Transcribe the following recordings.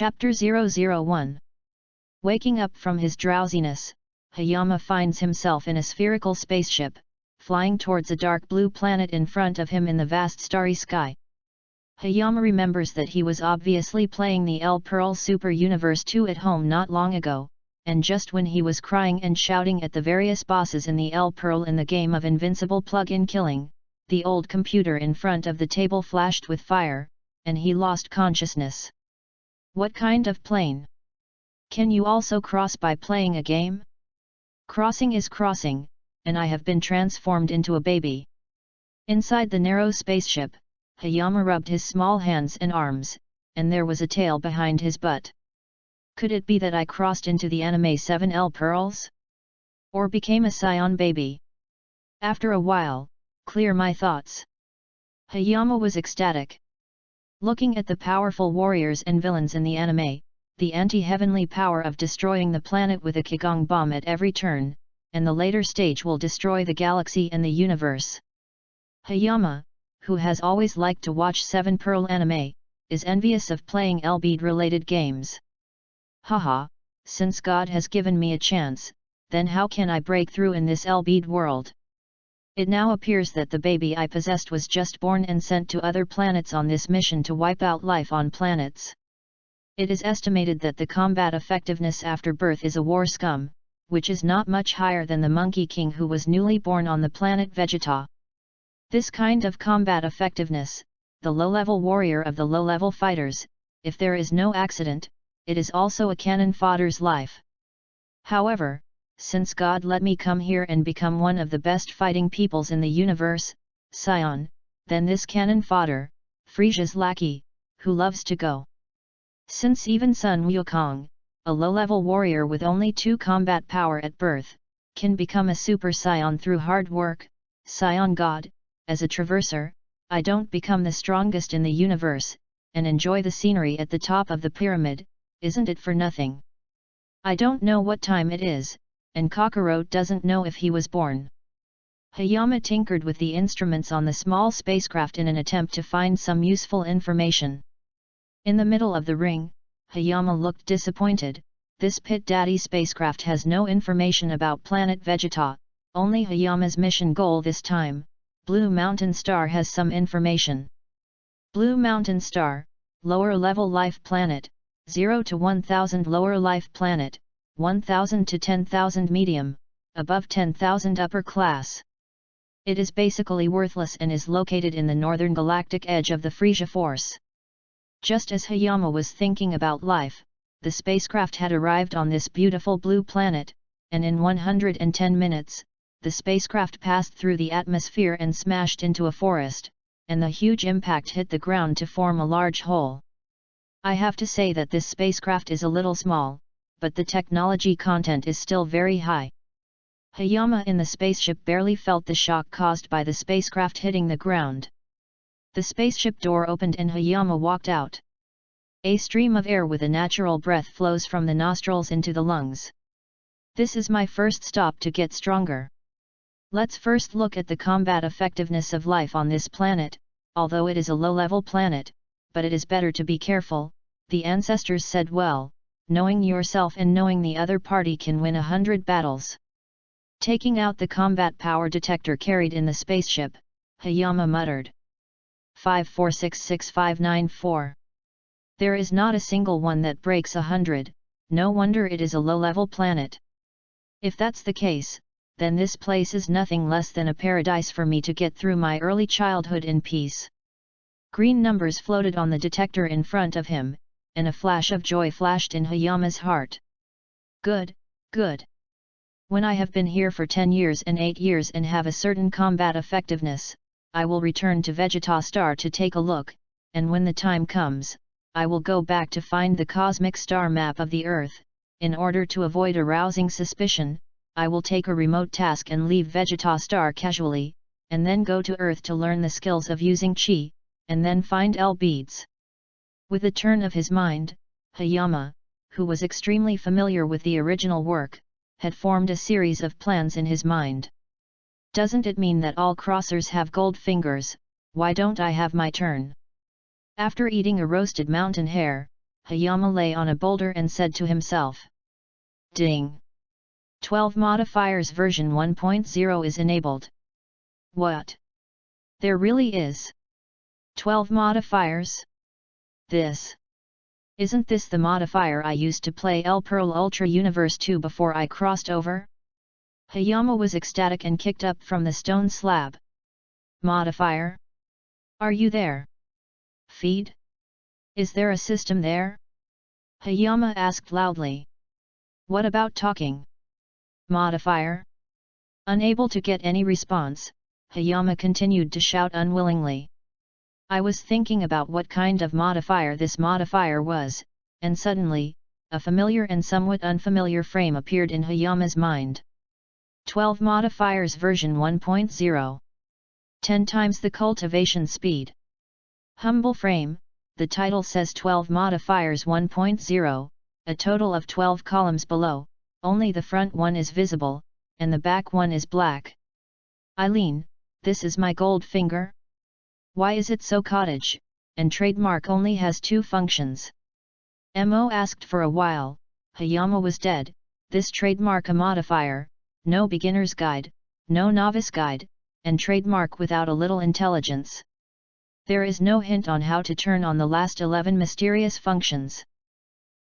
Chapter 001. Waking up from his drowsiness, Hayama finds himself in a spherical spaceship, flying towards a dark blue planet in front of him in the vast starry sky. Hayama remembers that he was obviously playing the L Pearl Super Universe 2 at home not long ago, and just when he was crying and shouting at the various bosses in the L Pearl in the game of invincible plug-in killing, the old computer in front of the table flashed with fire, and he lost consciousness. What kind of plane? Can you also cross by playing a game? Crossing is crossing, and I have been transformed into a baby. Inside the narrow spaceship, Hayama rubbed his small hands and arms, and there was a tail behind his butt. Could it be that I crossed into the anime 7L Pearls? Or became a scion baby? After a while, clear my thoughts. Hayama was ecstatic. Looking at the powerful warriors and villains in the anime, the anti-heavenly power of destroying the planet with a Qigong bomb at every turn, and the later stage will destroy the galaxy and the universe. Hayama, who has always liked to watch 7 Pearl anime, is envious of playing L-bead-related games. Haha, since God has given me a chance, then how can I break through in this L-bead world? It now appears that the baby I possessed was just born and sent to other planets on this mission to wipe out life on planets. It is estimated that the combat effectiveness after birth is a war scum, which is not much higher than the Monkey King who was newly born on the planet Vegeta. This kind of combat effectiveness, the low-level warrior of the low-level fighters, if there is no accident, it is also a cannon fodder's life. However, since God let me come here and become one of the best fighting peoples in the universe, Scion, then this cannon fodder, Frisia's lackey, who loves to go. Since even Sun Wukong, a low-level warrior with only 2 combat power at birth, can become a super Scion through hard work, Scion God, as a traverser, I don't become the strongest in the universe, and enjoy the scenery at the top of the pyramid, isn't it for nothing? I don't know what time it is, and Kakarot doesn't know if he was born. Hayama tinkered with the instruments on the small spacecraft in an attempt to find some useful information. In the middle of the ring, Hayama looked disappointed. This Pit Daddy spacecraft has no information about planet Vegeta, only Hayama's mission goal this time. Blue Mountain Star has some information. Blue Mountain Star, lower level life planet, 0 to 1000 lower life planet, 1000 to 10,000 medium, above 10,000 upper class. It is basically worthless and is located in the northern galactic edge of the Frisia Force. Just as Hayama was thinking about life, the spacecraft had arrived on this beautiful blue planet, and in 110 minutes, the spacecraft passed through the atmosphere and smashed into a forest, and the huge impact hit the ground to form a large hole. I have to say that this spacecraft is a little small, but the technology content is still very high. Hayama in the spaceship barely felt the shock caused by the spacecraft hitting the ground. The spaceship door opened and Hayama walked out. A stream of air with a natural breath flows from the nostrils into the lungs. This is my first stop to get stronger. Let's first look at the combat effectiveness of life on this planet, although it is a low-level planet, but it is better to be careful, the ancestors said well. Knowing yourself and knowing the other party can win 100 battles. Taking out the combat power detector carried in the spaceship, Hayama muttered. 54666594. There is not a single one that breaks 100, no wonder it is a low-level planet. If that's the case, then this place is nothing less than a paradise for me to get through my early childhood in peace. Green numbers floated on the detector in front of him, and a flash of joy flashed in Hayama's heart. Good, good. When I have been here for 10 years and 8 years and have a certain combat effectiveness, I will return to Vegeta Star to take a look, and when the time comes, I will go back to find the cosmic star map of the Earth. In order to avoid arousing suspicion, I will take a remote task and leave Vegeta Star casually, and then go to Earth to learn the skills of using Chi, and then find L-beads. With a turn of his mind, Hayama, who was extremely familiar with the original work, had formed a series of plans in his mind. Doesn't it mean that all crossers have gold fingers? Why don't I have my turn? After eating a roasted mountain hare, Hayama lay on a boulder and said to himself. Ding! 12 Modifiers version 1.0 is enabled. What? There really is 12 modifiers? Isn't this the modifier I used to play El Pearl Ultra Universe 2 before I crossed over? Hayama was ecstatic and kicked up from the stone slab. Modifier? Are you there? Feed? Is there a system there? Hayama asked loudly. What about talking? Modifier? Unable to get any response, Hayama continued to shout unwillingly. I was thinking about what kind of modifier this modifier was, and suddenly, a familiar and somewhat unfamiliar frame appeared in Hayama's mind. 12 Modifiers version 1.0. 10 times the cultivation speed. Humble frame, the title says 12 Modifiers 1.0, a total of 12 columns below, only the front one is visible, and the back one is black. Eileen, this is my gold finger? Why is it so cottage, and trademark only has 2 functions? Mo asked. For a while, Hayama was dead. This trademark a modifier, no beginner's guide, no novice guide, and trademark without a little intelligence. There is no hint on how to turn on the last 11 mysterious functions.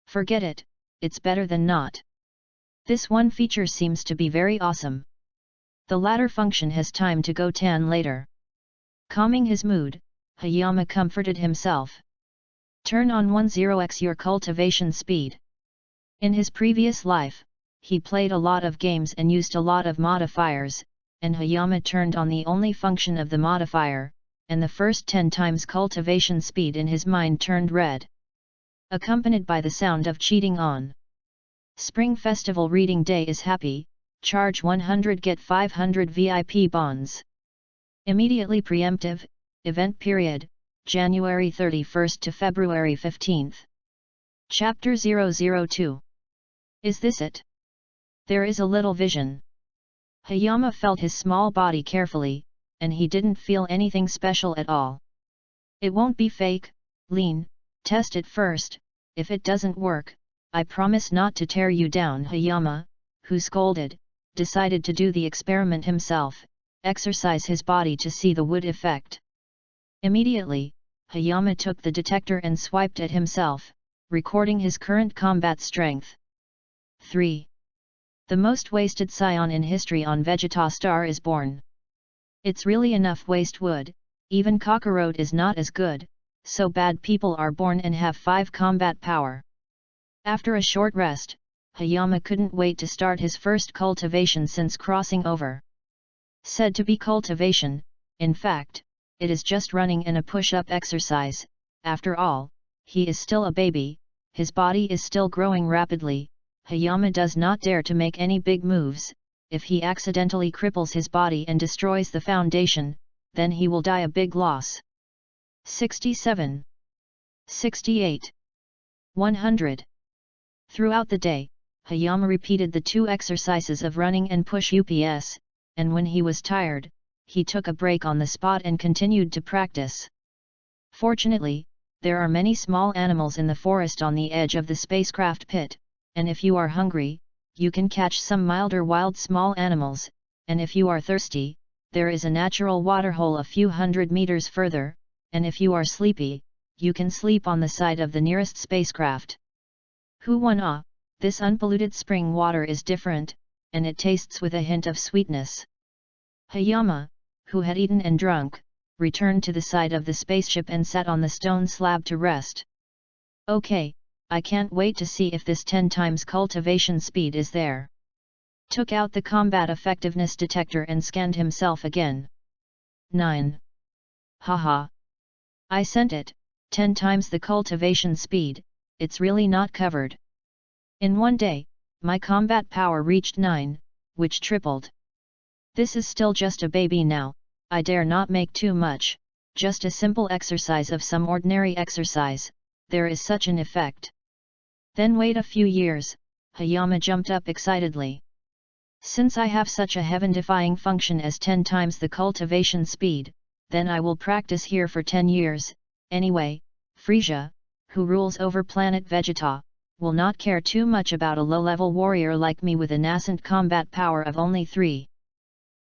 Forget it, it's better than not. This one feature seems to be very awesome. The latter function has time to go tan later. Calming his mood, Hayama comforted himself. Turn on 10x your cultivation speed. In his previous life, he played a lot of games and used a lot of modifiers, and Hayama turned on the only function of the modifier, and the first 10 times cultivation speed in his mind turned red. Accompanied by the sound of cheating on. Spring Festival Reading Day is happy, charge 100 get 500 VIP bonds. Immediately preemptive, event period, January 31st to February 15th. Chapter 002. Is this it? There is a little vision. Hayama felt his small body carefully, and he didn't feel anything special at all. It won't be fake, Lean, test it first. If it doesn't work, I promise not to tear you down. Hayama, who scolded, decided to do the experiment himself, exercise his body to see the wood effect. Immediately, Hayama took the detector and swiped at himself, recording his current combat strength. 3. The most wasted scion in history on Vegeta Star is born. It's really enough waste wood, even Kakarot is not as good, so bad people are born and have 5 combat power. After a short rest, Hayama couldn't wait to start his first cultivation since crossing over. Said to be cultivation, in fact, it is just running and a push-up exercise. After all, he is still a baby, his body is still growing rapidly. Hayama does not dare to make any big moves. If he accidentally cripples his body and destroys the foundation, then he will die a big loss. 67. 68. 100. Throughout the day, Hayama repeated the 2 exercises of running and push-ups, and when he was tired, he took a break on the spot and continued to practice. Fortunately, there are many small animals in the forest on the edge of the spacecraft pit, and if you are hungry, you can catch some milder wild small animals, and if you are thirsty, there is a natural waterhole a few hundred meters further, and if you are sleepy, you can sleep on the side of the nearest spacecraft. This unpolluted spring water is different, and it tastes with a hint of sweetness. Hayama, who had eaten and drunk, returned to the side of the spaceship and sat on the stone slab to rest. Okay, I can't wait to see if this 10 times cultivation speed is there. Took out the combat effectiveness detector and scanned himself again. 9. Haha. I sent it, 10 times the cultivation speed, it's really not covered. In one day, my combat power reached 9, which tripled. This is still just a baby now, I dare not make too much, just a simple exercise of some ordinary exercise, there is such an effect. Then wait a few years, Hayama jumped up excitedly. Since I have such a heaven-defying function as 10 times the cultivation speed, then I will practice here for 10 years, anyway, Frisia, who rules over planet Vegeta, will not care too much about a low-level warrior like me with a nascent combat power of only 3.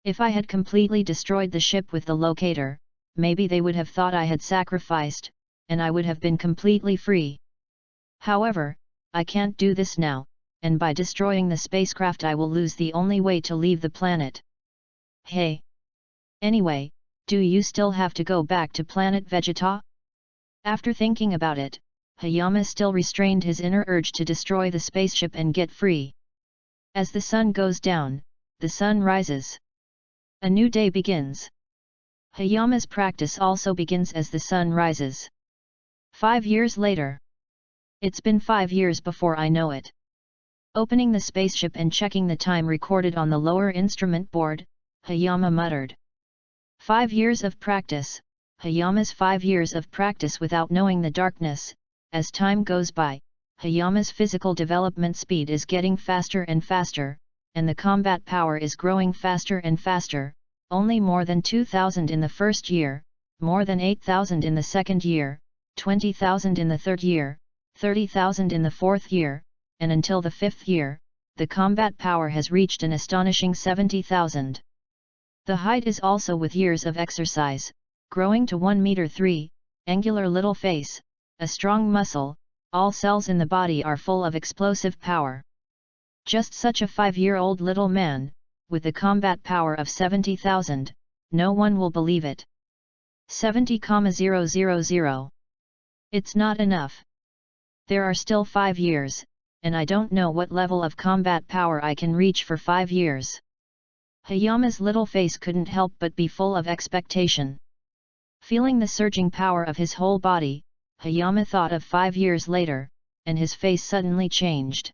If I had completely destroyed the ship with the locator, maybe they would have thought I had sacrificed, and I would have been completely free. However, I can't do this now, and by destroying the spacecraft I will lose the only way to leave the planet. Hey! Anyway, do you still have to go back to planet Vegeta? After thinking about it, Hayama still restrained his inner urge to destroy the spaceship and get free. As the sun goes down, the sun rises. A new day begins. Hayama's practice also begins as the sun rises. 5 years later. It's been 5 years before I know it. Opening the spaceship and checking the time recorded on the lower instrument board, Hayama muttered. 5 years of practice, Hayama's 5 years of practice without knowing the darkness. As time goes by, Hayama's physical development speed is getting faster and faster, and the combat power is growing faster and faster, only more than 2,000 in the first year, more than 8,000 in the second year, 20,000 in the third year, 30,000 in the fourth year, and until the fifth year, the combat power has reached an astonishing 70,000. The height is also with years of exercise, growing to 1 meter 3, angular little face, a strong muscle, all cells in the body are full of explosive power. Just such a 5-year-old little man, with a combat power of 70,000, no one will believe it. 70,000. It's not enough. There are still 5 years, and I don't know what level of combat power I can reach for 5 years. Hayama's little face couldn't help but be full of expectation. Feeling the surging power of his whole body, Hayama thought of 5 years later, and his face suddenly changed.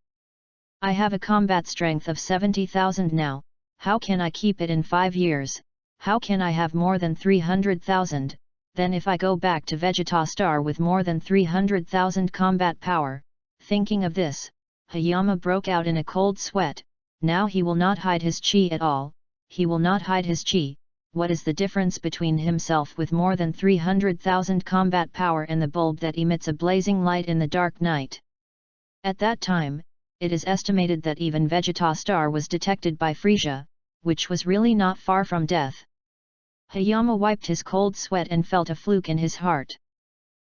I have a combat strength of 70,000 now, how can I keep it in 5 years, how can I have more than 300,000, then if I go back to Vegeta Star with more than 300,000 combat power? Thinking of this, Hayama broke out in a cold sweat. Now he will not hide his chi at all, he will not hide his chi. What is the difference between himself with more than 300,000 combat power and the bulb that emits a blazing light in the dark night? At that time, it is estimated that even Vegeta Star was detected by Frieza, which was really not far from death. Hayama wiped his cold sweat and felt a fluke in his heart.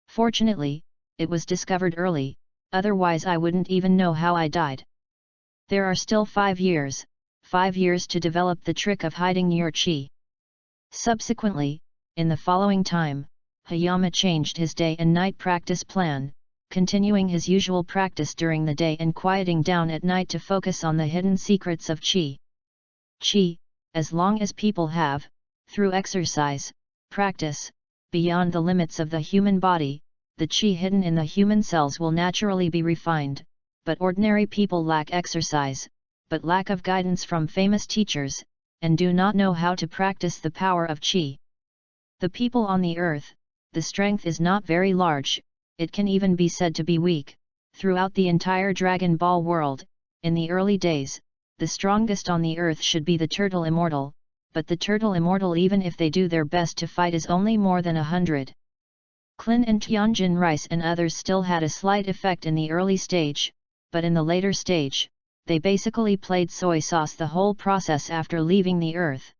Fortunately, it was discovered early, otherwise I wouldn't even know how I died. There are still 5 years, 5 years to develop the trick of hiding your chi. Subsequently, in the following time, Hayama changed his day and night practice plan, continuing his usual practice during the day and quieting down at night to focus on the hidden secrets of chi. Chi, as long as people have, through exercise, practice, beyond the limits of the human body, the chi hidden in the human cells will naturally be refined, but ordinary people lack exercise, but lack of guidance from famous teachers, and do not know how to practice the power of chi. The people on the earth, the strength is not very large, it can even be said to be weak. Throughout the entire Dragon Ball world, in the early days, the strongest on the earth should be the turtle immortal, but the turtle immortal, even if they do their best to fight, is only more than 100. Klin and Tianjin Rice and others still had a slight effect in the early stage, but in the later stage, they basically played soy sauce the whole process after leaving the earth.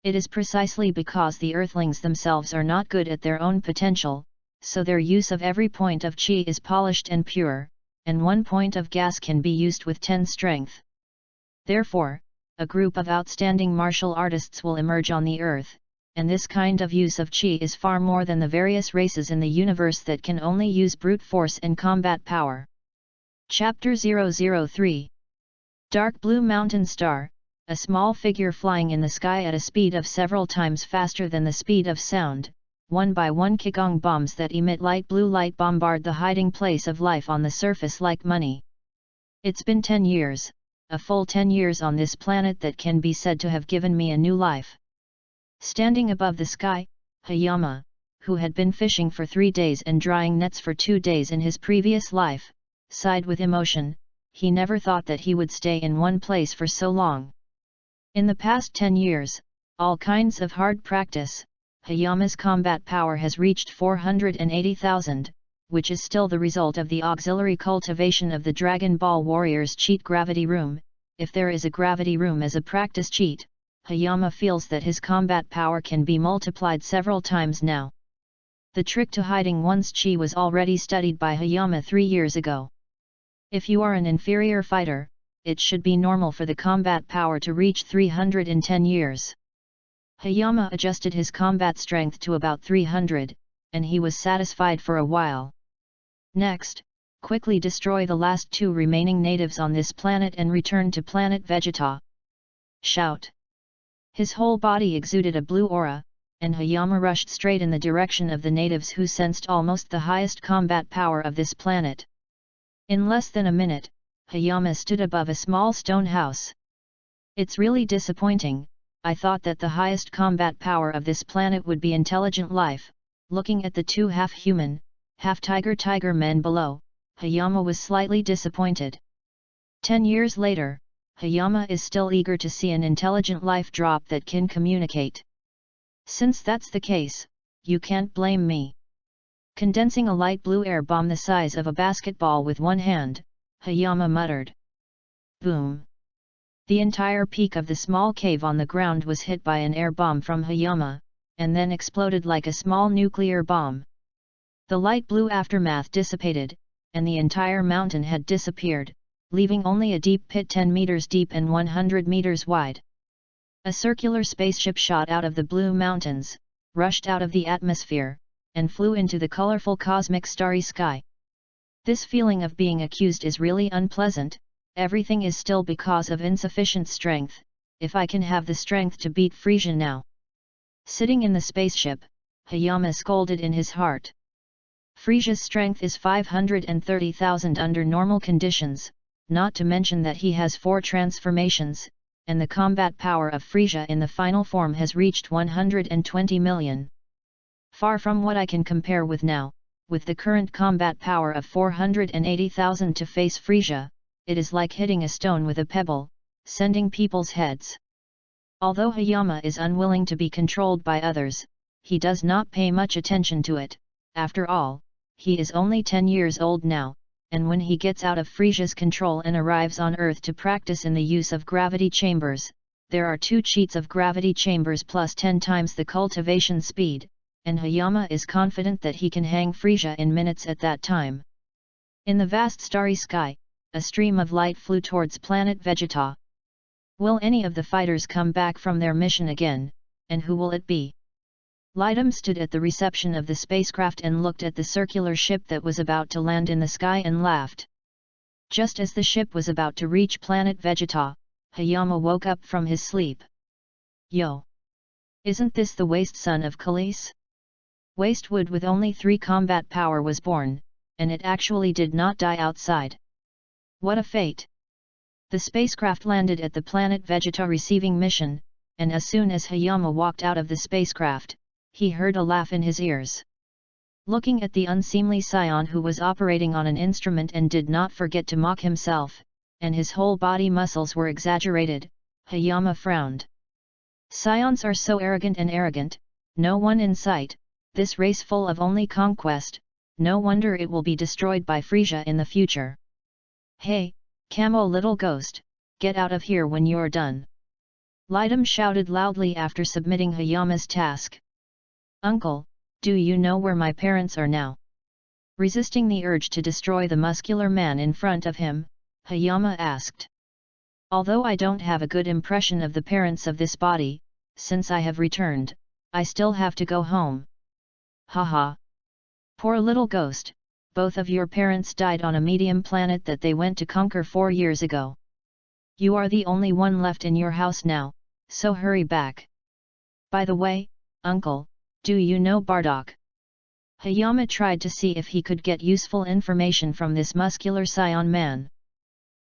It is precisely because the earthlings themselves are not good at their own potential, so their use of every point of chi is polished and pure, and 1 point of gas can be used with 10 strength. Therefore, a group of outstanding martial artists will emerge on the earth, and this kind of use of chi is far more than the various races in the universe that can only use brute force and combat power. Chapter 003. Dark Blue Mountain Star, a small figure flying in the sky at a speed of several times faster than the speed of sound. 1 by 1 Kigong bombs that emit light blue light bombard the hiding place of life on the surface like money. It's been 10 years, a full 10 years on this planet that can be said to have given me a new life. Standing above the sky, Hayama, who had been fishing for 3 days and drying nets for 2 days in his previous life, sighed with emotion. He never thought that he would stay in one place for so long. In the past 10 years, all kinds of hard practice, Hayama's combat power has reached 480,000, which is still the result of the auxiliary cultivation of the Dragon Ball Warrior's cheat Gravity Room. If there is a Gravity Room as a practice cheat, Hayama feels that his combat power can be multiplied several times now. The trick to hiding one's chi was already studied by Hayama 3 years ago. If you are an inferior fighter, it should be normal for the combat power to reach 310 years. Hayama adjusted his combat strength to about 300, and he was satisfied for a while. Next, quickly destroy the last 2 remaining natives on this planet and return to planet Vegeta. Shout! His whole body exuded a blue aura, and Hayama rushed straight in the direction of the natives who sensed almost the highest combat power of this planet. In less than a minute, Hayama stood above a small stone house. It's really disappointing. I thought that the highest combat power of this planet would be intelligent life. Looking at the 2 half-human, half-tiger men below, Hayama was slightly disappointed. 10 years later, Hayama is still eager to see an intelligent life drop that can communicate. Since that's the case, you can't blame me. Condensing a light blue air bomb the size of a basketball with one hand, Hayama muttered. Boom! The entire peak of the small cave on the ground was hit by an air bomb from Hayama, and then exploded like a small nuclear bomb. The light blue aftermath dissipated, and the entire mountain had disappeared, leaving only a deep pit 10 meters deep and 100 meters wide. A circular spaceship shot out of the blue mountains, rushed out of the atmosphere, and flew into the colorful cosmic starry sky. This feeling of being accused is really unpleasant. Everything is still because of insufficient strength. If I can have the strength to beat Frisia now. Sitting in the spaceship, Hayama scolded in his heart. Frisia's strength is 530,000 under normal conditions, not to mention that he has 4 transformations, and the combat power of Frisia in the final form has reached 120 million. Far from what I can compare with now, with the current combat power of 480,000 to face Frisia, it is like hitting a stone with a pebble, sending people's heads. Although Hayama is unwilling to be controlled by others, he does not pay much attention to it. After all, he is only 10 years old now, and when he gets out of Frisia's control and arrives on Earth to practice in the use of gravity chambers, there are 2 cheats of gravity chambers plus 10 times the cultivation speed, and Hayama is confident that he can hang Frisia in minutes at that time. In the vast starry sky, a stream of light flew towards planet Vegeta. Will any of the fighters come back from their mission again, and who will it be? Lidum stood at the reception of the spacecraft and looked at the circular ship that was about to land in the sky and laughed. Just as the ship was about to reach planet Vegeta, Hayama woke up from his sleep. Yo! Isn't this the waste son of Khalees? Wastewood with only 3 combat power was born, and it actually did not die outside. What a fate! The spacecraft landed at the planet Vegeta receiving mission, and as soon as Hayama walked out of the spacecraft, he heard a laugh in his ears. Looking at the unseemly scion who was operating on an instrument and did not forget to mock himself, and his whole body muscles were exaggerated, Hayama frowned. Scions are so arrogant, no one in sight, this race full of only conquest, no wonder it will be destroyed by Frisia in the future. Hey, Camo little ghost, get out of here when you're done. Lidum shouted loudly after submitting Hayama's task. Uncle, do you know where my parents are now? Resisting the urge to destroy the muscular man in front of him, Hayama asked. Although I don't have a good impression of the parents of this body, since I have returned, I still have to go home. Haha. Poor little ghost, both of your parents died on a medium planet that they went to conquer 4 years ago. You are the only one left in your house now, so hurry back. By the way, uncle, do you know Bardock? Hayama tried to see if he could get useful information from this muscular scion man.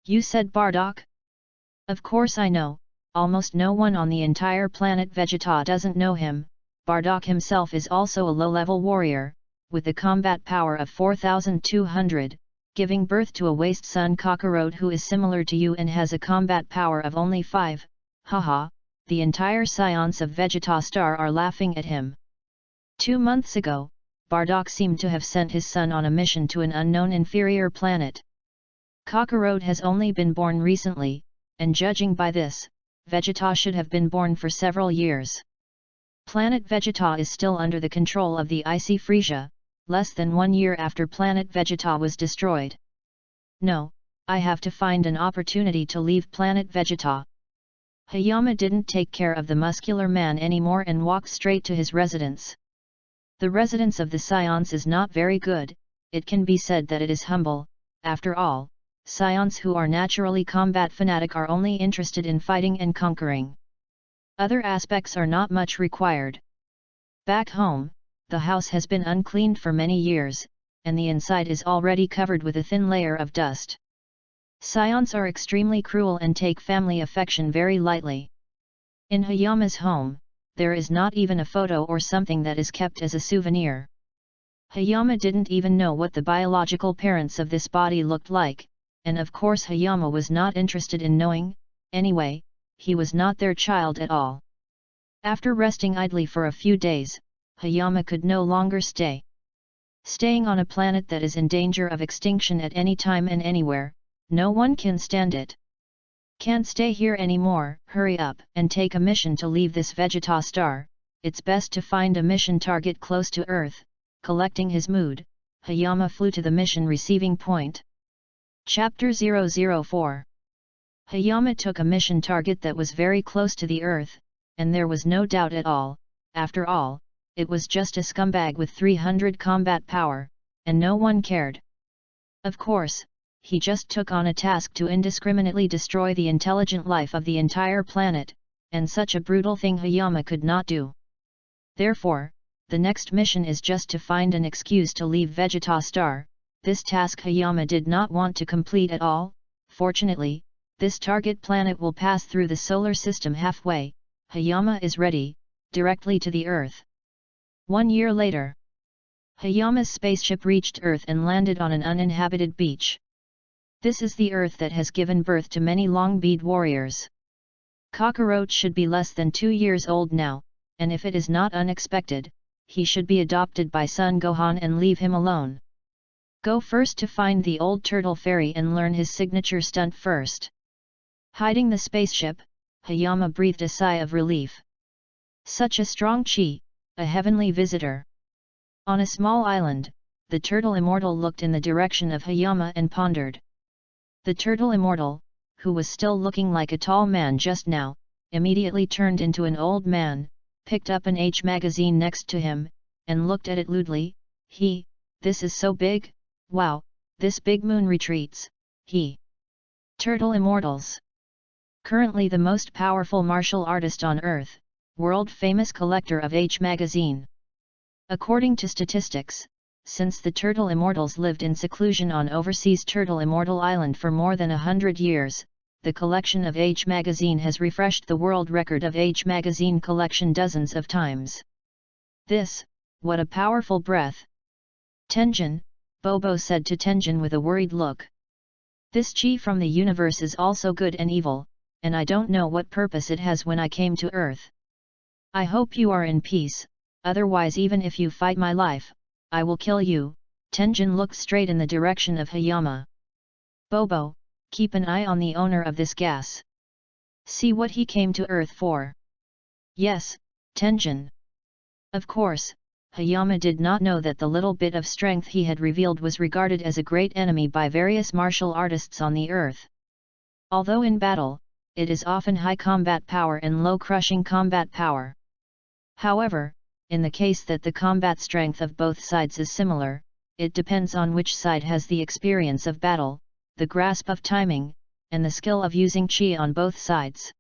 You said Bardock? Of course I know, almost no one on the entire planet Vegeta doesn't know him. Bardock himself is also a low-level warrior, with a combat power of 4,200, giving birth to a waste son Kakarot who is similar to you and has a combat power of only 5, haha, the entire scions of Vegeta Star are laughing at him. 2 months ago, Bardock seemed to have sent his son on a mission to an unknown inferior planet. Kakarot has only been born recently, and judging by this, Vegeta should have been born for several years. Planet Vegeta is still under the control of the icy Frisia, less than 1 year after Planet Vegeta was destroyed. No, I have to find an opportunity to leave Planet Vegeta. Hayama didn't take care of the muscular man anymore and walked straight to his residence. The residence of the Scions is not very good, it can be said that it is humble. After all, Scions who are naturally combat fanatic are only interested in fighting and conquering. Other aspects are not much required. Back home, the house has been uncleaned for many years, and the inside is already covered with a thin layer of dust. Scions are extremely cruel and take family affection very lightly. In Hayama's home, there is not even a photo or something that is kept as a souvenir. Hayama didn't even know what the biological parents of this body looked like, and of course Hayama was not interested in knowing. Anyway, he was not their child at all. After resting idly for a few days, Hayama could no longer stay. Staying on a planet that is in danger of extinction at any time and anywhere, no one can stand it. Can't stay here anymore, hurry up and take a mission to leave this Vegeta star. It's best to find a mission target close to Earth. Collecting his mood, Hayama flew to the mission receiving point. Chapter 004. Hayama took a mission target that was very close to the Earth, and there was no doubt at all. After all, it was just a scumbag with 300 combat power, and no one cared. Of course, he just took on a task to indiscriminately destroy the intelligent life of the entire planet, and such a brutal thing Hayama could not do. Therefore, the next mission is just to find an excuse to leave Vegeta Star. This task Hayama did not want to complete at all. Fortunately, this target planet will pass through the solar system halfway. Hayama is ready, directly to the Earth. 1 year later, Hayama's spaceship reached Earth and landed on an uninhabited beach. This is the Earth that has given birth to many long-bead warriors. Kakarot should be less than 2 years old now, and if it is not unexpected, he should be adopted by Son Gohan and leave him alone. Go first to find the old turtle fairy and learn his signature stunt first. Hiding the spaceship, Hayama breathed a sigh of relief. Such a strong chi, a heavenly visitor. On a small island, the turtle immortal looked in the direction of Hayama and pondered. The turtle immortal, who was still looking like a tall man just now, immediately turned into an old man, picked up an H magazine next to him, and looked at it lewdly. This is so big, wow, this big moon retreats, Turtle Immortals. Currently the most powerful martial artist on Earth, world-famous collector of H magazine. According to statistics, since the Turtle Immortals lived in seclusion on overseas Turtle Immortal Island for more than 100 years, the collection of H magazine has refreshed the world record of H magazine collection dozens of times. What a powerful breath! Tenjin, Bobo said to Tenjin with a worried look. This chi from the universe is also good and evil, and I don't know what purpose it has when I came to Earth. I hope you are in peace, otherwise even if you fight my life, I will kill you. Tenjin looked straight in the direction of Hayama. Bobo, keep an eye on the owner of this gas. See what he came to Earth for. Yes, Tenjin. Of course, Hayama did not know that the little bit of strength he had revealed was regarded as a great enemy by various martial artists on the Earth. Although in battle, it is often high combat power and low crushing combat power. However, in the case that the combat strength of both sides is similar, it depends on which side has the experience of battle, the grasp of timing, and the skill of using chi on both sides.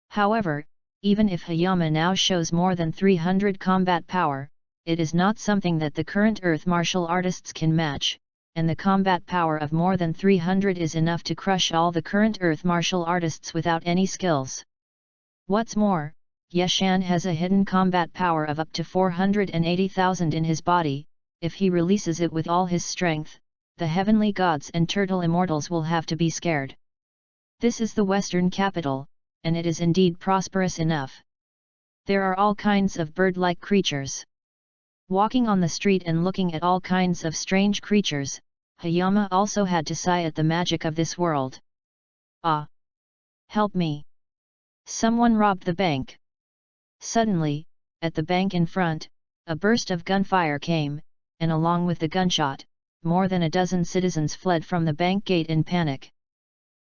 However, even if Hayama now shows more than 300 combat power, it is not something that the current Earth martial artists can match, and the combat power of more than 300 is enough to crush all the current Earth martial artists without any skills. What's more, Yeshan has a hidden combat power of up to 480,000 in his body. If he releases it with all his strength, the heavenly gods and turtle immortals will have to be scared. This is the Western capital, and it is indeed prosperous enough. There are all kinds of bird-like creatures. Walking on the street and looking at all kinds of strange creatures, Hayama also had to sigh at the magic of this world. Ah! Help me! Someone robbed the bank. Suddenly, at the bank in front, a burst of gunfire came, and along with the gunshot, more than a dozen citizens fled from the bank gate in panic.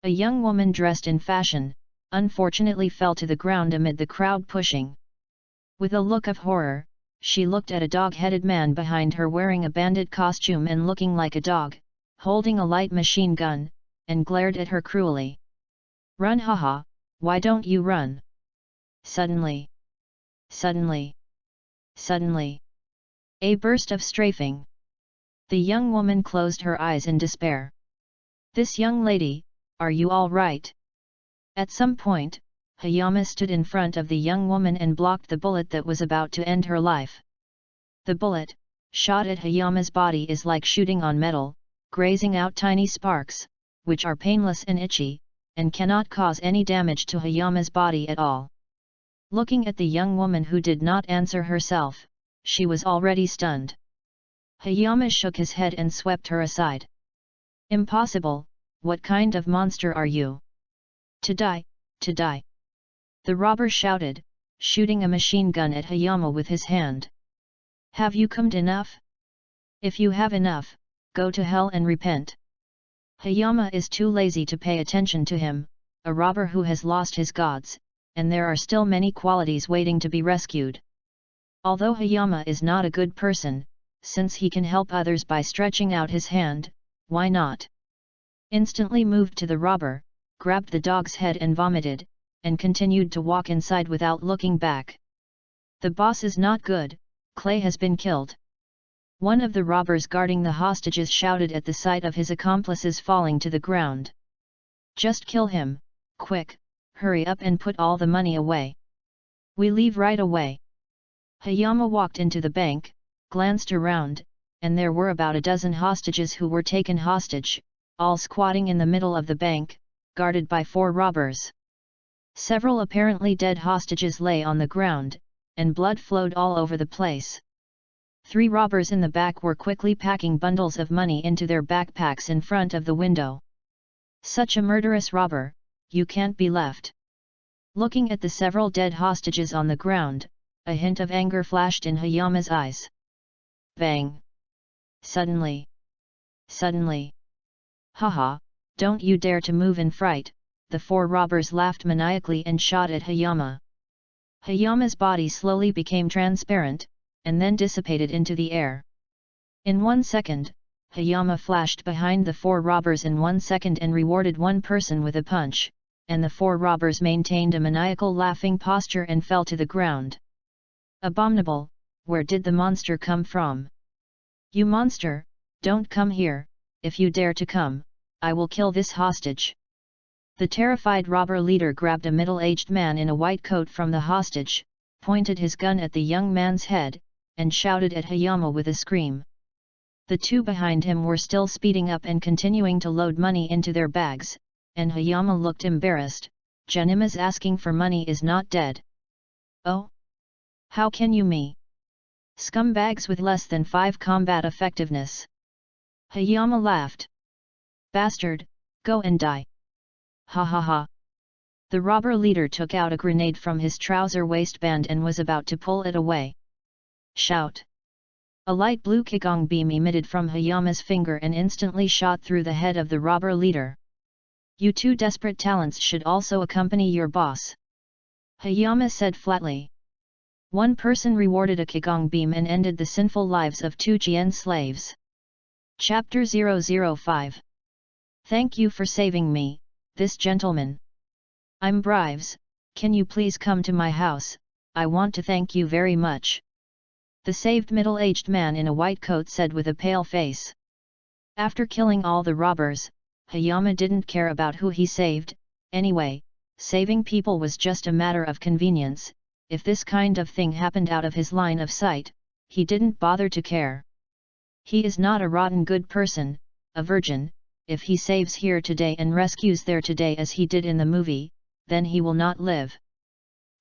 A young woman dressed in fashion, unfortunately fell to the ground amid the crowd pushing. With a look of horror, she looked at a dog-headed man behind her wearing a bandit costume and looking like a dog, holding a light machine gun, and glared at her cruelly. "Run, haha, why don't you run?" Suddenly, a burst of strafing. The young woman closed her eyes in despair. "This young lady, are you all right?" At some point, Hayama stood in front of the young woman and blocked the bullet that was about to end her life. The bullet, shot at Hayama's body, is like shooting on metal, grazing out tiny sparks, which are painless and itchy, and cannot cause any damage to Hayama's body at all. Looking at the young woman who did not answer herself, she was already stunned. Hayama shook his head and swept her aside. "Impossible, what kind of monster are you? To die, to die!" The robber shouted, shooting a machine gun at Hayama with his hand. "Have you come enough? If you have enough, go to hell and repent." Hayama is too lazy to pay attention to him, a robber who has lost his gods, and there are still many qualities waiting to be rescued. Although Hayama is not a good person, since he can help others by stretching out his hand, why not? Instantly moved to the robber, grabbed the dog's head and vomited, and continued to walk inside without looking back. "The boss is not good, Clay has been killed." One of the robbers guarding the hostages shouted at the sight of his accomplices falling to the ground. "Just kill him, quick, hurry up and put all the money away. We leave right away." Hayama walked into the bank, glanced around, and there were about a dozen hostages who were taken hostage, all squatting in the middle of the bank, guarded by 4 robbers. Several apparently dead hostages lay on the ground, and blood flowed all over the place. 3 robbers in the back were quickly packing bundles of money into their backpacks in front of the window. "Such a murderous robber, you can't be left." Looking at the several dead hostages on the ground, a hint of anger flashed in Hayama's eyes. Bang! Suddenly! "Haha, don't you dare to move in fright," the 4 robbers laughed maniacally and shot at Hayama. Hayama's body slowly became transparent, and then dissipated into the air. In 1 second, Hayama flashed behind the 4 robbers in 1 second and rewarded one person with a punch, and the 4 robbers maintained a maniacal laughing posture and fell to the ground. "Abominable, where did the monster come from? You monster, don't come here, if you dare to come, I will kill this hostage." The terrified robber leader grabbed a middle-aged man in a white coat from the hostage, pointed his gun at the young man's head, and shouted at Hayama with a scream. The 2 behind him were still speeding up and continuing to load money into their bags, and Hayama looked embarrassed. "Genima's asking for money is not dead." "Oh? How can you me? Scumbags with less than 5 combat effectiveness." Hayama laughed. "Bastard, go and die." "Ha ha ha." The robber leader took out a grenade from his trouser waistband and was about to pull it away. Shout! A light blue Qigong beam emitted from Hayama's finger and instantly shot through the head of the robber leader. "You 2 desperate talents should also accompany your boss," Hayama said flatly. One person rewarded a Qigong beam and ended the sinful lives of 2 Jian slaves. Chapter 005. "Thank you for saving me, this gentleman. I'm Brives, can you please come to my house, I want to thank you very much," the saved middle-aged man in a white coat said with a pale face. After killing all the robbers, Hayama didn't care about who he saved. Anyway, saving people was just a matter of convenience. If this kind of thing happened out of his line of sight, he didn't bother to care. He is not a rotten good person, a virgin. If he saves here today and rescues there today as he did in the movie, then he will not live.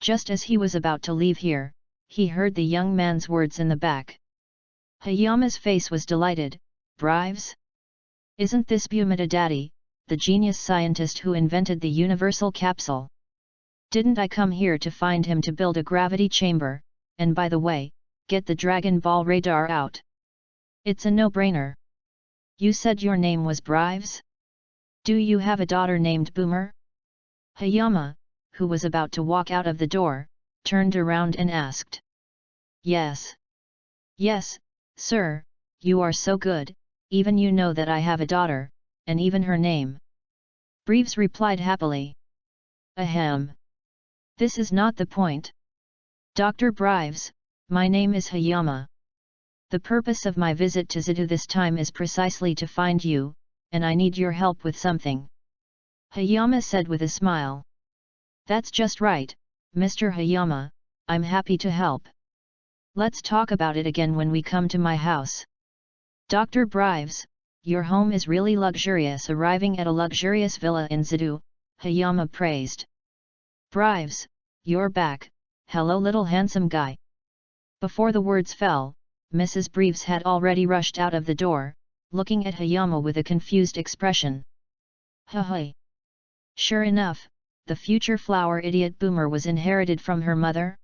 Just as he was about to leave here, he heard the young man's words in the back. Hayama's face was delighted. Bribes? Isn't this Bumita Daddy, the genius scientist who invented the universal capsule? Didn't I come here to find him to build a gravity chamber, and by the way, get the Dragon Ball radar out? It's a no-brainer. You said your name was Bribes? Do you have a daughter named Boomer? Hayama, who was about to walk out of the door, turned around and asked. Yes. Yes, sir, you are so good, even you know that I have a daughter, and even her name. Bribes replied happily. Ahem. This is not the point. Dr. Bribes, my name is Hayama. The purpose of my visit to Zidu this time is precisely to find you, and I need your help with something. Hayama said with a smile. That's just right, Mr. Hayama, I'm happy to help. Let's talk about it again when we come to my house. Dr. Bribes, your home is really luxurious. Arriving at a luxurious villa in Zidu, Hayama praised. Bribes, you're back, hello little handsome guy. Before the words fell, Mrs. Bribes had already rushed out of the door, looking at Hayama with a confused expression. Hey. Sure enough, the future flower idiot Boomer was inherited from her mother.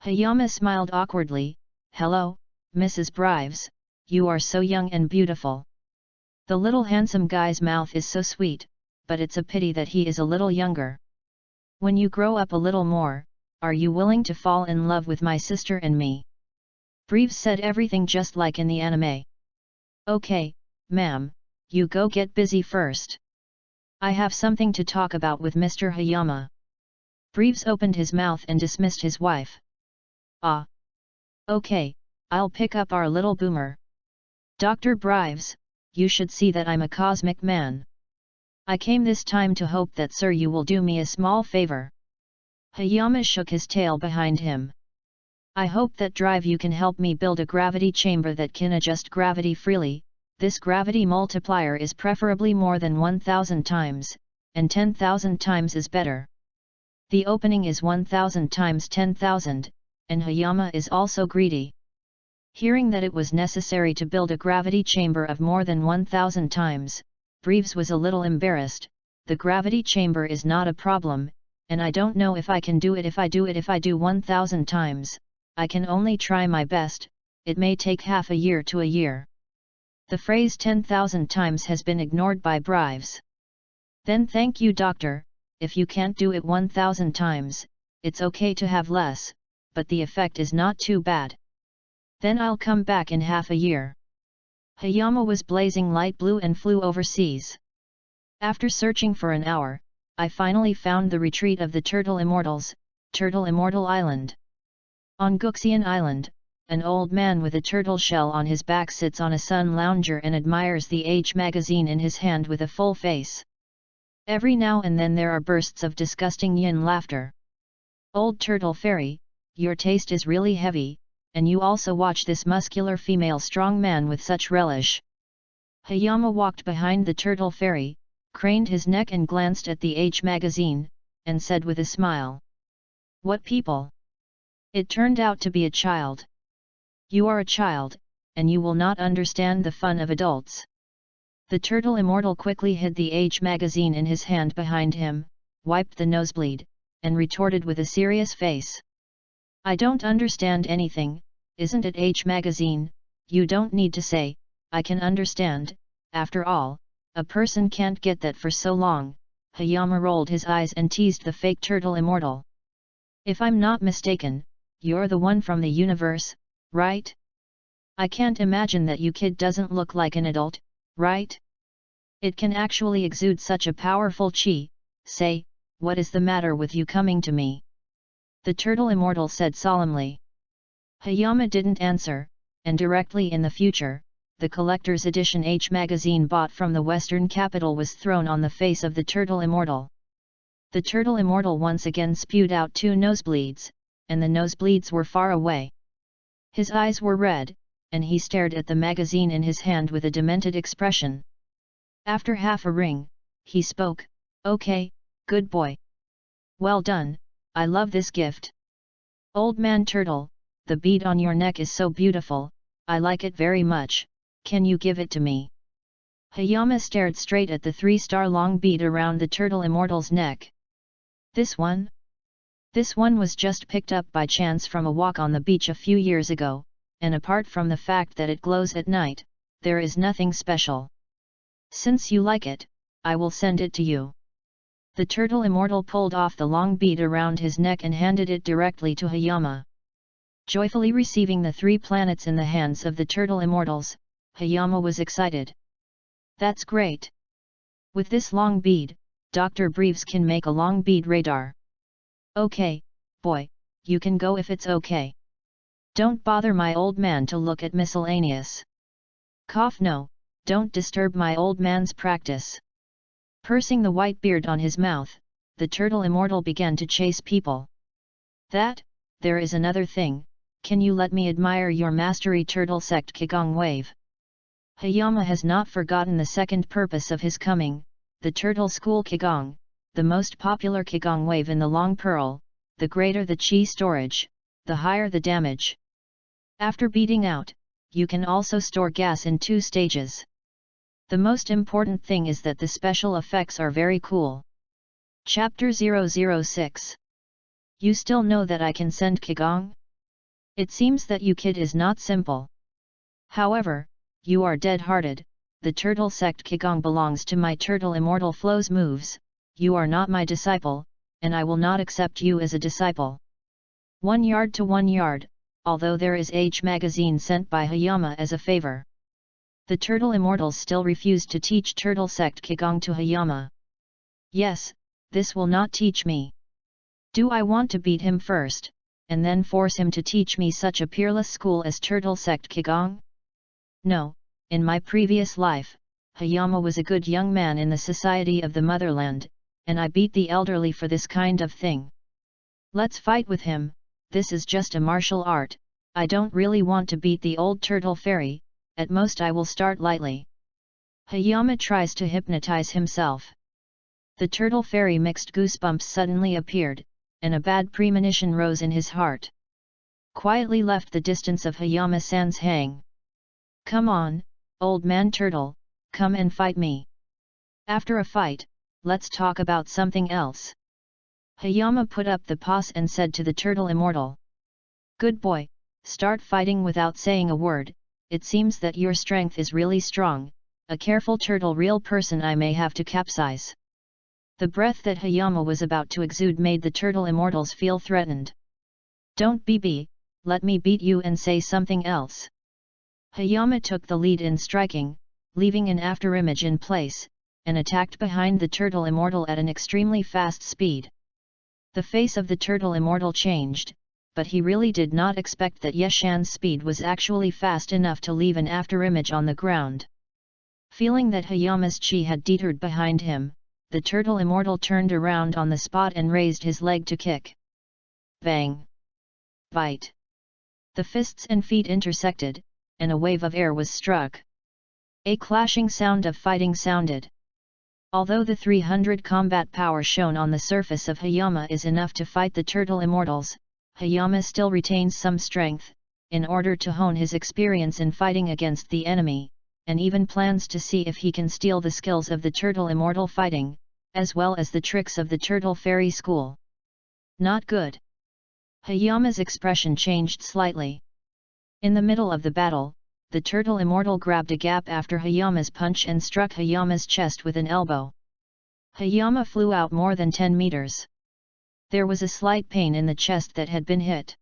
Hayama smiled awkwardly. Hello, Mrs. Bribes, you are so young and beautiful. The little handsome guy's mouth is so sweet, but it's a pity that he is a little younger. When you grow up a little more, are you willing to fall in love with my sister and me? Bribes said everything just like in the anime. Okay, ma'am, you go get busy first. I have something to talk about with Mr. Hayama. Bribes opened his mouth and dismissed his wife. Ah. Okay, I'll pick up our little Boomer. Dr. Bribes, you should see that I'm a cosmic man. I came this time to hope that sir you will do me a small favor. Hayama shook his tail behind him. I hope that Drive you can help me build a gravity chamber that can adjust gravity freely. This gravity multiplier is preferably more than 1,000 times, and 10,000 times is better. The opening is 1,000 times 10,000, and Hayama is also greedy. Hearing that it was necessary to build a gravity chamber of more than 1,000 times, Bribes was a little embarrassed. The gravity chamber is not a problem, and I don't know if I can do it if I do 1,000 times, I can only try my best, it may take half a year to a year. The phrase 10,000 times has been ignored by Bribes. Then thank you doctor, if you can't do it 1,000 times, it's okay to have less, but the effect is not too bad. Then I'll come back in half a year. Hayama was blazing light blue and flew overseas. After searching for an hour, I finally found the retreat of the Turtle Immortals, Turtle Immortal Island. On Guxian Island, an old man with a turtle shell on his back sits on a sun lounger and admires the Age magazine in his hand with a full face. Every now and then there are bursts of disgusting yin laughter. Old Turtle Fairy, your taste is really heavy, and you also watch this muscular female strong man with such relish. Hayama walked behind the Turtle Fairy, craned his neck and glanced at the Age magazine, and said with a smile. What people? It turned out to be a child. You are a child, and you will not understand the fun of adults. The Turtle Immortal quickly hid the Age magazine in his hand behind him, wiped the nosebleed, and retorted with a serious face. I don't understand anything, isn't it Age magazine? You don't need to say, I can understand, after all, a person can't get that for so long. Hayama rolled his eyes and teased the fake Turtle Immortal. If I'm not mistaken, you're the one from the universe, right? I can't imagine that you kid doesn't look like an adult, right? It can actually exude such a powerful chi. Say, what is the matter with you coming to me? The Turtle Immortal said solemnly. Hayama didn't answer, and directly in the future, the collector's edition Age magazine bought from the Western capital was thrown on the face of the Turtle Immortal. The Turtle Immortal once again spewed out 2 nosebleeds, and the nosebleeds were far away. His eyes were red, and he stared at the magazine in his hand with a demented expression. After half a ring, he spoke, Okay, good boy. Well done, I love this gift. Old man Turtle, the bead on your neck is so beautiful, I like it very much, can you give it to me? Hayama stared straight at the 3-star long bead around the turtle immortal's neck. This one? This one was just picked up by chance from a walk on the beach a few years ago, and apart from the fact that it glows at night, there is nothing special. Since you like it, I will send it to you. The turtle immortal pulled off the long bead around his neck and handed it directly to Hayama. Joyfully receiving the 3 planets in the hands of the turtle immortals, Hayama was excited. That's great! With this long bead, Dr. Breves can make a long bead radar. Okay, boy, you can go if it's okay. Don't bother my old man to look at miscellaneous. Cough, no, don't disturb my old man's practice. Pursing the white beard on his mouth, the turtle immortal began to chase people. There is another thing, can you let me admire your mastery turtle sect Qigong wave? Hayama has not forgotten the second purpose of his coming, the turtle school Qigong, the most popular Qigong wave in the Long Pearl. The greater the chi storage, the higher the damage. After beating out, you can also store gas in 2 stages. The most important thing is that the special effects are very cool. Chapter 006. You still know that I can send Qigong? It seems that you kid is not simple. However, you are dead-hearted, the turtle sect Qigong belongs to my turtle immortal flow's moves, you are not my disciple, and I will not accept you as a disciple. 1 yard to 1 yard, although there is Age magazine sent by Hayama as a favor. The turtle immortals still refused to teach turtle sect Qigong to Hayama. Yes, this will not teach me. Do I want to beat him first, and then force him to teach me such a peerless school as turtle sect Qigong? No, in my previous life, Hayama was a good young man in the society of the motherland, and I beat the elderly for this kind of thing. Let's fight with him, this is just a martial art, I don't really want to beat the old turtle fairy, at most I will start lightly. Hayama tries to hypnotize himself. The turtle fairy mixed goosebumps suddenly appeared, and a bad premonition rose in his heart. Quietly left the distance of Hayama-san's hang. Come on, old man turtle, come and fight me. After a fight, let's talk about something else. Hayama put up the paws and said to the turtle immortal. Good boy, start fighting without saying a word, it seems that your strength is really strong, a careful turtle real person I may have to capsize. The breath that Hayama was about to exude made the turtle immortals feel threatened. Don't be, let me beat you and say something else. Hayama took the lead in striking, leaving an afterimage in place, and attacked behind the turtle immortal at an extremely fast speed. The face of the turtle immortal changed, but he really did not expect that Yeshan's speed was actually fast enough to leave an afterimage on the ground. Feeling that Hayama's chi had deterred behind him, the turtle immortal turned around on the spot and raised his leg to kick. Bang! Bite! The fists and feet intersected, and a wave of air was struck. A clashing sound of fighting sounded. Although the 300 combat power shown on the surface of Hayama is enough to fight the turtle immortals, Hayama still retains some strength, in order to hone his experience in fighting against the enemy, and even plans to see if he can steal the skills of the turtle immortal fighting, as well as the tricks of the turtle fairy school. Not good. Hayama's expression changed slightly. In the middle of the battle, the turtle immortal grabbed a gap after Hayama's punch and struck Hayama's chest with an elbow. Hayama flew out more than 10 meters. There was a slight pain in the chest that had been hit.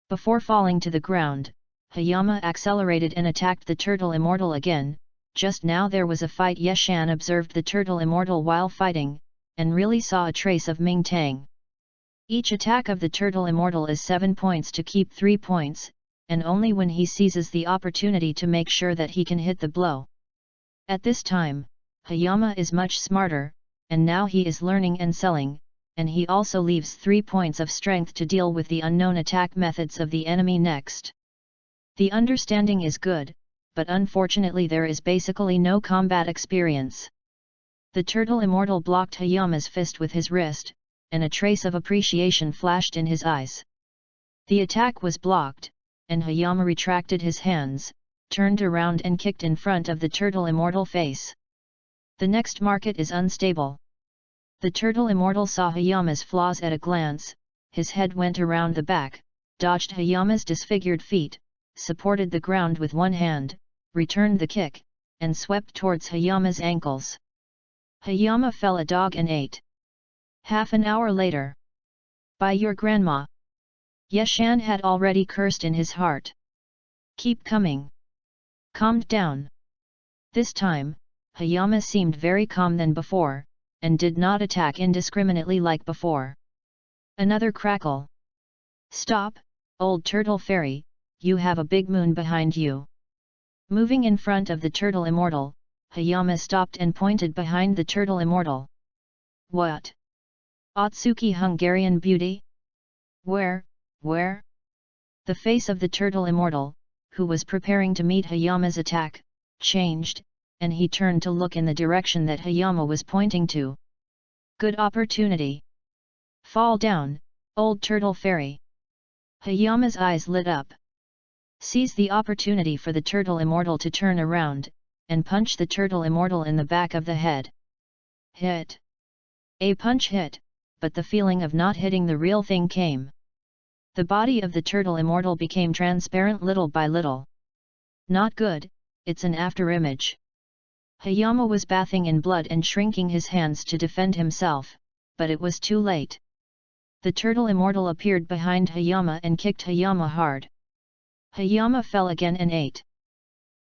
Before falling to the ground, Hayama accelerated and attacked the turtle immortal again. Just now there was a fight. Yeshan observed the turtle immortal while fighting, and really saw a trace of Ming Tang. Each attack of the turtle immortal is 7 points to keep 3 points, and only when he seizes the opportunity to make sure that he can hit the blow. At this time, Hayama is much smarter, and now he is learning and selling, and he also leaves 3 points of strength to deal with the unknown attack methods of the enemy next. The understanding is good, but unfortunately there is basically no combat experience. The turtle immortal blocked Hayama's fist with his wrist, and a trace of appreciation flashed in his eyes. The attack was blocked, and Hayama retracted his hands, turned around and kicked in front of the turtle immortal face. The next market is unstable. The turtle immortal saw Hayama's flaws at a glance, his head went around the back, dodged Hayama's disfigured feet, supported the ground with one hand, returned the kick, and swept towards Hayama's ankles. Hayama fell a dog and ate. Half an hour later. By your grandma! Yeshan had already cursed in his heart. Keep coming. Calmed down. This time, Hayama seemed very calm than before, and did not attack indiscriminately like before. Another crackle. Stop, old turtle fairy, you have a big moon behind you. Moving in front of the turtle immortal, Hayama stopped and pointed behind the turtle immortal. What? Otsuki Hungarian beauty? Where? The face of the turtle immortal, who was preparing to meet Hayama's attack, changed, and he turned to look in the direction that Hayama was pointing to. Good opportunity. Fall down, old turtle fairy. Hayama's eyes lit up. Seize the opportunity for the turtle immortal to turn around, and punch the turtle immortal in the back of the head. Hit. A punch hit, but the feeling of not hitting the real thing came. The body of the turtle immortal became transparent little by little. Not good, it's an afterimage. Hayama was bathing in blood and shrinking his hands to defend himself, but it was too late. The turtle immortal appeared behind Hayama and kicked Hayama hard. Hayama fell again and ate.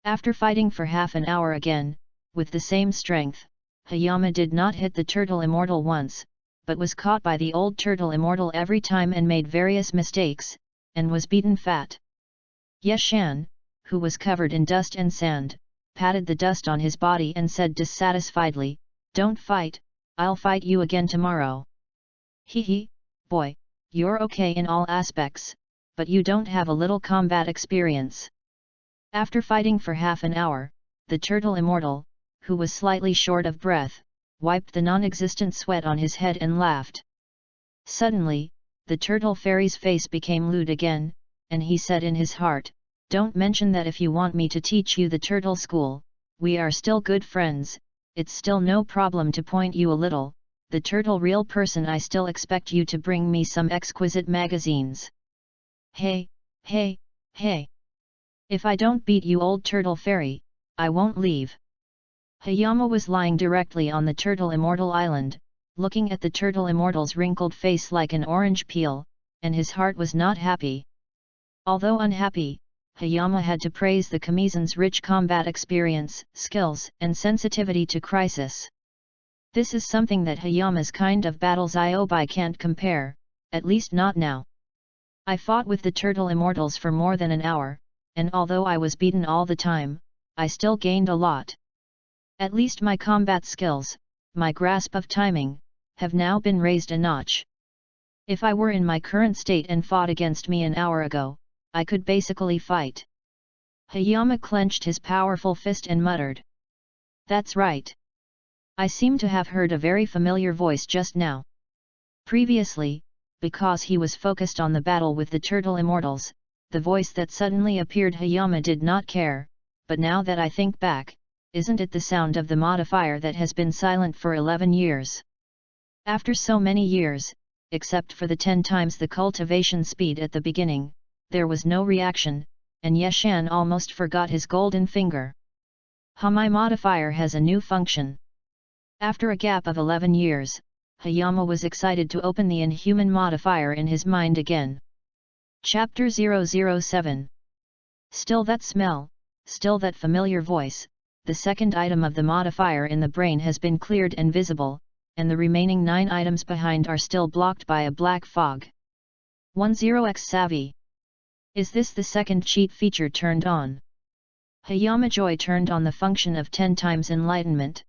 After fighting for half an hour again, with the same strength, Hayama did not hit the turtle immortal once, but was caught by the old turtle immortal every time and made various mistakes, and was beaten fat. Yeshan, who was covered in dust and sand, patted the dust on his body and said dissatisfiedly, "Don't fight, I'll fight you again tomorrow." Hee, boy, you're okay in all aspects, but you don't have a little combat experience. After fighting for half an hour, the turtle immortal, who was slightly short of breath, wiped the non-existent sweat on his head and laughed. Suddenly, the turtle fairy's face became lewd again, and he said in his heart, "Don't mention that if you want me to teach you the turtle school, we are still good friends, it's still no problem to point you a little, the turtle real person I still expect you to bring me some exquisite magazines. Hey. If I don't beat you old turtle fairy, I won't leave." Hayama was lying directly on the turtle immortal island, looking at the turtle immortal's wrinkled face like an orange peel, and his heart was not happy. Although unhappy, Hayama had to praise the Kamizen's rich combat experience, skills, and sensitivity to crisis. This is something that Hayama's kind of battles Iobai can't compare, at least not now. I fought with the turtle immortals for more than an hour, and although I was beaten all the time, I still gained a lot. At least my combat skills, my grasp of timing, have now been raised a notch. If I were in my current state and fought against me an hour ago, I could basically fight. Hayama clenched his powerful fist and muttered. That's right. I seem to have heard a very familiar voice just now. Previously, because he was focused on the battle with the turtle immortals, the voice that suddenly appeared Hayama did not care, but now that I think back, isn't it the sound of the modifier that has been silent for 11 years? After so many years, except for the 10 times the cultivation speed at the beginning, there was no reaction, and Yeshan almost forgot his golden finger. My modifier has a new function. After a gap of 11 years, Hayama was excited to open the inhuman modifier in his mind again. Chapter 007. Still that smell, still that familiar voice. The second item of the modifier in the brain has been cleared and visible, and the remaining 9 items behind are still blocked by a black fog. 10x savvy. Is this the second cheat feature turned on? Hayama Joy turned on the function of 10 times enlightenment.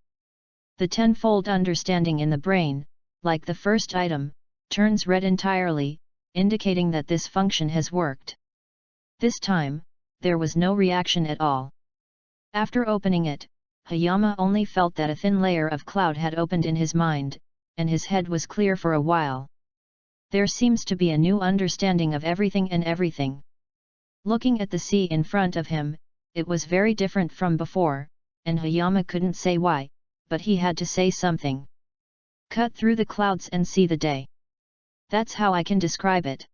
The tenfold understanding in the brain, like the first item, turns red entirely, indicating that this function has worked. This time, there was no reaction at all. After opening it, Hayama only felt that a thin layer of cloud had opened in his mind, and his head was clear for a while. There seems to be a new understanding of everything and everything. Looking at the sea in front of him, it was very different from before, and Hayama couldn't say why, but he had to say something. Cut through the clouds and see the day. That's how I can describe it.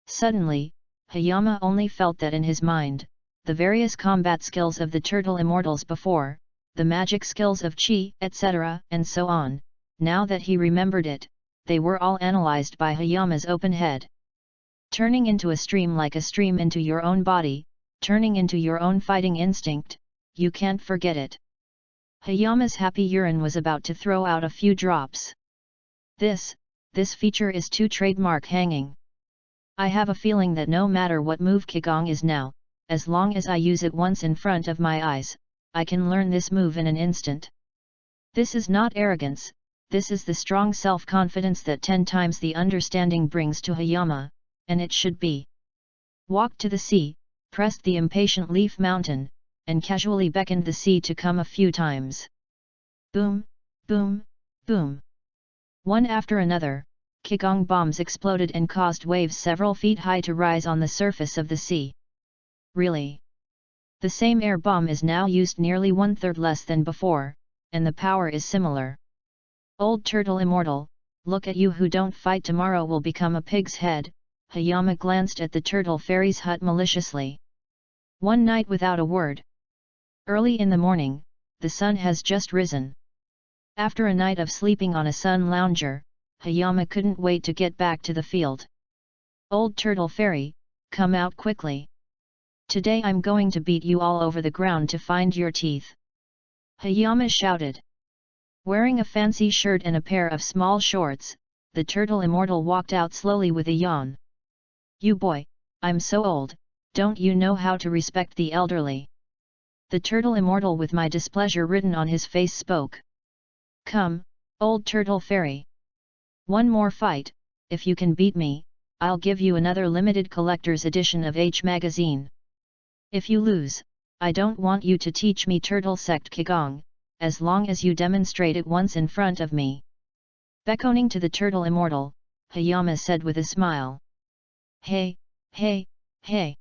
Suddenly, Hayama only felt that in his mind, the various combat skills of the turtle immortals before, the magic skills of chi, etc., and so on, now that he remembered it, they were all analyzed by Hayama's open head. Turning into a stream like a stream into your own body, turning into your own fighting instinct, you can't forget it. Hayama's happy urine was about to throw out a few drops. This feature is too trademark hanging. I have a feeling that no matter what move Qigong is now, as long as I use it once in front of my eyes, I can learn this move in an instant. This is not arrogance, this is the strong self-confidence that 10 times the understanding brings to Hayama, and it should be. Walked to the sea, pressed the impatient leaf mountain, and casually beckoned the sea to come a few times. Boom, boom, boom. One after another, Qigong bombs exploded and caused waves several feet high to rise on the surface of the sea. Really? The same air bomb is now used nearly 1/3 less than before, and the power is similar. Old turtle immortal, look at you who don't fight tomorrow will become a pig's head. Hayama glanced at the turtle fairy's hut maliciously. One night without a word. Early in the morning, the sun has just risen. After a night of sleeping on a sun lounger, Hayama couldn't wait to get back to the field. Old turtle fairy, come out quickly. Today I'm going to beat you all over the ground to find your teeth. Hayama shouted. Wearing a fancy shirt and a pair of small shorts, the turtle immortal walked out slowly with a yawn. You boy, I'm so old, don't you know how to respect the elderly? The turtle immortal with my displeasure written on his face spoke. Come, old turtle fairy. One more fight, if you can beat me, I'll give you another limited collector's edition of H magazine. If you lose, I don't want you to teach me turtle sect Qigong, as long as you demonstrate it once in front of me. Beckoning to the turtle immortal, Hayama said with a smile. Hey, hey, hey.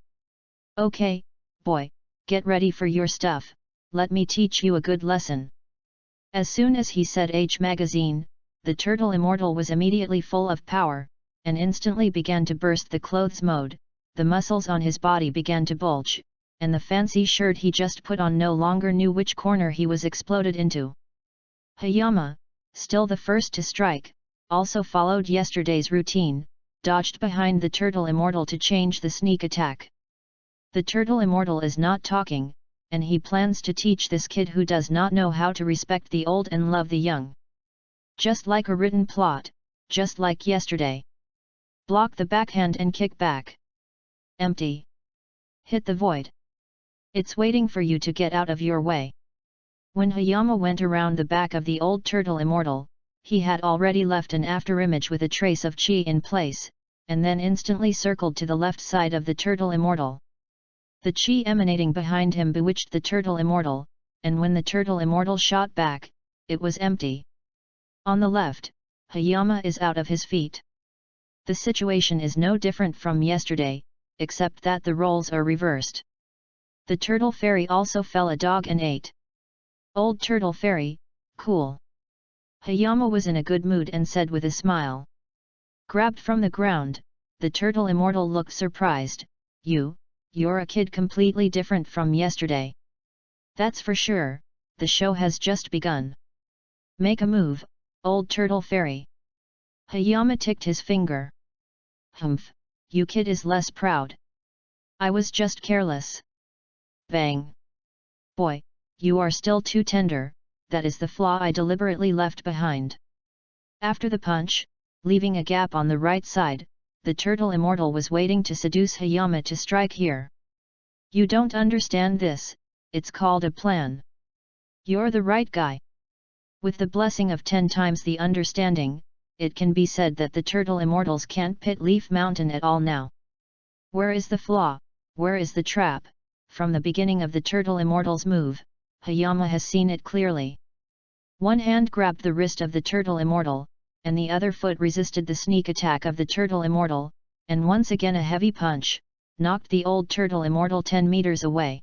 Okay, boy, get ready for your stuff, let me teach you a good lesson. As soon as he said H magazine, the turtle immortal was immediately full of power, and instantly began to burst the clothes mode, the muscles on his body began to bulge, and the fancy shirt he just put on no longer knew which corner he was exploded into. Hayama, still the first to strike, also followed yesterday's routine, dodged behind the turtle immortal to change the sneak attack. The turtle immortal is not talking, and he plans to teach this kid who does not know how to respect the old and love the young. Just like a written plot, just like yesterday. Block the backhand and kick back. Empty. Hit the void. It's waiting for you to get out of your way. When Hayama went around the back of the old turtle immortal, he had already left an afterimage with a trace of chi in place, and then instantly circled to the left side of the turtle immortal. The chi emanating behind him bewitched the turtle immortal, and when the turtle immortal shot back, it was empty. On the left, Hayama is out of his feet. The situation is no different from yesterday, except that the roles are reversed. The turtle fairy also fell a dog and ate. Old turtle fairy, cool. Hayama was in a good mood and said with a smile. Grabbed from the ground, the turtle immortal looked surprised. You're a kid completely different from yesterday. That's for sure, the show has just begun. Make a move, old turtle fairy. Hayama ticked his finger. Humph, you kid is less proud. I was just careless. Bang. Boy, you are still too tender, that is the flaw I deliberately left behind. After the punch, leaving a gap on the right side, the turtle immortal was waiting to seduce Hayama to strike here. You don't understand this, it's called a plan. You're the right guy. With the blessing of 10 times the understanding, it can be said that the turtle immortals can't pit Leaf Mountain at all now. Where is the flaw, where is the trap? From the beginning of the turtle immortal's move, Hayama has seen it clearly. One hand grabbed the wrist of the turtle immortal, and the other foot resisted the sneak attack of the turtle immortal, and once again a heavy punch, knocked the old turtle immortal 10 meters away.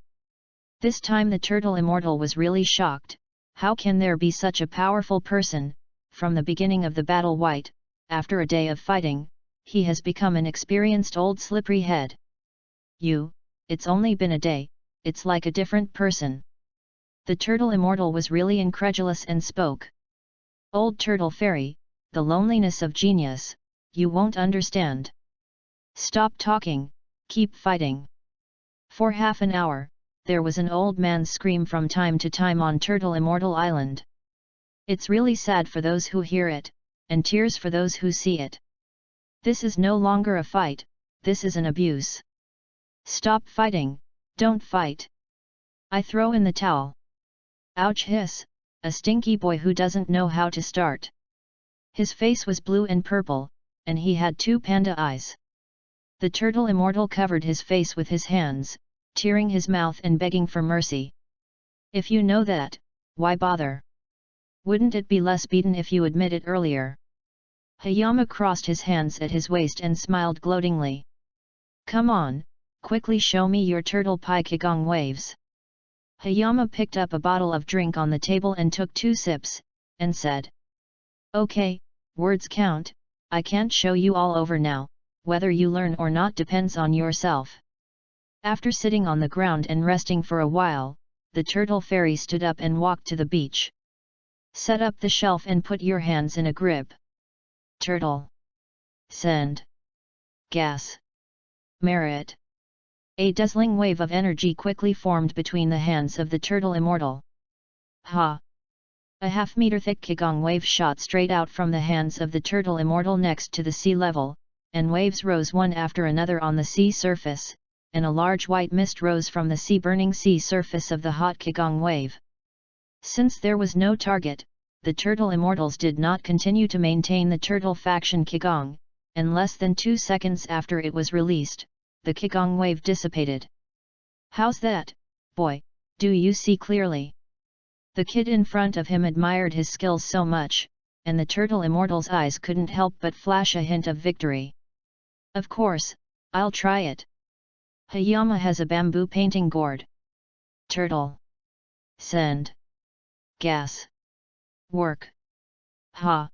This time the turtle immortal was really shocked. How can there be such a powerful person? From the beginning of the battle white, after a day of fighting, he has become an experienced old slippery head. It's only been a day, it's like a different person. The turtle immortal was really incredulous and spoke. Old turtle fairy, the loneliness of genius, you won't understand. Stop talking, keep fighting. For half an hour, there was an old man's scream from time to time on Turtle Immortal Island. It's really sad for those who hear it, and tears for those who see it. This is no longer a fight, this is an abuse. Stop fighting, don't fight. I throw in the towel. Ouch, hiss, a stinky boy who doesn't know how to start. His face was blue and purple, and he had 2 panda eyes. The turtle immortal covered his face with his hands, tearing his mouth and begging for mercy. If you know that, why bother? Wouldn't it be less beaten if you admit it earlier? Hayama crossed his hands at his waist and smiled gloatingly. Come on, quickly show me your turtle pie Qigong waves. Hayama picked up a bottle of drink on the table and took 2 sips, and said. Okay, words count, I can't show you all over now, whether you learn or not depends on yourself. After sitting on the ground and resting for a while, the turtle fairy stood up and walked to the beach. Set up the shelf and put your hands in a grip. Turtle. Send. Gas. Merit. A dazzling wave of energy quickly formed between the hands of the turtle immortal. Ha! A half-meter thick Qigong wave shot straight out from the hands of the turtle immortal next to the sea level, and waves rose one after another on the sea surface, and a large white mist rose from the sea-burning sea surface of the hot Qigong wave. Since there was no target, the turtle immortals did not continue to maintain the turtle faction Qigong, and less than 2 seconds after it was released, the Qigong wave dissipated. How's that, boy, do you see clearly? The kid in front of him admired his skills so much, and the turtle immortal's eyes couldn't help but flash a hint of victory. Of course, I'll try it. Hayama has a bamboo painting gourd. Turtle. Send. Gas. Work. Ha!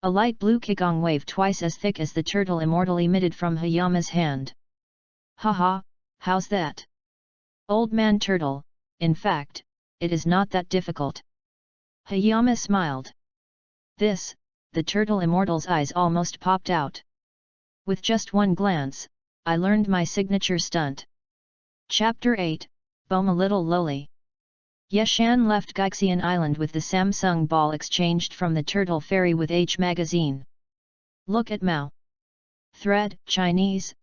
A light blue Qigong wave twice as thick as the turtle immortal emitted from Hayama's hand. Haha, how's that? Old man turtle, in fact, it is not that difficult. Hayama smiled. This, the turtle immortal's eyes almost popped out. With just one glance, I learned my signature stunt. Chapter 8, Boma Little Loli. Yeshan left Gaixian Island with the Samsung ball exchanged from the Turtle Ferry with H magazine. Look at Mao. Thread, Chinese,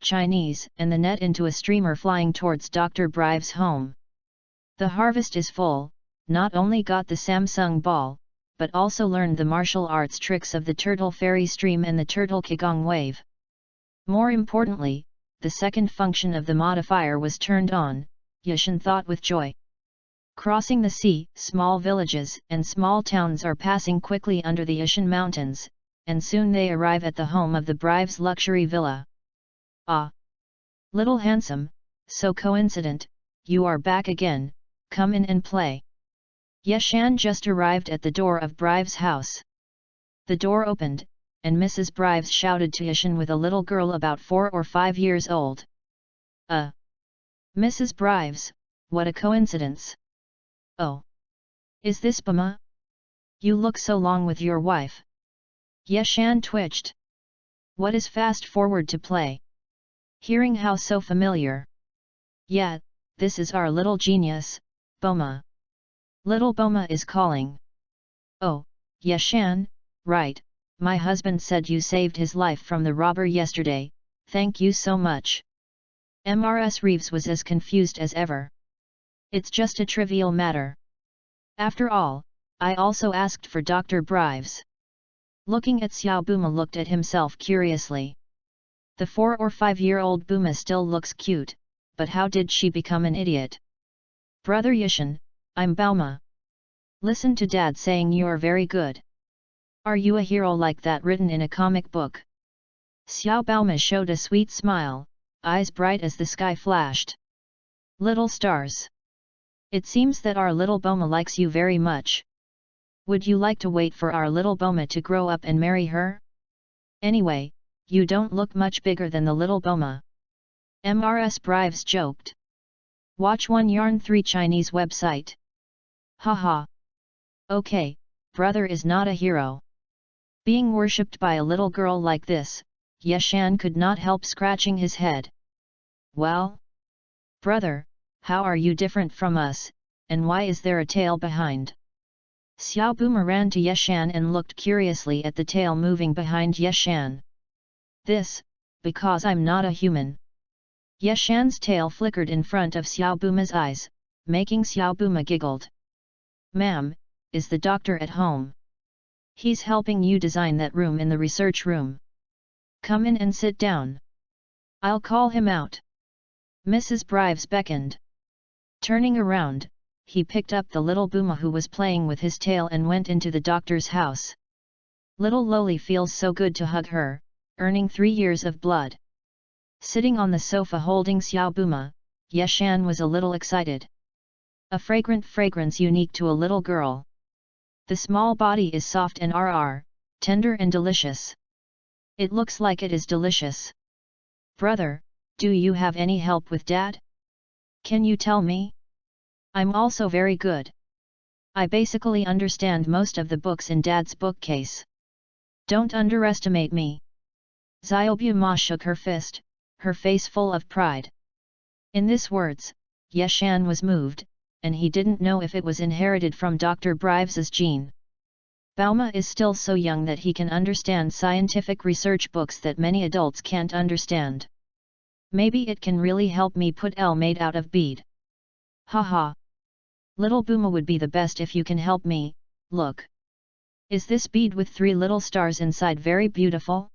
and the net into a streamer flying towards Dr. Brive's home. The harvest is full, not only got the Samsung ball, but also learned the martial arts tricks of the Turtle Ferry stream and the Turtle Qigong wave. More importantly, the second function of the modifier was turned on, Yashin thought with joy. Crossing the sea, small villages and small towns are passing quickly under the Yashin Mountains, and soon they arrive at the home of the Brive's luxury villa. Ah! Little handsome, so coincident, you are back again, come in and play. Yeshan just arrived at the door of Brive's house. The door opened, and Mrs. Brives shouted to Yashin with a little girl about 4 or 5 years old. Mrs. Brives, what a coincidence! Oh! Is this Bama? You look so long with your wife. Yeshan twitched. What is fast forward to play? Hearing how so familiar. Yeah, this is our little genius, Boma. Little Boma is calling. Oh, Yeshan, right, my husband said you saved his life from the robber yesterday, thank you so much. Mrs. Reeves was as confused as ever. It's just a trivial matter. After all, I also asked for Dr. Brives. Looking at Xiao Buma looked at himself curiously. The 4 or 5-year-old Buma still looks cute, but how did she become an idiot? Brother Yashin, I'm Bauma. Listen to Dad saying you're very good. Are you a hero like that written in a comic book? Xiao Bauma showed a sweet smile, eyes bright as the sky flashed. Little stars. It seems that our little Boma likes you very much. Would you like to wait for our little Boma to grow up and marry her? Anyway, you don't look much bigger than the little Boma. Mrs. Brives joked. Watch One Yarn 3 Chinese website. Haha. Okay, brother is not a hero. Being worshipped by a little girl like this, Yeshan could not help scratching his head. Well? Brother, how are you different from us, and why is there a tail behind? Xiao Boomer ran to Yeshan and looked curiously at the tail moving behind Yeshan. This, because I'm not a human. Yeshan's tail flickered in front of Xiao Booma's eyes, making Xiao Booma giggled. Ma'am, is the doctor at home? He's helping you design that room in the research room. Come in and sit down. I'll call him out. Mrs. Brives beckoned. Turning around, he picked up the little Booma who was playing with his tail and went into the doctor's house. Little Loli feels so good to hug her, earning 3 years of blood. Sitting on the sofa holding Xiao Booma, Yeshan was a little excited. A fragrant fragrance unique to a little girl. The small body is soft and tender and delicious. It looks like it is delicious. Brother, do you have any help with Dad? Can you tell me? I'm also very good. I basically understand most of the books in Dad's bookcase. Don't underestimate me. Xiaobu Ma shook her fist, her face full of pride. In these words, Yeshan was moved, and he didn't know if it was inherited from Dr. Brives's gene. Bauma is still so young that he can understand scientific research books that many adults can't understand. Maybe it can really help me put L made out of bead. Haha. Little Booma would be the best if you can help me. Look. Is this bead with 3 little stars inside very beautiful?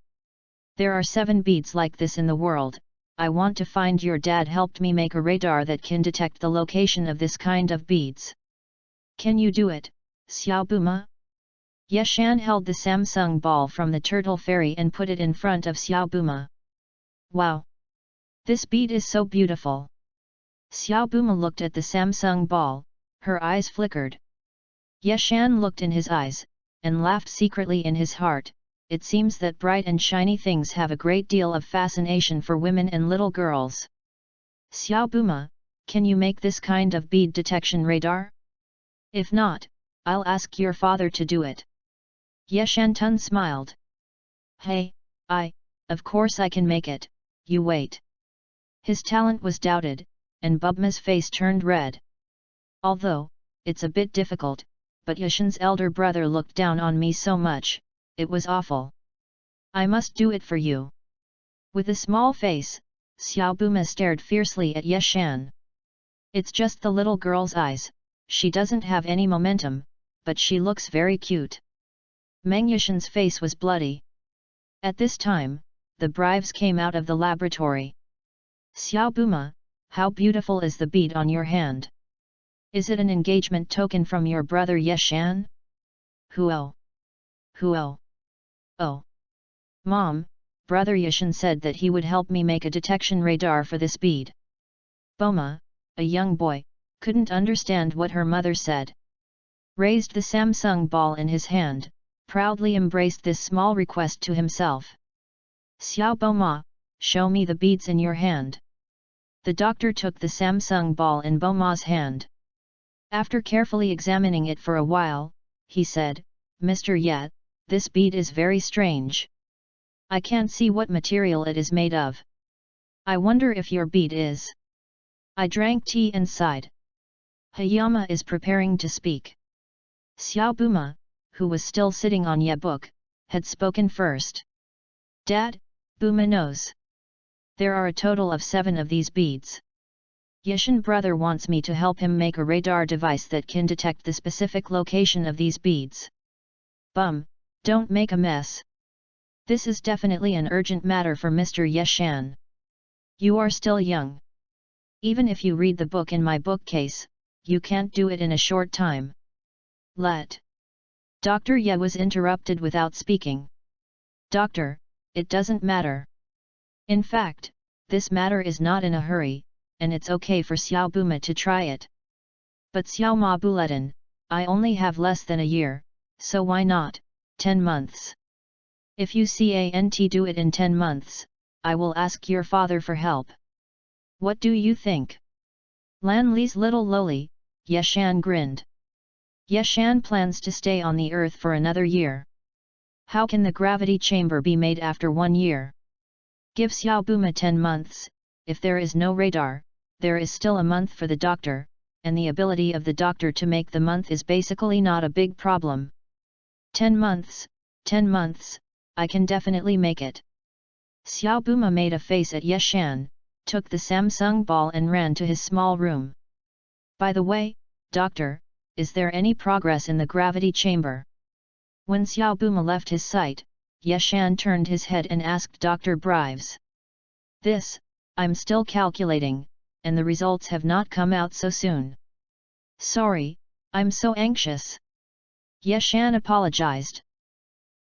There are 7 beads like this in the world. I want to find your dad helped me make a radar that can detect the location of this kind of beads. Can you do it, Xiao Booma? Yeshan held the Samsung ball from the turtle fairy and put it in front of Xiao Booma. Wow! This bead is so beautiful. Xiao Booma looked at the Samsung ball, her eyes flickered. Yeshan looked in his eyes, and laughed secretly in his heart. It seems that bright and shiny things have a great deal of fascination for women and little girls. Xiao Booma, can you make this kind of bead detection radar? If not, I'll ask your father to do it. Yeshan smiled. Hey, of course I can make it, you wait. His talent was doubted, and Bubma's face turned red. Although, it's a bit difficult, but Yeshan's elder brother looked down on me so much. It was awful. I must do it for you. With a small face, Xiao Booma stared fiercely at Yeshan. It's just the little girl's eyes, she doesn't have any momentum, but she looks very cute. Meng Yeshan's face was bloody. At this time, the Brives came out of the laboratory. Xiao Booma, how beautiful is the bead on your hand? Is it an engagement token from your brother Yeshan? Huo. Huo. Oh. Mom, brother Yeshan said that he would help me make a detection radar for this bead. Boma, a young boy, couldn't understand what her mother said. Raised the Samsung ball in his hand, proudly embraced this small request to himself. Xiao Boma, show me the beads in your hand. The doctor took the Samsung ball in Boma's hand. After carefully examining it for a while, he said, Mr. Ye, this bead is very strange. I can't see what material it is made of. I wonder if your bead is. I drank tea and sighed. Hayama is preparing to speak. Xiao Booma, who was still sitting on Ye book, had spoken first. Dad, Booma knows. There are a total of 7 of these beads. Yeshan brother wants me to help him make a radar device that can detect the specific location of these beads. Bum, don't make a mess. This is definitely an urgent matter for Mr. Yeshan. You are still young. Even if you read the book in my bookcase, you can't do it in a short time. Let. Dr. Ye was interrupted without speaking. Doctor, it doesn't matter. In fact, this matter is not in a hurry, and it's okay for Xiao Buma to try it. But Xiao Ma Buletin, I only have less than a year, so why not, 10 months? If you can't do it in 10 months, I will ask your father for help. What do you think? Lan Li's little lowly, Yeshan grinned. Yeshan plans to stay on the earth for another year. How can the gravity chamber be made after 1 year? Give Xiao Buma 10 months, if there is no radar, there is still a month for the doctor, and the ability of the doctor to make the month is basically not a big problem. 10 months, I can definitely make it. Xiao Buma made a face at Yeshan, took the Samsung ball and ran to his small room. By the way, doctor, is there any progress in the gravity chamber? When Xiao Buma left his sight, Yeshan turned his head and asked Dr. Brives. This, I'm still calculating, and the results have not come out so soon. Sorry, I'm so anxious. Yeshan apologized.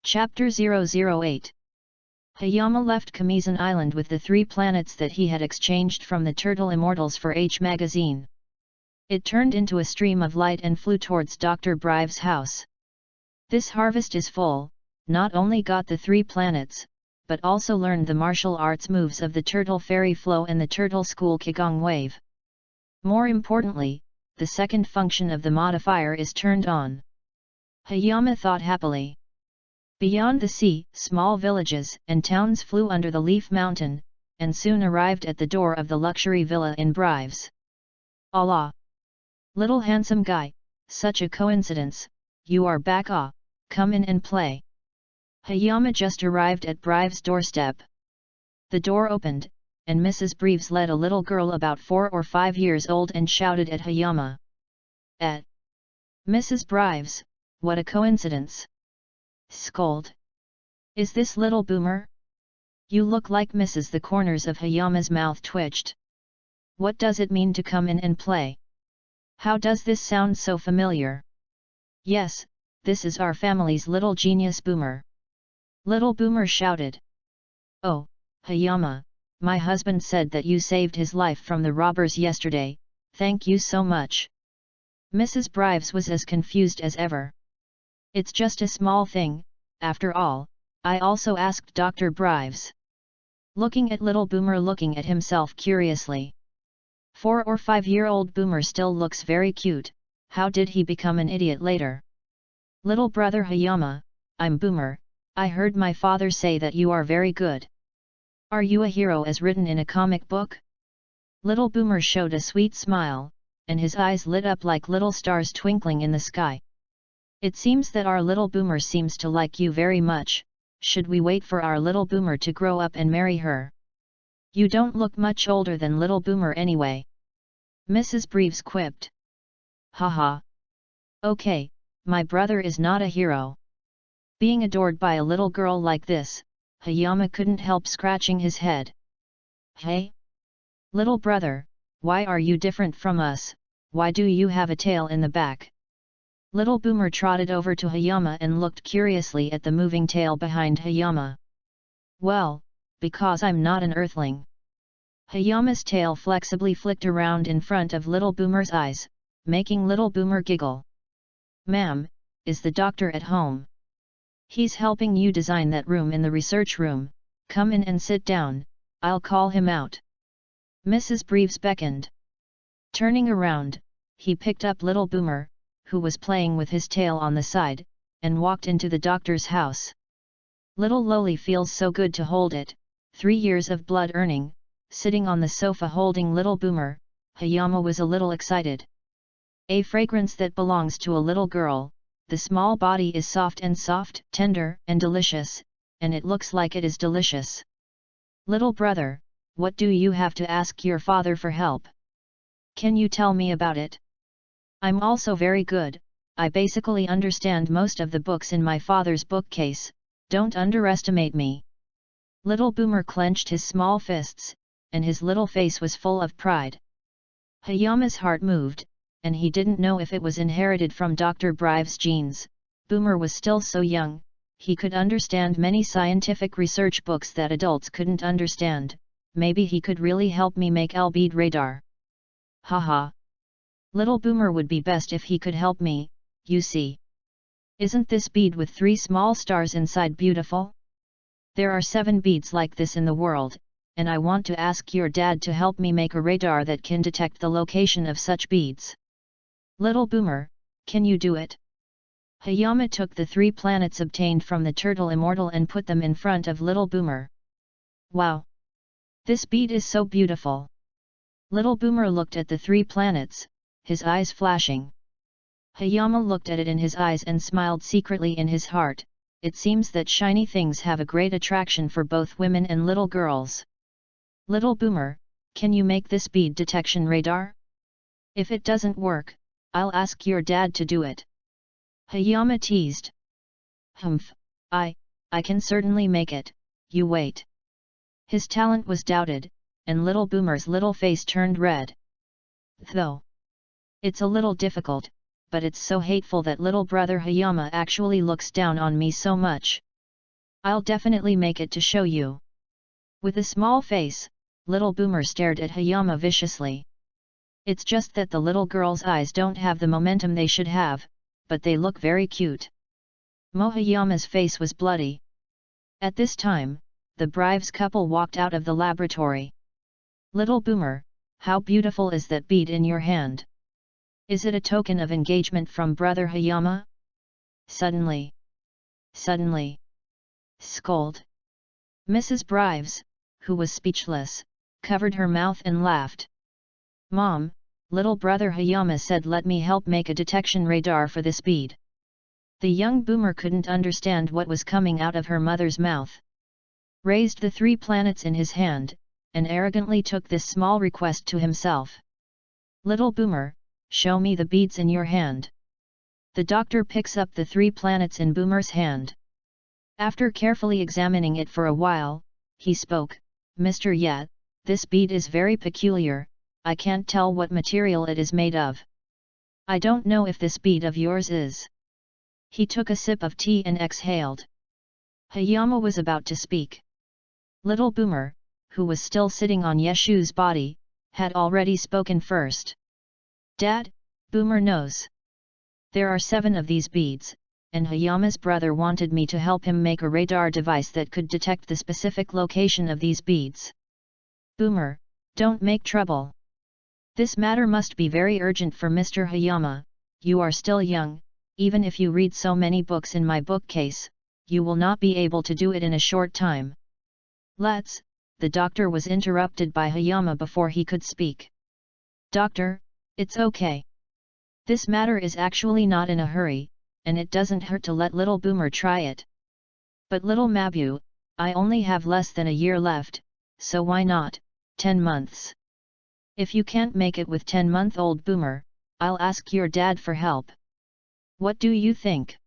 Chapter 008. Hayama left Kamizan Island with the 3 planets that he had exchanged from the Turtle Immortals for H magazine. It turned into a stream of light and flew towards Dr. Brives' house. This harvest is full, not only got the 3 planets, but also learned the martial arts moves of the Turtle Fairy Flow and the Turtle School Qigong Wave. More importantly, the second function of the modifier is turned on. Hayama thought happily. Beyond the sea, small villages and towns flew under the Leaf Mountain, and soon arrived at the door of the luxury villa in Brives. Allah! Little handsome guy, such a coincidence, you are back. Come in and play. Hayama just arrived at Brives' doorstep. The door opened, and Mrs. Brives led a little girl about 4 or 5 years old and shouted at Hayama. Mrs. Brives, what a coincidence! Scold. Is this little Boomer? You look like Mrs. The corners of Hayama's mouth twitched. What does it mean to come in and play? How does this sound so familiar? Yes, this is our family's little genius Boomer. Little Boomer shouted. Oh, Hayama, my husband said that you saved his life from the robbers yesterday, thank you so much. Mrs. Brives was as confused as ever. It's just a small thing, after all, I also asked Dr. Brives. Looking at little Boomer looking at himself curiously. 4 or 5-year-old Boomer still looks very cute, how did he become an idiot later? Little brother Hayama, I'm Boomer, I heard my father say that you are very good. Are you a hero as written in a comic book? Little Boomer showed a sweet smile, and his eyes lit up like little stars twinkling in the sky. It seems that our little Boomer seems to like you very much, should we wait for our little Boomer to grow up and marry her? You don't look much older than little Boomer anyway. Mrs. Brives quipped. Haha. Okay, my brother is not a hero. Being adored by a little girl like this, Hayama couldn't help scratching his head. Hey? Little brother, why are you different from us, why do you have a tail in the back? Little Boomer trotted over to Hayama and looked curiously at the moving tail behind Hayama. Well, because I'm not an earthling. Hayama's tail flexibly flicked around in front of little Boomer's eyes, making little Boomer giggle. Ma'am, is the doctor at home? He's helping you design that room in the research room, come in and sit down, I'll call him out. Mrs. Brives beckoned. Turning around, he picked up little Boomer, who was playing with his tail on the side, and walked into the doctor's house. Little Loli feels so good to hold it, 3 years of blood earning, sitting on the sofa holding little Boomer, Hayama was a little excited. A fragrance that belongs to a little girl, the small body is soft, tender and delicious, and it looks like it is delicious. Little brother, what do you have to ask your father for help? Can you tell me about it? I'm also very good, I basically understand most of the books in my father's bookcase, don't underestimate me. Little Boomer clenched his small fists, and his little face was full of pride. Hayama's heart moved, and he didn't know if it was inherited from Dr. Brives' genes. Boomer was still so young, he could understand many scientific research books that adults couldn't understand, maybe he could really help me make L-bead radar. Haha. Little Boomer would be best if he could help me, you see. Isn't this bead with 3 small stars inside beautiful? There are 7 beads like this in the world, and I want to ask your dad to help me make a radar that can detect the location of such beads. Little Boomer, can you do it? Hayama took the 3 planets obtained from the turtle immortal and put them in front of Little Boomer. Wow! This bead is so beautiful. Little Boomer looked at the 3 planets, his eyes flashing. Hayama looked at it in his eyes and smiled secretly in his heart. It seems that shiny things have a great attraction for both women and little girls. Little Boomer, can you make this bead detection radar? If it doesn't work, I'll ask your dad to do it. Hayama teased. Humph, I can certainly make it, you wait. His talent was doubted, and Little Boomer's little face turned red. Though it's a little difficult, but it's so hateful that little brother Hayama actually looks down on me so much. I'll definitely make it to show you. With a small face, Little Boomer stared at Hayama viciously. It's just that the little girl's eyes don't have the momentum they should have, but they look very cute. Hayama's face was bloody. At this time, the Brives couple walked out of the laboratory. Little Boomer, how beautiful is that bead in your hand? Is it a token of engagement from brother Hayama? Suddenly, scold. Mrs. Brives, who was speechless, covered her mouth and laughed. Mom, little brother Hayama said let me help make a detection radar for this bead. The young boomer couldn't understand what was coming out of her mother's mouth. Raised the 3 planets in his hand, and arrogantly took this small request to himself. Little Boomer, show me the beads in your hand. The doctor picks up the 3 planets in Boomer's hand. After carefully examining it for a while, he spoke, Mr. Yat, this bead is very peculiar, I can't tell what material it is made of. I don't know if this bead of yours is. He took a sip of tea and exhaled. Hayama was about to speak. Little Boomer, who was still sitting on Yeshu's body, had already spoken first. Dad, Boomer knows. There are 7 of these beads, and Hayama's brother wanted me to help him make a radar device that could detect the specific location of these beads. Boomer, don't make trouble. This matter must be very urgent for Mr. Hayama, you are still young, even if you read so many books in my bookcase, you will not be able to do it in a short time. The doctor was interrupted by Hayama before he could speak. Doctor, it's okay. This matter is actually not in a hurry, and it doesn't hurt to let little Boomer try it. But little Mabu, I only have less than a year left, so why not, 10 months? If you can't make it with 10-month-old Boomer, I'll ask your dad for help. What do you think?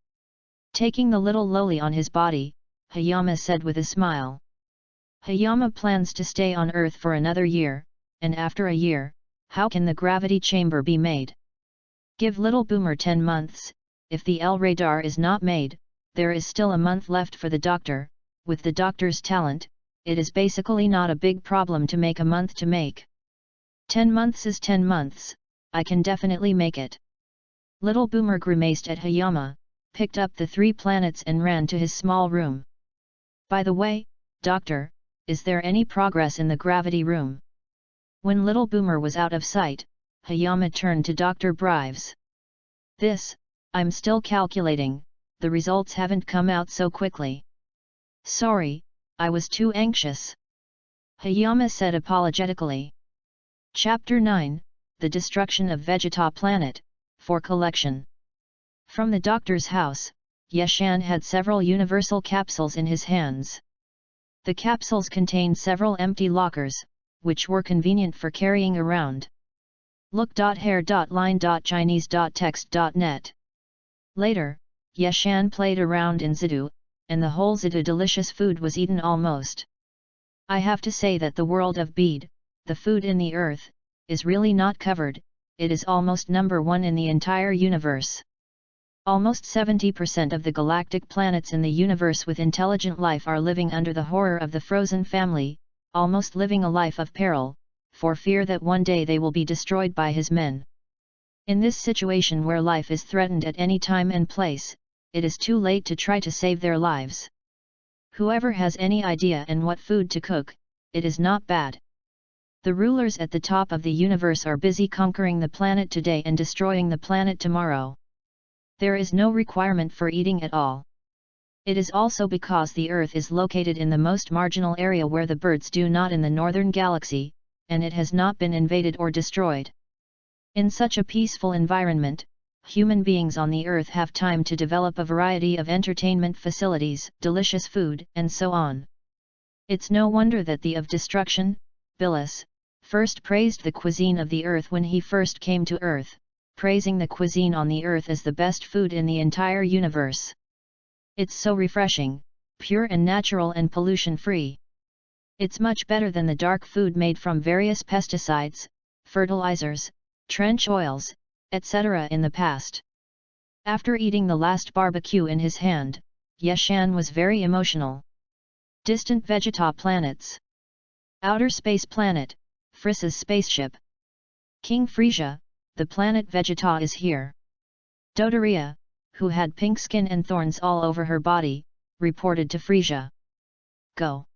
Taking the little loli on his body, Hayama said with a smile. Hayama plans to stay on Earth for another year, and after a year, how can the gravity chamber be made? Give little Boomer 10 months, if the L radar is not made, there is still a month left for the doctor. With the doctor's talent, it is basically not a big problem to make a month to make. 10 months is 10 months, I can definitely make it. Little Boomer grimaced at Hayama, picked up the 3 planets and ran to his small room. By the way, doctor, is there any progress in the gravity room? When little Boomer was out of sight, Hayama turned to Dr. Brives. I'm still calculating, the results haven't come out so quickly. Sorry, I was too anxious. Hayama said apologetically. Chapter 9, The Destruction of Vegeta Planet, for collection. From the doctor's house, Yeshan had several universal capsules in his hands. The capsules contained several empty lockers, which were convenient for carrying around. Look.hair.line.chinese.text.net. Later, Yeshan played around in Zidu, and the whole Zidu delicious food was eaten almost. I have to say that the world of bead, the food in the earth, is really not covered, it is almost number 1 in the entire universe. Almost 70% of the galactic planets in the universe with intelligent life are living under the horror of the frozen family, almost living a life of peril, for fear that one day they will be destroyed by his men. In this situation where life is threatened at any time and place, it is too late to try to save their lives. Whoever has any idea and what food to cook, it is not bad. The rulers at the top of the universe are busy conquering the planet today and destroying the planet tomorrow. There is no requirement for eating at all. It is also because the Earth is located in the most marginal area where the birds do not in the northern galaxy, and it has not been invaded or destroyed. In such a peaceful environment, human beings on the Earth have time to develop a variety of entertainment facilities, delicious food, and so on. It's no wonder that the of destruction, Billis, first praised the cuisine of the Earth when he first came to Earth, praising the cuisine on the Earth as the best food in the entire universe. It's so refreshing, pure and natural and pollution-free. It's much better than the dark food made from various pesticides, fertilizers, trench oils, etc. in the past. After eating the last barbecue in his hand, Yeshan was very emotional. Distant Vegeta planets. Outer space planet, Frissa's spaceship. King Frisia, the planet Vegeta is here. Dodoria, who had pink skin and thorns all over her body, reported to Frisia. Go.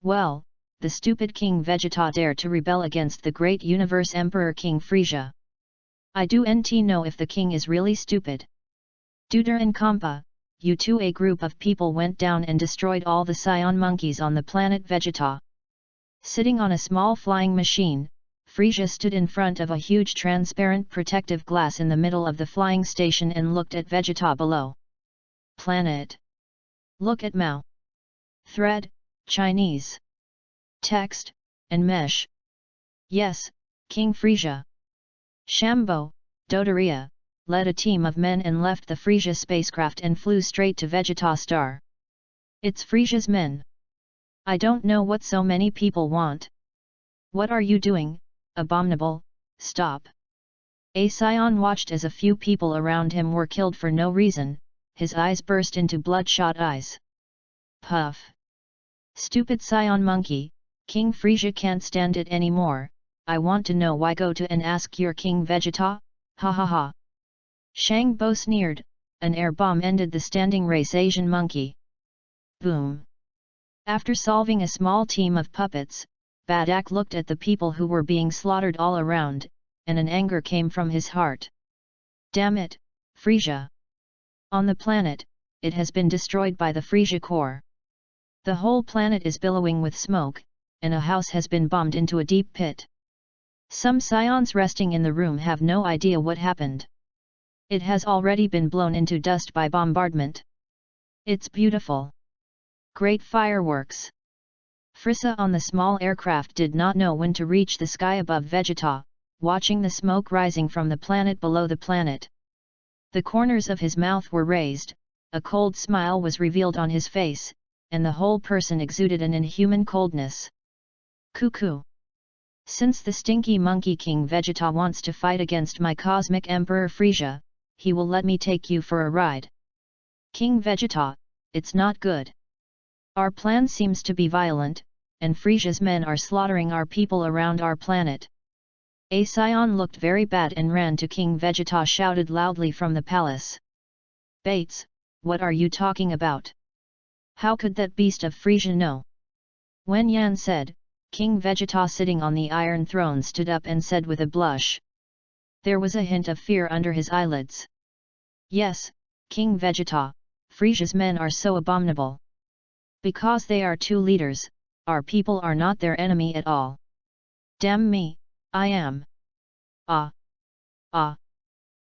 Well, the stupid King Vegeta dared to rebel against the great universe Emperor King Frisia. I do not know if the king is really stupid. Duder and Kampa, you two a group of people went down and destroyed all the Scion monkeys on the planet Vegeta. Sitting on a small flying machine, Frisia stood in front of a huge transparent protective glass in the middle of the flying station and looked at Vegeta below. Planet. Look at Mao. Thread, Chinese. Text, and mesh. Yes, King Frisia. Shambo, Dodoria, led a team of men and left the Frisia spacecraft and flew straight to Vegeta Star. It's Frisia's men. I don't know what so many people want. What are you doing, abominable? Stop. A Scion watched as a few people around him were killed for no reason, his eyes burst into bloodshot eyes. Puff. Stupid Scion monkey, King Frisia can't stand it anymore. I want to know why. Go to and ask your King Vegeta, ha ha ha. Shang Bo sneered, an air bomb ended the standing race Asian monkey. Boom. After solving a small team of puppets, Badak looked at the people who were being slaughtered all around, and an anger came from his heart. Damn it, Frisia. On the planet, it has been destroyed by the Frisia core. The whole planet is billowing with smoke, and a house has been bombed into a deep pit. Some Scions resting in the room have no idea what happened. It has already been blown into dust by bombardment. It's beautiful. Great fireworks. Frissa on the small aircraft did not know when to reach the sky above Vegeta, watching the smoke rising from the planet below the planet. The corners of his mouth were raised, a cold smile was revealed on his face, and the whole person exuded an inhuman coldness. Cuckoo. Since the stinky monkey King Vegeta wants to fight against my cosmic Emperor Frisia, he will let me take you for a ride. King Vegeta, it's not good. Our plan seems to be violent, and Frisia's men are slaughtering our people around our planet. A Scion looked very bad and ran to King Vegeta, shouted loudly from the palace. Bates, what are you talking about? How could that beast of Frisia know? Wen Yan said. King Vegeta sitting on the Iron Throne stood up and said with a blush. There was a hint of fear under his eyelids. Yes, King Vegeta, Frisia's men are so abominable. Because they are two leaders, our people are not their enemy at all. Damn me, I am.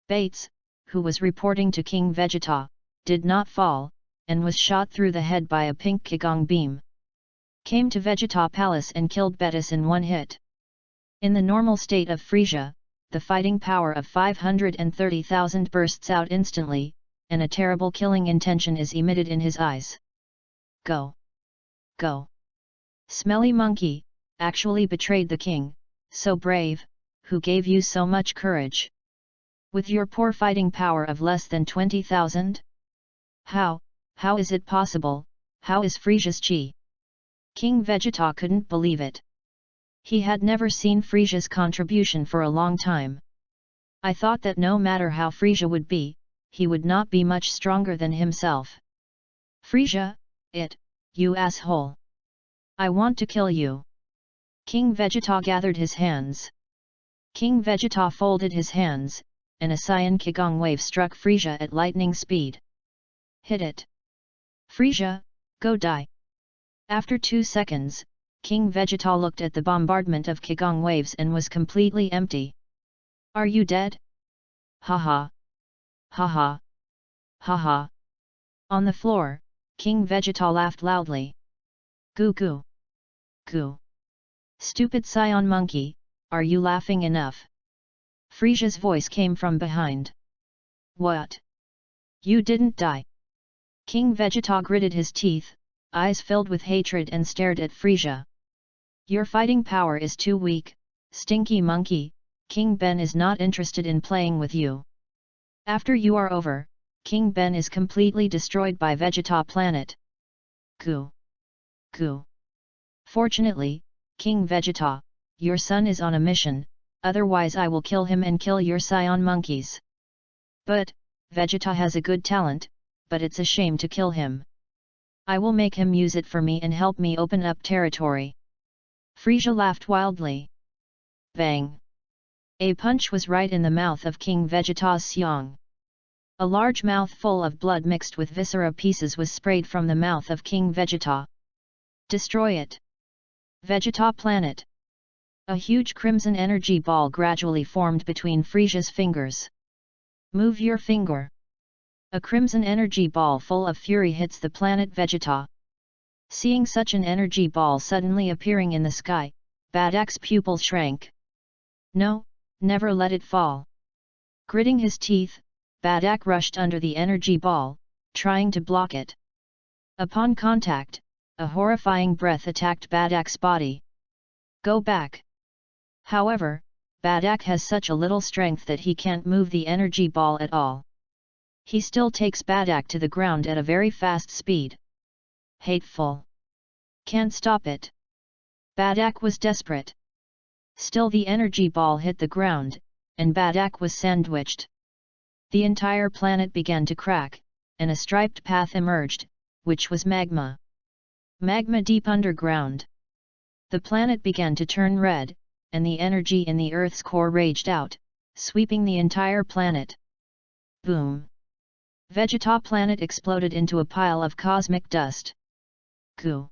Bates, who was reporting to King Vegeta, did not fall, and was shot through the head by a pink Qigong beam. Came to Vegeta Palace and killed Betis in one hit. In the normal state of Frisia, the fighting power of 530,000 bursts out instantly, and a terrible killing intention is emitted in his eyes. Go! Go! Smelly monkey, actually betrayed the king, so brave, who gave you so much courage? With your poor fighting power of less than 20,000? How is it possible, how is Frisia's chi? King Vegeta couldn't believe it. He had never seen Frisia's contribution for a long time. I thought that no matter how Frisia would be, he would not be much stronger than himself. Frisia, you asshole! I want to kill you! King Vegeta gathered his hands. King Vegeta folded his hands, and a cyan Kigong wave struck Frisia at lightning speed. Hit it! Frisia, go die! After 2 seconds, King Vegeta looked at the bombardment of Kigong waves and was completely empty. Are you dead? Haha! Haha! Haha! On the floor, King Vegeta laughed loudly. Goo goo! Goo! Stupid Scion monkey, are you laughing enough? Frisia's voice came from behind. What? You didn't die? King Vegeta gritted his teeth, eyes filled with hatred and stared at Frisia. Your fighting power is too weak, stinky monkey, King Ben is not interested in playing with you. After you are over, King Ben is completely destroyed by Vegeta planet. Goo! Goo! Fortunately, King Vegeta, your son is on a mission, otherwise I will kill him and kill your scion monkeys. But, Vegeta has a good talent, but it's a shame to kill him. I will make him use it for me and help me open up territory. Frisia laughed wildly. Bang! A punch was right in the mouth of King Vegeta's Xiong. A large mouthful of blood mixed with viscera pieces was sprayed from the mouth of King Vegeta. Destroy it! Vegeta planet! A huge crimson energy ball gradually formed between Frisia's fingers. Move your finger! A crimson energy ball full of fury hits the planet Vegeta. Seeing such an energy ball suddenly appearing in the sky, Badak's pupils shrank. No, never let it fall. Gritting his teeth, Badak rushed under the energy ball, trying to block it. Upon contact, a horrifying breath attacked Badak's body. Go back! However, Badak has such a little strength that he can't move the energy ball at all. He still takes Badak to the ground at a very fast speed. Hateful! Can't stop it! Badak was desperate. Still the energy ball hit the ground, and Badak was sandwiched. The entire planet began to crack, and a striped path emerged, which was magma. Magma deep underground. The planet began to turn red, and the energy in the Earth's core raged out, sweeping the entire planet. Boom! Vegeta planet exploded into a pile of cosmic dust. Goo!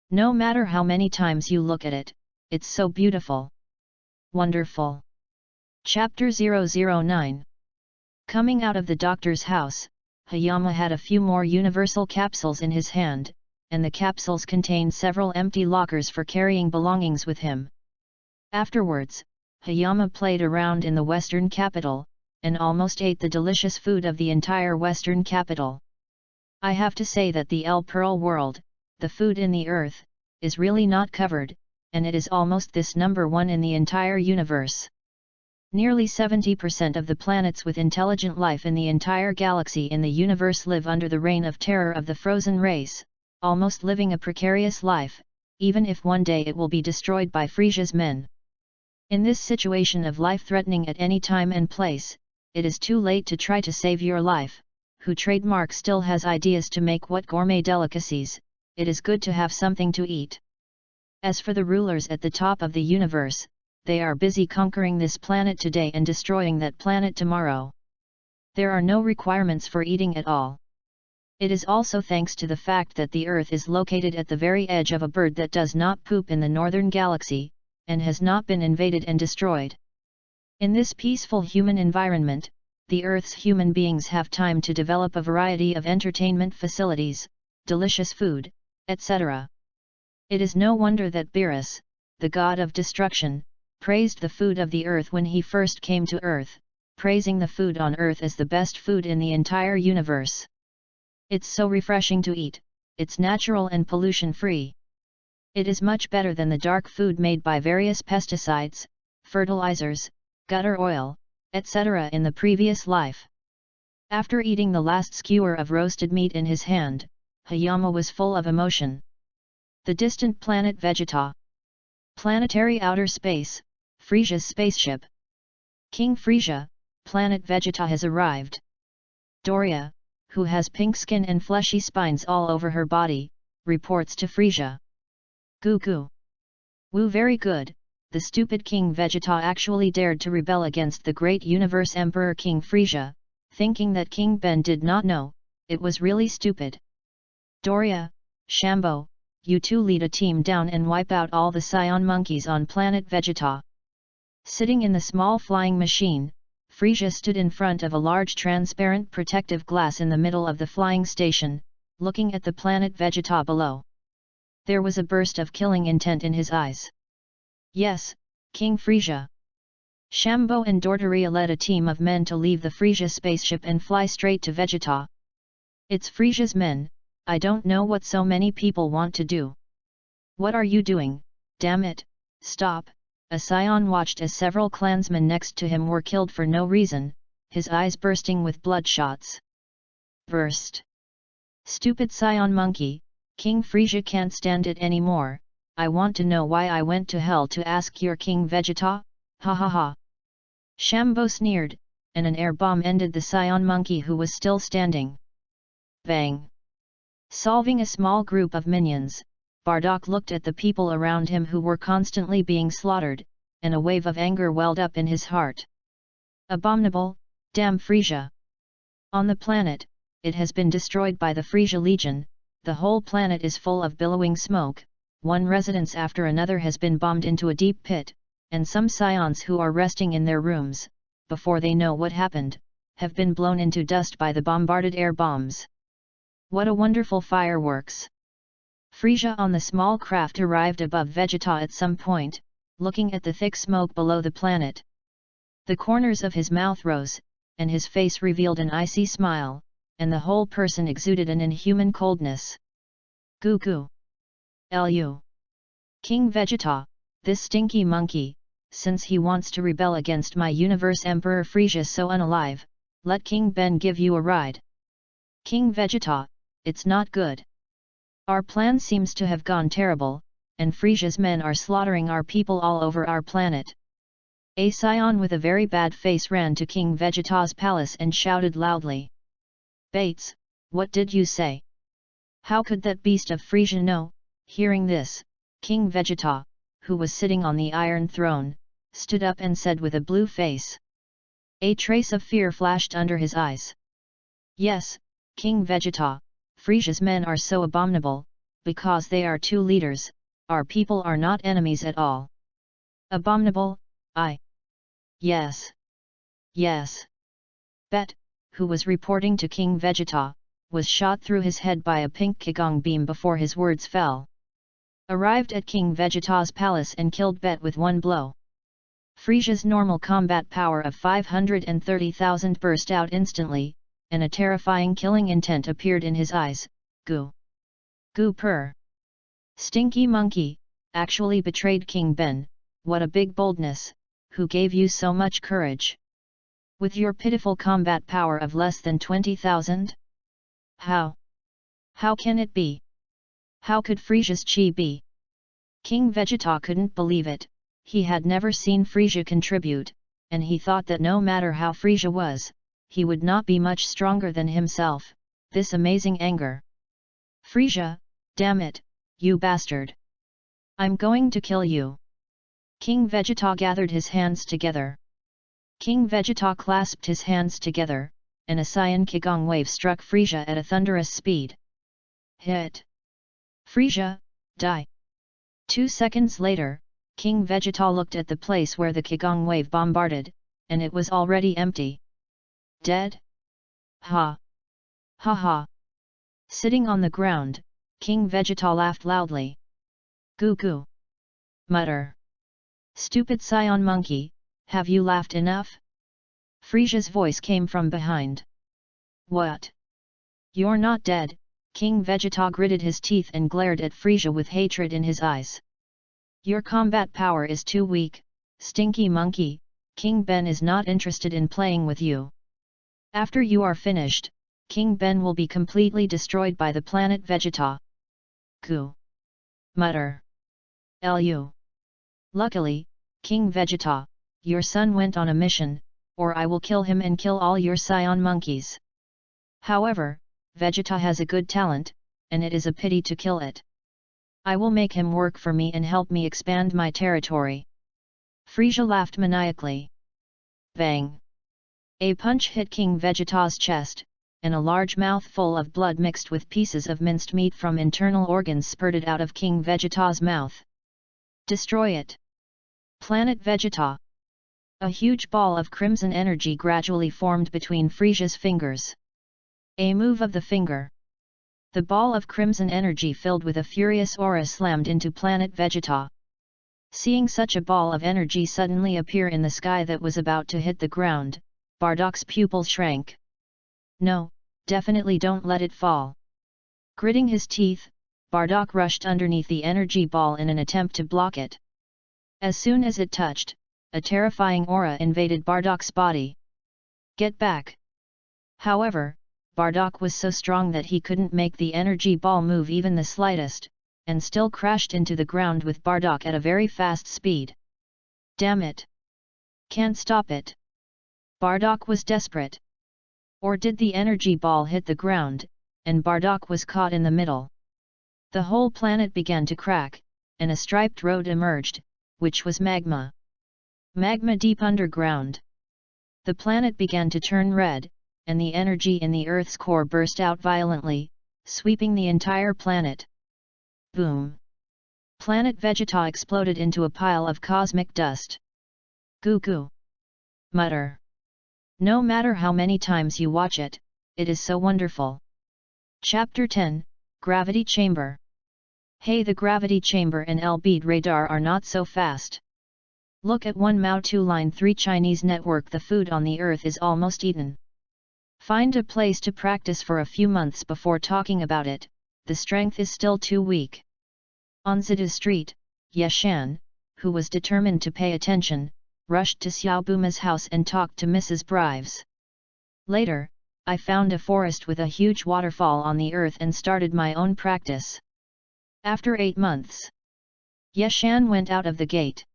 No matter how many times you look at it, it's so beautiful. Wonderful. Chapter 009. Coming out of the doctor's house, Hayama had a few more universal capsules in his hand, and the capsules contained several empty lockers for carrying belongings with him. Afterwards, Hayama played around in the western capital, and almost ate the delicious food of the entire western capital. I have to say that the El Pearl world, the food in the earth, is really not covered, and it is almost this number one in the entire universe. Nearly 70% of the planets with intelligent life in the entire galaxy in the universe live under the reign of terror of the frozen race, almost living a precarious life, even if one day it will be destroyed by Frisia's men. In this situation of life threatening at any time and place, it is too late to try to save your life. Who trademark still has ideas to make what gourmet delicacies, it is good to have something to eat. As for the rulers at the top of the universe, they are busy conquering this planet today and destroying that planet tomorrow. There are no requirements for eating at all. It is also thanks to the fact that the Earth is located at the very edge of a bird that does not poop in the northern galaxy, and has not been invaded and destroyed. In this peaceful human environment, the Earth's human beings have time to develop a variety of entertainment facilities, delicious food, etc. It is no wonder that Beerus, the god of destruction, praised the food of the earth when he first came to Earth, praising the food on Earth as the best food in the entire universe. It's so refreshing to eat, it's natural and pollution-free. It is much better than the dark food made by various pesticides, fertilizers, gutter oil, etc. in the previous life. After eating the last skewer of roasted meat in his hand, Hayama was full of emotion. The distant planet Vegeta. Planetary outer space, Frisia's spaceship. King Frisia, planet Vegeta has arrived. Doria, who has pink skin and fleshy spines all over her body, reports to Frisia. Goo goo. Woo, very good. The stupid King Vegeta actually dared to rebel against the great universe Emperor King Frisia, thinking that King Ben did not know. It was really stupid. Doria, Shambo, you two lead a team down and wipe out all the Scion monkeys on planet Vegeta. Sitting in the small flying machine, Frisia stood in front of a large transparent protective glass in the middle of the flying station, looking at the planet Vegeta below. There was a burst of killing intent in his eyes. Yes, King Frisia. Shambo and Doria led a team of men to leave the Frisia spaceship and fly straight to Vegeta. It's Frisia's men. I don't know what so many people want to do. What are you doing? Damn it, stop! A Scion watched as several clansmen next to him were killed for no reason, his eyes bursting with bloodshots. Burst! Stupid Scion monkey, King Frisia can't stand it anymore. I want to know why I went to hell to ask your King Vegeta? Ha ha ha! Shambo sneered, and an air bomb ended the Scion monkey who was still standing. Bang! Solving a small group of minions, Bardock looked at the people around him who were constantly being slaughtered, and a wave of anger welled up in his heart. Abominable, damn Frisia! On the planet, it has been destroyed by the Frisia Legion, the whole planet is full of billowing smoke, one residence after another has been bombed into a deep pit, and some Scions who are resting in their rooms, before they know what happened, have been blown into dust by the bombarded air bombs. What a wonderful fireworks! Frisia on the small craft arrived above Vegeta at some point, looking at the thick smoke below the planet. The corners of his mouth rose, and his face revealed an icy smile, and the whole person exuded an inhuman coldness. Goo goo! Lu! King Vegeta, this stinky monkey, since he wants to rebel against my universe Emperor Frisia so unalive, let King Ben give you a ride. King Vegeta, it's not good. Our plan seems to have gone terrible, and Frisia's men are slaughtering our people all over our planet. A Scion with a very bad face ran to King Vegeta's palace and shouted loudly. Bates, what did you say? How could that beast of Frisia know? Hearing this, King Vegeta, who was sitting on the Iron Throne, stood up and said with a blue face. A trace of fear flashed under his eyes. Yes, King Vegeta, Frisia's men are so abominable, because they are two leaders, our people are not enemies at all. Abominable, Yes. Yes. Bet, who was reporting to King Vegeta, was shot through his head by a pink Qigong beam before his words fell. Arrived at King Vegeta's palace and killed Bet with one blow. Frisia's normal combat power of 530,000 burst out instantly, and a terrifying killing intent appeared in his eyes. Goo! Goo purr! Stinky monkey, actually betrayed King Ben, what a big boldness, who gave you so much courage? With your pitiful combat power of less than 20,000? How? How can it be? How could Frisia's chi be? King Vegeta couldn't believe it, he had never seen Frisia contribute, and he thought that no matter how Frisia was, he would not be much stronger than himself. This amazing anger. Frisia, damn it, you bastard! I'm going to kill you! King Vegeta gathered his hands together. King Vegeta clasped his hands together, and a Saiyan Qigong wave struck Frisia at a thunderous speed. Hit! Frisia, die! 2 seconds later, King Vegeta looked at the place where the Qigong wave bombarded, and it was already empty. Dead? Ha! Ha ha! Sitting on the ground, King Vegeta laughed loudly. Goo goo! Mutter! Stupid Scion monkey, have you laughed enough? Frisia's voice came from behind. What? You're not dead, King Vegeta gritted his teeth and glared at Frisia with hatred in his eyes. Your combat power is too weak, stinky monkey, King Ben is not interested in playing with you. After you are finished, King Ben will be completely destroyed by the planet Vegeta. Goo! mutter. Lu. Luckily, King Vegeta, your son went on a mission, or I will kill him and kill all your scion monkeys. However, Vegeta has a good talent, and it is a pity to kill it. I will make him work for me and help me expand my territory. Frieza laughed maniacally. Bang! A punch hit King Vegeta's chest, and a large mouthful of blood mixed with pieces of minced meat from internal organs spurted out of King Vegeta's mouth. Destroy it! Planet Vegeta! A huge ball of crimson energy gradually formed between Frieza's fingers. A move of the finger. The ball of crimson energy filled with a furious aura slammed into Planet Vegeta. Seeing such a ball of energy suddenly appear in the sky that was about to hit the ground, Bardock's pupils shrank. No, definitely don't let it fall. Gritting his teeth, Bardock rushed underneath the energy ball in an attempt to block it. As soon as it touched, a terrifying aura invaded Bardock's body. Get back! However, Bardock was so strong that he couldn't make the energy ball move even the slightest, and still crashed into the ground with Bardock at a very fast speed. Damn it! Can't stop it! Bardock was desperate. Or did the energy ball hit the ground, and Bardock was caught in the middle? The whole planet began to crack, and a striped road emerged, which was magma. Magma deep underground. The planet began to turn red, and the energy in the Earth's core burst out violently, sweeping the entire planet. Boom! Planet Vegeta exploded into a pile of cosmic dust. Goo goo! Mutter. No matter how many times you watch it, it is so wonderful. Chapter 10, Gravity Chamber. Hey, the gravity chamber and L-bead radar are not so fast. Look at 1 Mao 2 Line 3 Chinese network. The food on the earth is almost eaten. Find a place to practice for a few months before talking about it, the strength is still too weak. On Zida Street, Yeshan, who was determined to pay attention, rushed to Xiaobuma's house and talked to Mrs. Brives. Later, I found a forest with a huge waterfall on the earth and started my own practice. After 8 months, Yeshan went out of the gate.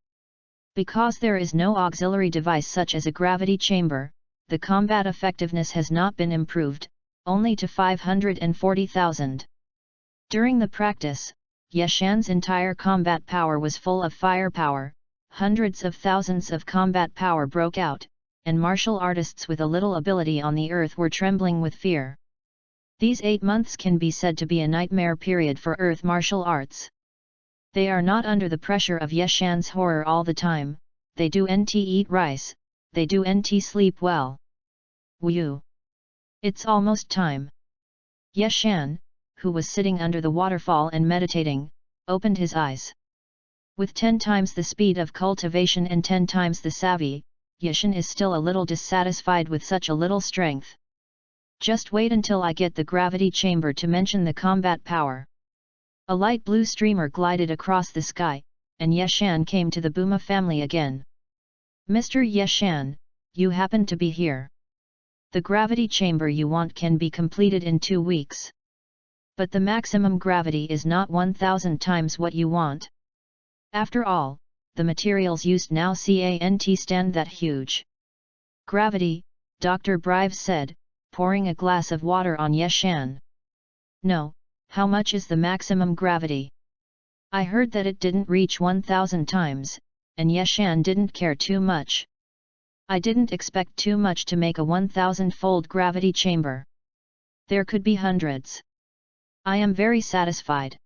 Because there is no auxiliary device such as a gravity chamber, the combat effectiveness has not been improved, only to 540,000. During the practice, Yeshan's entire combat power was full of firepower, hundreds of thousands of combat power broke out, and martial artists with a little ability on the earth were trembling with fear. These 8 months can be said to be a nightmare period for earth martial arts. They are not under the pressure of Yeshan's horror all the time, they do nt eat rice, they do nt sleep well. Woo! It's almost time. Yeshan, who was sitting under the waterfall and meditating, opened his eyes. With 10 times the speed of cultivation and 10 times the savvy, Yeshan is still a little dissatisfied with such a little strength. Just wait until I get the gravity chamber to mention the combat power. A light blue streamer glided across the sky, and Yeshan came to the Buma family again. Mr. Yeshan, you happen to be here. The gravity chamber you want can be completed in 2 weeks. But the maximum gravity is not 1000 times what you want. After all, the materials used now can't stand that huge gravity, Dr. Brives said, pouring a glass of water on Yeshan. No, how much is the maximum gravity? I heard that it didn't reach 1000 times, and Yeshan didn't care too much. I didn't expect too much to make a 1000-fold gravity chamber. There could be hundreds. I am very satisfied.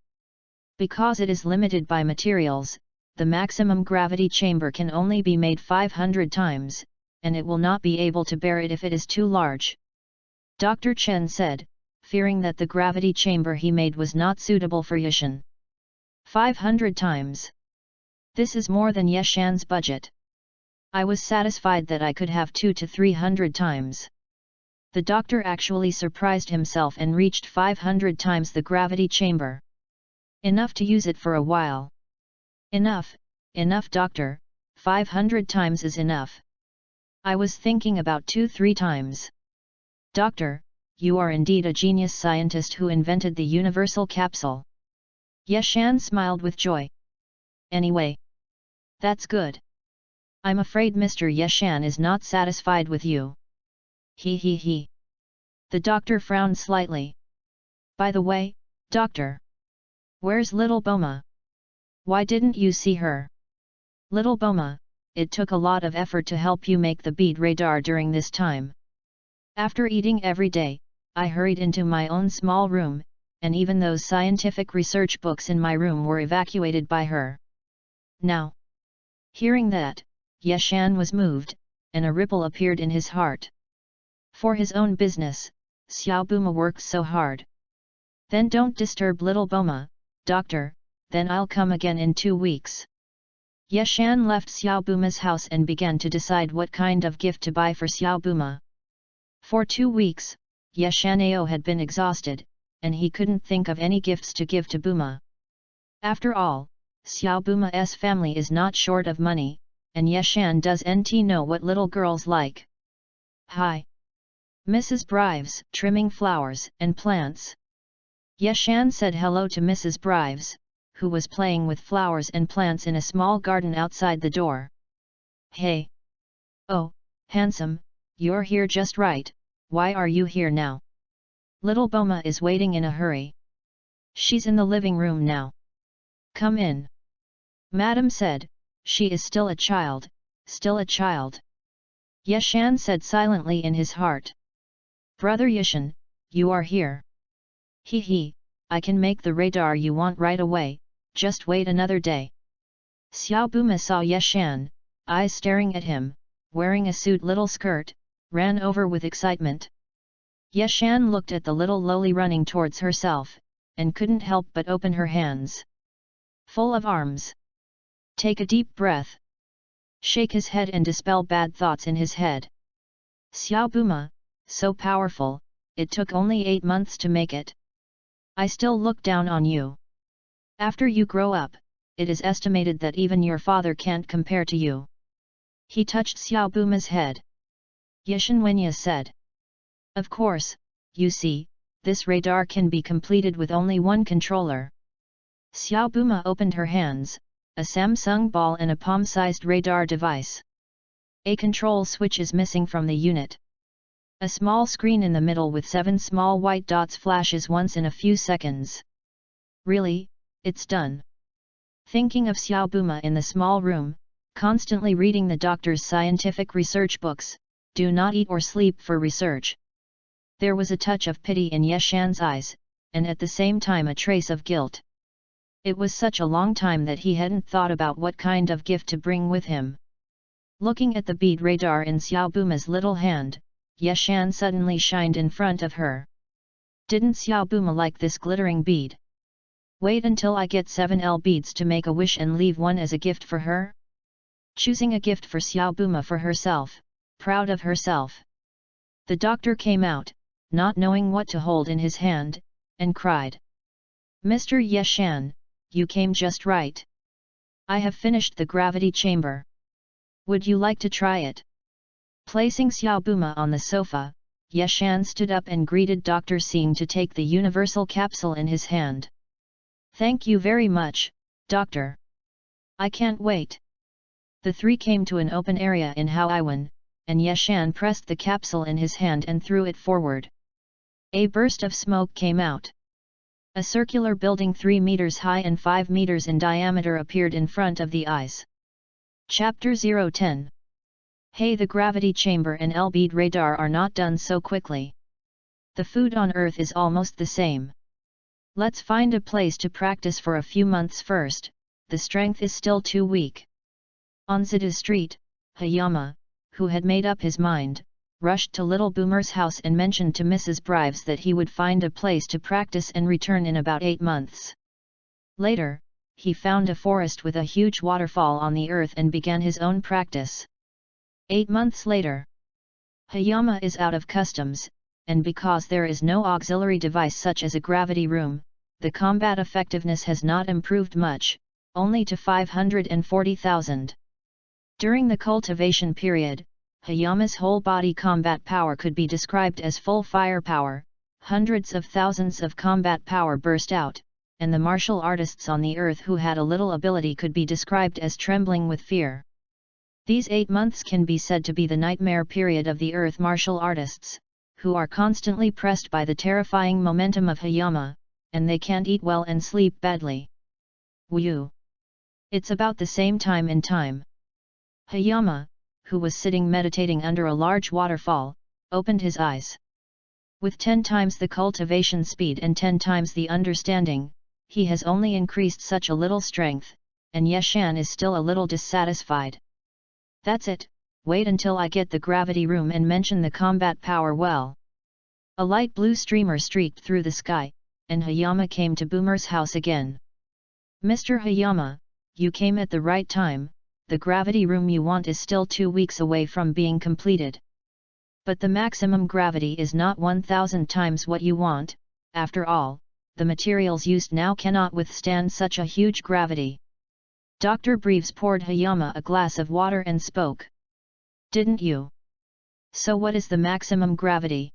Because it is limited by materials, the maximum gravity chamber can only be made 500 times, and it will not be able to bear it if it is too large. Dr. Chen said, fearing that the gravity chamber he made was not suitable for Yeshan. 500 times. This is more than Yeshan's budget. I was satisfied that I could have 200 to 300 times. The doctor actually surprised himself and reached 500 times the gravity chamber. Enough to use it for a while. Enough, enough doctor, 500 times is enough. I was thinking about 2-3 times. Doctor, you are indeed a genius scientist who invented the universal capsule. Yeshan smiled with joy. Anyway, that's good. I'm afraid Mr. Yeshan is not satisfied with you. He. The doctor frowned slightly. By the way, doctor. Where's little Boma? Why didn't you see her? Little Boma, it took a lot of effort to help you make the bead radar during this time. After eating every day, I hurried into my own small room, and even those scientific research books in my room were evacuated by her. Now, hearing that, Yeshan was moved, and a ripple appeared in his heart. For his own business, Xiao Buma works so hard. Then don't disturb little Boma, doctor, then I'll come again in 2 weeks. Yeshan left Xiao Buma's house and began to decide what kind of gift to buy for Xiao Buma. For 2 weeks, Yeshanao had been exhausted, and he couldn't think of any gifts to give to Buma. After all, Xiao Buma's family is not short of money, and Yeshan doesn't know what little girls like. Hi! Mrs. Brives, trimming flowers and plants. Yeshan said hello to Mrs. Brives, who was playing with flowers and plants in a small garden outside the door. Hey! Oh, handsome, you're here just right, why are you here now? Little Boma is waiting in a hurry. She's in the living room now. Come in. Madam said, she is still a child, still a child. Yeshan said silently in his heart. Brother Yeshan, you are here. He, I can make the radar you want right away, just wait another day. Xiao Buma saw Yeshan, eyes staring at him, wearing a suit little skirt, ran over with excitement. Yeshan looked at the little loli running towards herself, and couldn't help but open her hands. Full of arms. Take a deep breath. Shake his head and dispel bad thoughts in his head. Xiao Buma, so powerful, it took only 8 months to make it. I still look down on you. After you grow up, it is estimated that even your father can't compare to you. He touched Xiao Buma's head. Yeshan Wenya said. Of course, you see, this radar can be completed with only one controller. Xiao Buma opened her hands, a Samsung ball and a palm-sized radar device. A control switch is missing from the unit. A small screen in the middle with 7 small white dots flashes once in a few seconds. Really, it's done. Thinking of Xiao Buma in the small room, constantly reading the doctor's scientific research books, do not eat or sleep for research. There was a touch of pity in Yeshan's eyes, and at the same time a trace of guilt. It was such a long time that he hadn't thought about what kind of gift to bring with him. Looking at the bead radar in Xiao Buma's little hand, Yeshan suddenly shined in front of her. Didn't Xiao Buma like this glittering bead? Wait until I get 7L beads to make a wish and leave one as a gift for her? Choosing a gift for Xiao Buma for herself, proud of herself. The doctor came out, not knowing what to hold in his hand, and cried. Mr. Yeshan, you came just right. I have finished the gravity chamber. Would you like to try it? Placing Xiao Buma on the sofa, Yeshan stood up and greeted Dr. Singh to take the universal capsule in his hand. Thank you very much, doctor. I can't wait. The three came to an open area in Haoiwan, and Yeshan pressed the capsule in his hand and threw it forward. A burst of smoke came out. A circular building 3 meters high and 5 meters in diameter appeared in front of the eyes. Chapter 010. Hey, the gravity chamber and L-bead radar are not done so quickly. The food on Earth is almost the same. Let's find a place to practice for a few months first, the strength is still too weak. On Zidu Street, Hayama, who had made up his mind, rushed to Little Boomer's house and mentioned to Mrs. Brives that he would find a place to practice and return in about 8 months. Later, he found a forest with a huge waterfall on the earth and began his own practice. 8 months later, Hayama is out of customs, and because there is no auxiliary device such as a gravity room, the combat effectiveness has not improved much, only to 540,000. During the cultivation period, Hayama's whole body combat power could be described as full firepower. Hundreds of thousands of combat power burst out, and the martial artists on the earth who had a little ability could be described as trembling with fear. These 8 months can be said to be the nightmare period of the earth martial artists, who are constantly pressed by the terrifying momentum of Hayama, and they can't eat well and sleep badly. Woo! It's about the same time in time. Hayama, who was sitting meditating under a large waterfall, opened his eyes. With 10 times the cultivation speed and 10 times the understanding, he has only increased such a little strength, and Yeshan is still a little dissatisfied. That's it, wait until I get the gravity room and mention the combat power well. A light blue streamer streaked through the sky, and Hayama came to Boomer's house again. Mr. Hayama, you came at the right time, the gravity room you want is still 2 weeks away from being completed. But the maximum gravity is not 1000 times what you want, after all, the materials used now cannot withstand such a huge gravity. Dr. Breves poured Hayama a glass of water and spoke. Didn't you? So what is the maximum gravity?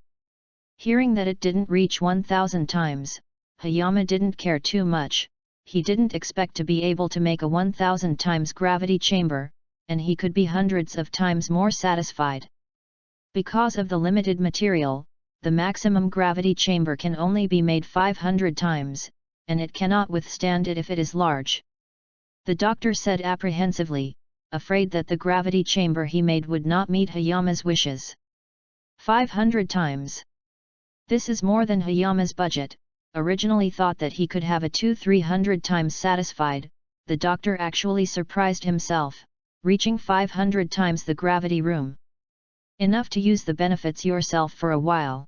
Hearing that it didn't reach 1000 times, Hayama didn't care too much. He didn't expect to be able to make a 1000 times gravity chamber, and he could be hundreds of times more satisfied. Because of the limited material, the maximum gravity chamber can only be made 500 times, and it cannot withstand it if it is large. The doctor said apprehensively, afraid that the gravity chamber he made would not meet Hayama's wishes. 500 times. This is more than Hayama's budget. Originally thought that he could have a 200-300 times satisfied, the doctor actually surprised himself, reaching 500 times the gravity room. Enough to use the benefits yourself for a while.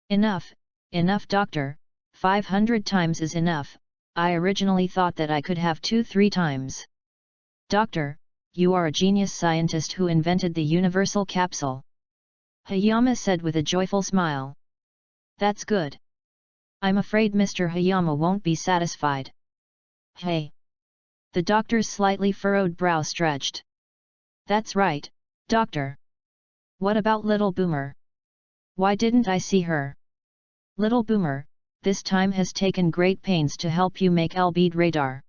Enough doctor, 500 times is enough, I originally thought that I could have 2-3 times. Doctor, you are a genius scientist who invented the universal capsule. Hayama said with a joyful smile. That's good. I'm afraid Mr. Hayama won't be satisfied. Hey! The doctor's slightly furrowed brow stretched. That's right, doctor. What about little Boomer? Why didn't I see her? Little Boomer, this time has taken great pains to help you make L-bead radar.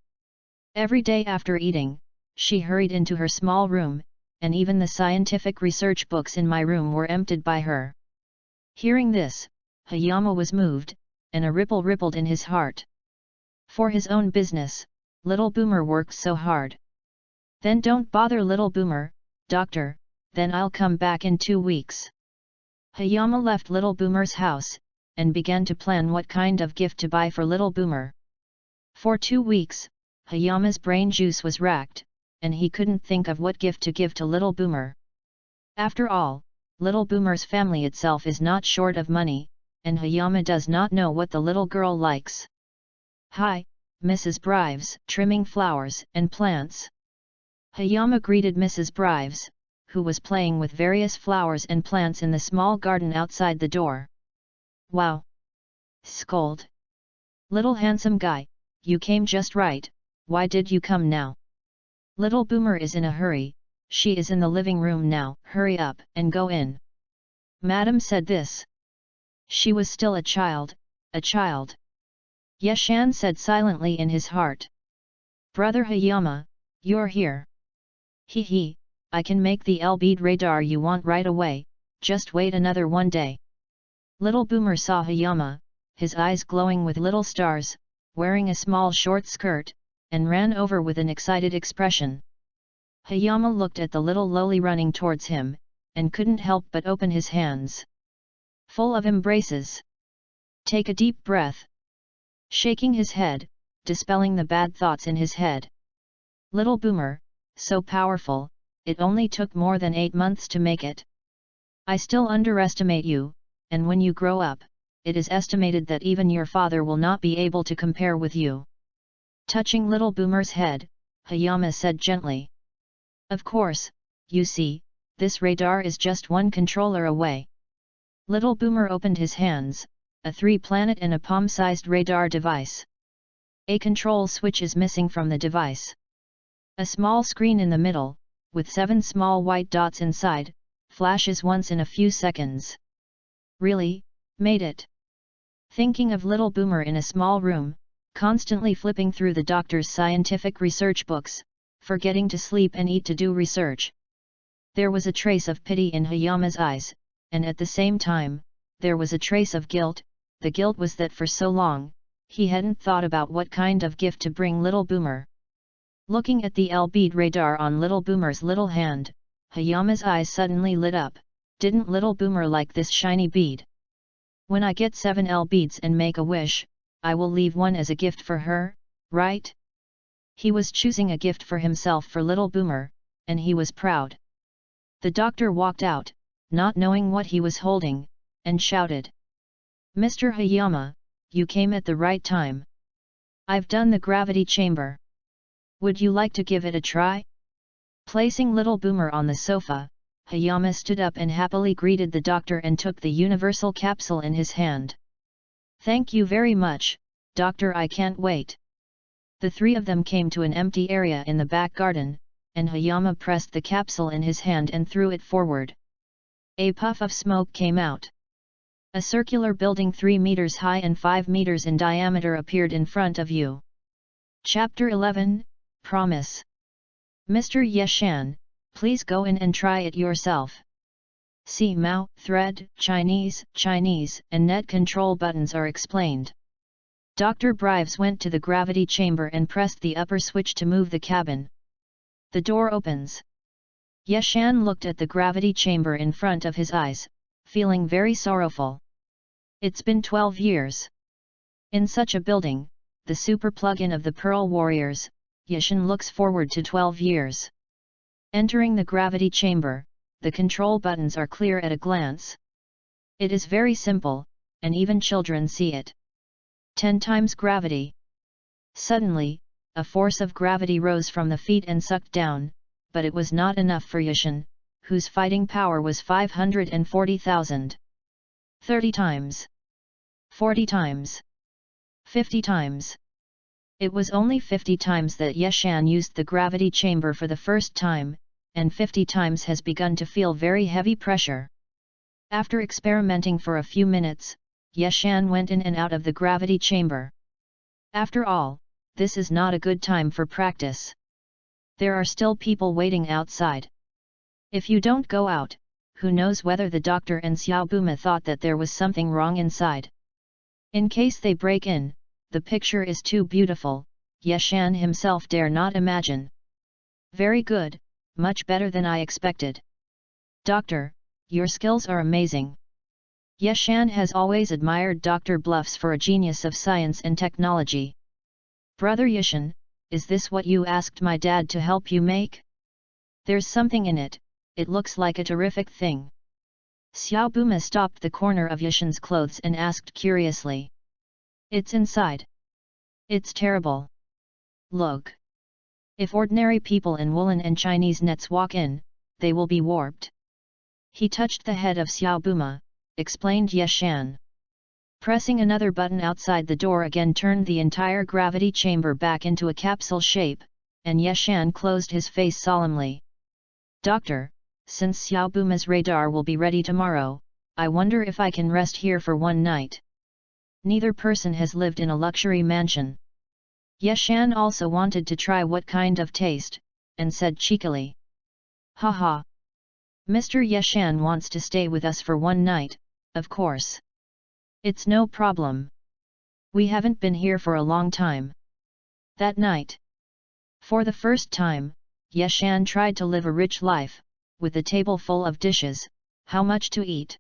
Every day after eating, she hurried into her small room, and even the scientific research books in my room were emptied by her. Hearing this, Hayama was moved, and a ripple rippled in his heart. For his own business, little Boomer worked so hard. Then don't bother little Boomer, doctor, then I'll come back in 2 weeks. Hayama left little Boomer's house, and began to plan what kind of gift to buy for little Boomer. For 2 weeks, Hayama's brain juice was racked, and he couldn't think of what gift to give to little Boomer. After all, little Boomer's family itself is not short of money, and Hayama does not know what the little girl likes. Hi, Mrs. Brives, trimming flowers and plants. Hayama greeted Mrs. Brives, who was playing with various flowers and plants in the small garden outside the door. Wow! Scold! Little handsome guy, you came just right, why did you come now? Little Boomer is in a hurry, she is in the living room now, hurry up and go in. Madam said this. She was still a child, a child. Yeshan said silently in his heart. Brother Hayama, you're here. Hee, I can make the L-bead radar you want right away, just wait another 1 day. Little Boomer saw Hayama, his eyes glowing with little stars, wearing a small short skirt, and ran over with an excited expression. Hayama looked at the little loli running towards him, and couldn't help but open his hands. Full of embraces. Take a deep breath. Shaking his head, dispelling the bad thoughts in his head. Little Boomer, so powerful, it only took more than 8 months to make it. I still underestimate you, and when you grow up, it is estimated that even your father will not be able to compare with you. Touching little Boomer's head, Hayama said gently. Of course, you see, this radar is just one controller away. Little Boomer opened his hands, a 3-planet and a palm-sized radar device. A control switch is missing from the device. A small screen in the middle, with 7 small white dots inside, flashes once in a few seconds. Really, made it. Thinking of little Boomer in a small room, constantly flipping through the doctor's scientific research books, forgetting to sleep and eat to do research. There was a trace of pity in Hayama's eyes, and at the same time, there was a trace of guilt. The guilt was that for so long, he hadn't thought about what kind of gift to bring Little Boomer. Looking at the L-bead radar on Little Boomer's little hand, Hayama's eyes suddenly lit up. Didn't Little Boomer like this shiny bead? When I get 7 L-beads and make a wish, I will leave one as a gift for her, right? He was choosing a gift for himself for Little Boomer, and he was proud. The doctor walked out, not knowing what he was holding, and shouted. Mr. Hayama, you came at the right time. I've done the gravity chamber. Would you like to give it a try? Placing Little Boomer on the sofa, Hayama stood up and happily greeted the doctor and took the universal capsule in his hand. Thank you very much, Doctor, I can't wait. The three of them came to an empty area in the back garden, and Hayama pressed the capsule in his hand and threw it forward. A puff of smoke came out. A circular building 3 meters high and 5 meters in diameter appeared in front of you. Chapter 11, Promise. Mr. Yeshan, please go in and try it yourself. See Mao, thread, Chinese, and net control buttons are explained. Dr. Brives went to the gravity chamber and pressed the upper switch to move the cabin. The door opens. Yeshan looked at the gravity chamber in front of his eyes, feeling very sorrowful. It's been 12 years. In such a building, the super plug-in of the Pearl Warriors, Yeshan looks forward to 12 years. Entering the gravity chamber, the control buttons are clear at a glance. It is very simple, and even children see it. 10 times gravity. Suddenly, a force of gravity rose from the feet and sucked down, but it was not enough for Yeshan, whose fighting power was 540,000. 30 times. 40 times. 50 times. It was only 50 times that Yeshan used the gravity chamber for the first time, and 50 times has begun to feel very heavy pressure. After experimenting for a few minutes, Yeshan went in and out of the gravity chamber. After all, this is not a good time for practice. There are still people waiting outside. If you don't go out, who knows whether the doctor and Xiaobuma thought that there was something wrong inside. In case they break in, the picture is too beautiful, Yeshan himself dare not imagine. Very good, much better than I expected. Doctor, your skills are amazing. Yeshan has always admired Dr. Bluffs for a genius of science and technology. Brother Yeshan, is this what you asked my dad to help you make? There's something in it, it looks like a terrific thing. Xiaobuma stopped the corner of Yeshan's clothes and asked curiously. It's inside. It's terrible. Look. If ordinary people in woolen and Chinese nets walk in, they will be warped. He touched the head of Xiaobuma, explained Yeshan. Pressing another button outside the door again turned the entire gravity chamber back into a capsule shape, and Yeshan closed his face solemnly. Doctor, since Xiaobuma's radar will be ready tomorrow, I wonder if I can rest here for one night. Neither person has lived in a luxury mansion. Yeshan also wanted to try what kind of taste, and said cheekily. Haha. Mr. Yeshan wants to stay with us for one night, of course. It's no problem. We haven't been here for a long time. That night. For the first time, Yeshan tried to live a rich life, with a table full of dishes, how much to eat.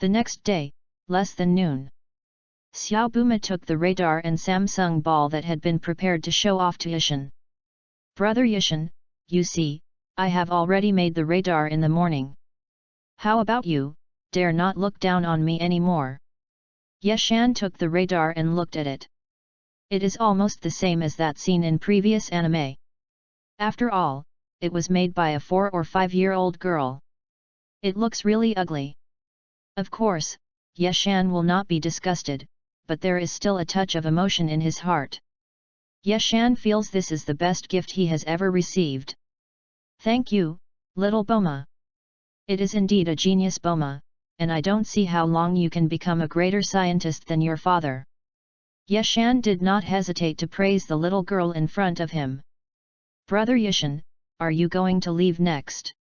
The next day, less than noon. Xiaobuma took the radar and Samsung ball that had been prepared to show off to Yeshan. Brother Yeshan, you see, I have already made the radar in the morning. How about you, dare not look down on me anymore. Yeshan took the radar and looked at it. It is almost the same as that seen in previous anime. After all, it was made by a 4 or 5-year-old girl. It looks really ugly. Of course, Yeshan will not be disgusted, but there is still a touch of emotion in his heart. Yeshan feels this is the best gift he has ever received. Thank you, little Boma. It is indeed a genius Boma, and I don't see how long you can become a greater scientist than your father. Yeshan did not hesitate to praise the little girl in front of him. Brother Yeshan, are you going to leave next?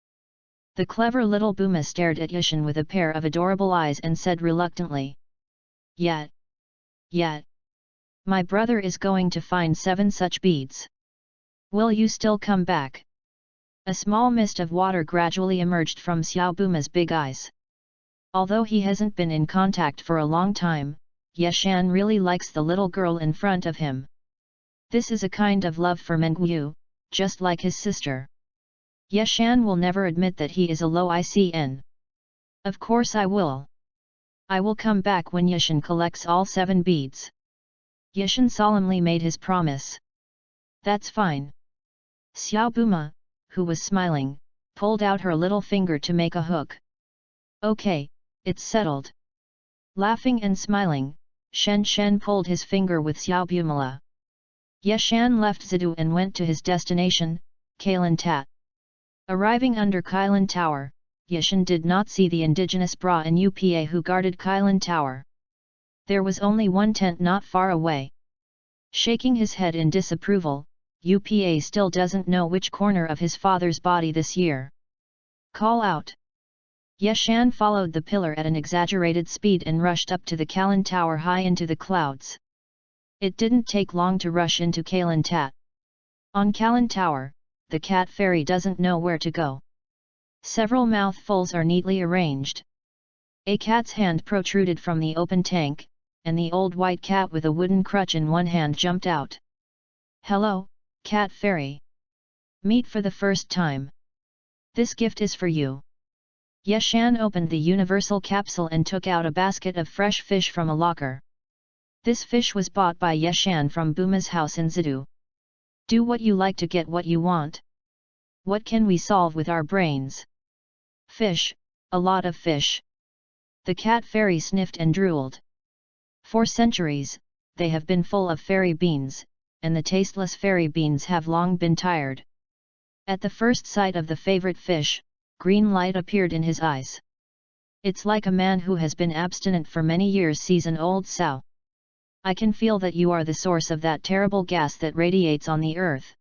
The clever little Buma stared at Yeshan with a pair of adorable eyes and said reluctantly. Yet. My brother is going to find 7 such beads. Will you still come back? A small mist of water gradually emerged from Xiao Buma's big eyes. Although he hasn't been in contact for a long time, Yeshan really likes the little girl in front of him. This is a kind of love for Mengyu, just like his sister. Yeshan will never admit that he is a low ICN. Of course I will. I will come back when Yeshan collects all 7 beads. Yeshan solemnly made his promise. That's fine. Xiao Buma, who was smiling, pulled out her little finger to make a hook. Okay, it's settled. Laughing and smiling, Shen pulled his finger with Xiao Bumala. Yeshan left Zidu and went to his destination, Kailan Tat. Arriving under Kailan Tower, Yeshan did not see the indigenous Bra and Upa who guarded Kailan Tower. There was only one tent not far away. Shaking his head in disapproval, Upa still doesn't know which corner of his father's body this year. Call out. Yeshan followed the pillar at an exaggerated speed and rushed up to the Kailan Tower high into the clouds. It didn't take long to rush into Kailan Tat. On Kailan Tower, the cat fairy doesn't know where to go. Several mouthfuls are neatly arranged. A cat's hand protruded from the open tank, and the old white cat with a wooden crutch in one hand jumped out. Hello, cat fairy. Meet for the first time. This gift is for you. Yeshan opened the universal capsule and took out a basket of fresh fish from a locker. This fish was bought by Yeshan from Buma's house in Zidu. Do what you like to get what you want. What can we solve with our brains? Fish, a lot of fish. The cat fairy sniffed and drooled. For centuries, they have been full of fairy beans, and the tasteless fairy beans have long been tired. At the first sight of the favorite fish, green light appeared in his eyes. It's like a man who has been abstinent for many years sees an old sow. I can feel that you are the source of that terrible gas that radiates on the earth.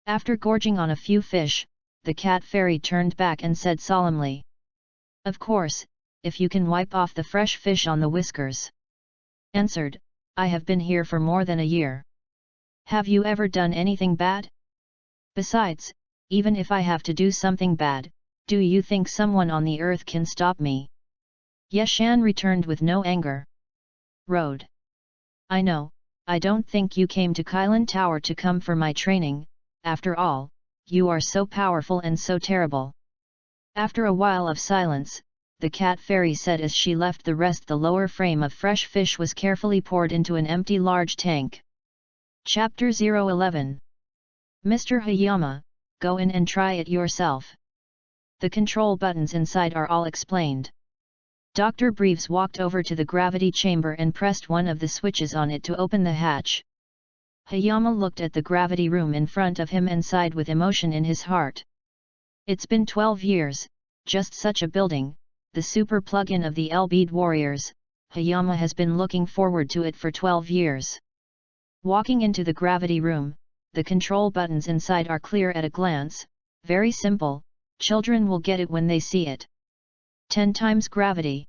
After gorging on a few fish, the cat fairy turned back and said solemnly. Of course, if you can wipe off the fresh fish on the whiskers. Answered, I have been here for more than a year. Have you ever done anything bad? Besides, even if I have to do something bad, do you think someone on the earth can stop me? Yeshan returned with no anger. Road. I know, I don't think you came to Kailan Tower to come for my training, after all, you are so powerful and so terrible. After a while of silence, the cat fairy said as she left the rest, the lower frame of fresh fish was carefully poured into an empty large tank. Chapter 011. Mr. Hayama, go in and try it yourself. The control buttons inside are all explained. Dr. Breves walked over to the gravity chamber and pressed one of the switches on it to open the hatch. Hayama looked at the gravity room in front of him and sighed with emotion in his heart. It's been 12 years, just such a building, the super plug-in of the L-Bead Warriors. Hayama has been looking forward to it for 12 years. Walking into the gravity room, the control buttons inside are clear at a glance, very simple, children will get it when they see it. 10 times gravity.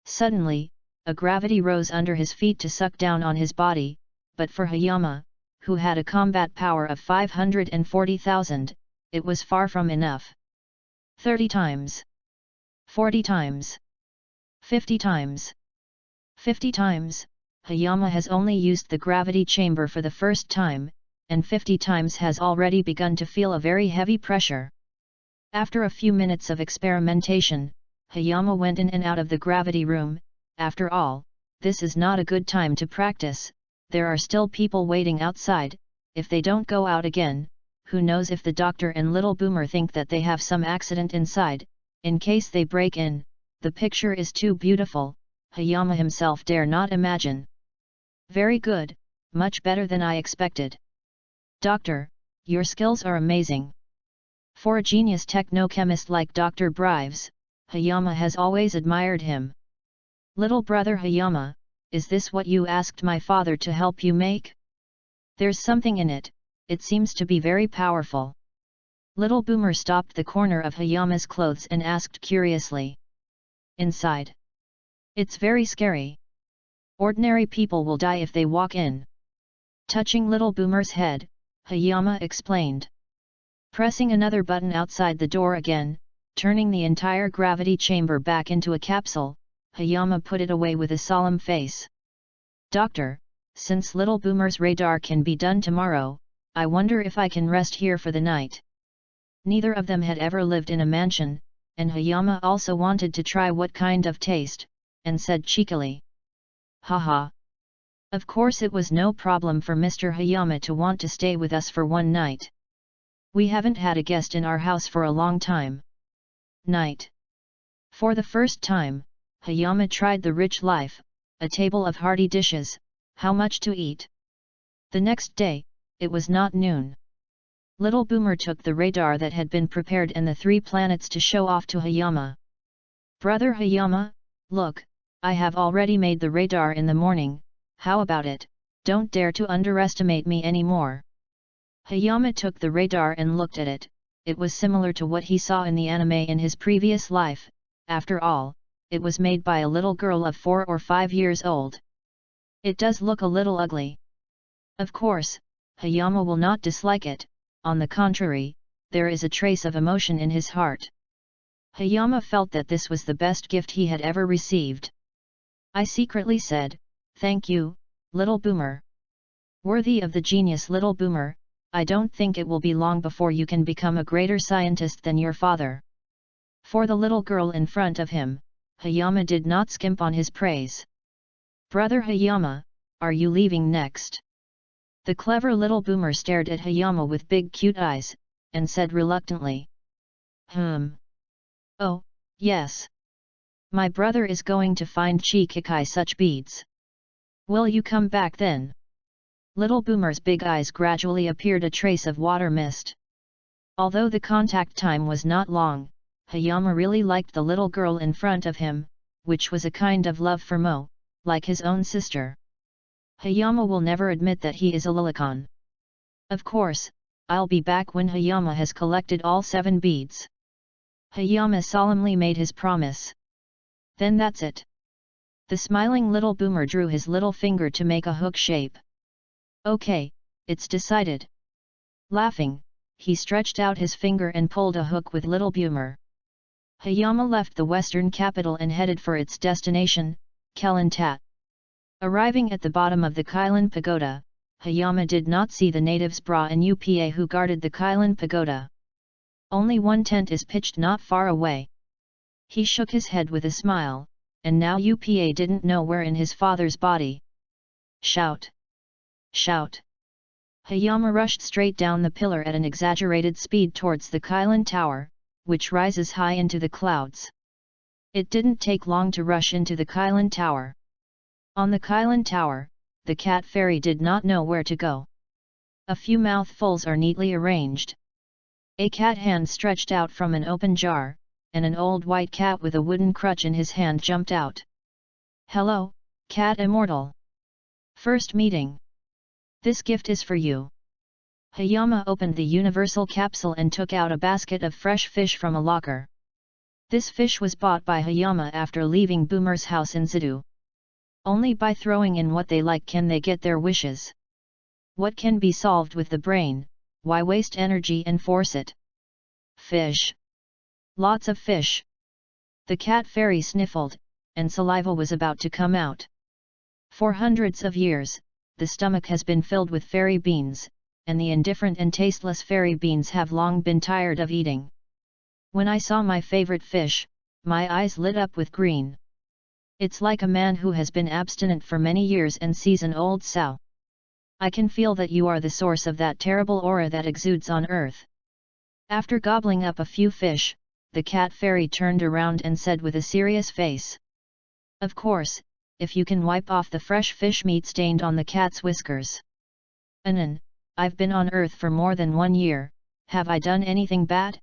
Suddenly, a gravity rose under his feet to suck down on his body, but for Hayama, who had a combat power of 540,000, it was far from enough. 30 times. 40 times. 50 times. 50 times, Hayama has only used the gravity chamber for the first time, and 50 times has already begun to feel a very heavy pressure. After a few minutes of experimentation, Hayama went in and out of the gravity room. After all, this is not a good time to practice, there are still people waiting outside. If they don't go out again, who knows if the doctor and little Boomer think that they have some accident inside. In case they break in, the picture is too beautiful, Hayama himself dare not imagine. Very good, much better than I expected. Doctor, your skills are amazing. For a genius technochemist like Dr. Breves, Hayama has always admired him. Little brother Hayama, is this what you asked my father to help you make? There's something in it, it seems to be very powerful. Little Boomer stopped the corner of Hayama's clothes and asked curiously. Inside. It's very scary. Ordinary people will die if they walk in. Touching Little Boomer's head, Hayama explained. Pressing another button outside the door again, turning the entire gravity chamber back into a capsule, Hayama put it away with a solemn face. Doctor, since Little Boomer's radar can be done tomorrow, I wonder if I can rest here for the night. Neither of them had ever lived in a mansion, and Hayama also wanted to try what kind of taste, and said cheekily. Haha. Of course it was no problem for Mr. Hayama to want to stay with us for one night. We haven't had a guest in our house for a long time. Night. For the first time, Hayama tried the rich life, a table of hearty dishes, how much to eat. The next day, it was not noon. Little Boomer took the radar that had been prepared and the 3 planets to show off to Hayama. Brother Hayama, look, I have already made the radar in the morning, how about it? Don't dare to underestimate me anymore. Hayama took the radar and looked at it. It was similar to what he saw in the anime in his previous life. After all, it was made by a little girl of 4 or 5 years old. It does look a little ugly. Of course, Hayama will not dislike it, on the contrary, there is a trace of emotion in his heart. Hayama felt that this was the best gift he had ever received. I secretly said, thank you, Little Boomer. Worthy of the genius Little Boomer, I don't think it will be long before you can become a greater scientist than your father. For the little girl in front of him, Hayama did not skimp on his praise. Brother Hayama, are you leaving next? The clever Little Boomer stared at Hayama with big cute eyes, and said reluctantly. Oh, yes. My brother is going to find Chikikai such beads. Will you come back then? Little Boomer's big eyes gradually appeared a trace of water mist. Although the contact time was not long, Hayama really liked the little girl in front of him, which was a kind of love for Mo, like his own sister. Hayama will never admit that he is a lolicon. Of course, I'll be back when Hayama has collected all 7 beads. Hayama solemnly made his promise. Then that's it. The smiling Little Boomer drew his little finger to make a hook shape. Okay, it's decided. Laughing, he stretched out his finger and pulled a hook with Little Boomer. Hayama left the western capital and headed for its destination, Kelantat. Arriving at the bottom of the Kailan Pagoda, Hayama did not see the natives Bra and Upa who guarded the Kailan Pagoda. Only one tent is pitched not far away. He shook his head with a smile, and now Upa didn't know where in his father's body. Shout! Shout! Hayama rushed straight down the pillar at an exaggerated speed towards the Kailan Tower, which rises high into the clouds. It didn't take long to rush into the Kailan Tower. On the Kailan Tower, the cat fairy did not know where to go. A few mouthfuls are neatly arranged. A cat hand stretched out from an open jar, and an old white cat with a wooden crutch in his hand jumped out. Hello, Cat Immortal! First meeting. This gift is for you. Hayama opened the universal capsule and took out a basket of fresh fish from a locker. This fish was bought by Hayama after leaving Boomer's house in Zidu. Only by throwing in what they like can they get their wishes. What can be solved with the brain, why waste energy and force it? Fish. Lots of fish. The cat fairy sniffled, and saliva was about to come out. For hundreds of years, the stomach has been filled with fairy beans, and the indifferent and tasteless fairy beans have long been tired of eating. When I saw my favorite fish, my eyes lit up with green. It's like a man who has been abstinent for many years and sees an old sow. I can feel that you are the source of that terrible aura that exudes on earth. After gobbling up a few fish, the cat fairy turned around and said with a serious face. Of course, if you can wipe off the fresh fish meat stained on the cat's whiskers. Anan, I've been on earth for more than 1 year, have I done anything bad?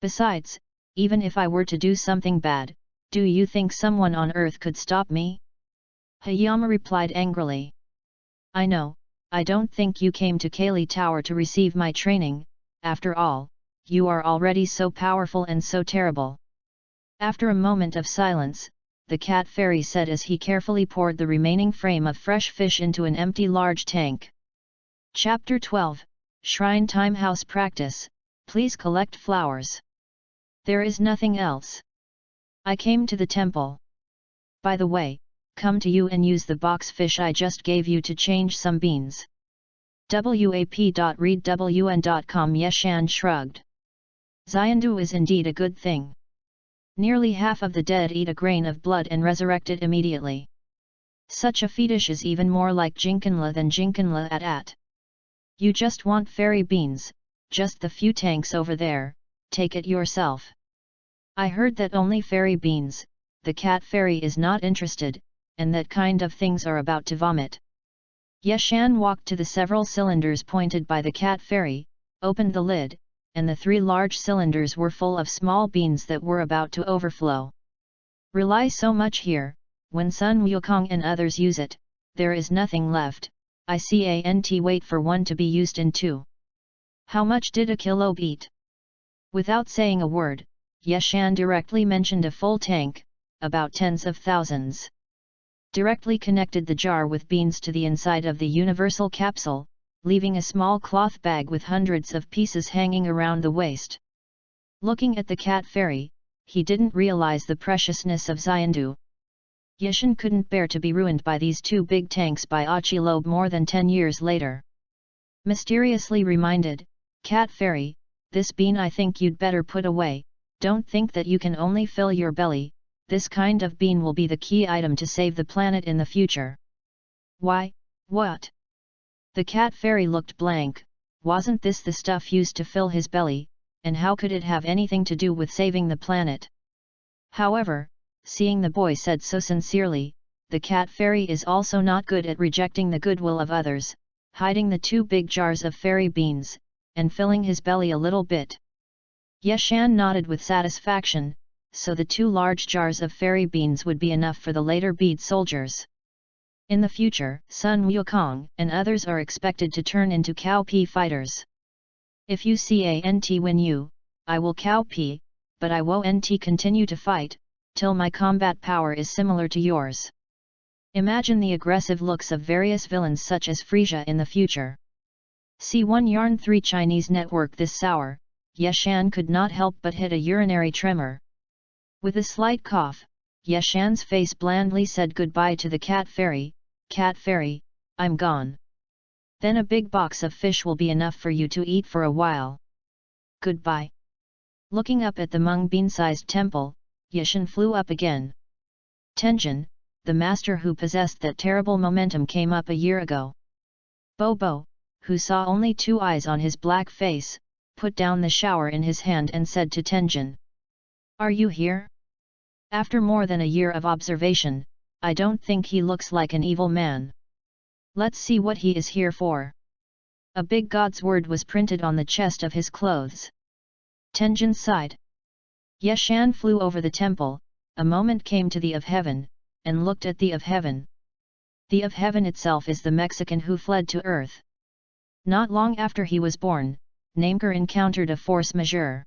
Besides, even if I were to do something bad, do you think someone on earth could stop me? Hayama replied angrily. I know, I don't think you came to Kali Tower to receive my training, after all, you are already so powerful and so terrible. After a moment of silence, the cat fairy said as he carefully poured the remaining frame of fresh fish into an empty large tank. Chapter 12, Shrine Time House Practice, please collect flowers. There is nothing else. I came to the temple. By the way, come to you and use the box fish I just gave you to change some beans. wap.readwn.com. Yeshan shrugged. Xiandu is indeed a good thing. Nearly half of the dead eat a grain of blood and resurrect it immediately. Such a fetish is even more like Jinkanla than Jinkanla at. You just want fairy beans, just the few tanks over there, take it yourself. I heard that only fairy beans, the cat fairy is not interested, and that kind of things are about to vomit. Yeshan walked to the several cylinders pointed by the cat fairy, opened the lid, and the 3 large cylinders were full of small beans that were about to overflow. Rely so much here, when Sun Wukong and others use it, there is nothing left. I can't wait for one to be used in 2. How much did a kilo eat? Without saying a word, Yeshan directly mentioned a full tank, about tens of thousands. Directly connected the jar with beans to the inside of the universal capsule, leaving a small cloth bag with hundreds of pieces hanging around the waist. Looking at the cat fairy, he didn't realize the preciousness of Xiandu. Yeshan couldn't bear to be ruined by these 2 big tanks by Achilob more than 10 years later. Mysteriously reminded, cat fairy, this bean I think you'd better put away, don't think that you can only fill your belly, this kind of bean will be the key item to save the planet in the future. Why, what? The cat fairy looked blank. Wasn't this the stuff used to fill his belly, and how could it have anything to do with saving the planet? However, seeing the boy said so sincerely, the cat fairy is also not good at rejecting the goodwill of others, hiding the 2 big jars of fairy beans, and filling his belly a little bit. Yeshan nodded with satisfaction, so the 2 large jars of fairy beans would be enough for the later bead soldiers. In the future, Sun Wukong and others are expected to turn into cow pea fighters. If you can't win you, I will cow pea, but I won't continue to fight, till my combat power is similar to yours. Imagine the aggressive looks of various villains such as Frisia in the future. C1 Yarn 3 Chinese network. This sour, Yeshan could not help but hit a urinary tremor. With a slight cough, Yeshan's face blandly said goodbye to the cat fairy. Cat fairy, I'm gone. Then a big box of fish will be enough for you to eat for a while. Goodbye. Looking up at the mung bean-sized temple, Yeshan flew up again. Tenjin, the master who possessed that terrible momentum, came up a year ago. Bobo, who saw only 2 eyes on his black face, put down the shower in his hand and said to Tenjin. Are you here? After more than a year of observation, I don't think he looks like an evil man. Let's see what he is here for. A big God's word was printed on the chest of his clothes. Tenjin sighed. Yeshan flew over the temple, a moment came to the of heaven, and looked at the of heaven. The of heaven itself is the Mexican who fled to earth. Not long after he was born, Namekar encountered a force majeure.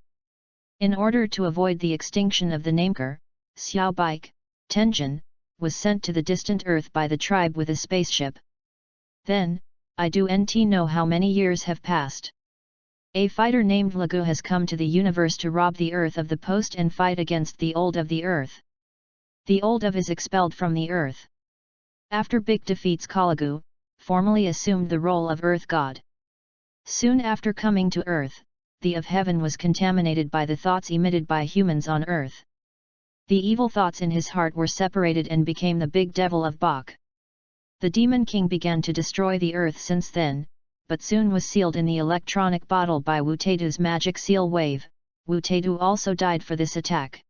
In order to avoid the extinction of the Namekar, Xiao Baik, Tenjin, was sent to the distant Earth by the tribe with a spaceship. Then, I don't know how many years have passed. A fighter named Lagu has come to the universe to rob the Earth of the post and fight against the Old of the Earth. The Old of is expelled from the Earth. After Big defeats Kalagu, formally assumed the role of Earth God. Soon after coming to Earth, the of heaven was contaminated by the thoughts emitted by humans on Earth. The evil thoughts in his heart were separated and became the big devil of Bok. The Demon King began to destroy the earth since then, but soon was sealed in the electronic bottle by Wutedu's magic seal wave. Wutedu also died for this attack.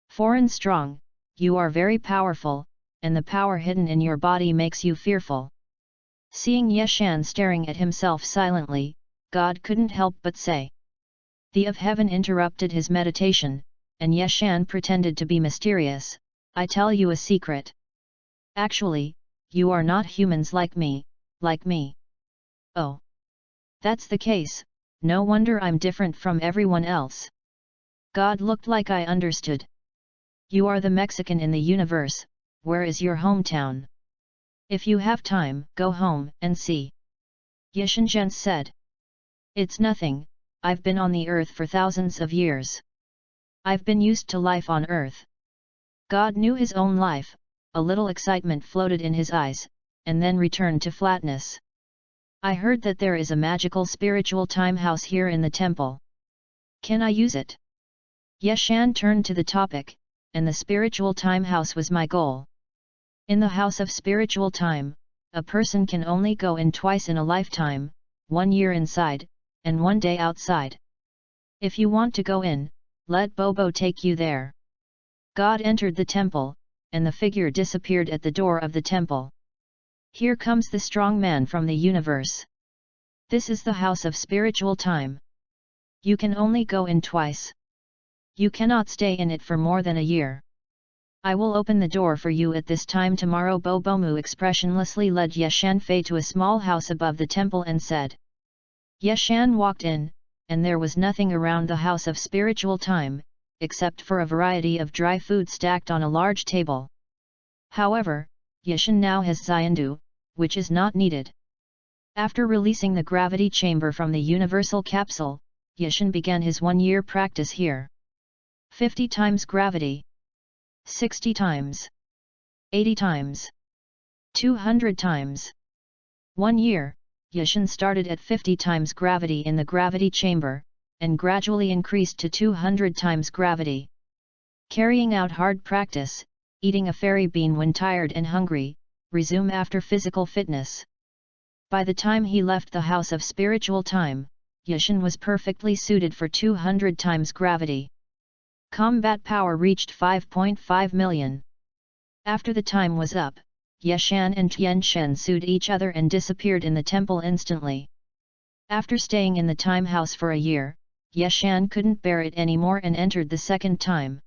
Foreign strong, you are very powerful, and the power hidden in your body makes you fearful. Seeing Yeshan staring at himself silently, God couldn't help but say. The of heaven interrupted his meditation, and Yeshan pretended to be mysterious. I tell you a secret. Actually, you are not humans like me, Oh. That's the case, no wonder I'm different from everyone else. God looked like I understood. You are the Mexican in the universe, where is your hometown? If you have time, go home and see. Yishin said. It's nothing, I've been on the earth for thousands of years. I've been used to life on earth. God knew his own life, a little excitement floated in his eyes, and then returned to flatness. I heard that there is a magical spiritual time house here in the temple. Can I use it? Yeshan turned to the topic, and the spiritual time house was my goal. In the house of spiritual time, a person can only go in twice in a lifetime, 1 year inside, and 1 day outside. If you want to go in, let Bobo take you there. God entered the temple, and the figure disappeared at the door of the temple. Here comes the strong man from the universe. This is the house of spiritual time. You can only go in twice. You cannot stay in it for more than a year. I will open the door for you at this time tomorrow. Bobomu expressionlessly led Yeshan Fei to a small house above the temple and said. Yeshan walked in, and there was nothing around the house of spiritual time, except for a variety of dry food stacked on a large table. However, Yeshan now has Xiandu, which is not needed. After releasing the gravity chamber from the universal capsule, Yeshan began his 1-year practice here. 50 times gravity. 60 times. 80 times. 200 times. 1 year, Yeshan started at 50 times gravity in the gravity chamber, and gradually increased to 200 times gravity. Carrying out hard practice, eating a fairy bean when tired and hungry, resume after physical fitness. By the time he left the house of spiritual time, Yeshan was perfectly suited for 200 times gravity. Combat power reached 5.5 million. After the time was up, Yeshan and Tianshen sued each other and disappeared in the temple instantly. After staying in the time house for a year, Yeshan couldn't bear it anymore and entered the second time.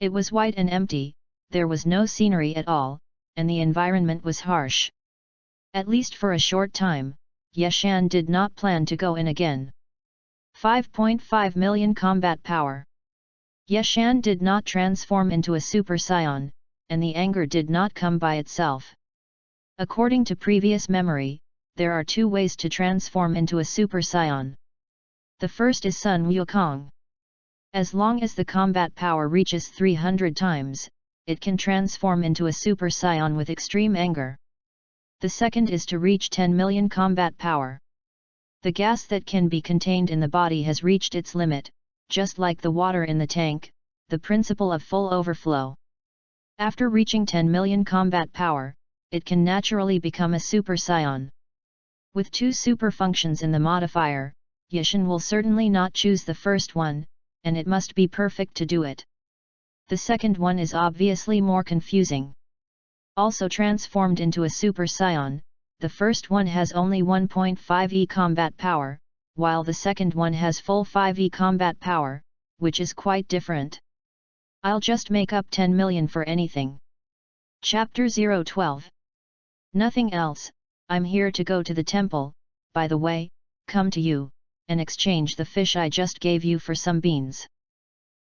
It was white and empty, there was no scenery at all, and the environment was harsh. At least for a short time, Yeshan did not plan to go in again. 5.5 million combat power. Yeshan did not transform into a Super Saiyan, and the anger did not come by itself. According to previous memory, there are 2 ways to transform into a Super Saiyan. The first is Sun Wukong. As long as the combat power reaches 300 times, it can transform into a Super Saiyan with extreme anger. The second is to reach 10 million combat power. The gas that can be contained in the body has reached its limit, just like the water in the tank, the principle of full overflow. After reaching 10 million combat power, it can naturally become a Super Saiyan. With 2 super functions in the modifier, Yeshan will certainly not choose the first one, and it must be perfect to do it. The second one is obviously more confusing. Also transformed into a Super Saiyan, the first one has only 1.5e combat power, while the second one has full 5e combat power, which is quite different. I'll just make up 10 million for anything. Chapter 012. Nothing else, I'm here to go to the temple, by the way, come to you, and exchange the fish I just gave you for some beans.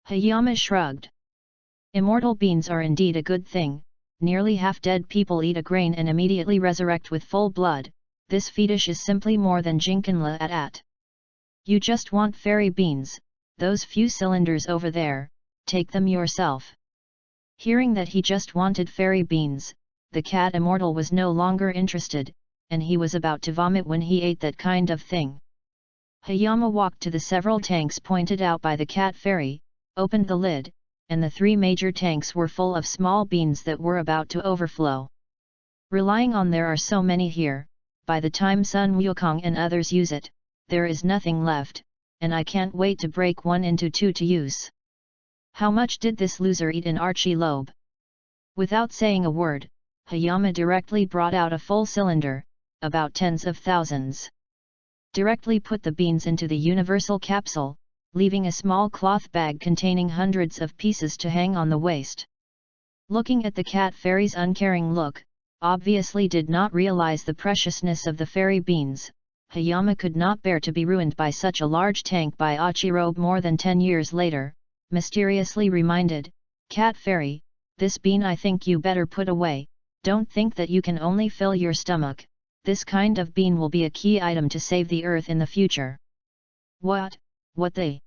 Hayama shrugged. Immortal beans are indeed a good thing, nearly half-dead people eat a grain and immediately resurrect with full blood, this fetish is simply more than Jinkanla at. You just want fairy beans, those few cylinders over there, take them yourself. Hearing that he just wanted fairy beans, the cat immortal was no longer interested, and he was about to vomit when he ate that kind of thing. Hayama walked to the several tanks pointed out by the cat fairy, opened the lid, and the 3 major tanks were full of small beans that were about to overflow. Relying on there are so many here, by the time Sun Wukong and others use it, there is nothing left, and I can't wait to break one into 2 to use. How much did this loser eat in Archie-Lobe? Without saying a word, Hayama directly brought out a full cylinder, about tens of thousands. Directly put the beans into the universal capsule, leaving a small cloth bag containing hundreds of pieces to hang on the waist. Looking at the cat fairy's uncaring look, obviously did not realize the preciousness of the fairy beans, Hayama could not bear to be ruined by such a large tank by Achirobe more than 10 years later, mysteriously reminded, "Cat fairy, this bean I think you better put away, don't think that you can only fill your stomach, this kind of bean will be a key item to save the earth in the future." What they?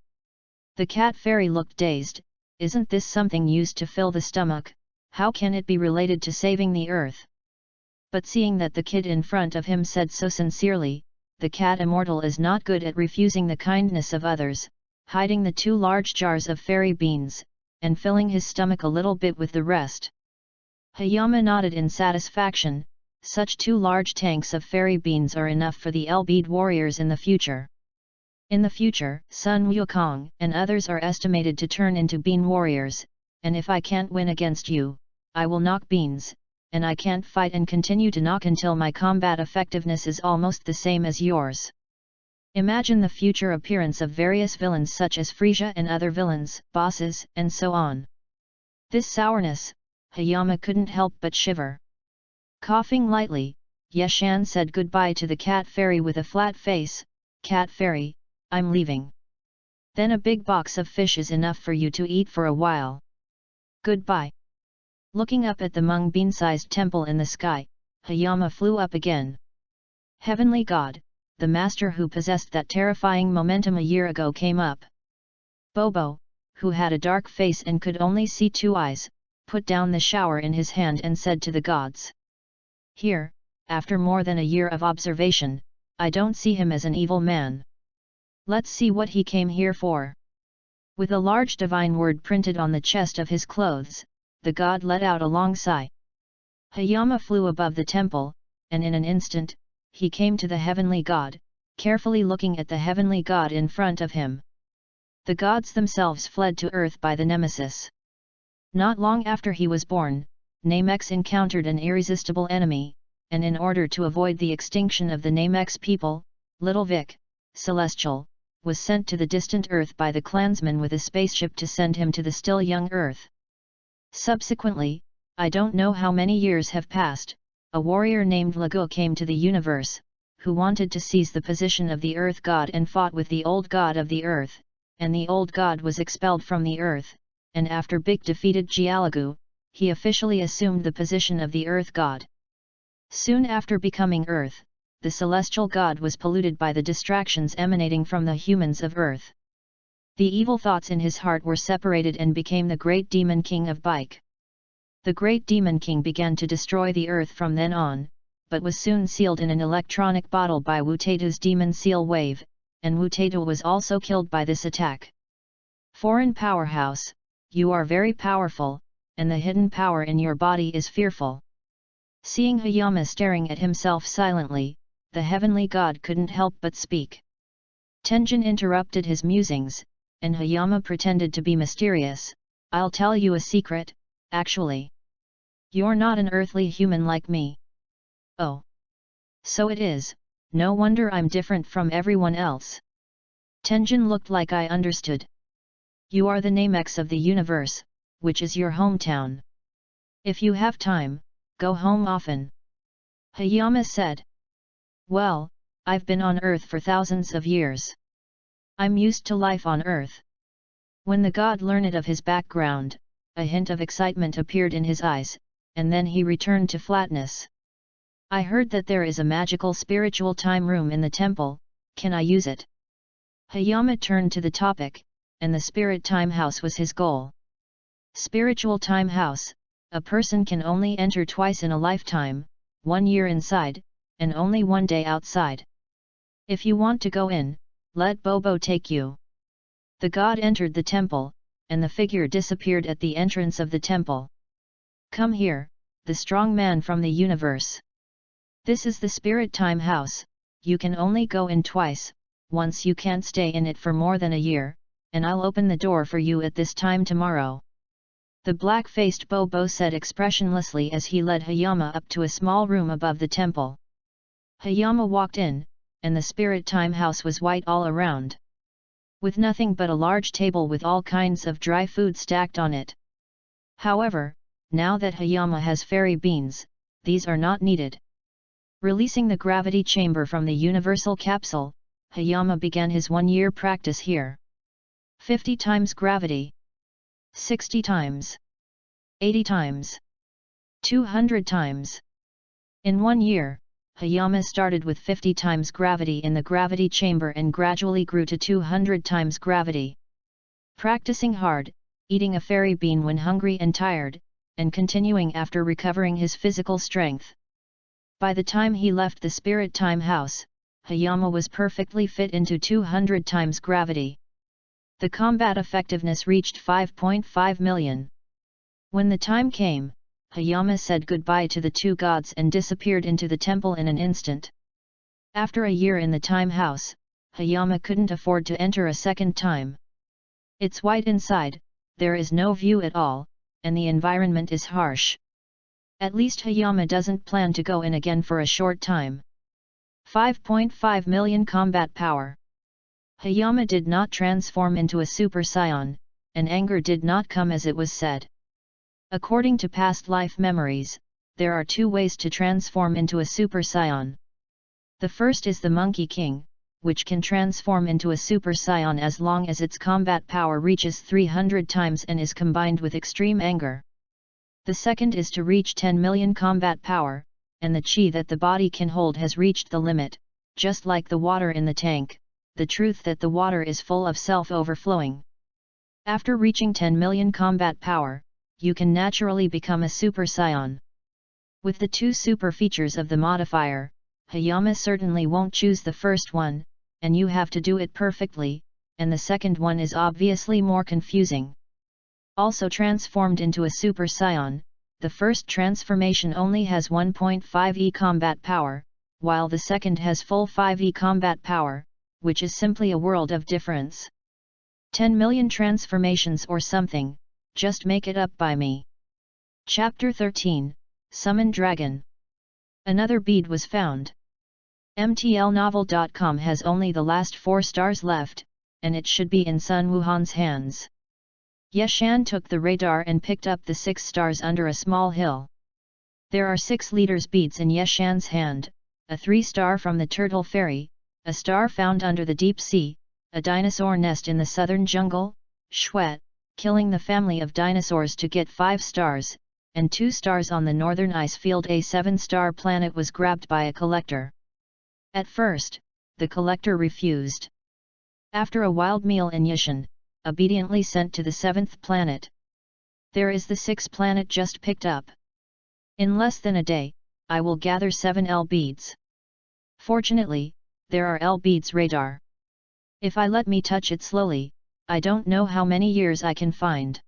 The cat fairy looked dazed, isn't this something used to fill the stomach, how can it be related to saving the earth? But seeing that the kid in front of him said so sincerely, the cat immortal is not good at refusing the kindness of others, hiding the 2 large jars of fairy beans, and filling his stomach a little bit with the rest. Hayama nodded in satisfaction, such 2 large tanks of fairy beans are enough for the L-bead warriors in the future. In the future, Sun Wukong and others are estimated to turn into bean warriors, and if I can't win against you, I will knock beans, and I can't fight and continue to knock until my combat effectiveness is almost the same as yours. Imagine the future appearance of various villains such as Frisia and other villains, bosses, and so on. This sourness, Hayama couldn't help but shiver. Coughing lightly, Yeshan said goodbye to the cat fairy with a flat face, "Cat fairy, I'm leaving. Then a big box of fish is enough for you to eat for a while. Goodbye." Looking up at the mung bean-sized temple in the sky, Hayama flew up again. Heavenly God, the master who possessed that terrifying momentum a year ago came up. Bobo, who had a dark face and could only see 2 eyes, put down the shower in his hand and said to the gods. "Here, after more than a year of observation, I don't see him as an evil man. Let's see what he came here for." With a large divine word printed on the chest of his clothes, the god let out a long sigh. Hayama flew above the temple, and in an instant, he came to the heavenly god, carefully looking at the heavenly god in front of him. The gods themselves fled to earth by the nemesis. Not long after he was born, Namex encountered an irresistible enemy, and in order to avoid the extinction of the Namex people, Little Vic, Celestial, was sent to the distant Earth by the clansmen with a spaceship to send him to the still young Earth. Subsequently, I don't know how many years have passed, a warrior named Lagu came to the universe, who wanted to seize the position of the Earth God and fought with the old god of the Earth, and the old god was expelled from the Earth, and after Big defeated Gialagu, he officially assumed the position of the Earth God. Soon after becoming Earth, the celestial god was polluted by the distractions emanating from the humans of Earth. The evil thoughts in his heart were separated and became the great demon king of Bike. The great demon king began to destroy the Earth from then on, but was soon sealed in an electronic bottle by Wutatu's demon seal wave, and Wutatu was also killed by this attack. Foreign powerhouse, you are very powerful, and the hidden power in your body is fearful. Seeing Hayama staring at himself silently, the heavenly god couldn't help but speak. Tenjin interrupted his musings, and Hayama pretended to be mysterious. "I'll tell you a secret, actually. You're not an earthly human like me." "Oh. So it is, no wonder I'm different from everyone else." Tenjin looked like I understood. "You are the Namex of the universe, which is your hometown. If you have time, go home often," Hayama said. "Well, I've been on Earth for thousands of years. I'm used to life on Earth." When the god learned of his background, a hint of excitement appeared in his eyes, and then he returned to flatness. "I heard that there is a magical spiritual time room in the temple, can I use it?" Hayama turned to the topic, and the spirit time house was his goal. Spiritual time house, a person can only enter twice in a lifetime, 1 year inside, and only 1 day outside. If you want to go in, let Bobo take you. The god entered the temple, and the figure disappeared at the entrance of the temple. "Come here, the strong man from the universe. This is the spirit time house, you can only go in twice, once you can't stay in it for more than a year, and I'll open the door for you at this time tomorrow." The black-faced Bobo said expressionlessly as he led Hayama up to a small room above the temple. Hayama walked in, and the spirit time house was white all around, with nothing but a large table with all kinds of dry food stacked on it. However, now that Hayama has fairy beans, these are not needed. Releasing the gravity chamber from the universal capsule, Hayama began his 1-year practice here. 50 times gravity. 60 times. 80 times. 200 times. In 1 year, Hayama started with 50 times gravity in the gravity chamber and gradually grew to 200 times gravity. Practicing hard, eating a fairy bean when hungry and tired, and continuing after recovering his physical strength. By the time he left the Spirit Time House, Hayama was perfectly fit into 200 times gravity. The combat effectiveness reached 5.5 million. When the time came, Hayama said goodbye to the 2 gods and disappeared into the temple in an instant. After a year in the Time House, Hayama couldn't afford to enter a second time. It's white inside, there is no view at all, and the environment is harsh. At least Hayama doesn't plan to go in again for a short time. 5.5 million combat power. Hayama did not transform into a Super Saiyan, and anger did not come as it was said. According to past life memories, there are 2 ways to transform into a Super Saiyan. The first is the Monkey King, which can transform into a Super Saiyan as long as its combat power reaches 300 times and is combined with extreme anger. The second is to reach 10 million combat power, and the chi that the body can hold has reached the limit, just like the water in the tank, the truth that the water is full of self-overflowing. After reaching 10 million combat power, you can naturally become a Super Saiyan. With the 2 super features of the modifier, Hayama certainly won't choose the first one, and you have to do it perfectly, and the second one is obviously more confusing. Also transformed into a Super Saiyan, the first transformation only has 1.5e combat power, while the second has full 5e combat power, which is simply a world of difference. 10 million transformations or something, just make it up by me. Chapter 13, Summon Dragon. Another bead was found. MTLnovel.com has only the last 4 stars left, and it should be in Sun Wuhan's hands. Yeshan took the radar and picked up the 6 stars under a small hill. There are 6 leaders beads in Yeshan's hand, a 3-star from the Turtle Fairy, a star found under the deep sea, a dinosaur nest in the southern jungle, Shwet, killing the family of dinosaurs to get 5 stars, and 2 stars on the northern ice field. A 7-star planet was grabbed by a collector. At first, the collector refused. After a wild meal in Yeshan, obediently sent to the 7th planet. There is the 6th planet just picked up. In less than a day, I will gather 7 L beads. Fortunately, there are L beads radar. If I let me touch it slowly, I don't know how many years I can find.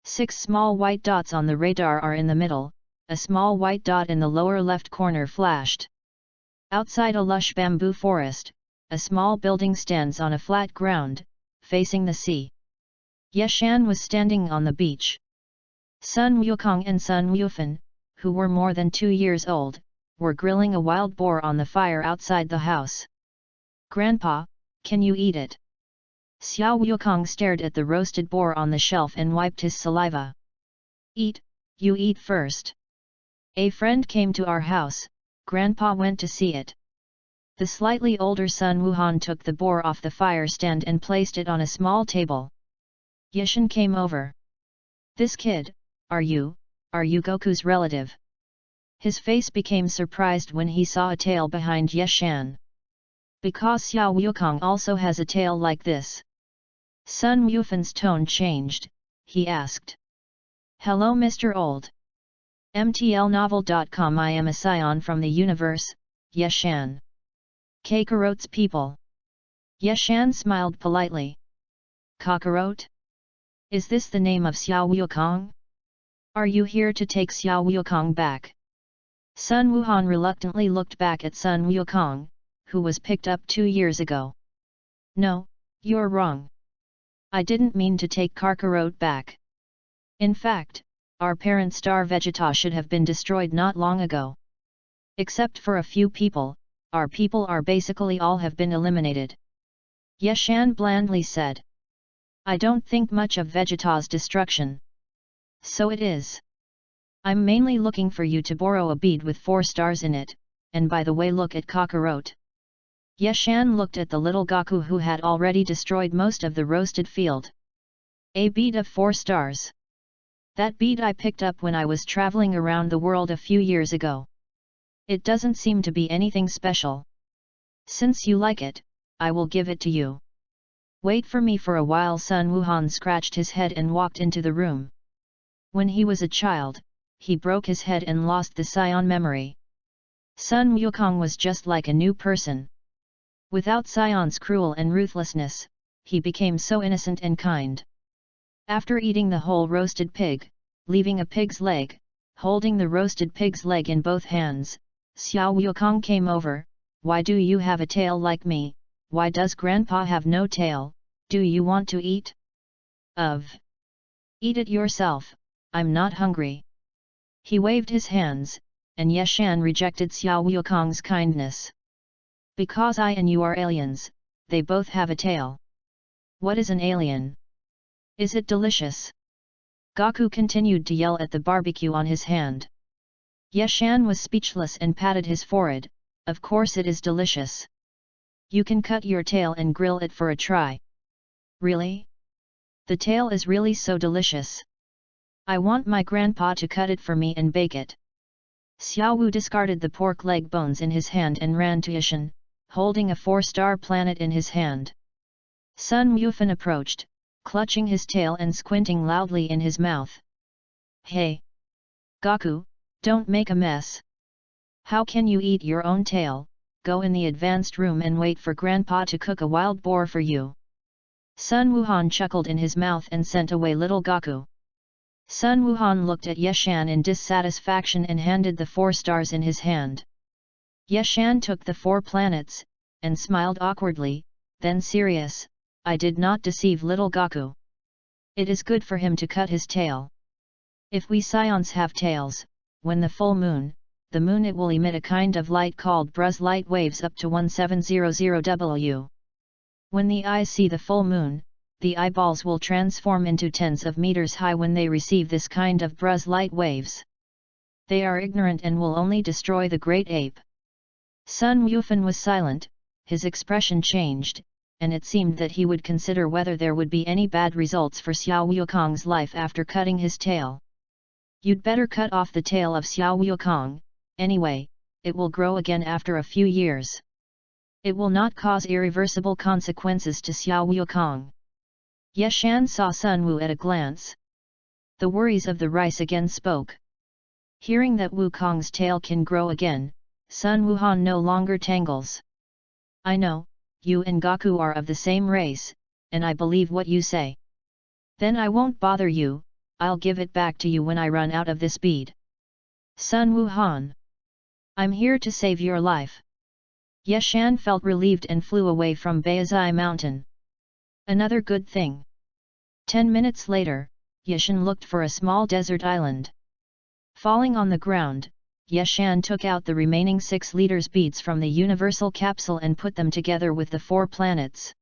6 small white dots on the radar are in the middle, a small white dot in the lower left corner flashed. Outside a lush bamboo forest, a small building stands on a flat ground, facing the sea. Yeshan was standing on the beach. Sun Wukong and Sun Wufan, who were more than 2 years old, were grilling a wild boar on the fire outside the house. "Grandpa, can you eat it?" Xiao Wukong stared at the roasted boar on the shelf and wiped his saliva. "Eat, you eat first. A friend came to our house, Grandpa went to see it." The slightly older Sun Wuhan took the boar off the fire stand and placed it on a small table. Yeshan came over. "This kid, are you Goku's relative?" His face became surprised when he saw a tail behind Yeshan. "Because Xiao Wukong also has a tail like this." Sun Wufan's tone changed, he asked. "Hello Mr. Old. MTLnovel.com. I am a scion from the universe, Yeshan. Kakarot's people." Yeshan smiled politely. "Kakarot? Is this the name of Xiao Wukong? Are you here to take Xiao Wukong back?" Sun Wuhan reluctantly looked back at Sun Wukong, who was picked up 2 years ago. "No, you're wrong. I didn't mean to take Kakarot back. In fact, our parent star Vegeta should have been destroyed not long ago. Except for a few people, our people are basically all have been eliminated." Yeshan blandly said. "I don't think much of Vegeta's destruction." "So it is. I'm mainly looking for you to borrow a bead with 4 stars in it, and by the way look at Kakarot. Yeshan looked at the little Gaku who had already destroyed most of the roasted field. A bead of 4 stars. That bead I picked up when I was traveling around the world a few years ago. It doesn't seem to be anything special. Since you like it, I will give it to you. Wait for me for a while. Sun Wuhan scratched his head and walked into the room. When he was a child, he broke his head and lost the Scion memory. Sun Wukong was just like a new person. Without Scion's cruel and ruthlessness, he became so innocent and kind. After eating the whole roasted pig, leaving a pig's leg, holding the roasted pig's leg in both hands, Xiao Wukong came over. Why do you have a tail like me? Why does Grandpa have no tail? Do you want to eat? Eat it yourself, I'm not hungry. He waved his hands, and Yeshan rejected Xiao Wukong's kindness. Because I and you are aliens, they both have a tail. What is an alien? Is it delicious? Gaku continued to yell at the barbecue on his hand. Yeshan was speechless and patted his forehead. Of course it is delicious. You can cut your tail and grill it for a try. Really? The tail is really so delicious. I want my grandpa to cut it for me and bake it. Xiao Wu discarded the pork leg bones in his hand and ran to Yeshan, holding a 4-star planet in his hand. Sun Wufan approached, clutching his tail and squinting loudly in his mouth. Hey! Gaku, don't make a mess. How can you eat your own tail? Go in the advanced room and wait for Grandpa to cook a wild boar for you. Sun Wuhan chuckled in his mouth and sent away little Gaku. Sun Wuhan looked at Yeshan in dissatisfaction and handed the 4 stars in his hand. Yeshan took the 4 planets, and smiled awkwardly, then serious, I did not deceive little Gaku. It is good for him to cut his tail. If we Scions have tails, when the full moon, the moon it will emit a kind of light called Bruz light waves up to 1700W. When the eyes see the full moon, the eyeballs will transform into tens of meters high when they receive this kind of Bruz light waves. They are ignorant and will only destroy the great ape. Sun Wufan was silent, his expression changed, and it seemed that he would consider whether there would be any bad results for Xiao Wukong's life after cutting his tail. You'd better cut off the tail of Xiao Wukong, anyway, it will grow again after a few years. It will not cause irreversible consequences to Xiao Wukong. Yeshan saw Sun Wu at a glance. The worries of the rice again spoke. Hearing that Wukong's tail can grow again, Sun Wuhan no longer tangles. I know, you and Gaku are of the same race, and I believe what you say. Then I won't bother you, I'll give it back to you when I run out of this bead. Sun Wuhan. I'm here to save your life. Yeshan felt relieved and flew away from Baizai Mountain. Another good thing. 10 minutes later, Yeshan looked for a small desert island. Falling on the ground, Yeshan took out the remaining 6 liters beads from the universal capsule and put them together with the 4 planets.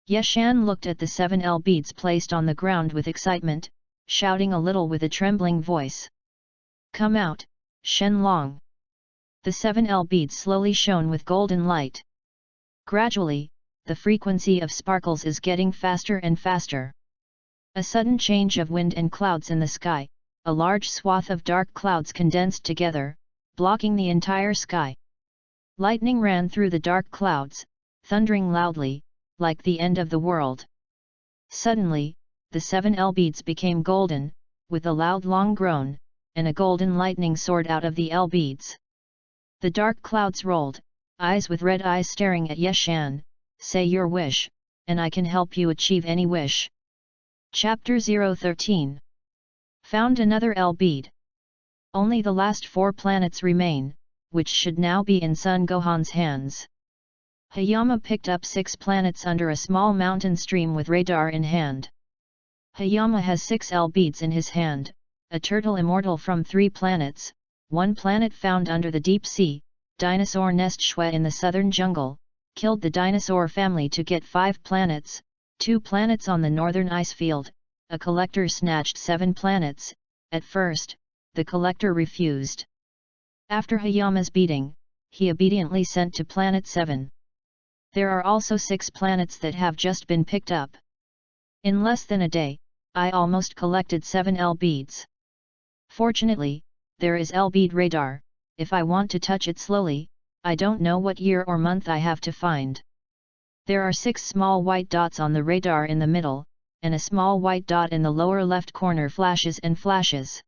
Yeshan looked at the 7L beads placed on the ground with excitement, shouting a little with a trembling voice. Come out, Shen Long. The 7L beads slowly shone with golden light. Gradually, the frequency of sparkles is getting faster and faster. A sudden change of wind and clouds in the sky, a large swath of dark clouds condensed together, blocking the entire sky. Lightning ran through the dark clouds, thundering loudly, like the end of the world. Suddenly, the 7L beads became golden, with a loud long groan, and a golden lightning soared out of the L beads. The dark clouds rolled, eyes with red eyes staring at Yeshan. Say your wish, and I can help you achieve any wish. Chapter 013. Found another L bead. Only the last 4 planets remain, which should now be in Sun Gohan's hands. Hayama picked up 6 planets under a small mountain stream with radar in hand. Hayama has 6 L beads in his hand, a turtle immortal from 3 planets, 1 planet found under the deep sea, dinosaur nest Shui in the southern jungle, killed the dinosaur family to get 5 planets, 2 planets on the northern ice field, a collector snatched 7 planets. At first, the collector refused. After Hayama's beating, he obediently sent to Planet 7. There are also 6 planets that have just been picked up. In less than a day, I almost collected 7 L beads. Fortunately, there is L bead radar. If I want to touch it slowly, I don't know what year or month I have to find. There are 6 small white dots on the radar in the middle, and a small white dot in the lower left corner flashes and flashes.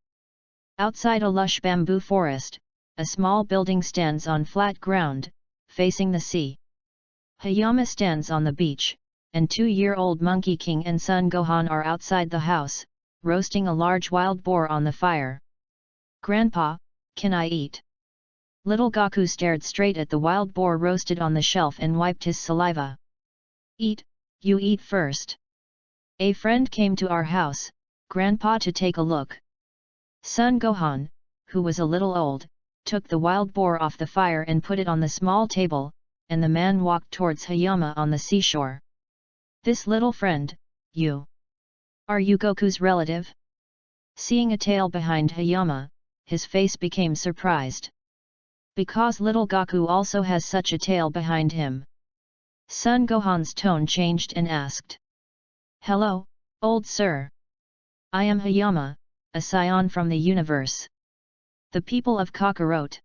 Outside a lush bamboo forest, a small building stands on flat ground, facing the sea. Hayama stands on the beach, and 2-year-old Monkey King and son Gohan are outside the house, roasting a large wild boar on the fire. "Grandpa, can I eat?" Little Goku stared straight at the wild boar roasted on the shelf and wiped his saliva. "Eat, you eat first. A friend came to our house, Grandpa, to take a look." Son Gohan, who was a little old, took the wild boar off the fire and put it on the small table, and the man walked towards Hayama on the seashore. "This little friend, you. Are you Goku's relative?" Seeing a tail behind Hayama, his face became surprised. Because little Goku also has such a tail behind him. Son Gohan's tone changed and asked. "Hello, old sir. I am Hayama, a scion from the universe. The people of Kakarot."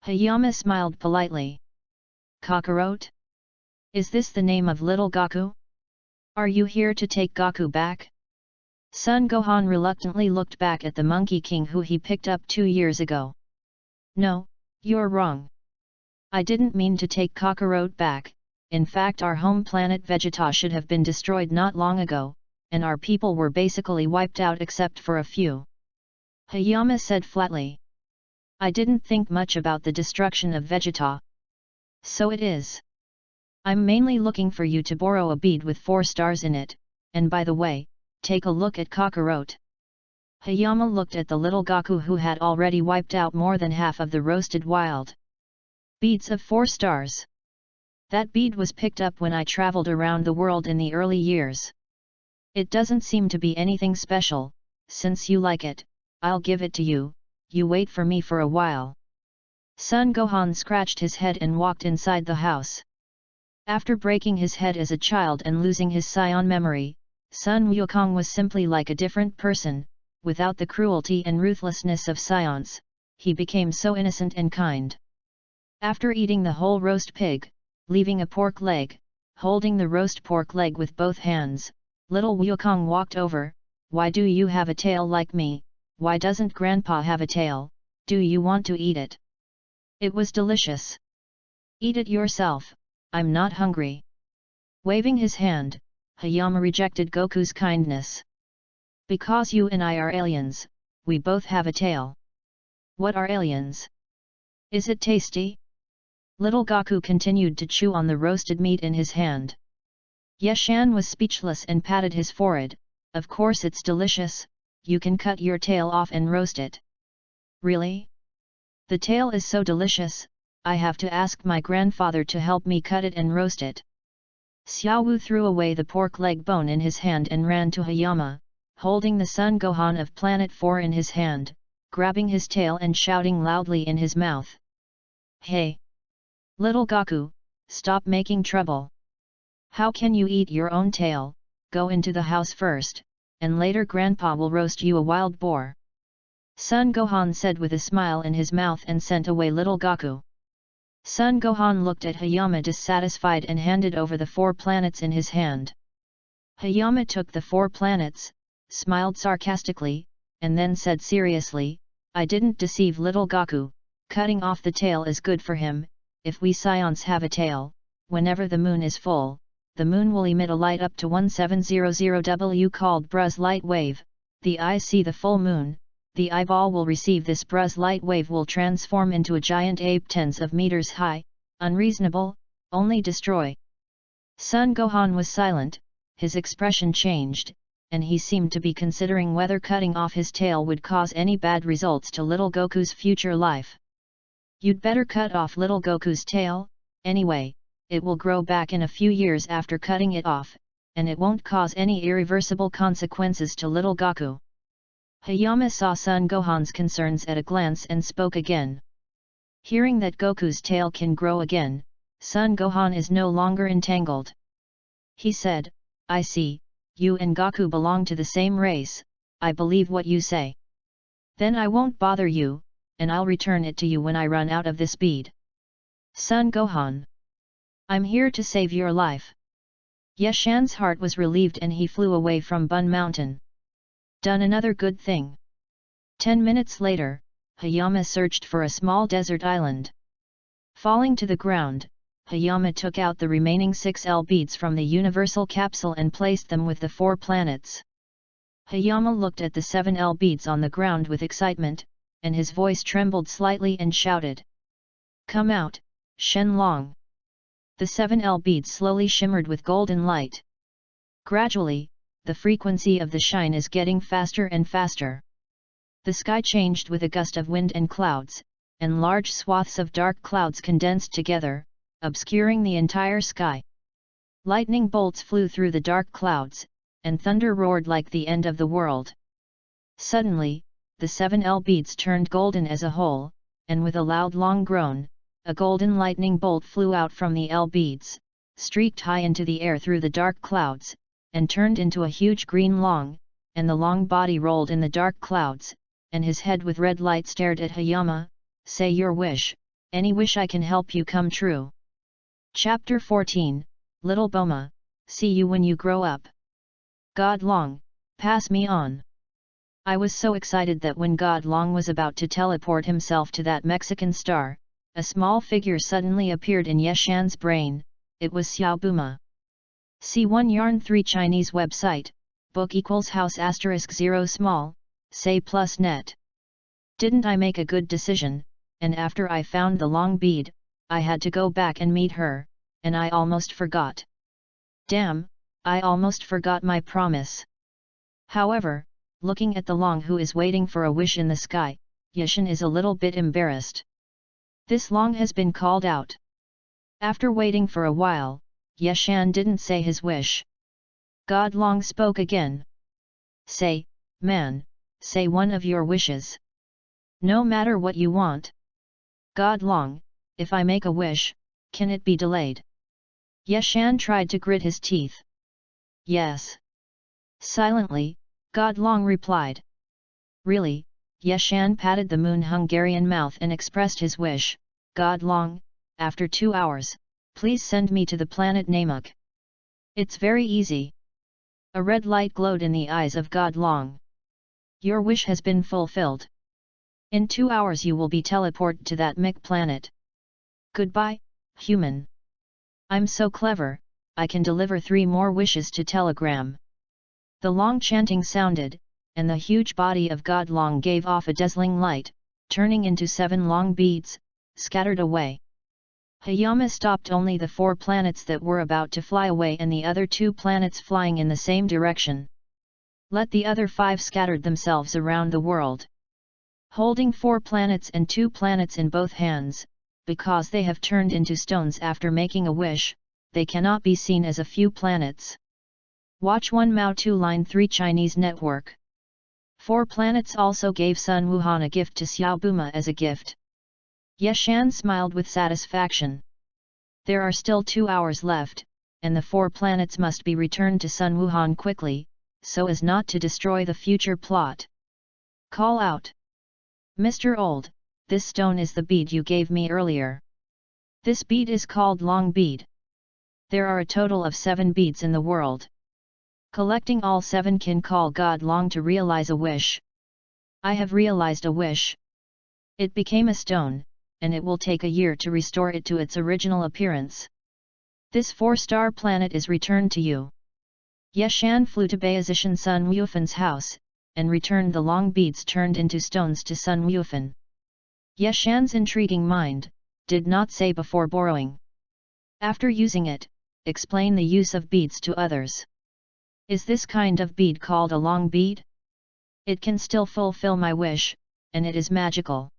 Hayama smiled politely. "Kakarot? Is this the name of little Goku? Are you here to take Goku back?" Son Gohan reluctantly looked back at the Monkey King who he picked up 2 years ago. "No, you're wrong. I didn't mean to take Kakarot back. In fact, our home planet Vegeta should have been destroyed not long ago, and our people were basically wiped out except for a few," Hayama said flatly. "I didn't think much about the destruction of Vegeta. So it is. I'm mainly looking for you to borrow a bead with 4 stars in it, and by the way, take a look at Kakarot." Hayama looked at the little Goku who had already wiped out more than half of the roasted wild beads of 4 stars. "That bead was picked up when I traveled around the world in the early years. It doesn't seem to be anything special. Since you like it, I'll give it to you. You wait for me for a while." Son Gohan scratched his head and walked inside the house. After breaking his head as a child and losing his scion memory, Sun Wukong was simply like a different person. Without the cruelty and ruthlessness of scions, he became so innocent and kind. After eating the whole roast pig, leaving a pork leg, holding the roast pork leg with both hands, little Wukong walked over. "Why do you have a tail like me? Why doesn't Grandpa have a tail? Do you want to eat it? It was delicious. Eat it yourself, I'm not hungry." Waving his hand, Hayama rejected Goku's kindness. "Because you and I are aliens, we both have a tail." "What are aliens? Is it tasty?" Little Goku continued to chew on the roasted meat in his hand. Yeshan was speechless and patted his forehead. "Of course it's delicious, you can cut your tail off and roast it." "Really? The tail is so delicious, I have to ask my grandfather to help me cut it and roast it." Xiao Wu threw away the pork leg bone in his hand and ran to Hayama, holding the Son Gohan of Planet 4 in his hand, grabbing his tail and shouting loudly in his mouth. "Hey! Little Goku, stop making trouble. How can you eat your own tail? Go into the house first, and later Grandpa will roast you a wild boar." Son Gohan said with a smile in his mouth and sent away little Goku. Son Gohan looked at Hayama dissatisfied and handed over the 4 planets in his hand. Hayama took the 4 planets, smiled sarcastically, and then said seriously, "I didn't deceive little Goku, cutting off the tail is good for him. If we scions have a tail, whenever the moon is full, the moon will emit a light up to 1700W called Bruz light wave. The eyes see the full moon, the eyeball will receive this Bruz light wave will transform into a giant ape tens of meters high. Unreasonable, only destroy." Son Gohan was silent, his expression changed, and he seemed to be considering whether cutting off his tail would cause any bad results to little Goku's future life. "You'd better cut off little Goku's tail, anyway, it will grow back in a few years after cutting it off, and it won't cause any irreversible consequences to little Goku." Hayama saw Son Gohan's concerns at a glance and spoke again. Hearing that Goku's tail can grow again, Son Gohan is no longer entangled. He said, I see, you and Goku belong to the same race, I believe what you say. Then I won't bother you, and I'll return it to you when I run out of this bead. Son Gohan. I'm here to save your life. Yeshan's heart was relieved and he flew away from Bun Mountain. Done another good thing. 10 minutes later, Hayama searched for a small desert island. Falling to the ground, Hayama took out the remaining 6 beads from the universal capsule and placed them with the 4 planets. Hayama looked at the 7 beads on the ground with excitement, and his voice trembled slightly and shouted. Come out, Shenlong. The 7 beads slowly shimmered with golden light. Gradually, the frequency of the shine is getting faster and faster. The sky changed with a gust of wind and clouds, and large swaths of dark clouds condensed together, obscuring the entire sky. Lightning bolts flew through the dark clouds, and thunder roared like the end of the world. Suddenly, the 7 beads turned golden as a whole, and with a loud long groan, a golden lightning bolt flew out from the beads, streaked high into the air through the dark clouds, and turned into a huge green long, and the long body rolled in the dark clouds, and his head with red light stared at Hayama. Say your wish, any wish I can help you come true. Chapter 14, Little Boma, see you when you grow up. God Long, pass me on. I was so excited that when God Long was about to teleport himself to that Mexican star, a small figure suddenly appeared in Yeshan's brain. It was Xiao Buma. C1 Yarn 3 Chinese website, book equals house asterisk 0 small, say plus net. Didn't I make a good decision, and after I found the long bead, I had to go back and meet her, and I almost forgot. Damn, I almost forgot my promise. However, looking at the Long who is waiting for a wish in the sky, Yeshan is a little bit embarrassed. This Long has been called out. After waiting for a while, Yeshan didn't say his wish. God Long spoke again. Say, man, say one of your wishes. No matter what you want. God Long, if I make a wish, can it be delayed? Yeshan tried to grit his teeth. Yes. Silently, God Long replied. Really? Yeshan patted the moon Hungarian mouth and expressed his wish. God Long, after 2 hours, please send me to the planet Namuk. It's very easy. A red light glowed in the eyes of God Long. Your wish has been fulfilled. In 2 hours you will be teleported to that Mick planet. Goodbye, human. I'm so clever, I can deliver 3 more wishes to telegram. The long chanting sounded, and the huge body of God Long gave off a dazzling light, turning into 7 long beads, scattered away. Hayama stopped only the 4 planets that were about to fly away and the other 2 planets flying in the same direction. Let the other 5 scattered themselves around the world. Holding 4 planets and 2 planets in both hands, because they have turned into stones after making a wish, they cannot be seen as a few planets. Watch 1 Mao 2 Line 3 Chinese Network. 4 planets also gave Sun Wuhan a gift to Xiao Buma as a gift. Yeshan smiled with satisfaction. There are still 2 hours left, and the 4 planets must be returned to Sun Wuhan quickly, so as not to destroy the future plot. Call out. Mr. Old, this stone is the bead you gave me earlier. This bead is called Long Bead. There are a total of 7 beads in the world. Collecting all 7 can call God Long to realize a wish. I have realized a wish. It became a stone, and it will take a year to restore it to its original appearance. This 4-star planet is returned to you. Yeshan flew to Bayezishan Sun Wufan's house, and returned the long beads turned into stones to Sun Wufan. Yeshan's intriguing mind did not say before borrowing. After using it, explain the use of beads to others. Is this kind of bead called a long bead? It can still fulfill my wish, and it is magical.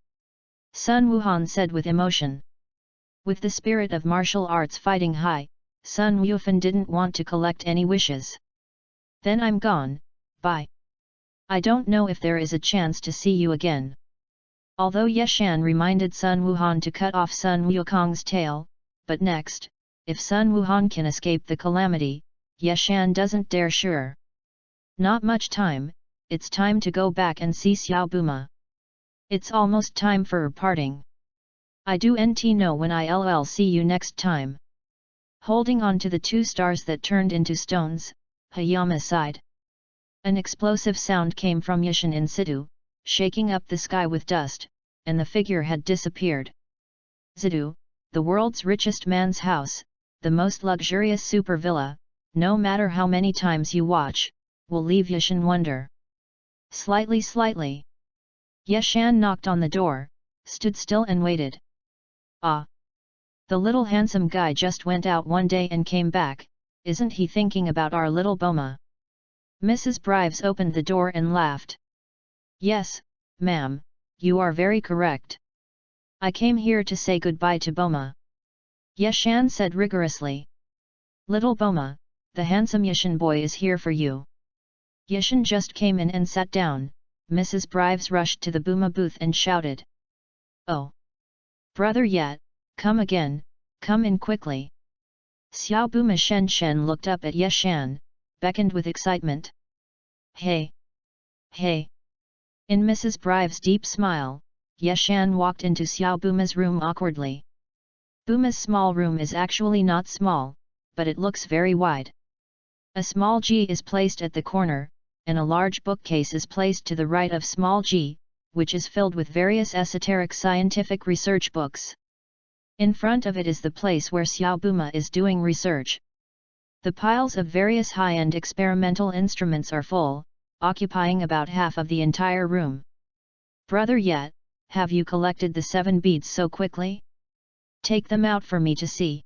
Sun Wuhan said with emotion. With the spirit of martial arts fighting high, Sun Wufan didn't want to collect any wishes. Then I'm gone, bye. I don't know if there is a chance to see you again. Although Yeshan reminded Sun Wuhan to cut off Sun Wukong's tail, but next, if Sun Wuhan can escape the calamity, Yeshan doesn't dare sure. Not much time, it's time to go back and see Xiao Buma. It's almost time for parting. I do nt know when I'll see you next time. Holding on to the 2 stars that turned into stones, Hayama sighed. An explosive sound came from Yashin in situ, shaking up the sky with dust, and the figure had disappeared. Zidu, the world's richest man's house, the most luxurious super villa, no matter how many times you watch, will leave Yashin wonder. Slightly. Yeshan knocked on the door, stood still and waited. Ah! The little handsome guy just went out one day and came back, isn't he thinking about our little Boma? Mrs. Brives opened the door and laughed. Yes, ma'am, you are very correct. I came here to say goodbye to Boma. Yeshan said rigorously. Little Boma, the handsome Yashin boy is here for you. Yashin just came in and sat down. Mrs. Brives rushed to the Boma booth and shouted. Oh! Brother Yat, come again, come in quickly. Xiao Buma Shen looked up at Yeshan, beckoned with excitement. Hey! Hey! In Mrs. Brives' deep smile, Yeshan walked into Xiao Buma's room awkwardly. Buma's small room is actually not small, but it looks very wide. A small G is placed at the corner, and a large bookcase is placed to the right of small G, which is filled with various esoteric scientific research books. In front of it is the place where Xiao Buma is doing research. The piles of various high-end experimental instruments are full, occupying about half of the entire room. Brother Yat, have you collected the 7 beads so quickly? Take them out for me to see.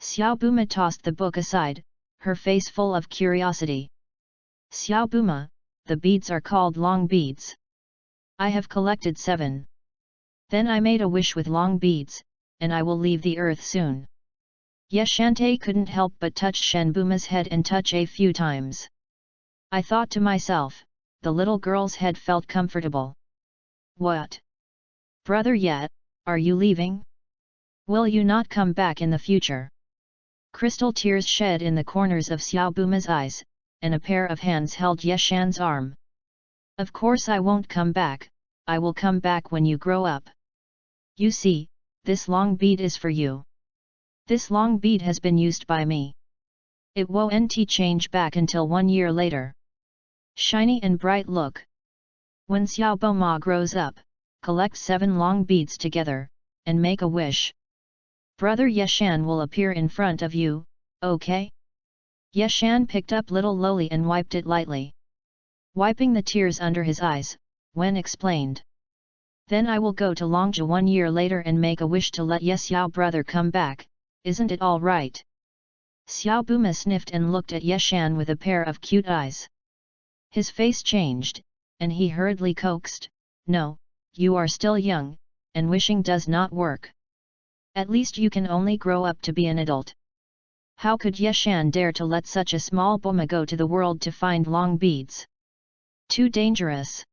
Xiao Buma tossed the book aside, her face full of curiosity. Xiao Buma, the beads are called long beads. I have collected 7. Then I made a wish with long beads, and I will leave the earth soon. Yeshante couldn't help but touch Shen Buma's head and touch a few times. I thought to myself, the little girl's head felt comfortable. What? Brother Yat, are you leaving? Will you not come back in the future? Crystal tears shed in the corners of Xiao Buma's eyes, and a pair of hands held Yeshan's arm. Of course I won't come back, I will come back when you grow up. You see, this long bead is for you. This long bead has been used by me. It won't change back until 1 year later. Shiny and bright look. When Xiao Boma grows up, collect 7 long beads together, and make a wish. Brother Yeshan will appear in front of you, okay? Yeshan picked up little Loli and wiped it lightly. Wiping the tears under his eyes, Wen explained. Then I will go to Longzhou 1 year later and make a wish to let Xiao brother come back, isn't it all right? Xiao Buma sniffed and looked at Yeshan with a pair of cute eyes. His face changed, and he hurriedly coaxed, no, you are still young, and wishing does not work. At least you can only grow up to be an adult. How could Yeshan dare to let such a small Boma go to the world to find long beads? Too dangerous.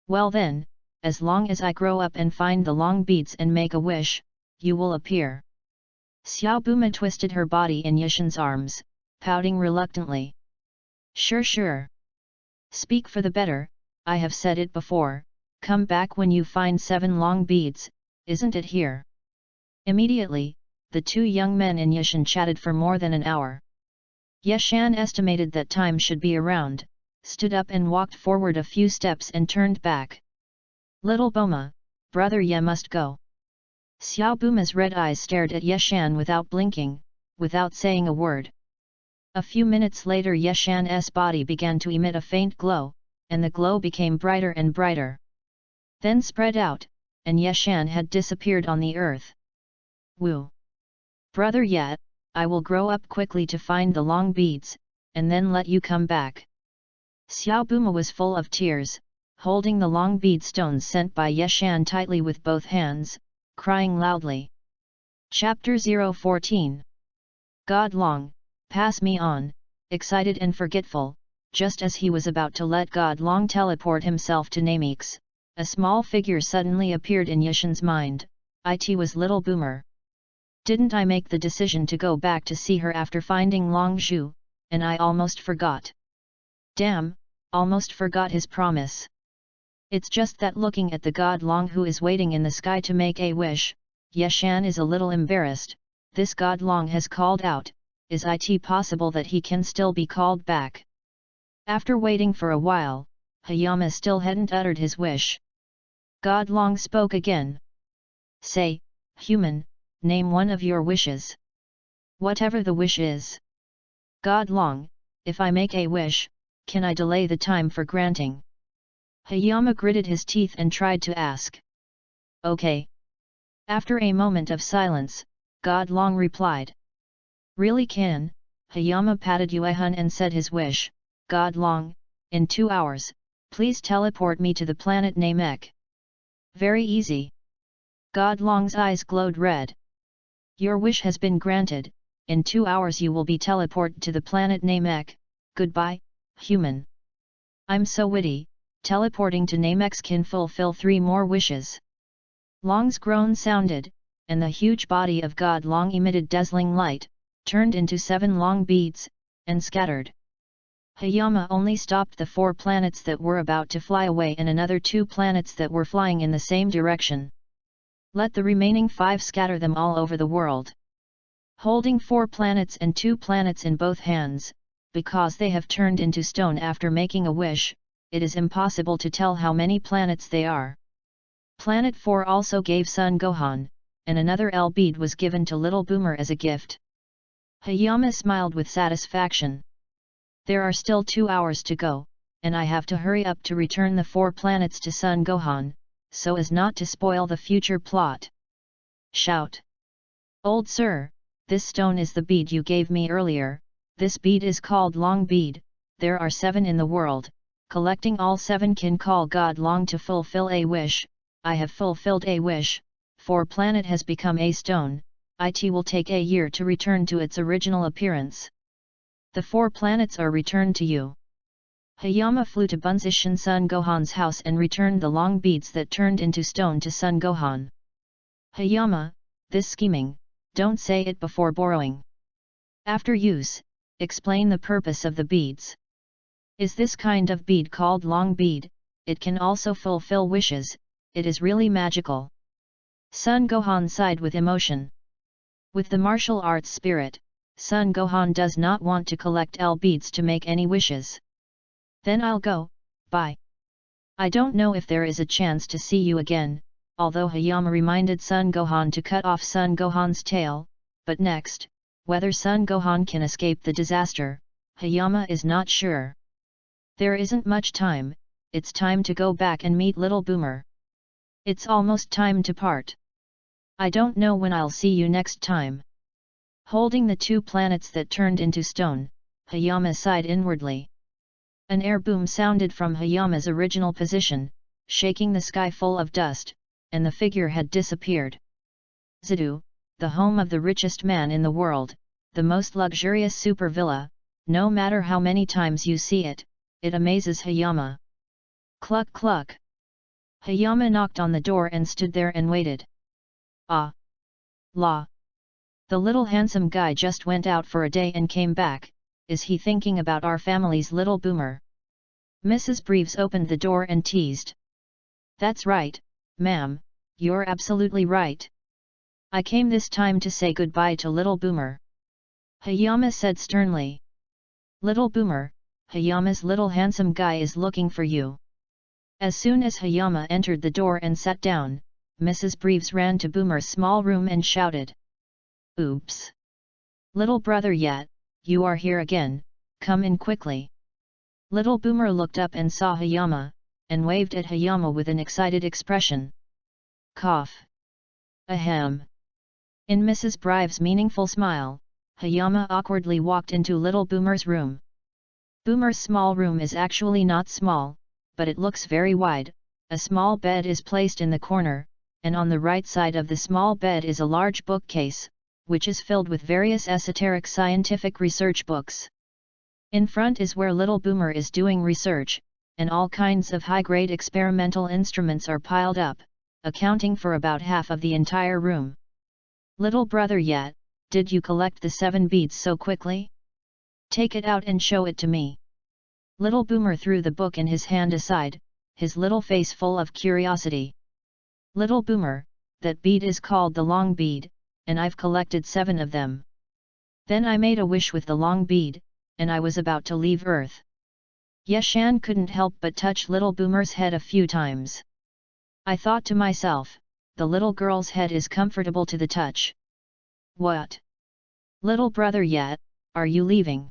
Well then, as long as I grow up and find the long beads and make a wish, you will appear. Xiao Buma twisted her body in Yeshan's arms, pouting reluctantly. Sure. Speak for the better, I have said it before, come back when you find 7 long beads, isn't it here? Immediately, the 2 young men and Yeshan chatted for more than an hour. Yeshan estimated that time should be around, stood up and walked forward a few steps and turned back. Little Boma, brother Ye must go. Xiao Buma's red eyes stared at Yeshan without blinking, without saying a word. A few minutes later Yeshan's body began to emit a faint glow, and the glow became brighter and brighter. Then spread out, and Yeshan had disappeared on the earth. Woo! Brother Yat, I will grow up quickly to find the long beads, and then let you come back. Xiao Buma was full of tears, holding the long bead stones sent by Yeshan tightly with both hands, crying loudly. Chapter 014. God Long, pass me on, excited and forgetful, just as he was about to let God Long teleport himself to Nameeks, a small figure suddenly appeared in Yushin's mind. It was Little Boomer. Didn't I make the decision to go back to see her after finding Long Zhu, and I almost forgot. Damn, almost forgot his promise. It's just that looking at the God Long who is waiting in the sky to make a wish, Yeshan is a little embarrassed. This God Long has called out, is it possible that he can still be called back? After waiting for a while, Hayama still hadn't uttered his wish. God Long spoke again. Say, human, name one of your wishes. Whatever the wish is. God Long, if I make a wish, can I delay the time for granting? Hayama gritted his teeth and tried to ask. Okay. After a moment of silence, God Long replied. Really can? Hayama patted Yuehun and said his wish. God Long, in 2 hours, please teleport me to the planet Namek. Very easy. God Long's eyes glowed red. Your wish has been granted, in 2 hours you will be teleported to the planet Namek. Goodbye, human. I'm so witty, teleporting to Namek can fulfill 3 more wishes. Long's groan sounded, and the huge body of God Long emitted dazzling light, turned into 7 long beads, and scattered. Hayama only stopped the 4 planets that were about to fly away and another 2 planets that were flying in the same direction. Let the remaining 5 scatter them all over the world. Holding 4 planets and 2 planets in both hands, because they have turned into stone after making a wish, it is impossible to tell how many planets they are. Planet 4 also gave Sun Gohan, and another L bead was given to Little Boomer as a gift. Hayama smiled with satisfaction. There are still 2 hours to go, and I have to hurry up to return the 4 planets to Sun Gohan, so as not to spoil the future plot. Shout! Old sir, this stone is the bead you gave me earlier. This bead is called Long Bead. There are 7 in the world. Collecting all 7 can call God Long to fulfill a wish. I have fulfilled a wish. 4 planet has become a stone. It will take a year to return to its original appearance. The 4 planets are returned to you. Hayama flew to Bunzishan Sun Gohan's house and returned the long beads that turned into stone to Sun Gohan. Hayama, this scheming, don't say it before borrowing. After use, explain the purpose of the beads. Is this kind of bead called long bead? It can also fulfill wishes. It is really magical. Sun Gohan sighed with emotion. With the martial arts spirit, Sun Gohan does not want to collect L beads to make any wishes. Then I'll go, bye. I don't know if there is a chance to see you again, although Hayama reminded Sun Gohan to cut off Sun Gohan's tail, but next, whether Sun Gohan can escape the disaster, Hayama is not sure. There isn't much time, it's time to go back and meet Little Boomer. It's almost time to part. I don't know when I'll see you next time. Holding the 2 planets that turned into stone, Hayama sighed inwardly. An air boom sounded from Hayama's original position, shaking the sky full of dust, and the figure had disappeared. Zidu, the home of the richest man in the world, the most luxurious super villa, no matter how many times you see it, it amazes Hayama. Cluck cluck. Hayama knocked on the door and stood there and waited. Ah! La! The little handsome guy just went out for a day and came back. Is he thinking about our family's Little Boomer? Mrs. Breves opened the door and teased. That's right, ma'am, you're absolutely right. I came this time to say goodbye to Little Boomer. Hayama said sternly. Little Boomer, Hayama's little handsome guy is looking for you. As soon as Hayama entered the door and sat down, Mrs. Breves ran to Boomer's small room and shouted. Oops! Little brother yet, you are here again, come in quickly. Little Boomer looked up and saw Hayama, and waved at Hayama with an excited expression. Cough! Ahem! In Mrs. Breves' meaningful smile, Hayama awkwardly walked into Little Boomer's room. Boomer's small room is actually not small, but it looks very wide. A small bed is placed in the corner, and on the right side of the small bed is a large bookcase, which is filled with various esoteric scientific research books. In front is where Little Boomer is doing research, and all kinds of high-grade experimental instruments are piled up, accounting for about half of the entire room. Little brother yet, did you collect the 7 beads so quickly? Take it out and show it to me. Little Boomer threw the book in his hand aside, his little face full of curiosity. Little Boomer, that bead is called the long bead, and I've collected 7 of them. Then I made a wish with the long bead, and I was about to leave Earth. Yeshan couldn't help but touch Little Boomer's head a few times. I thought to myself, the little girl's head is comfortable to the touch. What? Little brother yet, are you leaving?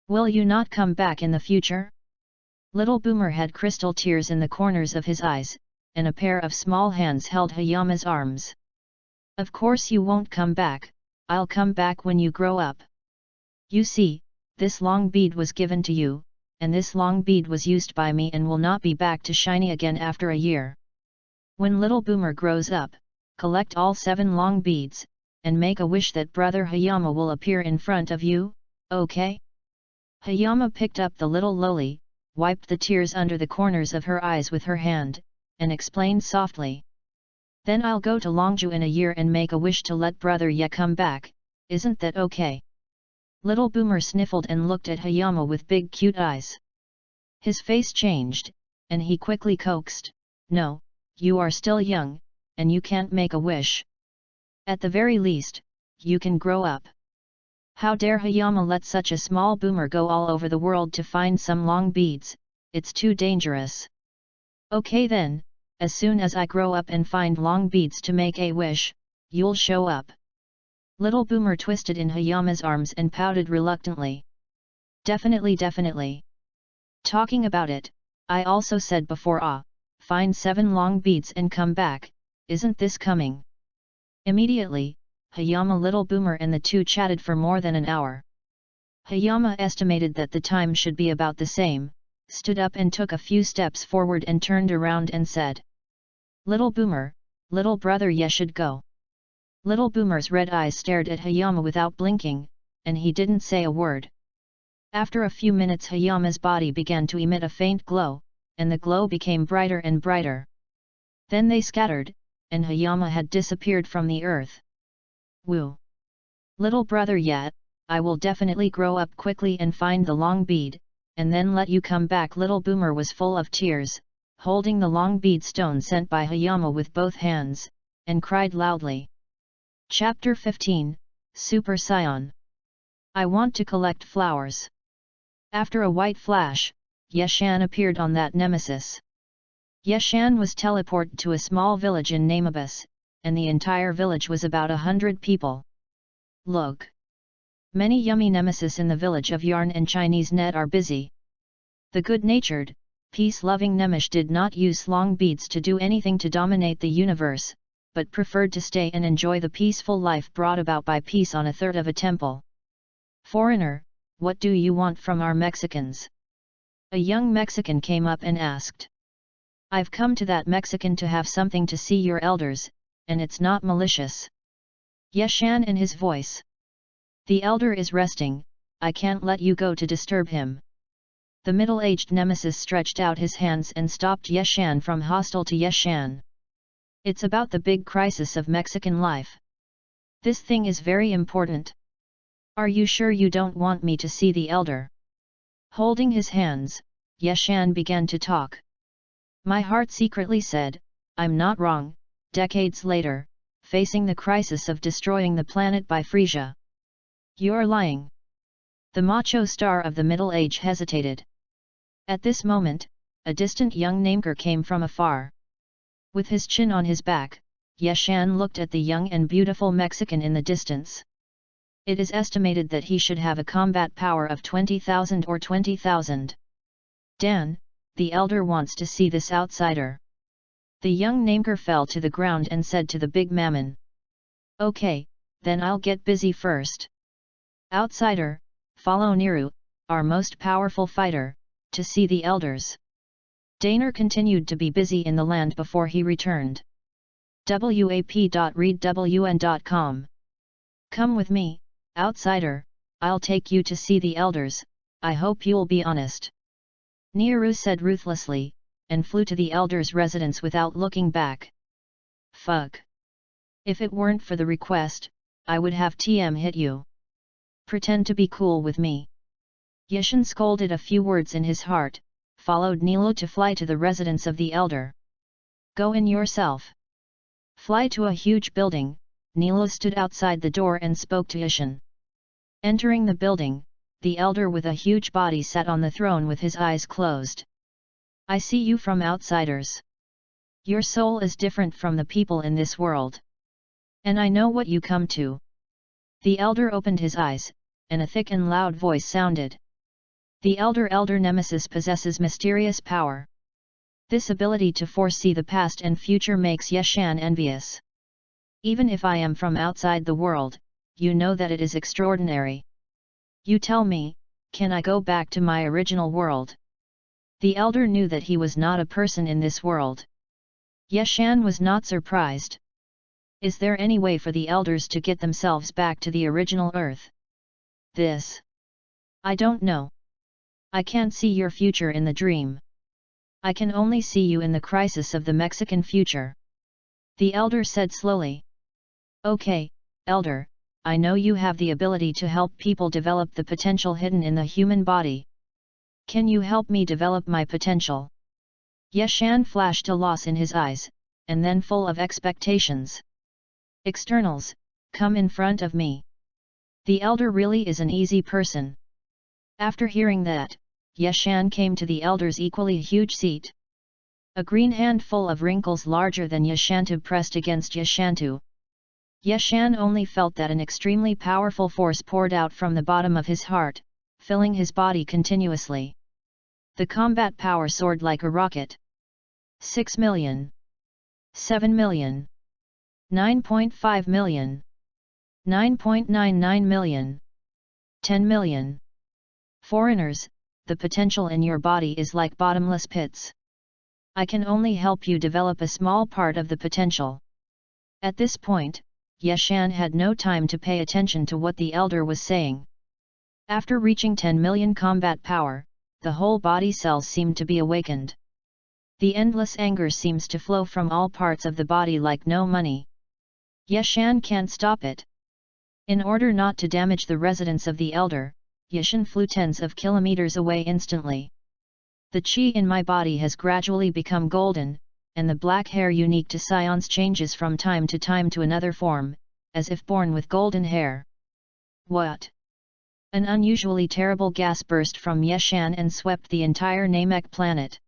Will you not come back in the future? Little Boomer had crystal tears in the corners of his eyes, and a pair of small hands held Hayama's arms. Of course you won't come back, I'll come back when you grow up. You see, this long bead was given to you, and this long bead was used by me and will not be back to shiny again after a year. When Little Boomer grows up, collect all 7 long beads, and make a wish that Brother Hayama will appear in front of you, okay? Hayama picked up the little loli, wiped the tears under the corners of her eyes with her hand, and explained softly. Then I'll go to Longju in a year and make a wish to let Brother Ye come back, isn't that okay? Little Boomer sniffled and looked at Hayama with big cute eyes. His face changed, and he quickly coaxed, no, you are still young, and you can't make a wish. At the very least, you can grow up. How dare Hayama let such a small boomer go all over the world to find some long beads, it's too dangerous. Okay then, as soon as I grow up and find long beads to make a wish, you'll show up. Little Boomer twisted in Hayama's arms and pouted reluctantly. Definitely. Talking about it, I also said before find 7 long beads and come back, isn't this coming? Immediately, Hayama, Little Boomer and the two chatted for more than an hour. Hayama estimated that the time should be about the same, stood up and took a few steps forward and turned around and said, Little Boomer, little brother Ye should go. Little Boomer's red eyes stared at Hayama without blinking, and he didn't say a word. After a few minutes Hayama's body began to emit a faint glow, and the glow became brighter and brighter. Then they scattered, and Hayama had disappeared from the earth. Woo! Little brother Ye, I will definitely grow up quickly and find the long bead, and then let you come back. Little Boomer was full of tears, holding the long bead stone sent by Hayama with both hands, and cried loudly. Chapter 15, Super Scion. I want to collect flowers. After a white flash, Yeshan appeared on that nemesis. Yeshan was teleported to a small village in Namibus, and the entire village was about 100 people. Look! Many yummy nemesis in the village of Yarn and Chinese Net are busy. The good-natured, peace-loving Nemish did not use long beads to do anything to dominate the universe, but preferred to stay and enjoy the peaceful life brought about by peace on a third of a temple. Foreigner, what do you want from our Mexicans? A young Mexican came up and asked. I've come to that Mexican to have something to see your elders, and it's not malicious. Yeshan in his voice. The elder is resting, I can't let you go to disturb him. The middle-aged nemesis stretched out his hands and stopped Yeshan from hostile to Yeshan. It's about the big crisis of Mexican life. This thing is very important. Are you sure you don't want me to see the elder? Holding his hands, Yeshan began to talk. My heart secretly said, I'm not wrong. Decades later, facing the crisis of destroying the planet by Frisia. You're lying. The macho star of the Middle Age hesitated. At this moment, a distant young nameker came from afar. With his chin on his back, Yeshan looked at the young and beautiful Mexican in the distance. It is estimated that he should have a combat power of 20,000 or 20,000. Dan, the elder wants to see this outsider. The young nameker fell to the ground and said to the big mammon. Okay, then I'll get busy first. Outsider, follow Niru, our most powerful fighter, to see the elders. Daner continued to be busy in the land before he returned. wap.readwn.com. Come with me, outsider, I'll take you to see the elders, I hope you'll be honest. Nehru said ruthlessly, and flew to the elder's residence without looking back. Fuck. If it weren't for the request, I would have hit you. Pretend to be cool with me. Yashin scolded a few words in his heart, followed Nilo to fly to the residence of the elder. Go in yourself. Fly to a huge building. Nilo stood outside the door and spoke to Yashin. Entering the building, the elder with a huge body sat on the throne with his eyes closed. I see you from outsiders. Your soul is different from the people in this world. And I know what you come to. The elder opened his eyes, and a thick and loud voice sounded. The elder nemesis possesses mysterious power. This ability to foresee the past and future makes Yashan envious. Even if I am from outside the world, you know that it is extraordinary. You tell me, can I go back to my original world? The elder knew that he was not a person in this world. Yashan was not surprised. Is there any way for the elders to get themselves back to the original Earth? This. I don't know. I can't see your future in the dream. I can only see you in the crisis of the Mexican future. The elder said slowly. Okay, elder, I know you have the ability to help people develop the potential hidden in the human body. Can you help me develop my potential? Yashan flashed a loss in his eyes, and then full of expectations. Externals, come in front of me. The elder really is an easy person. After hearing that, Yashan came to the elder's equally huge seat. A green hand full of wrinkles larger than Yashantu pressed against Yashantu. Yashan only felt that an extremely powerful force poured out from the bottom of his heart, filling his body continuously. The combat power soared like a rocket. 6 million. 7 million. 9.5 million. 9.99 million. 10 million. Foreigners, the potential in your body is like bottomless pits. I can only help you develop a small part of the potential. At this point, Yashan had no time to pay attention to what the elder was saying. After reaching 10 million combat power, the whole body cells seemed to be awakened. The endless anger seems to flow from all parts of the body like no money. Yashan can't stop it. In order not to damage the residence of the elder, Yashan flew tens of kilometers away instantly. The chi in my body has gradually become golden, and the black hair unique to scions changes from time to another form, as if born with golden hair. What? An unusually terrible gas burst from Yashan and swept the entire Namek planet.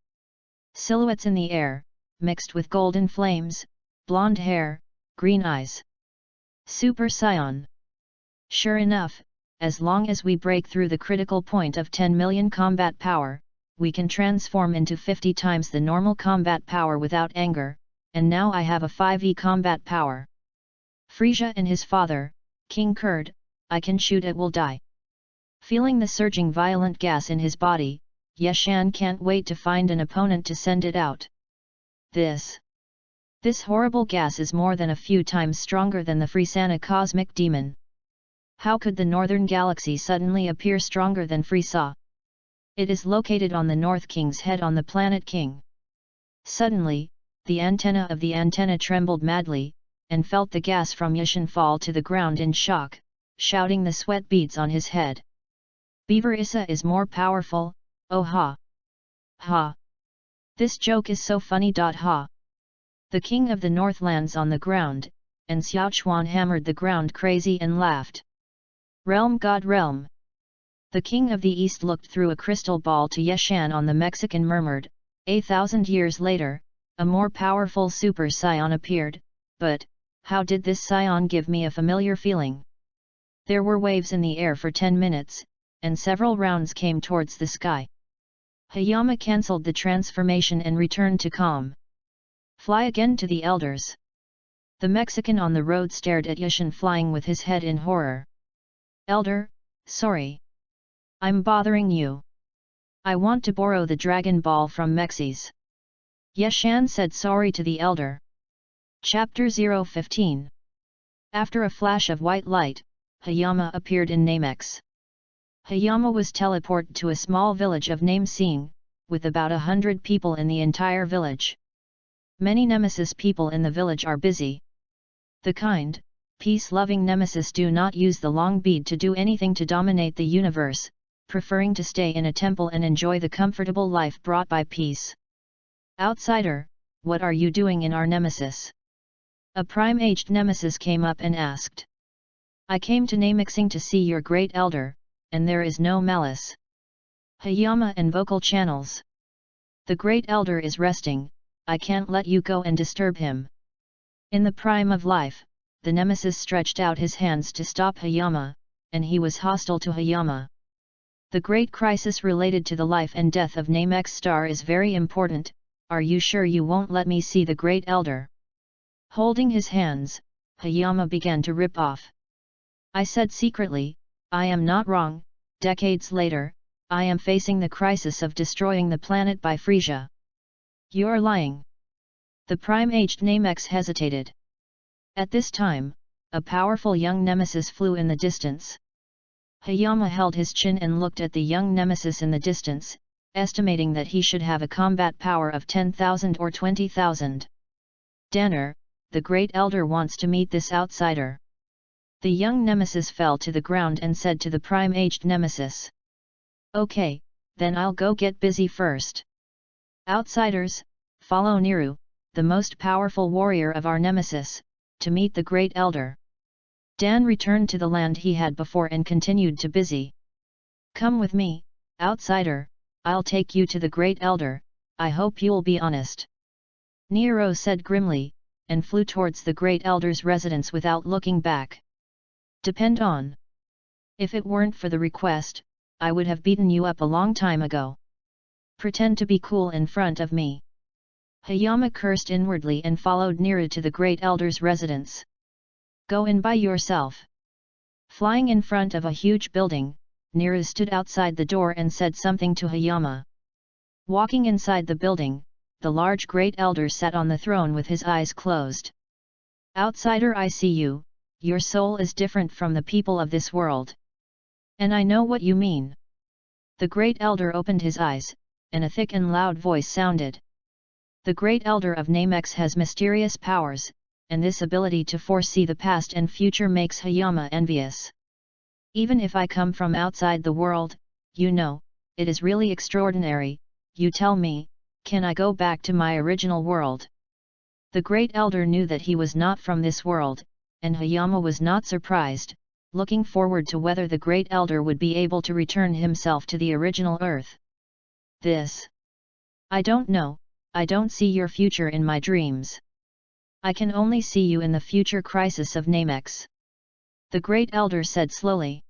Silhouettes in the air, mixed with golden flames, blonde hair, green eyes. Super Scion. Sure enough, as long as we break through the critical point of 10 million combat power, we can transform into 50 times the normal combat power without anger, and now I have a 5e combat power. Frisia and his father, King Kurd, I can shoot it will die. Feeling the surging violent gas in his body, Yashan can't wait to find an opponent to send it out. This horrible gas is more than a few times stronger than the Frisana cosmic demon. How could the northern galaxy suddenly appear stronger than Frisa? It is located on the North King's head on the planet King. Suddenly, the antenna of the antenna trembled madly, and felt the gas from Yashan fall to the ground in shock, shouting the sweat beads on his head. Beaver Issa is more powerful, oh ha! Ha! This joke is so funny. Ha! The king of the north lands on the ground, and Xiaochuan hammered the ground crazy and laughed. Realm God Realm! The king of the east looked through a crystal ball to Yashan on the Mexican murmured, 1,000 years later, a more powerful super scion appeared, but, how did this scion give me a familiar feeling? There were waves in the air for 10 minutes, and several rounds came towards the sky. Hayama cancelled the transformation and returned to calm. Fly again to the elders. The Mexican on the road stared at Yashan flying with his head in horror. Elder, sorry. I'm bothering you. I want to borrow the Dragon Ball from Mexis. Yashan said sorry to the elder. Chapter 015. After a flash of white light, Hayama appeared in Namex. Hayama was teleported to a small village of name Seeing, with about 100 people in the entire village. Many Nemesis people in the village are busy. The kind, peace-loving Nemesis do not use the long bead to do anything to dominate the universe, preferring to stay in a temple and enjoy the comfortable life brought by peace. Outsider, what are you doing in our Nemesis? A prime-aged Nemesis came up and asked. I came to Namexing to see your great elder, and there is no malice. Hayama and vocal channels. The great elder is resting, I can't let you go and disturb him. In the prime of life, the Nemesis stretched out his hands to stop Hayama, and he was hostile to Hayama. The great crisis related to the life and death of Namex Star is very important, are you sure you won't let me see the great elder? Holding his hands, Hayama began to rip off. I said secretly, I am not wrong, decades later, I am facing the crisis of destroying the planet by Frisia. You're lying. The prime-aged Namex hesitated. At this time, a powerful young Nemesis flew in the distance. Hayama held his chin and looked at the young Nemesis in the distance, estimating that he should have a combat power of 10,000 or 20,000. Danner, the great elder wants to meet this outsider. The young Nemesis fell to the ground and said to the prime-aged Nemesis. Okay, then I'll go get busy first. Outsiders, follow Niru, the most powerful warrior of our Nemesis, to meet the great elder. Dan returned to the land he had before and continued to busy. Come with me, outsider, I'll take you to the great elder, I hope you'll be honest. Nero said grimly, and flew towards the great elder's residence without looking back. Depend on. If it weren't for the request, I would have beaten you up a long time ago. Pretend to be cool in front of me. Hayama cursed inwardly and followed Nero to the great elder's residence. Go in by yourself. Flying in front of a huge building, Nero stood outside the door and said something to Hayama. Walking inside the building, the large great elder sat on the throne with his eyes closed. Outsider, I see you, your soul is different from the people of this world. And I know what you mean. The great elder opened his eyes, and a thick and loud voice sounded. The great elder of Namex has mysterious powers, and this ability to foresee the past and future makes Hayama envious. Even if I come from outside the world, you know, it is really extraordinary, you tell me, can I go back to my original world? The great elder knew that he was not from this world, and Hayama was not surprised, looking forward to whether the great elder would be able to return himself to the original Earth. This. I don't know, I don't see your future in my dreams. I can only see you in the future crisis of Namex. The great elder said slowly.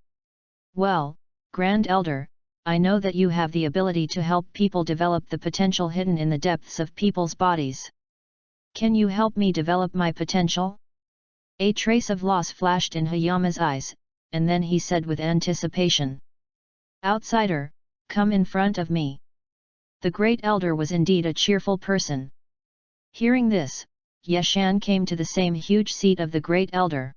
Well, Grand Elder, I know that you have the ability to help people develop the potential hidden in the depths of people's bodies. Can you help me develop my potential? A trace of loss flashed in Hayama's eyes, and then he said with anticipation. Outsider, come in front of me. The great elder was indeed a cheerful person. Hearing this, Yeshan came to the same huge seat of the great elder.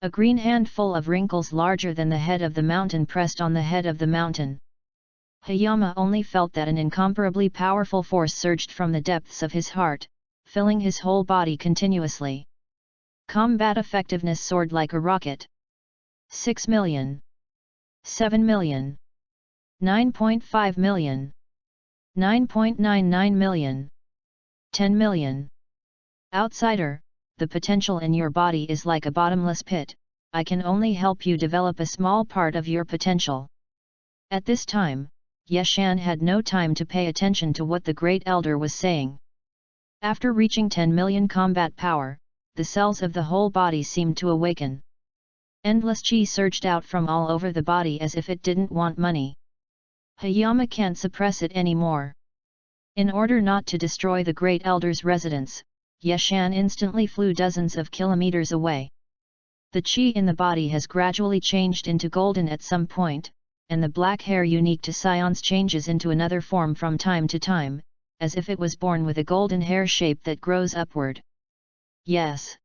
A green handful of wrinkles larger than the head of the mountain pressed on the head of the mountain. Hayama only felt that an incomparably powerful force surged from the depths of his heart, filling his whole body continuously. Combat effectiveness soared like a rocket. 6 million. 7 million. 9.5 million. 9.99 million. 10 million. Outsider, the potential in your body is like a bottomless pit, I can only help you develop a small part of your potential. At this time, Yeshan had no time to pay attention to what the great elder was saying. After reaching 10 million combat power, the cells of the whole body seemed to awaken. Endless chi surged out from all over the body as if it didn't want money. Hayama can't suppress it anymore. In order not to destroy the great elder's residence, Yeshan instantly flew dozens of kilometers away. The chi in the body has gradually changed into golden at some point, and the black hair unique to scions changes into another form from time to time, as if it was born with a golden hair shape that grows upward. Yes.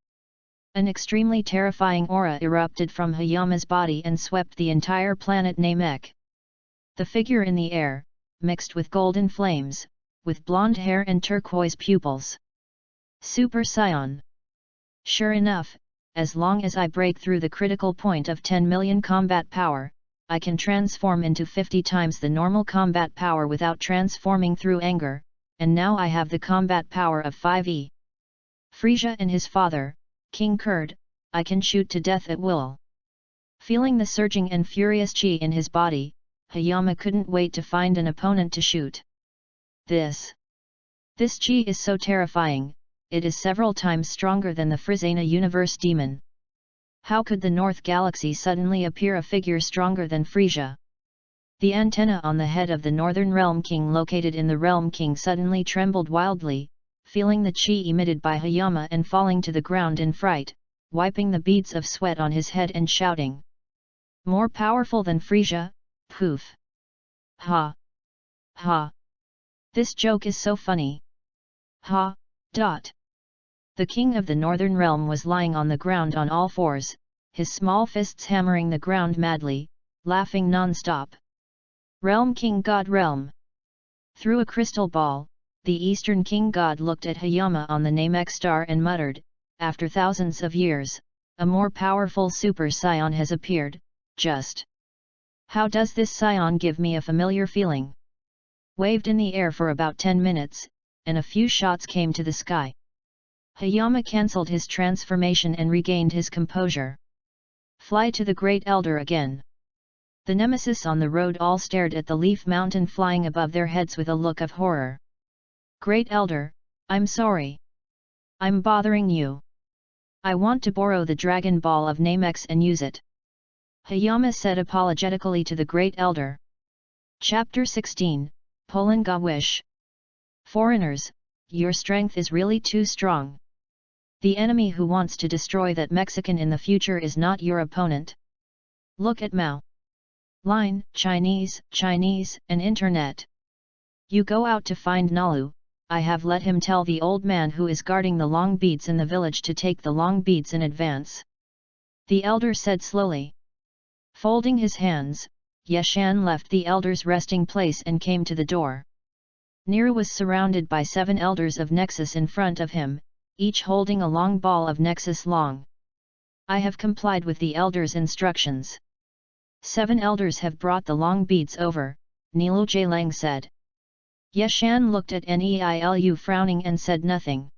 An extremely terrifying aura erupted from Hayama's body and swept the entire planet Namek. The figure in the air, mixed with golden flames, with blonde hair and turquoise pupils. Super Scion. Sure enough, as long as I break through the critical point of 10 million combat power, I can transform into 50 times the normal combat power without transforming through anger, and now I have the combat power of 5e. Frisia and his father, King Kurd, I can shoot to death at will. Feeling the surging and furious chi in his body, Hayama couldn't wait to find an opponent to shoot. This chi is so terrifying, it is several times stronger than the Frizana universe demon. How could the North Galaxy suddenly appear a figure stronger than Frisia? The antenna on the head of the Northern Realm King located in the Realm King suddenly trembled wildly, feeling the chi emitted by Hayama and falling to the ground in fright, wiping the beads of sweat on his head and shouting. More powerful than Frisia? Poof! Ha! Ha! This joke is so funny. Ha! Dot! The king of the Northern Realm was lying on the ground on all fours, his small fists hammering the ground madly, laughing non-stop. Realm King God Realm! Through a crystal ball, the Eastern King God looked at Hayama on the Namek star and muttered, after thousands of years, a more powerful Super Scion has appeared, just. How does this Scion give me a familiar feeling? Waved in the air for about 10 minutes, and a few shots came to the sky. Hayama cancelled his transformation and regained his composure. Fly to the Great Elder again. The nemesis on the road all stared at the leaf mountain flying above their heads with a look of horror. Great Elder, I'm sorry. I'm bothering you. I want to borrow the Dragon Ball of Namex and use it. Hayama said apologetically to the Great Elder. Chapter 16, Polanga Wish. Foreigners, your strength is really too strong. The enemy who wants to destroy that Mexican in the future is not your opponent. Look at Mao. Line, Chinese, and Internet. You go out to find Nalu, I have let him tell the old man who is guarding the long beads in the village to take the long beads in advance. The elder said slowly. Folding his hands, Yeshan left the elder's resting place and came to the door. Niru was surrounded by 7 elders of Nexus in front of him, each holding a long ball of Nexus long. I have complied with the elders' instructions. 7 elders have brought the long beads over, Nilu Jalang said. Yeshan looked at Neilu frowning and said nothing.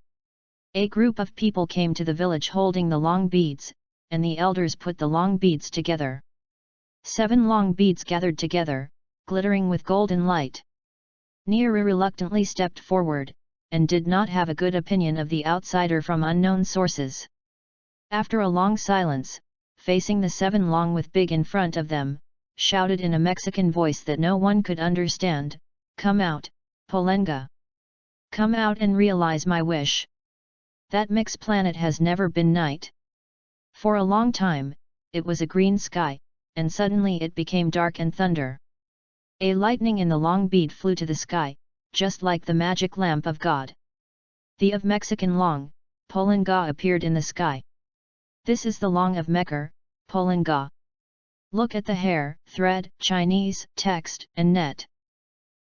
A group of people came to the village holding the long beads, and the elders put the long beads together. 7 long beads gathered together, glittering with golden light. Niru reluctantly stepped forward, and did not have a good opinion of the outsider from unknown sources. After a long silence, facing the 7 long with big in front of them, shouted in a Mexican voice that no one could understand, Come out, Polanga. Come out and realize my wish. That mix planet has never been night. For a long time, it was a green sky, and suddenly it became dark and thunder. A lightning in the long bead flew to the sky, just like the magic lamp of God. The of Mexican long, Polanga appeared in the sky. This is the long of Mekar, Polanga. Look at the hair, thread, Chinese, text, and net.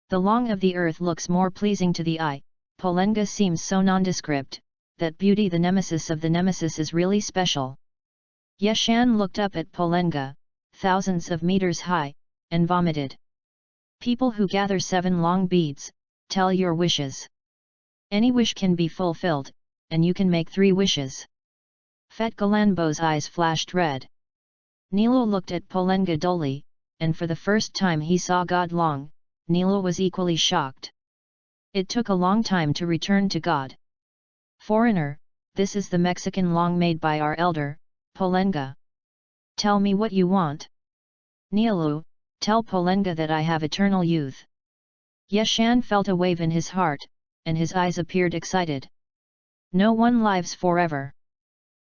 The long of the earth looks more pleasing to the eye, Polanga seems so nondescript, that beauty the nemesis of the nemesis is really special. Yeshan looked up at Polanga, thousands of meters high, and vomited. People who gather 7 long beads, tell your wishes. Any wish can be fulfilled, and you can make 3 wishes. Fet Galanbo's eyes flashed red. Nilu looked at Polanga dully, and for the first time he saw God Long, Nilu was equally shocked. It took a long time to return to God. Foreigner, this is the Mexican long made by our elder, Polanga. Tell me what you want. Nilu, tell Polanga that I have eternal youth. Yeshan felt a wave in his heart, and his eyes appeared excited. No one lives forever.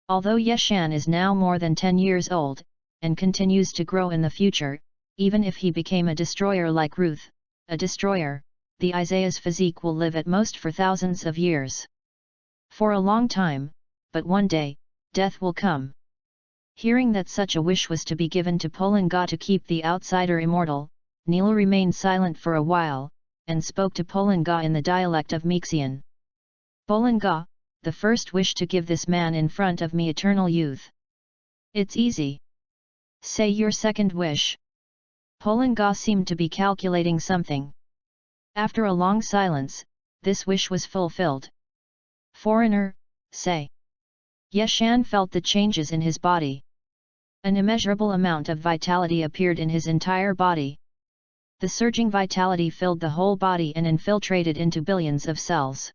Although Yeshan is now more than 10 years old, and continues to grow in the future, even if he became a destroyer like Ruth, a destroyer, the Isaiah's physique will live at most for thousands of years. For a long time, but one day, death will come. Hearing that such a wish was to be given to Polenga to keep the outsider immortal, Nilu remained silent for a while, and spoke to Polenga in the dialect of Mixian. Polenga, the first wish to give this man in front of me eternal youth. It's easy. Say your second wish. Polenga seemed to be calculating something. After a long silence, this wish was fulfilled. Foreigner, say. Yeshan felt the changes in his body. An immeasurable amount of vitality appeared in his entire body. The surging vitality filled the whole body and infiltrated into billions of cells.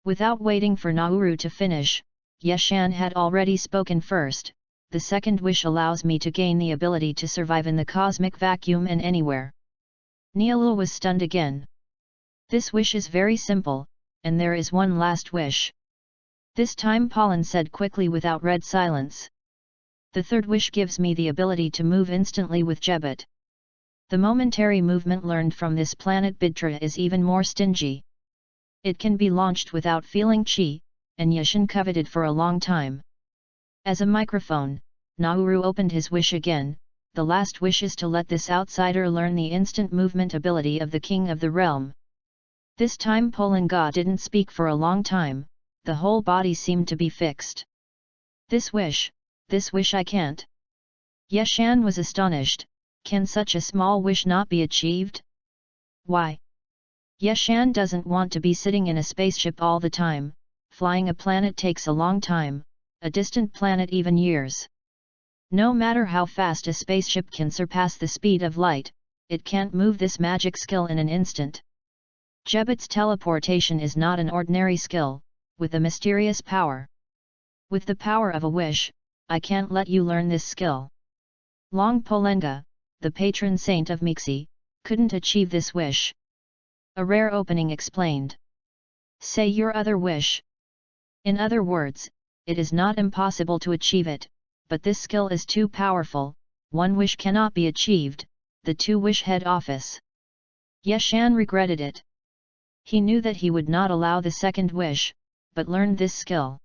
Without waiting for Nauru to finish, Yeshan had already spoken first. The second wish allows me to gain the ability to survive in the cosmic vacuum and anywhere. Nilu was stunned again. This wish is very simple, and there is one last wish. This time Pollen said quickly without red silence. The third wish gives me the ability to move instantly with Jebet. The momentary movement learned from this planet Bidra is even more stingy. It can be launched without feeling chi, and Yeshan coveted for a long time. As a microphone, Nauru opened his wish again. The last wish is to let this outsider learn the instant movement ability of the king of the realm. This time Polenga didn't speak for a long time, the whole body seemed to be fixed. This wish I can't. Yeshan was astonished. Can such a small wish not be achieved? Why? Yeshan doesn't want to be sitting in a spaceship all the time. Flying a planet takes a long time, a distant planet even years. No matter how fast a spaceship can surpass the speed of light, it can't move this magic skill in an instant. Jebet's teleportation is not an ordinary skill, with a mysterious power. With the power of a wish, I can't let you learn this skill. Long Polenga, the patron saint of Mixi, couldn't achieve this wish. A rare opening explained. Say your other wish. In other words, it is not impossible to achieve it, but this skill is too powerful, one wish cannot be achieved, the two-wish head office. Yeshan regretted it. He knew that he would not allow the second wish, but learned this skill.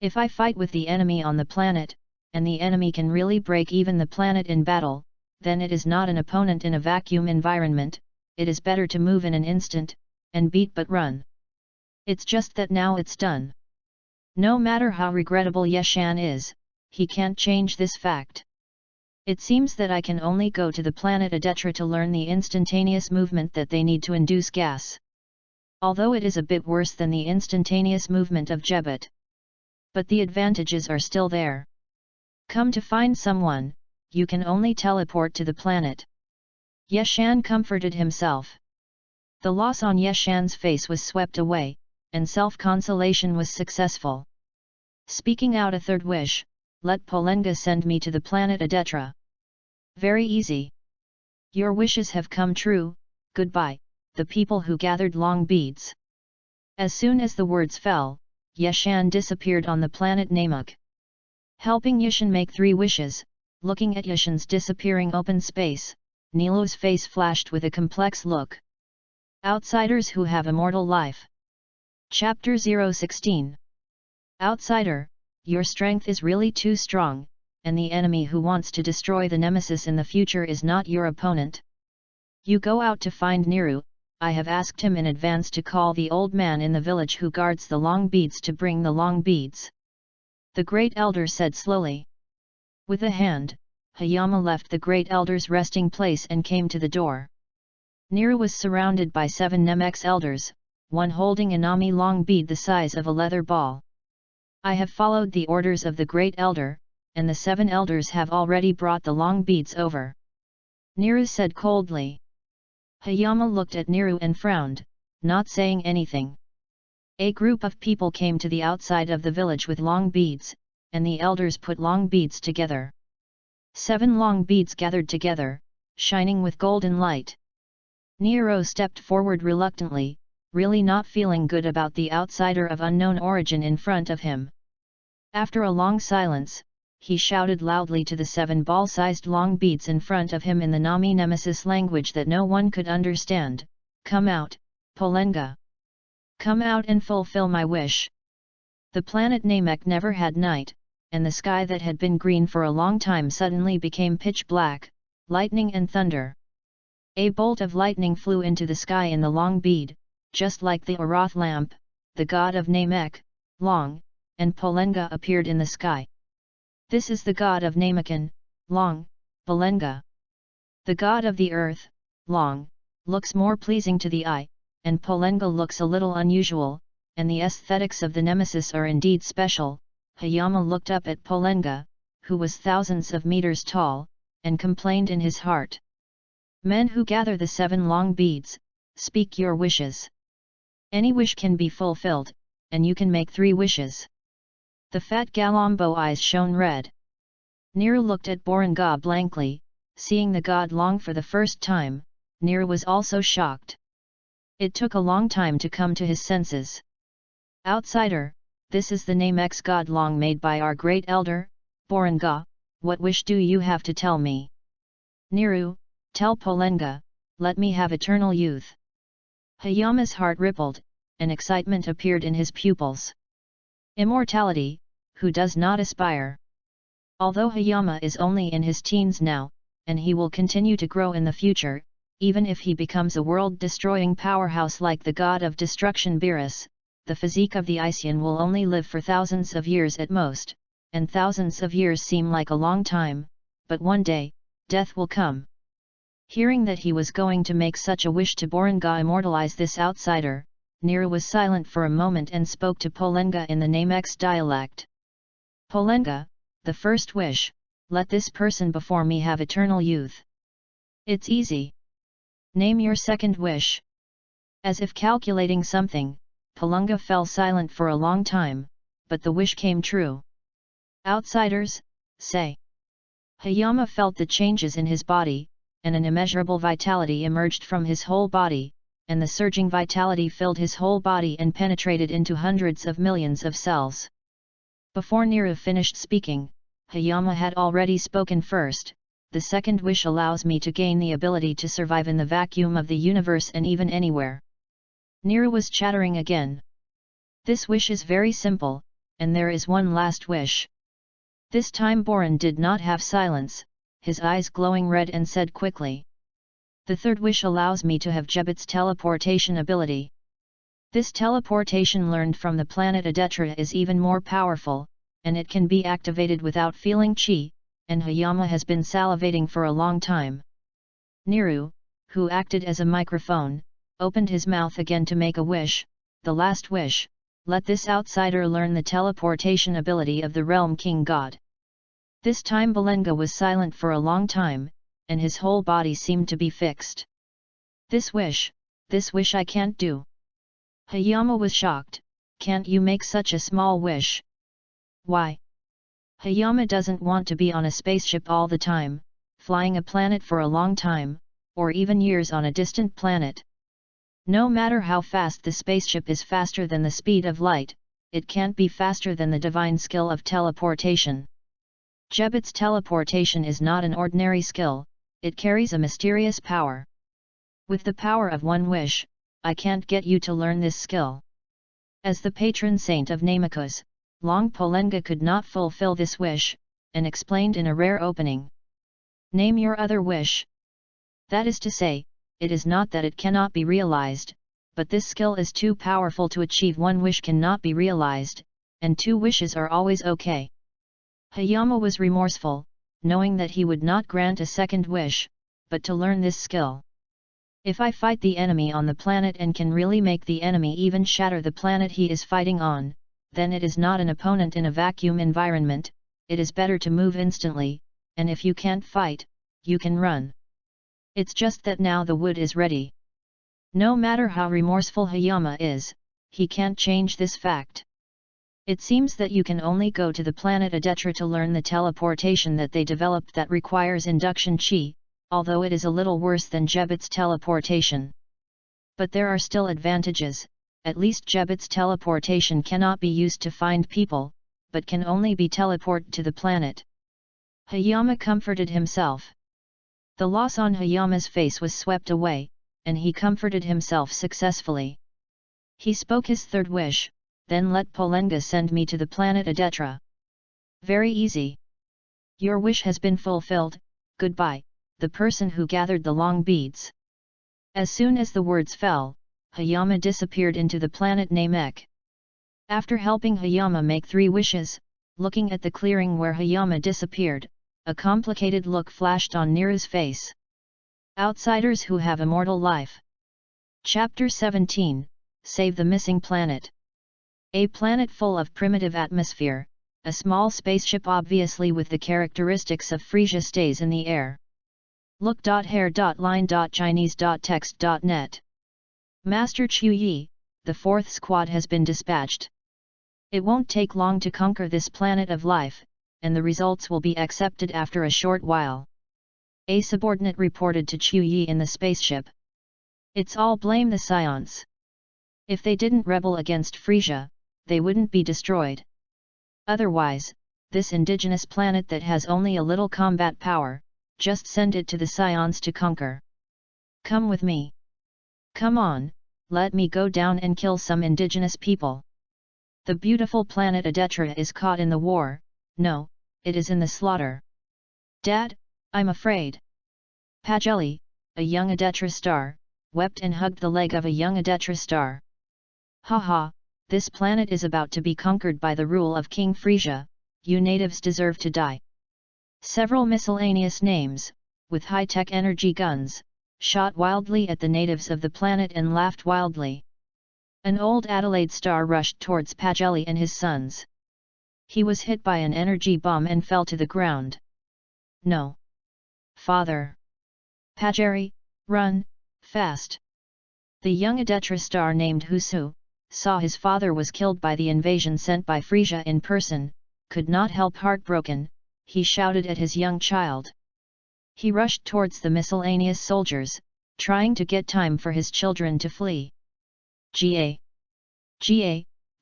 If I fight with the enemy on the planet, and the enemy can really break even the planet in battle, then it is not an opponent in a vacuum environment, it is better to move in an instant, and beat but run. It's just that now it's done. No matter how regrettable Yeshan is, he can't change this fact. It seems that I can only go to the planet Adetra to learn the instantaneous movement that they need to induce gas. Although it is a bit worse than the instantaneous movement of Jebet. But the advantages are still there. Come to find someone, you can only teleport to the planet. Yeshan comforted himself. The loss on Yeshan's face was swept away, and self-consolation was successful. Speaking out a third wish, let Polenga send me to the planet Adetra. Very easy. Your wishes have come true, goodbye, the people who gathered long beads. As soon as the words fell, Yeshan disappeared on the planet Namuk. Helping Yeshan make three wishes, looking at Yeshan's disappearing open space, Nilu's face flashed with a complex look. Outsiders who have immortal life. Chapter 0-16. Outsider, your strength is really too strong, and the enemy who wants to destroy the nemesis in the future is not your opponent. You go out to find Niru. I have asked him in advance to call the old man in the village who guards the long beads to bring the long beads. The great elder said slowly. With a hand, Hayama left the great elder's resting place and came to the door. Niru was surrounded by 7 Nemex elders, one holding a Nami long bead the size of a leather ball. I have followed the orders of the great elder, and the 7 elders have already brought the long beads over. Niru said coldly. Hayama looked at Niru and frowned, not saying anything. A group of people came to the outside of the village with long beads, and the elders put long beads together. 7 long beads gathered together, shining with golden light. Niru stepped forward reluctantly, really not feeling good about the outsider of unknown origin in front of him. After a long silence, he shouted loudly to the 7 ball-sized long beads in front of him in the Nami Nemesis language that no one could understand, "Come out, Polenga. Come out and fulfill my wish." The planet Namek never had night, and the sky that had been green for a long time suddenly became pitch black, lightning and thunder. A bolt of lightning flew into the sky in the long bead, just like the Oroth lamp. The god of Namek, Long, and Polenga appeared in the sky. This is the god of Namakan, Long, Polenga. The god of the earth, Long, looks more pleasing to the eye, and Polenga looks a little unusual, and the aesthetics of the nemesis are indeed special. Hayama looked up at Polenga, who was thousands of meters tall, and complained in his heart. Men who gather the 7 long beads, speak your wishes. Any wish can be fulfilled, and you can make 3 wishes. The fat Galambo eyes shone red. Niru looked at Boranga blankly, seeing the god Long for the first time. Niru was also shocked. It took a long time to come to his senses. Outsider, this is the Namex god Long made by our great elder, Boranga. What wish do you have to tell me? Niru, tell Polenga, let me have eternal youth. Hayama's heart rippled, and excitement appeared in his pupils. Immortality, who does not aspire? Although Hayama is only in his teens now, and he will continue to grow in the future, even if he becomes a world-destroying powerhouse like the god of destruction Beerus, the physique of the Isian will only live for thousands of years at most, and thousands of years seem like a long time, but one day, death will come. Hearing that he was going to make such a wish to Boranga immortalize this outsider, Niru was silent for a moment and spoke to Polenga in the Namex dialect. Polenga, the first wish, let this person before me have eternal youth. It's easy. Name your second wish. As if calculating something, Polenga fell silent for a long time, but the wish came true. Outsiders, say. Hayama felt the changes in his body, and an immeasurable vitality emerged from his whole body, and the surging vitality filled his whole body and penetrated into hundreds of millions of cells. Before Niru finished speaking, Hayama had already spoken first. The second wish allows me to gain the ability to survive in the vacuum of the universe and even anywhere. Niru was chattering again. This wish is very simple, and there is one last wish. This time Boran did not have silence, his eyes glowing red, and said quickly. The third wish allows me to have Jebit's teleportation ability. This teleportation learned from the planet Adetra is even more powerful, and it can be activated without feeling chi, and Hayama has been salivating for a long time. Niru, who acted as a microphone, opened his mouth again to make a wish, the last wish, let this outsider learn the teleportation ability of the realm king god. This time Polenga was silent for a long time, and his whole body seemed to be fixed. This wish I can't do. Hayama was shocked. Can't you make such a small wish? Why? Hayama doesn't want to be on a spaceship all the time, flying a planet for a long time, or even years on a distant planet. No matter how fast the spaceship is faster than the speed of light, it can't be faster than the divine skill of teleportation. Jebit's teleportation is not an ordinary skill, it carries a mysterious power. With the power of one wish, I can't get you to learn this skill. As the patron saint of Namekus, Long Polenga could not fulfill this wish, and explained in a rare opening. Name your other wish. That is to say, it is not that it cannot be realized, but this skill is too powerful to achieve. One wish cannot be realized, and 2 wishes are always okay. Hayama was remorseful, knowing that he would not grant a second wish, but to learn this skill. If I fight the enemy on the planet and can really make the enemy even shatter the planet he is fighting on, then it is not an opponent in a vacuum environment, it is better to move instantly, and if you can't fight, you can run. It's just that now the wood is ready. No matter how remorseful Hayama is, he can't change this fact. It seems that you can only go to the planet Adetra to learn the teleportation that they developed that requires induction chi, although it is a little worse than Jebit's teleportation. But there are still advantages. At least Jebit's teleportation cannot be used to find people, but can only be teleported to the planet. Hayama comforted himself. The loss on Hayama's face was swept away, and he comforted himself successfully. He spoke his third wish, then let Polenga send me to the planet Adetra. Very easy. Your wish has been fulfilled, goodbye, the person who gathered the long beads. As soon as the words fell, Hayama disappeared into the planet Namek. After helping Hayama make 3 wishes, looking at the clearing where Hayama disappeared, a complicated look flashed on Niru's face. Outsiders who have immortal life. Chapter 17, Save the Missing Planet. A planet full of primitive atmosphere, a small spaceship obviously with the characteristics of Frisia stays in the air. Look.hair.line.chinese.text.net. Master Chu Yi, the 4th squad has been dispatched. It won't take long to conquer this planet of life, and the results will be accepted after a short while. A subordinate reported to Chu Yi in the spaceship. It's all blame the Scions. If they didn't rebel against Frisia, they wouldn't be destroyed. Otherwise, this indigenous planet that has only a little combat power, just send it to the Scions to conquer. Come with me. Come on, let me go down and kill some indigenous people. The beautiful planet Adetra is caught in the war, no, it is in the slaughter. Dad, I'm afraid. Pajeli, a young Adetra star, wept and hugged the leg of a young Adetra star. Haha, this planet is about to be conquered by the rule of King Frisia, you natives deserve to die. Several miscellaneous names, with high-tech energy guns, shot wildly at the natives of the planet and laughed wildly. An old Adelaide star rushed towards Pajeli and his sons. He was hit by an energy bomb and fell to the ground. No. Father. Pajeri, run, fast. The young Adetra star named Husu, saw his father was killed by the invasion sent by Frisia in person, could not help heartbroken, he shouted at his young child. He rushed towards the miscellaneous soldiers, trying to get time for his children to flee. Ga.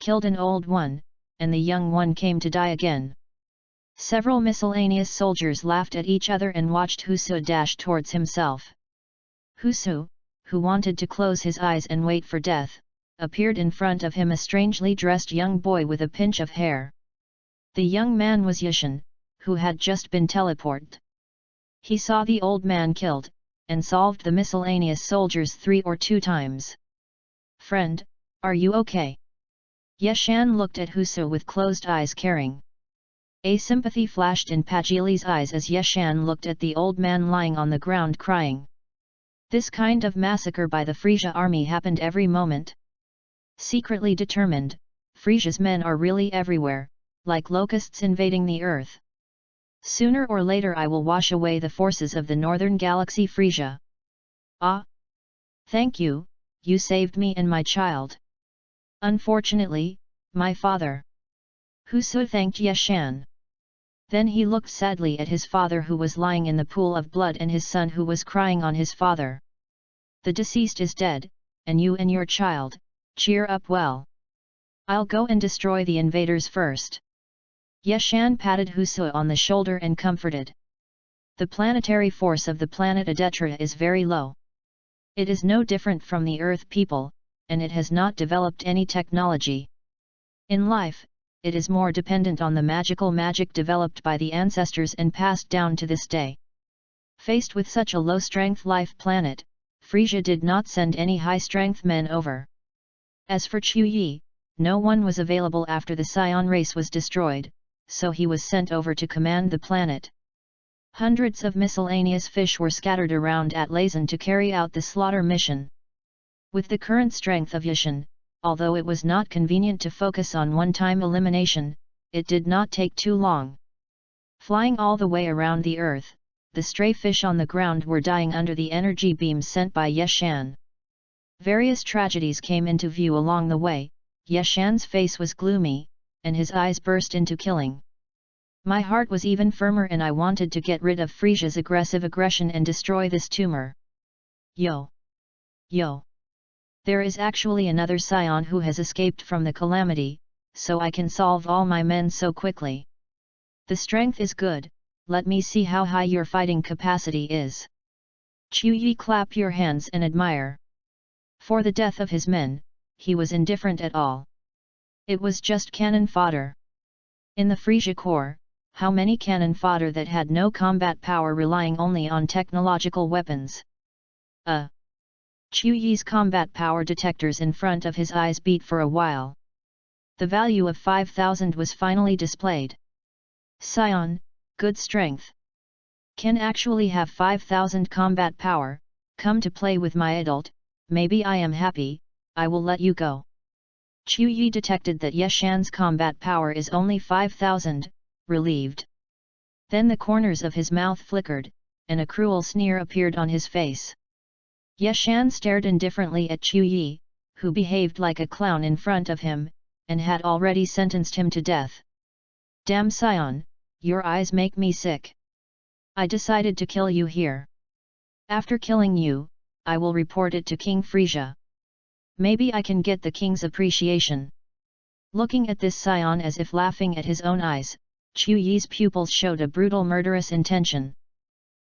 Killed an old one, and the young one came to die again. Several miscellaneous soldiers laughed at each other and watched Husu dash towards himself. Husu, who wanted to close his eyes and wait for death, appeared in front of him a strangely dressed young boy with a pinch of hair. The young man was Yashin, who had just been teleported. He saw the old man killed, and solved the miscellaneous soldiers 3 or 2 times. Friend, are you okay? Yeshan looked at Husu with closed eyes caring. A sympathy flashed in Pajeli's eyes as Yeshan looked at the old man lying on the ground crying. This kind of massacre by the Frisia army happened every moment. Secretly determined, Frisia's men are really everywhere, like locusts invading the earth. Sooner or later I will wash away the forces of the northern galaxy Frisia. Ah! Thank you, you saved me and my child. Unfortunately, my father. Husu thanked Yeshan. Then he looked sadly at his father who was lying in the pool of blood and his son who was crying on his father. The deceased is dead, and you and your child, cheer up well. I'll go and destroy the invaders first. Yeshan patted Husu on the shoulder and comforted. The planetary force of the planet Adetra is very low. It is no different from the Earth people, and it has not developed any technology. In life, it is more dependent on the magic developed by the ancestors and passed down to this day. Faced with such a low-strength life planet, Frisia did not send any high-strength men over. As for Chu Yi, no one was available after the Scion race was destroyed, so he was sent over to command the planet. Hundreds of miscellaneous fish were scattered around at Lazen to carry out the slaughter mission. With the current strength of Yashin, although it was not convenient to focus on one-time elimination, it did not take too long. Flying all the way around the Earth, the stray fish on the ground were dying under the energy beams sent by Yeshan. Various tragedies came into view along the way. Yeshan's face was gloomy, and his eyes burst into killing. My heart was even firmer and I wanted to get rid of Frisia's aggressive aggression and destroy this tumor. Yo! There is actually another Scion who has escaped from the calamity, so I can solve all my men so quickly. The strength is good, let me see how high your fighting capacity is. Chu Yi, clap your hands and admire. For the death of his men, he was indifferent at all. It was just cannon fodder. In the Frisia Corps, how many cannon fodder that had no combat power, relying only on technological weapons. Chu Yi's combat power detectors in front of his eyes beat for a while. The value of 5,000 was finally displayed. Scion, good strength. Can actually have 5,000 combat power, come to play with my adult, maybe I am happy, I will let you go. Chu Yi detected that Yeshan's combat power is only 5,000, relieved. Then the corners of his mouth flickered, and a cruel sneer appeared on his face. Yeshan stared indifferently at Chu Yi, who behaved like a clown in front of him, and had already sentenced him to death. Damn Scion, your eyes make me sick. I decided to kill you here. After killing you, I will report it to King Frisia. Maybe I can get the king's appreciation. Looking at this Scion as if laughing at his own eyes, Chu Yi's pupils showed a brutal murderous intention.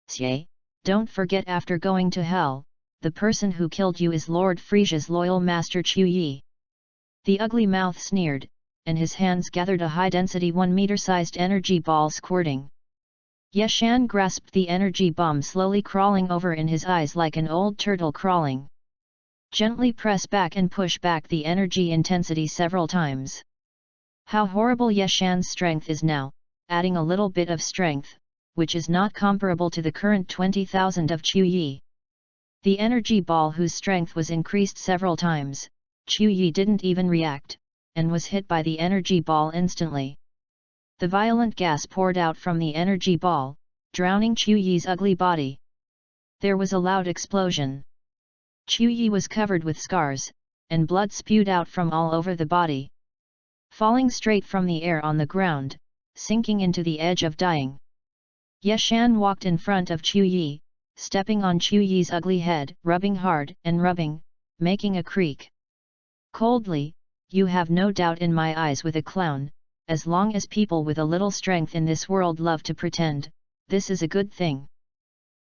Xie, don't forget, after going to hell, the person who killed you is Lord Frisia's loyal master Chu Yi. The ugly mouth sneered, and his hands gathered a high-density 1-meter-sized energy ball squirting. Yeshan grasped the energy bomb, slowly crawling over in his eyes like an old turtle crawling. Gently press back and push back the energy intensity several times. How horrible Yeshan's strength is now, adding a little bit of strength, which is not comparable to the current 20,000 of Chu Yi. The energy ball, whose strength was increased several times, Chu Yi didn't even react, and was hit by the energy ball instantly. The violent gas poured out from the energy ball, drowning Chu Yi's ugly body. There was a loud explosion. Chu Yi was covered with scars, and blood spewed out from all over the body. Falling straight from the air on the ground, sinking into the edge of dying. Yeshan walked in front of Chu Yi, stepping on Chu Yi's ugly head, rubbing hard and rubbing, making a creak. Coldly, you have no doubt in my eyes with a clown, as long as people with a little strength in this world love to pretend, this is a good thing.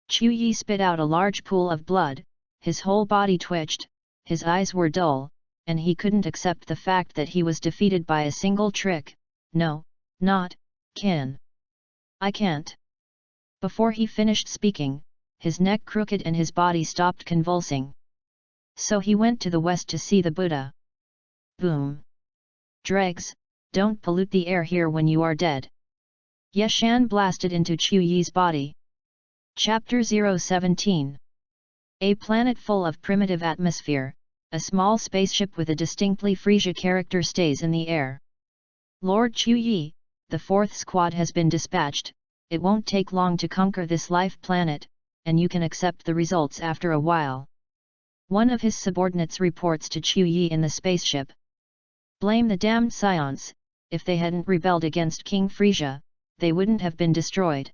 Chu Yi spit out a large pool of blood, his whole body twitched, his eyes were dull, and he couldn't accept the fact that he was defeated by a single trick. No, not, can. I can't. Before he finished speaking, his neck crooked and his body stopped convulsing. So he went to the west to see the Buddha. Boom. Dregs, don't pollute the air here when you are dead. Yeshan blasted into Chu Yi's body. Chapter 017. A planet full of primitive atmosphere, a small spaceship with a distinctly Frisia character stays in the air. Lord Chu Yi, the 4th squad has been dispatched, it won't take long to conquer this life planet, and you can accept the results after a while. One of his subordinates reports to Chu Yi in the spaceship. Blame the damned Scions, if they hadn't rebelled against King Frisia, they wouldn't have been destroyed.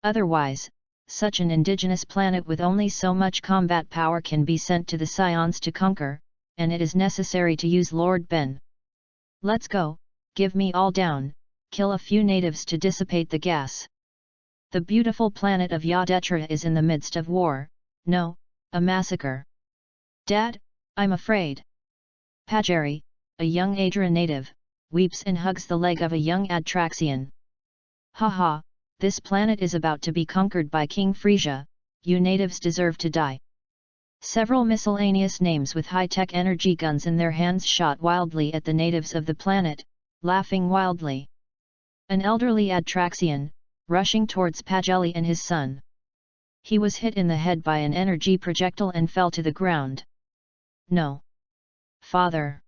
Otherwise, such an indigenous planet with only so much combat power can be sent to the Scions to conquer, and it is necessary to use Lord Ben. Let's go, give me all down, kill a few natives to dissipate the gas. The beautiful planet of Yadetra is in the midst of war, no, a massacre. Dad, I'm afraid. Pajeri, a young Adra native, weeps and hugs the leg of a young Adtraxian. Haha, this planet is about to be conquered by King Frisia, you natives deserve to die. Several miscellaneous names with high-tech energy guns in their hands shot wildly at the natives of the planet, laughing wildly. An elderly Adtraxian, rushing towards Pajeli and his son. He was hit in the head by an energy projectile and fell to the ground. No. Father.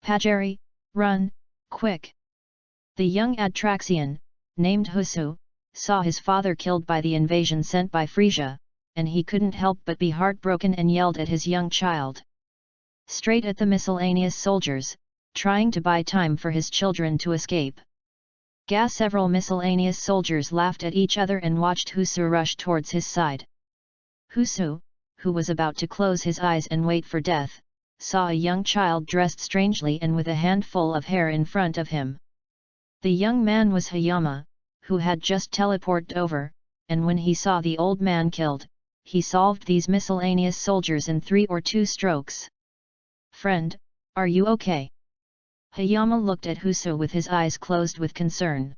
Pajeri, run, quick. The young Adtraxian, named Husu, saw his father killed by the invasion sent by Frisia, and he couldn't help but be heartbroken and yelled at his young child. Straight at the miscellaneous soldiers, trying to buy time for his children to escape. Several miscellaneous soldiers laughed at each other and watched Husu rush towards his side. Husu, who was about to close his eyes and wait for death, saw a young child dressed strangely and with a handful of hair in front of him. The young man was Hayama, who had just teleported over, and when he saw the old man killed, he solved these miscellaneous soldiers in 3 or 2 strokes. Friend, are you okay? Hayama looked at Husu with his eyes closed with concern.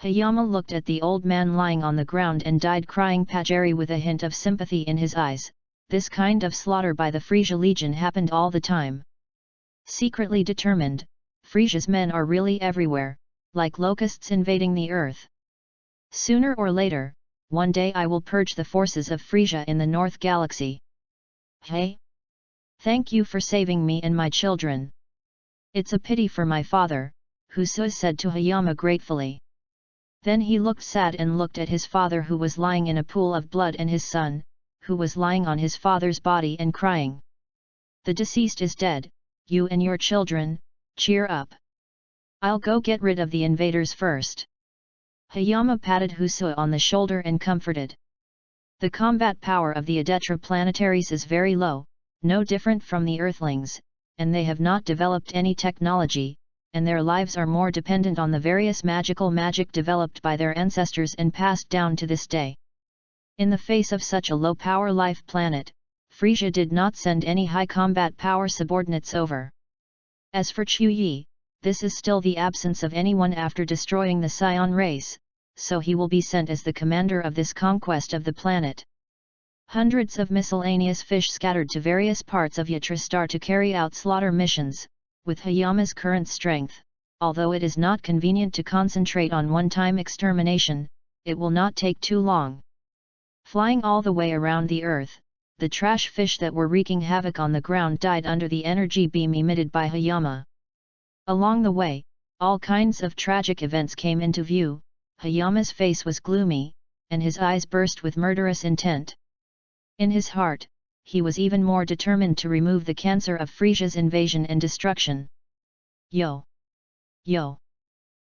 Hayama looked at the old man lying on the ground and died crying Pajeri with a hint of sympathy in his eyes. This kind of slaughter by the Frisia Legion happened all the time. Secretly determined, Frisia's men are really everywhere, like locusts invading the earth. Sooner or later, one day I will purge the forces of Frisia in the North Galaxy. Hey! Thank you for saving me and my children. It's a pity for my father, Husui said to Hayama gratefully. Then he looked sad and looked at his father who was lying in a pool of blood and his son, who was lying on his father's body and crying. The deceased is dead, you and your children, cheer up. I'll go get rid of the invaders first. Hayama patted Husui on the shoulder and comforted. The combat power of the Adetra planetaries is very low, no different from the Earthlings, and they have not developed any technology, and their lives are more dependent on the various magic developed by their ancestors and passed down to this day. In the face of such a low-power life planet, Frisia did not send any high combat power subordinates over. As for Chu Yi, this is still the absence of anyone after destroying the Scion race, so he will be sent as the commander of this conquest of the planet. Hundreds of miscellaneous fish scattered to various parts of Yatra to carry out slaughter missions. With Hayama's current strength, although it is not convenient to concentrate on one-time extermination, it will not take too long. Flying all the way around the Earth, the trash fish that were wreaking havoc on the ground died under the energy beam emitted by Hayama. Along the way, all kinds of tragic events came into view. Hayama's face was gloomy, and his eyes burst with murderous intent. In his heart, he was even more determined to remove the cancer of Frisia's invasion and destruction. Yo!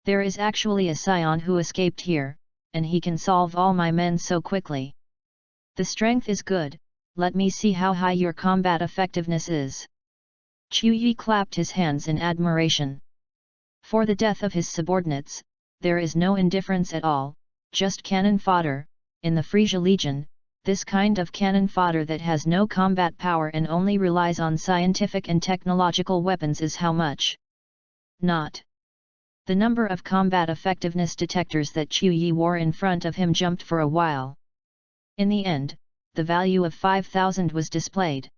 There is actually a Scion who escaped here, and he can solve all my men so quickly. The strength is good, let me see how high your combat effectiveness is. Chu Yi clapped his hands in admiration. For the death of his subordinates, there is no indifference at all, just cannon fodder. In the Frisia Legion, this kind of cannon fodder that has no combat power and only relies on scientific and technological weapons is how much? Not. The number of combat effectiveness detectors that Chu Yi wore in front of him jumped for a while. In the end, the value of 5,000 was displayed.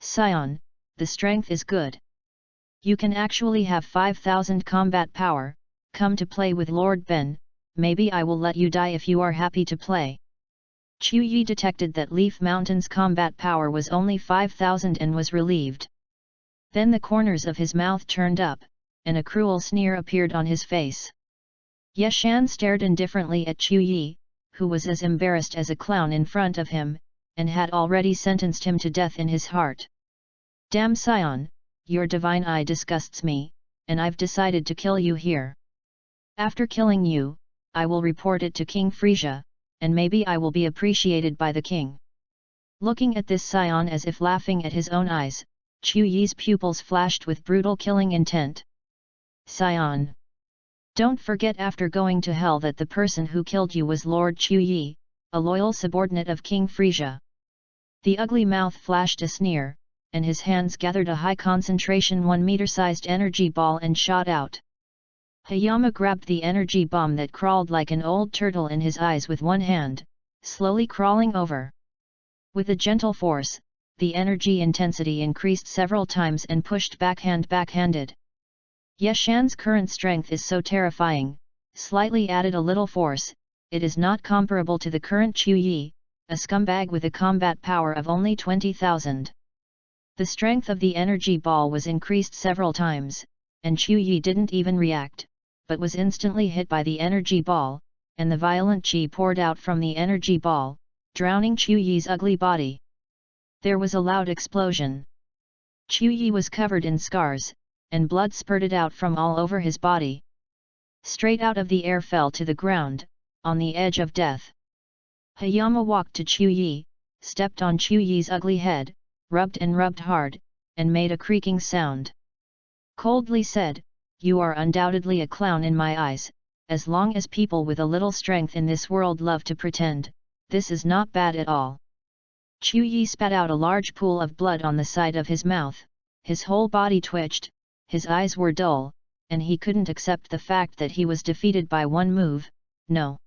Scion, the strength is good. You can actually have 5,000 combat power. Come to play with Lord Ben, maybe I will let you die if you are happy to play. Chu Yi detected that Leaf Mountain's combat power was only 5,000 and was relieved. Then the corners of his mouth turned up, and a cruel sneer appeared on his face. Yeshan stared indifferently at Chu Yi, who was as embarrassed as a clown in front of him, and had already sentenced him to death in his heart. Damn Scion, your divine eye disgusts me, and I've decided to kill you here. After killing you, I will report it to King Frisia, and maybe I will be appreciated by the king. Looking at this Scion as if laughing at his own eyes, Chu Yi's pupils flashed with brutal killing intent. Scion! Don't forget after going to hell that the person who killed you was Lord Chu Yi, a loyal subordinate of King Frisia. The ugly mouth flashed a sneer, and his hands gathered a high-concentration 1-meter-sized energy ball and shot out. Hayama grabbed the energy bomb that crawled like an old turtle in his eyes with one hand, slowly crawling over. With a gentle force, the energy intensity increased several times and pushed backhanded. Yeshan's current strength is so terrifying, slightly added a little force, it is not comparable to the current Chu Yi, a scumbag with a combat power of only 20,000. The strength of the energy ball was increased several times, and Chu Yi didn't even react, but was instantly hit by the energy ball, and the violent chi poured out from the energy ball, drowning Chu Yi's ugly body. There was a loud explosion. Chu Yi was covered in scars, and blood spurted out from all over his body. Straight out of the air fell to the ground, on the edge of death. Hayama walked to Chu Yi, stepped on Chu Yi's ugly head, rubbed hard, and made a creaking sound. Coldly said, "You are undoubtedly a clown in my eyes, as long as people with a little strength in this world love to pretend, this is not bad at all." Chu Yi spat out a large pool of blood on the side of his mouth, his whole body twitched, his eyes were dull, and he couldn't accept the fact that he was defeated by one move. No.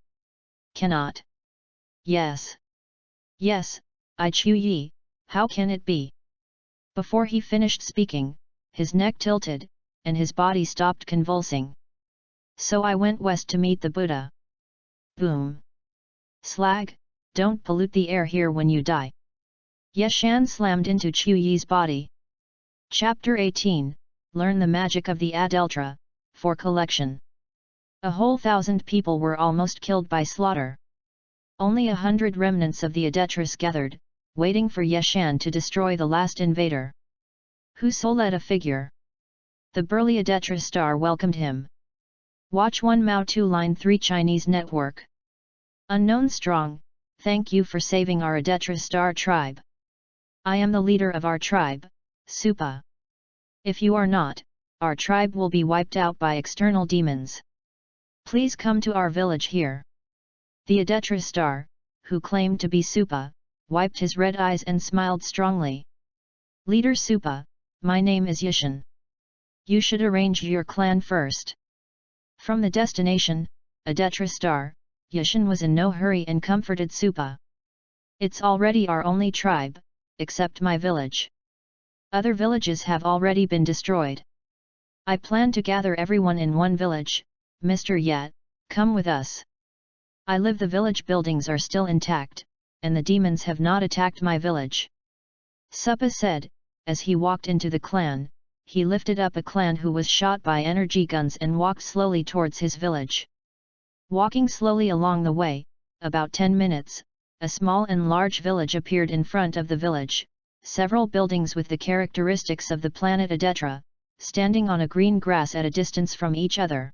Cannot. Yes. Yes, I Chu Yi, how can it be? Before he finished speaking, his neck tilted, and his body stopped convulsing. So I went west to meet the Buddha. Boom. Slag, don't pollute the air here when you die. Yeshan slammed into Chu Yi's body. Chapter 18, Learn the Magic of the Adeltra, for collection. A whole 1,000 people were almost killed by slaughter. Only 100 remnants of the Adetras gathered, waiting for Yeshan to destroy the last invader. Who so led a figure? The burly Adetra star welcomed him. Watch 1 Mao 2 Line 3 Chinese Network. Unknown Strong, thank you for saving our Adetra star tribe. I am the leader of our tribe, Supa. If you are not, our tribe will be wiped out by external demons. Please come to our village here. The Adetra star, who claimed to be Supa, wiped his red eyes and smiled strongly. Leader Supa, my name is Yishan. You should arrange your clan first. From the destination, Adetra star, Yishan was in no hurry and comforted Supa. It's already our only tribe, except my village. Other villages have already been destroyed. I plan to gather everyone in one village. Mr. Yat, come with us. I live the village buildings are still intact, and the demons have not attacked my village. Supa said, as he walked into the clan, he lifted up a clan who was shot by energy guns and walked slowly towards his village. Walking slowly along the way, about 10 minutes, a small and large village appeared in front of the village, several buildings with the characteristics of the planet Adetra, standing on a green grass at a distance from each other.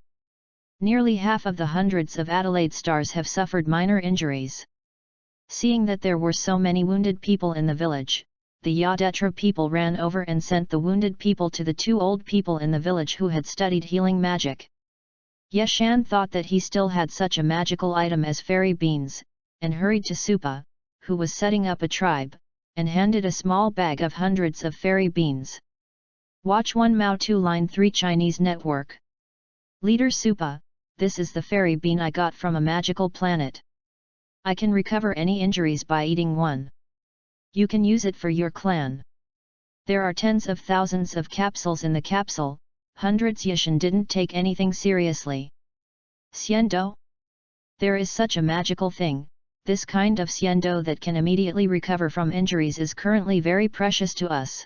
Nearly half of the hundreds of Adelaide stars have suffered minor injuries. Seeing that there were so many wounded people in the village, the Yadetra people ran over and sent the wounded people to the 2 old people in the village who had studied healing magic. Yeshan thought that he still had such a magical item as fairy beans, and hurried to Supa, who was setting up a tribe, and handed a small bag of hundreds of fairy beans. Watch 1 Mao 2 Line 3 Chinese Network. Leader Supa, this is the fairy bean I got from a magical planet. I can recover any injuries by eating one. You can use it for your clan. There are tens of thousands of capsules in the capsule, hundreds. Yishan didn't take anything seriously. Xiando? There is such a magical thing, this kind of xiando that can immediately recover from injuries is currently very precious to us.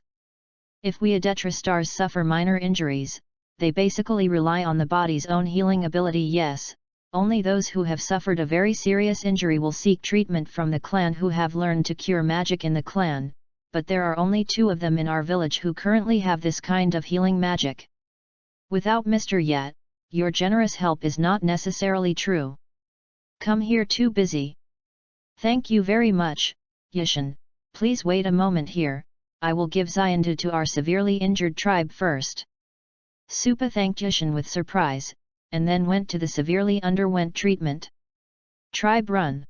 If we Adetra stars suffer minor injuries, they basically rely on the body's own healing ability. Yes, only those who have suffered a very serious injury will seek treatment from the clan who have learned to cure magic in the clan, but there are only 2 of them in our village who currently have this kind of healing magic. Without Mr. Yat, your generous help is not necessarily true. Come here, too busy. Thank you very much, Yishan. Please wait a moment here, I will give Xiandu to our severely injured tribe first. Supa thanked Yishan with surprise, and then went to the severely underwent treatment. Tribe run.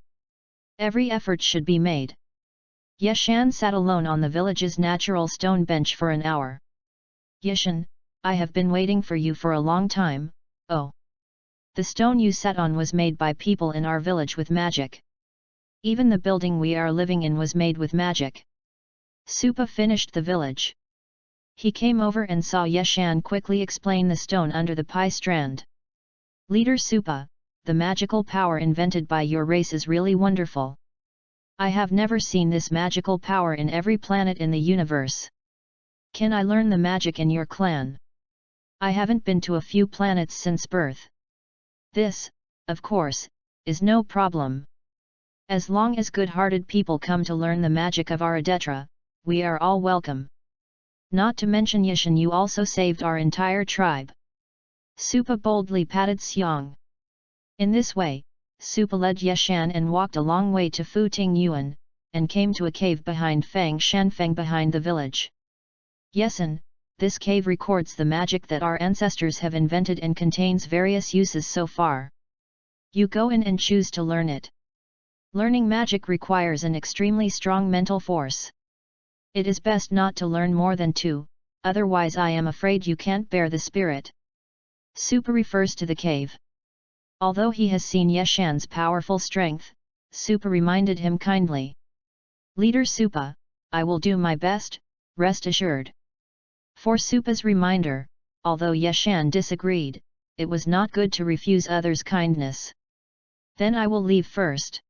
Every effort should be made. Yeshan sat alone on the village's natural stone bench for an hour. Yishan, I have been waiting for you for a long time. Oh. The stone you sat on was made by people in our village with magic. Even the building we are living in was made with magic. Supa finished the village. He came over and saw Yeshan quickly explain the stone under the pi strand. Leader Supa, the magical power invented by your race is really wonderful. I have never seen this magical power in every planet in the universe. Can I learn the magic in your clan? I haven't been to a few planets since birth. This, of course, is no problem. As long as good-hearted people come to learn the magic of our Adetra, we are all welcome. Not to mention Yishan, you also saved our entire tribe. Supa boldly patted Xiang. In this way, Supa led Yeshan and walked a long way to Fu Ting Yuan, and came to a cave behind Fang Shanfeng behind the village. Yeshan, this cave records the magic that our ancestors have invented and contains various uses so far. You go in and choose to learn it. Learning magic requires an extremely strong mental force. It is best not to learn more than 2, otherwise I am afraid you can't bear the spirit. Supa refers to the cave. Although he has seen Yeshan's powerful strength, Supa reminded him kindly. Leader Supa, I will do my best, rest assured. For Supa's reminder, although Yeshan disagreed, it was not good to refuse others' kindness. Then I will leave first.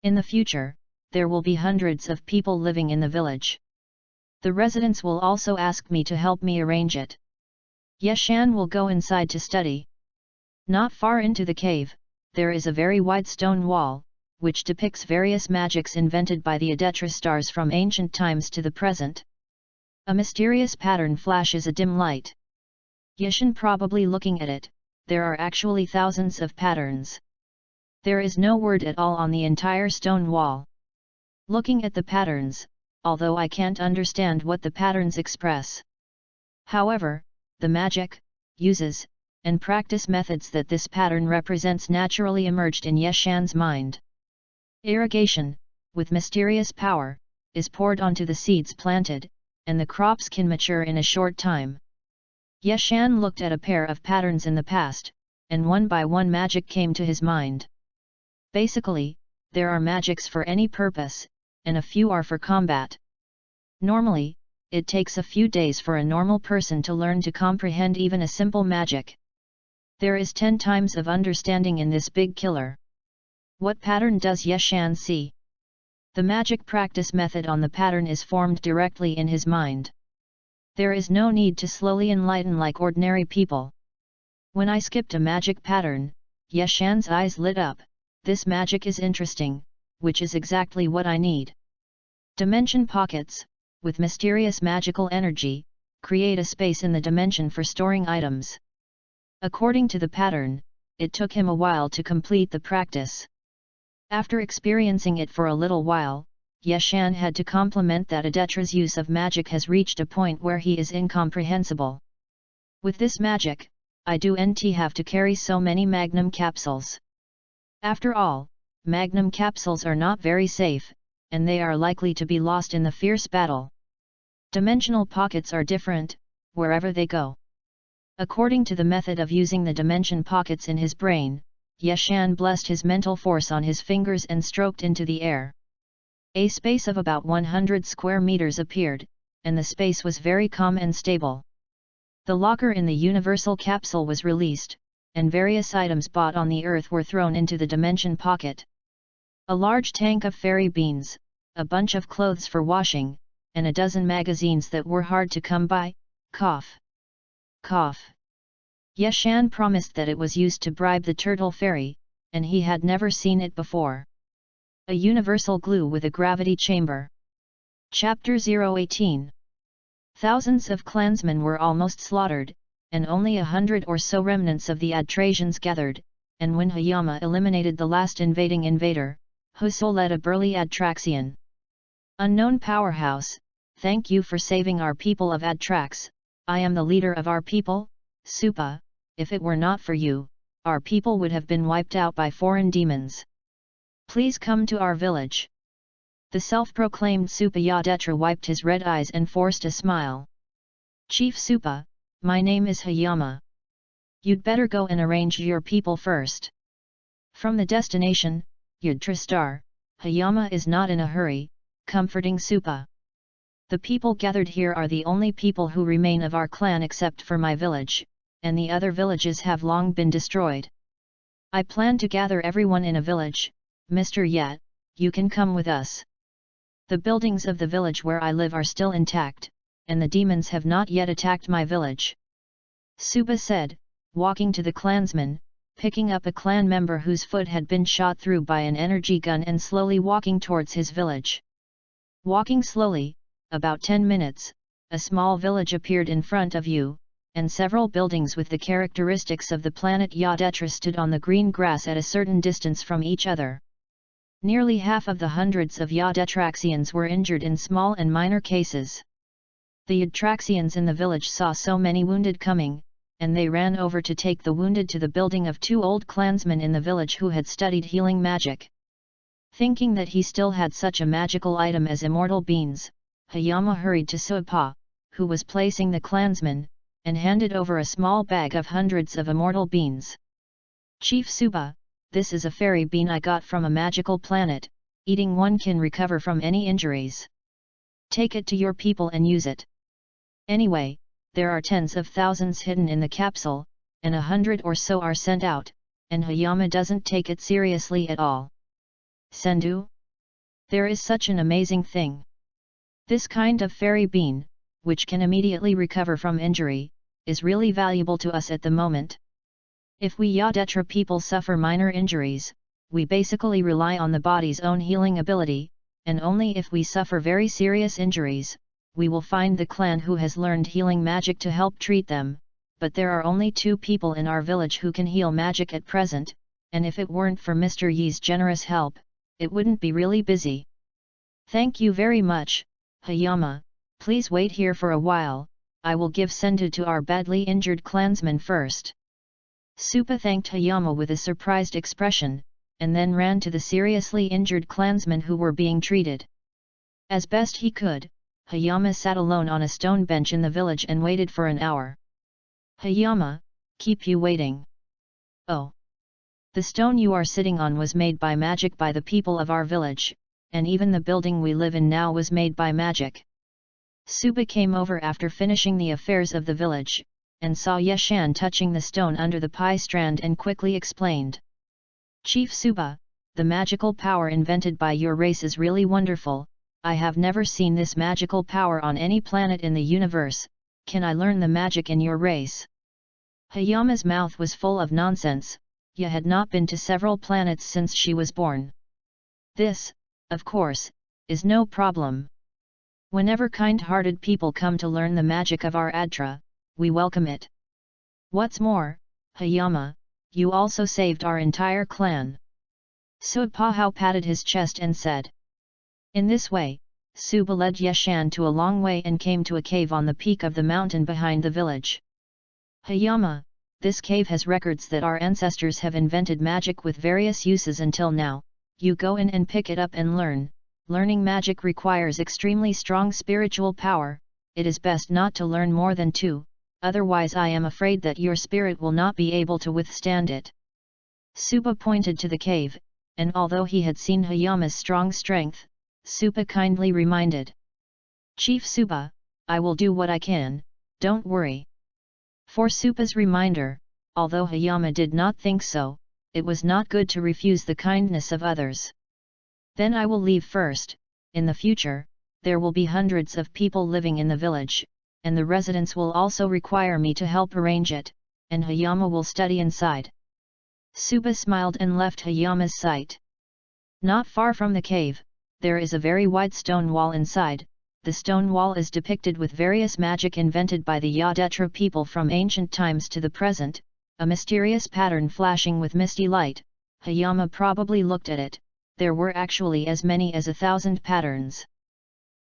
In the future, there will be hundreds of people living in the village. The residents will also ask me to help me arrange it. Yeshan will go inside to study. Not far into the cave, there is a very wide stone wall, which depicts various magics invented by the Adetra stars from ancient times to the present. A mysterious pattern flashes a dim light. Yeshan probably looking at it, there are actually thousands of patterns. There is no word at all on the entire stone wall. Looking at the patterns, although I can't understand what the patterns express. However, the magic, uses, and practice methods that this pattern represents naturally emerged in Yeshan's mind. Irrigation, with mysterious power, is poured onto the seeds planted, and the crops can mature in a short time. Yeshan looked at a pair of patterns in the past, and one by one magic came to his mind. Basically, there are magics for any purpose, and a few are for combat. Normally, it takes a few days for a normal person to learn to comprehend even a simple magic. There is 10 times of understanding in this big killer. What pattern does Yeshan see? The magic practice method on the pattern is formed directly in his mind. There is no need to slowly enlighten like ordinary people. When I skipped a magic pattern, Yeshan's eyes lit up. This magic is interesting, which is exactly what I need. Dimension pockets, with mysterious magical energy, create a space in the dimension for storing items. According to the pattern, it took him a while to complete the practice. After experiencing it for a little while, Yeshan had to compliment that Adetra's use of magic has reached a point where he is incomprehensible. With this magic, I do not have to carry so many magnum capsules. After all, magnum capsules are not very safe, and they are likely to be lost in the fierce battle. Dimensional pockets are different, wherever they go. According to the method of using the dimension pockets in his brain, Yeshan blessed his mental force on his fingers and stroked into the air. A space of about 100 square meters appeared, and the space was very calm and stable. The locker in the universal capsule was released, and various items bought on the earth were thrown into the dimension pocket. A large tank of fairy beans, a bunch of clothes for washing, and a dozen magazines that were hard to come by. Cough. Cough. Yeshan promised that it was used to bribe the turtle fairy, and he had never seen it before. A universal glue with a gravity chamber. Chapter 018. Thousands of clansmen were almost slaughtered, and only 100 or so remnants of the Adrasians gathered, and when Hayama eliminated the last invading invader, Huso led a burly Adraxian. Unknown powerhouse, thank you for saving our people of Adrax. I am the leader of our people, Supa. If it were not for you, our people would have been wiped out by foreign demons. Please come to our village. The self-proclaimed Supa Yadetra wiped his red eyes and forced a smile. Chief Supa, my name is Hayama. You'd better go and arrange your people first. From the destination, Yudra Star, Hayama is not in a hurry, comforting Supa. The people gathered here are the only people who remain of our clan except for my village, and the other villages have long been destroyed. I plan to gather everyone in a village. Mr. Yat, you can come with us. The buildings of the village where I live are still intact, and the demons have not yet attacked my village. Supa said, walking to the clansman, picking up a clan member whose foot had been shot through by an energy gun and slowly walking towards his village. Walking slowly, about 10 minutes, a small village appeared in front of you, and several buildings with the characteristics of the planet Yadetra stood on the green grass at a certain distance from each other. Nearly half of the hundreds of Yadetraxians were injured in small and minor cases. The Yadetraxians in the village saw so many wounded coming, and they ran over to take the wounded to the building of 2 old clansmen in the village who had studied healing magic. Thinking that he still had such a magical item as immortal beans, Hayama hurried to Supa, who was placing the clansmen, and handed over a small bag of hundreds of immortal beans. Chief Suba, this is a fairy bean I got from a magical planet, eating one can recover from any injuries. Take it to your people and use it. Anyway, there are tens of thousands hidden in the capsule, and 100 or so are sent out, and Hayama doesn't take it seriously at all. Sendu? There is such an amazing thing. This kind of fairy bean, which can immediately recover from injury, is really valuable to us at the moment. If we Yadetra people suffer minor injuries, we basically rely on the body's own healing ability, and only if we suffer very serious injuries, we will find the clan who has learned healing magic to help treat them, but there are only 2 people in our village who can heal magic at present, and if it weren't for Mr. Yi's generous help, it wouldn't be really busy. Thank you very much, Hayama, please wait here for a while, I will give Sendu to our badly injured clansman first. Supa thanked Hayama with a surprised expression, and then ran to the seriously injured clansmen who were being treated. As best he could, Hayama sat alone on a stone bench in the village and waited for an hour. Hayama, keep you waiting. Oh. The stone you are sitting on was made by magic by the people of our village, and even the building we live in now was made by magic. Suba came over after finishing the affairs of the village, and saw Yeshan touching the stone under the pie strand and quickly explained. Chief Suba, the magical power invented by your race is really wonderful, I have never seen this magical power on any planet in the universe, can I learn the magic in your race? Hayama's mouth was full of nonsense, Ya had not been to several planets since she was born. This, of course, is no problem. Whenever kind-hearted people come to learn the magic of our Adra, we welcome it. What's more, Hayama, you also saved our entire clan. Suapahao patted his chest and said. In this way, Suba led Yeshan to a long way and came to a cave on the peak of the mountain behind the village. Hayama, this cave has records that our ancestors have invented magic with various uses until now, you go in and pick it up and learn. Learning magic requires extremely strong spiritual power, it is best not to learn more than 2, otherwise I am afraid that your spirit will not be able to withstand it. Suba pointed to the cave, and although he had seen Hayama's strong strength, Suba kindly reminded. Chief Suba, I will do what I can, don't worry. For Suba's reminder, although Hayama did not think so, it was not good to refuse the kindness of others. Then I will leave first, in the future, there will be hundreds of people living in the village, and the residents will also require me to help arrange it, and Hayama will study inside. Suba smiled and left Hayama's sight. Not far from the cave, there is a very wide stone wall inside, the stone wall is depicted with various magic invented by the Yadetra people from ancient times to the present, a mysterious pattern flashing with misty light. Hayama probably looked at it. There were actually as many as 1,000 patterns.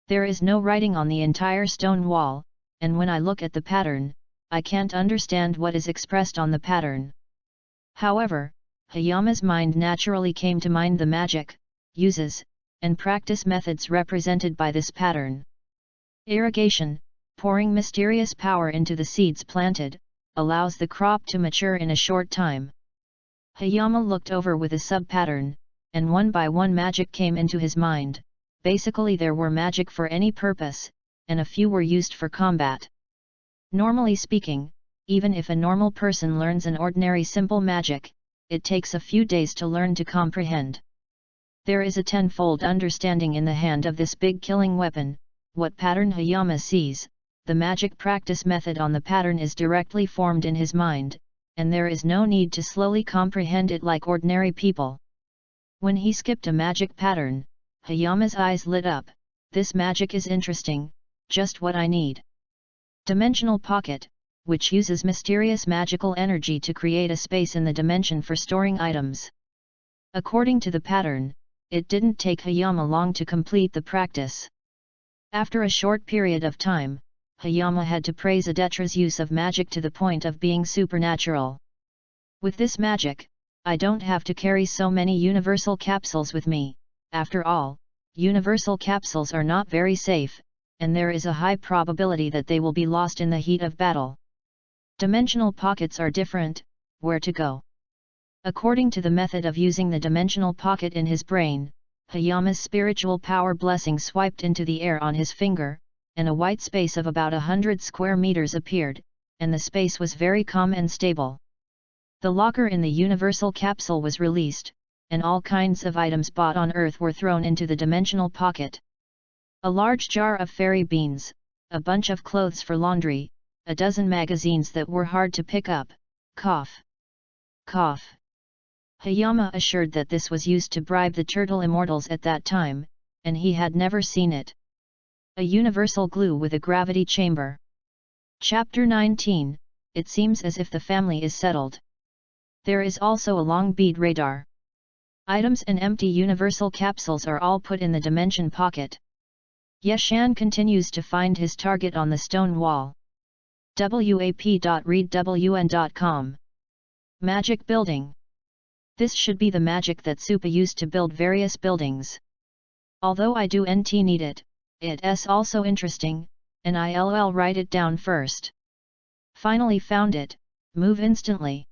There is no writing on the entire stone wall, and when I look at the pattern, I can't understand what is expressed on the pattern. However, Hayama's mind naturally came to mind the magic, uses, and practice methods represented by this pattern. Irrigation, pouring mysterious power into the seeds planted, allows the crop to mature in a short time. Hayama looked over with a sub-pattern, and one by one magic came into his mind. Basically there were magic for any purpose, and a few were used for combat. Normally speaking, even if a normal person learns an ordinary simple magic, it takes a few days to learn to comprehend. There is a tenfold understanding in the hand of this big killing weapon. What pattern Hayama sees, the magic practice method on the pattern is directly formed in his mind, and there is no need to slowly comprehend it like ordinary people. When he skipped a magic pattern, Hayama's eyes lit up. This magic is interesting, just what I need. Dimensional Pocket, which uses mysterious magical energy to create a space in the dimension for storing items. According to the pattern, it didn't take Hayama long to complete the practice. After a short period of time, Hayama had to praise Adetra's use of magic to the point of being supernatural. With this magic, I don't have to carry so many universal capsules with me. After all, universal capsules are not very safe, and there is a high probability that they will be lost in the heat of battle. Dimensional pockets are different, where to go? According to the method of using the dimensional pocket in his brain, Hayama's spiritual power blessing swiped into the air on his finger, and a white space of about 100 square meters appeared, and the space was very calm and stable. The locker in the universal capsule was released, and all kinds of items bought on Earth were thrown into the dimensional pocket. A large jar of fairy beans, a bunch of clothes for laundry, a dozen magazines that were hard to pick up, cough. Cough. Hayama assured that this was used to bribe the turtle immortals at that time, and he had never seen it. A universal glue with a gravity chamber. Chapter 19, it seems as if the family is settled. There is also a long bead radar. Items and empty universal capsules are all put in the dimension pocket. Yeshan continues to find his target on the stone wall. wap.readwn.com. Magic building. This should be the magic that Supa used to build various buildings. Although I do nt need it, it's also interesting, and I'll write it down first. Finally found it, move instantly.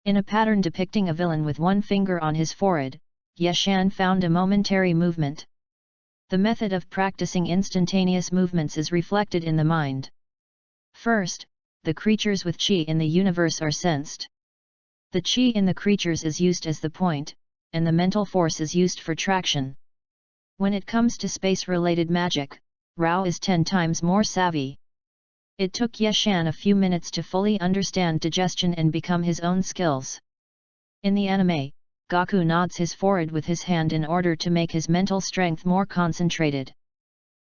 In a pattern depicting a villain with one finger on his forehead, Yeshan found a momentary movement. The method of practicing instantaneous movements is reflected in the mind. First, the creatures with chi in the universe are sensed. The chi in the creatures is used as the point, and the mental force is used for traction. When it comes to space-related magic, Rao is 10 times more savvy. It took Yeshan a few minutes to fully understand digestion and become his own skills. In the anime, Gaku nods his forehead with his hand in order to make his mental strength more concentrated.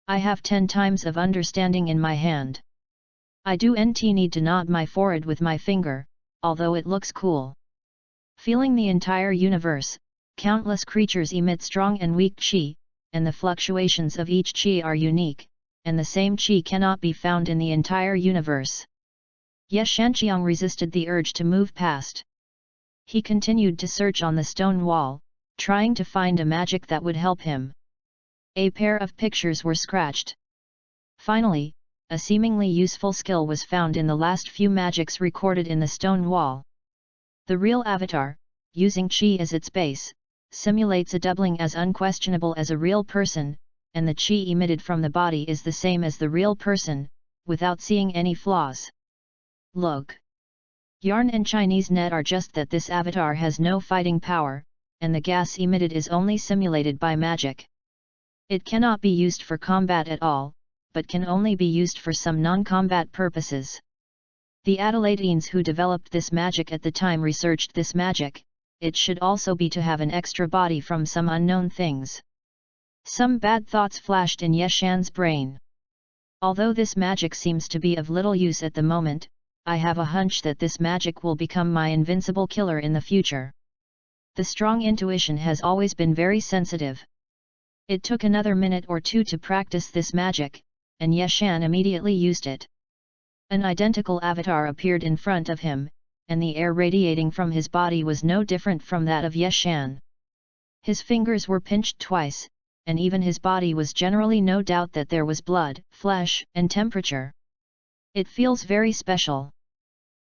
I have 10 times of understanding in my hand. I do nt need to nod my forehead with my finger, although it looks cool. Feeling the entire universe, countless creatures emit strong and weak chi, and the fluctuations of each chi are unique, and the same chi cannot be found in the entire universe. Yeshanqiang resisted the urge to move past. He continued to search on the stone wall, trying to find a magic that would help him. A pair of pictures were scratched. Finally, a seemingly useful skill was found in the last few magics recorded in the stone wall. The real avatar, using chi as its base, simulates a doubling as unquestionable as a real person, and the chi emitted from the body is the same as the real person, without seeing any flaws. Look. Yarn and Chinese net are just that this avatar has no fighting power, and the gas emitted is only simulated by magic. It cannot be used for combat at all, but can only be used for some non-combat purposes. The Adelaideans who developed this magic at the time researched this magic. It should also be to have an extra body from some unknown things. Some bad thoughts flashed in Yeshan's brain. Although this magic seems to be of little use at the moment, I have a hunch that this magic will become my invincible killer in the future. The strong intuition has always been very sensitive. It took another minute or two to practice this magic, and Yeshan immediately used it. An identical avatar appeared in front of him, and the air radiating from his body was no different from that of Yeshan. His fingers were pinched twice, and even his body was generally no doubt that there was blood, flesh, and temperature. It feels very special.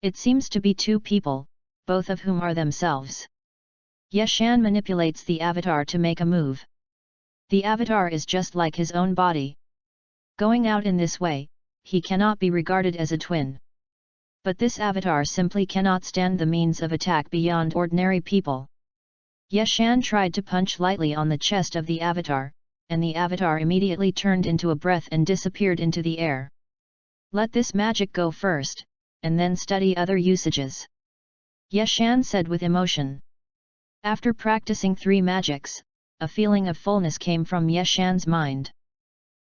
It seems to be two people, both of whom are themselves. Yeshan manipulates the avatar to make a move. The avatar is just like his own body. Going out in this way, he cannot be regarded as a twin. But this avatar simply cannot stand the means of attack beyond ordinary people. Yeshan tried to punch lightly on the chest of the avatar, and the avatar immediately turned into a breath and disappeared into the air. Let this magic go first, and then study other usages. Yeshan said with emotion. After practicing 3 magics, a feeling of fullness came from Yeshan's mind.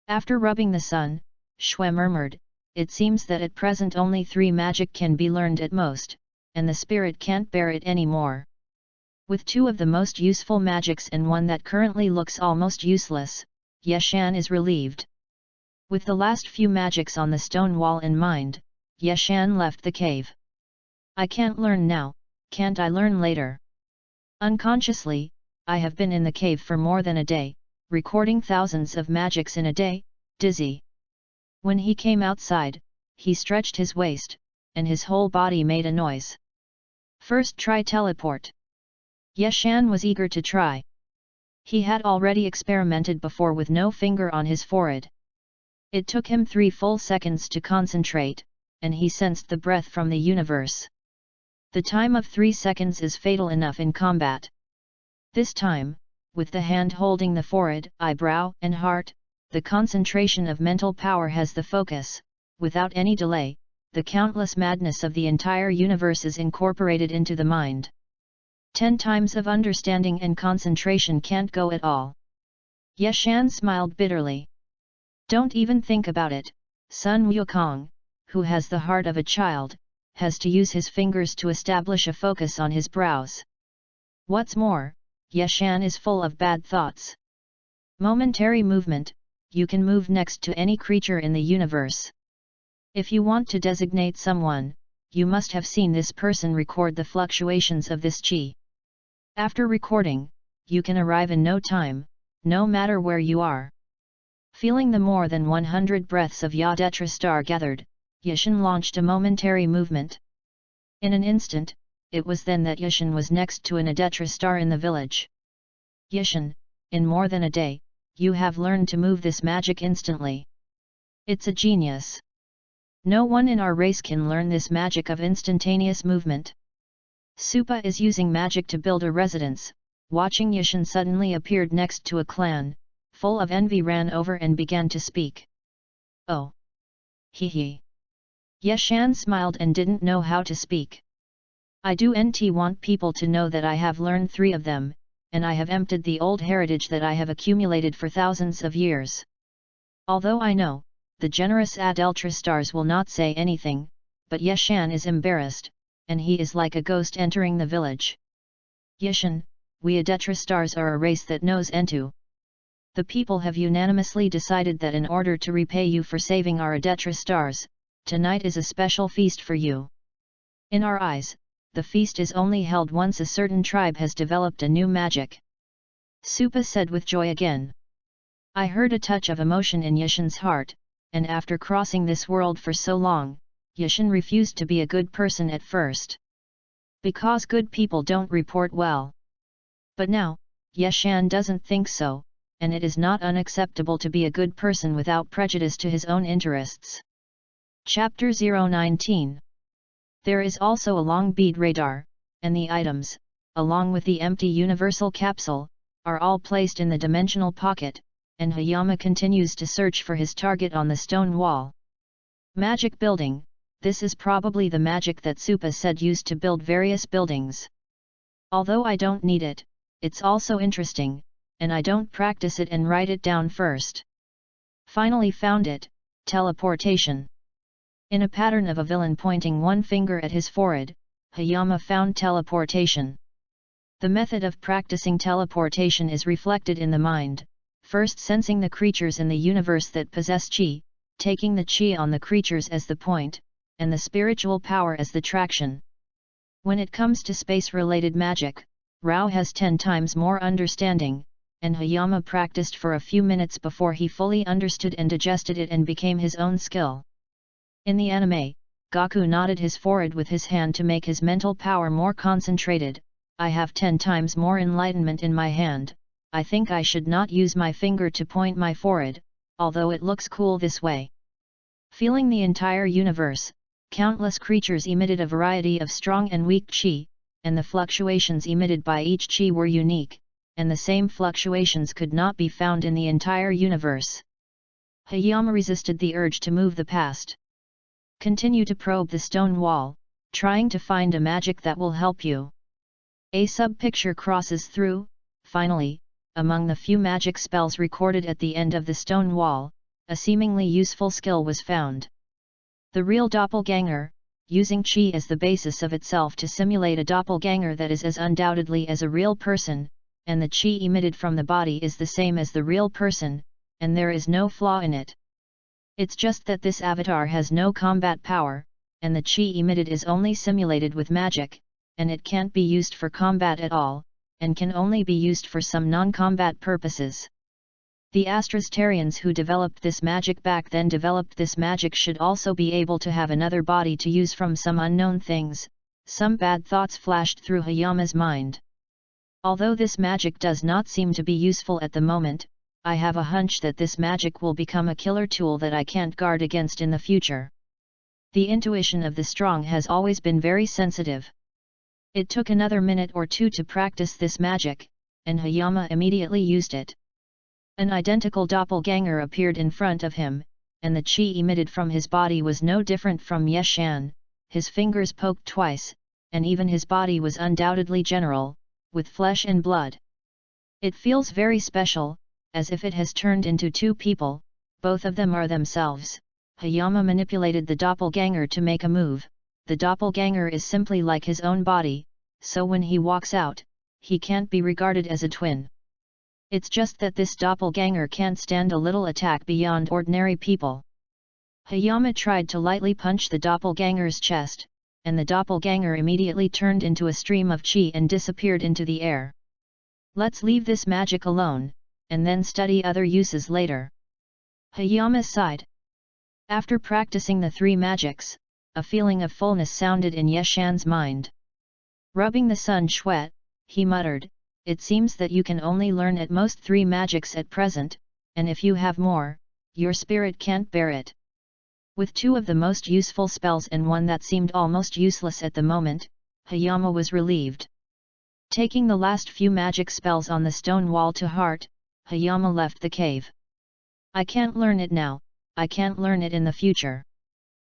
After rubbing the sun, Shui murmured, it seems that at present only 3 magic can be learned at most, and the spirit can't bear it anymore. With 2 of the most useful magics and one that currently looks almost useless, Yeshan is relieved. With the last few magics on the stone wall in mind, Yeshan left the cave. I can't learn now, can't I learn later? Unconsciously, I have been in the cave for more than a day, recording thousands of magics in a day, dizzy. When he came outside, he stretched his waist, and his whole body made a noise. First try teleport. Yeshan was eager to try. He had already experimented before with no finger on his forehead. It took him 3 full seconds to concentrate, and he sensed the breath from the universe. The time of 3 seconds is fatal enough in combat. This time, with the hand holding the forehead, eyebrow, and heart, the concentration of mental power has the focus. Without any delay, the countless madness of the entire universe is incorporated into the mind. 10 times of understanding and concentration can't go at all. Yeshan smiled bitterly. Don't even think about it. Sun Wukong, who has the heart of a child, has to use his fingers to establish a focus on his brows. What's more, Yeshan is full of bad thoughts. Momentary movement, you can move next to any creature in the universe. If you want to designate someone, you must have seen this person record the fluctuations of this chi. After recording, you can arrive in no time, no matter where you are. Feeling the more than 100 breaths of Yadetra star gathered, Yeshan launched a momentary movement. In an instant, it was then that Yeshan was next to an Adetra star in the village. Yeshan, in more than a day, you have learned to move this magic instantly. It's a genius. No one in our race can learn this magic of instantaneous movement. Supa is using magic to build a residence. Watching Yeshan suddenly appeared next to a clan, full of envy ran over and began to speak. Oh! Hee. Yeshan smiled and didn't know how to speak. I do want people to know that I have learned 3 of them, and I have emptied the old heritage that I have accumulated for thousands of years. Although I know, the generous Adeltra stars will not say anything, but Yeshan is embarrassed, and he is like a ghost entering the village. Yeshan, we Adetra stars are a race that knows Entu. The people have unanimously decided that in order to repay you for saving our Adetra stars, tonight is a special feast for you. In our eyes, the feast is only held once a certain tribe has developed a new magic. Supa said with joy again. I heard a touch of emotion in Yeshan's heart, and after crossing this world for so long, Yeshan refused to be a good person at first. Because good people don't report well. But now, Yeshan doesn't think so, and it is not unacceptable to be a good person without prejudice to his own interests. Chapter 019. There is also a long bead radar, and the items, along with the empty universal capsule, are all placed in the dimensional pocket, and Hayama continues to search for his target on the stone wall. Magic building, this is probably the magic that Supa said used to build various buildings. Although I don't need it, it's also interesting, and I don't practice it and write it down first. Finally found it, teleportation. In a pattern of a villain pointing one finger at his forehead, Hayama found teleportation. The method of practicing teleportation is reflected in the mind, first sensing the creatures in the universe that possess chi, taking the chi on the creatures as the point, and the spiritual power as the traction. When it comes to space-related magic, Rao has 10 times more understanding, and Hayama practiced for a few minutes before he fully understood and digested it and became his own skill. In the anime, Goku nodded his forehead with his hand to make his mental power more concentrated. I have 10 times more enlightenment in my hand, I think I should not use my finger to point my forehead, although it looks cool this way. Feeling the entire universe, countless creatures emitted a variety of strong and weak chi, and the fluctuations emitted by each chi were unique, and the same fluctuations could not be found in the entire universe. Hayama resisted the urge to move the past. Continue to probe the stone wall, trying to find a magic that will help you. A sub-picture crosses through. Finally, among the few magic spells recorded at the end of the stone wall, a seemingly useful skill was found. The real doppelganger, using chi as the basis of itself to simulate a doppelganger that is as undoubtedly as a real person, and the chi emitted from the body is the same as the real person, and there is no flaw in it. It's just that this avatar has no combat power, and the chi emitted is only simulated with magic, and it can't be used for combat at all, and can only be used for some non-combat purposes. The Astrastarians who developed this magic back then developed this magic should also be able to have another body to use from some unknown things. Some bad thoughts flashed through Hayama's mind. Although this magic does not seem to be useful at the moment, I have a hunch that this magic will become a killer tool that I can't guard against in the future. The intuition of the strong has always been very sensitive. It took another minute or two to practice this magic, and Hayama immediately used it. An identical doppelganger appeared in front of him, and the chi emitted from his body was no different from Yeshan. His fingers poked twice, and even his body was undoubtedly general, with flesh and blood. It feels very special, as if it has turned into two people, both of them are themselves. Hayama manipulated the doppelganger to make a move. The doppelganger is simply like his own body, so when he walks out, he can't be regarded as a twin. It's just that this doppelganger can't stand a little attack beyond ordinary people. Hayama tried to lightly punch the doppelganger's chest, and the doppelganger immediately turned into a stream of chi and disappeared into the air. Let's leave this magic alone, and then study other uses later. Hayama sighed. After practicing the three magics, a feeling of fullness sounded in Yeshan's mind. Rubbing the sun sweat, he muttered, "It seems that you can only learn at most 3 magics at present, and if you have more, your spirit can't bear it." With 2 of the most useful spells and one that seemed almost useless at the moment, Hayama was relieved. Taking the last few magic spells on the stone wall to heart, Hayama left the cave. "I can't learn it now, I can't learn it in the future.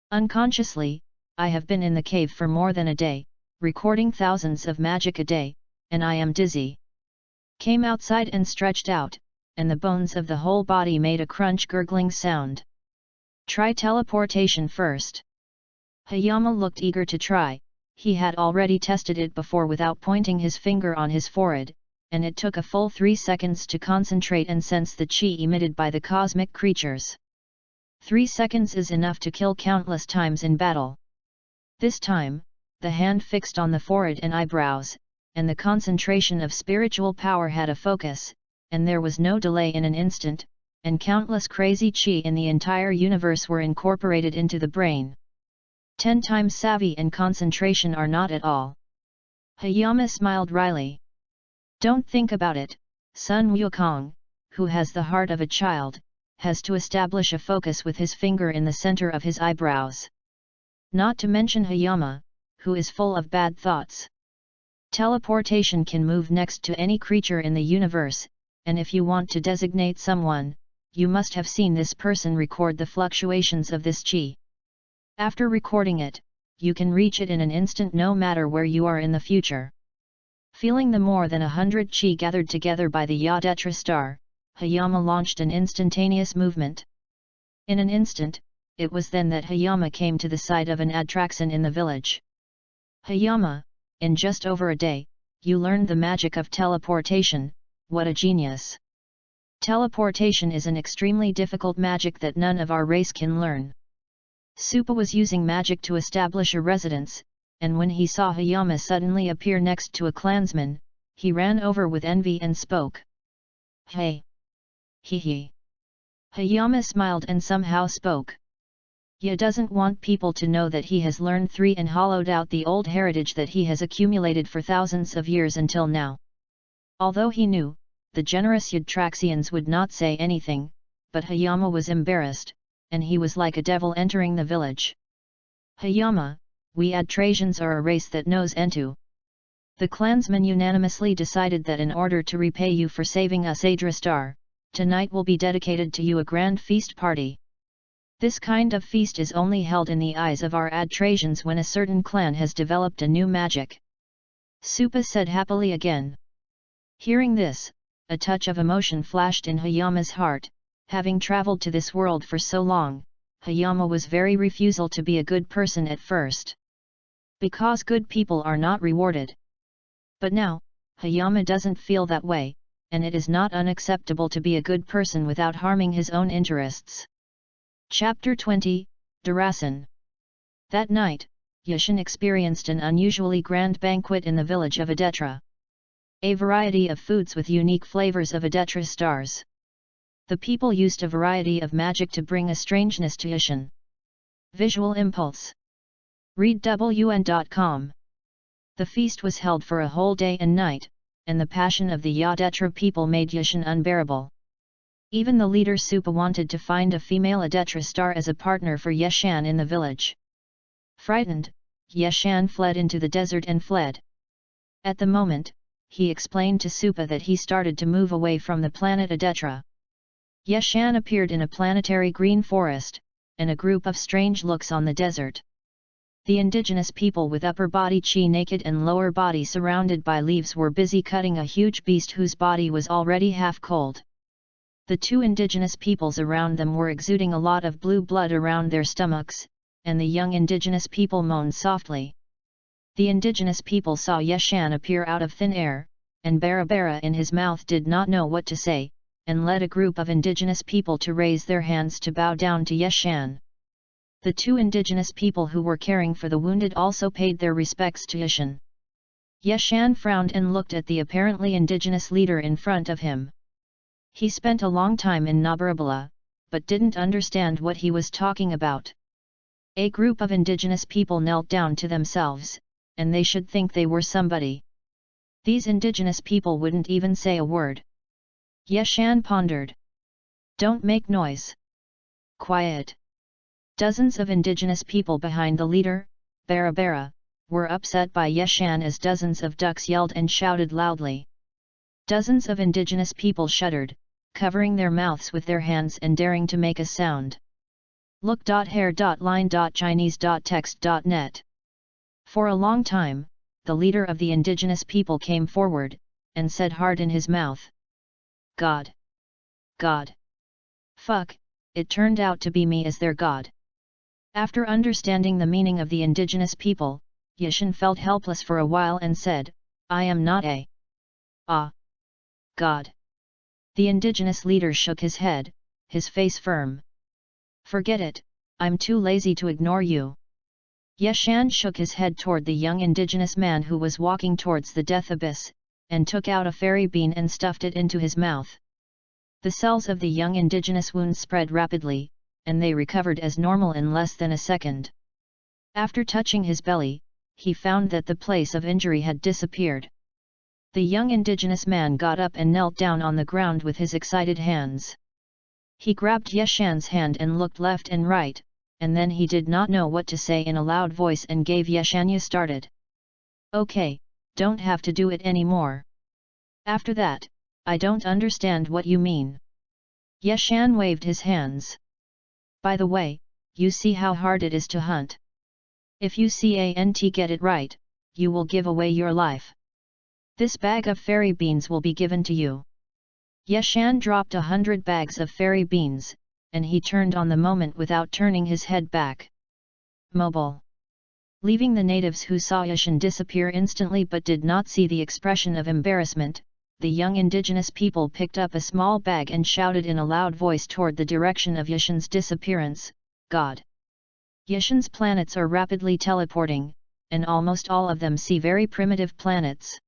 Unconsciously, I have been in the cave for more than a day, recording thousands of magic a day, and I am dizzy." Came outside and stretched out, and the bones of the whole body made a crunch gurgling sound. "Try teleportation first." Hayama looked eager to try. He had already tested it before without pointing his finger on his forehead, and it took a full 3 seconds to concentrate and sense the chi emitted by the cosmic creatures. 3 seconds is enough to kill countless times in battle. This time, the hand fixed on the forehead and eyebrows, and the concentration of spiritual power had a focus, and there was no delay in an instant, and countless crazy chi in the entire universe were incorporated into the brain. 10 times savvy and concentration are not at all. Hayama smiled wryly. "Don't think about it, Sun Wukong, who has the heart of a child, has to establish a focus with his finger in the center of his eyebrows. Not to mention Hayama, who is full of bad thoughts. Teleportation can move next to any creature in the universe, and if you want to designate someone, you must have seen this person record the fluctuations of this chi. After recording it, you can reach it in an instant no matter where you are in the future." Feeling the more than 100 chi gathered together by the Yadetra star, Hayama launched an instantaneous movement. In an instant, it was then that Hayama came to the side of an Adraxan in the village. "Hayama, in just over a day, you learned the magic of teleportation, what a genius! Teleportation is an extremely difficult magic that none of our race can learn." Supa was using magic to establish a residence, and when he saw Hayama suddenly appear next to a clansman, he ran over with envy and spoke. "Hey! Hee. Hayama smiled and somehow spoke. "Ya doesn't want people to know that he has learned 3 and hollowed out the old heritage that he has accumulated for thousands of years until now." Although he knew, the generous Yadraxians would not say anything, but Hayama was embarrassed, and he was like a devil entering the village. "Hayama, we Adrasians are a race that knows Entu. The clansmen unanimously decided that in order to repay you for saving us Adrastar, tonight will be dedicated to you a grand feast party. This kind of feast is only held in the eyes of our Adrasians when a certain clan has developed a new magic." Supa said happily again. Hearing this, a touch of emotion flashed in Hayama's heart. Having traveled to this world for so long, Hayama was very refusal to be a good person at first. Because good people are not rewarded. But now, Hayama doesn't feel that way, and it is not unacceptable to be a good person without harming his own interests. Chapter 20, Darasan. That night, Yashin experienced an unusually grand banquet in the village of Adetra. A variety of foods with unique flavors of Adetra stars. The people used a variety of magic to bring a strangeness to Yashan. Visual impulse. readwn.com. The feast was held for a whole day and night, and the passion of the Yadetra people made Yashan unbearable. Even the leader Supa wanted to find a female Adetra star as a partner for Yashan in the village. Frightened, Yashan fled into the desert and fled. At the moment, he explained to Supa that he started to move away from the planet Adetra. Yashan appeared in a planetary green forest, and a group of strange looks on the desert. The indigenous people with upper body chi naked and lower body surrounded by leaves were busy cutting a huge beast whose body was already half cold. The two indigenous peoples around them were exuding a lot of blue blood around their stomachs, and the young indigenous people moaned softly. The indigenous people saw Yashan appear out of thin air, and Barabara in his mouth did not know what to say, and led a group of indigenous people to raise their hands to bow down to Yashan. The two indigenous people who were caring for the wounded also paid their respects to Yashan. Yashan frowned and looked at the apparently indigenous leader in front of him. He spent a long time in Nabarabala, but didn't understand what he was talking about. A group of indigenous people knelt down to themselves, and they should think they were somebody. These indigenous people wouldn't even say a word. Yashan pondered. Don't make noise. Quiet. Dozens of indigenous people behind the leader, Barabara, were upset by Yashan as dozens of ducks yelled and shouted loudly. Dozens of indigenous people shuddered, covering their mouths with their hands and daring to make a sound. Look.hair.line.chinese.text.net. For a long time, the leader of the indigenous people came forward, and said hard in his mouth, God. God. Fuck, it turned out to be me as their God. After understanding the meaning of the indigenous people, Yashan felt helpless for a while and said, I am not a God. The indigenous leader shook his head, his face firm. Forget it, I'm too lazy to ignore you. Yashan shook his head toward the young indigenous man who was walking towards the death abyss, and took out a fairy bean and stuffed it into his mouth. The cells of the young indigenous wound spread rapidly, and they recovered as normal in less than a second. After touching his belly, he found that the place of injury had disappeared. The young indigenous man got up and knelt down on the ground with his excited hands. He grabbed Yashan's hand and looked left and right, and then he did not know what to say in a loud voice and gave Yashan started. Okay, don't have to do it anymore. After that, I don't understand what you mean. Yashan waved his hands. By the way, you see how hard it is to hunt. If you can't get it right, you will give away your life. This bag of fairy beans will be given to you. Yashan dropped 100 bags of fairy beans, and he turned on the moment without turning his head back. Mobile. Leaving the natives who saw Yashan disappear instantly but did not see the expression of embarrassment, the young indigenous people picked up a small bag and shouted in a loud voice toward the direction of Yashan's disappearance, God. Yashan's planets are rapidly teleporting, and almost all of them see very primitive planets.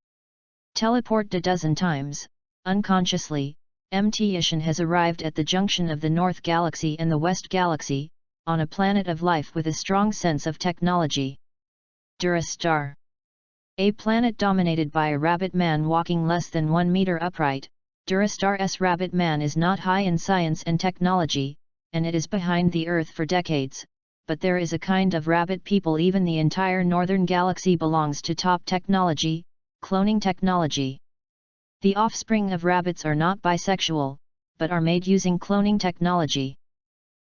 Teleport a dozen times, unconsciously, MT Yashan has arrived at the junction of the North Galaxy and the West Galaxy, on a planet of life with a strong sense of technology. Durastar. A planet dominated by a rabbit man walking less than 1 meter upright, Durastar's rabbit man is not high in science and technology, and it is behind the Earth for decades, but there is a kind of rabbit people even the entire Northern Galaxy belongs to top technology, cloning technology. The offspring of rabbits are not bisexual, but are made using cloning technology.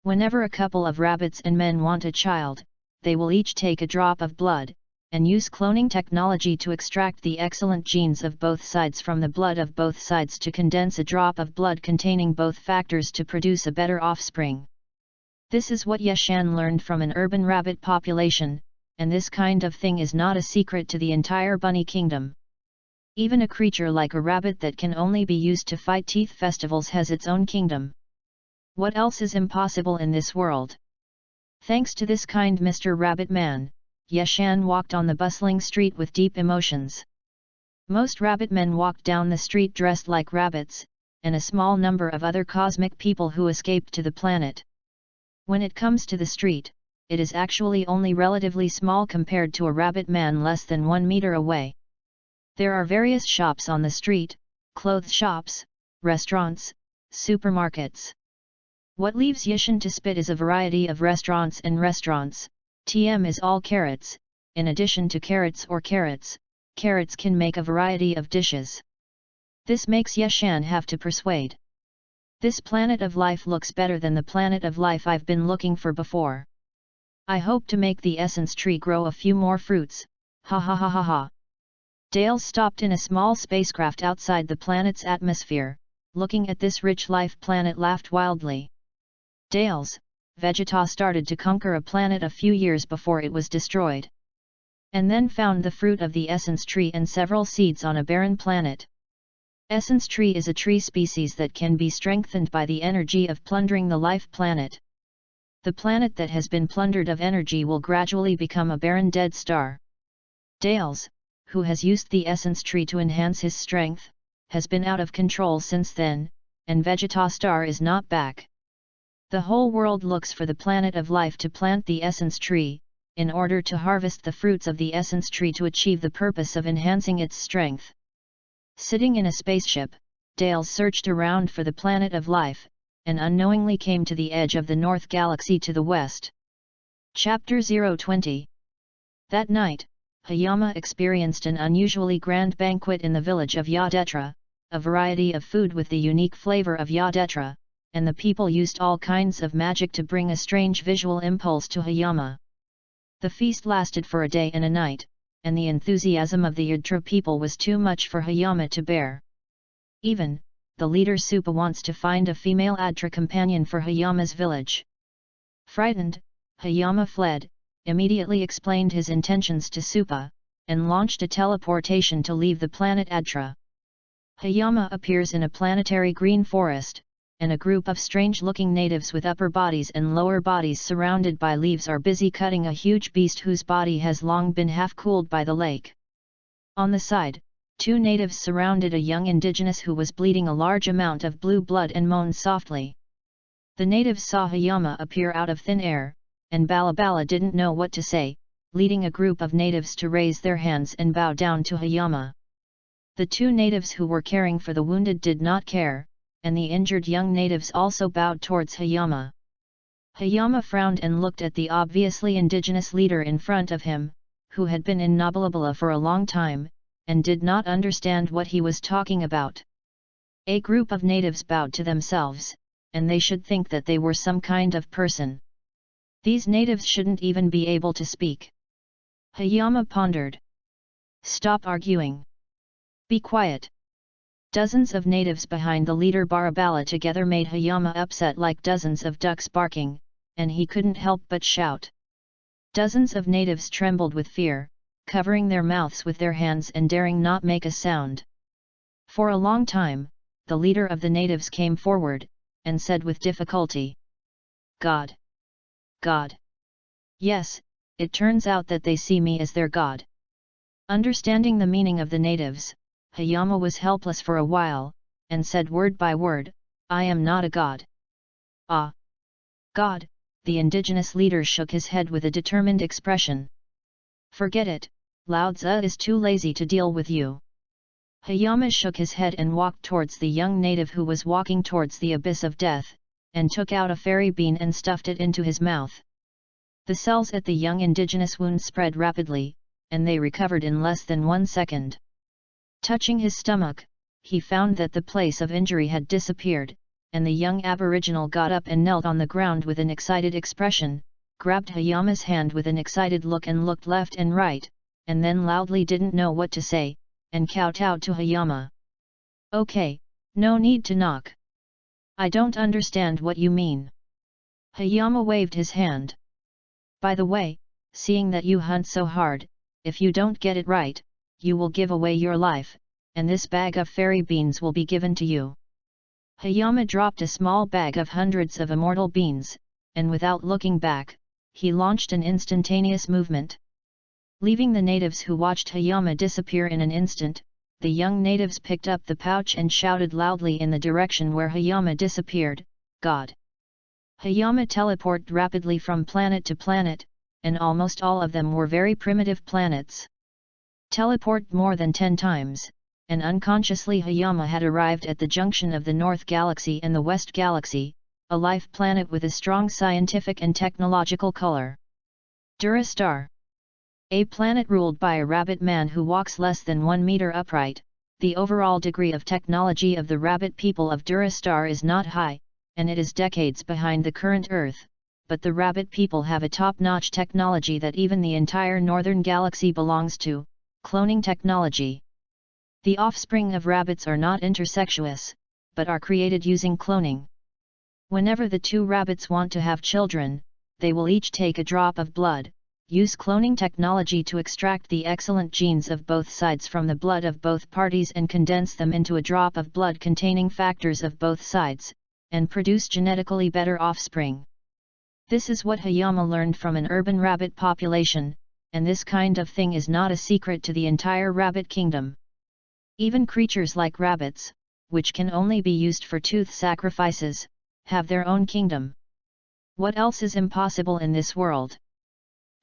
Whenever a couple of rabbits and men want a child, they will each take a drop of blood, and use cloning technology to extract the excellent genes of both sides from the blood of both sides to condense a drop of blood containing both factors to produce a better offspring. This is what Yashan learned from an urban rabbit population, and this kind of thing is not a secret to the entire bunny kingdom. Even a creature like a rabbit that can only be used to fight teeth festivals has its own kingdom. What else is impossible in this world? Thanks to this kind Mr. Rabbit Man, Yashan walked on the bustling street with deep emotions. Most rabbit men walked down the street dressed like rabbits, and a small number of other cosmic people who escaped to the planet. When it comes to the street, it is actually only relatively small compared to a rabbit man less than 1 meter away. There are various shops on the street, clothes shops, restaurants, supermarkets. What leaves Yishan to spit is a variety of restaurants and restaurants. TM is all carrots. In addition to carrots, carrots can make a variety of dishes. This makes Yeshan have to persuade. This planet of life looks better than the planet of life I've been looking for before. I hope to make the essence tree grow a few more fruits, ha ha ha ha ha. Dale stopped in a small spacecraft outside the planet's atmosphere, looking at this rich life planet laughed wildly. Dale's Vegeta started to conquer a planet a few years before it was destroyed. And then found the fruit of the essence tree and several seeds on a barren planet. Essence tree is a tree species that can be strengthened by the energy of plundering the life planet. The planet that has been plundered of energy will gradually become a barren dead star. Dales, who has used the essence tree to enhance his strength, has been out of control since then, and Vegeta Star is not back. The whole world looks for the planet of life to plant the essence tree, in order to harvest the fruits of the essence tree to achieve the purpose of enhancing its strength. Sitting in a spaceship, Dale searched around for the planet of life, and unknowingly came to the edge of the North Galaxy to the west. Chapter 020. That night, Hayama experienced an unusually grand banquet in the village of Yadetra, a variety of food with the unique flavor of Yadetra, and the people used all kinds of magic to bring a strange visual impulse to Hayama. The feast lasted for a day and a night, and the enthusiasm of the Yadra people was too much for Hayama to bear. Even, the leader Supa wants to find a female Adra companion for Hayama's village. Frightened, Hayama fled, immediately explained his intentions to Supa, and launched a teleportation to leave the planet Adra. Hayama appears in a planetary green forest, and a group of strange-looking natives with upper bodies and lower bodies surrounded by leaves are busy cutting a huge beast whose body has long been half-cooled by the lake. On the side, 2 natives surrounded a young indigenous who was bleeding a large amount of blue blood and moaned softly. The natives saw Hayama appear out of thin air, and Balabala didn't know what to say, leading a group of natives to raise their hands and bow down to Hayama. The 2 natives who were caring for the wounded did not care, and the injured young natives also bowed towards Hayama. Hayama frowned and looked at the obviously indigenous leader in front of him, who had been in Novelstory for a long time, and did not understand what he was talking about. A group of natives bowed to themselves, and they should think that they were some kind of person. These natives shouldn't even be able to speak. Hayama pondered. Stop arguing. Be quiet. Dozens of natives behind the leader Barabala together made Hayama upset like dozens of ducks barking, and he couldn't help but shout. Dozens of natives trembled with fear, covering their mouths with their hands and daring not make a sound. For a long time, the leader of the natives came forward, and said with difficulty, God. God. Yes, it turns out that they see me as their God. Understanding the meaning of the natives, Hayama was helpless for a while, and said word by word, I am not a god. Ah! God, the indigenous leader shook his head with a determined expression. Forget it, Lao Tzu is too lazy to deal with you. Hayama shook his head and walked towards the young native who was walking towards the abyss of death, and took out a fairy bean and stuffed it into his mouth. The cells at the young indigenous wound spread rapidly, and they recovered in less than 1 second. Touching his stomach, he found that the place of injury had disappeared, and the young aboriginal got up and knelt on the ground with an excited expression, grabbed Hayama's hand with an excited look and looked left and right, and then loudly didn't know what to say, and kowtowed to Hayama. Okay, no need to knock. I don't understand what you mean. Hayama waved his hand. By the way, seeing that you hunt so hard, if you don't get it right, you will give away your life, and this bag of fairy beans will be given to you. Hayama dropped a small bag of hundreds of immortal beans, and without looking back, he launched an instantaneous movement. Leaving the natives who watched Hayama disappear in an instant, the young natives picked up the pouch and shouted loudly in the direction where Hayama disappeared, "God!" Hayama teleported rapidly from planet to planet, and almost all of them were very primitive planets. Teleport more than 10 times, and unconsciously Hayama had arrived at the junction of the North Galaxy and the West Galaxy, a life planet with a strong scientific and technological color. Durastar. A planet ruled by a rabbit man who walks less than 1 meter upright. The overall degree of technology of the rabbit people of Durastar is not high, and it is decades behind the current Earth, but the rabbit people have a top-notch technology that even the entire Northern Galaxy belongs to, cloning technology. The offspring of rabbits are not intersexuous, but are created using cloning. Whenever the two rabbits want to have children, they will each take a drop of blood, use cloning technology to extract the excellent genes of both sides from the blood of both parties and condense them into a drop of blood containing factors of both sides, and produce genetically better offspring. This is what Hayama learned from an urban rabbit population, and this kind of thing is not a secret to the entire rabbit kingdom. Even creatures like rabbits, which can only be used for tooth sacrifices, have their own kingdom. What else is impossible in this world?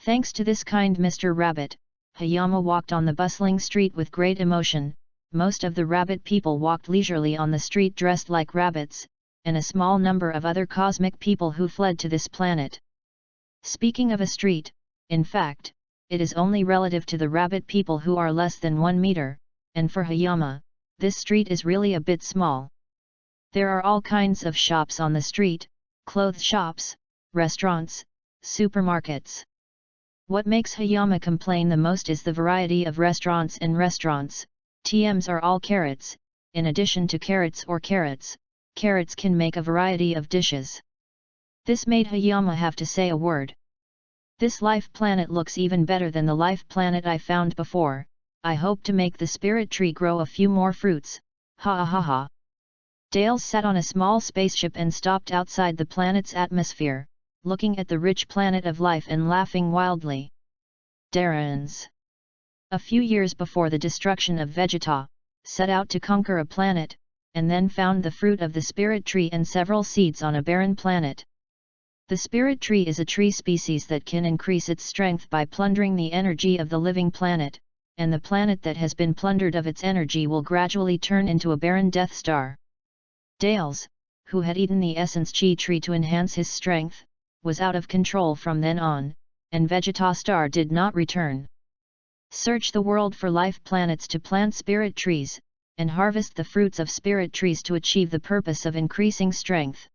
Thanks to this kind Mr. Rabbit, Hayama walked on the bustling street with great emotion. Most of the rabbit people walked leisurely on the street dressed like rabbits, and a small number of other cosmic people who fled to this planet. Speaking of a street, in fact, it is only relative to the rabbit people who are less than 1 meter, and for Hayama, this street is really a bit small. There are all kinds of shops on the street, clothes shops, restaurants, supermarkets. What makes Hayama complain the most is the variety of restaurants and restaurants. TMs are all carrots. In addition to carrots, carrots can make a variety of dishes. This made Hayama have to say a word. This life planet looks even better than the life planet I found before. I hope to make the spirit tree grow a few more fruits. Ha ha ha. Dales sat on a small spaceship and stopped outside the planet's atmosphere, looking at the rich planet of life and laughing wildly. Darans. A few years before the destruction of Vegeta, set out to conquer a planet, and then found the fruit of the spirit tree and several seeds on a barren planet. The spirit tree is a tree species that can increase its strength by plundering the energy of the living planet, and the planet that has been plundered of its energy will gradually turn into a barren Death Star. Dales, who had eaten the essence chi tree to enhance his strength, was out of control from then on, and Vegeta Star did not return. Search the world for life planets to plant spirit trees, and harvest the fruits of spirit trees to achieve the purpose of increasing strength.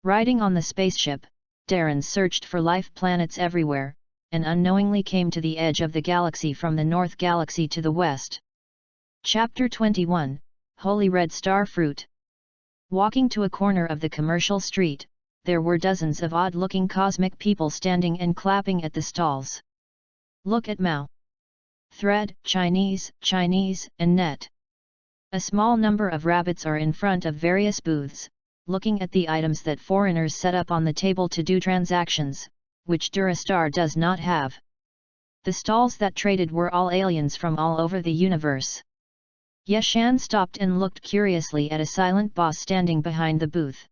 Riding on the spaceship, Darren searched for life planets everywhere, and unknowingly came to the edge of the galaxy from the North Galaxy to the west. Chapter 21, Holy Red Star Fruit. Walking to a corner of the commercial street, there were dozens of odd-looking cosmic people standing and clapping at the stalls. Look at Mao. Thread, Chinese, and net. A small number of rabbits are in front of various booths, looking at the items that foreigners set up on the table to do transactions, which Durastar does not have. The stalls that traded were all aliens from all over the universe. Yeshan stopped and looked curiously at a silent boss standing behind the booth.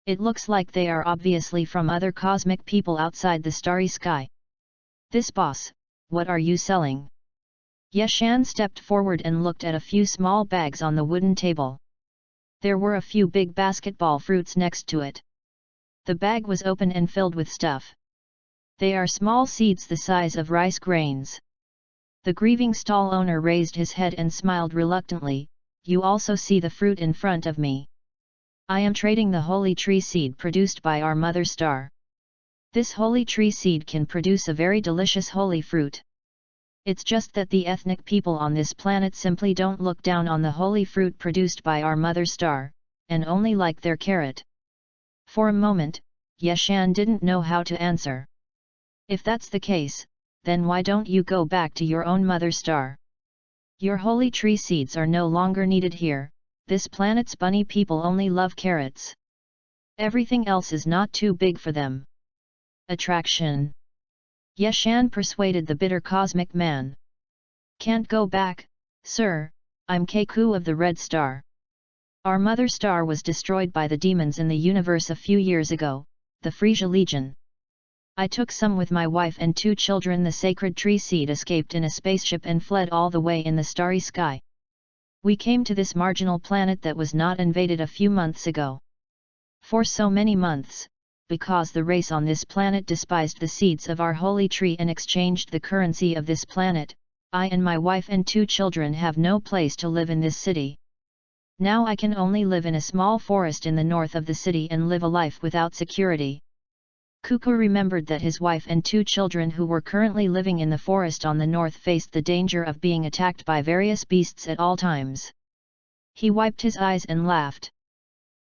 It looks like they are obviously from other cosmic people outside the starry sky. This boss, what are you selling? Yeshan stepped forward and looked at a few small bags on the wooden table. There were a few big basketball fruits next to it. The bag was open and filled with stuff. They are small seeds the size of rice grains. The grieving stall owner raised his head and smiled reluctantly. You also see the fruit in front of me. I am trading the holy tree seed produced by our mother star. This holy tree seed can produce a very delicious holy fruit. It's just that the ethnic people on this planet simply don't look down on the holy fruit produced by our mother star, and only like their carrot. For a moment, Yeshan didn't know how to answer. If that's the case, then why don't you go back to your own mother star? Your holy tree seeds are no longer needed here. This planet's bunny people only love carrots. Everything else is not too big for them. Attraction. Yeshan persuaded the bitter cosmic man. Can't go back, sir, I'm Keiku of the Red Star. Our mother star was destroyed by the demons in the universe a few years ago, the Frisia Legion. I took some with my wife and 2 children. The sacred tree seed escaped in a spaceship and fled all the way in the starry sky. We came to this marginal planet that was not invaded a few months ago. For so many months, because the race on this planet despised the seeds of our holy tree and exchanged the currency of this planet, I and my wife and 2 children have no place to live in this city. Now I can only live in a small forest in the north of the city and live a life without security. Kuku remembered that his wife and 2 children who were currently living in the forest on the north faced the danger of being attacked by various beasts at all times. He wiped his eyes and laughed.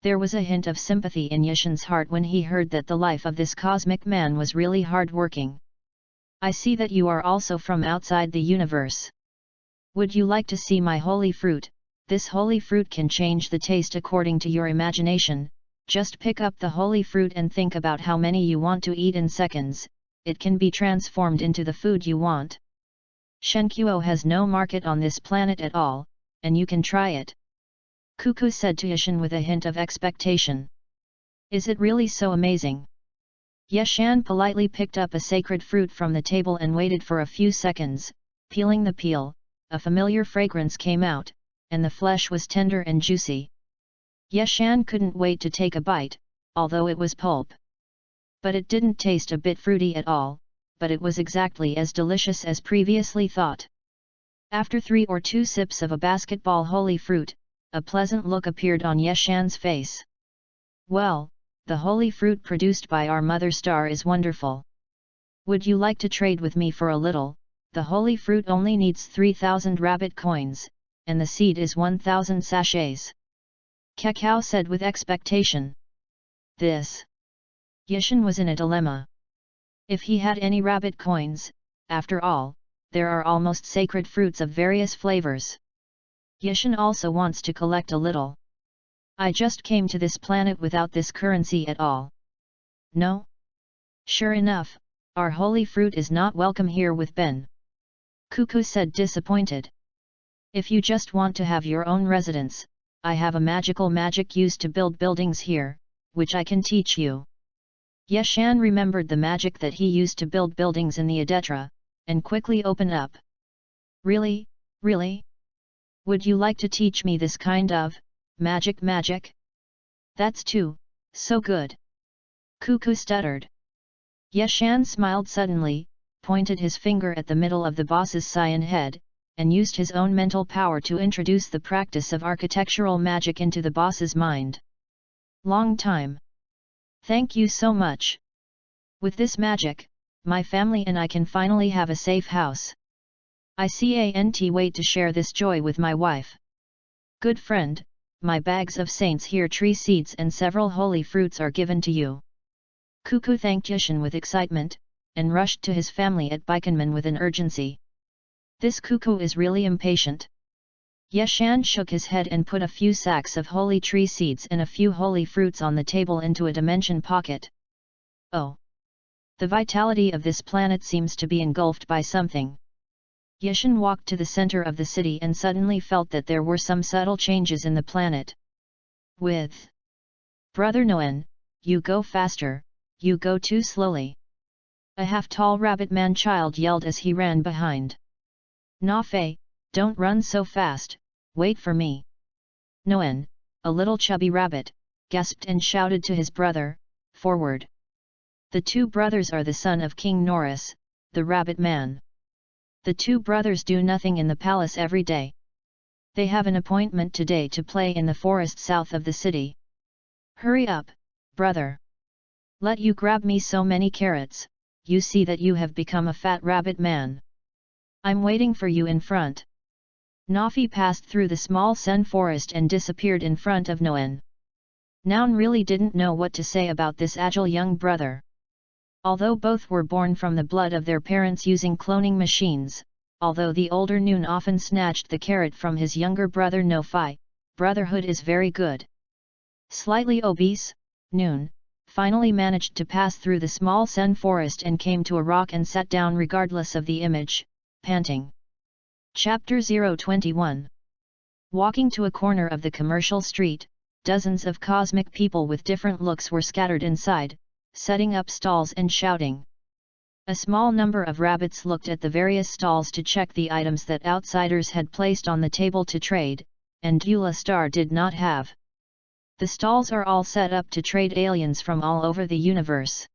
There was a hint of sympathy in Yishin's heart when he heard that the life of this cosmic man was really hard-working. I see that you are also from outside the universe. Would you like to see my holy fruit? This holy fruit can change the taste according to your imagination. Just pick up the holy fruit and think about how many you want to eat in seconds, it can be transformed into the food you want. Shenkuo has no market on this planet at all, and you can try it. Kuku said to Yishin with a hint of expectation. Is it really so amazing? Yeshan politely picked up a sacred fruit from the table and waited for a few seconds, peeling the peel. A familiar fragrance came out, and the flesh was tender and juicy. Yeshan couldn't wait to take a bite, although it was pulp. But it didn't taste a bit fruity at all, but it was exactly as delicious as previously thought. After 3 or 2 sips of a basketball holy fruit, a pleasant look appeared on Yeshan's face. Well, the holy fruit produced by our mother star is wonderful. Would you like to trade with me for a little? The holy fruit only needs 3,000 rabbit coins, and the seed is 1,000 sachets. Kakao said with expectation. This. Yishin was in a dilemma. If he had any rabbit coins, after all, there are almost sacred fruits of various flavors. Yishin also wants to collect a little. I just came to this planet without this currency at all. No? Sure enough, our holy fruit is not welcome here with Ben. Kuku said disappointed. If you just want to have your own residence, I have a magic used to build buildings here, which I can teach you. Yeshan remembered the magic that he used to build buildings in the Adetra, and quickly opened up. Really? Really? Would you like to teach me this kind of magic? That's so good. Kuku stuttered. Yeshan smiled suddenly, pointed his finger at the middle of the boss's cyan head, and used his own mental power to introduce the practice of architectural magic into the boss's mind. Long time. Thank you so much. With this magic, my family and I can finally have a safe house. I can't wait to share this joy with my wife. Good friend, my bags of saints here, tree seeds and several holy fruits are given to you. Kuku thanked Yishin with excitement, and rushed to his family at Baikonman with an urgency. This Kuku is really impatient. Yeshan shook his head and put a few sacks of holy tree seeds and a few holy fruits on the table into a dimension pocket. Oh! The vitality of this planet seems to be engulfed by something. Yeshan walked to the center of the city and suddenly felt that there were some subtle changes in the planet. With Brother Noen, you go faster, you go too slowly. A half-tall rabbit man child yelled as he ran behind. Nafe, don't run so fast, wait for me. Noen, a little chubby rabbit, gasped and shouted to his brother, forward. The 2 brothers are the son of King Norris, the rabbit man. The 2 brothers do nothing in the palace every day. They have an appointment today to play in the forest south of the city. Hurry up, brother. Let you grab me so many carrots, you see that you have become a fat rabbit man. I'm waiting for you in front. Nafi passed through the small sen forest and disappeared in front of Noen. Noen really didn't know what to say about this agile young brother. Although both were born from the blood of their parents using cloning machines, although the older Noon often snatched the carrot from his younger brother Nofi, brotherhood is very good. Slightly obese, Noon finally managed to pass through the small sen forest and came to a rock and sat down regardless of the image, panting. Chapter 021 Walking to a corner of the commercial street, dozens of cosmic people with different looks were scattered inside, setting up stalls and shouting. A small number of rabbits looked at the various stalls to check the items that outsiders had placed on the table to trade, and Dula Star did not have. The stalls are all set up to trade aliens from all over the universe.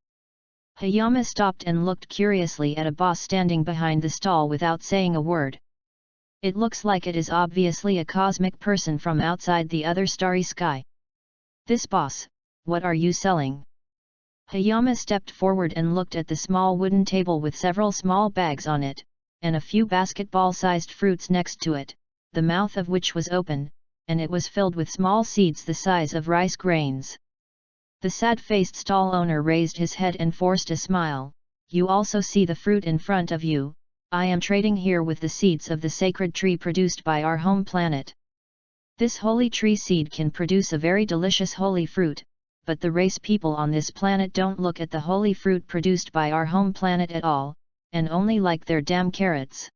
Hayama stopped and looked curiously at a boss standing behind the stall without saying a word. It looks like it is obviously a cosmic person from outside the other starry sky. This boss, what are you selling? Hayama stepped forward and looked at the small wooden table with several small bags on it, and a few basketball-sized fruits next to it, the mouth of which was open, and it was filled with small seeds the size of rice grains. The sad-faced stall owner raised his head and forced a smile. You also see the fruit in front of you. I am trading here with the seeds of the sacred tree produced by our home planet. This holy tree seed can produce a very delicious holy fruit, but the race people on this planet don't look at the holy fruit produced by our home planet at all, and only like their damn carrots.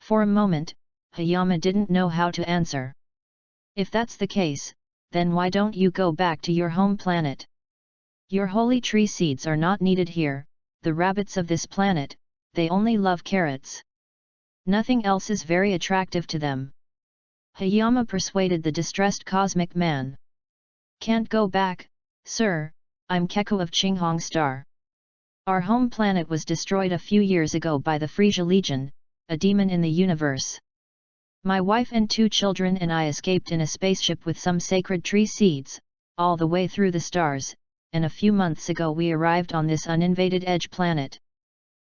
For a moment, Hayama didn't know how to answer. If that's the case, then why don't you go back to your home planet? Your holy tree seeds are not needed here, the rabbits of this planet, they only love carrots. Nothing else is very attractive to them. Hayama persuaded the distressed cosmic man. Can't go back, sir, I'm Keku of Qinghong Star. Our home planet was destroyed a few years ago by the Frisia Legion, a demon in the universe. My wife and 2 children and I escaped in a spaceship with some sacred tree seeds, all the way through the stars, and a few months ago we arrived on this uninvaded edge planet.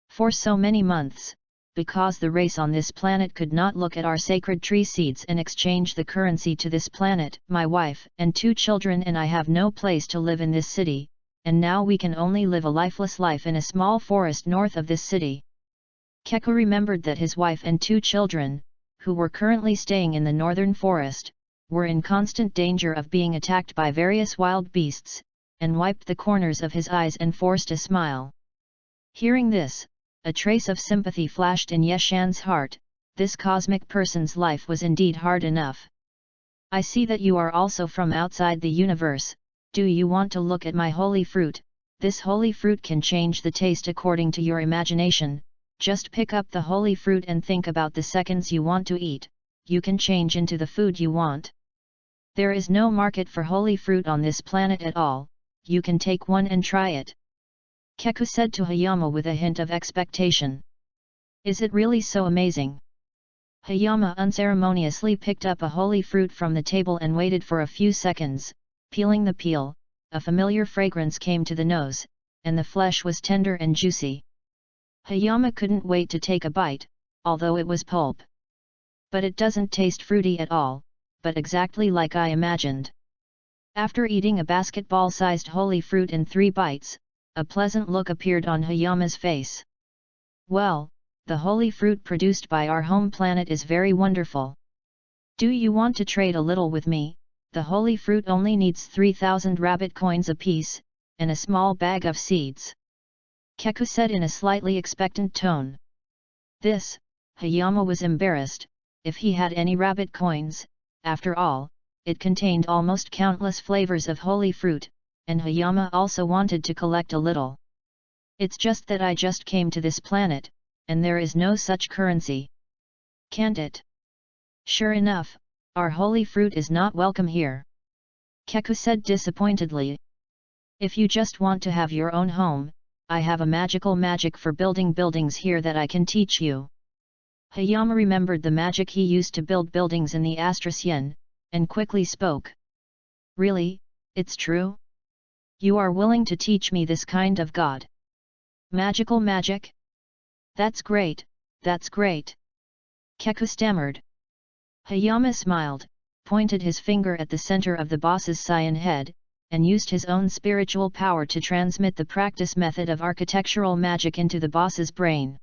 For so many months, because the race on this planet could not look at our sacred tree seeds and exchange the currency to this planet, my wife and 2 children and I have no place to live in this city, and now we can only live a lifeless life in a small forest north of this city. Keku remembered that his wife and 2 children, who were currently staying in the northern forest, were in constant danger of being attacked by various wild beasts, and wiped the corners of his eyes and forced a smile. Hearing this, a trace of sympathy flashed in Yeshan's heart. This cosmic person's life was indeed hard enough. I see that you are also from outside the universe. Do you want to look at my holy fruit? This holy fruit can change the taste according to your imagination. Just pick up the holy fruit and think about the seconds you want to eat. You can change into the food you want. There is no market for holy fruit on this planet at all. You can take one and try it. Keku said to Hayama with a hint of expectation. Is it really so amazing? Hayama unceremoniously picked up a holy fruit from the table and waited for a few seconds. Peeling the peel, a familiar fragrance came to the nose, and the flesh was tender and juicy. Hayama couldn't wait to take a bite, although it was pulp. But it doesn't taste fruity at all, but exactly like I imagined. After eating a basketball-sized holy fruit in 3 bites, a pleasant look appeared on Hayama's face. Well, the holy fruit produced by our home planet is very wonderful. Do you want to trade a little with me? The holy fruit only needs 3,000 rabbit coins apiece, and a small bag of seeds. Keku said in a slightly expectant tone. This, Hayama was embarrassed. If he had any rabbit coins, after all, it contained almost countless flavors of holy fruit, and Hayama also wanted to collect a little. It's just that I just came to this planet, and there is no such currency. Can't it? Sure enough, our holy fruit is not welcome here. Keku said disappointedly. If you just want to have your own home, I have a magic for building buildings here that I can teach you. Hayama remembered the magic he used to build buildings in the Astrasian, and quickly spoke. Really, it's true? You are willing to teach me this kind of god? Magical magic? That's great, that's great. Keku stammered. Hayama smiled, pointed his finger at the center of the boss's cyan head, and used his own spiritual power to transmit the practice method of architectural magic into the boss's brain.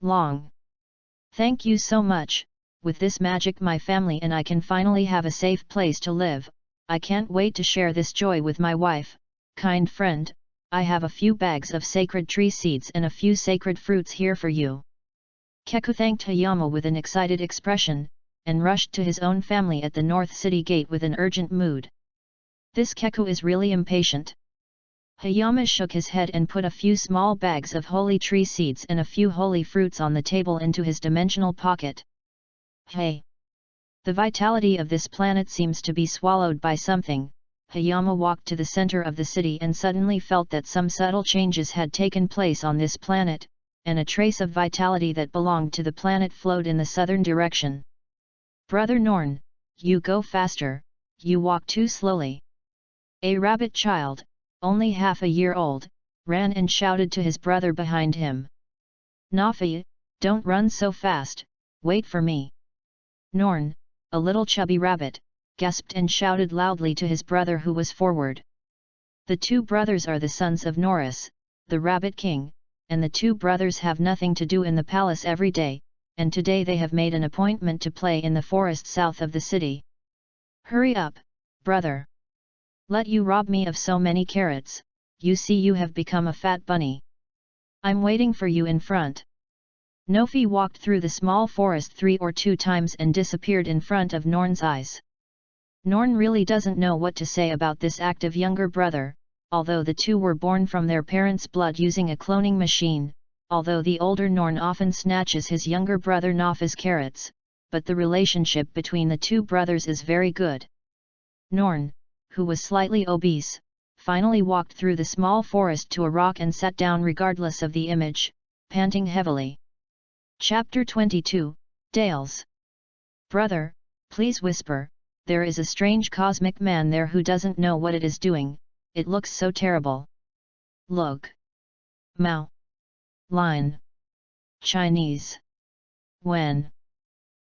Long. Thank you so much. With this magic my family and I can finally have a safe place to live. I can't wait to share this joy with my wife. Kind friend, I have a few bags of sacred tree seeds and a few sacred fruits here for you. Keku thanked Hayama with an excited expression, and rushed to his own family at the North City Gate with an urgent mood. This Keku is really impatient. Hayama shook his head and put a few small bags of holy tree seeds and a few holy fruits on the table into his dimensional pocket. Hey! The vitality of this planet seems to be swallowed by something. Hayama walked to the center of the city and suddenly felt that some subtle changes had taken place on this planet, and a trace of vitality that belonged to the planet flowed in the southern direction. Brother Norn, you go faster, you walk too slowly. A rabbit child, only half a year old, ran and shouted to his brother behind him. Nafi, don't run so fast, wait for me. Norn, a little chubby rabbit, gasped and shouted loudly to his brother who was forward. The two brothers are the sons of Norris, the Rabbit King, and the two brothers have nothing to do in the palace every day, and today they have made an appointment to play in the forest south of the city. Hurry up, brother! Let you rob me of so many carrots, you see you have become a fat bunny. I'm waiting for you in front. Nofi walked through the small forest 3 or 2 times and disappeared in front of Norn's eyes. Norn really doesn't know what to say about this active younger brother, although the two were born from their parents' blood using a cloning machine, although the older Norn often snatches his younger brother Nofi's carrots, but the relationship between the two brothers is very good. Norn, who was slightly obese, finally walked through the small forest to a rock and sat down regardless of the image, panting heavily. Chapter 22, Dales. Brother, please whisper, there is a strange cosmic man there who doesn't know what it is doing, it looks so terrible. Look. Mao. Line. Chinese. When.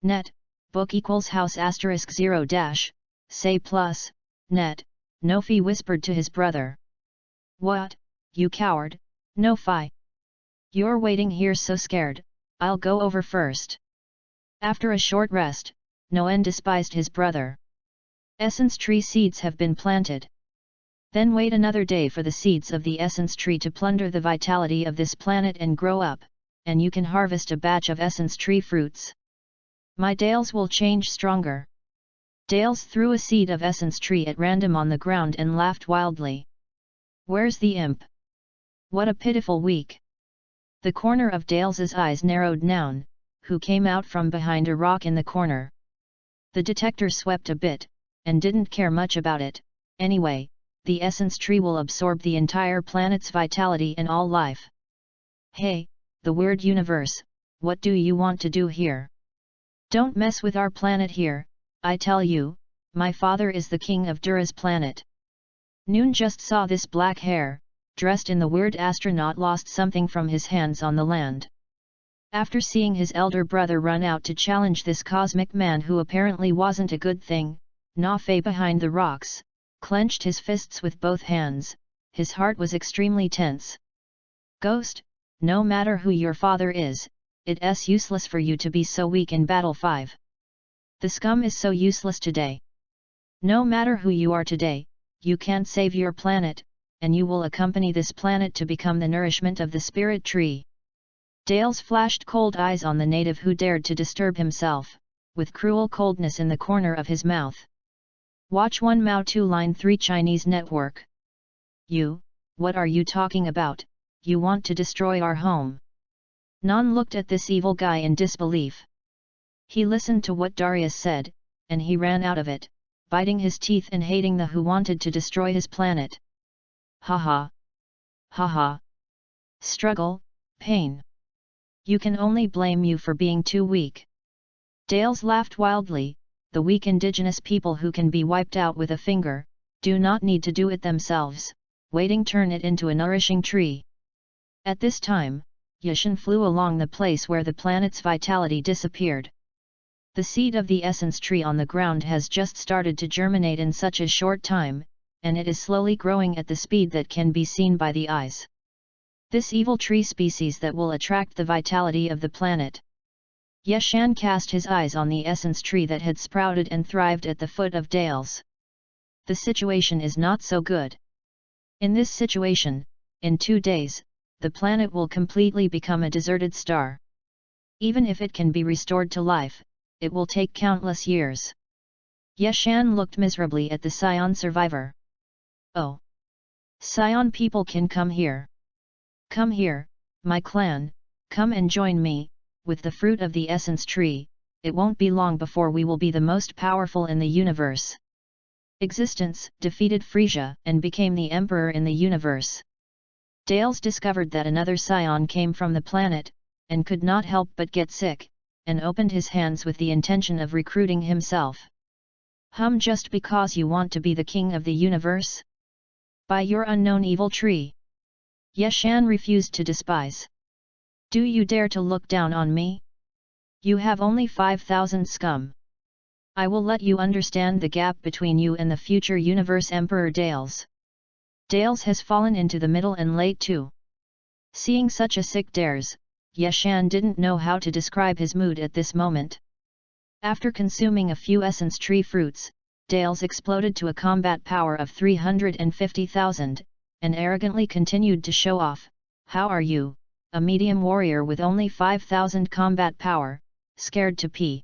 Net, book equals house asterisk 0 dash, say plus, net, Nofi whispered to his brother. What, you coward, Nofi? You're waiting here so scared, I'll go over first. After a short rest, Noen despised his brother. Essence tree seeds have been planted. Then wait another day for the seeds of the essence tree to plunder the vitality of this planet and grow up, and you can harvest a batch of essence tree fruits. My Dales will change stronger. Dales threw a seed of essence tree at random on the ground and laughed wildly. Where's the imp? What a pitiful week. The corner of Dales's eyes narrowed. Noun, who came out from behind a rock in the corner. The detector swept a bit, and didn't care much about it. Anyway, the essence tree will absorb the entire planet's vitality and all life. Hey, the weird universe, what do you want to do here? Don't mess with our planet here, I tell you, my father is the king of Dura's planet. Noon just saw this black hair, dressed in the weird astronaut lost something from his hands on the land. After seeing his elder brother run out to challenge this cosmic man who apparently wasn't a good thing, Na-Fei behind the rocks, clenched his fists with both hands, his heart was extremely tense. Ghost, no matter who your father is, it's useless for you to be so weak in Battle 5. The scum is so useless today. No matter who you are today, you can't save your planet, and you will accompany this planet to become the nourishment of the spirit tree. Dales flashed cold eyes on the native who dared to disturb himself, with cruel coldness in the corner of his mouth. Watch 1 Mao 2 Line 3 Chinese Network. You, what are you talking about? You want to destroy our home? Nan looked at this evil guy in disbelief. He listened to what Darius said, and he ran out of it, biting his teeth and hating the who wanted to destroy his planet. Haha. Haha. Struggle, pain. You can only blame you for being too weak. Dales laughed wildly. The weak indigenous people who can be wiped out with a finger, do not need to do it themselves, waiting turn it into a nourishing tree. At this time, Yashin flew along the place where the planet's vitality disappeared. The seed of the essence tree on the ground has just started to germinate in such a short time, and it is slowly growing at the speed that can be seen by the eyes. This evil tree species that will attract the vitality of the planet. Yeshan cast his eyes on the essence tree that had sprouted and thrived at the foot of Dales. The situation is not so good. In this situation, in 2 days, the planet will completely become a deserted star. Even if it can be restored to life, it will take countless years. Yeshan looked miserably at the Scion survivor. Oh! Scion people can come here. Come here, my clan, come and join me, with the fruit of the essence tree, it won't be long before we will be the most powerful in the universe. Existence defeated Frisia and became the emperor in the universe. Dales discovered that another Scion came from the planet, and could not help but get sick, and opened his hands with the intention of recruiting himself. Just because you want to be the king of the universe? By your unknown evil tree. Yeshan refused to despise. Do you dare to look down on me? You have only 5,000 scum. I will let you understand the gap between you and the future universe Emperor Dales. Dales has fallen into the middle and late too. Seeing such a sick dares, Yeshan didn't know how to describe his mood at this moment. After consuming a few essence tree fruits, Dales exploded to a combat power of 350,000, and arrogantly continued to show off. How are you, a medium warrior with only 5,000 combat power, scared to pee?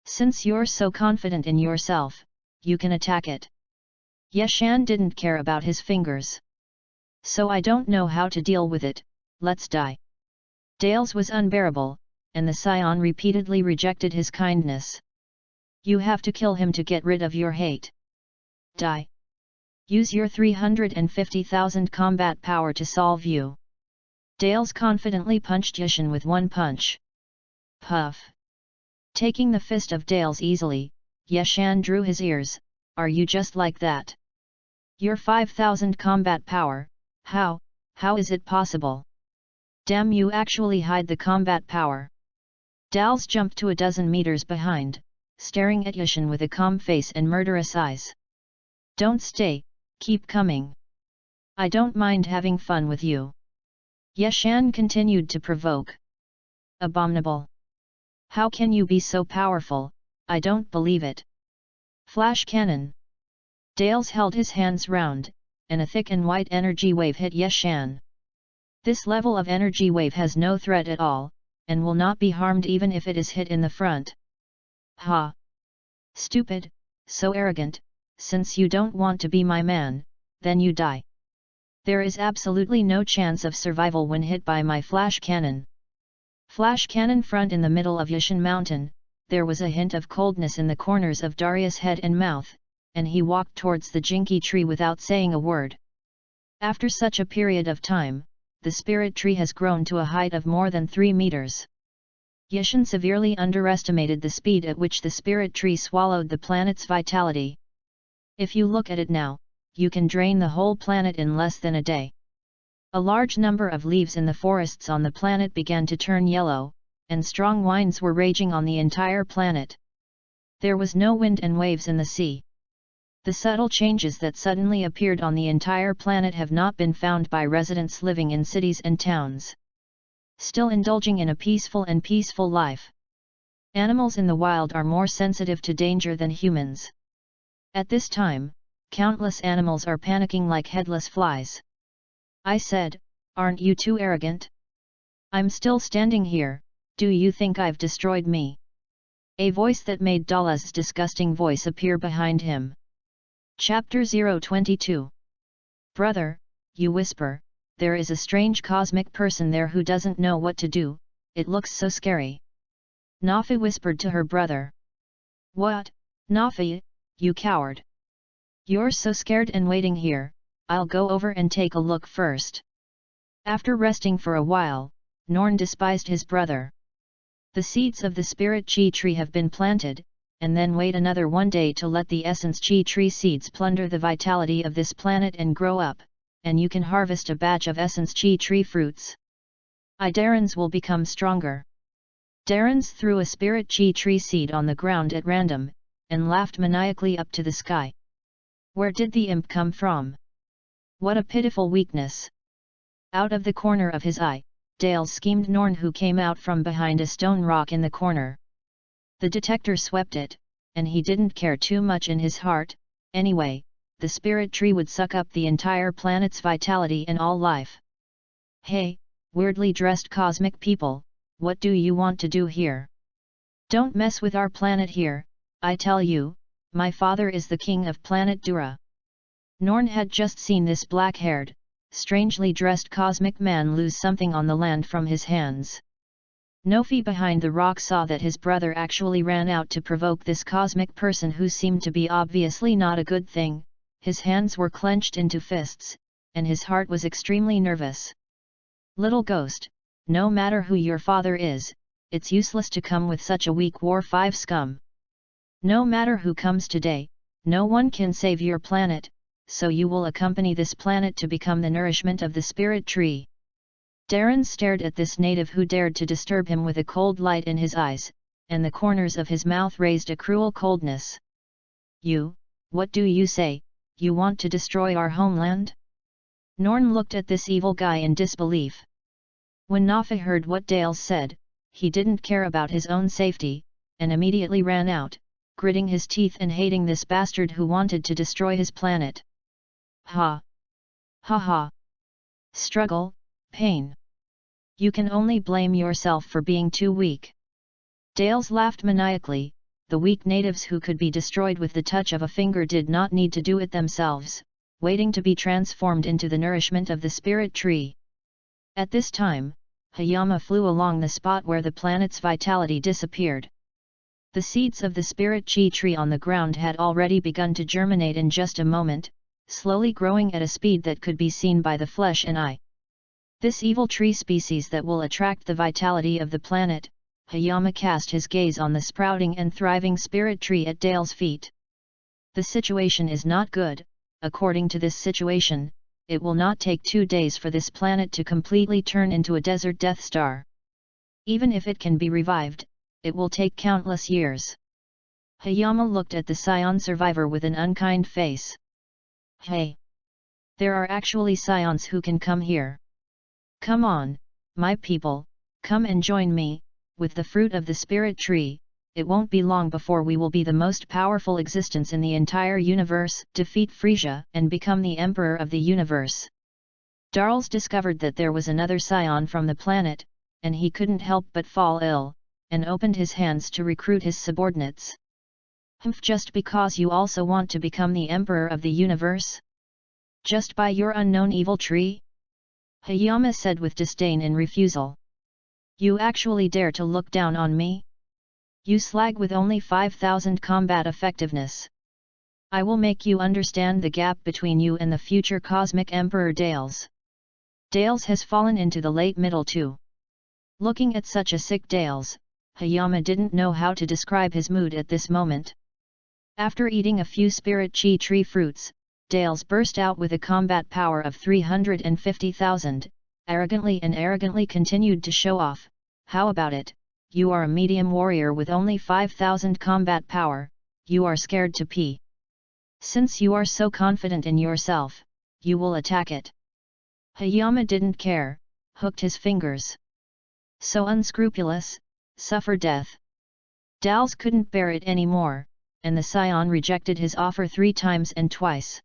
Since you're so confident in yourself, you can attack it. Yeshan didn't care about his fingers. So I don't know how to deal with it, let's die. Dales was unbearable, and the Scion repeatedly rejected his kindness. You have to kill him to get rid of your hate. Die. Use your 350,000 combat power to solve you. Dales confidently punched Yeshan with one punch. Puff. Taking the fist of Dales easily, Yeshan drew his ears. Are you just like that? Your 5,000 combat power, how is it possible? Damn, you actually hide the combat power. Dales jumped to a dozen meters behind, staring at Yeshan with a calm face and murderous eyes. Don't stay, keep coming. I don't mind having fun with you. Yeshan continued to provoke. Abominable. How can you be so powerful? I don't believe it. Flash cannon. Dales held his hands round, and a thick and white energy wave hit Yeshan. This level of energy wave has no threat at all, and will not be harmed even if it is hit in the front. Ha! Stupid, so arrogant, since you don't want to be my man, then you die. There is absolutely no chance of survival when hit by my flash cannon. Flash cannon front in the middle of Yeshan Mountain, there was a hint of coldness in the corners of Darius' head and mouth, and he walked towards the jinky tree without saying a word. After such a period of time, the spirit tree has grown to a height of more than 3 meters. Yeshan severely underestimated the speed at which the spirit tree swallowed the planet's vitality. If you look at it now, you can drain the whole planet in less than a day. A large number of leaves in the forests on the planet began to turn yellow, and strong winds were raging on the entire planet. There was no wind and waves in the sea. The subtle changes that suddenly appeared on the entire planet have not been found by residents living in cities and towns. Still indulging in a peaceful life. Animals in the wild are more sensitive to danger than humans. At this time, countless animals are panicking like headless flies. I said, aren't you too arrogant? I'm still standing here, do you think I've destroyed me? A voice that made Dala's disgusting voice appear behind him. Chapter 022. Brother, you whisper, there is a strange cosmic person there who doesn't know what to do, it looks so scary. Nafi whispered to her brother. What, Nafi, you coward? You're so scared and waiting here, I'll go over and take a look first. After resting for a while, Norn despised his brother. The seeds of the spirit chi tree have been planted, and then wait another 1 day to let the essence chi tree seeds plunder the vitality of this planet and grow up, and you can harvest a batch of essence chi tree fruits. Darren's will become stronger. Darren's threw a spirit chi tree seed on the ground at random, and laughed maniacally up to the sky. Where did the imp come from? What a pitiful weakness! Out of the corner of his eye, Dales schemed Norn, who came out from behind a stone rock in the corner. The detector swept it, and he didn't care too much in his heart. Anyway, the spirit tree would suck up the entire planet's vitality and all life. Hey, weirdly dressed cosmic people, what do you want to do here? Don't mess with our planet here, I tell you, my father is the king of planet Dura. Norn had just seen this black-haired, strangely dressed cosmic man lose something on the land from his hands. Nofi behind the rock saw that his brother actually ran out to provoke this cosmic person who seemed to be obviously not a good thing. His hands were clenched into fists, and his heart was extremely nervous. Little ghost, no matter who your father is, it's useless to come with such a weak War 5 scum. No matter who comes today, no one can save your planet, so you will accompany this planet to become the nourishment of the spirit tree. Darren stared at this native who dared to disturb him with a cold light in his eyes, and the corners of his mouth raised a cruel coldness. You, what do you say, you want to destroy our homeland? Norn looked at this evil guy in disbelief. When Nafa heard what Dales said, he didn't care about his own safety, and immediately ran out, gritting his teeth and hating this bastard who wanted to destroy his planet. Ha! Ha ha! Struggle, pain. You can only blame yourself for being too weak. Dales laughed maniacally. The weak natives who could be destroyed with the touch of a finger did not need to do it themselves, waiting to be transformed into the nourishment of the spirit tree. At this time, Hayama flew along the spot where the planet's vitality disappeared. The seeds of the spirit chi tree on the ground had already begun to germinate in just a moment, slowly growing at a speed that could be seen by the flesh and eye. This evil tree species that will attract the vitality of the planet. Hayama cast his gaze on the sprouting and thriving spirit tree at Dale's feet. The situation is not good. According to this situation, it will not take 2 days for this planet to completely turn into a desert Death Star. Even if it can be revived, it will take countless years. Hayama looked at the Scion survivor with an unkind face. Hey! There are actually Scions who can come here. Come on, my people, come and join me. With the fruit of the spirit tree, it won't be long before we will be the most powerful existence in the entire universe, defeat Frisia, and become the emperor of the universe. Darls discovered that there was another scion from the planet, and he couldn't help but fall ill, and opened his hands to recruit his subordinates. Humph, just because you also want to become the emperor of the universe? Just by your unknown evil tree? Hayama said with disdain and refusal. You actually dare to look down on me? You slag with only 5,000 combat effectiveness. I will make you understand the gap between you and the future cosmic emperor Dales. Dales has fallen into the late middle too. Looking at such a sick Dales, Hayama didn't know how to describe his mood at this moment. After eating a few spirit chi tree fruits, Dales burst out with a combat power of 350,000. Arrogantly continued to show off. How about it, you are a medium warrior with only 5,000 combat power, you are scared to pee. Since you are so confident in yourself, you will attack it. Hayama didn't care, hooked his fingers. So unscrupulous, suffer death. Dals couldn't bear it anymore, and the scion rejected his offer 3 times and twice.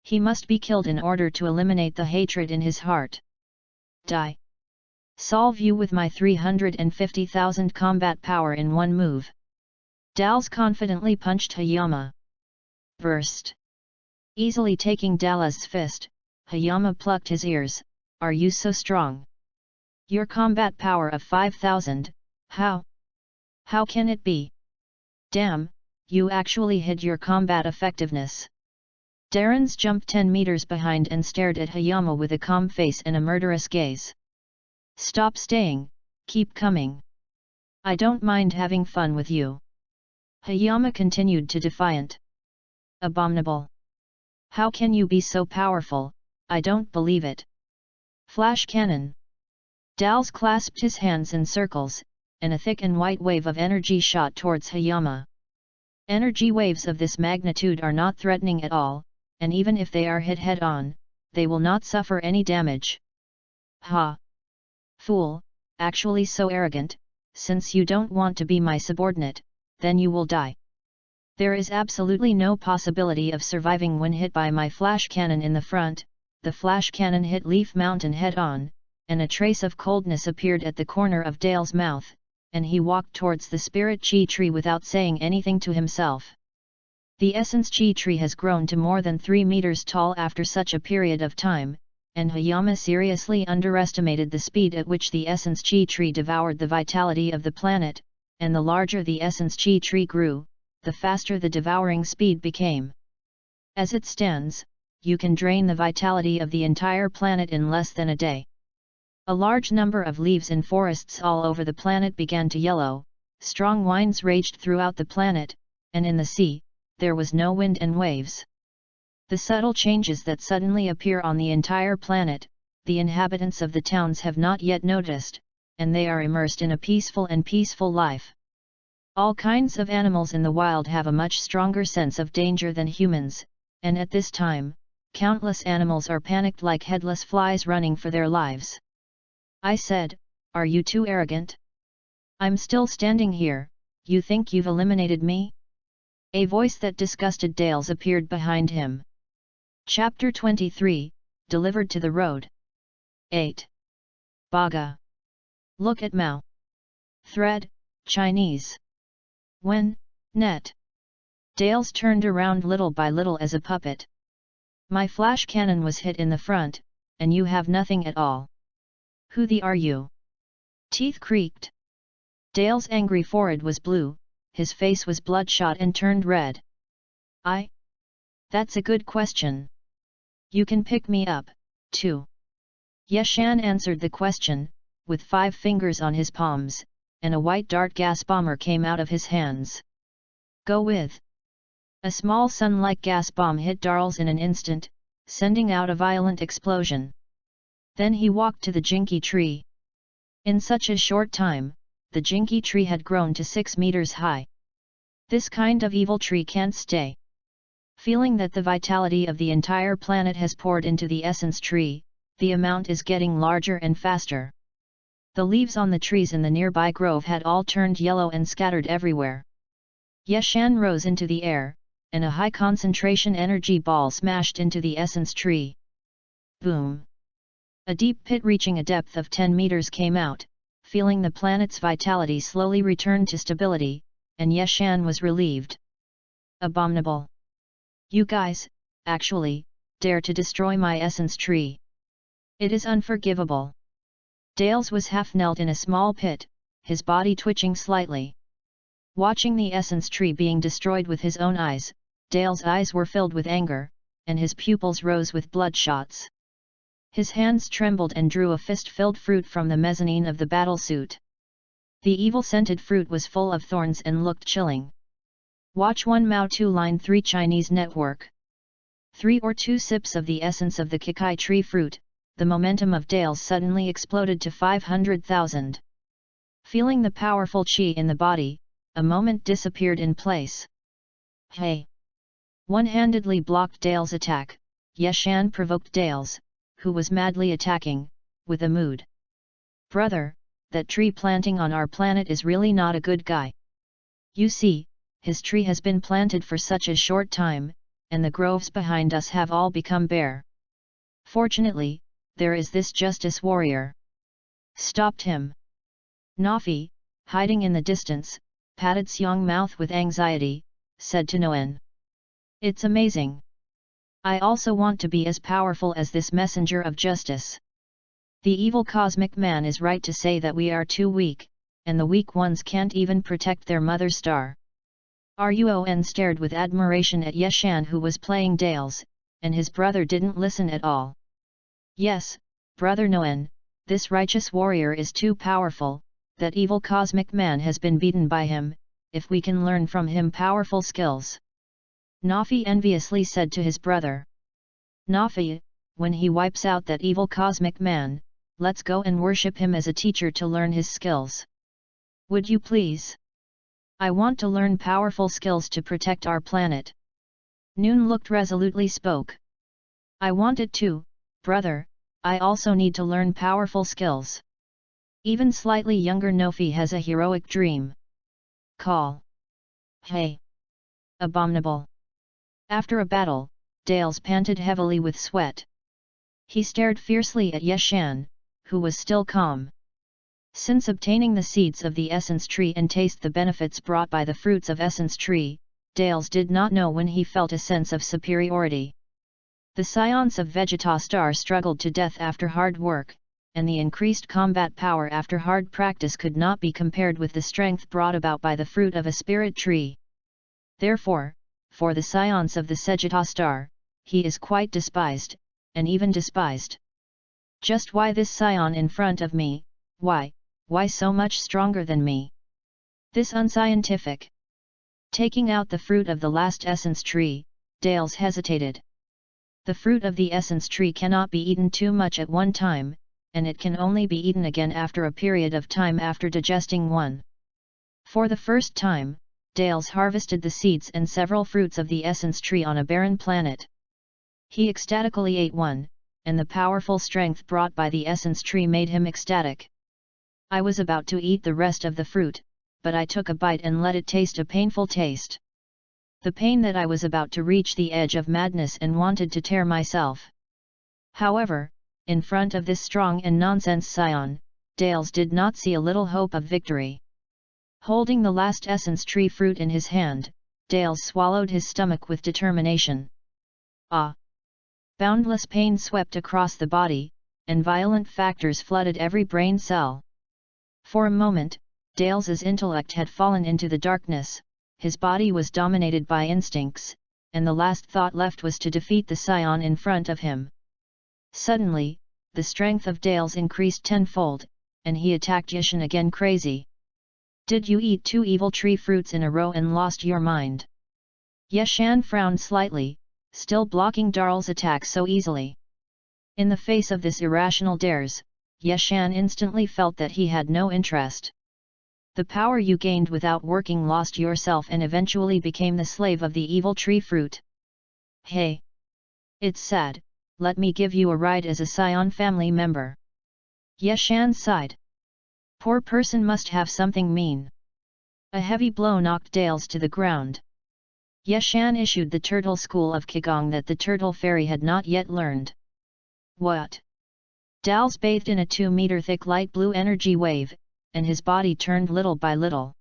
He must be killed in order to eliminate the hatred in his heart. Die. Solve you with my 350,000 combat power in one move. Dals confidently punched Hayama. Burst. Easily taking Dallas's fist, Hayama plucked his ears. Are you so strong? Your combat power of 5,000, how? How can it be? Damn, you actually hid your combat effectiveness. Darren's jumped 10 meters behind and stared at Hayama with a calm face and a murderous gaze. Stop staying, keep coming. I don't mind having fun with you. Hayama continued to defiant. Abominable. How can you be so powerful, I don't believe it. Flash cannon. Dals clasped his hands in circles, and a thick and white wave of energy shot towards Hayama. Energy waves of this magnitude are not threatening at all, and even if they are hit head-on, they will not suffer any damage. Ha! Fool, actually so arrogant, since you don't want to be my subordinate, then you will die. There is absolutely no possibility of surviving when hit by my flash cannon in the front. The flash cannon hit Leaf Mountain head-on, and a trace of coldness appeared at the corner of Dale's mouth. and he walked towards the spirit chi tree without saying anything to himself. The essence chi tree has grown to more than 3 meters tall after such a period of time, and Hayama seriously underestimated the speed at which the essence chi tree devoured the vitality of the planet, and the larger the essence chi tree grew, the faster the devouring speed became. As it stands, you can drain the vitality of the entire planet in less than a day. A large number of leaves in forests all over the planet began to yellow, strong winds raged throughout the planet, and in the sea, there was no wind and waves. The subtle changes that suddenly appear on the entire planet, the inhabitants of the towns have not yet noticed, and they are immersed in a peaceful life. All kinds of animals in the wild have a much stronger sense of danger than humans, and at this time, countless animals are panicked like headless flies running for their lives. I said, "Are you too arrogant? I'm still standing here, you think you've eliminated me?" A voice that disgusted Dales appeared behind him. Chapter 23, Delivered to the Road. 8. Baga. Look at Mao. Thread, Chinese. When, net. Dales turned around little by little as a puppet. My flash cannon was hit in the front, and you have nothing at all. Who the are you? Teeth creaked. Dale's angry forehead was blue, his face was bloodshot and turned red. That's a good question. You can pick me up, too. Yeshan answered the question, with 5 fingers on his palms, and a white dart gas bomber came out of his hands. Go with. A small sun-like gas bomb hit Darls in an instant, sending out a violent explosion. Then he walked to the jinky tree. In such a short time, the jinky tree had grown to 6 meters high. This kind of evil tree can't stay. Feeling that the vitality of the entire planet has poured into the essence tree, the amount is getting larger and faster. The leaves on the trees in the nearby grove had all turned yellow and scattered everywhere. Yeshan rose into the air, and a high concentration energy ball smashed into the essence tree. Boom! A deep pit reaching a depth of 10 meters came out, feeling the planet's vitality slowly return to stability, and Yeshan was relieved. Abominable! You guys, actually, dare to destroy my essence tree. It is unforgivable. Dales was half knelt in a small pit, his body twitching slightly. Watching the essence tree being destroyed with his own eyes, Dale's eyes were filled with anger, and his pupils rose with bloodshots. His hands trembled and drew a fist-filled fruit from the mezzanine of the battlesuit. The evil-scented fruit was full of thorns and looked chilling. Watch 1 Mao 2 Line 3 Chinese Network. 3 or 2 sips of the essence of the Kikai tree fruit, the momentum of Dales suddenly exploded to 500,000. Feeling the powerful qi in the body, a moment disappeared in place. Hey! One-handedly blocked Dale's attack, Yeshan provoked Dales, who was madly attacking, with a mood. Brother, that tree planting on our planet is really not a good guy. You see, his tree has been planted for such a short time, and the groves behind us have all become bare. Fortunately, there is this justice warrior. Stopped him. Nafi, hiding in the distance, patted Xiang's mouth with anxiety, said to Noen. It's amazing. I also want to be as powerful as this messenger of justice. The evil cosmic man is right to say that we are too weak, and the weak ones can't even protect their mother star. Ruon stared with admiration at Yeshan, who was playing Dales, and his brother didn't listen at all. Yes, brother Noen, this righteous warrior is too powerful, that evil cosmic man has been beaten by him, if we can learn from him powerful skills. Nafi enviously said to his brother. Nafi, when he wipes out that evil cosmic man, let's go and worship him as a teacher to learn his skills. Would you please? I want to learn powerful skills to protect our planet. Noon looked resolutely spoke. I want it too, brother, I also need to learn powerful skills. Even slightly younger Nofi has a heroic dream. Call. Hey! Abominable! After a battle, Dales panted heavily with sweat. He stared fiercely at Yeshan, who was still calm. Since obtaining the seeds of the essence tree and taste the benefits brought by the fruits of essence tree, Dales did not know when he felt a sense of superiority. The scions of Vegeta Star struggled to death after hard work, and the increased combat power after hard practice could not be compared with the strength brought about by the fruit of a spirit tree. Therefore, for the scions of the Vegeta Star, he is quite despised, and even despised. Just why this scion in front of me? Why so much stronger than me? This unscientific. Taking out the fruit of the last essence tree, Dales hesitated. The fruit of the essence tree cannot be eaten too much at one time, and it can only be eaten again after a period of time after digesting one. For the first time, Dales harvested the seeds and several fruits of the essence tree on a barren planet. He ecstatically ate one, and the powerful strength brought by the essence tree made him ecstatic. I was about to eat the rest of the fruit, but I took a bite and let it taste a painful taste. The pain that I was about to reach the edge of madness and wanted to tear myself. However, in front of this strong and nonsense scion, Dales did not see a little hope of victory. Holding the last essence tree fruit in his hand, Dales swallowed his stomach with determination. Ah! Boundless pain swept across the body, and violent factors flooded every brain cell. For a moment, Dales's intellect had fallen into the darkness, his body was dominated by instincts, and the last thought left was to defeat the scion in front of him. Suddenly, the strength of Dales increased tenfold, and he attacked Yashan again. Crazy! Did you eat 2 evil tree fruits in a row and lost your mind? Yashan frowned slightly, still blocking Darl's attack so easily. In the face of this irrational dares, Yashan instantly felt that he had no interest. The power you gained without working lost yourself and eventually became the slave of the evil tree fruit. Hey! It's sad, let me give you a ride as a scion family member. Yashan sighed. Poor person must have something mean. A heavy blow knocked Dales to the ground. Yashan issued the turtle school of Qigong that the turtle fairy had not yet learned. What? Dales bathed in a 2-meter thick light blue energy wave, and his body turned little by little.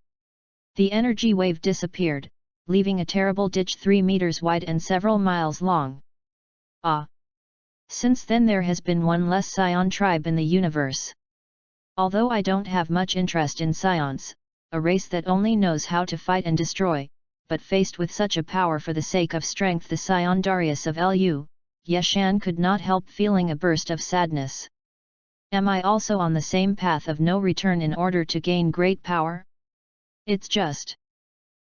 The energy wave disappeared, leaving a terrible ditch 3 meters wide and several miles long. Ah! Since then there has been one less scion tribe in the universe. Although I don't have much interest in scions, a race that only knows how to fight and destroy, but faced with such a power for the sake of strength, the scion Darius of Lu, Yashan could not help feeling a burst of sadness. Am I also on the same path of no return in order to gain great power? It's just.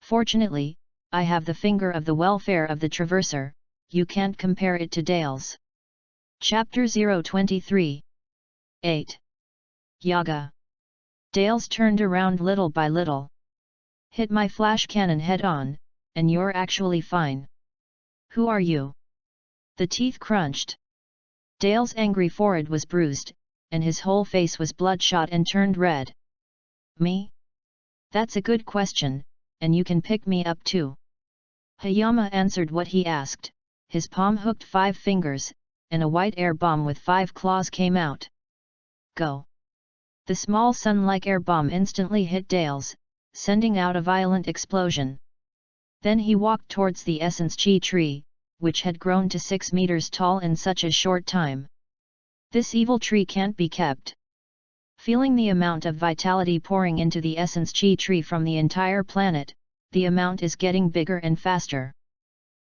Fortunately, I have the finger of the welfare of the Traverser, you can't compare it to Dales. Chapter 023. 8. Yaga. Dales turned around little by little. Hit my flash cannon head on, and you're actually fine. Who are you? The teeth crunched. Dale's angry forehead was bruised, and his whole face was bloodshot and turned red. Me? That's a good question, and you can pick me up too. Hayama answered what he asked, his palm hooked 5 fingers, and a white air bomb with 5 claws came out. Go! The small sun-like air bomb instantly hit Dales, sending out a violent explosion. Then he walked towards the essence chi tree, which had grown to 6 meters tall in such a short time. This evil tree can't be kept. Feeling the amount of vitality pouring into the essence chi tree from the entire planet, the amount is getting bigger and faster.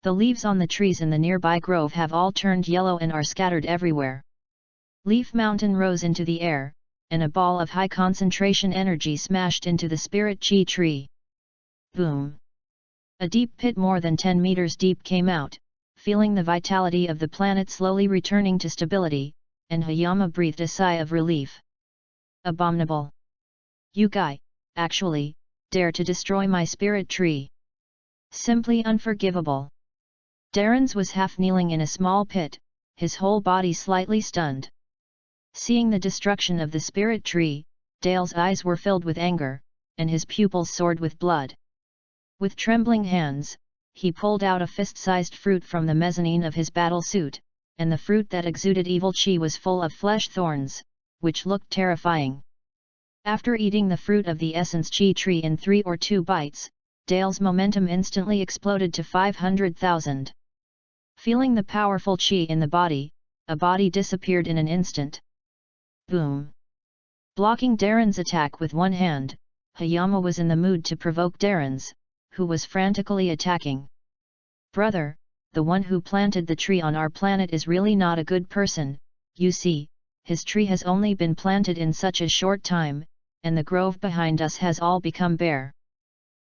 The leaves on the trees in the nearby grove have all turned yellow and are scattered everywhere. Leaf Mountain rose into the air, and a ball of high concentration energy smashed into the spirit chi tree. Boom! A deep pit more than 10 meters deep came out, feeling the vitality of the planet slowly returning to stability, and Hayama breathed a sigh of relief. Abominable! You guy, actually, dare to destroy my spirit tree. Simply unforgivable. Darren's was half kneeling in a small pit, his whole body slightly stunned. Seeing the destruction of the spirit tree, Dale's eyes were filled with anger, and his pupils soared with blood. With trembling hands, he pulled out a fist-sized fruit from the mezzanine of his battle suit, and the fruit that exuded evil chi was full of flesh thorns, which looked terrifying. After eating the fruit of the essence chi tree in 3 or 2 bites, Dale's momentum instantly exploded to 500,000. Feeling the powerful chi in the body, a body disappeared in an instant. Boom! Blocking Darren's attack with one hand, Hayama was in the mood to provoke Darren's, who was frantically attacking. Brother, the one who planted the tree on our planet is really not a good person. You see, his tree has only been planted in such a short time, and the grove behind us has all become bare.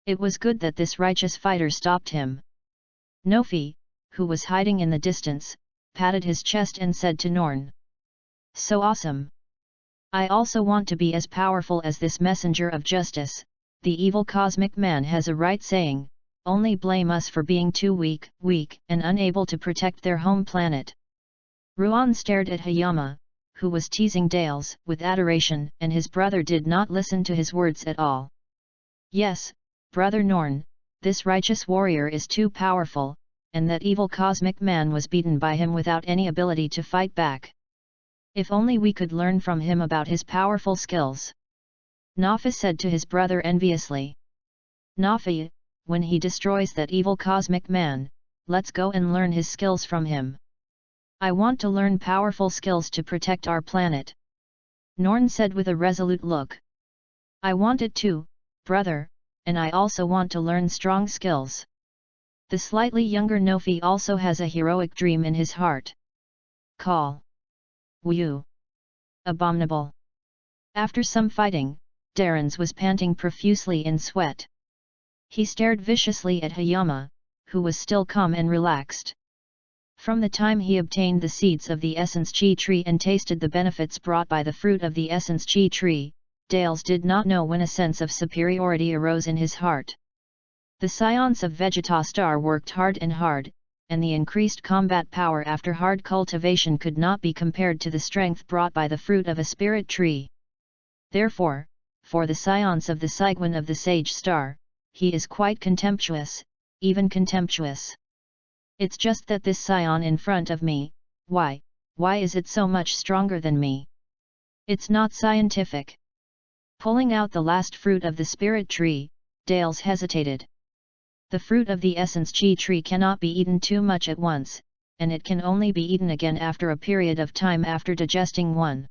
It was good that this righteous fighter stopped him. Nofi, who was hiding in the distance, patted his chest and said to Norn. So awesome! I also want to be as powerful as this messenger of justice. The evil cosmic man has a right saying, only blame us for being too weak and unable to protect their home planet. Ruan stared at Hayama, who was teasing Dales with adoration, and his brother did not listen to his words at all. Yes, Brother Norn, this righteous warrior is too powerful, and that evil cosmic man was beaten by him without any ability to fight back. If only we could learn from him about his powerful skills. Nafi said to his brother enviously. Nafi, when he destroys that evil cosmic man, let's go and learn his skills from him. I want to learn powerful skills to protect our planet. Norn said with a resolute look. I want it too, brother, and I also want to learn strong skills. The slightly younger Nofi also has a heroic dream in his heart. Call. Wu. Abominable. After some fighting, Darren's was panting profusely in sweat. He stared viciously at Hayama, who was still calm and relaxed. From the time he obtained the seeds of the essence chi tree and tasted the benefits brought by the fruit of the essence chi tree, Dales did not know when a sense of superiority arose in his heart. The scions of Vegetastar worked hard, and the increased combat power after hard cultivation could not be compared to the strength brought by the fruit of a spirit tree. Therefore, for the scions of the Saiguan of the Sage Star, he is quite contemptuous, even contemptuous. It's just that this scion in front of me, why is it so much stronger than me? It's not scientific. Pulling out the last fruit of the spirit tree, Dales hesitated. The fruit of the essence chi tree cannot be eaten too much at once, and it can only be eaten again after a period of time after digesting one.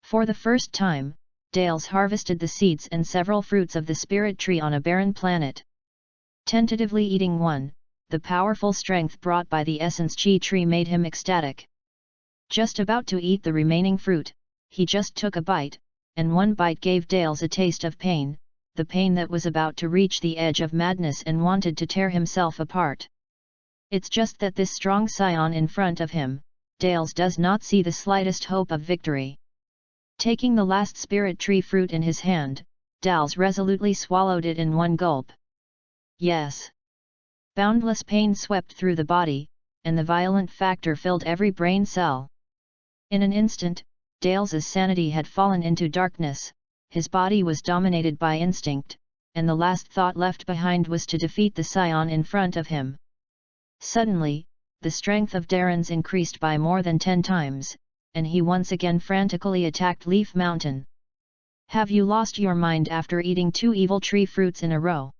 For the first time, Dales harvested the seeds and several fruits of the spirit tree on a barren planet. Tentatively eating one, the powerful strength brought by the essence chi tree made him ecstatic. Just about to eat the remaining fruit, he just took a bite, and one bite gave Dales a taste of pain, the pain that was about to reach the edge of madness and wanted to tear himself apart. It's just that this strong scion in front of him, Dales does not see the slightest hope of victory. Taking the last spirit tree fruit in his hand, Dales resolutely swallowed it in one gulp. Yes. Boundless pain swept through the body, and the violent factor filled every brain cell. In an instant, Dales's sanity had fallen into darkness, his body was dominated by instinct, and the last thought left behind was to defeat the scion in front of him. Suddenly, the strength of Darren's increased by more than 10 times, and he once again frantically attacked Leaf Mountain. Have you lost your mind after eating 2 evil tree fruits in a row?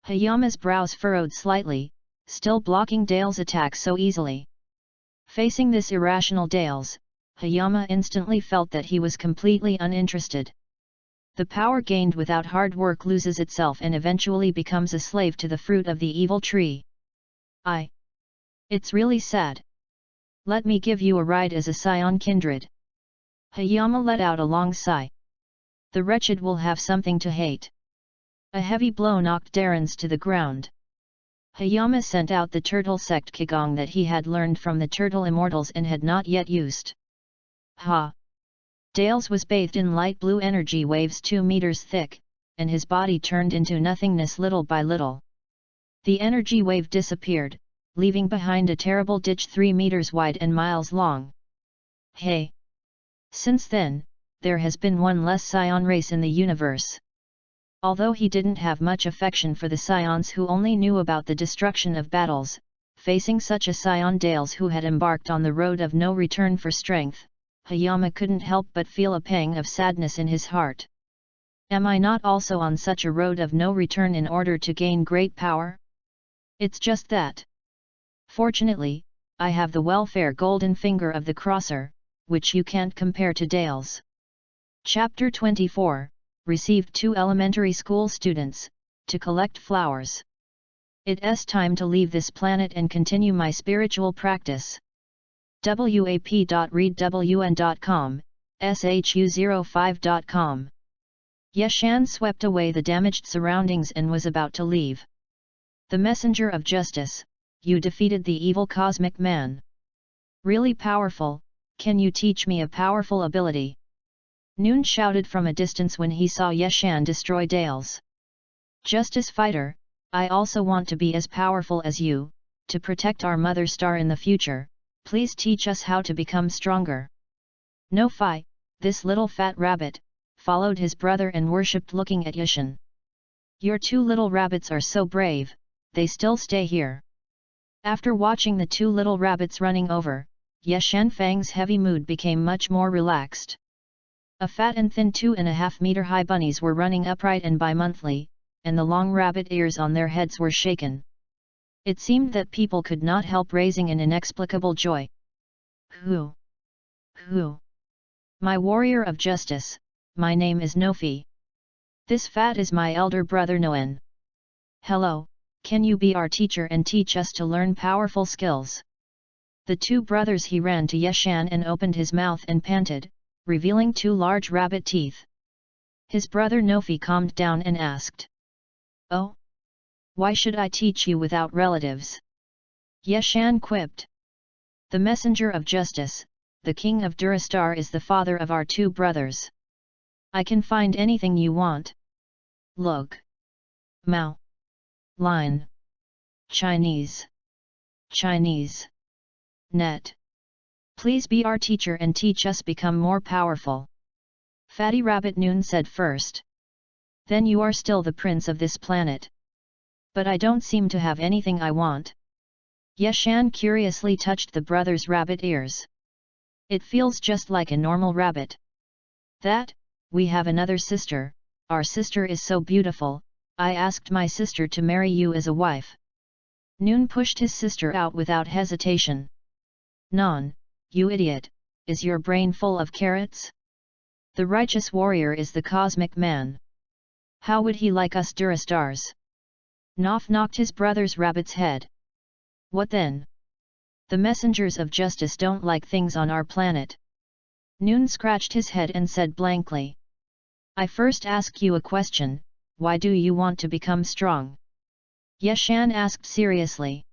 Hayama's brows furrowed slightly, still blocking Dale's attack so easily. Facing this irrational Dales, Hayama instantly felt that he was completely uninterested. The power gained without hard work loses itself and eventually becomes a slave to the fruit of the evil tree. It's really sad. Let me give you a ride as a scion kindred. Hayama let out a long sigh. The wretched will have something to hate. A heavy blow knocked Darren's to the ground. Hayama sent out the turtle sect Qigong that he had learned from the turtle immortals and had not yet used. Ha! Dales was bathed in light blue energy waves 2 meters thick, and his body turned into nothingness little by little. The energy wave disappeared, leaving behind a terrible ditch 3 meters wide and miles long. Hey! Since then, there has been one less scion race in the universe. Although he didn't have much affection for the scions who only knew about the destruction of battles, facing such a scion Dales who had embarked on the road of no return for strength, Hayama couldn't help but feel a pang of sadness in his heart. Am I not also on such a road of no return in order to gain great power? It's just that. Fortunately, I have the welfare golden finger of the crosser, which you can't compare to Dale's. Chapter 24, received 2 elementary school students, to collect flowers. It's time to leave this planet and continue my spiritual practice. wap.readwn.com, shu05.com. Yeshan swept away the damaged surroundings and was about to leave. The messenger of justice, you defeated the evil cosmic man. Really powerful, can you teach me a powerful ability? Noon shouted from a distance when he saw Yeshan destroy Dale's. Justice fighter, I also want to be as powerful as you, to protect our mother star in the future, please teach us how to become stronger. No-fi, this little fat rabbit, followed his brother and worshipped looking at Yeshan. Your 2 little rabbits are so brave, they still stay here. After watching the 2 little rabbits running over, Yeshan Fang's heavy mood became much more relaxed. A fat and thin 2.5-meter high bunnies were running upright and bi-monthly, and the long rabbit ears on their heads were shaken. It seemed that people could not help raising an inexplicable joy. Who? Who? My warrior of justice, my name is Nofi. This fat is my elder brother Noen. Hello, can you be our teacher and teach us to learn powerful skills? The 2 brothers he ran to Yeshan and opened his mouth and panted, revealing 2 large rabbit teeth. His brother Nofi calmed down and asked. Oh? Why should I teach you without relatives? Yeshan quipped. The messenger of justice, the king of Durastar is the father of our 2 brothers. I can find anything you want. Look. Mao. Line. Chinese. Chinese. Net. Please be our teacher and teach us become more powerful. Fatty Rabbit Noon said first. Then you are still the prince of this planet. But I don't seem to have anything I want. Yeshan curiously touched the brother's rabbit ears. It feels just like a normal rabbit. That, we have another sister, our sister is so beautiful, I asked my sister to marry you as a wife. Noon pushed his sister out without hesitation. Non, you idiot, is your brain full of carrots? The righteous warrior is the cosmic man. How would he like us Durastars? Nof knocked his brother's rabbit's head. What then? The messengers of justice don't like things on our planet. Noon scratched his head and said blankly. I first ask you a question, why do you want to become strong? Yeshan asked seriously.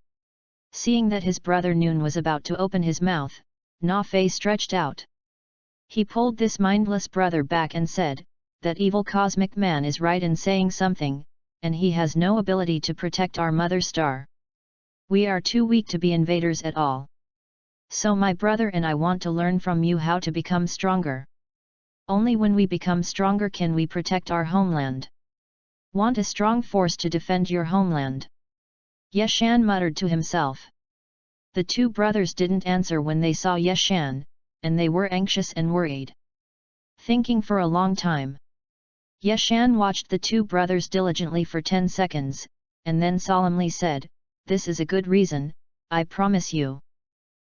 Seeing that his brother Noon was about to open his mouth, Na Fei stretched out. He pulled this mindless brother back and said, that evil cosmic man is right in saying something, and he has no ability to protect our mother star. We are too weak to be invaders at all. So my brother and I want to learn from you how to become stronger. Only when we become stronger can we protect our homeland. Want a strong force to defend your homeland? Yeshan muttered to himself. The 2 brothers didn't answer when they saw Yeshan, and they were anxious and worried. Thinking for a long time. Yeshan watched the 2 brothers diligently for 10 seconds, and then solemnly said, this is a good reason, I promise you.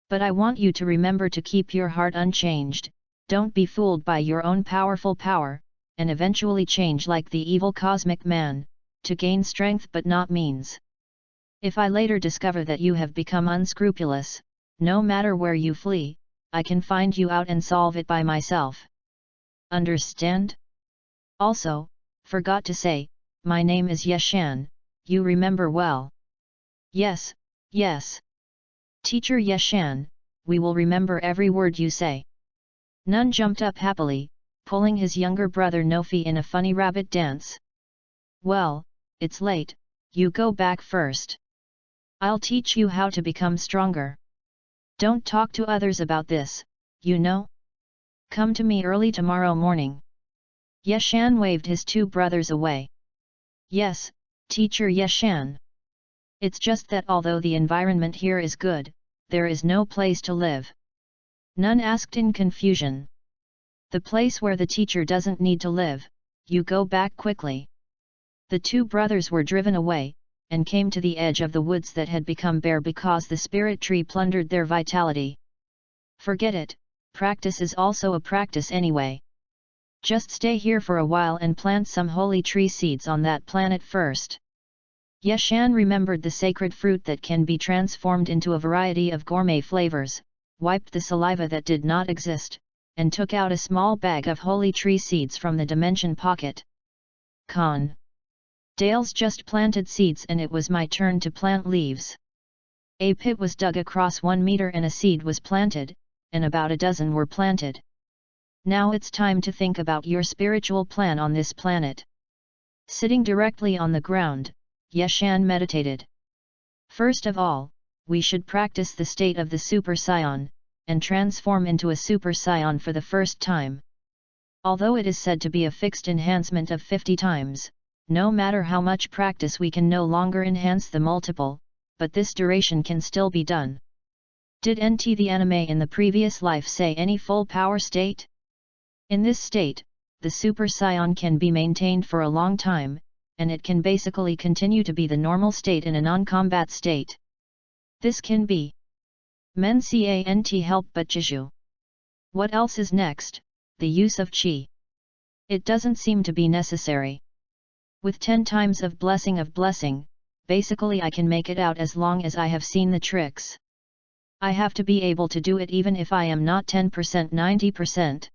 But I want you to remember to keep your heart unchanged, don't be fooled by your own powerful power, and eventually change like the evil cosmic man, to gain strength but not means. If I later discover that you have become unscrupulous, no matter where you flee, I can find you out and solve it by myself. Understand? Also, forgot to say, my name is Yeshan, you remember well. Yes, yes. Teacher Yeshan, we will remember every word you say. Nun jumped up happily, pulling his younger brother Nofi in a funny rabbit dance. Well, it's late, you go back first. I'll teach you how to become stronger. Don't talk to others about this, you know? Come to me early tomorrow morning. Yeshan waved his 2 brothers away. Yes, teacher Yeshan. It's just that although the environment here is good, there is no place to live. Nun asked in confusion. The place where the teacher doesn't need to live, you go back quickly." The two brothers were driven away, and came to the edge of the woods that had become bare because the spirit tree plundered their vitality. "Forget it, practice is also a practice anyway. Just stay here for a while and plant some holy tree seeds on that planet first." Yeshan remembered the sacred fruit that can be transformed into a variety of gourmet flavors, wiped the saliva that did not exist, and took out a small bag of holy tree seeds from the dimension pocket. Con. Dale's just planted seeds and it was my turn to plant leaves. A pit was dug across 1 meter and a seed was planted, and about a dozen were planted. Now it's time to think about your spiritual plan on this planet. Sitting directly on the ground, Yeshan meditated. First of all, we should practice the state of the Super Scion, and transform into a Super Scion for the first time. Although it is said to be a fixed enhancement of 50 times, no matter how much practice we can no longer enhance the multiple, but this duration can still be done. Did NT the anime in the previous life say any full power state? In this state, the Super Scion can be maintained for a long time, and it can basically continue to be the normal state in a non-combat state. This can be Men can't help but jiju. What else is next? The use of chi. It doesn't seem to be necessary. With 10 times of blessing, basically I can make it out as long as I have seen the tricks. I have to be able to do it even if I am not 10% 90%.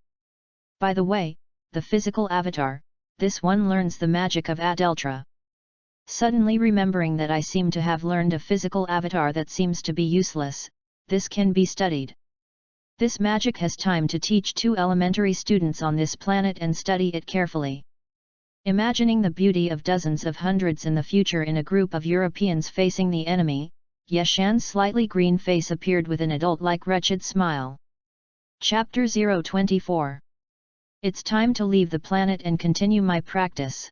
By the way, the physical avatar, this one learns the magic of Adeltra. Suddenly remembering that I seem to have learned a physical avatar that seems to be useless, this can be studied. This magic has time to teach 2 elementary students on this planet and study it carefully. Imagining the beauty of dozens of hundreds in the future in a group of Europeans facing the enemy, Yeshan's slightly green face appeared with an adult-like wretched smile. Chapter 024. It's time to leave the planet and continue my practice.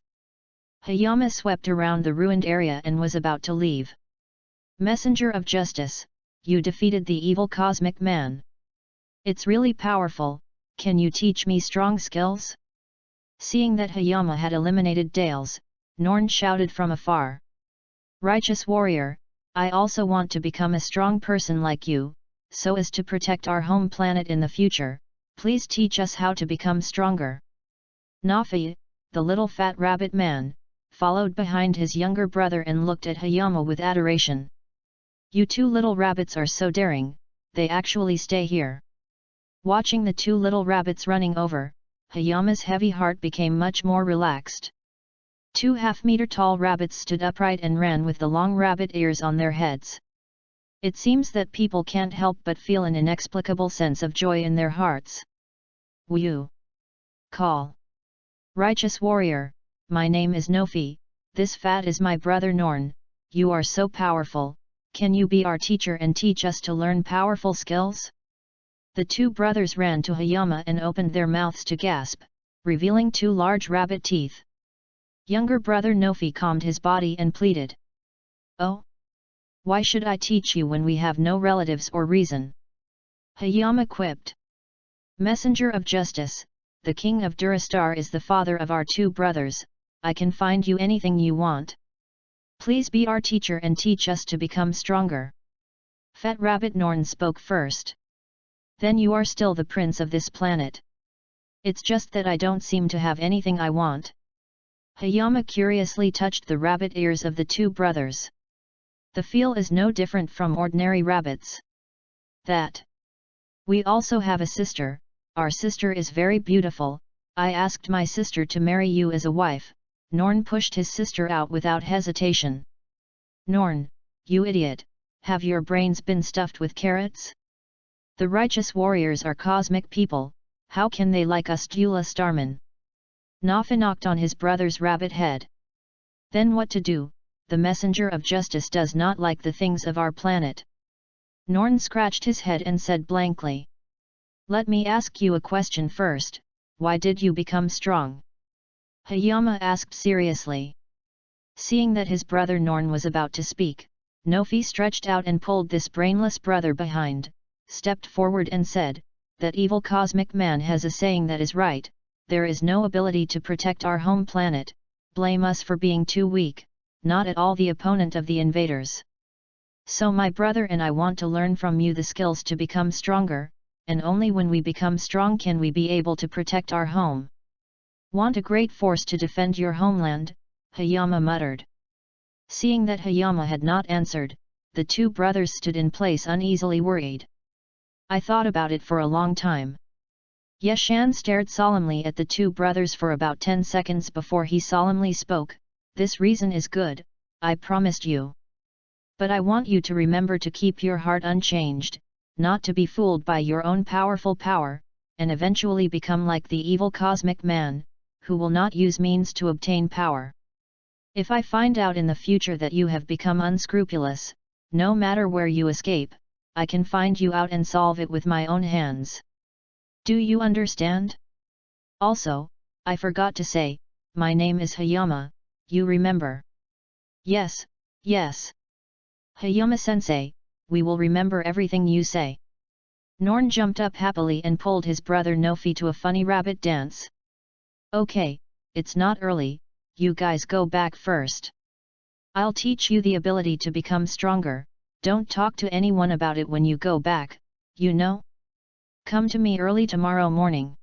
Hayama swept around the ruined area and was about to leave. Messenger of Justice, you defeated the evil cosmic man. It's really powerful, can you teach me strong skills? Seeing that Hayama had eliminated Dales, Norn shouted from afar. Righteous warrior, I also want to become a strong person like you, so as to protect our home planet in the future, please teach us how to become stronger. Nafi, the little fat rabbit man, followed behind his younger brother and looked at Hayama with adoration. You 2 little rabbits are so daring, they actually stay here. Watching the 2 little rabbits running over, Hayama's heavy heart became much more relaxed. 2 half-meter-tall rabbits stood upright and ran with the long rabbit ears on their heads. It seems that people can't help but feel an inexplicable sense of joy in their hearts. Wu. Call. Righteous warrior, my name is Nofi, this fat is my brother Norn, you are so powerful, can you be our teacher and teach us to learn powerful skills? The 2 brothers ran to Hayama and opened their mouths to gasp, revealing 2 large rabbit teeth. Younger brother Nofi calmed his body and pleaded. Oh? Why should I teach you when we have no relatives or reason? Hayama quipped. Messenger of Justice, the king of Durastar is the father of our 2 brothers, I can find you anything you want. Please be our teacher and teach us to become stronger. Fat Rabbit Norn spoke first. Then you are still the prince of this planet. It's just that I don't seem to have anything I want. Hayama curiously touched the rabbit ears of the 2 brothers. The feel is no different from ordinary rabbits. That. We also have a sister, our sister is very beautiful, I asked my sister to marry you as a wife. Norn pushed his sister out without hesitation. Norn, you idiot, have your brains been stuffed with carrots? The righteous warriors are cosmic people, how can they like us Dula Starman? Nafi knocked on his brother's rabbit head. Then what to do, the messenger of justice does not like the things of our planet. Norn scratched his head and said blankly. Let me ask you a question first, why did you become strong? Hayama asked seriously. Seeing that his brother Norn was about to speak, Nofi stretched out and pulled this brainless brother behind, stepped forward and said, that evil cosmic man has a saying that is right, there is no ability to protect our home planet, blame us for being too weak, not at all the opponent of the invaders. So my brother and I want to learn from you the skills to become stronger, and only when we become strong can we be able to protect our home. Want a great force to defend your homeland, Hayama muttered. Seeing that Hayama had not answered, the two brothers stood in place uneasily worried. I thought about it for a long time. Yeshan stared solemnly at the two brothers for about 10 seconds before he solemnly spoke, "This reason is good, I promised you. But I want you to remember to keep your heart unchanged, not to be fooled by your own powerful power, and eventually become like the evil cosmic man, who will not use means to obtain power. If I find out in the future that you have become unscrupulous, no matter where you escape, I can find you out and solve it with my own hands. Do you understand? Also, I forgot to say, my name is Hayama, you remember?" "Yes, yes. Hayama-sensei, we will remember everything you say." Norn jumped up happily and pulled his brother Nofi to a funny rabbit dance. "Okay, it's not early, you guys go back first. I'll teach you the ability to become stronger, don't talk to anyone about it when you go back, you know? Come to me early tomorrow morning."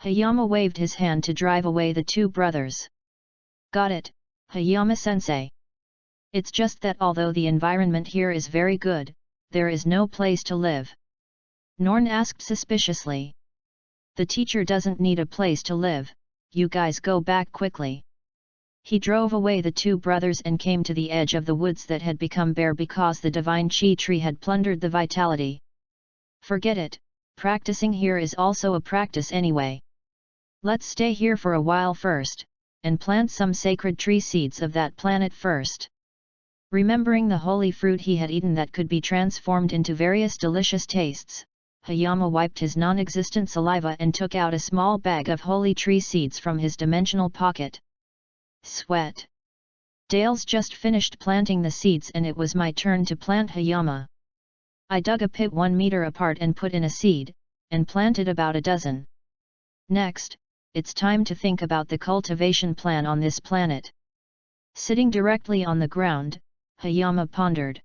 Hayama waved his hand to drive away the two brothers. "Got it, Hayama-sensei. It's just that although the environment here is very good, there is no place to live." Norn asked suspiciously. "The teacher doesn't need a place to live, you guys go back quickly." He drove away the two brothers and came to the edge of the woods that had become bare because the divine chi tree had plundered the vitality. "Forget it, practicing here is also a practice anyway. Let's stay here for a while first, and plant some sacred tree seeds of that planet first." Remembering the holy fruit he had eaten that could be transformed into various delicious tastes, Hayama wiped his non-existent saliva and took out a small bag of holy tree seeds from his dimensional pocket. Sweat. Dale's just finished planting the seeds and it was my turn to plant Hayama. I dug a pit 1 meter apart and put in a seed, and planted about a dozen. Next, it's time to think about the cultivation plan on this planet. Sitting directly on the ground, Hayama pondered.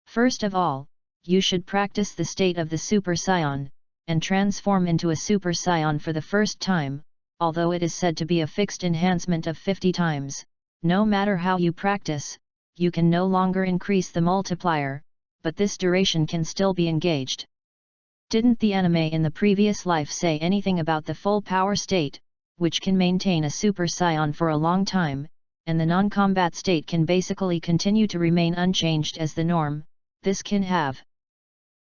First of all, you should practice the state of the Super Saiyan, and transform into a Super Saiyan for the first time, although it is said to be a fixed enhancement of 50 times, no matter how you practice, you can no longer increase the multiplier, but this duration can still be engaged. Didn't the anime in the previous life say anything about the full power state, which can maintain a Super Saiyan for a long time, and the non-combat state can basically continue to remain unchanged as the norm? This can have.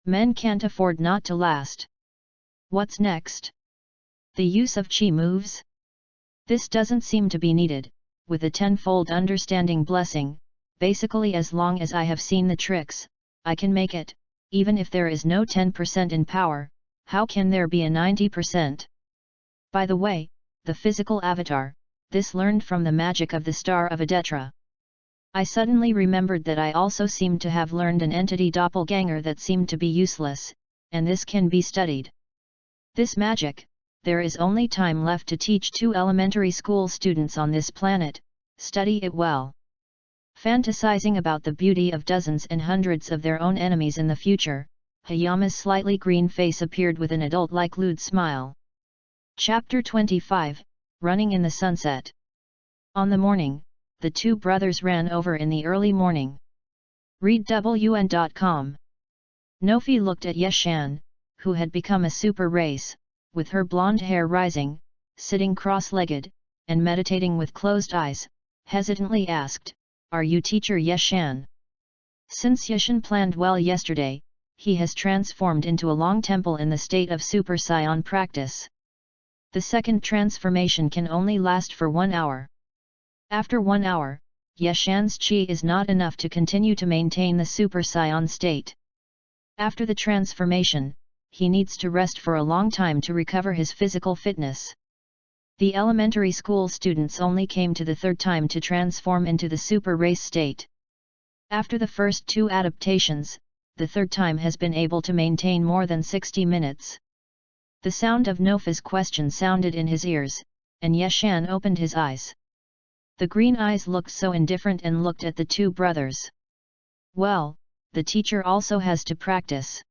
Men can't afford not to last. What's next? The use of chi moves? This doesn't seem to be needed, with a tenfold understanding blessing, basically as long as I have seen the tricks, I can make it, even if there is no 10% in power, how can there be a 90%? By the way, the physical avatar, this learned from the magic of the Star of Adetra. I suddenly remembered that I also seemed to have learned an entity doppelganger that seemed to be useless, and this can be studied. This magic, there is only time left to teach 2 elementary school students on this planet, study it well. Fantasizing about the beauty of dozens and hundreds of their own enemies in the future, Hayama's slightly green face appeared with an adult-like lewd smile. Chapter 25, Running in the Sunset. On the morning, the two brothers ran over in the early morning. readwn.com. Nofi looked at Yeshan, who had become a super race, with her blonde hair rising, sitting cross-legged, and meditating with closed eyes, hesitantly asked, "Are you teacher Yeshan?" Since Yeshan planned well yesterday, he has transformed into a long temple in the state of Super Saiyan practice. The second transformation can only last for 1 hour. After 1 hour, Yeshan's chi is not enough to continue to maintain the Super Saiyan state. After the transformation, he needs to rest for a long time to recover his physical fitness. The elementary school students only came to the third time to transform into the super race state. After the first 2 adaptations, the third time has been able to maintain more than 60 minutes. The sound of Nofi's question sounded in his ears, and Yeshan opened his eyes. The green eyes looked so indifferent and looked at the two brothers. Well, the teacher also has to practice.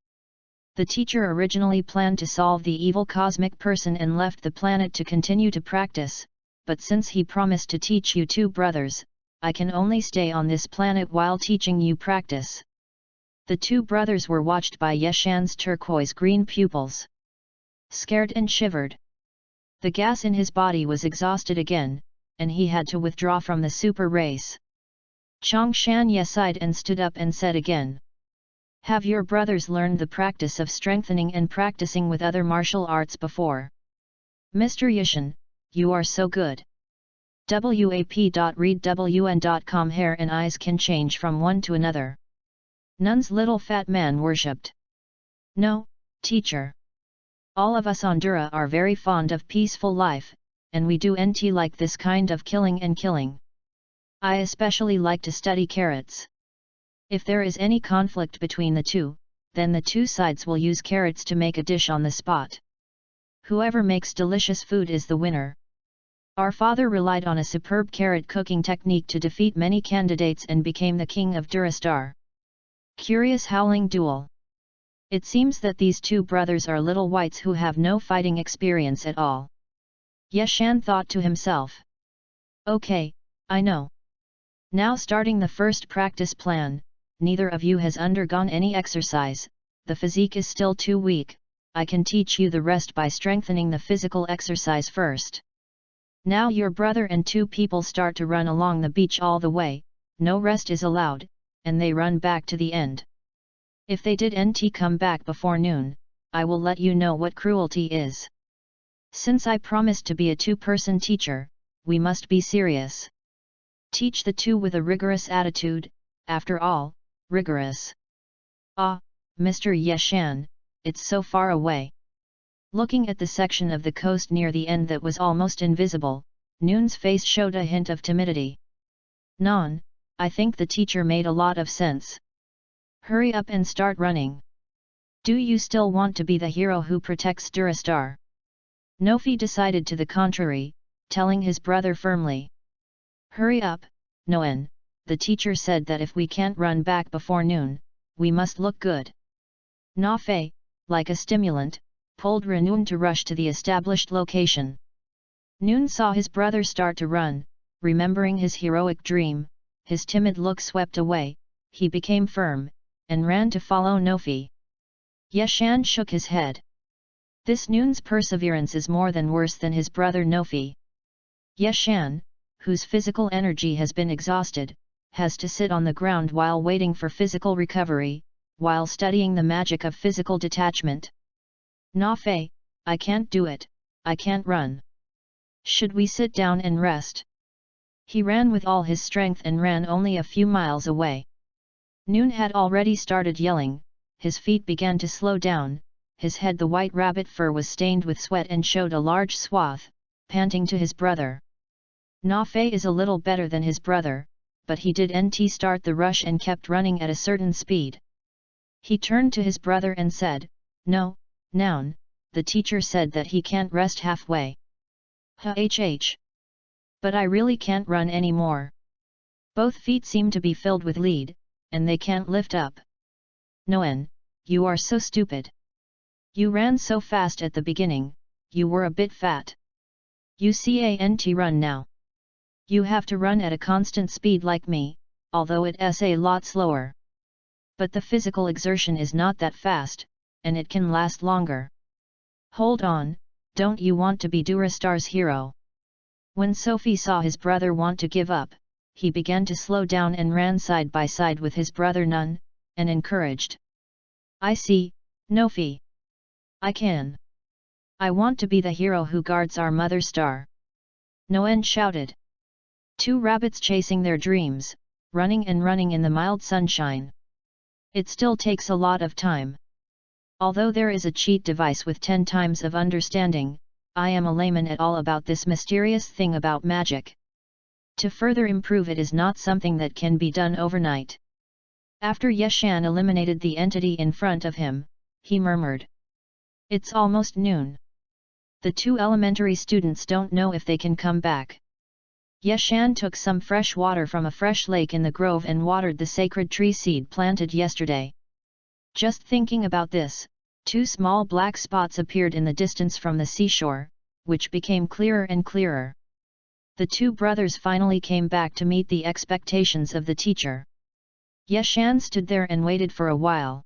The teacher originally planned to solve the evil cosmic person and left the planet to continue to practice, but since he promised to teach you two brothers, I can only stay on this planet while teaching you practice. The two brothers were watched by Yeshan's turquoise-green pupils. Scared and shivered. The gas in his body was exhausted again, and he had to withdraw from the super race. Chongshan Ye sighed and stood up and said again. Have your brothers learned the practice of strengthening and practicing with other martial arts before? Mr. Yeshan, you are so good. wap.readwn.com. Hair and eyes can change from one to another. Nun's little fat man worshipped. No, teacher. All of us on Dura are very fond of peaceful life, and we do nt like this kind of killing and killing. I especially like to study carrots. If there is any conflict between the two, then the two sides will use carrots to make a dish on the spot. Whoever makes delicious food is the winner. Our father relied on a superb carrot cooking technique to defeat many candidates and became the king of Durastar. Curious howling duel. It seems that these two brothers are little whites who have no fighting experience at all. Yeshan thought to himself. Okay, I know. Now starting the first practice plan, neither of you has undergone any exercise, the physique is still too weak, I can teach you the rest by strengthening the physical exercise first. Now your brother and two people start to run along the beach all the way, no rest is allowed, and they run back to the end. If they did nt come back before noon, I will let you know what cruelty is. Since I promised to be a two-person teacher, we must be serious. Teach the two with a rigorous attitude, after all, rigorous. Ah, Mr. Yeshan, it's so far away. Looking at the section of the coast near the end that was almost invisible, Noon's face showed a hint of timidity. Non, I think the teacher made a lot of sense. Hurry up and start running. Do you still want to be the hero who protects Durastar? Nofi decided to the contrary, telling his brother firmly. Hurry up, Noen, the teacher said that if we can't run back before noon, we must look good. Nafe, like a stimulant, pulled Renun to rush to the established location. Noon saw his brother start to run, remembering his heroic dream, his timid look swept away, he became firm, and ran to follow Nofi. Yeshan shook his head. This Noon's perseverance is more than worse than his brother Nofi. Yeshan, whose physical energy has been exhausted, has to sit on the ground while waiting for physical recovery, while studying the magic of physical detachment. Nafe, I can't do it, I can't run. Should we sit down and rest? He ran with all his strength and ran only a few miles away. Noon had already started yelling, his feet began to slow down, his head the white rabbit fur was stained with sweat and showed a large swath, panting to his brother. Nafe is a little better than his brother, but he did nt start the rush and kept running at a certain speed. He turned to his brother and said, No, Noun, the teacher said that he can't rest halfway. Hh. But I really can't run anymore. Both feet seem to be filled with lead, and they can't lift up. Noen, you are so stupid. You ran so fast at the beginning, you were a bit fat. You can't run now. You have to run at a constant speed like me, although it's a lot slower. But the physical exertion is not that fast, and it can last longer. Hold on, don't you want to be Durastar's hero? When Sophie saw his brother want to give up, he began to slow down and ran side by side with his brother Nun, and encouraged. I see, Nofi. I can. I want to be the hero who guards our mother star. Noen shouted. Two rabbits chasing their dreams, running and running in the mild sunshine. It still takes a lot of time. Although there is a cheat device with 10 times of understanding, I am a layman at all about this mysterious thing about magic. To further improve it is not something that can be done overnight. After Yeshan eliminated the entity in front of him, he murmured. It's almost noon. The two elementary students don't know if they can come back. Yeshan took some fresh water from a fresh lake in the grove and watered the sacred tree seed planted yesterday. Just thinking about this, two small black spots appeared in the distance from the seashore, which became clearer and clearer. The two brothers finally came back to meet the expectations of the teacher. Yeshan stood there and waited for a while.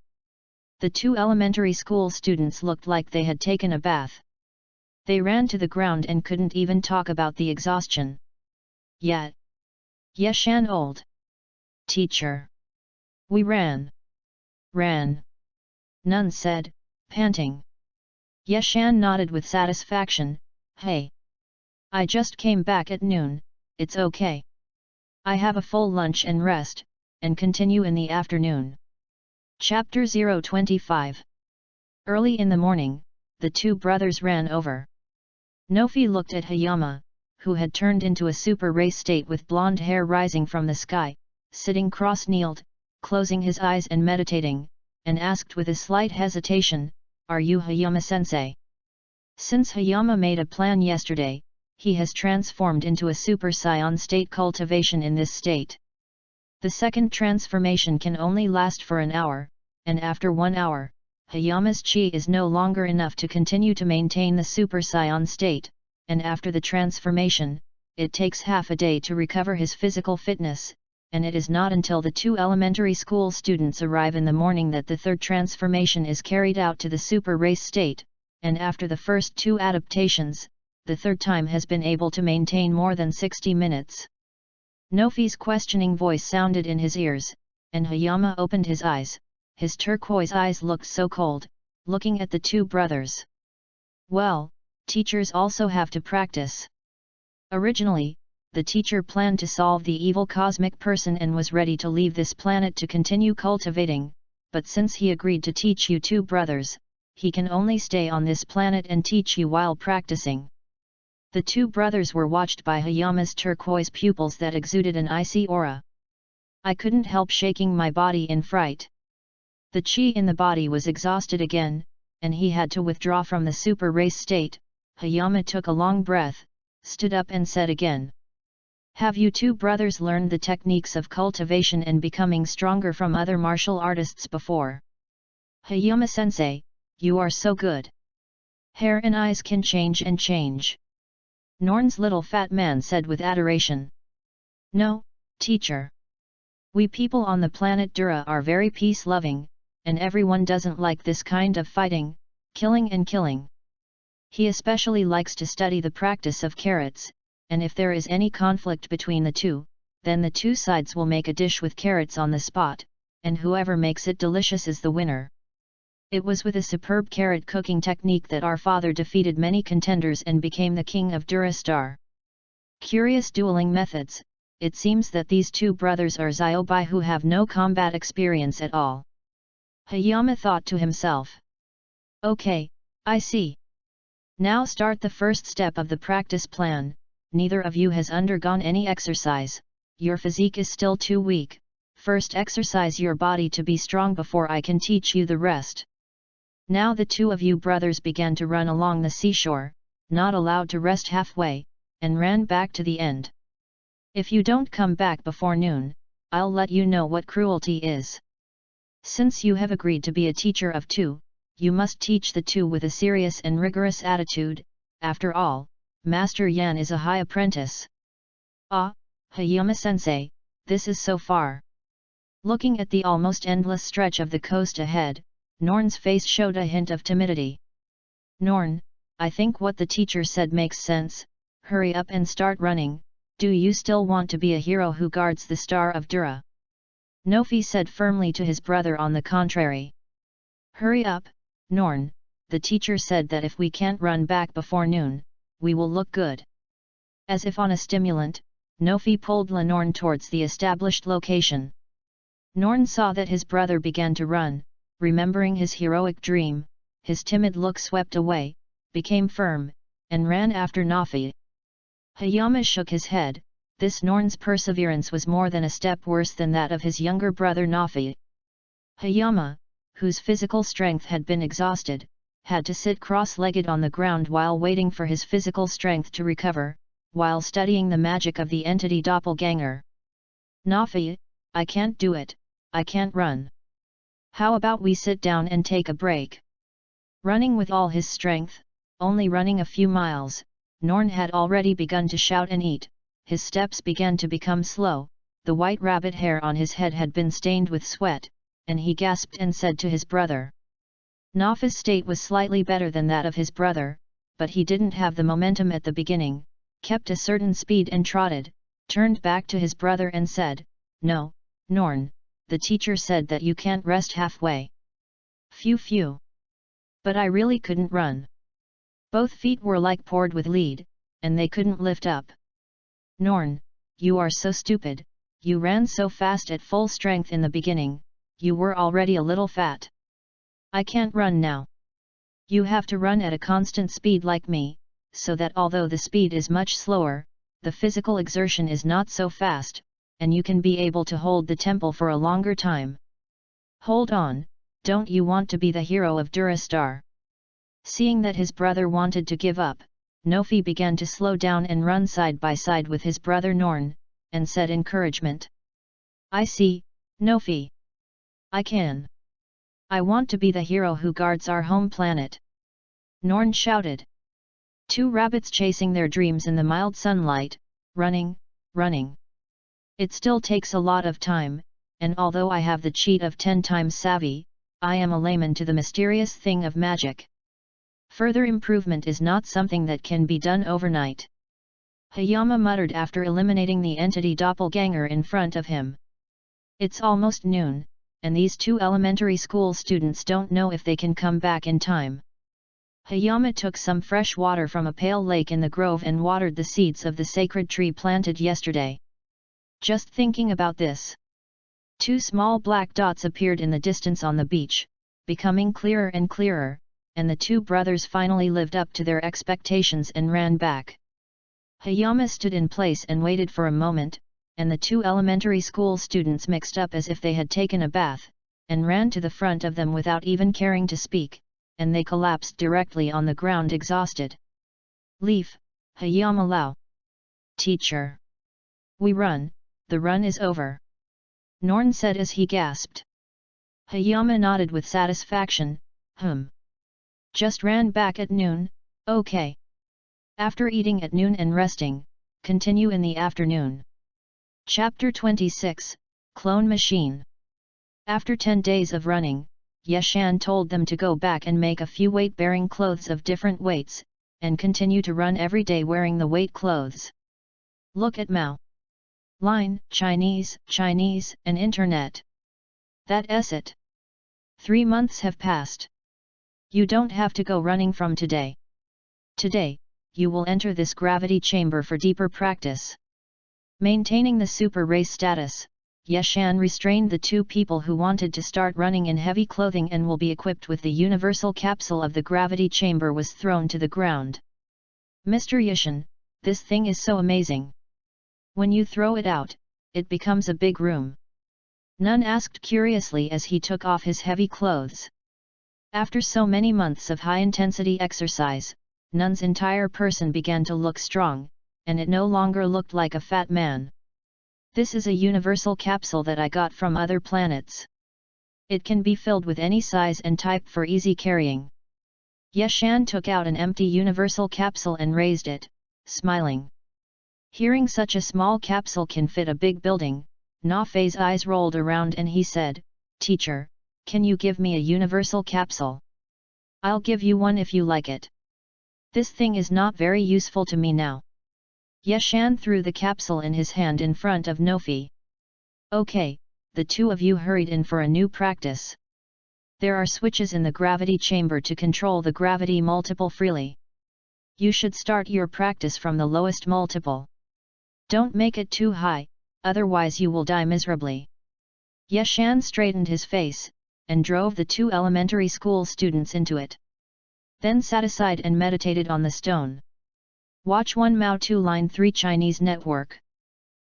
The two elementary school students looked like they had taken a bath. They ran to the ground and couldn't even talk about the exhaustion. Yet. Yeshan old. Teacher. We ran. Ran. Nun said, panting. Yeshan nodded with satisfaction, hey. I just came back at noon, it's okay. I have a full lunch and rest, and continue in the afternoon. Chapter 025. Early in the morning, the two brothers ran over. Nofi looked at Hayama, who had turned into a super race state with blonde hair rising from the sky, sitting cross-kneeled, closing his eyes and meditating, and asked with a slight hesitation, "Are you Hayama-sensei?" Since Hayama made a plan yesterday, he has transformed into a Super Saiyan state cultivation in this state. The second transformation can only last for an hour, and after 1 hour, Hayama's chi is no longer enough to continue to maintain the Super Saiyan state, and after the transformation, it takes half a day to recover his physical fitness, and it is not until the two elementary school students arrive in the morning that the third transformation is carried out to the Super Race state, and after the first two adaptations, the third time has been able to maintain more than 60 minutes. Nofi's questioning voice sounded in his ears, and Hayama opened his eyes. His turquoise eyes looked so cold, looking at the two brothers. Well, teachers also have to practice. Originally, the teacher planned to solve the evil cosmic person and was ready to leave this planet to continue cultivating, but since he agreed to teach you two brothers, he can only stay on this planet and teach you while practicing. The two brothers were watched by Hayama's turquoise pupils that exuded an icy aura. I couldn't help shaking my body in fright. The chi in the body was exhausted again, and he had to withdraw from the super race state. Hayama took a long breath, stood up and said again. Have you two brothers learned the techniques of cultivation and becoming stronger from other martial artists before? Hayama-sensei, you are so good. Hair and eyes can change and change. Norn's little fat man said with adoration. No, teacher. We people on the planet Dura are very peace-loving, and everyone doesn't like this kind of fighting, killing and killing. He especially likes to study the practice of carrots, and if there is any conflict between the two, then the two sides will make a dish with carrots on the spot, and whoever makes it delicious is the winner. It was with a superb carrot cooking technique that our father defeated many contenders and became the king of Durastar. Curious dueling methods. It seems that these two brothers are Ziobai who have no combat experience at all. Hayama thought to himself. Okay, I see. Now start the first step of the practice plan. Neither of you has undergone any exercise, your physique is still too weak. First exercise your body to be strong before I can teach you the rest. Now the two of you brothers began to run along the seashore, not allowed to rest halfway, and ran back to the end. If you don't come back before noon, I'll let you know what cruelty is. Since you have agreed to be a teacher of two, you must teach the two with a serious and rigorous attitude. After all, Master Yan is a high apprentice. Ah, Hayama-sensei, this is so far. Looking at the almost endless stretch of the coast ahead, Norn's face showed a hint of timidity. Norn, I think what the teacher said makes sense. Hurry up and start running. Do you still want to be a hero who guards the Star of Dura? Nofi said firmly to his brother. On the contrary. Hurry up, Norn, the teacher said that if we can't run back before noon, we will look good. As if on a stimulant, Nofi pulled Norn towards the established location. Norn saw that his brother began to run, remembering his heroic dream, his timid look swept away, became firm, and ran after Nofi. Hayama shook his head. This Norn's perseverance was more than a step worse than that of his younger brother Nofi. Hayama, whose physical strength had been exhausted, had to sit cross-legged on the ground while waiting for his physical strength to recover, while studying the magic of the entity doppelganger. Nafi, I can't do it, I can't run. How about we sit down and take a break? Running with all his strength, only running a few miles, Norn had already begun to shout and eat, his steps began to become slow, the white rabbit hair on his head had been stained with sweat, and he gasped and said to his brother. Nafi's state was slightly better than that of his brother, but he didn't have the momentum at the beginning, kept a certain speed and trotted, turned back to his brother and said, No, Norn, the teacher said that you can't rest halfway. Phew. But I really couldn't run. Both feet were like poured with lead, and they couldn't lift up. Norn, you are so stupid, you ran so fast at full strength in the beginning, you were already a little fat. I can't run now. You have to run at a constant speed like me, so that although the speed is much slower, the physical exertion is not so fast, and you can be able to hold the tempo for a longer time. Hold on, don't you want to be the hero of Durastar? Seeing that his brother wanted to give up, Nofi began to slow down and run side by side with his brother Norn, and said encouragement. I see, Nofi. I can. I want to be the hero who guards our home planet. Norn shouted. Two rabbits chasing their dreams in the mild sunlight, running. It still takes a lot of time, and although I have the cheat of 10 times savvy, I am a layman to the mysterious thing of magic. Further improvement is not something that can be done overnight. Hayama muttered after eliminating the entity doppelganger in front of him. It's almost noon, and these two elementary school students don't know if they can come back in time. Hayama took some fresh water from a pale lake in the grove and watered the seeds of the sacred tree planted yesterday. Just thinking about this. Two small black dots appeared in the distance on the beach, becoming clearer and clearer, and the two brothers finally lived up to their expectations and ran back. Hayama stood in place and waited for a moment, and the two elementary school students mixed up as if they had taken a bath, and ran to the front of them without even caring to speak, and they collapsed directly on the ground exhausted. Leaf, Hayama Lao. Teacher. We run, the run is over. Norn said as he gasped. Hayama nodded with satisfaction, Just ran back at noon, okay. After eating at noon and resting, continue in the afternoon. Chapter 26, Clone Machine. After 10 days of running, Yeshan told them to go back and make a few weight-bearing clothes of different weights, and continue to run every day wearing the weight clothes. Look at Mao. Line, Chinese, and Internet. That's it. 3 months have passed. You don't have to go running from today. Today, you will enter this gravity chamber for deeper practice. Maintaining the super race status, Yeshan restrained the two people who wanted to start running in heavy clothing and will be equipped with the universal capsule of the gravity chamber was thrown to the ground. Mr. Yeshan, this thing is so amazing. When you throw it out, it becomes a big room. Nun asked curiously as he took off his heavy clothes. After so many months of high-intensity exercise, Nun's entire person began to look strong, and it no longer looked like a fat man. This is a universal capsule that I got from other planets. It can be filled with any size and type for easy carrying. Yeshan took out an empty universal capsule and raised it, smiling. Hearing such a small capsule can fit a big building, Na Fei's eyes rolled around and he said, Teacher, can you give me a universal capsule? I'll give you one if you like it. This thing is not very useful to me now. Yeshan threw the capsule in his hand in front of Nofi. Okay, the two of you hurried in for a new practice. There are switches in the gravity chamber to control the gravity multiple freely. You should start your practice from the lowest multiple. Don't make it too high, otherwise you will die miserably. Yeshan straightened his face, and drove the two elementary school students into it. Then sat aside and meditated on the stone. Watch 1 Mao 2 Line 3 Chinese Network.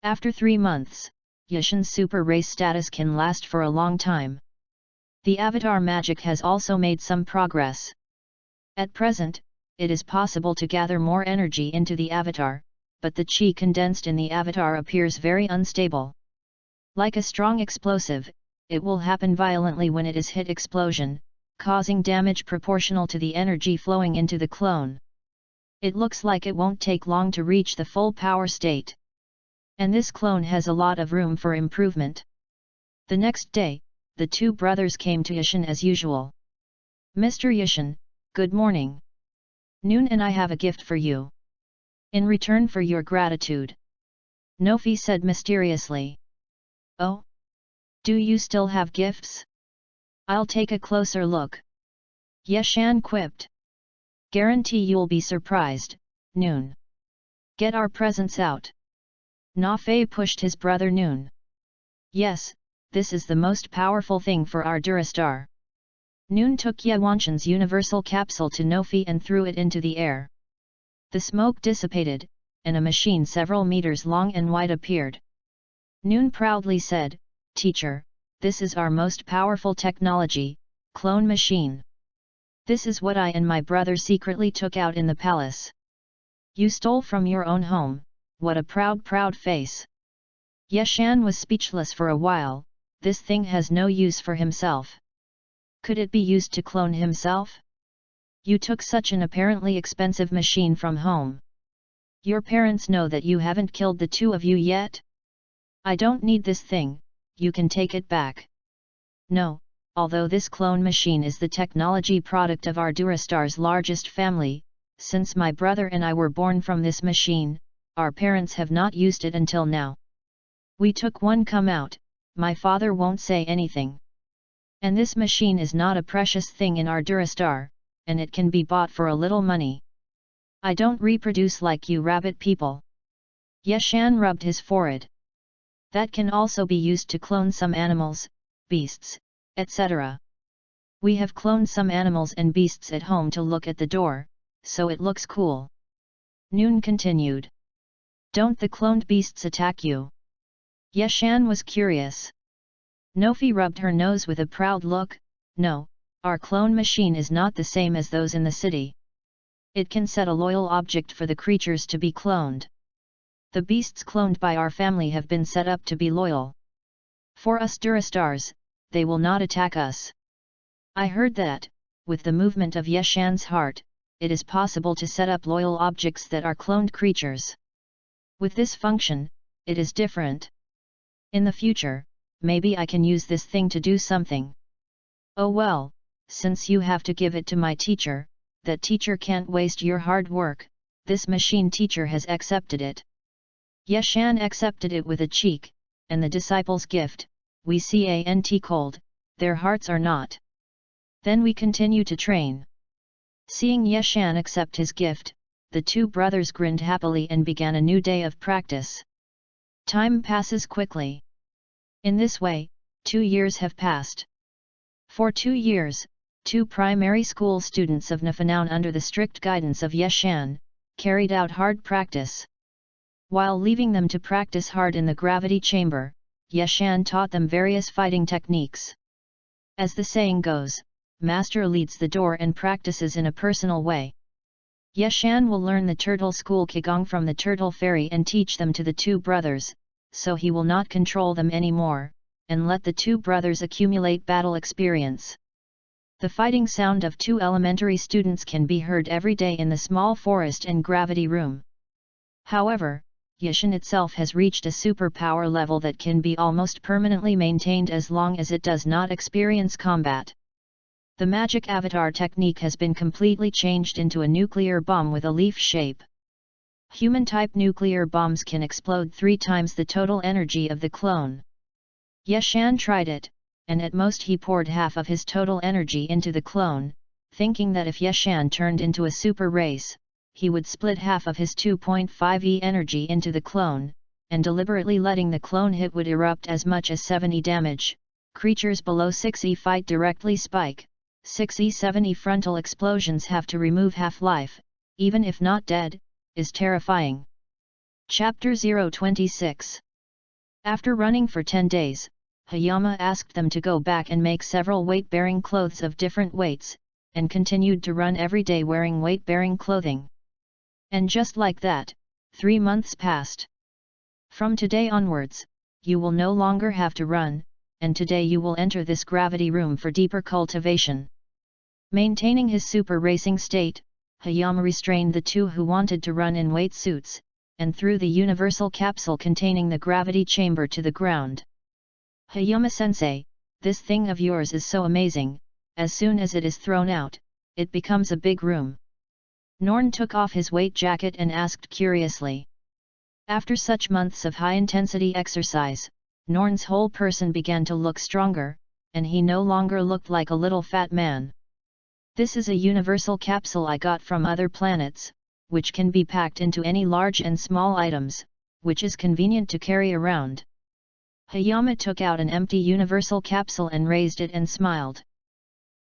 After 3 months, Yeshan's super race status can last for a long time. The avatar magic has also made some progress. At present, it is possible to gather more energy into the avatar, but the chi condensed in the avatar appears very unstable. Like a strong explosive, it will happen violently when it is hit explosion, causing damage proportional to the energy flowing into the clone. It looks like it won't take long to reach the full power state. And this clone has a lot of room for improvement. The next day, the two brothers came to Yashin as usual. Mr. Yashin, good morning. Noon and I have a gift for you. In return for your gratitude. Nofi said mysteriously. Oh? Do you still have gifts? I'll take a closer look. Yashan quipped. Guarantee you'll be surprised, Noon. Get our presents out. Nafei pushed his brother Noon. Yes, this is the most powerful thing for our Durastar. Noon took Yawanshan's universal capsule to Nofi and threw it into the air. The smoke dissipated, and a machine several meters long and wide appeared. Noon proudly said, Teacher, this is our most powerful technology, clone machine. This is what I and my brother secretly took out in the palace. You stole from your own home, what a proud face. Yashan was speechless for a while. This thing has no use for himself. Could it be used to clone himself? You took such an apparently expensive machine from home. Your parents know that you haven't killed the two of you yet? I don't need this thing, you can take it back. No, although this clone machine is the technology product of our Durastar's largest family, since my brother and I were born from this machine, our parents have not used it until now. We took one come out, my father won't say anything. And this machine is not a precious thing in our Durastar, and it can be bought for a little money. I don't reproduce like you rabbit people. Yashan rubbed his forehead. That can also be used to clone some animals, beasts, etc. We have cloned some animals and beasts at home to look at the door, so it looks cool. Noon continued. Don't the cloned beasts attack you? Yashan was curious. Nofi rubbed her nose with a proud look. No, our clone machine is not the same as those in the city. It can set a loyal object for the creatures to be cloned. The beasts cloned by our family have been set up to be loyal. For us Durastars, they will not attack us. I heard that, with the movement of Yashan's heart, it is possible to set up loyal objects that are cloned creatures. With this function, it is different. In the future, maybe I can use this thing to do something. Oh well, since you have to give it to my teacher, that teacher can't waste your hard work, this machine teacher has accepted it. Yashan accepted it with a cheek, and the disciples' gift, we can't cold, their hearts are not. Then we continue to train. Seeing Yashan accept his gift, the two brothers grinned happily and began a new day of practice. Time passes quickly. In this way, 2 years have passed. For 2 years, 2 primary school students of Nafanaun under the strict guidance of Yashan, carried out hard practice. While leaving them to practice hard in the gravity chamber, Yashan taught them various fighting techniques. As the saying goes, Master leads the door and practices in a personal way. Yashan will learn the turtle school Qigong from the turtle fairy and teach them to the two brothers, so he will not control them anymore, and let the two brothers accumulate battle experience. The fighting sound of 2 elementary students can be heard every day in the small forest and gravity room. However, Yashin itself has reached a superpower level that can be almost permanently maintained as long as it does not experience combat. The magic avatar technique has been completely changed into a nuclear bomb with a leaf shape. Human-type nuclear bombs can explode 3 times the total energy of the clone. Yashan tried it, and at most he poured half of his total energy into the clone, thinking that if Yashan turned into a super race, he would split half of his 2.5 energy into the clone, and deliberately letting the clone hit would erupt as much as 70 damage. Creatures below 6E fight directly spike. 6E-7E frontal explosions have to remove half-life, even if not dead, is terrifying. Chapter 026. After running for 10 days, Hayama asked them to go back and make several weight-bearing clothes of different weights, and continued to run every day wearing weight-bearing clothing. And just like that, 3 months passed. From today onwards, you will no longer have to run, and today you will enter this gravity room for deeper cultivation. Maintaining his super racing state, Hayama restrained the two who wanted to run in weight suits, and threw the universal capsule containing the gravity chamber to the ground. Hayama-sensei, this thing of yours is so amazing, as soon as it is thrown out, it becomes a big room. Norn took off his weight jacket and asked curiously. After such months of high-intensity exercise, Norn's whole person began to look stronger, and he no longer looked like a little fat man. This is a universal capsule I got from other planets, which can be packed into any large and small items, which is convenient to carry around. Hayama took out an empty universal capsule and raised it and smiled.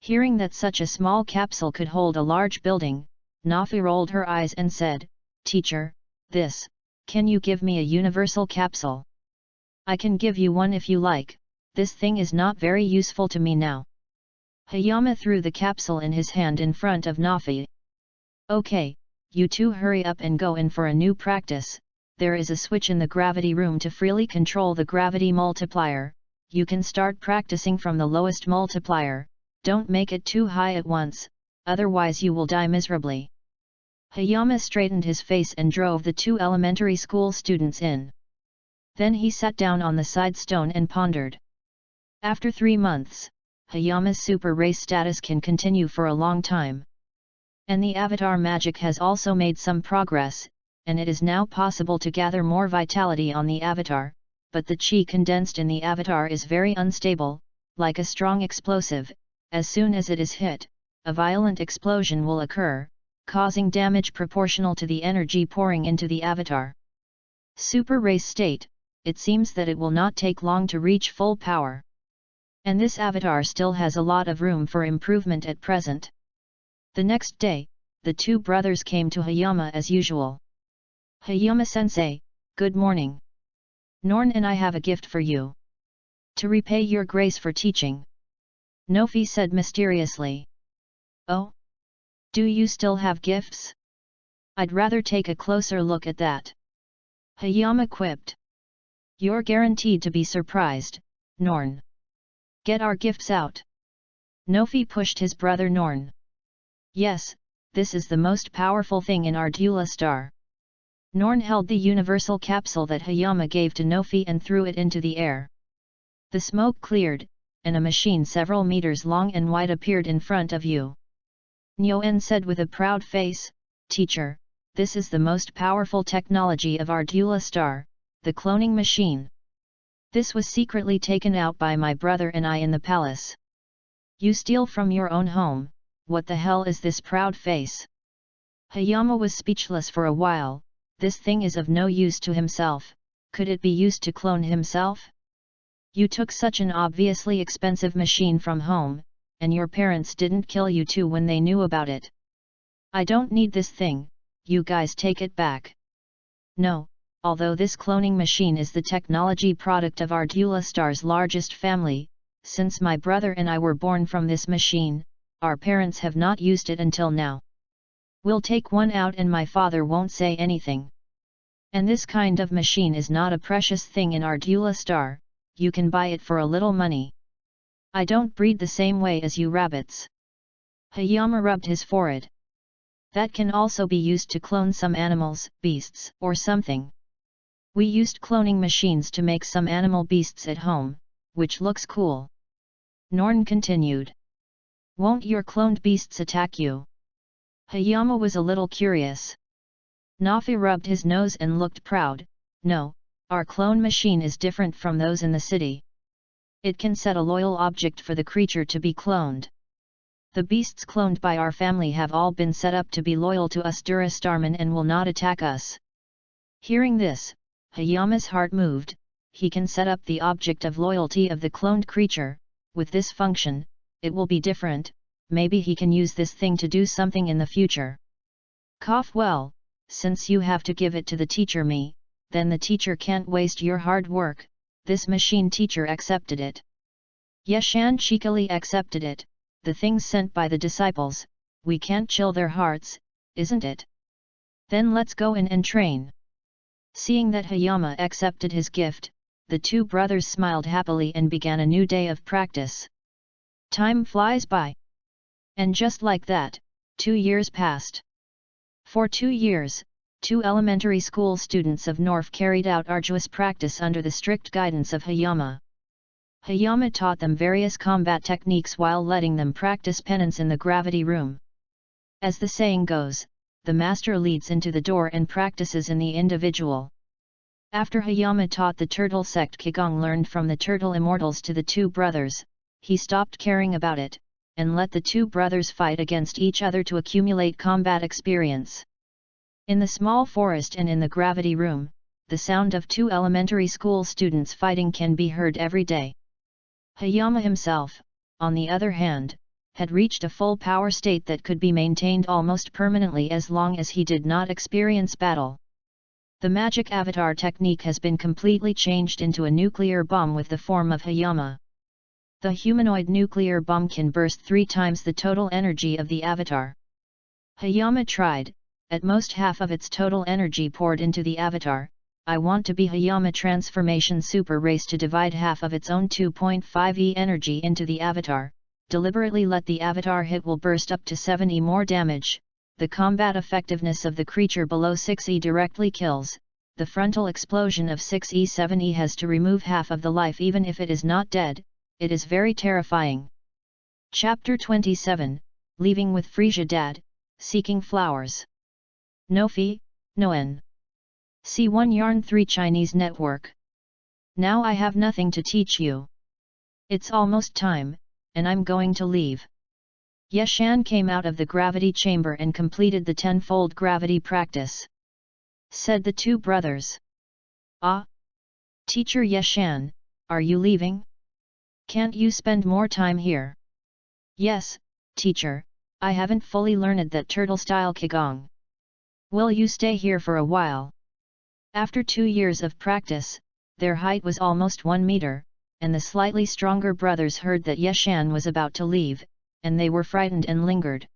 Hearing that such a small capsule could hold a large building, Nafi rolled her eyes and said, "Teacher, can you give me a universal capsule? I can give you one if you like, this thing is not very useful to me now." Hayama threw the capsule in his hand in front of Nafi. "Okay, you two hurry up and go in for a new practice. There is a switch in the gravity room to freely control the gravity multiplier. You can start practicing from the lowest multiplier, don't make it too high at once, otherwise you will die miserably." Hayama straightened his face and drove the two elementary school students in. Then he sat down on the side stone and pondered. After 3 months, Hayama's super race status can continue for a long time. And the avatar magic has also made some progress, and it is now possible to gather more vitality on the avatar, but the chi condensed in the avatar is very unstable, like a strong explosive. As soon as it is hit, a violent explosion will occur, causing damage proportional to the energy pouring into the avatar. Super race state, it seems that it will not take long to reach full power. And this avatar still has a lot of room for improvement at present. The next day, the two brothers came to Hayama as usual. "Hayama-sensei, good morning. Norn and I have a gift for you. To repay your grace for teaching." Nofi said mysteriously. "Oh? Do you still have gifts? I'd rather take a closer look at that." Hayama quipped. "You're guaranteed to be surprised, Norn. Get our gifts out." Nofi pushed his brother Norn. "Yes, this is the most powerful thing in our Dula star." Norn held the universal capsule that Hayama gave to Nofi and threw it into the air. The smoke cleared, and a machine several meters long and wide appeared in front of you. Nyoen said with a proud face, "Teacher, this is the most powerful technology of our Dula star, the cloning machine. This was secretly taken out by my brother and I in the palace. You steal from your own home, what the hell is this proud face?" Hayama was speechless for a while. This thing is of no use to himself, could it be used to clone himself? You took such an obviously expensive machine from home, and your parents didn't kill you too when they knew about it. "I don't need this thing, you guys take it back." "No, although this cloning machine is the technology product of our Dula star's largest family, since my brother and I were born from this machine, our parents have not used it until now. We'll take one out and my father won't say anything. And this kind of machine is not a precious thing in our Dula star, you can buy it for a little money. I don't breed the same way as you rabbits." Hayama rubbed his forehead. "That can also be used to clone some animals, beasts, or something. We used cloning machines to make some animal beasts at home, which looks cool." Norn continued. "Won't your cloned beasts attack you?" Hayama was a little curious. Nafi rubbed his nose and looked proud. "No, our clone machine is different from those in the city. It can set a loyal object for the creature to be cloned. The beasts cloned by our family have all been set up to be loyal to us Dura Starman and will not attack us." Hearing this, Hayama's heart moved. He can set up the object of loyalty of the cloned creature. With this function, it will be different. Maybe he can use this thing to do something in the future. Well, since you have to give it to the teacher me, then the teacher can't waste your hard work. This machine teacher accepted it. Yeshan cheekily accepted it. the things sent by the disciples, we can't chill their hearts, isn't it? Then let's go in and train." Seeing that Hayama accepted his gift, the two brothers smiled happily and began a new day of practice. Time flies by. And just like that, 2 years passed. For 2 years, 2 elementary school students of North carried out arduous practice under the strict guidance of Hayama. Hayama taught them various combat techniques while letting them practice penance in the gravity room. As the saying goes, the master leads into the door and practices in the individual. After Hayama taught the turtle sect Qigong learned from the turtle immortals to the two brothers, he stopped caring about it, and let the two brothers fight against each other to accumulate combat experience. In the small forest and in the gravity room, the sound of 2 elementary school students fighting can be heard every day. Hayama himself, on the other hand, had reached a full power state that could be maintained almost permanently as long as he did not experience battle. The magic avatar technique has been completely changed into a nuclear bomb with the form of Hayama. The humanoid nuclear bomb can burst 3 times the total energy of the avatar. Hayama tried, at most half of its total energy poured into the avatar. I want to be Hayama transformation super race to divide half of its own 2.5 E energy into the avatar, deliberately let the avatar hit will burst up to 7 E more damage. The combat effectiveness of the creature below 6 E directly kills. The frontal explosion of 6 E 7 E has to remove half of the life even if it is not dead. It is very terrifying. Chapter 27, Leaving with Frisia Dad, Seeking Flowers. No fee, no en. C1 Yarn 3 Chinese Network. Now I have nothing to teach you. It's almost time, and I'm going to leave. Yeshan came out of the gravity chamber and completed the 10-fold gravity practice. Said the two brothers. Ah! Teacher Yeshan, are you leaving? Can't you spend more time here? Yes, teacher, I haven't fully learned that turtle-style Qigong. Will you stay here for a while? After 2 years of practice, their height was almost 1 meter, and the slightly stronger brothers heard that Yeshan was about to leave, and they were frightened and lingered.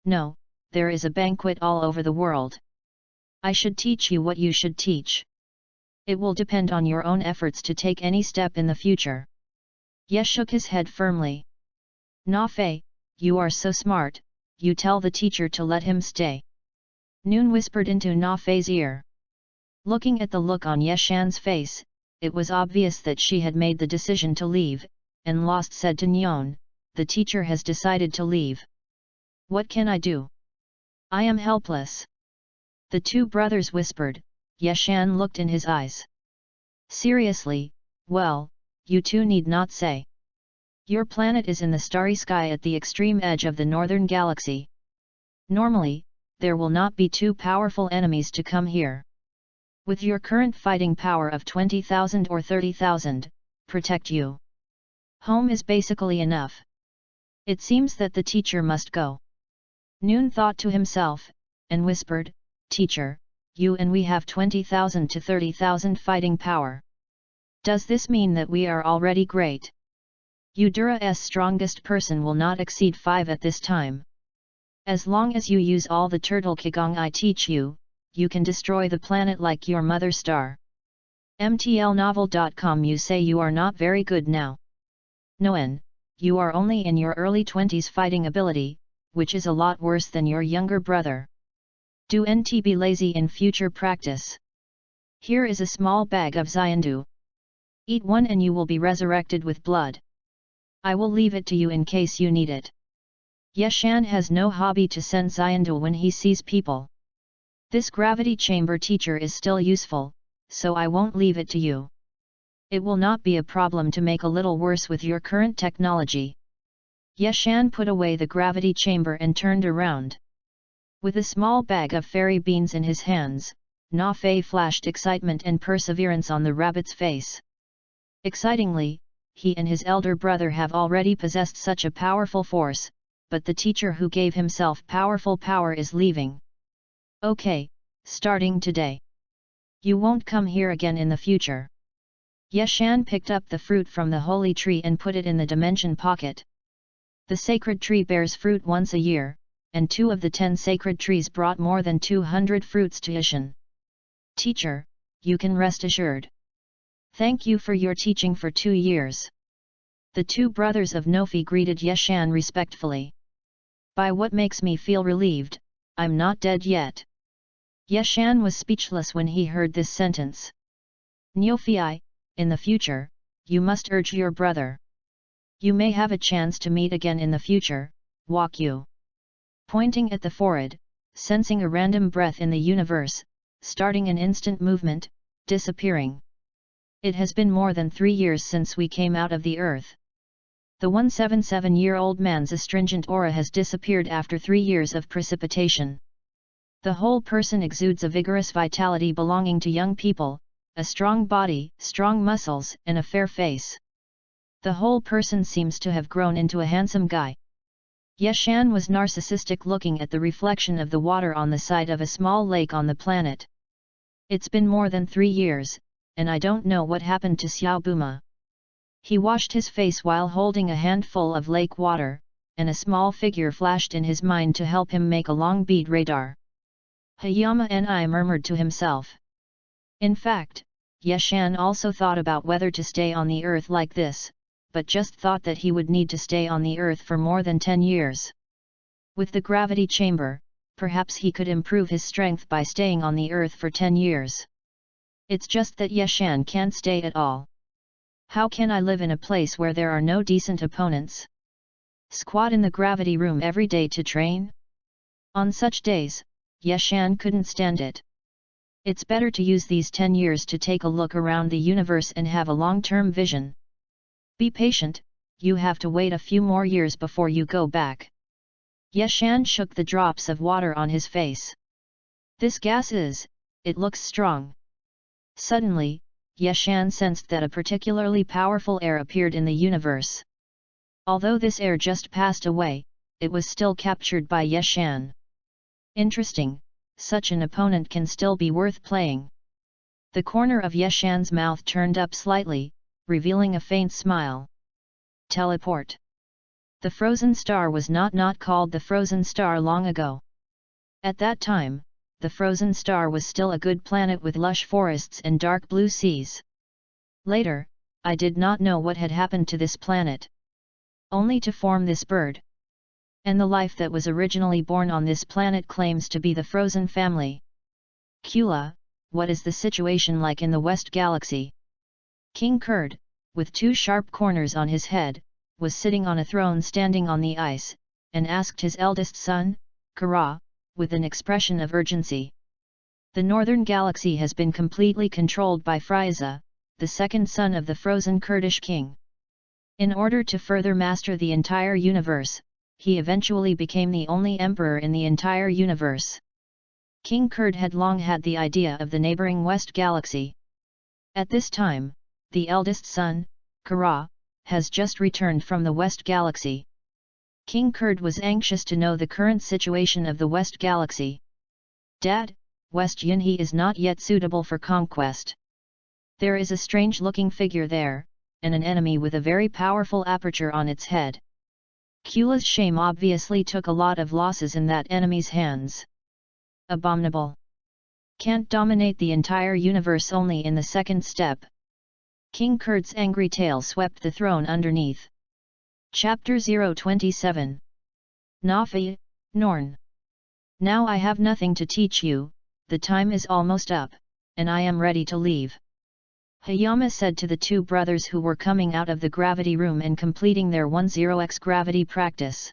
No, there is a banquet all over the world. I should teach you what you should teach. It will depend on your own efforts to take any step in the future. Yes shook his head firmly. Na Fei, you are so smart, you tell the teacher to let him stay. Noon whispered into Na Fei's ear. Looking at the look on Yeshan's face, it was obvious that she had made the decision to leave, and Lost said to Nyon, the teacher has decided to leave. What can I do? I am helpless. The two brothers whispered. Yeshan looked in his eyes. Seriously, well, you two need not say. Your planet is in the starry sky at the extreme edge of the northern galaxy. Normally, there will not be too powerful enemies to come here. With your current fighting power of 20,000 or 30,000, protect you. Home is basically enough. It seems that the teacher must go. Noon thought to himself, and whispered, Teacher, you and we have 20,000 to 30,000 fighting power. Does this mean that we are already great? Udura's strongest person will not exceed 5 at this time. As long as you use all the turtle Qigong I teach you, you can destroy the planet like your mother star. MTLnovel.com. You say you are not very good now. Noen, you are only in your early 20s fighting ability, which is a lot worse than your younger brother. Do NT be lazy in future practice. Here is a small bag of Xiandu. Eat one and you will be resurrected with blood. I will leave it to you in case you need it. Yeshan has no hobby to send Xiandu when he sees people. This gravity chamber teacher is still useful, so I won't leave it to you. It will not be a problem to make a little worse with your current technology. Yeshan put away the gravity chamber and turned around. With a small bag of fairy beans in his hands, Na Fei flashed excitement and perseverance on the rabbit's face. Excitingly, he and his elder brother have already possessed such a powerful force, but the teacher who gave himself powerful power is leaving. Okay, starting today. You won't come here again in the future. Yeshan picked up the fruit from the holy tree and put it in the dimension pocket. The sacred tree bears fruit once a year, and 2 of the 10 sacred trees brought more than 200 fruits to Ishan. Teacher, you can rest assured. Thank you for your teaching for 2 years. The 2 brothers of Nofi greeted Yeshan respectfully. By what makes me feel relieved, I'm not dead yet. Yeshan was speechless when he heard this sentence. Nofi, in the future, you must urge your brother. You may have a chance to meet again in the future, walk you. Pointing at the forehead, sensing a random breath in the universe, starting an instant movement, disappearing. It has been more than 3 years since we came out of the earth. The 177-year-old man's astringent aura has disappeared after 3 years of precipitation. The whole person exudes a vigorous vitality belonging to young people, a strong body, strong muscles, and a fair face. The whole person seems to have grown into a handsome guy. Yeshan was narcissistic looking at the reflection of the water on the side of a small lake on the planet. It's been more than 3 years, and I don't know what happened to Xiaobuma. He washed his face while holding a handful of lake water, and a small figure flashed in his mind to help him make a long bead radar. Hayama Ni murmured to himself. In fact, Yeshan also thought about whether to stay on the earth like this, but just thought that he would need to stay on the earth for more than 10 years. With the gravity chamber, perhaps he could improve his strength by staying on the earth for 10 years. It's just that Yeshan can't stay at all. How can I live in a place where there are no decent opponents? Squat in the gravity room every day to train? On such days, Yeshan couldn't stand it. It's better to use these 10 years to take a look around the universe and have a long-term vision. Be patient, you have to wait a few more years before you go back. Yeshan shook the drops of water on his face. This gas it looks strong. Suddenly, Yeshan sensed that a particularly powerful air appeared in the universe. Although this air just passed away, it was still captured by Yeshan. Interesting, such an opponent can still be worth playing. The corner of Yeshan's mouth turned up slightly, revealing a faint smile. Teleport. The frozen star was not called the frozen star long ago. At that time, the frozen star was still a good planet with lush forests and dark blue seas. Later, I did not know what had happened to this planet. Only to form this bird. And the life that was originally born on this planet claims to be the frozen family. Kula, what is the situation like in the West Galaxy? King Kurd, with 2 sharp corners on his head, was sitting on a throne standing on the ice, and asked his eldest son, Kara, with an expression of urgency. The Northern Galaxy has been completely controlled by Frieza, the second son of the frozen Kurdish king. In order to further master the entire universe, he eventually became the only emperor in the entire universe. King Kurd had long had the idea of the neighboring West Galaxy. At this time, the eldest son, Kara, has just returned from the West Galaxy. King Kurd was anxious to know the current situation of the West Galaxy. Dad, West Yunhe is not yet suitable for conquest. There is a strange-looking figure there, and an enemy with a very powerful aperture on its head. Kula's shame obviously took a lot of losses in that enemy's hands. Abominable. Can't dominate the entire universe only in the second step. King Kurd's angry tail swept the throne underneath. Chapter 027. Nafi, Norn. Now I have nothing to teach you, the time is almost up, and I am ready to leave. Hayama said to the 2 brothers who were coming out of the gravity room and completing their 10x gravity practice.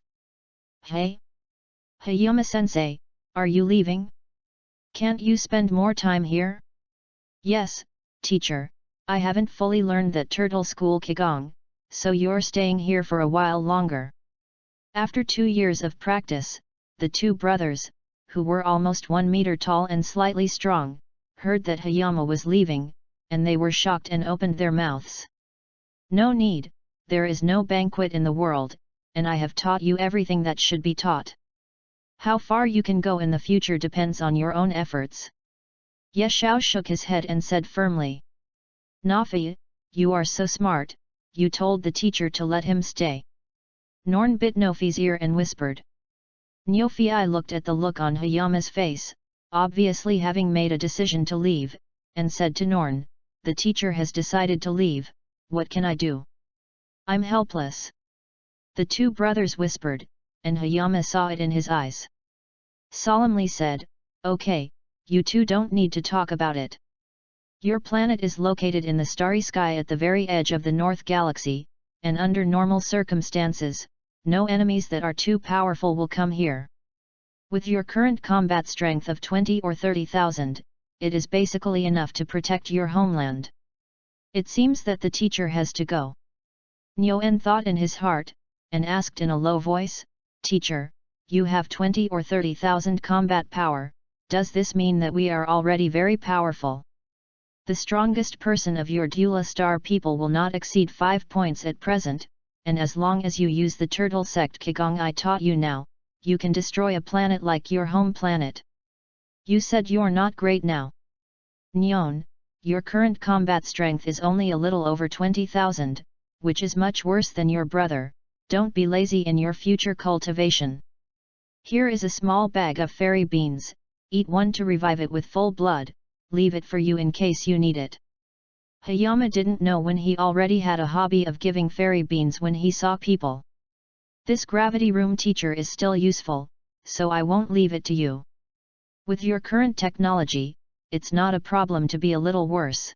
Hey? Hayama-sensei, are you leaving? Can't you spend more time here? Yes, teacher, I haven't fully learned that turtle school Qigong, so you're staying here for a while longer. After 2 years of practice, the 2 brothers, who were almost 1 meter tall and slightly strong, heard that Hayama was leaving, and they were shocked and opened their mouths. No need, there is no banquet in the world, and I have taught you everything that should be taught. How far you can go in the future depends on your own efforts. Yeshao shook his head and said firmly. Nafi, you are so smart, you told the teacher to let him stay. Norn bit Nofi's ear and whispered. Nofi looked at the look on Hayama's face, obviously having made a decision to leave, and said to Norn, "The teacher has decided to leave, what can I do? I'm helpless." The two brothers whispered, and Hayama saw it in his eyes. Solemnly said, "Okay, you two don't need to talk about it. Your planet is located in the starry sky at the very edge of the North Galaxy, and under normal circumstances, no enemies that are too powerful will come here. With your current combat strength of 20 or 30,000, it is basically enough to protect your homeland. It seems that the teacher has to go." Nguyen thought in his heart, and asked in a low voice, "Teacher, you have 20 or 30,000 combat power, does this mean that we are already very powerful? The strongest person of your Dula star people will not exceed 5 points at present, and as long as you use the turtle sect Qigong I taught you now, you can destroy a planet like your home planet. You said you're not great now. Nyon, your current combat strength is only a little over 20,000, which is much worse than your brother. Don't be lazy in your future cultivation. Here is a small bag of fairy beans, eat one to revive it with full blood, leave it for you in case you need it." Hayama didn't know when he already had a hobby of giving fairy beans when he saw people. "This gravity room teacher is still useful, so I won't leave it to you. With your current technology, it's not a problem to be a little worse."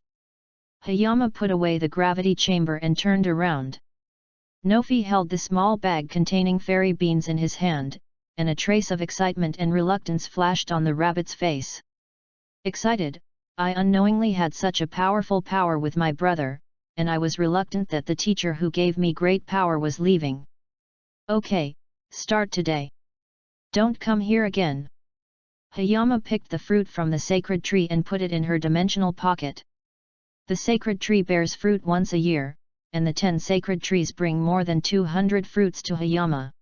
Hayama put away the gravity chamber and turned around. Nofi held the small bag containing fairy beans in his hand, and a trace of excitement and reluctance flashed on the rabbit's face. "Excited, I unknowingly had such a powerful power with my brother, and I was reluctant that the teacher who gave me great power was leaving. Okay, start today. Don't come here again." Hayama picked the fruit from the sacred tree and put it in her dimensional pocket. The sacred tree bears fruit once a year, and the 10 sacred trees bring more than 200 fruits to Hayama.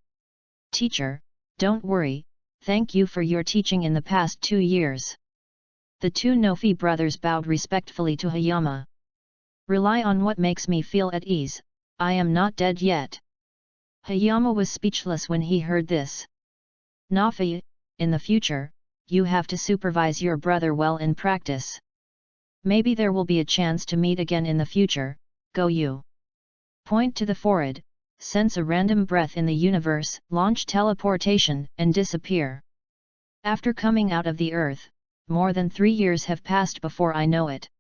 "Teacher, don't worry, thank you for your teaching in the past 2 years." The two Nofi brothers bowed respectfully to Hayama. "Rely on what makes me feel at ease, I am not dead yet." Hayama was speechless when he heard this. "Nofi, in the future, you have to supervise your brother well in practice. Maybe there will be a chance to meet again in the future, go you. Point to the forehead, sense a random breath in the universe, launch teleportation, and disappear. After coming out of the earth, more than 3 years have passed before I know it.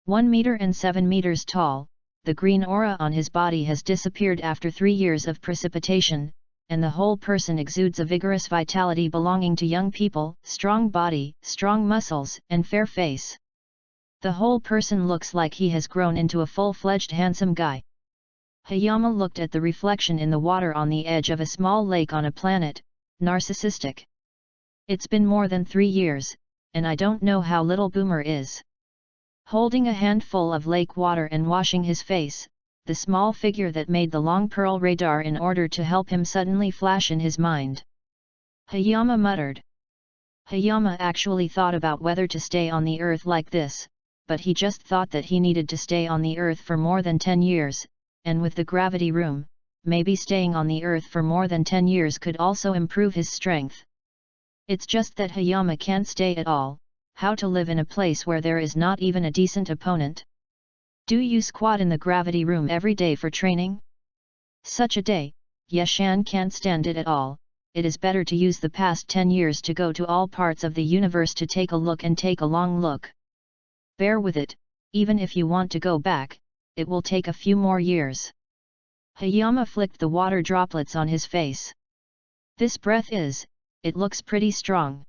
1 meter and 7 meters tall, the green aura on his body has disappeared after 3 years of precipitation, and the whole person exudes a vigorous vitality belonging to young people, strong body, strong muscles, and fair face. The whole person looks like he has grown into a full-fledged handsome guy." Hayama looked at the reflection in the water on the edge of a small lake on a planet, narcissistic. "It's been more than 3 years, and I don't know how little Boomer is." Holding a handful of lake water and washing his face, the small figure that made the long pearl radar in order to help him suddenly flash in his mind. Hayama muttered. Hayama actually thought about whether to stay on the earth like this, but he just thought that he needed to stay on the earth for more than 10 years, and with the gravity room, maybe staying on the earth for more than 10 years could also improve his strength. It's just that Hayama can't stay at all. How to live in a place where there is not even a decent opponent? Do you squat in the gravity room every day for training? Such a day, Yeshan can't stand it at all. It is better to use the past 10 years to go to all parts of the universe to take a look and take a long look. Bear with it, even if you want to go back, it will take a few more years. Hayama flicked the water droplets on his face. This breath it looks pretty strong.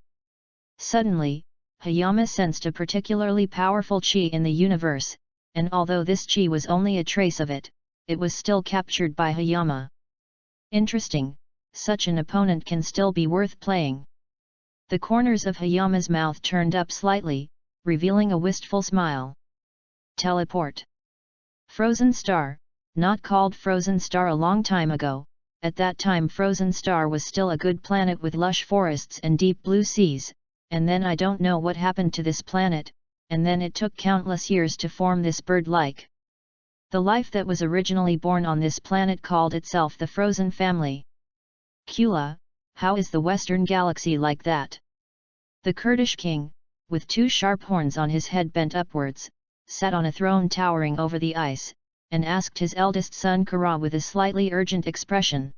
Suddenly, Hayama sensed a particularly powerful chi in the universe, and although this chi was only a trace of it, it was still captured by Hayama. Interesting, such an opponent can still be worth playing. The corners of Hayama's mouth turned up slightly, revealing a wistful smile. Teleport. Frozen Star, not called Frozen Star a long time ago. At that time Frozen Star was still a good planet with lush forests and deep blue seas, and then I don't know what happened to this planet, and then it took countless years to form this bird-like The life that was originally born on this planet called itself the Frozen Family. Kula, how is the Western Galaxy like that? The Kurdish king, with two sharp horns on his head bent upwards, sat on a throne towering over the ice, and asked his eldest son Kara with a slightly urgent expression.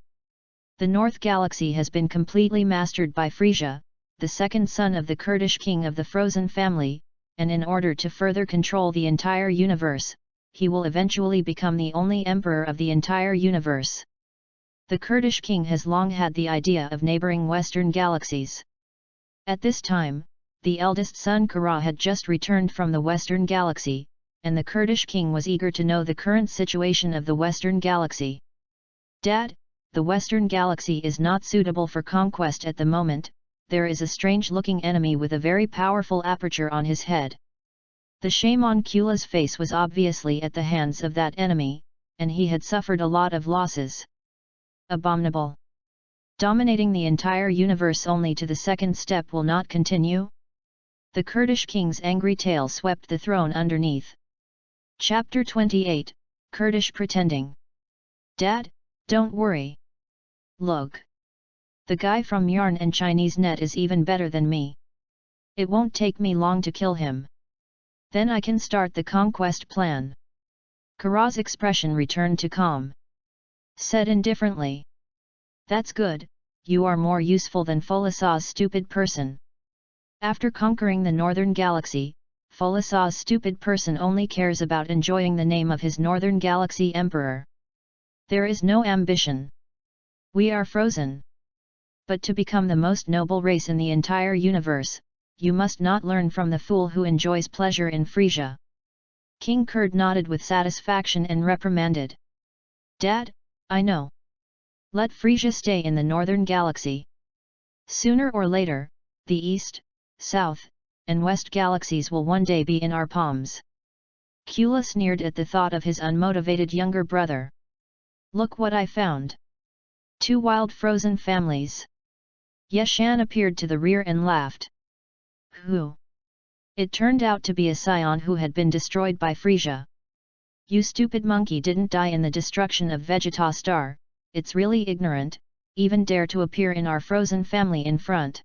The North Galaxy has been completely mastered by Frisia, the second son of the Kurdish king of the Frozen Family, and in order to further control the entire universe, he will eventually become the only emperor of the entire universe. The Kurdish king has long had the idea of neighboring Western galaxies. At this time, the eldest son Kara had just returned from the Western Galaxy, and the Kurdish king was eager to know the current situation of the Western Galaxy. Dad, the Western Galaxy is not suitable for conquest at the moment. There is a strange-looking enemy with a very powerful aperture on his head. The shame on Kula's face was obviously at the hands of that enemy, and he had suffered a lot of losses. Abominable. Dominating the entire universe only to the second step will not continue? The Kurdish king's angry tail swept the throne underneath. Chapter 28, Kurdish Pretending. Dad, don't worry. Look. The guy from Yarn and Chinese Net is even better than me. It won't take me long to kill him. Then I can start the conquest plan. Kara's expression returned to calm. Said indifferently. That's good, you are more useful than Folasaw's stupid person. After conquering the Northern Galaxy, Folasaw's stupid person only cares about enjoying the name of his Northern Galaxy Emperor. There is no ambition. We are frozen. But to become the most noble race in the entire universe, you must not learn from the fool who enjoys pleasure in Frisia. King Kurd nodded with satisfaction and reprimanded. Dad, I know. Let Frisia stay in the Northern Galaxy. Sooner or later, the East, South, and West Galaxies will one day be in our palms. Kula sneered at the thought of his unmotivated younger brother. Look what I found. 2 wild frozen families. Yeshan appeared to the rear and laughed. Who? It turned out to be a scion who had been destroyed by Frisia. You stupid monkey didn't die in the destruction of Vegeta Star, it's really ignorant, even dare to appear in our frozen family in front.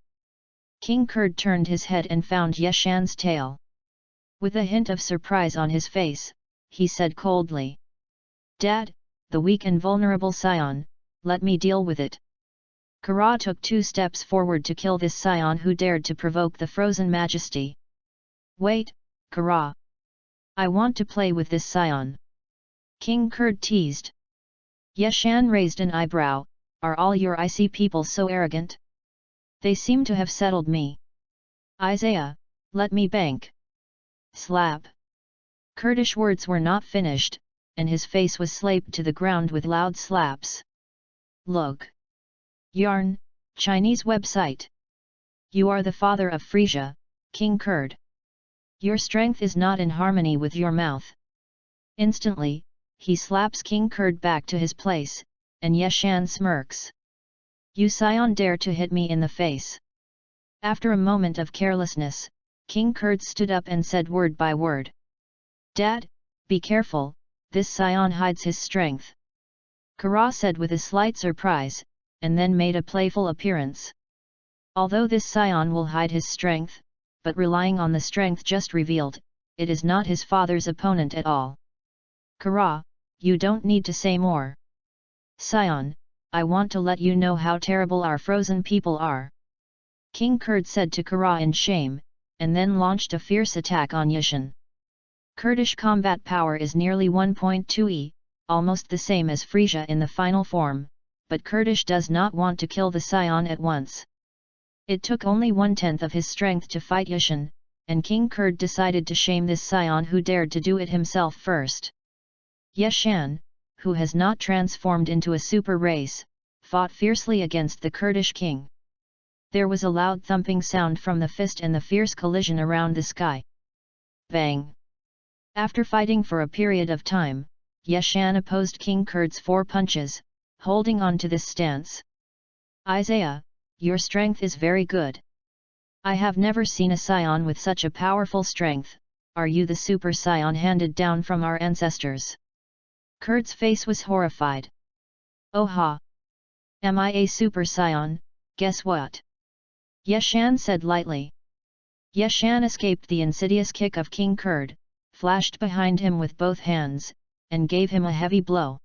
King Kurd turned his head and found Yeshan's tail. With a hint of surprise on his face, he said coldly. Dad, the weak and vulnerable scion, let me deal with it. Kara took 2 steps forward to kill this scion who dared to provoke the frozen majesty. Wait, Kara. I want to play with this scion. King Kurd teased. Yeshan raised an eyebrow. Are all your icy people so arrogant? They seem to have settled me. Isaiah, let me bank. Slap. Kurdish words were not finished, and his face was slapped to the ground with loud slaps. Look. Yarn, Chinese website. You are the father of Frisia, King Kurd. Your strength is not in harmony with your mouth. Instantly, he slaps King Kurd back to his place, and Yeshan smirks. You scion dare to hit me in the face. After a moment of carelessness, King Kurd stood up and said word by word. Dad, be careful, this scion hides his strength. Kara said with a slight surprise, and then made a playful appearance. Although this scion will hide his strength, but relying on the strength just revealed, it is not his father's opponent at all. Kara, you don't need to say more. Scion, I want to let you know how terrible our frozen people are. King Kurd said to Kara in shame, and then launched a fierce attack on Yeshan. Kurdish combat power is nearly 1.2 E, almost the same as Frisia in the final form, but Kurdish does not want to kill the scion at once. It took only 1/10 of his strength to fight Yeshan, and King Kurd decided to shame this scion who dared to do it himself first. Yeshan, who has not transformed into a super race, fought fiercely against the Kurdish king. There was a loud thumping sound from the fist and the fierce collision around the sky. Bang! After fighting for a period of time, Yeshan opposed King Kurd's 4 punches, holding on to this stance. Isaiah, your strength is very good. I have never seen a scion with such a powerful strength. Are you the super scion handed down from our ancestors? Kurd's face was horrified. Oh ha! Am I a Super Saiyan? Guess what? Yeshan said lightly. Yeshan escaped the insidious kick of King Kurd, flashed behind him with both hands, and gave him a heavy blow.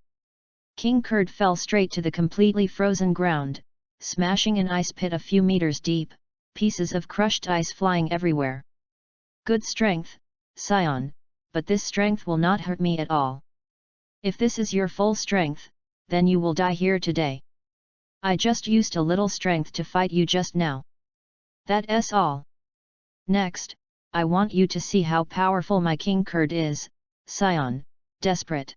King Kurd fell straight to the completely frozen ground, smashing an ice pit a few meters deep, pieces of crushed ice flying everywhere. Good strength, Scion, but this strength will not hurt me at all. If this is your full strength, then you will die here today. I just used a little strength to fight you just now. That's all. Next, I want you to see how powerful my King Kurd is, Scion, desperate.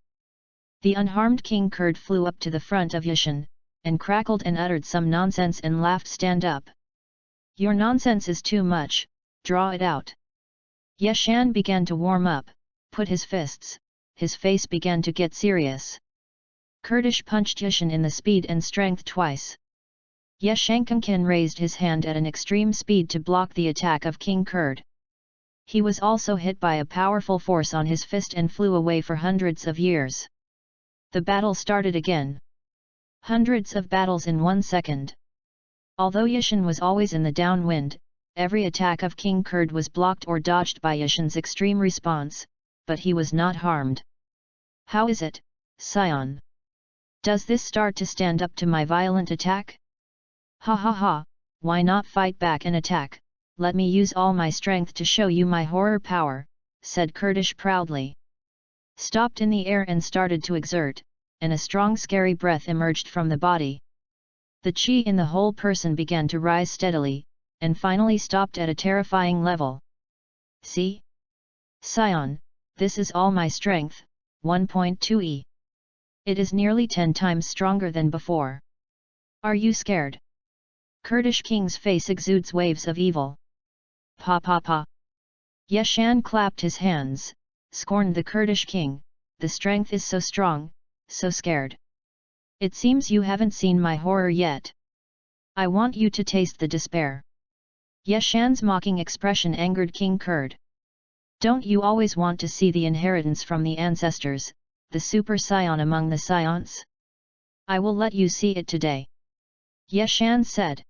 The unharmed King Kurd flew up to the front of Yashin, and crackled and uttered some nonsense and laughed. Stand up. Your nonsense is too much, draw it out. Yeshan began to warm up, put his fists, his face began to get serious. Kurdish punched Yashin in the speed and strength twice. Yeshankankin raised his hand at an extreme speed to block the attack of King Kurd. He was also hit by a powerful force on his fist and flew away for hundreds of years. The battle started again. Hundreds of battles in 1 second. Although Yashin was always in the downwind, every attack of King Kurd was blocked or dodged by Yashin's extreme response, but he was not harmed. How is it, Scion? Does this start to stand up to my violent attack? Ha ha ha, why not fight back and attack? Let me use all my strength to show you my horror power, said Kurdish proudly. Stopped in the air and started to exert, and a strong scary breath emerged from the body. The chi in the whole person began to rise steadily, and finally stopped at a terrifying level. See? Scion, this is all my strength, 1.2e. It is nearly 10 times stronger than before. Are you scared? Kurdish king's face exudes waves of evil. Pa pa pa. Yeshan clapped his hands, scorned the Kurdish king. The strength is so strong, so scared. It seems you haven't seen my horror yet. I want you to taste the despair. Yeshan's mocking expression angered King Kurd. Don't you always want to see the inheritance from the ancestors, the Super Scion among the Scions? I will let you see it today. Yeshan said.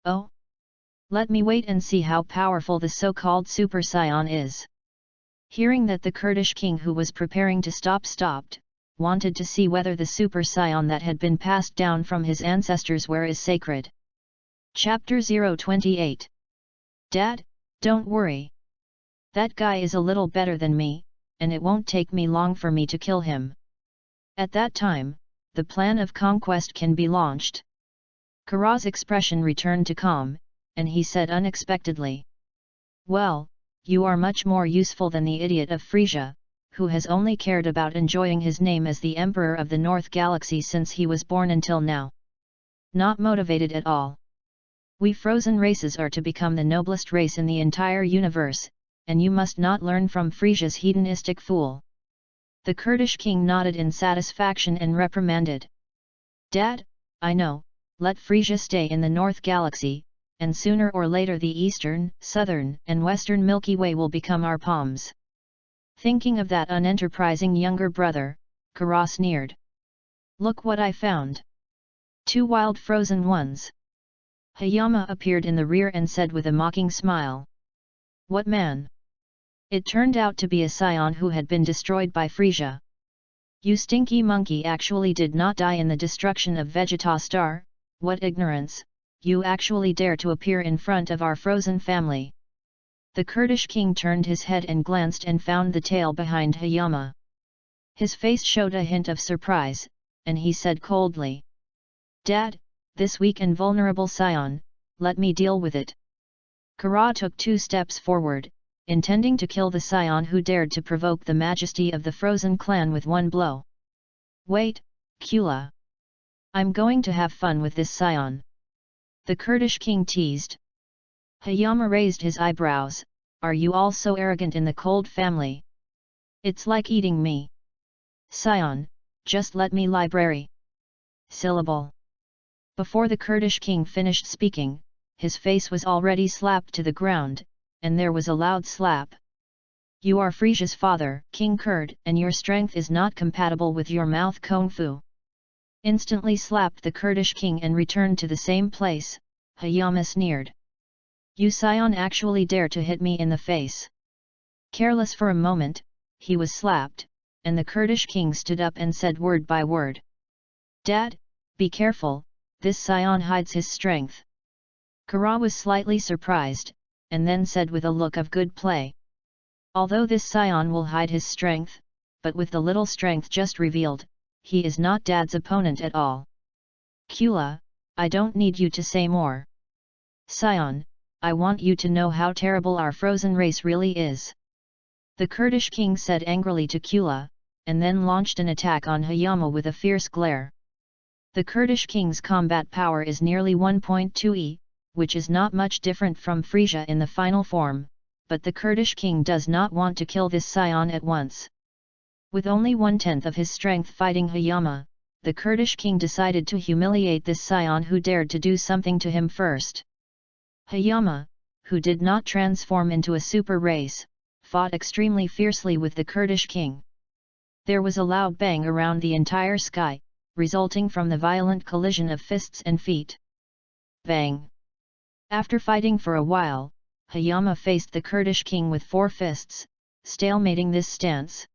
Oh? Let me wait and see how powerful the so-called Super Scion is. Hearing that the Kurdish king who was preparing to stop stopped, wanted to see whether the Super Scion that had been passed down from his ancestors is sacred. Chapter 028. Dad, don't worry. That guy is a little better than me, and it won't take me long for me to kill him. At that time, the plan of conquest can be launched. Kara's expression returned to calm, and he said unexpectedly. Well, you are much more useful than the idiot of Frisia, who has only cared about enjoying his name as the Emperor of the North Galaxy since he was born until now. Not motivated at all. We frozen races are to become the noblest race in the entire universe, and you must not learn from Frisia's hedonistic fool. The Kurdish king nodded in satisfaction and reprimanded. Dad, I know, let Frisia stay in the North Galaxy, and sooner or later the Eastern, Southern, and Western Milky Way will become our palms. Thinking of that unenterprising younger brother, Kara sneered. Look what I found. 2 wild frozen ones. Hayama appeared in the rear and said with a mocking smile. What man? It turned out to be a scion who had been destroyed by Frisia. You stinky monkey actually did not die in the destruction of Vegeta Star, what ignorance, you actually dare to appear in front of our frozen family. The Kurdish king turned his head and glanced and found the tail behind Hayama. His face showed a hint of surprise, and he said coldly. Dad, this weak and vulnerable scion, let me deal with it. Kara took 2 steps forward, intending to kill the scion who dared to provoke the majesty of the frozen clan with 1 blow. Wait, Kula. I'm going to have fun with this scion. The Kurdish king teased. Hayama raised his eyebrows. Are you all so arrogant in the cold family? It's like eating me. Scion, just let me library. Syllable. Before the Kurdish king finished speaking, his face was already slapped to the ground, and there was a loud slap. You are Frisia's father, King Kurd, and your strength is not compatible with your mouth kung fu. Instantly slapped the Kurdish king and returned to the same place. Hayama sneered. You scion actually dare to hit me in the face. Careless for a moment, he was slapped, and the Kurdish king stood up and said word by word. Dad, be careful, this scion hides his strength. Kara was slightly surprised, and then said with a look of good play. Although this scion will hide his strength, but with the little strength just revealed, he is not Dad's opponent at all. Kula, I don't need you to say more. Scion, I want you to know how terrible our frozen race really is. The Kurdish king said angrily to Kula, and then launched an attack on Hayama with a fierce glare. The Kurdish king's combat power is nearly 1.2 E, which is not much different from Frisia in the final form, but the Kurdish king does not want to kill this scion at once. With only 1/10 of his strength fighting Hayama, the Kurdish king decided to humiliate this scion who dared to do something to him first. Hayama, who did not transform into a super race, fought extremely fiercely with the Kurdish king. There was a loud bang around the entire sky, resulting from the violent collision of fists and feet. Bang! After fighting for a while, Hayama faced the Kurdish king with 4 fists, stalemating this stance.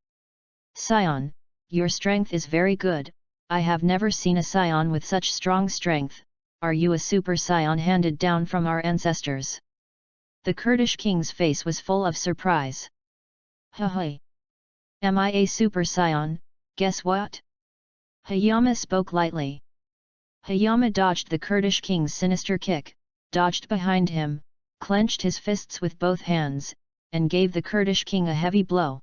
Scion, your strength is very good, I have never seen a scion with such strong strength. Are you a super scion handed down from our ancestors? The Kurdish king's face was full of surprise. Hey! Am I a super scion? Guess what? Hayama spoke lightly. Hayama dodged the Kurdish king's sinister kick, dodged behind him, clenched his fists with both hands, and gave the Kurdish king a heavy blow.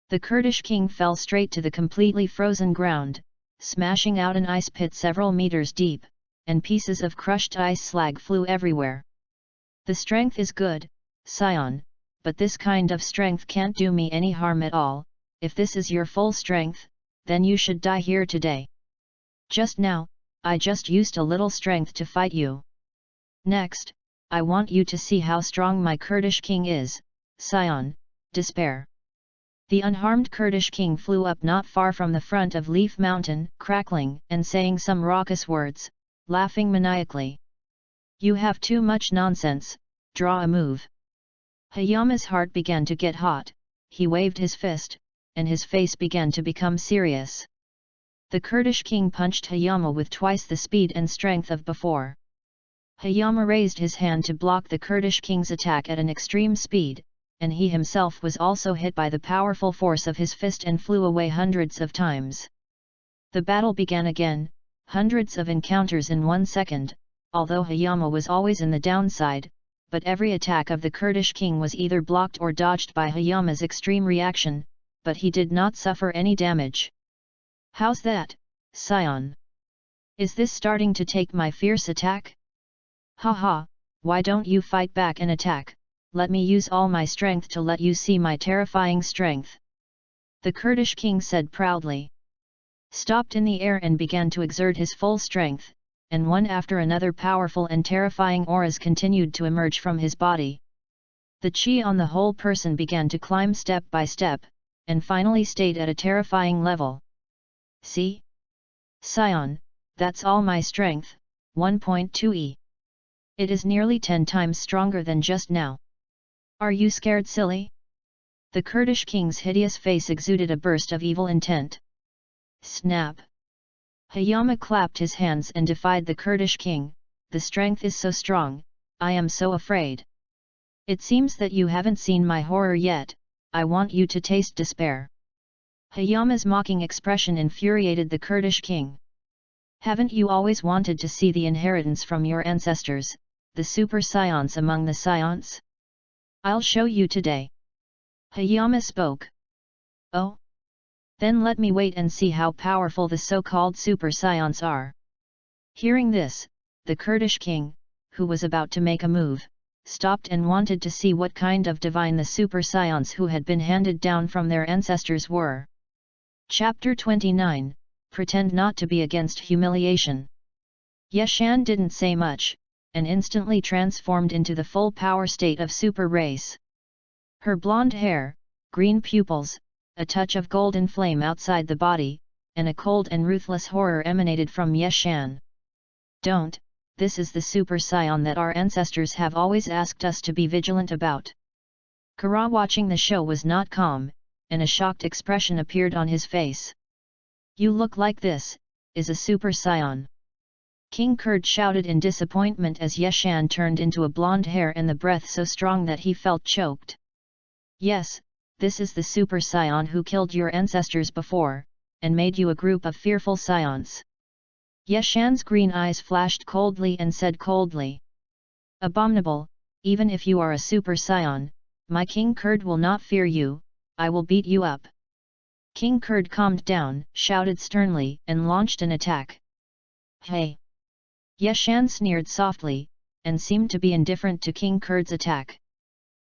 The Kurdish king fell straight to the completely frozen ground, smashing out an ice pit several meters deep, and pieces of crushed ice slag flew everywhere. The strength is good, scion, but this kind of strength can't do me any harm at all. If this is your full strength, then you should die here today. Just now, I just used a little strength to fight you. Next, I want you to see how strong my Kurdish king is, scion, despair. The unharmed Kurdish king flew up not far from the front of Leaf Mountain, crackling and saying some raucous words, laughing maniacally. You have too much nonsense, draw a move. Hayama's heart began to get hot, he waved his fist, and his face began to become serious. The Kurdish king punched Hayama with twice the speed and strength of before. Hayama raised his hand to block the Kurdish king's attack at an extreme speed, and he himself was also hit by the powerful force of his fist and flew away hundreds of times. The battle began again, hundreds of encounters in 1 second, although Hayama was always in the downside, but every attack of the Kurdish king was either blocked or dodged by Hayama's extreme reaction, but he did not suffer any damage. How's that, scion? Is this starting to take my fierce attack? Haha, why don't you fight back and attack? Let me use all my strength to let you see my terrifying strength. The Kurdish king said proudly. Stopped in the air and began to exert his full strength, and one after another powerful and terrifying auras continued to emerge from his body. The chi on the whole person began to climb step by step, and finally stayed at a terrifying level. See? Scion, that's all my strength, 1.2 E. It is nearly 10 times stronger than just now. Are you scared, silly? The Kurdish king's hideous face exuded a burst of evil intent. Snap! Hayama clapped his hands and defied the Kurdish king. The strength is so strong, I am so afraid. It seems that you haven't seen my horror yet, I want you to taste despair. Hayama's mocking expression infuriated the Kurdish king. Haven't you always wanted to see the inheritance from your ancestors, the super scions among the scions? I'll show you today. Hayama spoke. Oh? Then let me wait and see how powerful the so-called super scions are. Hearing this, the Kurdish king, who was about to make a move, stopped and wanted to see what kind of divine the super scions who had been handed down from their ancestors were. Chapter 29, Pretend Not to Be Against Humiliation. Yeshan didn't say much, and instantly transformed into the full power state of super race. Her blonde hair, green pupils, a touch of golden flame outside the body, and a cold and ruthless horror emanated from Yeshan. Don't, this is the Super Saiyan that our ancestors have always asked us to be vigilant about. Kara, watching the show, was not calm, and a shocked expression appeared on his face. You look like this, is a Super Saiyan. King Kurd shouted in disappointment as Yeshan turned into a blonde hair and the breath so strong that he felt choked. Yes, this is the Super Saiyan who killed your ancestors before, and made you a group of fearful Saiyans. Yeshan's green eyes flashed coldly and said coldly. Abominable, even if you are a Super Saiyan, my King Kurd will not fear you, I will beat you up. King Kurd calmed down, shouted sternly, and launched an attack. Hey! Yeshan sneered softly, and seemed to be indifferent to King Kurd's attack.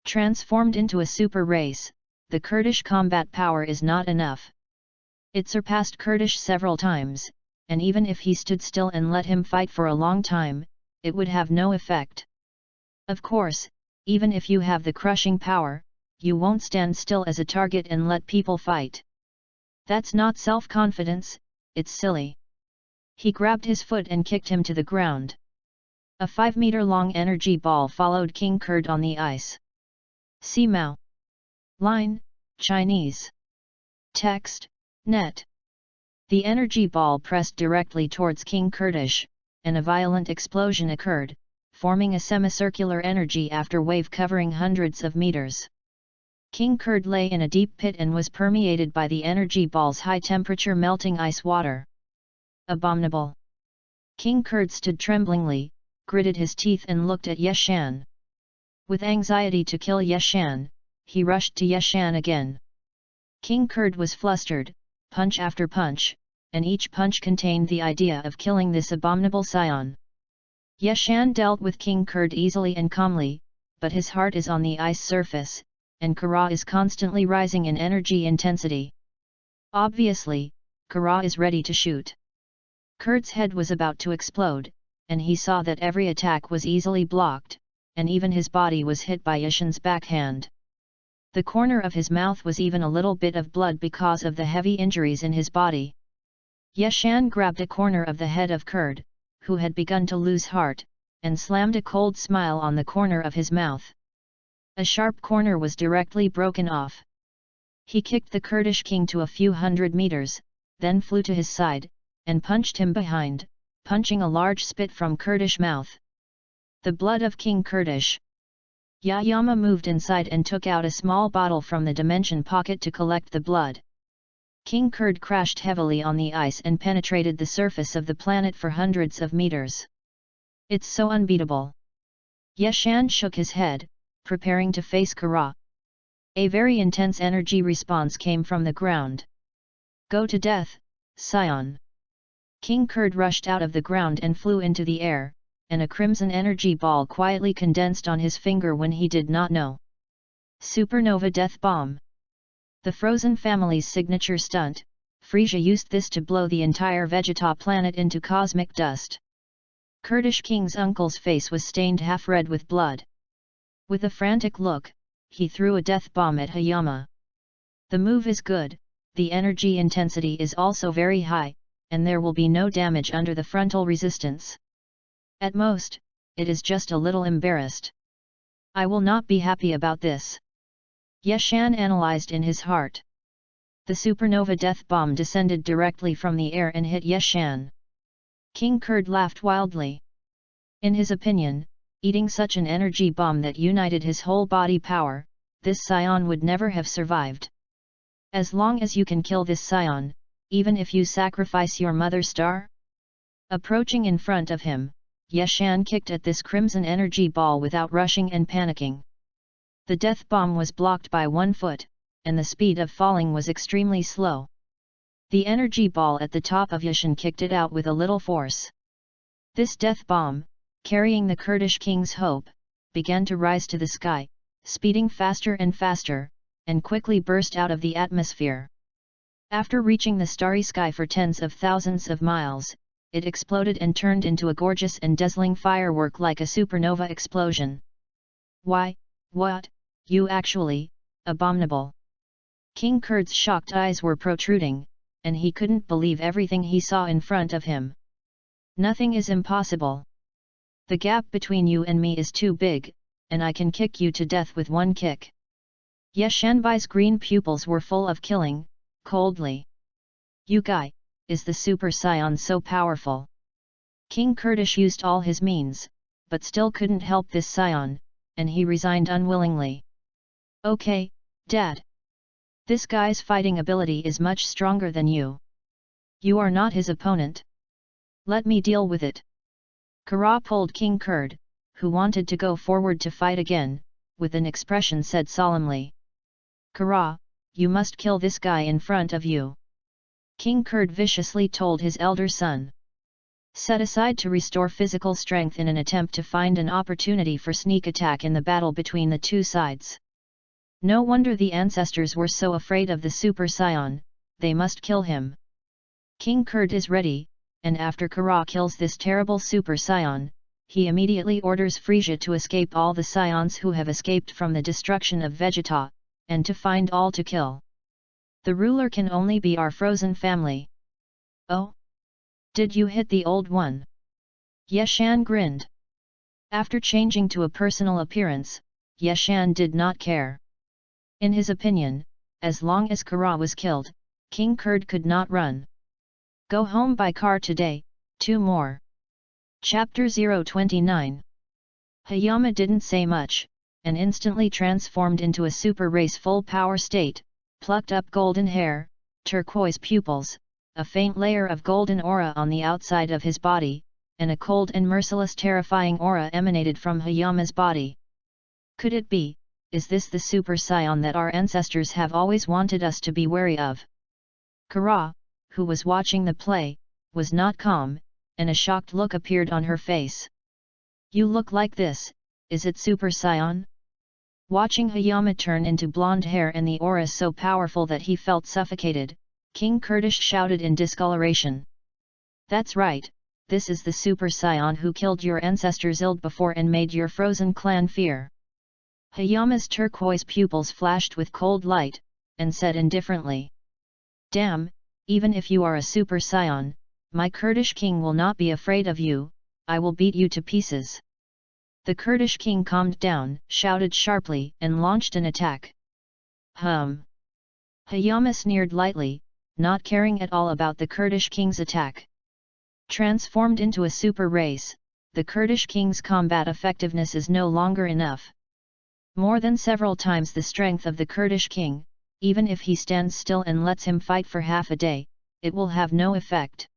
Transformed into a super race, the Kurdish combat power is not enough. It surpassed Kurdish several times, and even if he stood still and let him fight for a long time, it would have no effect. Of course, even if you have the crushing power, you won't stand still as a target and let people fight. That's not self-confidence, it's silly. He grabbed his foot and kicked him to the ground. A 5-meter-long energy ball followed King Kurd on the ice. Simao. Line, Chinese. Text, net. The energy ball pressed directly towards King Kurdish, and a violent explosion occurred, forming a semicircular energy after wave covering hundreds of meters. King Kurd lay in a deep pit and was permeated by the energy ball's high-temperature melting ice water. Abominable! King Kurd stood tremblingly, gritted his teeth and looked at Yeshan. With anxiety to kill Yeshan, he rushed to Yeshan again. King Kurd was flustered, punch after punch, and each punch contained the idea of killing this abominable Saiyan. Yeshan dealt with King Kurd easily and calmly, but his heart is on the ice surface, and Kara is constantly rising in energy intensity. Obviously, Kara is ready to shoot. Kurd's head was about to explode, and he saw that every attack was easily blocked, and even his body was hit by Yeshan's backhand. The corner of his mouth was even a little bit of blood because of the heavy injuries in his body. Yeshan grabbed a corner of the head of Kurd, who had begun to lose heart, and slammed a cold smile on the corner of his mouth. A sharp corner was directly broken off. He kicked the Kurdish king to a few hundred meters, then flew to his side, and punched him behind, punching a large spit from Kurdish mouth. The blood of King Kurdish. Yayama moved inside and took out a small bottle from the dimension pocket to collect the blood. King Kurd crashed heavily on the ice and penetrated the surface of the planet for hundreds of meters. It's so unbeatable. Yeshan shook his head, preparing to face Kara. A very intense energy response came from the ground. Go to death, Scion. King Kurd rushed out of the ground and flew into the air, and a crimson energy ball quietly condensed on his finger when he did not know. Supernova Death Bomb. The Frozen family's signature stunt, Frisia used this to blow the entire Vegeta planet into cosmic dust. Kurdish King's uncle's face was stained half-red with blood. With a frantic look, he threw a death bomb at Hayama. The move is good, the energy intensity is also very high, and there will be no damage under the frontal resistance. At most, it is just a little embarrassed. I will not be happy about this. Yeshan analyzed in his heart. The supernova death bomb descended directly from the air and hit Yeshan. King Kurd laughed wildly. In his opinion, eating such an energy bomb that united his whole body power, this Scion would never have survived. As long as you can kill this Scion, even if you sacrifice your mother star? Approaching in front of him, Yeshan kicked at this crimson energy ball without rushing and panicking. The death bomb was blocked by 1 foot, and the speed of falling was extremely slow. The energy ball at the top of Yeshan kicked it out with a little force. This death bomb, carrying the Kurdish king's hope, began to rise to the sky, speeding faster and faster, and quickly burst out of the atmosphere. After reaching the starry sky for tens of thousands of miles, it exploded and turned into a gorgeous and dazzling firework like a supernova explosion. Why, what, you actually, abominable. King Kurd's shocked eyes were protruding, and he couldn't believe everything he saw in front of him. Nothing is impossible. The gap between you and me is too big, and I can kick you to death with one kick. Ye Shanbai's green pupils were full of killing, coldly. You guy, is the Super Saiyan so powerful? King Kurdish used all his means, but still couldn't help this Saiyan, and he resigned unwillingly. Okay, Dad. This guy's fighting ability is much stronger than you. You are not his opponent. Let me deal with it. Kara pulled King Kurd, who wanted to go forward to fight again, with an expression said solemnly. Kara, you must kill this guy in front of you. King Kurd viciously told his elder son. Set aside to restore physical strength in an attempt to find an opportunity for sneak attack in the battle between the two sides. No wonder the ancestors were so afraid of the Super Saiyan, they must kill him. King Kurd is ready, and after Kara kills this terrible Super Saiyan, he immediately orders Frisia to escape all the Saiyans who have escaped from the destruction of Vegeta, and to find all to kill. The ruler can only be our frozen family. Oh? Did you hit the old one? Ye Shan grinned. After changing to a personal appearance, Ye Shan did not care. In his opinion, as long as Kara was killed, King Kurd could not run. Go home by car today, 2 more. Chapter 029. Hayama didn't say much, and instantly transformed into a super race full power state, plucked up golden hair, turquoise pupils, a faint layer of golden aura on the outside of his body, and a cold and merciless terrifying aura emanated from Hayama's body. Could it be? Is this the Super Saiyan that our ancestors have always wanted us to be wary of? Kara, who was watching the play, was not calm, and a shocked look appeared on her face. You look like this, is it Super Saiyan? Watching Hayama turn into blonde hair and the aura so powerful that he felt suffocated, King Kurdish shouted in discoloration. That's right, this is the Super Saiyan who killed your ancestors Ild before and made your frozen clan fear. Hayama's turquoise pupils flashed with cold light, and said indifferently. Damn, even if you are a Super Saiyan, my Kurdish king will not be afraid of you, I will beat you to pieces. The Kurdish king calmed down, shouted sharply, and launched an attack. Hayama sneered lightly, not caring at all about the Kurdish king's attack. Transformed into a super race, the Kurdish king's combat effectiveness is no longer enough. More than several times the strength of the Kurdish king, even if he stands still and lets him fight for half a day, it will have no effect.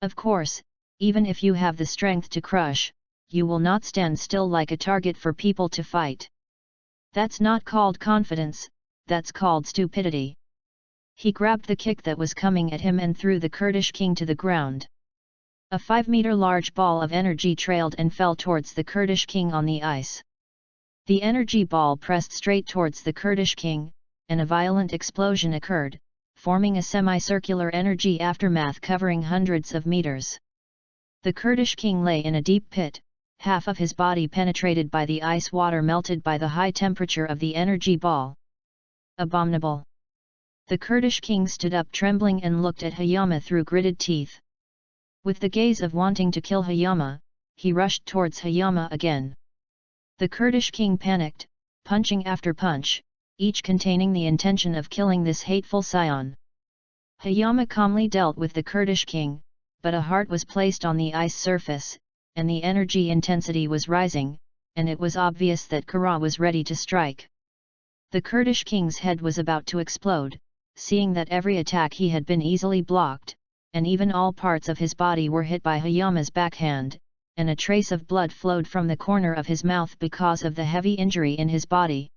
Of course, even if you have the strength to crush, you will not stand still like a target for people to fight. That's not called confidence, that's called stupidity. He grabbed the kick that was coming at him and threw the Kurdish king to the ground. A 5-meter large ball of energy trailed and fell towards the Kurdish king on the ice. The energy ball pressed straight towards the Kurdish king, and a violent explosion occurred, forming a semicircular energy aftermath covering hundreds of meters. The Kurdish king lay in a deep pit, half of his body penetrated by the ice water melted by the high temperature of the energy ball. Abominable! The Kurdish king stood up trembling and looked at Hayama through gritted teeth. With the gaze of wanting to kill Hayama, he rushed towards Hayama again. The Kurdish king panicked, punching after punch, each containing the intention of killing this hateful scion. Hayama calmly dealt with the Kurdish king, but a heart was placed on the ice surface, and the energy intensity was rising, and it was obvious that Kara was ready to strike. The Kurdish king's head was about to explode, seeing that every attack he had been easily blocked, and even all parts of his body were hit by Hayama's backhand, and a trace of blood flowed from the corner of his mouth because of the heavy injury in his body.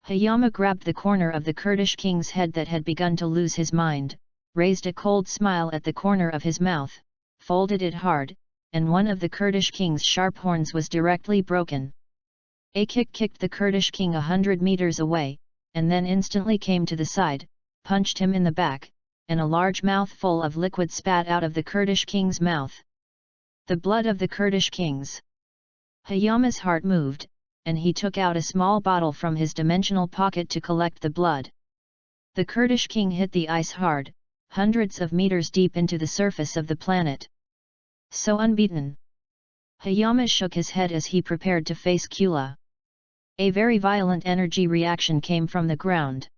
Hayama grabbed the corner of the Kurdish king's head that had begun to lose his mind, raised a cold smile at the corner of his mouth, folded it hard, and one of the Kurdish king's sharp horns was directly broken. A kick kicked the Kurdish king 100 meters away, and then instantly came to the side, punched him in the back, and a large mouthful of liquid spat out of the Kurdish king's mouth. The blood of the Kurdish kings. Hayama's heart moved, and he took out a small bottle from his dimensional pocket to collect the blood. The Kurdish king hit the ice hard, hundreds of meters deep into the surface of the planet. So unbeaten. Hayama shook his head as he prepared to face Kula. A very violent energy reaction came from the ground.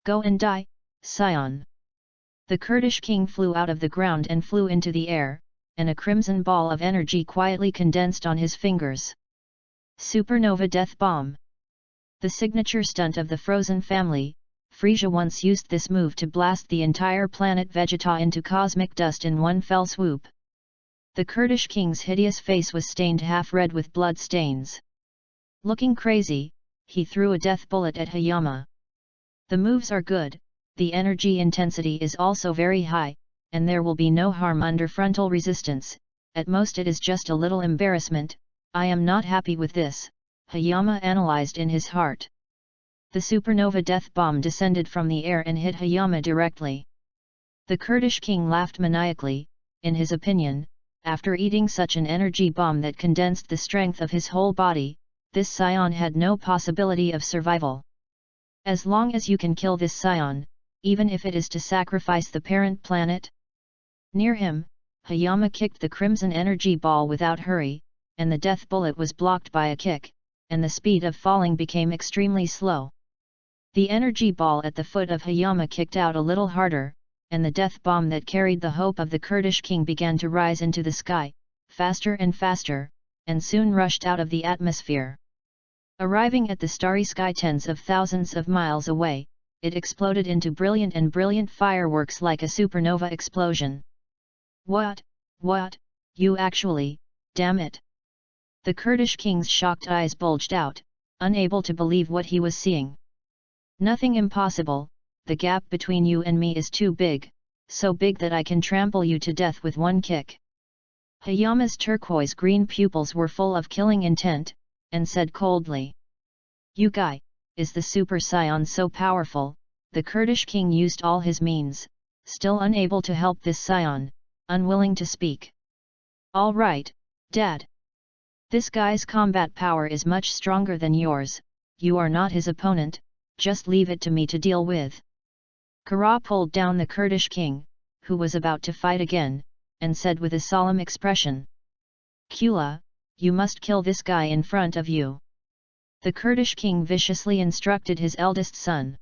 Go and die, Scion. The Kurdish king flew out of the ground and flew into the air, and a crimson ball of energy quietly condensed on his fingers. Supernova Death Bomb. The signature stunt of the Frozen family, Frisia once used this move to blast the entire planet Vegeta into cosmic dust in one fell swoop. The Kurdish king's hideous face was stained half red with blood stains. Looking crazy, he threw a death bullet at Hayama. The moves are good, the energy intensity is also very high, and there will be no harm under frontal resistance, at most it is just a little embarrassment. I am not happy with this, Hayama analyzed in his heart. The supernova death bomb descended from the air and hit Hayama directly. The Kurdish king laughed maniacally. In his opinion, after eating such an energy bomb that condensed the strength of his whole body, this scion had no possibility of survival. As long as you can kill this scion, even if it is to sacrifice the parent planet. Near him, Hayama kicked the crimson energy ball without hurry, and the death bullet was blocked by a kick, and the speed of falling became extremely slow. The energy ball at the foot of Hayama kicked out a little harder, and the death bomb that carried the hope of the Kurdish king began to rise into the sky, faster and faster, and soon rushed out of the atmosphere. Arriving at the starry sky tens of thousands of miles away, it exploded into brilliant fireworks like a supernova explosion. What, you actually, damn it! The Kurdish king's shocked eyes bulged out, unable to believe what he was seeing. Nothing impossible, the gap between you and me is too big, so big that I can trample you to death with one kick. Hayama's turquoise-green pupils were full of killing intent, and said coldly. You guy, is the Super Scion so powerful? The Kurdish king used all his means, still unable to help this scion, unwilling to speak. All right, Dad. This guy's combat power is much stronger than yours, you are not his opponent, just leave it to me to deal with. Kara pulled down the Kurdish king, who was about to fight again, and said with a solemn expression. Kula, you must kill this guy in front of you. The Kurdish king viciously instructed his eldest son.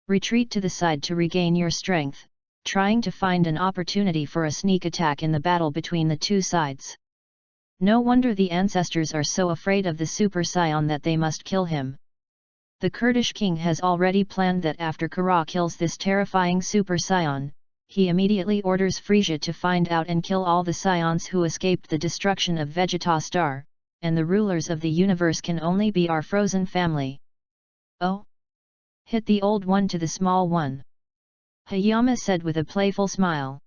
Retreat to the side to regain your strength, trying to find an opportunity for a sneak attack in the battle between the two sides. No wonder the ancestors are so afraid of the Super Scion that they must kill him. The Kurdish king has already planned that after Kara kills this terrifying Super Scion, he immediately orders Frisia to find out and kill all the scions who escaped the destruction of Vegeta Star, and the rulers of the universe can only be our Frozen family. Oh! Hit the old one to the small one. Hayama said with a playful smile.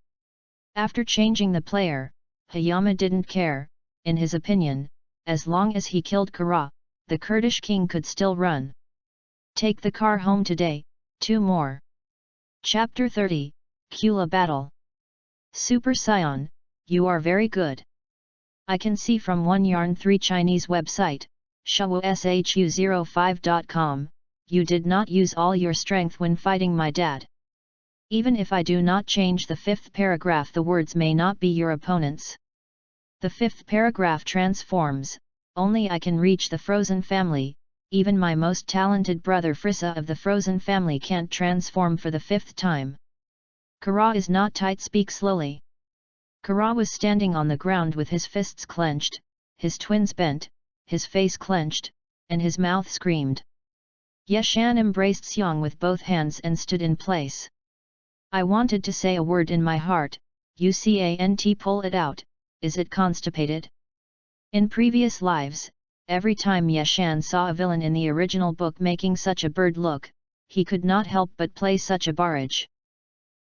After changing the player, Hayama didn't care, in his opinion, as long as he killed Kara, the Kurdish king could still run. Take the car home today, 2 more. Chapter 30, Kula Battle. Super Scion, you are very good. I can see from one Yarn 3 Chinese website, shu05.com, you did not use all your strength when fighting my dad. Even if I do not change the 5th paragraph, the words may not be your opponents. The 5th paragraph transforms, only I can reach the Frozen family. Even my most talented brother Frisia of the Frozen family can't transform for the 5th time. Kara is not tight, speak slowly. Kara was standing on the ground with his fists clenched, his twins bent, his face clenched, and his mouth screamed. Yeshan embraced Xiang with both hands and stood in place. I wanted to say a word in my heart, you can't pull it out, is it constipated? In previous lives, every time Yeshan saw a villain in the original book making such a bird look, he could not help but play such a barrage.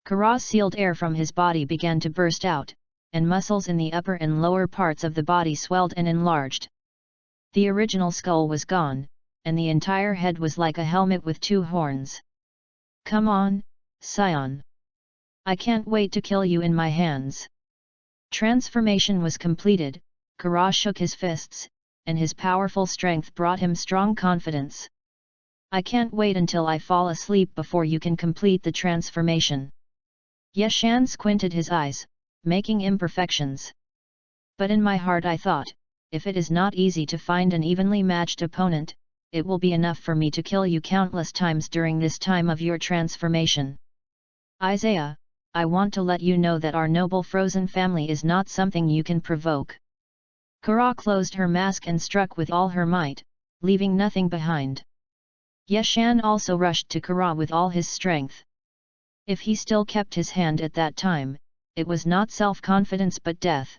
Kara's sealed air from his body began to burst out, and muscles in the upper and lower parts of the body swelled and enlarged. The original skull was gone, and the entire head was like a helmet with 2 horns. Come on, Scion. I can't wait to kill you in my hands. Transformation was completed, Kara shook his fists, and his powerful strength brought him strong confidence. I can't wait until I fall asleep before you can complete the transformation. Yeshan squinted his eyes, making imperfections. But in my heart I thought, if it is not easy to find an evenly matched opponent, it will be enough for me to kill you countless times during this time of your transformation. Isaiah, I want to let you know that our noble frozen family is not something you can provoke. Kara closed her mask and struck with all her might, leaving nothing behind. Yeshan also rushed to Kara with all his strength. If he still kept his hand at that time, it was not self-confidence but death.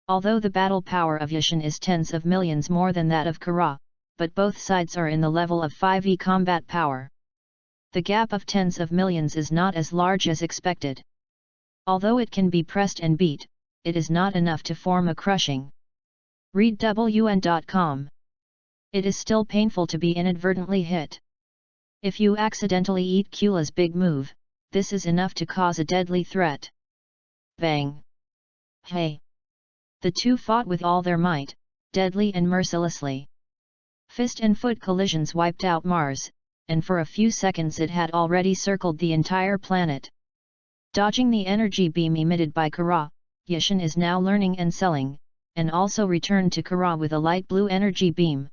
Although the battle power of Yeshan is tens of millions more than that of Kara, but both sides are in the level of 5e combat power. The gap of tens of millions is not as large as expected. Although it can be pressed and beat, it is not enough to form a crushing. readwn.com. It is still painful to be inadvertently hit. If you accidentally eat Kula's big move, this is enough to cause a deadly threat. Bang! Hey! The two fought with all their might, deadly and mercilessly. Fist and foot collisions wiped out Mars, and for a few seconds it had already circled the entire planet. Dodging the energy beam emitted by Kara, Yeshan is now learning and selling, and also returned to Kara with a light blue energy beam.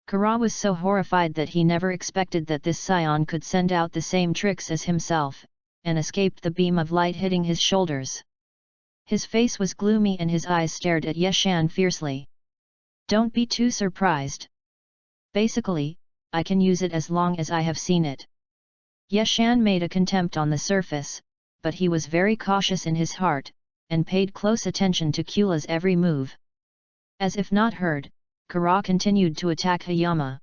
Kara was so horrified that he never expected that this scion could send out the same tricks as himself, and escaped the beam of light hitting his shoulders. His face was gloomy and his eyes stared at Yeshan fiercely. Don't be too surprised. Basically, I can use it as long as I have seen it. Yeshan made a contempt on the surface, but he was very cautious in his heart, and paid close attention to Kula's every move. As if not heard, Kara continued to attack Hayama.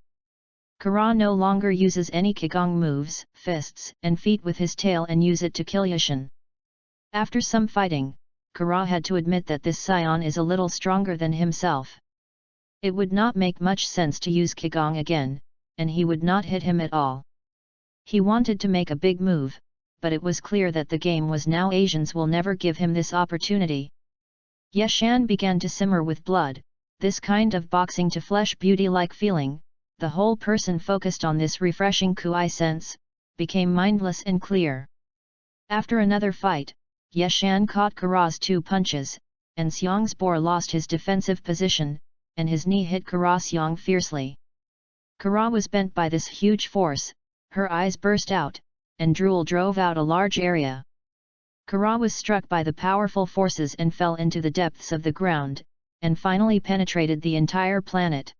Kara no longer uses any Qigong moves, fists and feet with his tail and use it to kill Yeshan. After some fighting, Kara had to admit that this scion is a little stronger than himself. It would not make much sense to use Qigong again, and he would not hit him at all. He wanted to make a big move, but it was clear that the game was now Asians will never give him this opportunity. Yeshan began to simmer with blood, this kind of boxing to flesh beauty-like feeling, the whole person focused on this refreshing Kui sense, became mindless and clear. After another fight, Yeshan caught Kara's 2 punches, and Xiong's lost his defensive position, and his knee hit Kara Xiong fiercely. Kara was bent by this huge force, her eyes burst out, and drool drove out a large area. Kara was struck by the powerful forces and fell into the depths of the ground, and finally penetrated the entire planet.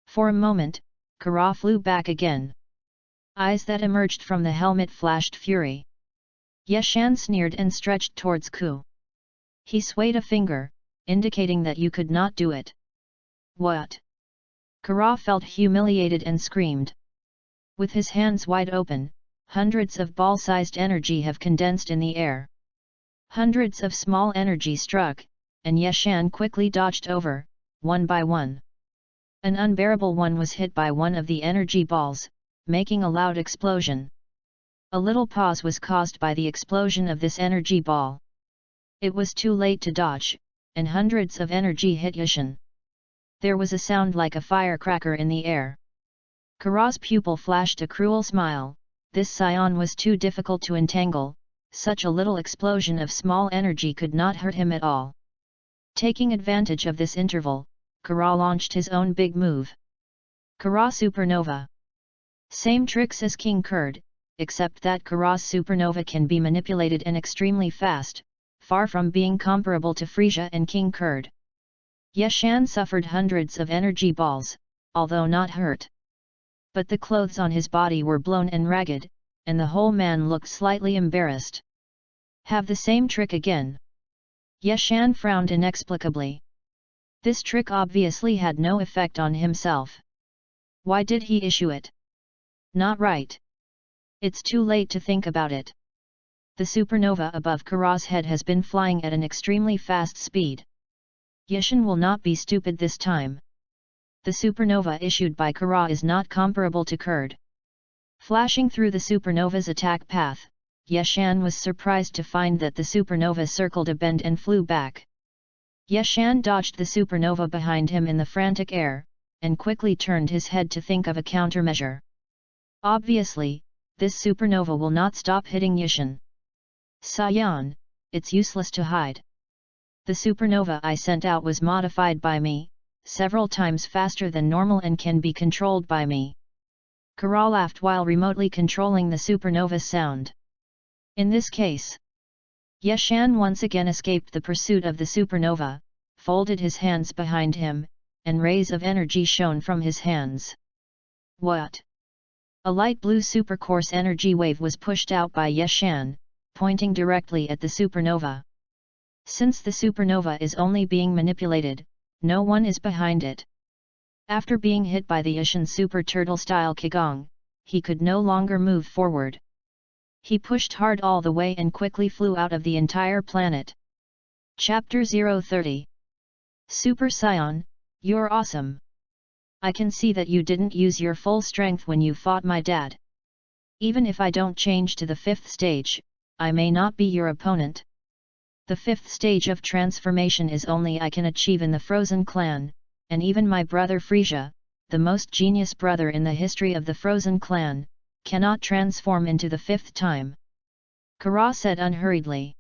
For a moment, Kara flew back again. Eyes that emerged from the helmet flashed fury. Yeshan sneered and stretched towards Ku. He swayed a finger, indicating that you could not do it. What? Kara felt humiliated and screamed. With his hands wide open, hundreds of ball-sized energy have condensed in the air. Hundreds of small energy struck, and Yeshan quickly dodged over, one by one. An unbearable one was hit by one of the energy balls, making a loud explosion. A little pause was caused by the explosion of this energy ball. It was too late to dodge, and hundreds of energy hit Yeshan. There was a sound like a firecracker in the air. Kara's pupil flashed a cruel smile. This scion was too difficult to entangle, such a little explosion of small energy could not hurt him at all. Taking advantage of this interval, Kara launched his own big move. Kara Supernova. Same tricks as King Kurd, except that Kara's Supernova can be manipulated and extremely fast, far from being comparable to Frisia and King Kurd. Yeshan suffered hundreds of energy balls, although not hurt. But the clothes on his body were blown and ragged, and the whole man looked slightly embarrassed. Have the same trick again. Yeshan frowned inexplicably. This trick obviously had no effect on himself. Why did he issue it? Not right. It's too late to think about it. The supernova above Kara's head has been flying at an extremely fast speed. Yeshan will not be stupid this time. The supernova issued by Kara is not comparable to Kurd. Flashing through the supernova's attack path, Yeshan was surprised to find that the supernova circled a bend and flew back. Yeshan dodged the supernova behind him in the frantic air, and quickly turned his head to think of a countermeasure. Obviously, this supernova will not stop hitting Yushin. Saiyan, it's useless to hide. The supernova I sent out was modified by me, several times faster than normal and can be controlled by me. Kara laughed while remotely controlling the supernova's sound. In this case, Yeshan once again escaped the pursuit of the supernova, folded his hands behind him, and rays of energy shone from his hands. What? A light blue supercourse energy wave was pushed out by Yeshan, pointing directly at the supernova. Since the supernova is only being manipulated, no one is behind it. After being hit by the Yushin Super Turtle-style Qigong, he could no longer move forward. He pushed hard all the way and quickly flew out of the entire planet. Chapter 030. Super Saiyan, you're awesome. I can see that you didn't use your full strength when you fought my dad. Even if I don't change to the 5th stage, I may not be your opponent. The 5th stage of transformation is only I can achieve in the Frozen clan, and even my brother Frisia, the most genius brother in the history of the Frozen clan, cannot transform into the 5th time. Kara said unhurriedly.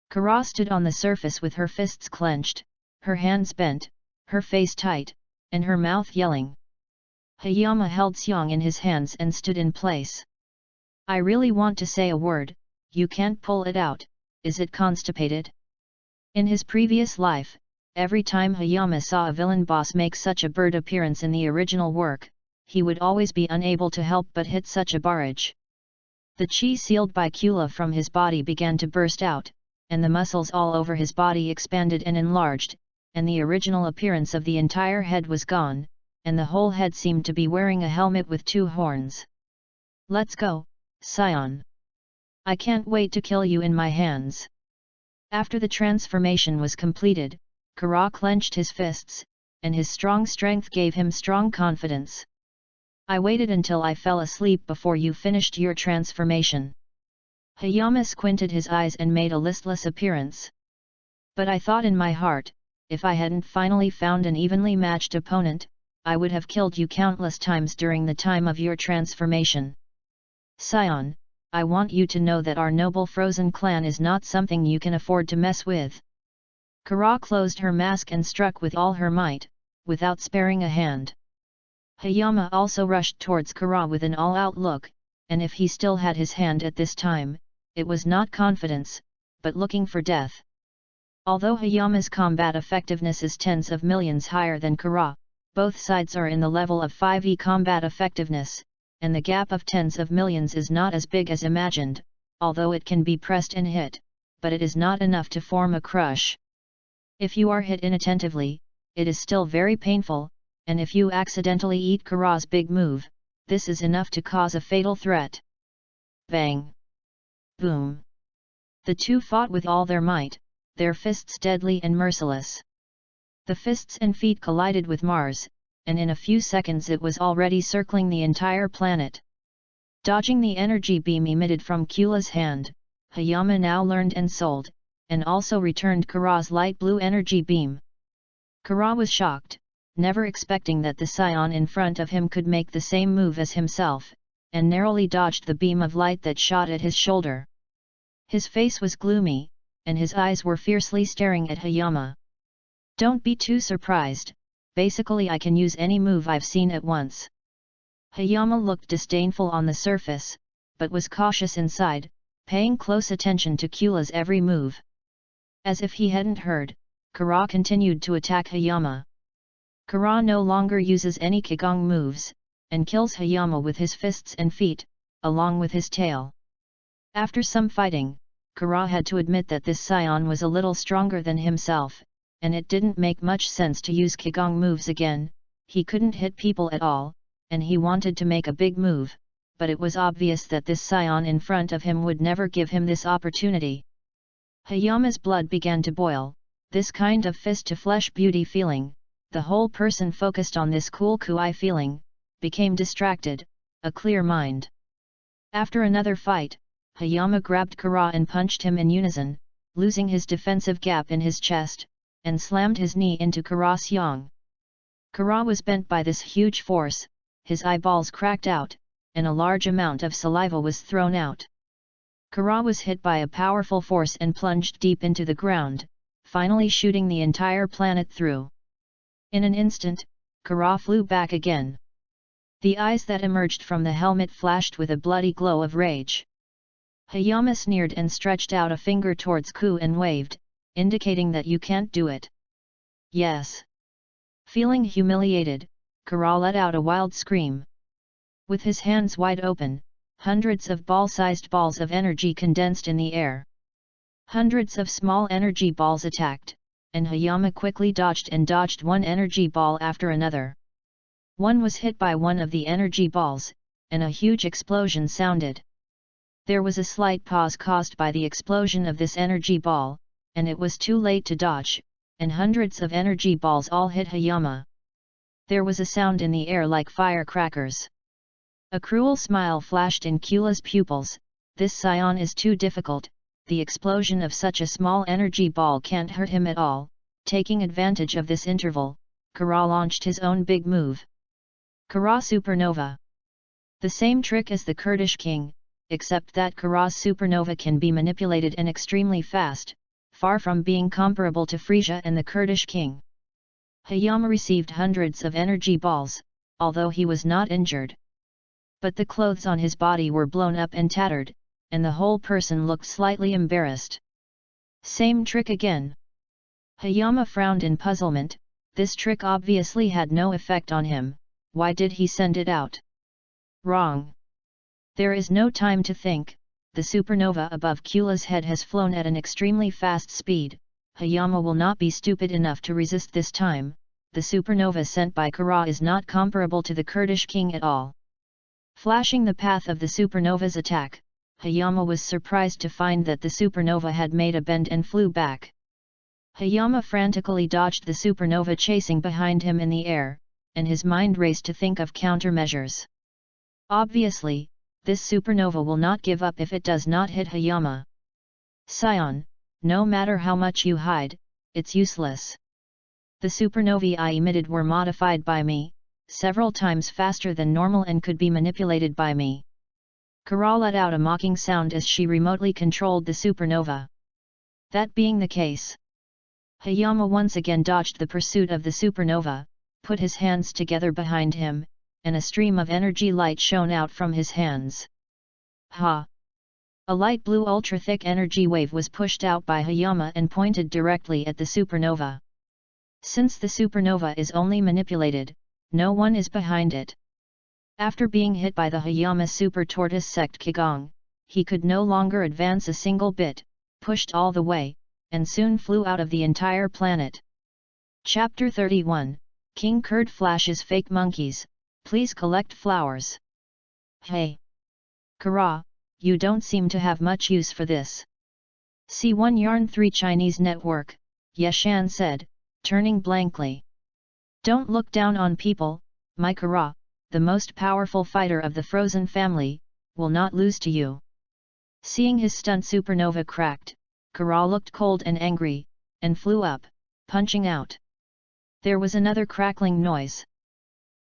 Kara stood on the surface with her fists clenched, her hands bent, her face tight, and her mouth yelling. Hayama held Xiang in his hands and stood in place. I really want to say a word, you can't pull it out, is it constipated? In his previous life, every time Hayama saw a villain boss make such a bird appearance in the original work, he would always be unable to help but hit such a barrage. The chi sealed by Kula from his body began to burst out, and the muscles all over his body expanded and enlarged, and the original appearance of the entire head was gone, and the whole head seemed to be wearing a helmet with 2 horns. Let's go, Saiyan. I can't wait to kill you in my hands. After the transformation was completed, Kara clenched his fists, and his strong strength gave him strong confidence. I waited until I fell asleep before you finished your transformation. Hayama squinted his eyes and made a listless appearance. But I thought in my heart, if I hadn't finally found an evenly matched opponent, I would have killed you countless times during the time of your transformation. Saiyan, I want you to know that our noble Frozen clan is not something you can afford to mess with. Kara closed her mask and struck with all her might, without sparing a hand. Hayama also rushed towards Kara with an all-out look, and if he still had his hand at this time, it was not confidence, but looking for death. Although Hayama's combat effectiveness is tens of millions higher than Kara, both sides are in the level of 5e combat effectiveness, and the gap of tens of millions is not as big as imagined, although it can be pressed and hit, but it is not enough to form a crush. If you are hit inattentively, it is still very painful, and if you accidentally eat Kara's big move, this is enough to cause a fatal threat. Bang! Boom! The two fought with all their might, their fists deadly and merciless. The fists and feet collided with Mars, and in a few seconds it was already circling the entire planet. Dodging the energy beam emitted from Kula's hand, Hayama now learned and sold, and also returned Kara's light blue energy beam. Kara was shocked, never expecting that the Saiyan in front of him could make the same move as himself, and narrowly dodged the beam of light that shot at his shoulder. His face was gloomy, and his eyes were fiercely staring at Hayama. Don't be too surprised, basically I can use any move I've seen at once. Hayama looked disdainful on the surface, but was cautious inside, paying close attention to Kula's every move. As if he hadn't heard, Kara continued to attack Hayama. Kara no longer uses any Qigong moves, and kills Hayama with his fists and feet, along with his tail. After some fighting, Kara had to admit that this Saiyan was a little stronger than himself, and it didn't make much sense to use Qigong moves again. He couldn't hit people at all, and he wanted to make a big move, but it was obvious that this Saiyan in front of him would never give him this opportunity. Hayama's blood began to boil, this kind of fist-to-flesh beauty feeling, the whole person focused on this cool kuai feeling, became distracted, a clear mind. After another fight, Hayama grabbed Kara and punched him in unison, losing his defensive gap in his chest, and slammed his knee into Kara's yang. Kara was bent by this huge force, his eyeballs cracked out, and a large amount of saliva was thrown out. Kara was hit by a powerful force and plunged deep into the ground, finally shooting the entire planet through. In an instant, Kara flew back again. The eyes that emerged from the helmet flashed with a bloody glow of rage. Hayama sneered and stretched out a finger towards Ku and waved, indicating that you can't do it. Yes. Feeling humiliated, Kara let out a wild scream. With his hands wide open, hundreds of ball-sized balls of energy condensed in the air. Hundreds of small energy balls attacked, and Hayama quickly dodged one energy ball after another. One was hit by one of the energy balls, and a huge explosion sounded. There was a slight pause caused by the explosion of this energy ball, and it was too late to dodge, and hundreds of energy balls all hit Hayama. There was a sound in the air like firecrackers. A cruel smile flashed in Kula's pupils. This scion is too difficult, the explosion of such a small energy ball can't hurt him at all. Taking advantage of this interval, Kara launched his own big move. Kara Supernova. The same trick as the Kurdish king, except that Kara's supernova can be manipulated and extremely fast, far from being comparable to Frisia and the Kurdish king. Hayama received hundreds of energy balls, although he was not injured. But the clothes on his body were blown up and tattered, and the whole person looked slightly embarrassed. Same trick again. Hayama frowned in puzzlement. This trick obviously had no effect on him. Why did he send it out? Wrong. There is no time to think. The supernova above Kula's head has flown at an extremely fast speed. Hayama will not be stupid enough to resist this time. The supernova sent by Kara is not comparable to the Kurdish king at all. Flashing the path of the supernova's attack, Hayama was surprised to find that the supernova had made a bend and flew back. Hayama frantically dodged the supernova chasing behind him in the air, and his mind raced to think of countermeasures. Obviously, this supernova will not give up if it does not hit Hayama. Scion, no matter how much you hide, it's useless. The supernovae I emitted were modified by me, several times faster than normal and could be manipulated by me. Kara let out a mocking sound as she remotely controlled the supernova. That being the case, Hayama once again dodged the pursuit of the supernova, put his hands together behind him, and a stream of energy light shone out from his hands. Ha! A light blue ultra-thick energy wave was pushed out by Hayama and pointed directly at the supernova. Since the supernova is only manipulated, no one is behind it. After being hit by the Hayama super tortoise sect Qigong, he could no longer advance a single bit, pushed all the way, and soon flew out of the entire planet. Chapter 31, King Kurd flashes fake monkeys, please collect flowers. Hey! Kara, you don't seem to have much use for this. C1 Yarn 3 Chinese Network, Yeshan said, turning blankly. Don't look down on people, my Kara, the most powerful fighter of the Frozen family, will not lose to you. Seeing his stunt supernova cracked, Kara looked cold and angry, and flew up, punching out. There was another crackling noise.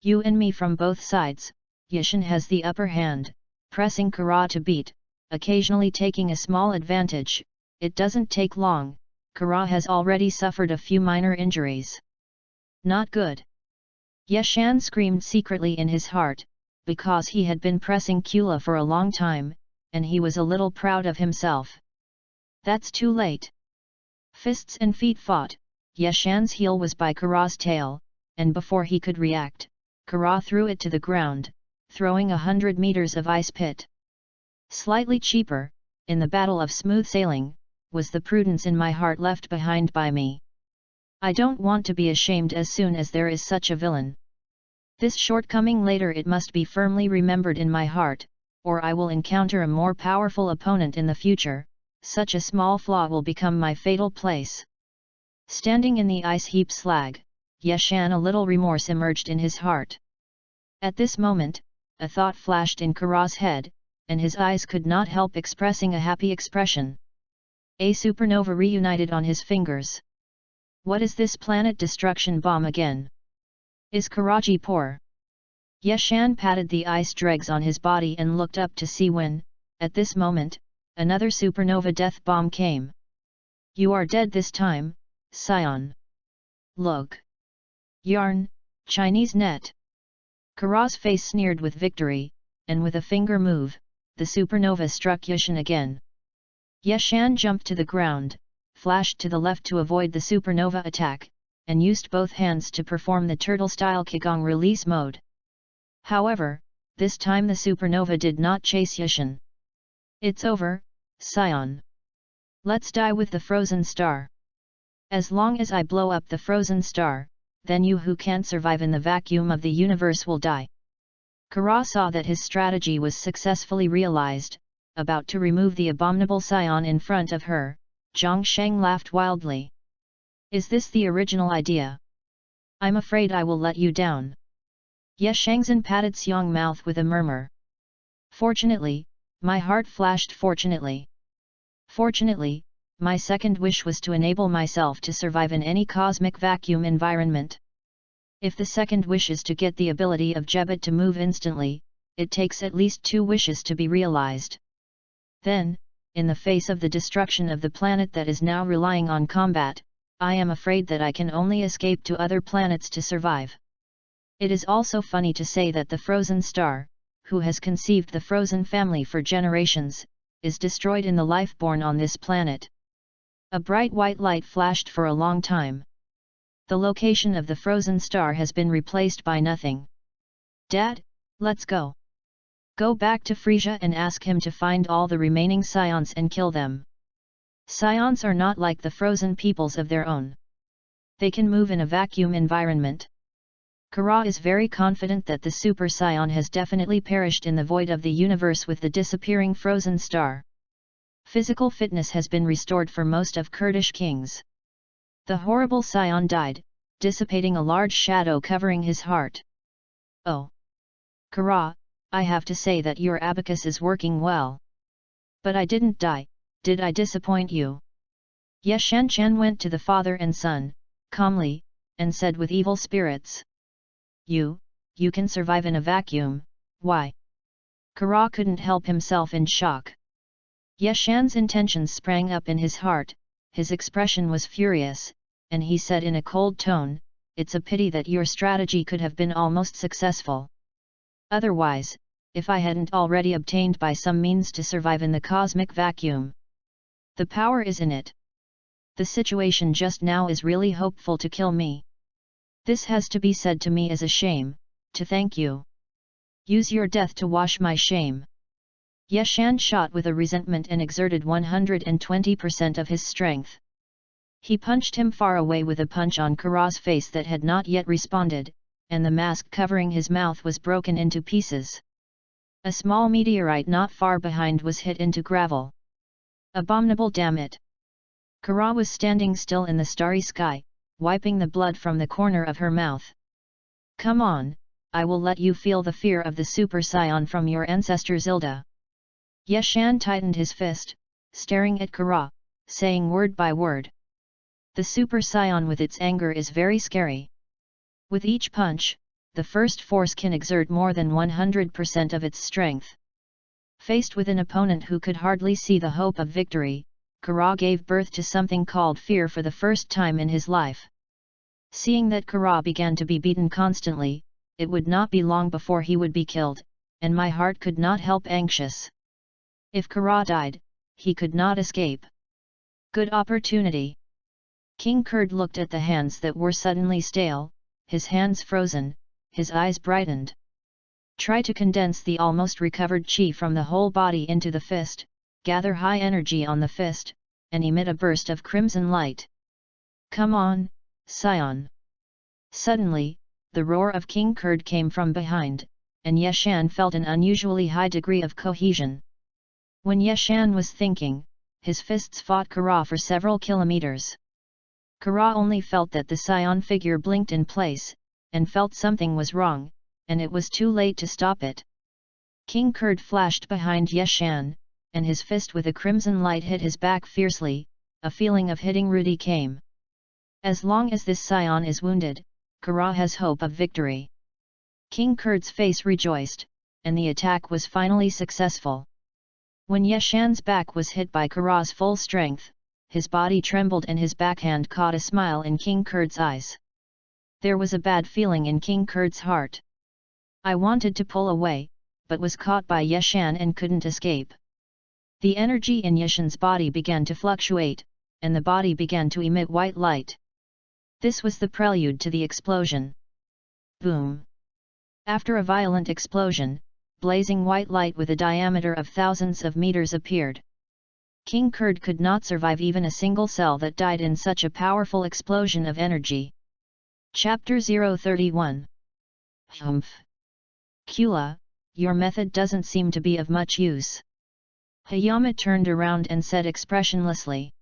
You and me from both sides, Yeshan has the upper hand, pressing Kara to beat, occasionally taking a small advantage. It doesn't take long, Kara has already suffered a few minor injuries. Not good. Yeshan screamed secretly in his heart, because he had been pressing Kula for a long time, and he was a little proud of himself. That's too late. Fists and feet fought. Yeshan's heel was by Kara's tail, and before he could react, Kara threw it to the ground, throwing 100 meters of ice pit. Slightly cheaper, in the battle of smooth sailing, was the prudence in my heart left behind by me. I don't want to be ashamed as soon as there is such a villain. This shortcoming later it must be firmly remembered in my heart, or I will encounter a more powerful opponent in the future. Such a small flaw will become my fatal place. Standing in the ice heap slag, Yeshan, a little remorse emerged in his heart. At this moment, a thought flashed in Kara's head, and his eyes could not help expressing a happy expression. A supernova reunited on his fingers. What is this planet destruction bomb again? Is Karaji poor? Yeshan patted the ice dregs on his body and looked up to see when, at this moment, another supernova death bomb came. You are dead this time, Scion. Look. Yarn, Chinese net. Kara's face sneered with victory, and with a finger move, the supernova struck Yeshan again. Yeshan jumped to the ground, flashed to the left to avoid the supernova attack, and used both hands to perform the turtle-style Qigong release mode. However, this time the supernova did not chase Yeshan. It's over, Scion. Let's die with the frozen star. As long as I blow up the frozen star, then you who can't survive in the vacuum of the universe will die. Kara saw that his strategy was successfully realized. About to remove the abominable Scion in front of her, Zhongsheng laughed wildly. Is this the original idea? I'm afraid I will let you down. Yeshangzhen patted Xiong mouth with a murmur. Fortunately, my heart flashed fortunately. Fortunately, my second wish was to enable myself to survive in any cosmic vacuum environment. If the second wish is to get the ability of Jebet to move instantly, it takes at least 2 wishes to be realized. Then, in the face of the destruction of the planet that is now relying on combat, I am afraid that I can only escape to other planets to survive. It is also funny to say that the frozen star, who has conceived the frozen family for generations, is destroyed in the life born on this planet. A bright white light flashed for a long time. The location of the frozen star has been replaced by nothing. Dad, let's go. Go back to Frisia and ask him to find all the remaining Scions and kill them. Scions are not like the frozen peoples of their own. They can move in a vacuum environment. Kara is very confident that the Super Scion has definitely perished in the void of the universe with the disappearing frozen star. Physical fitness has been restored for most of Kurdish kings. The horrible Scion died, dissipating a large shadow covering his heart. Oh! Kara, I have to say that your abacus is working well. But I didn't die, did I disappoint you? Yeshan Chen went to the father and son, calmly, and said with evil spirits. You can survive in a vacuum, why? Kara couldn't help himself in shock. Yeshan's intentions sprang up in his heart, his expression was furious, and he said in a cold tone, it's a pity that your strategy could have been almost successful. Otherwise, if I hadn't already obtained by some means to survive in the cosmic vacuum. The power is in it. The situation just now is really hopeful to kill me. This has to be said to me as a shame, to thank you. Use your death to wash my shame. Yeshan shot with a resentment and exerted 120% of his strength. He punched him far away with a punch on Kara's face that had not yet responded, and the mask covering his mouth was broken into pieces. A small meteorite not far behind was hit into gravel. Abominable, damn it! Kara was standing still in the starry sky, wiping the blood from the corner of her mouth. Come on, I will let you feel the fear of the Super Scion from your ancestor Zilda. Yeshan tightened his fist, staring at Kara, saying word by word. The Super Scion with its anger is very scary. With each punch, the first force can exert more than 100% of its strength. Faced with an opponent who could hardly see the hope of victory, Kara gave birth to something called fear for the first time in his life. Seeing that Kara began to be beaten constantly, it would not be long before he would be killed, and my heart could not help anxious. If Kara died, he could not escape. Good opportunity. King Kurd looked at the hands that were suddenly stale, his hands frozen, his eyes brightened. Try to condense the almost recovered chi from the whole body into the fist, gather high energy on the fist, and emit a burst of crimson light. Come on, Scion! Suddenly, the roar of King Kurd came from behind, and Yeshan felt an unusually high degree of cohesion. When Yeshan was thinking, his fists fought Kara for several kilometers. Kara only felt that the Scion figure blinked in place, and felt something was wrong, and it was too late to stop it. King Kurd flashed behind Yeshan, and his fist with a crimson light hit his back fiercely, a feeling of hitting Rudy came. As long as this Scion is wounded, Kara has hope of victory. King Kurd's face rejoiced, and the attack was finally successful. When Yeshan's back was hit by Kara's full strength, his body trembled and his backhand caught a smile in King Kurd's eyes. There was a bad feeling in King Kurd's heart. I wanted to pull away, but was caught by Yeshan and couldn't escape. The energy in Yeshan's body began to fluctuate, and the body began to emit white light. This was the prelude to the explosion. Boom! After a violent explosion, blazing white light with a diameter of thousands of meters appeared. King Kurd could not survive even a single cell that died in such a powerful explosion of energy. Chapter 031. Humph! Kula, your method doesn't seem to be of much use. Hayama turned around and said expressionlessly.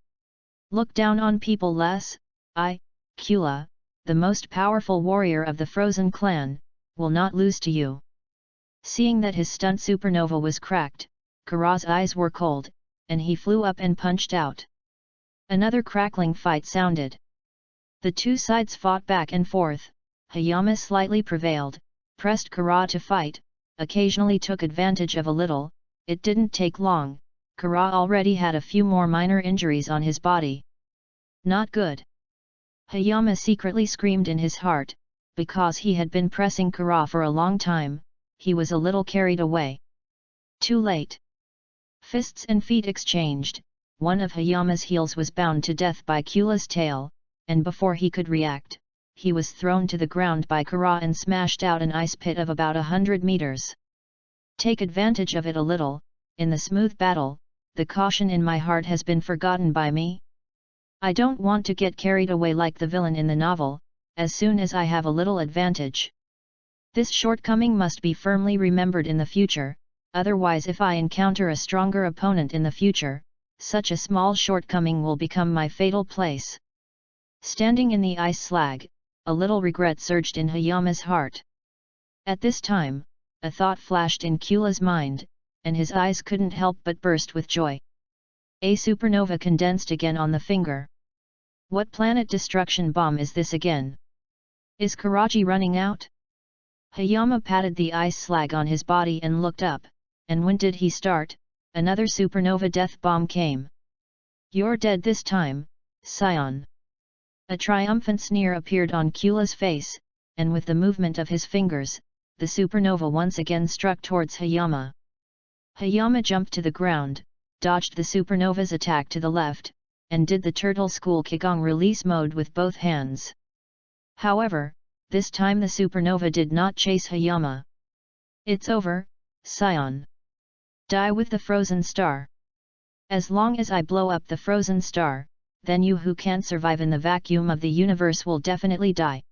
Look down on people less, I, Kula, the most powerful warrior of the Frozen clan, will not lose to you. Seeing that his stunt supernova was cracked, Kara's eyes were cold, and he flew up and punched out. Another crackling fight sounded. The two sides fought back and forth. Hayama slightly prevailed, pressed Kara to fight, occasionally took advantage of a little. It didn't take long, Kara already had a few more minor injuries on his body. Not good. Hayama secretly screamed in his heart, because he had been pressing Kara for a long time. He was a little carried away. Too late. Fists and feet exchanged, one of Hayama's heels was bound to death by Kula's tail, and before he could react, he was thrown to the ground by Kara and smashed out an ice pit of about 100 meters. Take advantage of it a little, in the smooth battle, the caution in my heart has been forgotten by me. I don't want to get carried away like the villain in the novel, as soon as I have a little advantage. This shortcoming must be firmly remembered in the future, otherwise if I encounter a stronger opponent in the future, such a small shortcoming will become my fatal place. Standing in the ice slag, a little regret surged in Hayama's heart. At this time, a thought flashed in Kula's mind, and his eyes couldn't help but burst with joy. A supernova condensed again on the finger. What planet destruction bomb is this again? Is Karaji running out? Hayama patted the ice slag on his body and looked up, and when did he start? Another supernova death bomb came. You're dead this time, Scion. A triumphant sneer appeared on Kula's face, and with the movement of his fingers, the supernova once again struck towards Hayama. Hayama jumped to the ground, dodged the supernova's attack to the left, and did the Turtle School Kigong release mode with both hands. However, this time the supernova did not chase Hayama. It's over, Scion. Die with the frozen star. As long as I blow up the frozen star, then you who can't survive in the vacuum of the universe will definitely die.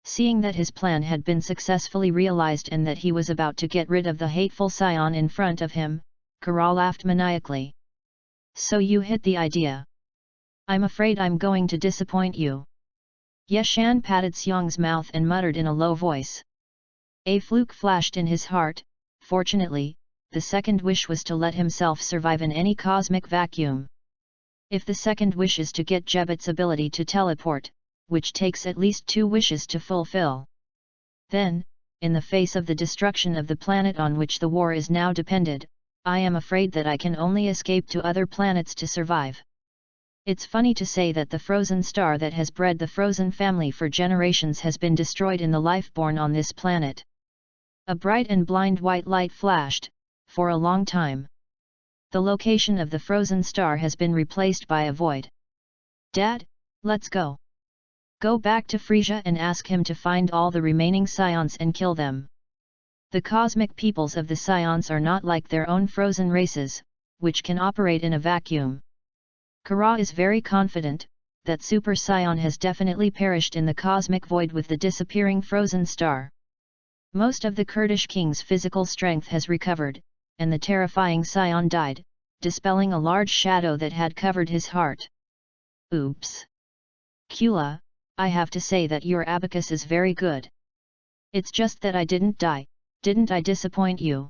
Seeing that his plan had been successfully realized and that he was about to get rid of the hateful Scion in front of him, Kara laughed maniacally. So you hit the idea. I'm afraid I'm going to disappoint you. Yeshan patted Xiong's mouth and muttered in a low voice. A fluke flashed in his heart. Fortunately, the second wish was to let himself survive in any cosmic vacuum. If the second wish is to get Jebet's ability to teleport, which takes at least 2 wishes to fulfill, then, in the face of the destruction of the planet on which the war is now dependent, I am afraid that I can only escape to other planets to survive. It's funny to say that the frozen star that has bred the frozen family for generations has been destroyed in the life born on this planet. A bright and blind white light flashed, for a long time. The location of the frozen star has been replaced by a void. Dad, let's go. Go back to Frisia and ask him to find all the remaining Scions and kill them. The cosmic peoples of the Scions are not like their own frozen races, which can operate in a vacuum. Kara is very confident that Super Scion has definitely perished in the cosmic void with the disappearing frozen star. Most of the Kurdish king's physical strength has recovered, and the terrifying Scion died, dispelling a large shadow that had covered his heart. Oops! Kula, I have to say that your abacus is very good. It's just that I didn't die, didn't I disappoint you?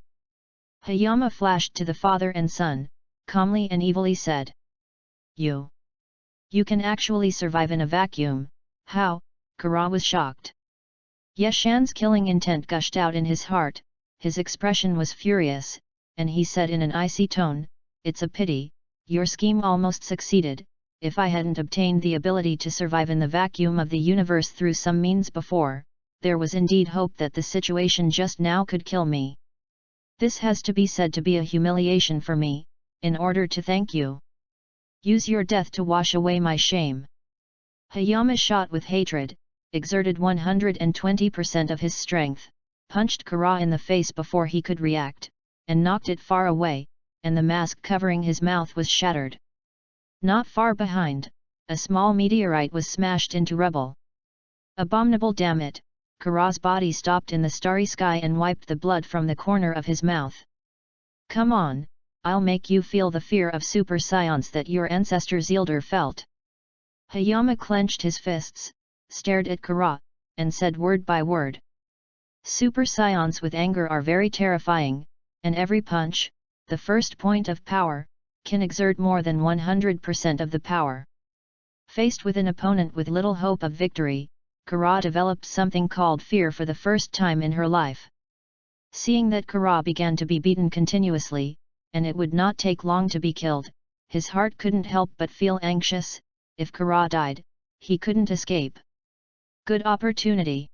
Hayama flashed to the father and son, calmly and evilly said. You can actually survive in a vacuum, how? Kara was shocked. Yeshan's killing intent gushed out in his heart, his expression was furious, and he said in an icy tone, "It's a pity, your scheme almost succeeded. If I hadn't obtained the ability to survive in the vacuum of the universe through some means before, there was indeed hope that the situation just now could kill me. This has to be said to be a humiliation for me, in order to thank you. Use your death to wash away my shame." Hayama, shot with hatred, exerted 120% of his strength, punched Kara in the face before he could react, and knocked it far away, and the mask covering his mouth was shattered. Not far behind, a small meteorite was smashed into rubble. Abominable, damn it! Kara's body stopped in the starry sky and wiped the blood from the corner of his mouth. "Come on, I'll make you feel the fear of super science that your ancestor Zielder felt." Hayama clenched his fists, stared at Kara, and said word by word. "Super science with anger are very terrifying, and every punch, the first point of power, can exert more than 100% of the power." Faced with an opponent with little hope of victory, Kara developed something called fear for the first time in her life. Seeing that Kara began to be beaten continuously, and it would not take long to be killed, his heart couldn't help but feel anxious. If Kara died, he couldn't escape. Good opportunity.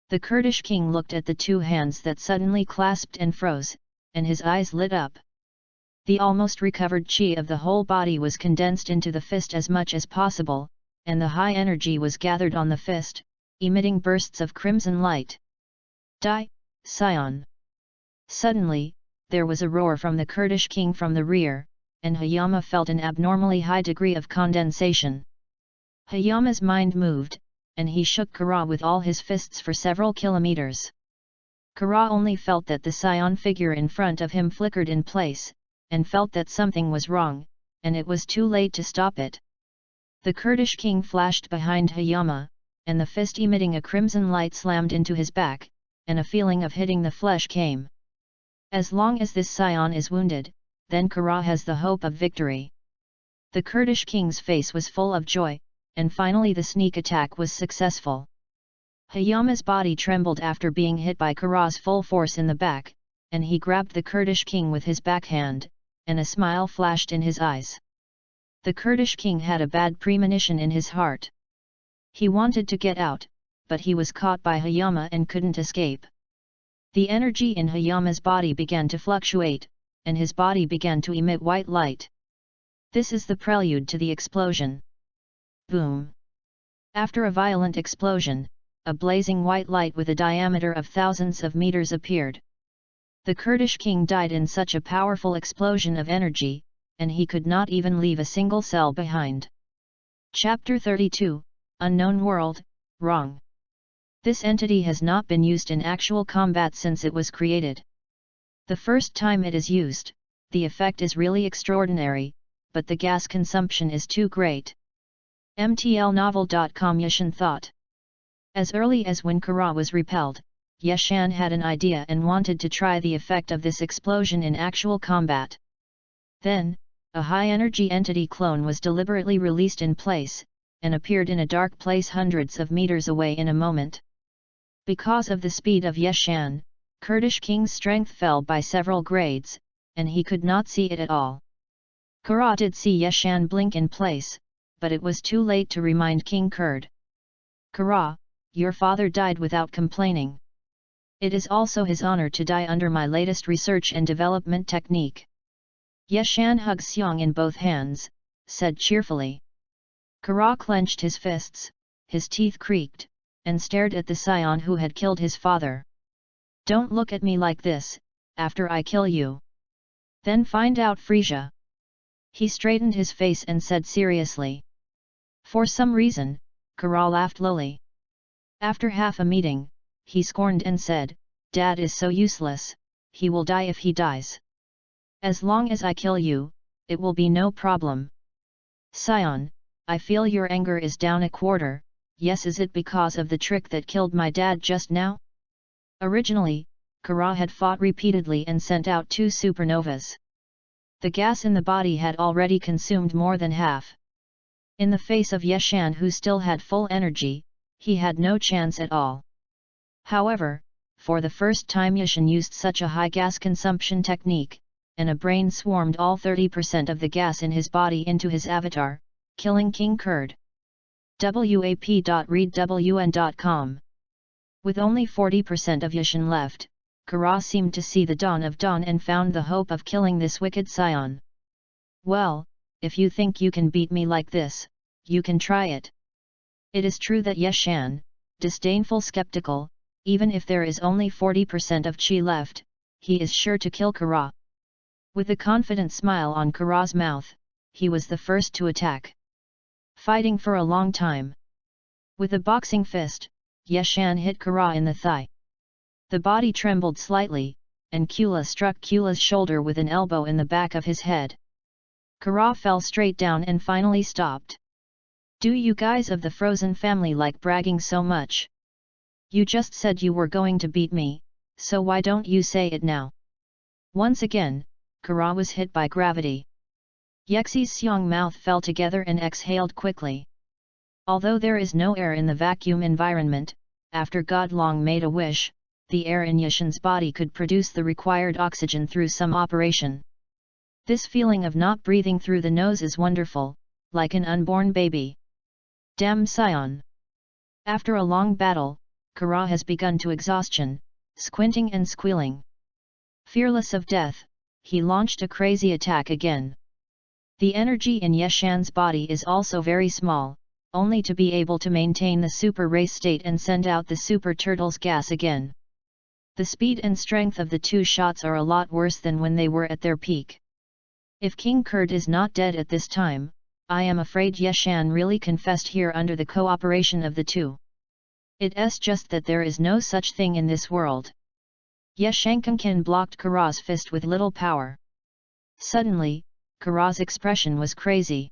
The Kurdish king looked at the two hands that suddenly clasped and froze, and his eyes lit up. The almost recovered chi of the whole body was condensed into the fist as much as possible, and the high energy was gathered on the fist, emitting bursts of crimson light. "Die, Scion!" Suddenly, there was a roar from the Kurdish king from the rear, and Hayama felt an abnormally high degree of condensation. Hayama's mind moved, and he shook Kara with all his fists for several kilometers. Kara only felt that the Scion figure in front of him flickered in place, and felt that something was wrong, and it was too late to stop it. The Kurdish king flashed behind Hayama, and the fist emitting a crimson light slammed into his back, and a feeling of hitting the flesh came. As long as this Scion is wounded, then Kara has the hope of victory. The Kurdish king's face was full of joy, and finally the sneak attack was successful. Hayama's body trembled after being hit by Kara's full force in the back, and he grabbed the Kurdish king with his backhand, and a smile flashed in his eyes. The Kurdish king had a bad premonition in his heart. He wanted to get out, but he was caught by Hayama and couldn't escape. The energy in Hayama's body began to fluctuate, and his body began to emit white light. This is the prelude to the explosion. Boom! After a violent explosion, a blazing white light with a diameter of thousands of meters appeared. The Kurdish king died in such a powerful explosion of energy, and he could not even leave a single cell behind. Chapter 32, Unknown World, Wrong. This entity has not been used in actual combat since it was created. The first time it is used, the effect is really extraordinary, but the gas consumption is too great. MTLnovel.com. Yeshan thought. As early as when Kara was repelled, Yeshan had an idea and wanted to try the effect of this explosion in actual combat. Then, a high-energy entity clone was deliberately released in place, and appeared in a dark place hundreds of meters away in a moment. Because of the speed of Yeshan, Kurdish king's strength fell by several grades, and he could not see it at all. Kara did see Yeshan blink in place, but it was too late to remind King Kurd. "Kara, your father died without complaining. It is also his honor to die under my latest research and development technique." Yeshan hugged Xiang in both hands, said cheerfully. Kara clenched his fists, his teeth creaked, and stared at the Scion who had killed his father. "Don't look at me like this, after I kill you. Then find out Frisia." He straightened his face and said seriously. For some reason, Kara laughed lowly. After half a meeting, he scorned and said, "Dad is so useless, he will die if he dies. As long as I kill you, it will be no problem." "Scion, I feel your anger is down a quarter. Yes, is it because of the trick that killed my dad just now?" Originally, Kara had fought repeatedly and sent out 2 supernovas. The gas in the body had already consumed more than half. In the face of Yeshan, who still had full energy, he had no chance at all. However, for the first time Yashan used such a high gas consumption technique, and a brain swarmed all 30% of the gas in his body into his avatar, killing King Kurd. wap.readwn.com. With only 40% of Yashan left, Kara seemed to see the dawn of dawn and found the hope of killing this wicked scion. Well, if you think you can beat me like this, you can try it. It is true that Yashan, disdainful skeptical, even if there is only 40% of chi left, he is sure to kill Kara. With a confident smile on Kara's mouth, he was the first to attack. Fighting for a long time. With a boxing fist, Yashan hit Kara in the thigh. The body trembled slightly, and Kula struck Kula's shoulder with an elbow in the back of his head. Kara fell straight down and finally stopped. Do you guys of the Frozen family like bragging so much? You just said you were going to beat me, so why don't you say it now? Once again, Kara was hit by gravity. Yexi's Seong mouth fell together and exhaled quickly. Although there is no air in the vacuum environment, after God Long made a wish, the air in Yashan's body could produce the required oxygen through some operation. This feeling of not breathing through the nose is wonderful, like an unborn baby. Damn scion! After a long battle, Kara has begun to exhaustion, squinting and squealing. Fearless of death, he launched a crazy attack again. The energy in Yashan's body is also very small, only to be able to maintain the super race state and send out the super turtle's gas again. The speed and strength of the two shots are a lot worse than when they were at their peak. If King Kurd is not dead at this time, I am afraid Yashan really confessed here under the cooperation of the two. It's just that there is no such thing in this world. Yashankankin blocked Kara's fist with little power. Suddenly, Kara's expression was crazy.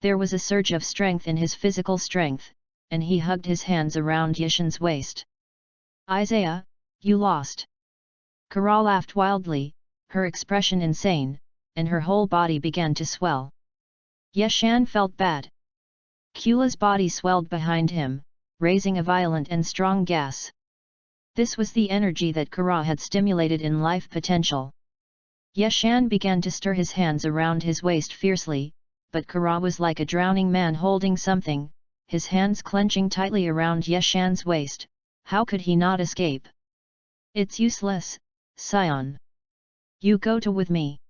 There was a surge of strength in his physical strength, and he hugged his hands around Yashan's waist. Isaiah, you lost. Kara laughed wildly, her expression insane, and her whole body began to swell. Yashan felt bad. Kula's body swelled behind him, raising a violent and strong gas. This was the energy that Kara had stimulated in life potential. Yashan began to stir his hands around his waist fiercely, but Kara was like a drowning man holding something, his hands clenching tightly around Yashan's waist. How could he not escape? It's useless, scion. You go to with me.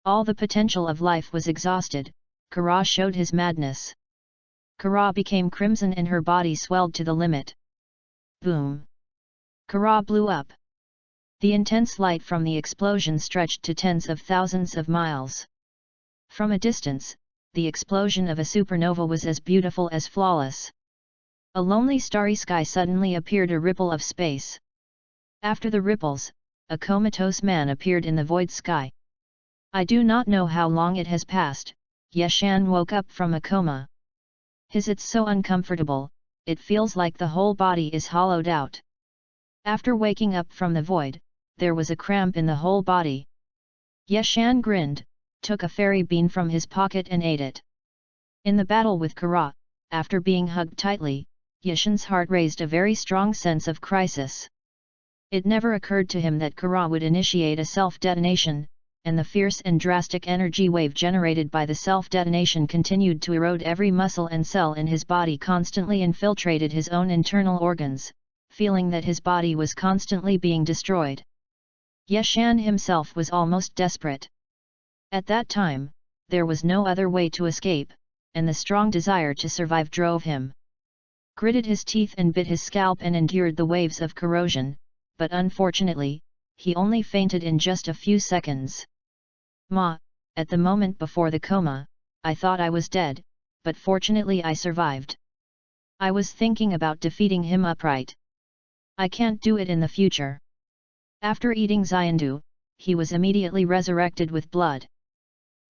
All the potential of life was exhausted. Kara showed his madness. Kara became crimson and her body swelled to the limit. Boom! Kara blew up. The intense light from the explosion stretched to tens of thousands of miles. From a distance, the explosion of a supernova was as beautiful as flawless. A lonely starry sky suddenly appeared, a ripple of space. After the ripples, a comatose man appeared in the void sky. I do not know how long it has passed. Yashan woke up from a coma. It's so uncomfortable, it feels like the whole body is hollowed out. After waking up from the void, there was a cramp in the whole body. Yashan grinned, took a fairy bean from his pocket and ate it. In the battle with Kara, after being hugged tightly, Yashan's heart raised a very strong sense of crisis. It never occurred to him that Kara would initiate a self-detonation, and the fierce and drastic energy wave generated by the self-detonation continued to erode every muscle and cell in his body, constantly infiltrated his own internal organs, feeling that his body was constantly being destroyed. Yashan himself was almost desperate. At that time, there was no other way to escape, and the strong desire to survive drove him. Gritted his teeth and bit his scalp and endured the waves of corrosion, but unfortunately, he only fainted in just a few seconds. At the moment before the coma, I thought I was dead, but fortunately I survived. I was thinking about defeating him upright. I can't do it in the future. After eating Xiandu, he was immediately resurrected with blood.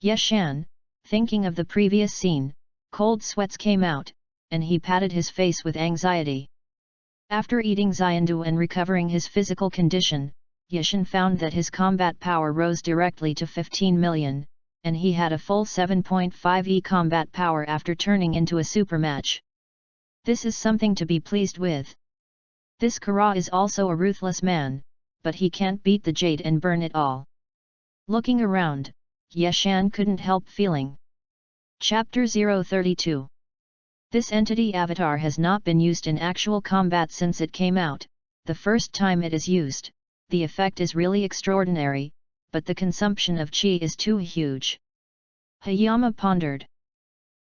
Yashan, thinking of the previous scene, cold sweats came out, and he patted his face with anxiety. After eating Xiandu and recovering his physical condition, Yashan found that his combat power rose directly to 15 million, and he had a full 7.5 combat power after turning into a supermatch. This is something to be pleased with. This Kara is also a ruthless man, but he can't beat the jade and burn it all. Looking around, Yeshan couldn't help feeling. Chapter 032. This entity avatar has not been used in actual combat since it came out. The first time it is used, the effect is really extraordinary, but the consumption of chi is too huge. Hayama pondered.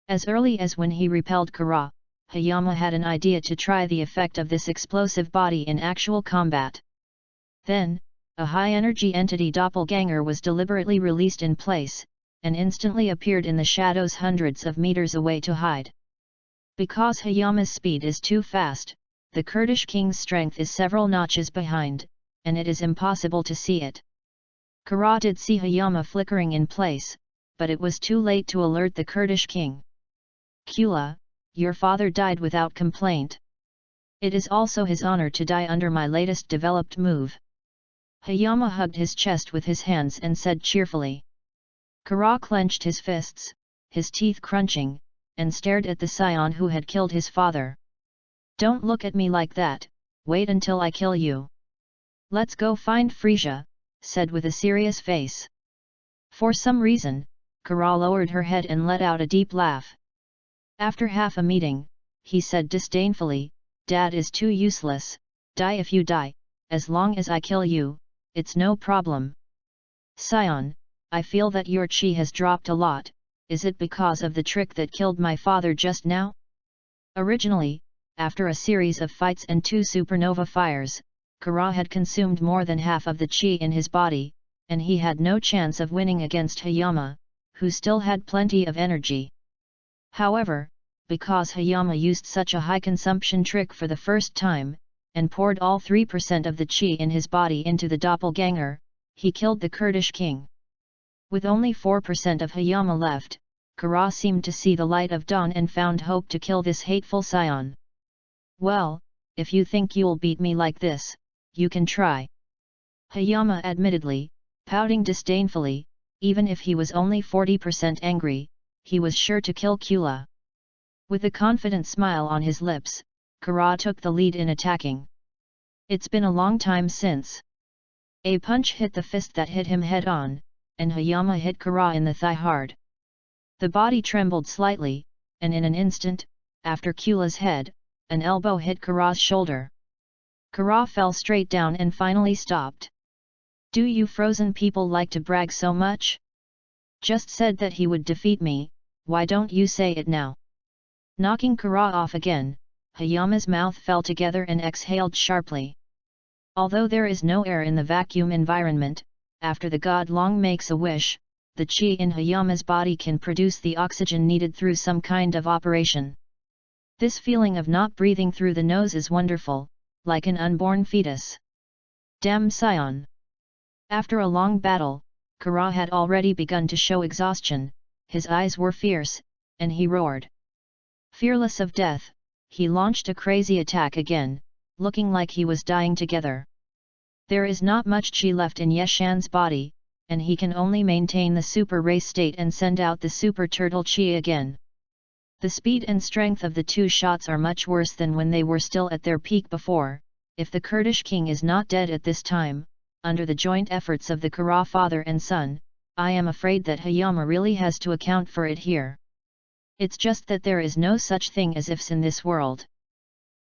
As early as when he repelled Kara, Hayama had an idea to try the effect of this explosive body in actual combat. Then, a high-energy entity doppelganger was deliberately released in place, and instantly appeared in the shadows hundreds of meters away to hide. Because Hayama's speed is too fast, the Kurdish king's strength is several notches behind, and it is impossible to see it. Kara did see Hayama flickering in place, but it was too late to alert the Kurdish king. Kula, your father died without complaint. It is also his honor to die under my latest developed move. Hayama hugged his chest with his hands and said cheerfully. Kara clenched his fists, his teeth crunching, and stared at the scion who had killed his father. Don't look at me like that, wait until I kill you. Let's go find Frisia, said with a serious face. For some reason, Kara lowered her head and let out a deep laugh. After half a meeting, he said disdainfully, Dad is too useless, die if you die, as long as I kill you, it's no problem. Scion, I feel that your chi has dropped a lot, is it because of the trick that killed my father just now? Originally, after a series of fights and 2 supernova fires, Kara had consumed more than half of the chi in his body, and he had no chance of winning against Hayama, who still had plenty of energy. However, because Hayama used such a high consumption trick for the first time, and poured all 3% of the chi in his body into the doppelganger, he killed the Kurdish king. With only 4% of Hayama left, Kara seemed to see the light of dawn and found hope to kill this hateful scion. Well, if you think you'll beat me like this, you can try. Hayama admittedly, pouting disdainfully, even if he was only 40% angry, he was sure to kill Kula. With a confident smile on his lips, Kara took the lead in attacking. It's been a long time since. A punch hit the fist that hit him head-on, and Hayama hit Kara in the thigh hard. The body trembled slightly, and in an instant, after Kula's head, an elbow hit Kara's shoulder. Kara fell straight down and finally stopped. Do you frozen people like to brag so much? Just said that he would defeat me, why don't you say it now? Knocking Kara off again, Hayama's mouth fell together and exhaled sharply. Although there is no air in the vacuum environment, after the god long makes a wish, the chi in Hayama's body can produce the oxygen needed through some kind of operation. This feeling of not breathing through the nose is wonderful, like an unborn fetus. Damn scion! After a long battle, Kara had already begun to show exhaustion, his eyes were fierce, and he roared. Fearless of death, he launched a crazy attack again, looking like he was dying together. There is not much chi left in Yeshan's body, and he can only maintain the super race state and send out the super turtle chi again. The speed and strength of the 2 shots are much worse than when they were still at their peak before. If the Kurdish king is not dead at this time, under the joint efforts of the Kara father and son, I am afraid that Hayama really has to account for it here. It's just that there is no such thing as ifs in this world.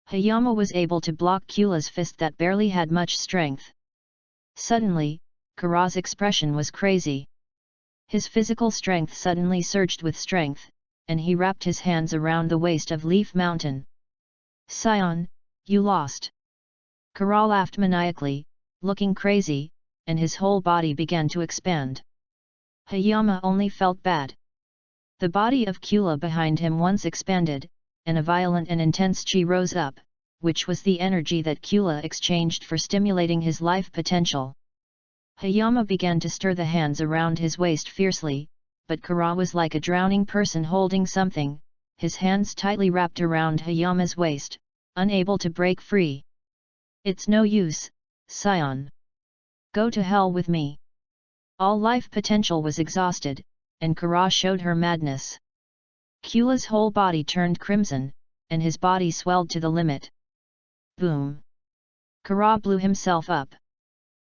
Hayama was able to block Kula's fist that barely had much strength. Suddenly, Kara's expression was crazy. His physical strength suddenly surged with strength, and he wrapped his hands around the waist of Leaf Mountain. Scion, you lost. Kara laughed maniacally, looking crazy, and his whole body began to expand. Hayama only felt bad. The body of Kula behind him once expanded, and a violent and intense chi rose up, which was the energy that Kula exchanged for stimulating his life potential. Hayama began to stir the hands around his waist fiercely, but Kara was like a drowning person holding something, his hands tightly wrapped around Hayama's waist, unable to break free. It's no use, scion. Go to hell with me. All life potential was exhausted, and Kara showed her madness. Kula's whole body turned crimson, and his body swelled to the limit. Boom! Kara blew himself up.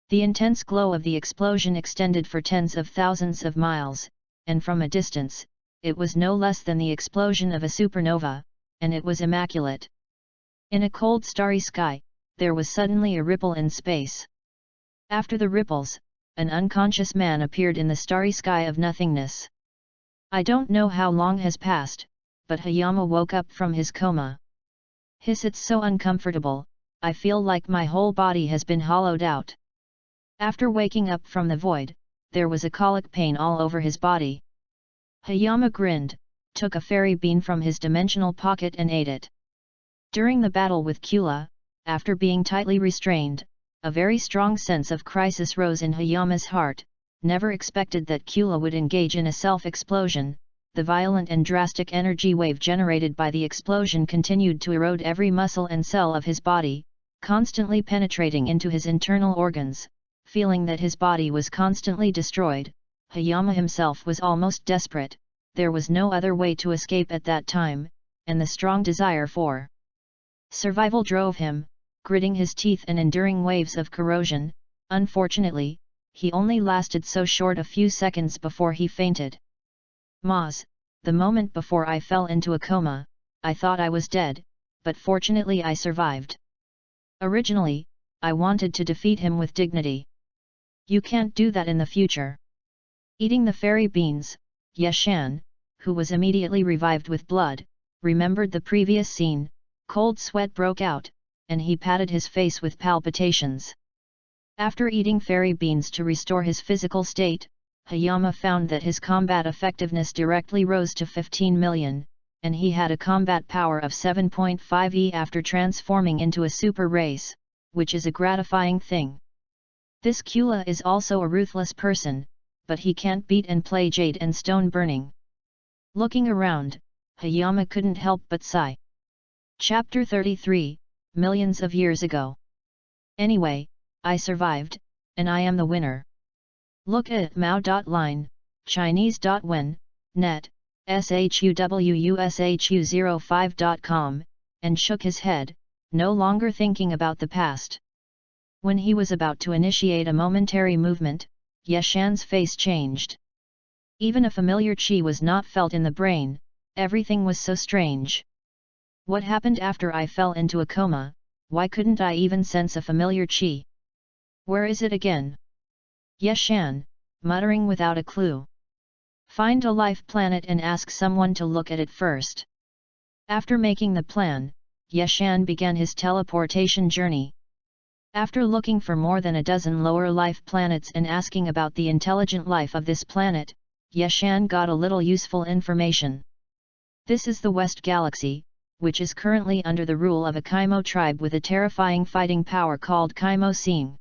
The intense glow of the explosion extended for tens of thousands of miles, and from a distance, it was no less than the explosion of a supernova, and it was immaculate. In a cold starry sky, there was suddenly a ripple in space. After the ripples, an unconscious man appeared in the starry sky of nothingness. I don't know how long has passed, but Hayama woke up from his coma. It's so uncomfortable, I feel like my whole body has been hollowed out. After waking up from the void, there was a colic pain all over his body. Hayama grinned, took a fairy bean from his dimensional pocket and ate it. During the battle with Kula, after being tightly restrained, a very strong sense of crisis rose in Hayama's heart. Never expected that Kula would engage in a self-explosion. The violent and drastic energy wave generated by the explosion continued to erode every muscle and cell of his body, constantly penetrating into his internal organs. Feeling that his body was constantly destroyed, Hayama himself was almost desperate. There was no other way to escape at that time, and the strong desire for survival drove him, gritting his teeth and enduring waves of corrosion. Unfortunately, he only lasted so short a few seconds before he fainted. Moz, the moment before I fell into a coma, I thought I was dead, but fortunately I survived. Originally, I wanted to defeat him with dignity. You can't do that in the future. Eating the fairy beans, Yeshan, who was immediately revived with blood, remembered the previous scene. Cold sweat broke out, and he patted his face with palpitations. After eating fairy beans to restore his physical state, Hayama found that his combat effectiveness directly rose to 15 million, and he had a combat power of 7.5 after transforming into a super race, which is a gratifying thing. This Kula is also a ruthless person, but he can't beat and play jade and stone burning. Looking around, Hayama couldn't help but sigh. Chapter 33, Millions of years ago. Anyway, I survived, and I am the winner. Look at mao.line, chinese.wen, net, shuwushu05.com, and shook his head, no longer thinking about the past. When he was about to initiate a momentary movement, Yeshan's face changed. Even a familiar chi was not felt in the brain, everything was so strange. What happened after I fell into a coma? Why couldn't I even sense a familiar chi? Where is it again? Yeshan, muttering without a clue. Find a life planet and ask someone to look at it first. After making the plan, Yeshan began his teleportation journey. After looking for more than a dozen lower life planets and asking about the intelligent life of this planet, Yeshan got a little useful information. This is the West Galaxy, which is currently under the rule of a Kaimo tribe with a terrifying fighting power called Kaimo Seam.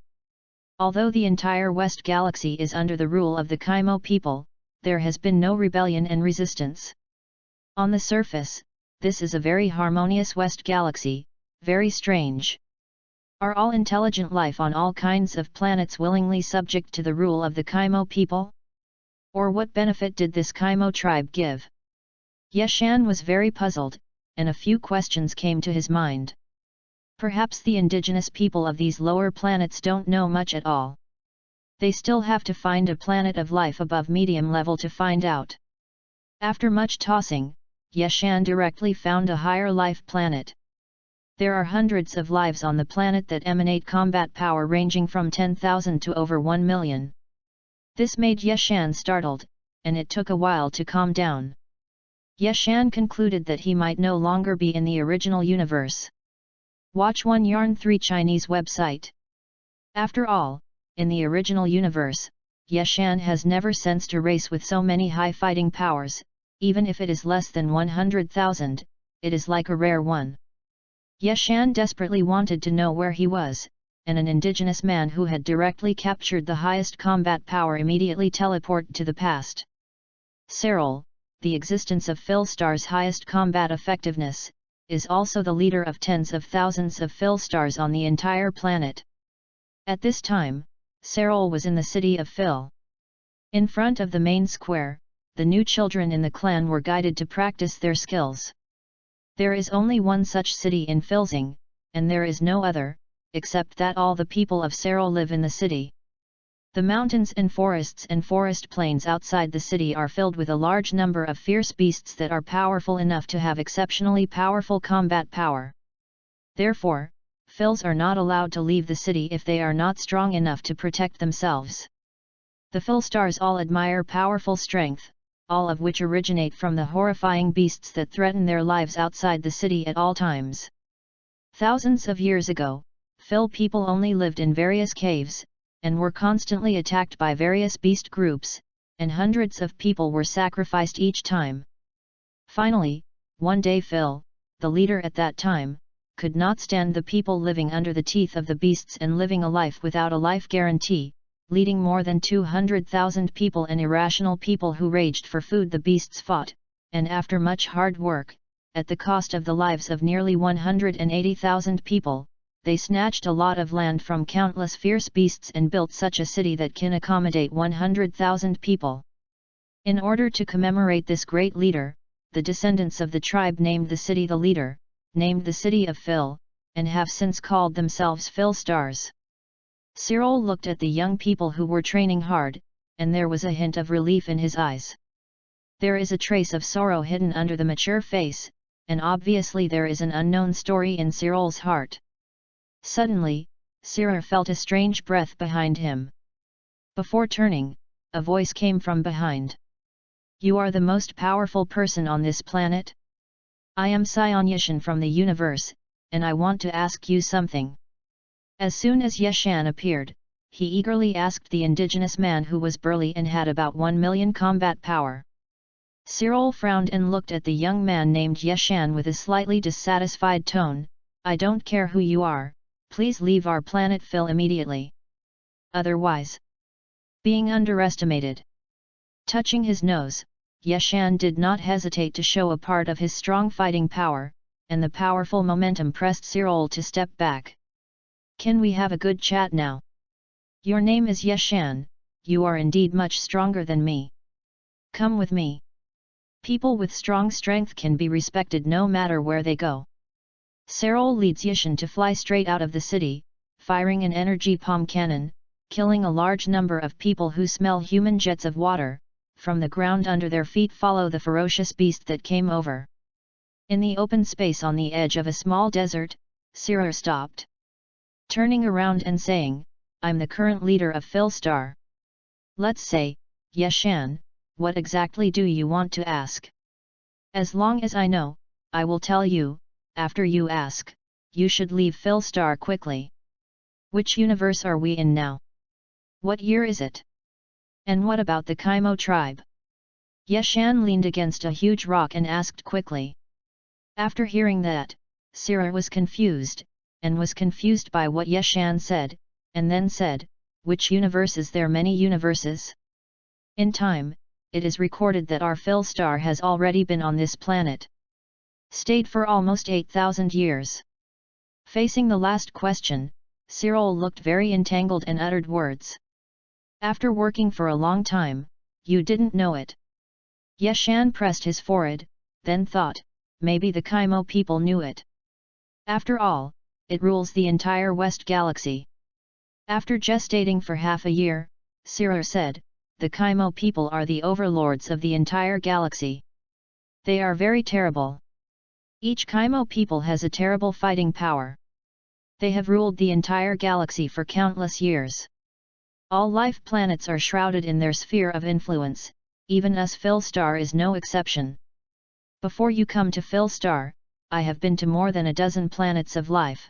Although the entire West Galaxy is under the rule of the Kaimo people, there has been no rebellion and resistance. On the surface, this is a very harmonious West Galaxy, very strange. Are all intelligent life on all kinds of planets willingly subject to the rule of the Kaimo people? Or what benefit did this Kaimo tribe give? Yeshan was very puzzled, and a few questions came to his mind. Perhaps the indigenous people of these lower planets don't know much at all. They still have to find a planet of life above medium level to find out. After much tossing, Yeshan directly found a higher life planet. There are hundreds of lives on the planet that emanate combat power ranging from 10,000 to over 1 million. This made Yeshan startled, and it took a while to calm down. Yeshan concluded that he might no longer be in the original universe. Watch 1 Yarn 3 Chinese website. After all, in the original universe, Yeshan has never sensed a race with so many high fighting powers. Even if it is less than 100,000, it is like a rare one. Yeshan desperately wanted to know where he was, and an indigenous man who had directly captured the highest combat power immediately teleported to the past. Serral, the existence of Philstar's highest combat effectiveness, is also the leader of tens of thousands of Philstars on the entire planet. At this time, Serral was in the city of Phil. In front of the main square, the new children in the clan were guided to practice their skills. There is only one such city in Filzing, and there is no other, except that all the people of Serol live in the city. The mountains and forest plains outside the city are filled with a large number of fierce beasts that are powerful enough to have exceptionally powerful combat power. Therefore, Fils are not allowed to leave the city if they are not strong enough to protect themselves. The Filstars all admire powerful strength, all of which originate from the horrifying beasts that threaten their lives outside the city at all times. Thousands of years ago, Fil people only lived in various caves, and were constantly attacked by various beast groups, and hundreds of people were sacrificed each time. Finally, one day Fil, the leader at that time, could not stand the people living under the teeth of the beasts and living a life without a life guarantee, leading more than 200,000 people and irrational people who raged for food. The beasts fought, and after much hard work, at the cost of the lives of nearly 180,000 people, they snatched a lot of land from countless fierce beasts and built such a city that can accommodate 100,000 people. In order to commemorate this great leader, the descendants of the tribe named the city the leader, named the city of Fil, and have since called themselves Filstars. Serol looked at the young people who were training hard, and there was a hint of relief in his eyes. There is a trace of sorrow hidden under the mature face, and obviously there is an unknown story in Serol's heart. Suddenly, Serol felt a strange breath behind him. Before turning, a voice came from behind. "You are the most powerful person on this planet? I am Sion Yishan from the universe, and I want to ask you something." As soon as Yeshan appeared, he eagerly asked the indigenous man, who was burly and had about 1 million combat power. Serol frowned and looked at the young man named Yeshan with a slightly dissatisfied tone. "I don't care who you are, please leave our planet Fil immediately. Otherwise, being underestimated." Touching his nose, Yeshan did not hesitate to show a part of his strong fighting power, and the powerful momentum pressed Serol to step back. "Can we have a good chat now? Your name is Yeshan, you are indeed much stronger than me. Come with me. People with strong strength can be respected no matter where they go." Serol leads Yeshan to fly straight out of the city, firing an energy palm cannon, killing a large number of people who smell human jets of water. From the ground under their feet follow the ferocious beast that came over. In the open space on the edge of a small desert, Serol stopped. Turning around and saying, "I'm the current leader of Filstar. Let's say, Yeshan, what exactly do you want to ask? As long as I know, I will tell you. After you ask, you should leave Filstar quickly. Which universe are we in now? What year is it? And what about the Kaimo tribe?" Yeshan leaned against a huge rock and asked quickly. After hearing that, Serol was confused by what Yeshan said, and then said, "Which universes? There are many universes. In time, it is recorded that our Filstar has already been on this planet. Stayed for almost 8,000 years. Facing the last question, Serol looked very entangled and uttered words. "After working for a long time, you didn't know it." Yeshan pressed his forehead, then thought, maybe the Kaimo people knew it. After all, it rules the entire West Galaxy. After gestating for half a year, Serol said, "The Kaimo people are the overlords of the entire galaxy. They are very terrible. Each Kaimo people has a terrible fighting power. They have ruled the entire galaxy for countless years. All life planets are shrouded in their sphere of influence, even us Filstar is no exception. Before you come to Filstar, I have been to more than a dozen planets of life.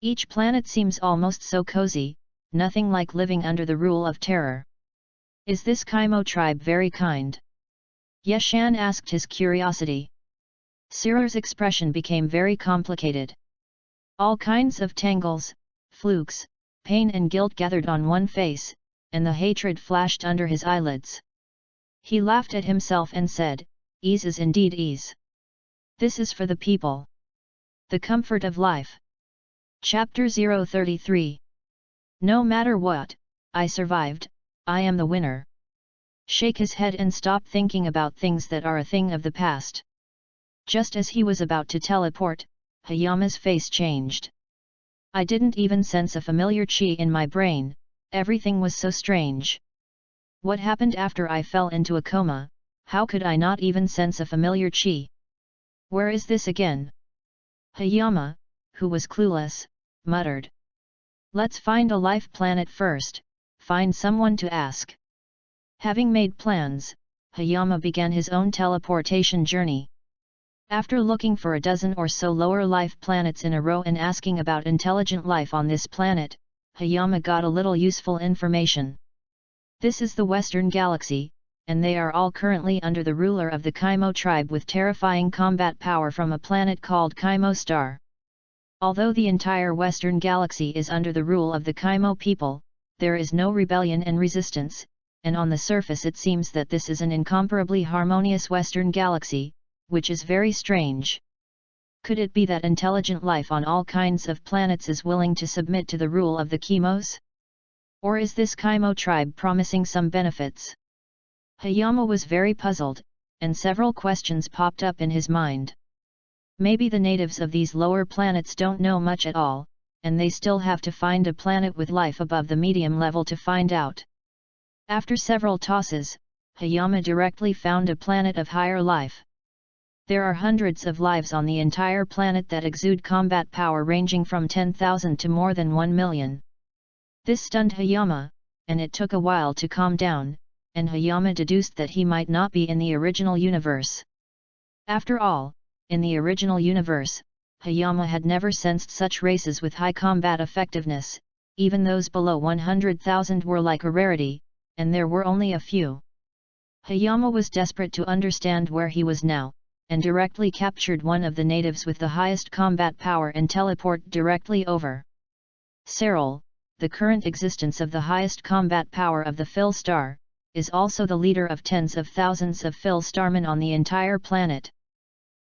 Each planet seems almost so cozy, nothing like living under the rule of terror. Is this Kaimo tribe very kind?" Yeshan asked his curiosity. Serol's expression became very complicated. All kinds of tangles, flukes, pain and guilt gathered on one face, and the hatred flashed under his eyelids. He laughed at himself and said, "Ease is indeed ease. This is for the people. The comfort of life." Chapter 033. No matter what, I survived, I am the winner. Shake his head and stop thinking about things that are a thing of the past. Just as he was about to teleport, Hayama's face changed. I didn't even sense a familiar chi in my brain, everything was so strange. What happened after I fell into a coma? How could I not even sense a familiar chi? Where is this again? Hayama, who was clueless, muttered. Let's find a life planet first, find someone to ask. Having made plans, Hayama began his own teleportation journey. After looking for a dozen or so lower life planets in a row and asking about intelligent life on this planet, Hayama got a little useful information. This is the Western Galaxy, and they are all currently under the ruler of the Kaimo tribe with terrifying combat power from a planet called Kaimo Star. Although the entire Western Galaxy is under the rule of the Kaimo people, there is no rebellion and resistance, and on the surface it seems that this is an incomparably harmonious Western Galaxy, which is very strange. Could it be that intelligent life on all kinds of planets is willing to submit to the rule of the Kaimos? Or is this Kaimo tribe promising some benefits? Hayama was very puzzled, and several questions popped up in his mind. Maybe the natives of these lower planets don't know much at all, and they still have to find a planet with life above the medium level to find out. After several tosses, Hayama directly found a planet of higher life. There are hundreds of lives on the entire planet that exude combat power ranging from 10,000 to more than 1 million. This stunned Hayama, and it took a while to calm down, and Hayama deduced that he might not be in the original universe. After all, in the original universe, Hayama had never sensed such races with high combat effectiveness, even those below 100,000 were like a rarity, and there were only a few. Hayama was desperate to understand where he was now, and directly captured one of the natives with the highest combat power and teleport directly over. Serol, the current existence of the highest combat power of the Phil Star, is also the leader of tens of thousands of Phil Starmen on the entire planet.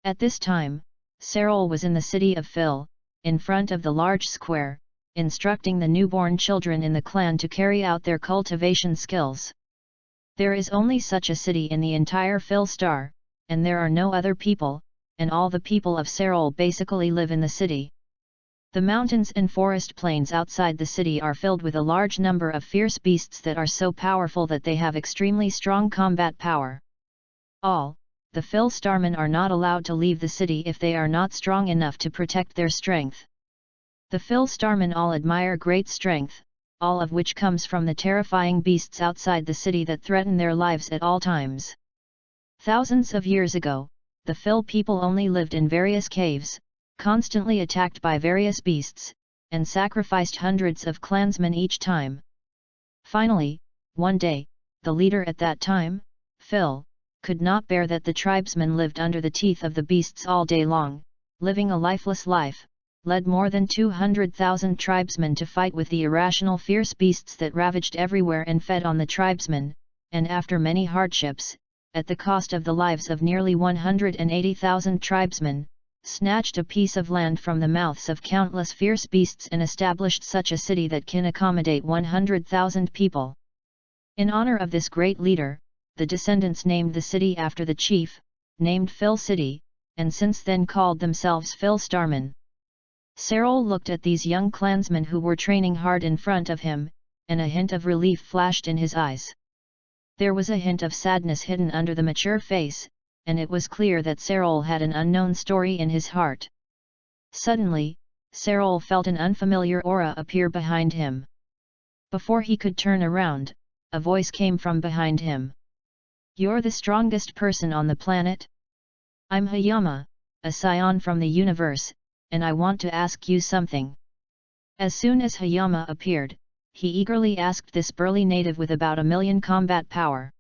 At this time, Serol was in the city of Phil, in front of the large square, instructing the newborn children in the clan to carry out their cultivation skills. There is only such a city in the entire Phil Star, and there are no other people, and all the people of Serol basically live in the city. The mountains and forest plains outside the city are filled with a large number of fierce beasts that are so powerful that they have extremely strong combat power. The Phil Starmen are not allowed to leave the city if they are not strong enough to protect their strength. The Phil Starmen all admire great strength, all of which comes from the terrifying beasts outside the city that threaten their lives at all times. Thousands of years ago, the Phil people only lived in various caves, constantly attacked by various beasts, and sacrificed hundreds of clansmen each time. Finally, one day, the leader at that time, Phil, could not bear that the tribesmen lived under the teeth of the beasts all day long, living a lifeless life, led more than 200,000 tribesmen to fight with the irrational fierce beasts that ravaged everywhere and fed on the tribesmen, and after many hardships, at the cost of the lives of nearly 180,000 tribesmen, snatched a piece of land from the mouths of countless fierce beasts and established such a city that can accommodate 100,000 people. In honor of this great leader, the descendants named the city after the chief, named Phil City, and since then called themselves Phil Starmen. Serol looked at these young clansmen who were training hard in front of him, and a hint of relief flashed in his eyes. There was a hint of sadness hidden under the mature face, and it was clear that Serol had an unknown story in his heart. Suddenly, Serol felt an unfamiliar aura appear behind him. Before he could turn around, a voice came from behind him. "You're the strongest person on the planet? I'm Hayama, a scion from the universe, and I want to ask you something." As soon as Hayama appeared, he eagerly asked this burly native with about 1 million combat power.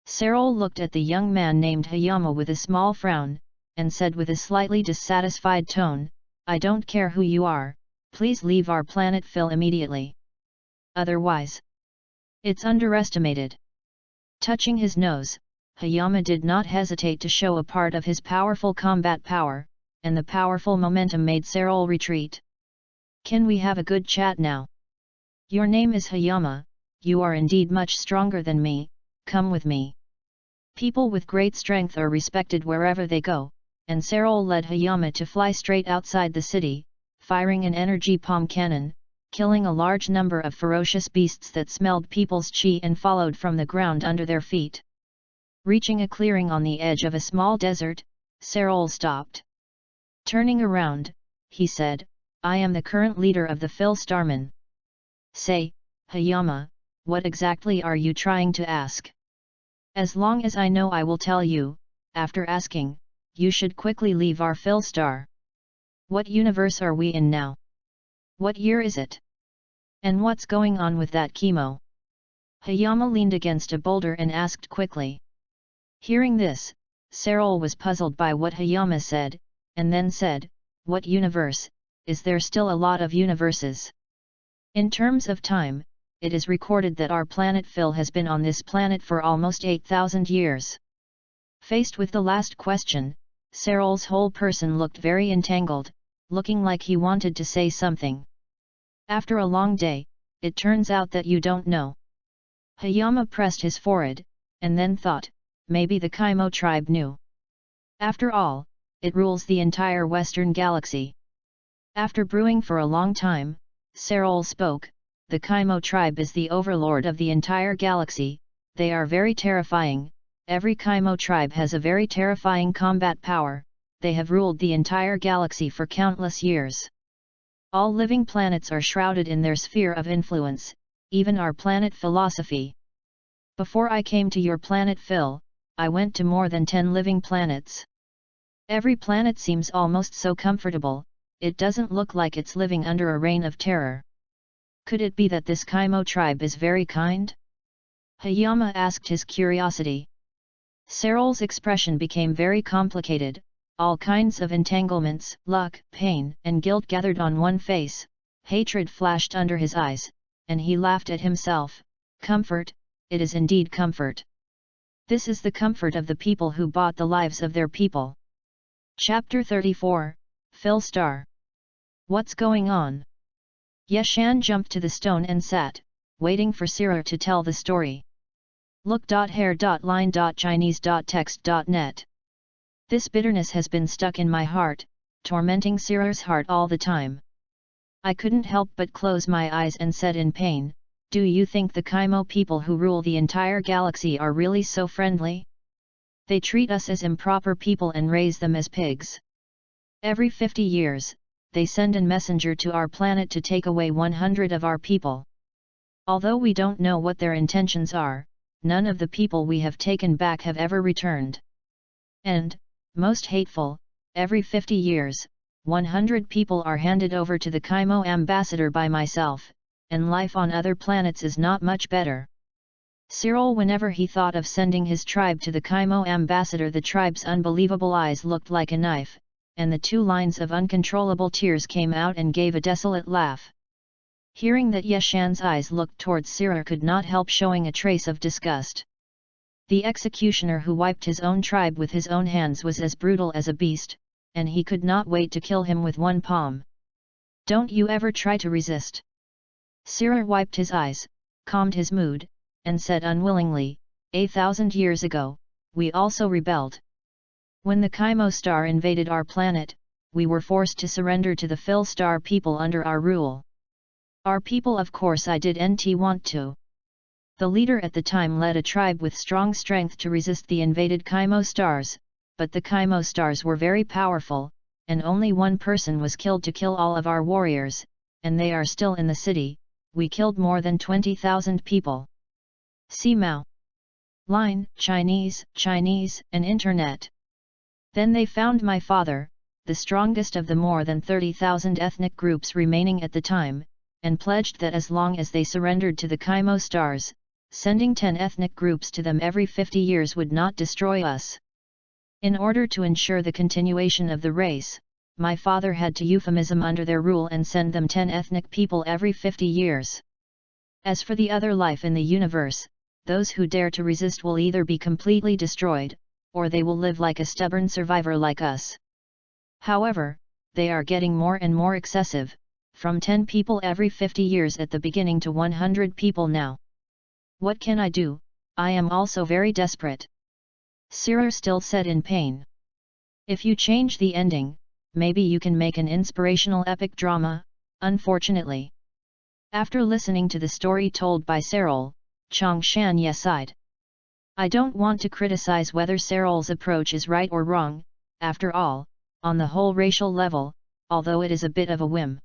Serol looked at the young man named Hayama with a small frown, and said with a slightly dissatisfied tone, "I don't care who you are, please leave our planet Phil immediately. Otherwise, it's underestimated." Touching his nose, Hayama did not hesitate to show a part of his powerful combat power, and the powerful momentum made Serol retreat. "Can we have a good chat now? Your name is Hayama, you are indeed much stronger than me, come with me." People with great strength are respected wherever they go, and Serol led Hayama to fly straight outside the city, firing an energy palm cannon, killing a large number of ferocious beasts that smelled people's chi and followed from the ground under their feet. Reaching a clearing on the edge of a small desert, Serol stopped. Turning around, he said, "I am the current leader of the Phil Starmen. Say, Hayama, what exactly are you trying to ask? As long as I know I will tell you. After asking, you should quickly leave our Phil Star. What universe are we in now? What year is it? And what's going on with that chemo?" Hayama leaned against a boulder and asked quickly. Hearing this, Serol was puzzled by what Hayama said, and then said, "What universe? Is there still a lot of universes? In terms of time, it is recorded that our planet Phil has been on this planet for almost 8,000 years. Faced with the last question, Serol's whole person looked very entangled, looking like he wanted to say something. "After a long day, it turns out that you don't know." Hayama pressed his forehead, and then thought, maybe the Kaimo tribe knew. After all, it rules the entire Western Galaxy. After brewing for a long time, Serol spoke, "The Kaimo tribe is the overlord of the entire galaxy. They are very terrifying. Every Kaimo tribe has a very terrifying combat power. They have ruled the entire galaxy for countless years. All living planets are shrouded in their sphere of influence, even our planet Philosophy. Before I came to your planet Phil, I went to more than 10 living planets. Every planet seems almost so comfortable, it doesn't look like it's living under a reign of terror. Could it be that this Kaimo tribe is very kind?" Hayama asked his curiosity. Serol's expression became very complicated, all kinds of entanglements, luck, pain, and guilt gathered on one face, hatred flashed under his eyes, and he laughed at himself. "Comfort, it is indeed comfort. This is the comfort of the people who bought the lives of their people." Chapter 34, Phil Star. What's going on? Yeshan jumped to the stone and sat, waiting for Sira to tell the story. Look.hair.line.chinese.text.net. This bitterness has been stuck in my heart, tormenting Sira's heart all the time. I couldn't help but close my eyes and said in pain, "Do you think the Kaimo people who rule the entire galaxy are really so friendly? They treat us as improper people and raise them as pigs. Every 50 years, they send a messenger to our planet to take away 100 of our people. Although we don't know what their intentions are, none of the people we have taken back have ever returned. And, most hateful, every 50 years, 100 people are handed over to the Kaimo ambassador by myself, and life on other planets is not much better." Serol, whenever he thought of sending his tribe to the Kaimo ambassador, the tribe's unbelievable eyes looked like a knife, and the 2 lines of uncontrollable tears came out and gave a desolate laugh. Hearing that Yeshan's eyes looked towards Sira could not help showing a trace of disgust. The executioner who wiped his own tribe with his own hands was as brutal as a beast, and he could not wait to kill him with one palm. "Don't you ever try to resist." Sira wiped his eyes, calmed his mood, and said unwillingly, "1,000 years ago, we also rebelled. When the Kaimo star invaded our planet, we were forced to surrender to the Phil Star people under our rule. Our people, of course I didn't want to. The leader at the time led a tribe with strong strength to resist the invaded Kaimo stars, but the Kaimo stars were very powerful, and only one person was killed to kill all of our warriors, and they are still in the city. We killed more than 20,000 people. See Mao. Line, Chinese, and Internet. Then they found my father, the strongest of the more than 30,000 ethnic groups remaining at the time, and pledged that as long as they surrendered to the Kaimo stars, sending 10 ethnic groups to them every 50 years would not destroy us. In order to ensure the continuation of the race, my father had to euphemism under their rule and send them 10 ethnic people every 50 years. As for the other life in the universe, those who dare to resist will either be completely destroyed, or they will live like a stubborn survivor like us. However, they are getting more and more excessive, from 10 people every 50 years at the beginning to 100 people now. What can I do? I am also very desperate." Sira still said in pain. "If you change the ending, maybe you can make an inspirational epic drama, unfortunately. After listening to the story told by Serol, Chongshan sighed. I don't want to criticize whether Serol's approach is right or wrong, after all, on the whole racial level, although it is a bit of a whim.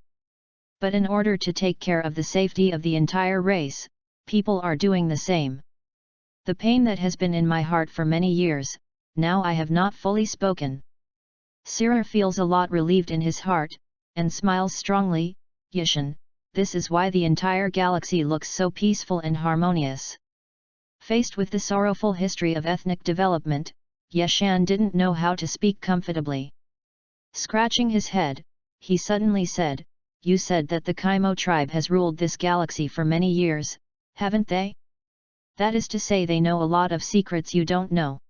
But in order to take care of the safety of the entire race, people are doing the same. The pain that has been in my heart for many years, now I have not fully spoken. Sira feels a lot relieved in his heart, and smiles strongly. Yishan, this is why the entire galaxy looks so peaceful and harmonious. Faced with the sorrowful history of ethnic development, Yeshan didn't know how to speak comfortably. Scratching his head, he suddenly said, You said that the Kaimo tribe has ruled this galaxy for many years, haven't they? That is to say they know a lot of secrets you don't know.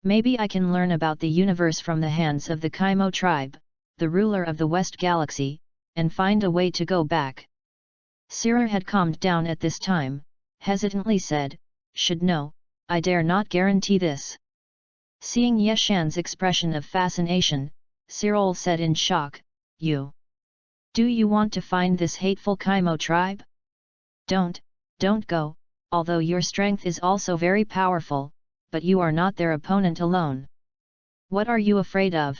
Maybe I can learn about the universe from the hands of the Kaimo tribe, the ruler of the West Galaxy, and find a way to go back. Sira had calmed down at this time, hesitantly said, Should know, I dare not guarantee this. Seeing Yeshan's expression of fascination, Serol said in shock, Do you want to find this hateful Kaimo tribe? Don't go, although your strength is also very powerful, but you are not their opponent alone. What are you afraid of?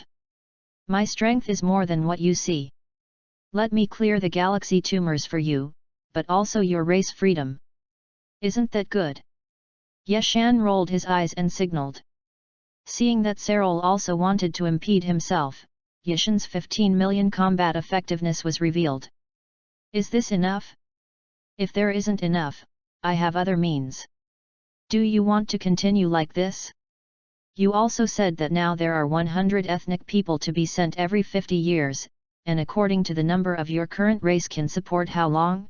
My strength is more than what you see. Let me clear the galaxy tumors for you, but also your race freedom. Isn't that good? Yeshan rolled his eyes and signaled. Seeing that Serol also wanted to impede himself, Yeshan's 15 million combat effectiveness was revealed. Is this enough? If there isn't enough, I have other means. Do you want to continue like this? You also said that now there are 100 ethnic people to be sent every 50 years, and according to the number of your current race can support how long?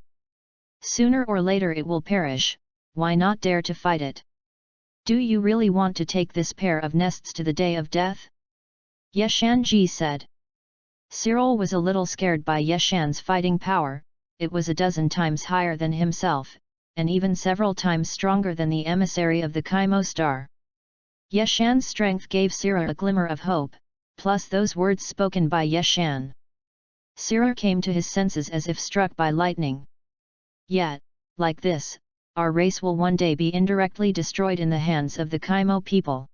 Sooner or later it will perish, why not dare to fight it? Do you really want to take this pair of nests to the day of death? Yeshan Ji said. Serol was a little scared by Yeshan's fighting power, it was a dozen times higher than himself, and even several times stronger than the emissary of the Kaimo star. Yeshan's strength gave Sira a glimmer of hope, plus those words spoken by Yeshan. Sira came to his senses as if struck by lightning. Yet, like this, our race will one day be indirectly destroyed in the hands of the Kaimo people.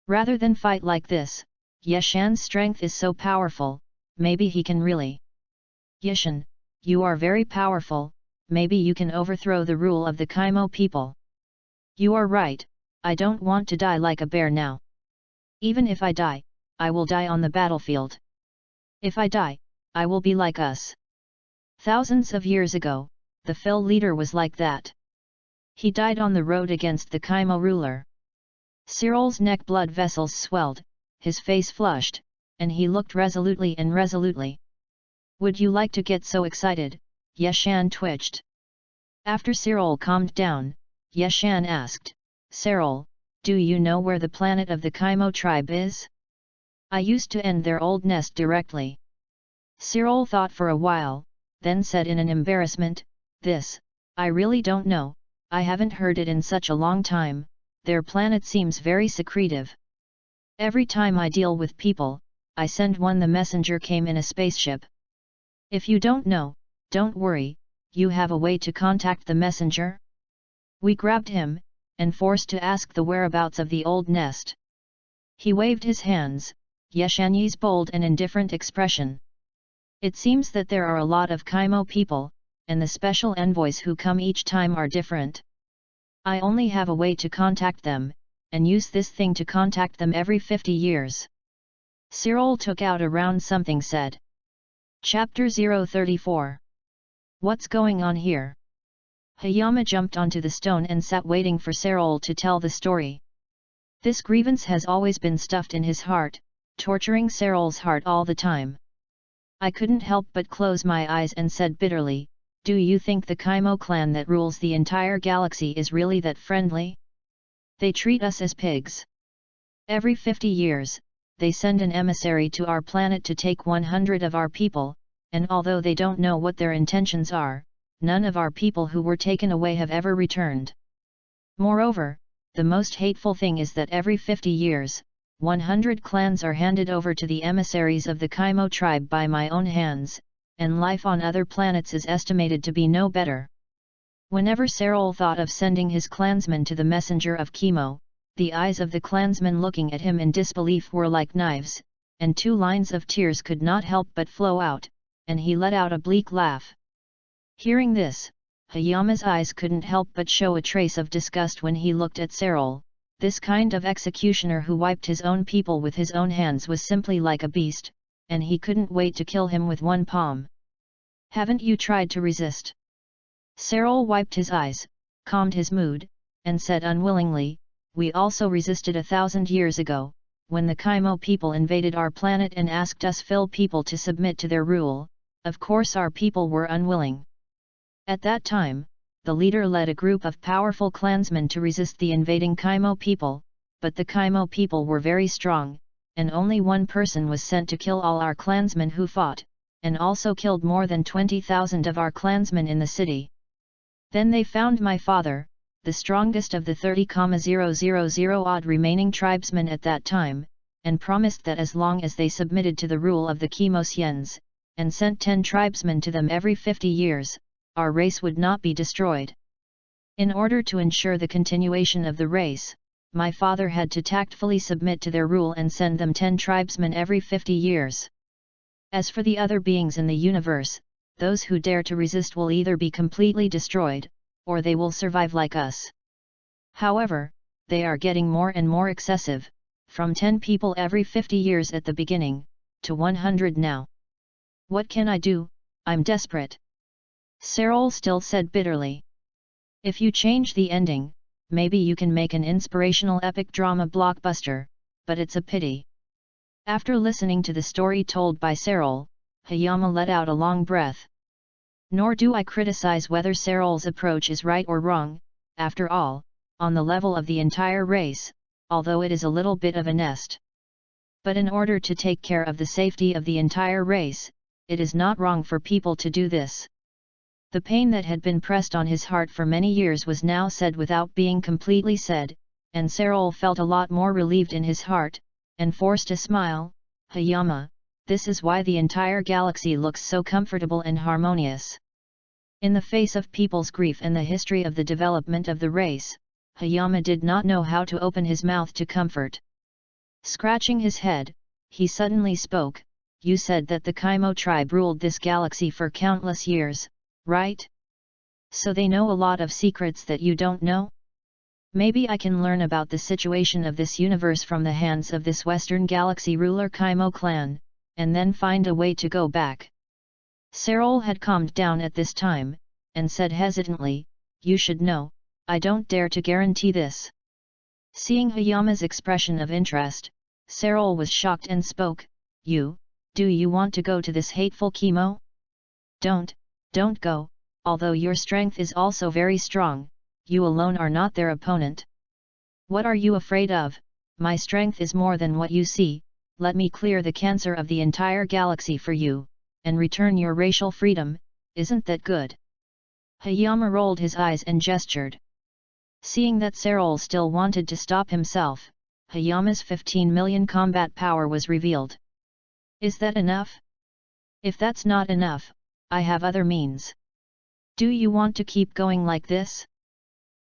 Rather than fight like this, Yeshan's strength is so powerful, maybe he can really. Yeshan, you are very powerful, maybe you can overthrow the rule of the Kaimo people. You are right, I don't want to die like a bear now. Even if I die, I will die on the battlefield. If I die, I will be like us. Thousands of years ago, the Phil leader was like that. He died on the road against the Kaimo ruler. Serol's neck blood vessels swelled, his face flushed, and he looked resolutely. Would you like to get so excited? Yeshan twitched. After Serol calmed down, Yeshan asked, Serol, do you know where the planet of the Kaimo tribe is? I used to end their old nest directly. Serol thought for a while, then said in an embarrassment, I really don't know, I haven't heard it in such a long time, their planet seems very secretive. Every time I deal with people, I send one the messenger came in a spaceship. If you don't know, don't worry, you have a way to contact the messenger? We grabbed him, and forced to ask the whereabouts of the old nest. He waved his hands, Yeshanyi's bold and indifferent expression. It seems that there are a lot of Kaimo people, and the special envoys who come each time are different. I only have a way to contact them, and use this thing to contact them every 50 years. Serol took out a round something said. Chapter 034. What's going on here? Hayama jumped onto the stone and sat waiting for Serol to tell the story. This grievance has always been stuffed in his heart, torturing Serol's heart all the time. I couldn't help but close my eyes and said bitterly, do you think the Kaimo clan that rules the entire galaxy is really that friendly? They treat us as pigs. Every 50 years, they send an emissary to our planet to take 100 of our people, and although they don't know what their intentions are, none of our people who were taken away have ever returned. Moreover, the most hateful thing is that every 50 years, 100 clans are handed over to the emissaries of the Kaimo tribe by my own hands, and life on other planets is estimated to be no better. Whenever Serol thought of sending his clansmen to the messenger of Kimo, the eyes of the clansmen looking at him in disbelief were like knives, and 2 lines of tears could not help but flow out, and he let out a bleak laugh. Hearing this, Hayama's eyes couldn't help but show a trace of disgust when he looked at Serol. This kind of executioner who wiped his own people with his own hands was simply like a beast, and he couldn't wait to kill him with one palm. Haven't you tried to resist? Serol wiped his eyes, calmed his mood, and said unwillingly, we also resisted 1,000 years ago, when the Kaimo people invaded our planet and asked us people to submit to their rule. Of course our people were unwilling. At that time, the leader led a group of powerful clansmen to resist the invading Kaimo people, but the Kaimo people were very strong, and only one person was sent to kill all our clansmen who fought, and also killed more than 20,000 of our clansmen in the city. Then they found my father, the strongest of the 30,000 odd remaining tribesmen at that time, and promised that as long as they submitted to the rule of the Kimosians, and sent 10 tribesmen to them every 50 years, our race would not be destroyed. In order to ensure the continuation of the race, my father had to tactfully submit to their rule and send them 10 tribesmen every 50 years. As for the other beings in the universe, those who dare to resist will either be completely destroyed, or they will survive like us. However, they are getting more and more excessive, from 10 people every 50 years at the beginning, to 100 now. What can I do? I'm desperate. Serol still said bitterly. If you change the ending, maybe you can make an inspirational epic drama blockbuster, but it's a pity. After listening to the story told by Serol, Hayama let out a long breath. Nor do I criticize whether Serol's approach is right or wrong, after all, on the level of the entire race, although it is a little bit of a nest. But in order to take care of the safety of the entire race, it is not wrong for people to do this. The pain that had been pressed on his heart for many years was now said without being completely said, and Serol felt a lot more relieved in his heart, and forced a smile. Hayama, this is why the entire galaxy looks so comfortable and harmonious. In the face of people's grief and the history of the development of the race, Hayama did not know how to open his mouth to comfort. Scratching his head, he suddenly spoke, you said that the Kaimo tribe ruled this galaxy for countless years, right? So they know a lot of secrets that you don't know? Maybe I can learn about the situation of this universe from the hands of this Western Galaxy ruler Kaimo clan, and then find a way to go back. Serol had calmed down at this time, and said hesitantly, you should know, I don't dare to guarantee this. Seeing Hayama's expression of interest, Serol was shocked and spoke, do you want to go to this hateful Kimo? Don't go, although your strength is also very strong, you alone are not their opponent. What are you afraid of? My strength is more than what you see, let me clear the cancer of the entire galaxy for you, and return your racial freedom, isn't that good? Hayama rolled his eyes and gestured. Seeing that Serol still wanted to stop himself, Hayama's 15 million combat power was revealed. Is that enough? If that's not enough, I have other means. Do you want to keep going like this?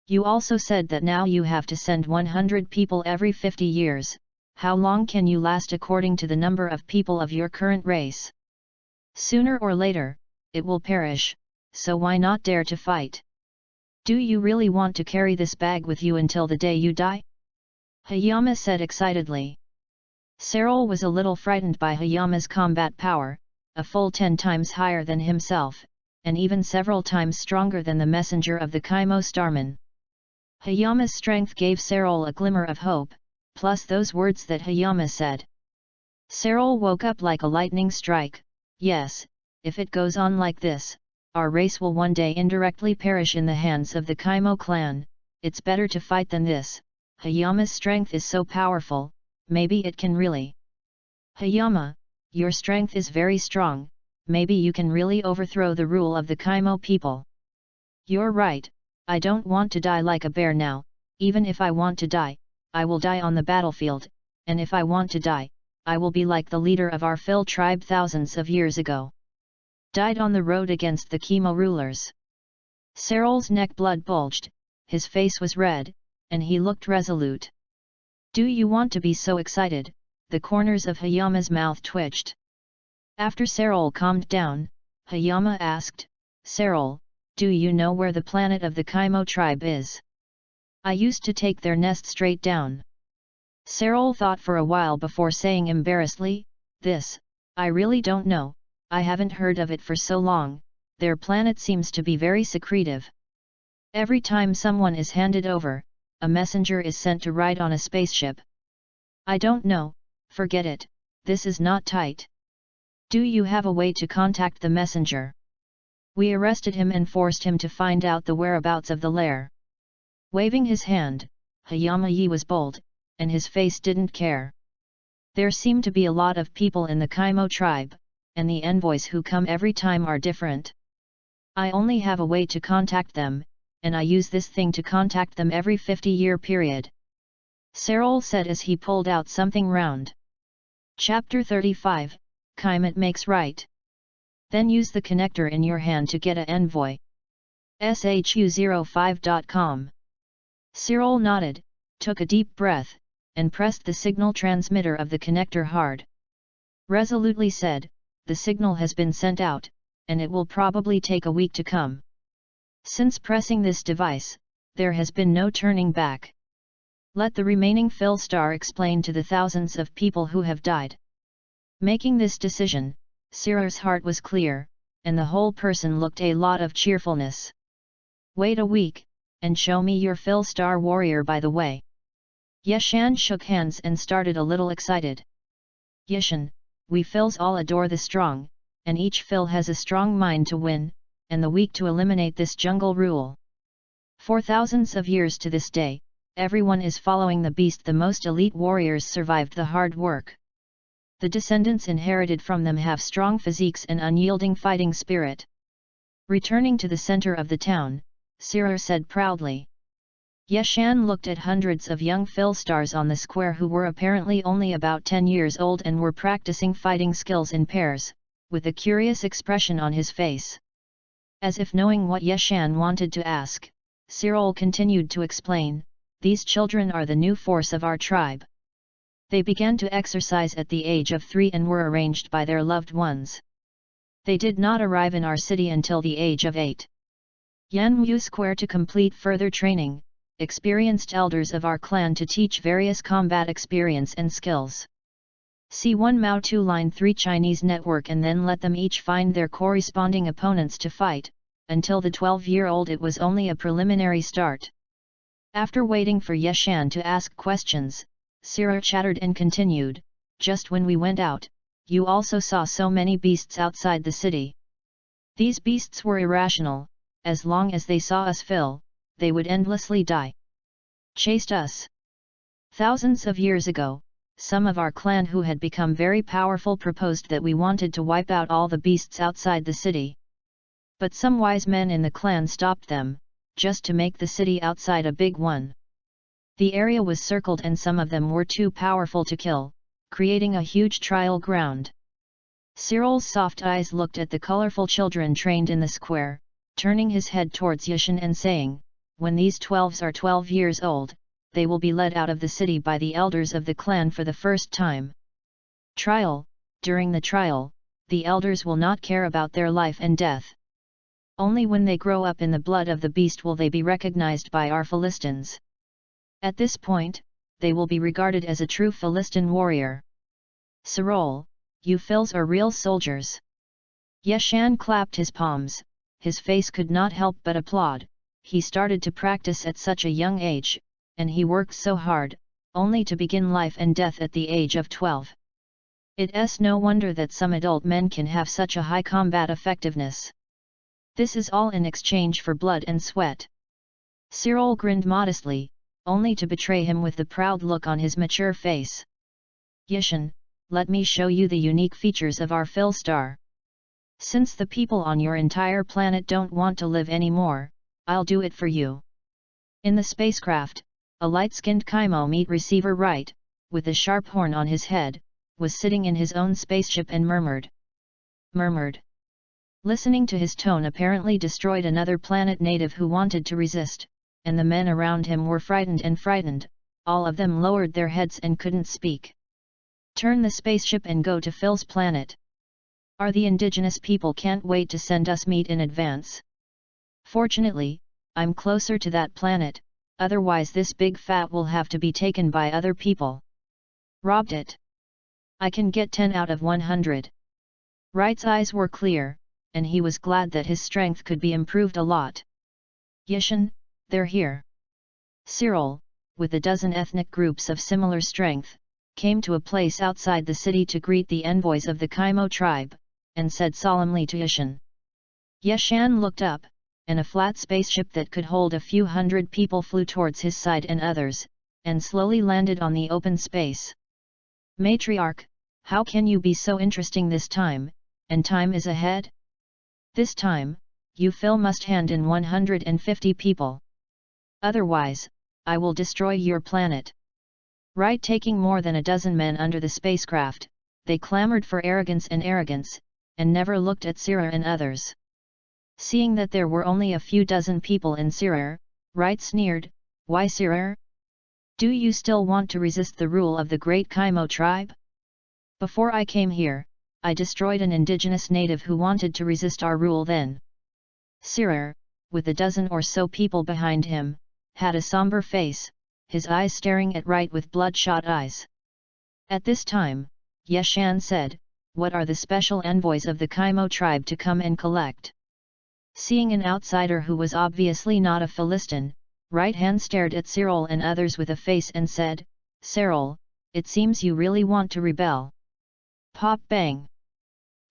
You also said that now you have to send 100 people every 50 years, how long can you last according to the number of people of your current race? Sooner or later, it will perish, so why not dare to fight? Do you really want to carry this bag with you until the day you die? Hayama said excitedly. Serol was a little frightened by Hayama's combat power, a full 10 times higher than himself, and even several times stronger than the messenger of the Kaimo starman. Hayama's strength gave Serol a glimmer of hope, plus those words that Hayama said. Serol woke up like a lightning strike. Yes, if it goes on like this, our race will one day indirectly perish in the hands of the Kaimo clan, it's better to fight than this. Hayama's strength is so powerful, maybe it can really. Hayama, your strength is very strong, maybe you can really overthrow the rule of the Kaimo people. You're right, I don't want to die like a bear now, even if I want to die, I will die on the battlefield, and if I want to die, I will be like the leader of our Phil tribe thousands of years ago. Died on the road against the Chemo rulers. Cyril's neck blood bulged, his face was red, and he looked resolute. Do you want to be so excited? The corners of Hayama's mouth twitched. After Cyril calmed down, Hayama asked, Cyril, do you know where the planet of the Chemo tribe is? I used to take their nest straight down. Cyril thought for a while before saying embarrassedly, I really don't know, I haven't heard of it for so long, their planet seems to be very secretive. Every time someone is handed over, a messenger is sent to ride on a spaceship. I don't know, forget it, this is not tight. Do you have a way to contact the messenger? We arrested him and forced him to find out the whereabouts of the lair. Waving his hand, Hayama was bold, and his face didn't care. There seem to be a lot of people in the Chemo tribe, and the envoys who come every time are different. I only have a way to contact them, and I use this thing to contact them every 50-year period. Cyril said as he pulled out something round. Chapter 35, Chimo makes right. Then use the connector in your hand to get a envoy. SHU05.com. Cyril nodded, took a deep breath, and pressed the signal transmitter of the connector hard. Resolutely said, the signal has been sent out, and it will probably take a week to come. Since pressing this device, there has been no turning back. Let the remaining Phil star explain to the thousands of people who have died. Making this decision, Cyril's heart was clear, and the whole person looked a lot of cheerfulness. Wait a week, and show me your Phil star warrior by the way. Yeshan shook hands and started a little excited. Yeshan, we Phils all adore the strong, and each Phil has a strong mind to win, and the weak to eliminate this jungle rule. For thousands of years to this day, everyone is following the beast. The most elite warriors survived the hard work. The descendants inherited from them have strong physiques and unyielding fighting spirit. Returning to the center of the town, Cyril said proudly. Yeshan looked at hundreds of young Phil stars on the square who were apparently only about 10 years old and were practicing fighting skills in pairs, with a curious expression on his face. As if knowing what Yeshan wanted to ask, Cyril continued to explain, these children are the new force of our tribe. They began to exercise at the age of 3 and were arranged by their loved ones. They did not arrive in our city until the age of 8. Yanmu Square to complete further training, experienced elders of our clan to teach various combat experience and skills. C1 Mao 2 Line 3 Chinese network and then let them each find their corresponding opponents to fight. Until the 12-year-old it was only a preliminary start. After waiting for Yeshan to ask questions, Cyril chattered and continued, just when we went out, you also saw so many beasts outside the city. These beasts were irrational, as long as they saw us Phil, they would endlessly die. Chased us. Thousands of years ago, some of our clan who had become very powerful proposed that we wanted to wipe out all the beasts outside the city. But some wise men in the clan stopped them, just to make the city outside a big one. The area was circled and some of them were too powerful to kill, creating a huge trial ground. Cyril's soft eyes looked at the colorful children trained in the square, turning his head towards Yeshan and saying, when these 12s are 12 years old, they will be led out of the city by the elders of the clan for the first time. Trial. During the trial, the elders will not care about their life and death. Only when they grow up in the blood of the beast will they be recognized by our Philistines. At this point, they will be regarded as a true Philistin warrior. Cyril, you Phils are real soldiers. Yeshan clapped his palms, his face could not help but applaud. He started to practice at such a young age, and he worked so hard, only to begin life and death at the age of 12. It's no wonder that some adult men can have such a high combat effectiveness. This is all in exchange for blood and sweat. Cyril grinned modestly, only to betray him with the proud look on his mature face. Yeshan, let me show you the unique features of our Phil star. Since the people on your entire planet don't want to live anymore, I'll do it for you. In the spacecraft, a light-skinned Chimo meet receiver right, with a sharp horn on his head, was sitting in his own spaceship and murmured. Listening to his tone apparently destroyed another planet native who wanted to resist, and the men around him were frightened, all of them lowered their heads and couldn't speak. Turn the spaceship and go to Phil's planet. The indigenous people can't wait to send us meat in advance. Fortunately, I'm closer to that planet, otherwise this big fat will have to be taken by other people. Robbed it. I can get 10 out of 100. Wright's eyes were clear, and he was glad that his strength could be improved a lot. Yishan, they're here. Cyril, with a dozen ethnic groups of similar strength, came to a place outside the city to greet the envoys of the Kaimo tribe, and said solemnly to Yishan. Yishan looked up, and a flat spaceship that could hold a few hundred people flew towards his side and others, and slowly landed on the open space. Matriarch, how can you be so interesting this time, and time is ahead? This time, Phil must hand in 150 people. Otherwise, I will destroy your planet. Right, taking more than a dozen men under the spacecraft, they clamored for arrogance, and never looked at Sirar and others. Seeing that there were only a few dozen people in Sirar, Wright sneered, Why Sirar? Do you still want to resist the rule of the great Kaimo tribe? Before I came here, I destroyed an indigenous native who wanted to resist our rule then. Sirar, with a dozen or so people behind him, had a somber face, his eyes staring at Wright with bloodshot eyes. At this time, Yishan said, What are the special envoys of the Kaimo tribe to come and collect? Seeing an outsider who was obviously not a Philistine, Right hand stared at Cyril and others with a face and said, Cyril, it seems you really want to rebel. Pop bang!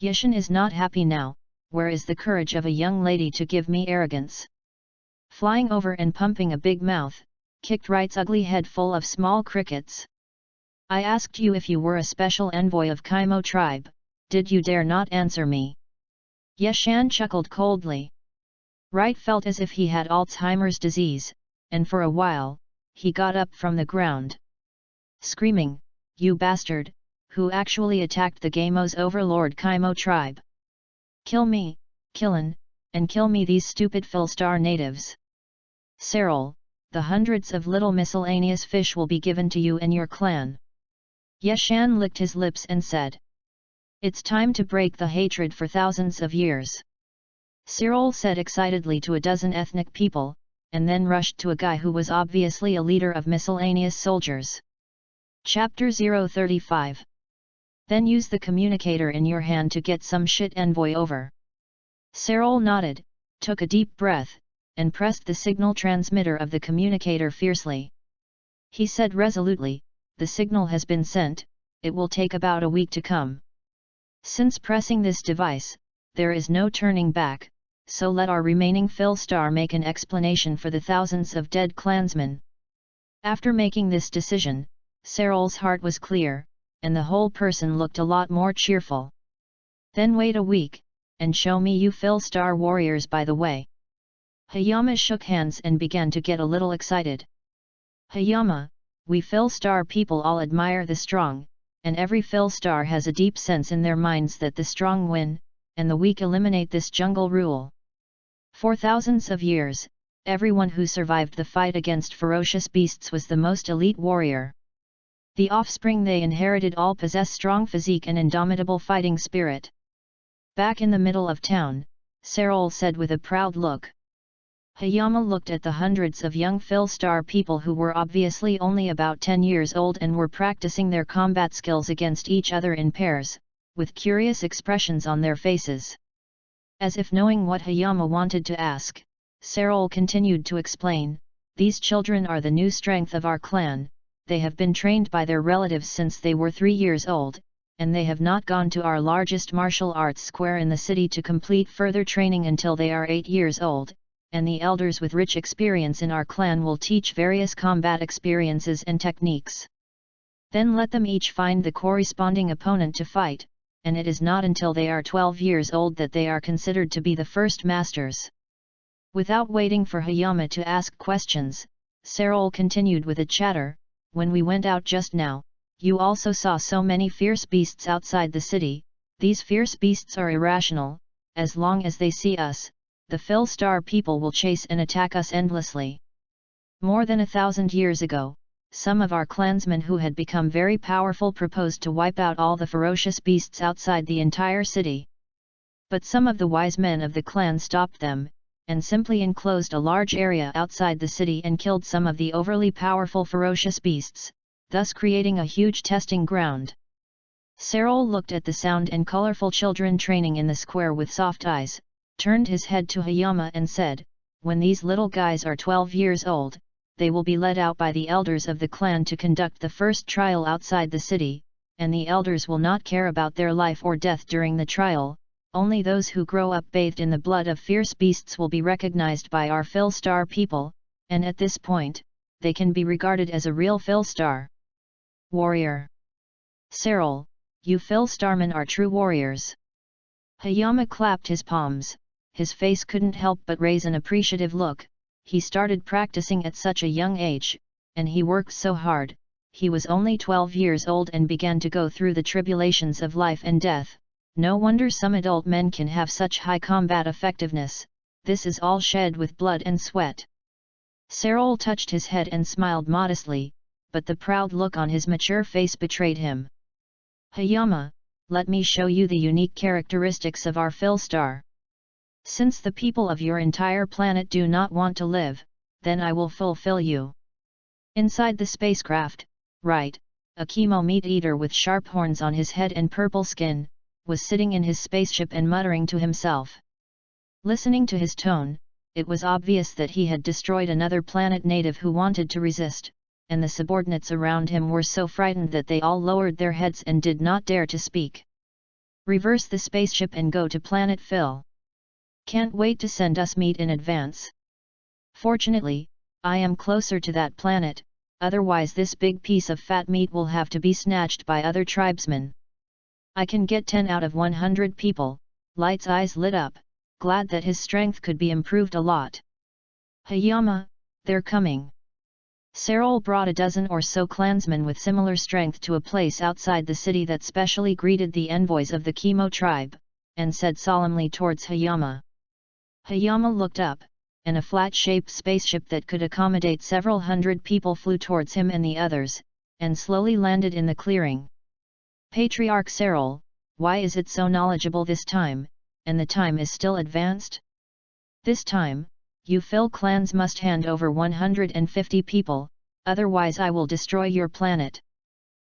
Yishan is not happy now. Where is the courage of a young lady to give me arrogance? Flying over and pumping a big mouth, kicked Wright's ugly head full of small crickets. I asked you if you were a special envoy of Kaimo tribe, did you dare not answer me? Yishan chuckled coldly. Wright felt as if he had Alzheimer's disease, and for a while, he got up from the ground. Screaming, You bastard, who actually attacked the Gamo's overlord Kaimo tribe? Kill me, Killin, and kill me these stupid Philstar natives. Cyril, the hundreds of little miscellaneous fish will be given to you and your clan. Yishan licked his lips and said. It's time to break the hatred for thousands of years. Cyril said excitedly to a dozen ethnic people, and then rushed to a guy who was obviously a leader of miscellaneous soldiers. Chapter 035. Then use the communicator in your hand to get some shit envoy over. Cyril nodded, took a deep breath, and pressed the signal transmitter of the communicator fiercely. He said resolutely, The signal has been sent, it will take about a week to come. Since pressing this device, there is no turning back, so let our remaining Philstar make an explanation for the thousands of dead clansmen. After making this decision, Cyril's heart was clear, and the whole person looked a lot more cheerful. Then wait a week, and show me you Philstar warriors by the way. Hayama shook hands and began to get a little excited. Hayama, we Philstar people all admire the strong, and every Philstar has a deep sense in their minds that the strong win, and the weak eliminate this jungle rule. For thousands of years, everyone who survived the fight against ferocious beasts was the most elite warrior. The offspring they inherited all possess strong physique and indomitable fighting spirit. Back in the middle of town, Cyril said with a proud look. Hayama looked at the hundreds of young Philstar people who were obviously only about 10 years old and were practicing their combat skills against each other in pairs, with curious expressions on their faces. As if knowing what Hayama wanted to ask, Cyril continued to explain, These children are the new strength of our clan. They have been trained by their relatives since they were 3 years old, and they have not gone to our largest martial arts square in the city to complete further training until they are 8 years old, and the elders with rich experience in our clan will teach various combat experiences and techniques. Then let them each find the corresponding opponent to fight, and it is not until they are 12 years old that they are considered to be the first masters. Without waiting for Hayama to ask questions, Cyril continued with a chatter. When we went out just now, You also saw so many fierce beasts outside the city. These fierce beasts are irrational. As long as they see us, the Philstar people will chase and attack us endlessly. More than 1,000 years ago, some of our clansmen who had become very powerful proposed to wipe out all the ferocious beasts outside the entire city. But some of the wise men of the clan stopped them, and simply enclosed a large area outside the city and killed some of the overly powerful ferocious beasts, thus creating a huge testing ground. Serol looked at the sound and colorful children training in the square with soft eyes, turned his head to Hayama and said, "When these little guys are 12 years old, they will be led out by the elders of the clan to conduct the first trial outside the city, and the elders will not care about their life or death during the trial. Only those who grow up bathed in the blood of fierce beasts will be recognized by our Philstar people, and at this point, they can be regarded as a real Philstar warrior. Serol, you Philstarmen are true warriors." Hayama clapped his palms. His face couldn't help but raise an appreciative look. He started practicing at such a young age, and he worked so hard. He was only 12 years old and began to go through the tribulations of life and death. No wonder some adult men can have such high combat effectiveness. This is all shed with blood and sweat. Serol touched his head and smiled modestly, but the proud look on his mature face betrayed him. "Hayama, let me show you the unique characteristics of our Philstar. Since the people of your entire planet do not want to live, then I will fulfill you." Inside the spacecraft, Right, a chemo meat-eater with sharp horns on his head and purple skin, was sitting in his spaceship and muttering to himself. Listening to his tone, it was obvious that he had destroyed another planet native who wanted to resist, and the subordinates around him were so frightened that they all lowered their heads and did not dare to speak. "Reverse the spaceship and go to planet Phil. Can't wait to send us meat in advance. Fortunately, I am closer to that planet, otherwise this big piece of fat meat will have to be snatched by other tribesmen. I can get 10 out of 100 people." Light's eyes lit up, glad that his strength could be improved a lot. "Hayama, they're coming." Serol brought a dozen or so clansmen with similar strength to a place outside the city that specially greeted the envoys of the Chemo tribe, and said solemnly towards Hayama. Hayama looked up, and a flat-shaped spaceship that could accommodate several hundred people flew towards him and the others, and slowly landed in the clearing. "Patriarch Serol, why is it so knowledgeable this time, and the time is still advanced? This time, you Phil clans must hand over 150 people, otherwise I will destroy your planet."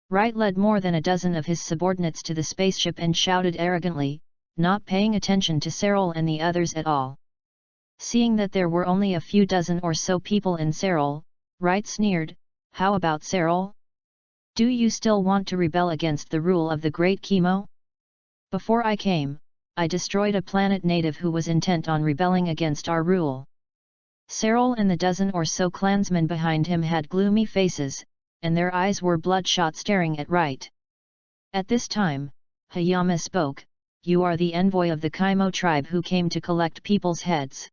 Wright led more than a dozen of his subordinates to the spaceship and shouted arrogantly, not paying attention to Serol and the others at all. Seeing that there were only a few dozen or so people in Serol, Wright sneered, "How about Serol? Do you still want to rebel against the rule of the Great Chemo? Before I came, I destroyed a planet native who was intent on rebelling against our rule." Serol and the dozen or so clansmen behind him had gloomy faces, and their eyes were bloodshot, staring at Wright. At this time, Hayama spoke, "You are the envoy of the Chemo tribe who came to collect people's heads."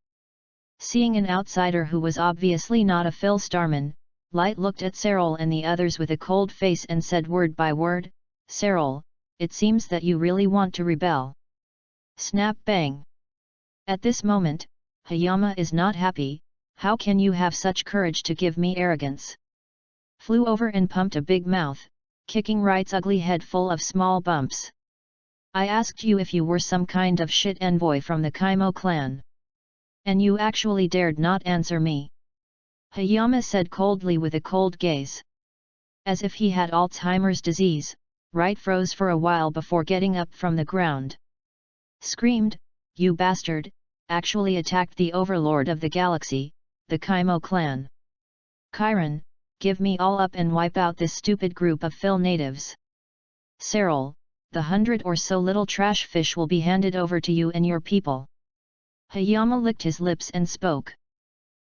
Seeing an outsider who was obviously not a Philstarman, Light looked at Serol and the others with a cold face and said word by word, "Serol, it seems that you really want to rebel." Snap bang! At this moment, Hayama is not happy. "How can you have such courage to give me arrogance?" Flew over and pumped a big mouth, kicking Wright's ugly head full of small bumps. "I asked you if you were some kind of shit envoy from the Chemo clan. And you actually dared not answer me," Hayama said coldly with a cold gaze. As if he had Alzheimer's disease, Wright froze for a while before getting up from the ground. Screamed, "You bastard, actually attacked the overlord of the galaxy, the Chemo clan. Chiron, give me all up and wipe out this stupid group of Phil natives. Serol, the 100 or so little trash fish will be handed over to you and your people." Hayama licked his lips and spoke.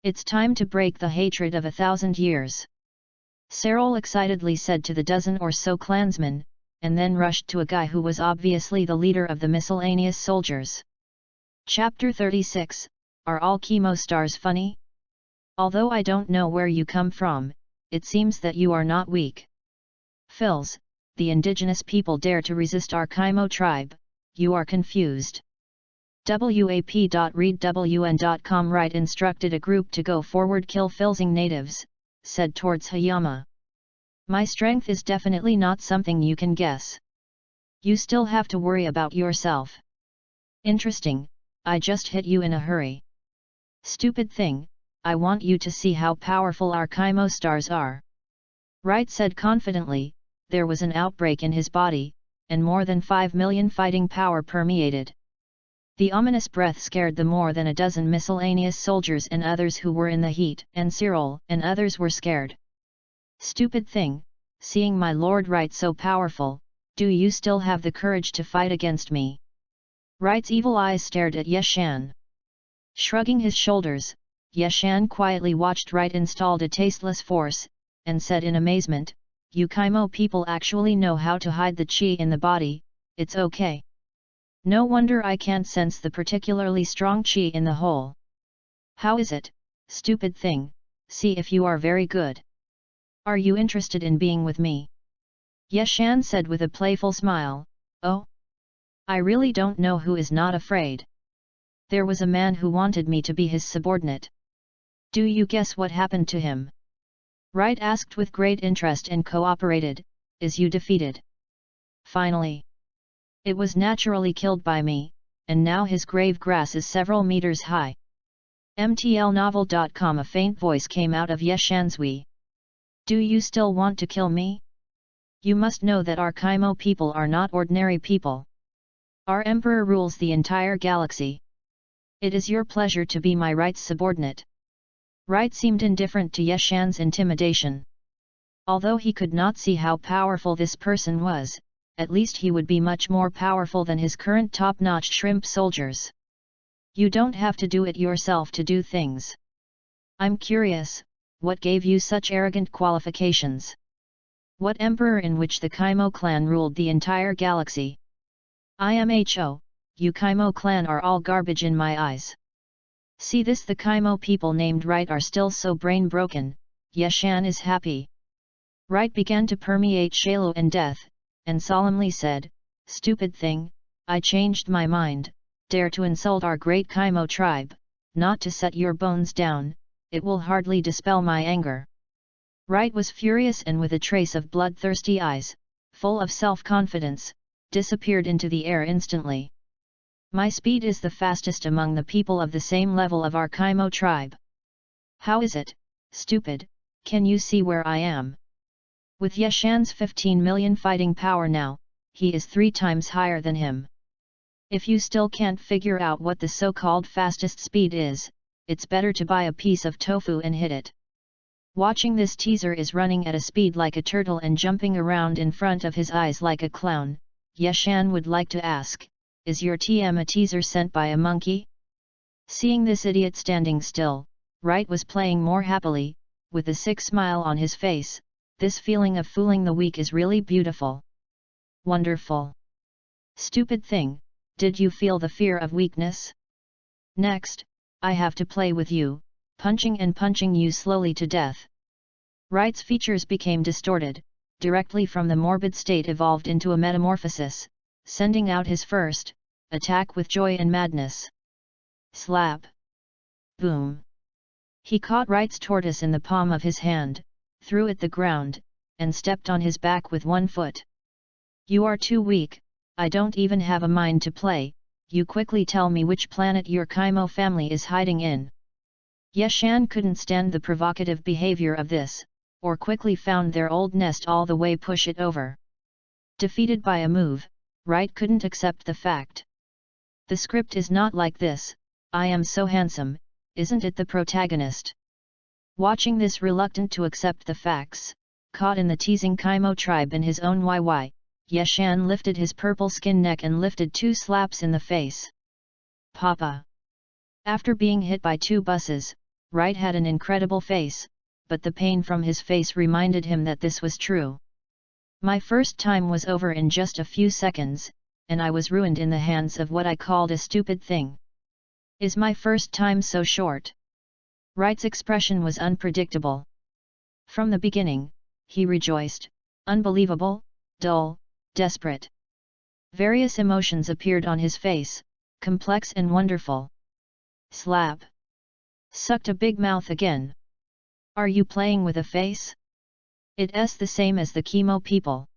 "It's time to break the hatred of 1,000 years." Serol excitedly said to the dozen or so clansmen, and then rushed to a guy who was obviously the leader of the miscellaneous soldiers. Chapter 36, Are all Chemo stars funny? Although I don't know where you come from, it seems that you are not weak. Phils, the indigenous people dare to resist our Kaimo tribe, you are confused. WAP.readwn.com Wright instructed a group to go forward kill Philsing natives, said towards Hayama. My strength is definitely not something you can guess. You still have to worry about yourself. Interesting, I just hit you in a hurry. Stupid thing, I want you to see how powerful our Kaimo stars are. Wright said confidently. There was an outbreak in his body, and more than 5 million fighting power permeated. The ominous breath scared the more than a dozen miscellaneous soldiers and others who were in the heat, and Cyril and others were scared. Stupid thing, seeing my Lord Wright so powerful, do you still have the courage to fight against me? Wright's evil eyes stared at Yeshan. Shrugging his shoulders, Yeshan quietly watched Wright installed a tasteless force, and said in amazement, you Kaimo people actually know how to hide the chi in the body, it's okay. No wonder I can't sense the particularly strong chi in the whole. How is it, stupid thing, see if you are very good. Are you interested in being with me? Yeshan said with a playful smile, oh? I really don't know who is not afraid. There was a man who wanted me to be his subordinate. Do you guess what happened to him? Wright asked with great interest and cooperated, is you defeated? Finally. It was naturally killed by me, and now his grave grass is several meters high. MTLnovel.com A faint voice came out of Yeshan's Wii. Do you still want to kill me? You must know that our Kaimo people are not ordinary people. Our emperor rules the entire galaxy. It is your pleasure to be my Wright's subordinate. Wright seemed indifferent to Yeshan's intimidation. Although he could not see how powerful this person was, at least he would be much more powerful than his current top-notch shrimp soldiers. You don't have to do it yourself to do things. I'm curious, what gave you such arrogant qualifications? What emperor in which the Kaimo clan ruled the entire galaxy? IMHO, you Kaimo clan are all garbage in my eyes. See this, the Kaimo people named Wright are still so brain-broken, Yeshan is happy. Wright began to permeate Shalo and death, and solemnly said, stupid thing, I changed my mind, dare to insult our great Kaimo tribe, not to set your bones down, it will hardly dispel my anger. Wright was furious and with a trace of bloodthirsty eyes, full of self-confidence, disappeared into the air instantly. My speed is the fastest among the people of the same level of our Kaimo tribe. How is it, stupid, can you see where I am? With Yeshan's 15 million fighting power now, he is 3 times higher than him. If you still can't figure out what the so-called fastest speed is, it's better to buy a piece of tofu and hit it. Watching this teaser is running at a speed like a turtle and jumping around in front of his eyes like a clown, Yeshan would like to ask, is your TM a teaser sent by a monkey? Seeing this idiot standing still, Wright was playing more happily, with a sick smile on his face. This feeling of fooling the weak is really beautiful. Wonderful. Stupid thing, did you feel the fear of weakness? Next, I have to play with you, punching and punching you slowly to death. Wright's features became distorted, directly from the morbid state evolved into a metamorphosis, sending out his first attack with joy and madness. Slap. Boom. He caught Wright's tortoise in the palm of his hand, threw it the ground, and stepped on his back with one foot. You are too weak, I don't even have a mind to play, you quickly tell me which planet your Kaimo family is hiding in. Yeshan couldn't stand the provocative behavior of this, or quickly found their old nest all the way push it over. Defeated by a move, Wright couldn't accept the fact. The script is not like this, I am so handsome, isn't it the protagonist? Watching this reluctant to accept the facts, caught in the teasing Kaimo tribe in his own YY, Yeshan lifted his purple skin neck and lifted 2 slaps in the face. Papa! After being hit by 2 buses, Wright had an incredible face, but the pain from his face reminded him that this was true. My first time was over in just a few seconds, and I was ruined in the hands of what I called a stupid thing. Is my first time so short? Wright's expression was unpredictable. From the beginning, he rejoiced, Unbelievable, dull, desperate. Various emotions appeared on his face, complex and wonderful. Slap. Sucked a big mouth again. Are you playing with a face? It's the same as the chemo people.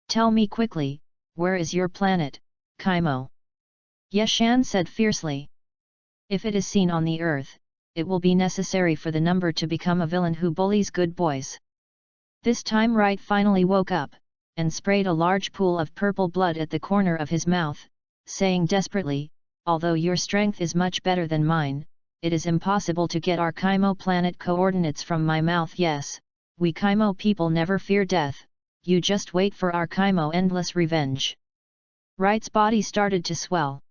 Tell me quickly, where is your planet, Chimo? Yeshan said fiercely. If it is seen on the earth, it will be necessary for the number to become a villain who bullies good boys. This time Wright finally woke up, and sprayed a large pool of purple blood at the corner of his mouth, saying desperately, although your strength is much better than mine, it is impossible to get our Chimo planet coordinates from my mouth. Yes, we Chimo people never fear death, you just wait for our Chimo endless revenge. Wright's body started to swell.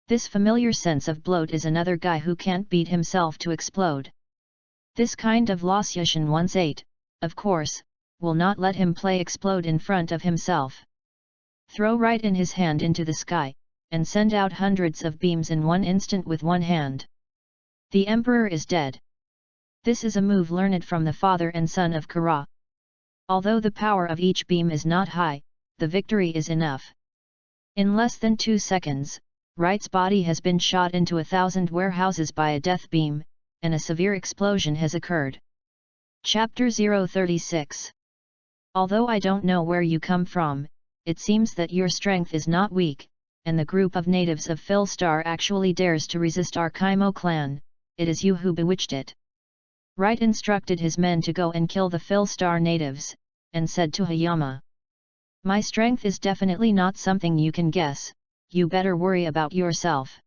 This familiar sense of bloat is another guy who can't beat himself to explode. This kind of loss Yashin once ate, of course, will not let him play explode in front of himself. Throw Wright in his hand into the sky, and send out hundreds of beams in one instant with one hand. The Emperor is dead. This is a move learned from the father and son of Kara. Although the power of each beam is not high, the victory is enough. In less than 2 seconds, Wright's body has been shot into 1,000 warehouses by a death beam, and a severe explosion has occurred. Chapter 036. Although I don't know where you come from, it seems that your strength is not weak, and the group of natives of Philstar actually dares to resist our Chimo clan. It is you who bewitched it. Wright instructed his men to go and kill the Philstar natives, and said to Hayama. My strength is definitely not something you can guess, you better worry about yourself.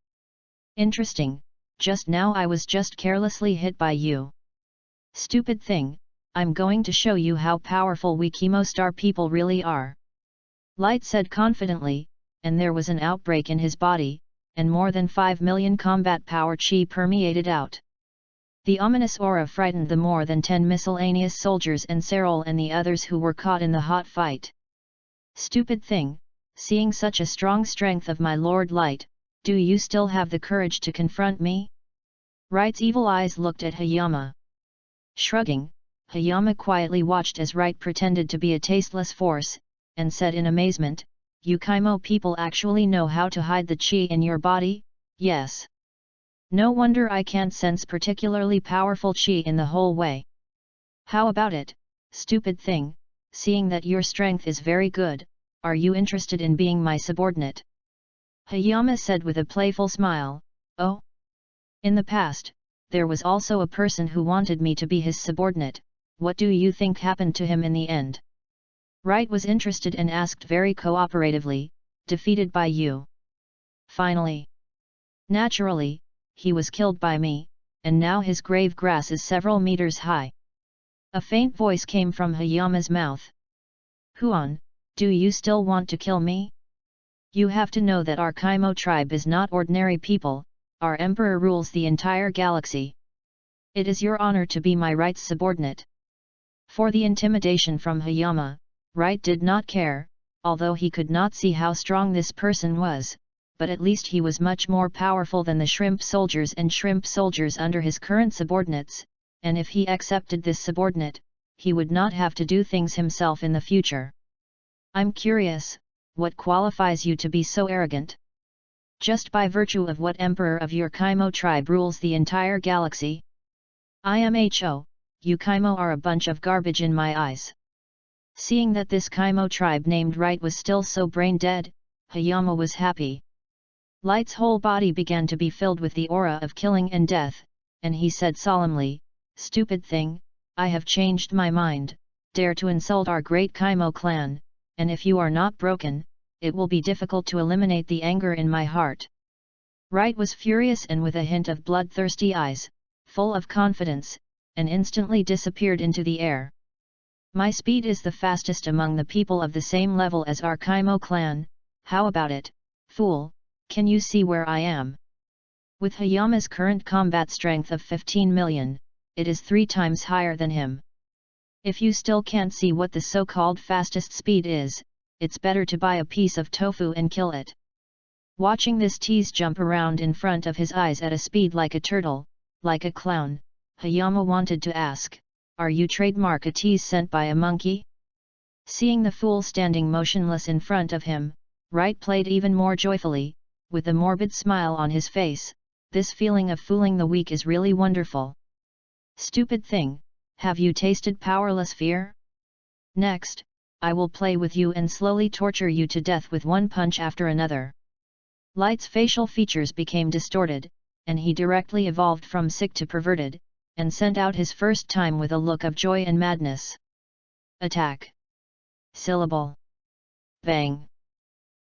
Interesting, just now I was just carelessly hit by you. Stupid thing, I'm going to show you how powerful we Chemostar people really are. Light said confidently, and there was an outbreak in his body, and more than 5 million combat power chi permeated out. The ominous aura frightened the more than 10 miscellaneous soldiers and Serol and the others who were caught in the hot fight. Stupid thing, seeing such a strong strength of my Lord Light, do you still have the courage to confront me? Wright's evil eyes looked at Hayama. Shrugging, Hayama quietly watched as Wright pretended to be a tasteless force, and said in amazement, you Chimo people actually know how to hide the chi in your body? Yes. No wonder I can't sense particularly powerful chi in the whole way. How about it, stupid thing, seeing that your strength is very good, are you interested in being my subordinate? Hayama said with a playful smile, oh? In the past, there was also a person who wanted me to be his subordinate, what do you think happened to him in the end? Wright was interested and asked very cooperatively, defeated by you. Finally. Naturally, he was killed by me, and now his grave grass is several meters high. A faint voice came from Hayama's mouth. Huan, do you still want to kill me? You have to know that our Chimo tribe is not ordinary people, our emperor rules the entire galaxy. It is your honor to be my Wright's subordinate. For the intimidation from Hayama, Wright did not care, although he could not see how strong this person was, but at least he was much more powerful than the shrimp soldiers and shrimp soldiers under his current subordinates, and if he accepted this subordinate, he would not have to do things himself in the future. I'm curious, what qualifies you to be so arrogant? Just by virtue of what emperor of your Chimo tribe rules the entire galaxy? IMHO, you Chimo are a bunch of garbage in my eyes. Seeing that this Chimo tribe named Wright was still so brain-dead, Hayama was happy. Light's whole body began to be filled with the aura of killing and death, and he said solemnly, stupid thing, I have changed my mind, dare to insult our great Chimo clan, and if you are not broken, it will be difficult to eliminate the anger in my heart. Wright was furious and with a hint of bloodthirsty eyes, full of confidence, and instantly disappeared into the air. My speed is the fastest among the people of the same level as our Chimo clan, how about it, fool, can you see where I am? With Hayama's current combat strength of 15 million, it is 3 times higher than him. If you still can't see what the so-called fastest speed is, it's better to buy a piece of tofu and kill it. Watching this tease jump around in front of his eyes at a speed like a turtle, like a clown, Hayama wanted to ask, are you trademark a tease sent by a monkey? Seeing the fool standing motionless in front of him, Right played even more joyfully, with a morbid smile on his face. This feeling of fooling the weak is really wonderful. Stupid thing, have you tasted powerless fear? Next, I will play with you and slowly torture you to death with one punch after another. Light's facial features became distorted, and he directly evolved from sick to perverted, and sent out his first time with a look of joy and madness. Attack! Syllable! Bang!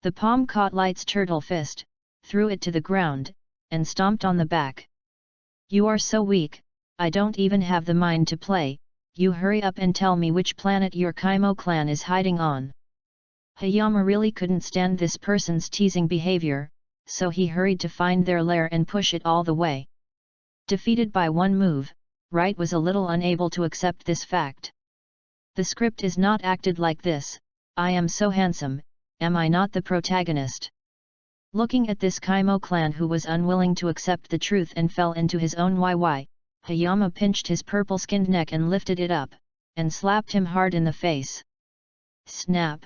The palm caught Light's turtle fist, threw it to the ground, and stomped on the back. You are so weak, I don't even have the mind to play. You hurry up and tell me which planet your Kaimo clan is hiding on. Hayama really couldn't stand this person's teasing behavior, so he hurried to find their lair and push it all the way. Defeated by one move, Right was a little unable to accept this fact. The script is not acted like this. I am so handsome, am I not the protagonist? Looking at this Kaimo clan who was unwilling to accept the truth and fell into his own YY, Hayama pinched his purple-skinned neck and lifted it up, and slapped him hard in the face. Snap!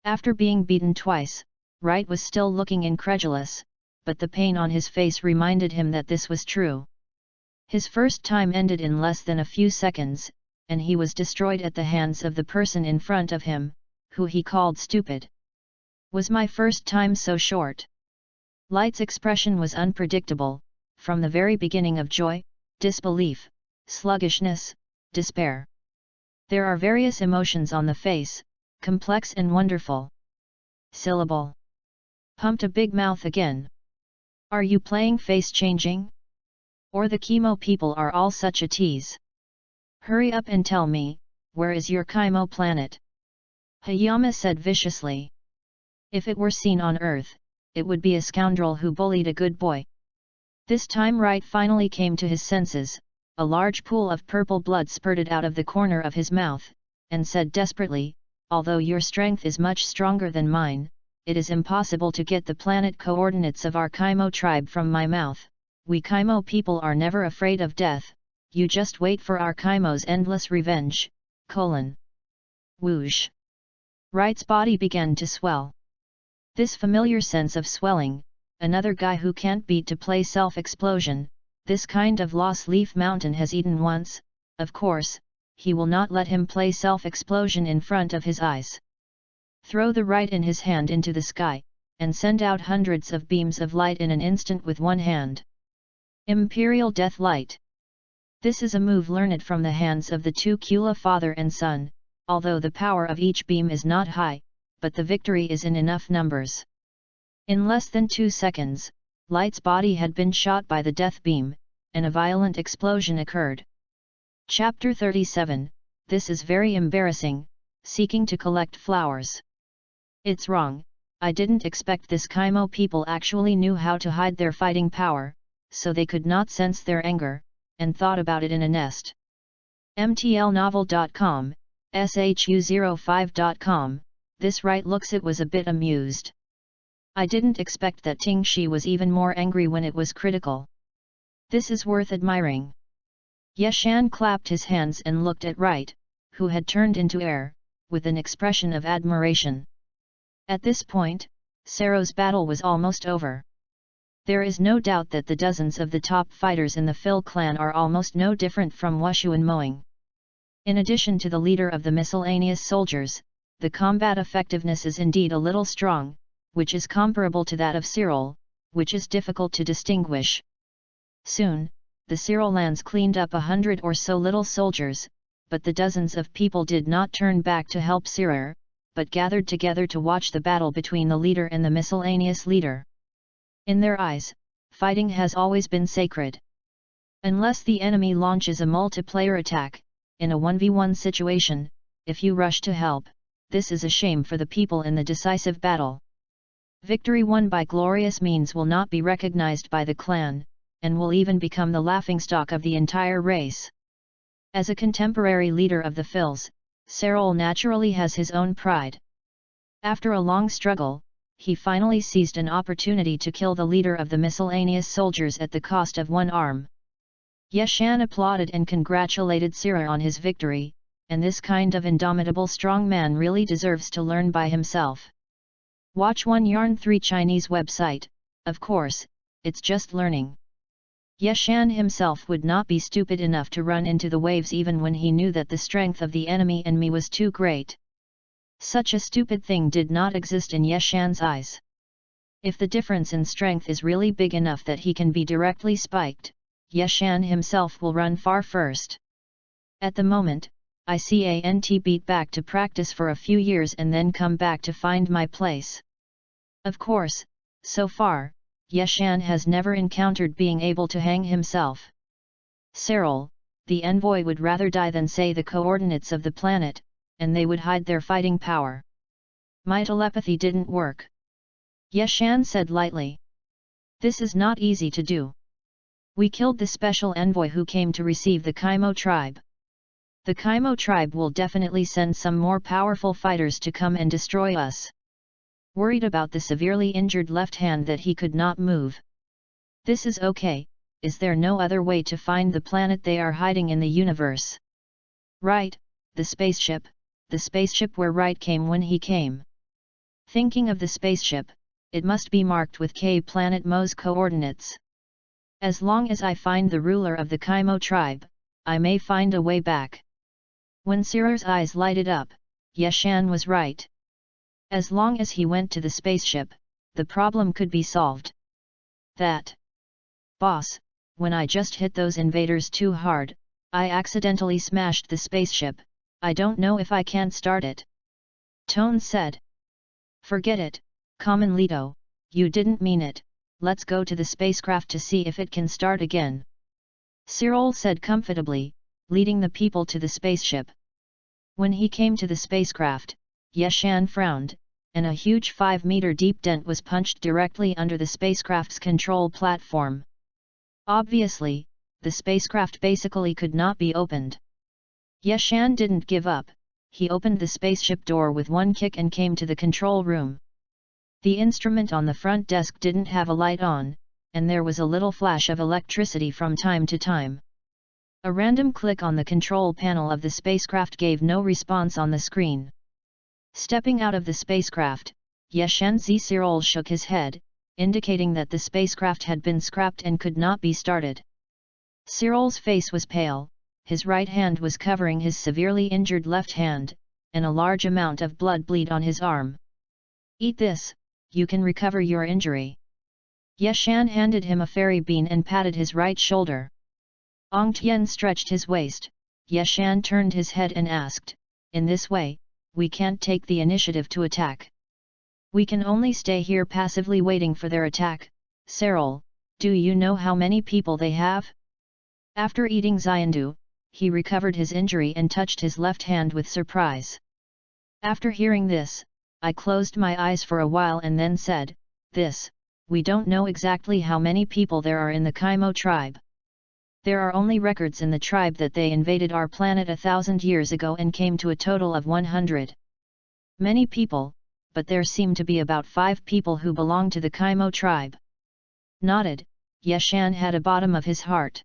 After being beaten twice, Right was still looking incredulous, but the pain on his face reminded him that this was true. His first time ended in less than a few seconds, and he was destroyed at the hands of the person in front of him, who he called stupid. Was my first time so short? Light's expression was unpredictable, from the very beginning of joy, disbelief, sluggishness, despair. There are various emotions on the face, complex and wonderful. Syllable. Pumped a big mouth again. Are you playing face changing? Or the Kaimo people are all such a tease? Hurry up and tell me, where is your Kaimo planet? Hayama said viciously. If it were seen on Earth, it would be a scoundrel who bullied a good boy. This time Right finally came to his senses. A large pool of purple blood spurted out of the corner of his mouth, and said desperately, although your strength is much stronger than mine, it is impossible to get the planet coordinates of our Kaimo tribe from my mouth. We Kaimo people are never afraid of death, you just wait for our Kaimo's endless revenge, Whoosh! Right's body began to swell. This familiar sense of swelling, another guy who can't beat to play self-explosion, this kind of loss Leaf Mountain has eaten once, of course, he will not let him play self-explosion in front of his eyes. Throw the right in his hand into the sky, and send out hundreds of beams of light in an instant with one hand. Imperial Death Light. This is a move learned from the hands of the two Kula father and son, although the power of each beam is not high, but the victory is in enough numbers. In less than 2 seconds, Light's body had been shot by the death beam, and a violent explosion occurred. Chapter 37, This is very embarrassing, seeking to collect flowers. It's wrong, I didn't expect this Kaimo people actually knew how to hide their fighting power, so they could not sense their anger, and thought about it in a nest. MTLnovel.com, SHU05.com, this Right looks it was a bit amused. I didn't expect that Ting Shi was even more angry when it was critical. This is worth admiring. Yeshan clapped his hands and looked at Right, who had turned into air, with an expression of admiration. At this point, Sero's battle was almost over. There is no doubt that the dozens of the top fighters in the Phil clan are almost no different from Wushu and Moing. In addition to the leader of the miscellaneous soldiers, the combat effectiveness is indeed a little strong, which is comparable to that of Cyril, which is difficult to distinguish. Soon, the Cyrillans cleaned up 100 or so little soldiers, but the dozens of people did not turn back to help Cyril, but gathered together to watch the battle between the leader and the miscellaneous leader. In their eyes, fighting has always been sacred. Unless the enemy launches a multiplayer attack, in a 1v1 situation, if you rush to help, this is a shame for the people in the decisive battle. Victory won by glorious means will not be recognized by the clan, and will even become the laughingstock of the entire race. As a contemporary leader of the Phils, Cyril naturally has his own pride. After a long struggle, he finally seized an opportunity to kill the leader of the miscellaneous soldiers at the cost of one arm. Yeshan applauded and congratulated Cyril on his victory, and this kind of indomitable strong man really deserves to learn by himself. Watch 1 Yarn 3 Chinese website, of course, it's just learning. Ye Shan himself would not be stupid enough to run into the waves even when he knew that the strength of the enemy and me was too great. Such a stupid thing did not exist in Ye Shan's eyes. If the difference in strength is really big enough that he can be directly spiked, Ye Shan himself will run far first. At the moment, I can't beat back to practice for a few years and then come back to find my place. Of course, so far, Ye Shan has never encountered being able to hang himself. Cyril, the envoy would rather die than say the coordinates of the planet, and they would hide their fighting power. My telepathy didn't work. Ye Shan said lightly. This is not easy to do. We killed the special envoy who came to receive the Kaimo tribe. The Kaimo tribe will definitely send some more powerful fighters to come and destroy us. Worried about the severely injured left hand that he could not move. This is okay, is there no other way to find the planet they are hiding in the universe? Right, the spaceship where Right came when he came. Thinking of the spaceship, it must be marked with K Planet Mo's coordinates. As long as I find the ruler of the Kaimo tribe, I may find a way back. When Sirer's eyes lighted up, Ye Shan was right. As long as he went to the spaceship, the problem could be solved. That. Boss, when I just hit those invaders too hard, I accidentally smashed the spaceship, I don't know if I can start it. Tone said. Forget it, Common Leto, you didn't mean it, let's go to the spacecraft to see if it can start again. Cyril said comfortably, leading the people to the spaceship. When he came to the spacecraft, Ye Shan frowned, and a huge 5-meter deep dent was punched directly under the spacecraft's control platform. Obviously, the spacecraft basically could not be opened. Ye Shan didn't give up, he opened the spaceship door with one kick and came to the control room. The instrument on the front desk didn't have a light on, and there was a little flash of electricity from time to time. A random click on the control panel of the spacecraft gave no response on the screen. Stepping out of the spacecraft, Ye Shan Cyril shook his head, indicating that the spacecraft had been scrapped and could not be started. Cyril's face was pale, his right hand was covering his severely injured left hand, and a large amount of blood bled on his arm. Eat this, you can recover your injury. Ye Shan handed him a fairy bean and patted his right shoulder. Ong Tian stretched his waist, Ye Shan turned his head and asked, in this way, we can't take the initiative to attack. We can only stay here passively waiting for their attack. Cyril, do you know how many people they have? After eating Xiandu, he recovered his injury and touched his left hand with surprise. After hearing this, I closed my eyes for a while and then said, we don't know exactly how many people there are in the Kaimo tribe. There are only records in the tribe that they invaded our planet 1,000 years ago and came to a total of 100. Many people, but there seem to be about 5 people who belong to the Kaimo tribe. Nodded, Ye Shan had a bottom of his heart.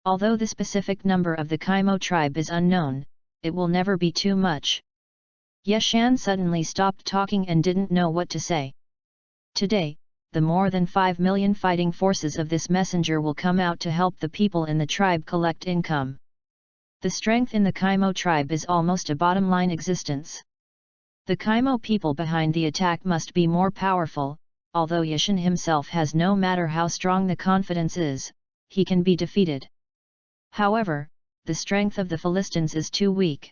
Although the specific number of the Kaimo tribe is unknown, it will never be too much. Ye Shan suddenly stopped talking and didn't know what to say. Today, the more than 5 million fighting forces of this messenger will come out to help the people in the tribe collect income. The strength in the Kaimo tribe is almost a bottom-line existence. The Kaimo people behind the attack must be more powerful, although Ye Shan himself has no matter how strong the confidence is, he can be defeated. However, the strength of the Philistines is too weak.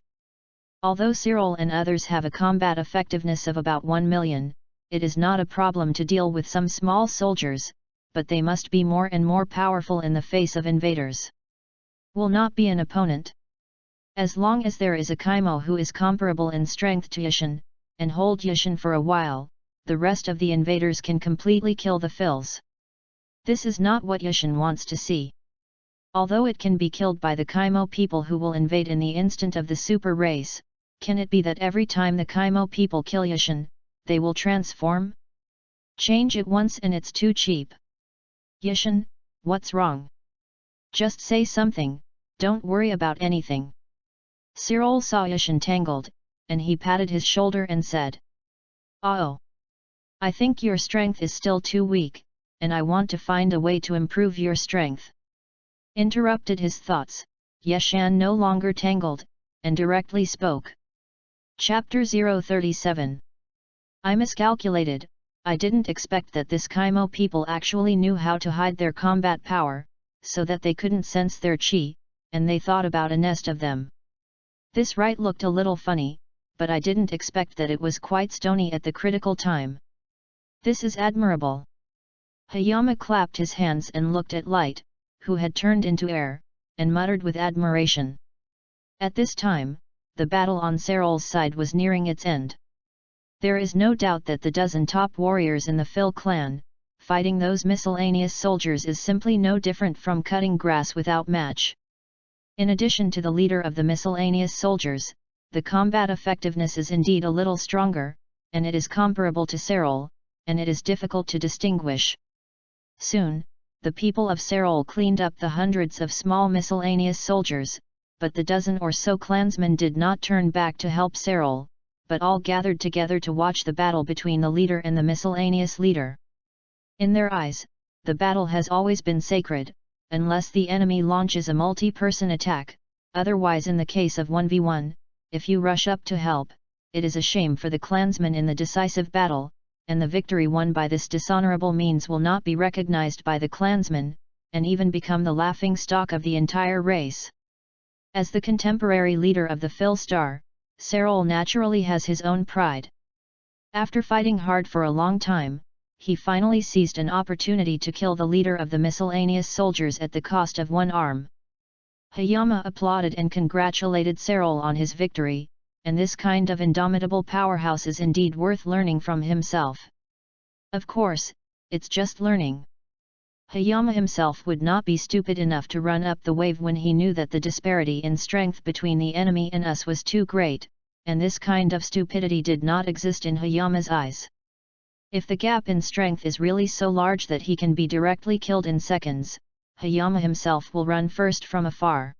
Although Cyril and others have a combat effectiveness of about 1 million, it is not a problem to deal with some small soldiers, but they must be more and more powerful in the face of invaders. Will not be an opponent. As long as there is a Kaimo who is comparable in strength to Ye Shan, and hold Ye Shan for a while, the rest of the invaders can completely kill the Phils. This is not what Ye Shan wants to see. Although it can be killed by the Kaimo people who will invade in the instant of the super race, can it be that every time the Kaimo people kill Ye Shan, they will transform? Change it once and it's too cheap. Ye Shan, what's wrong? Just say something, don't worry about anything. Cyril saw Ish entangled, and he patted his shoulder and said, "Oh, I think your strength is still too weak, and I want to find a way to improve your strength." Interrupted his thoughts, Yeshan no longer tangled, and directly spoke. Chapter 037. I miscalculated. I didn't expect that this Kaimo people actually knew how to hide their combat power, so that they couldn't sense their chi, and they thought about a nest of them. This right looked a little funny, but I didn't expect that it was quite stony at the critical time. This is admirable. Hayama clapped his hands and looked at Light, who had turned into air, and muttered with admiration. At this time, the battle on Cyril's side was nearing its end. There is no doubt that the dozen top warriors in the Phil clan, fighting those miscellaneous soldiers is simply no different from cutting grass without match. In addition to the leader of the miscellaneous soldiers, the combat effectiveness is indeed a little stronger, and it is comparable to Cyril, and it is difficult to distinguish. Soon, the people of Cyril cleaned up the hundreds of small miscellaneous soldiers, but the dozen or so clansmen did not turn back to help Cyril, but all gathered together to watch the battle between the leader and the miscellaneous leader. In their eyes, the battle has always been sacred, unless the enemy launches a multi-person attack. Otherwise, in the case of 1v1, if you rush up to help, it is a shame for the clansmen in the decisive battle, and the victory won by this dishonorable means will not be recognized by the clansmen, and even become the laughing stock of the entire race. As the contemporary leader of the Phil Star, Cyril naturally has his own pride. After fighting hard for a long time, he finally seized an opportunity to kill the leader of the miscellaneous soldiers at the cost of one arm. Hayama applauded and congratulated Cyril on his victory, and this kind of indomitable powerhouse is indeed worth learning from himself. Of course, it's just learning. Hayama himself would not be stupid enough to run up the wave when he knew that the disparity in strength between the enemy and us was too great, and this kind of stupidity did not exist in Hayama's eyes. If the gap in strength is really so large that he can be directly killed in seconds, Hayama himself will run first from afar.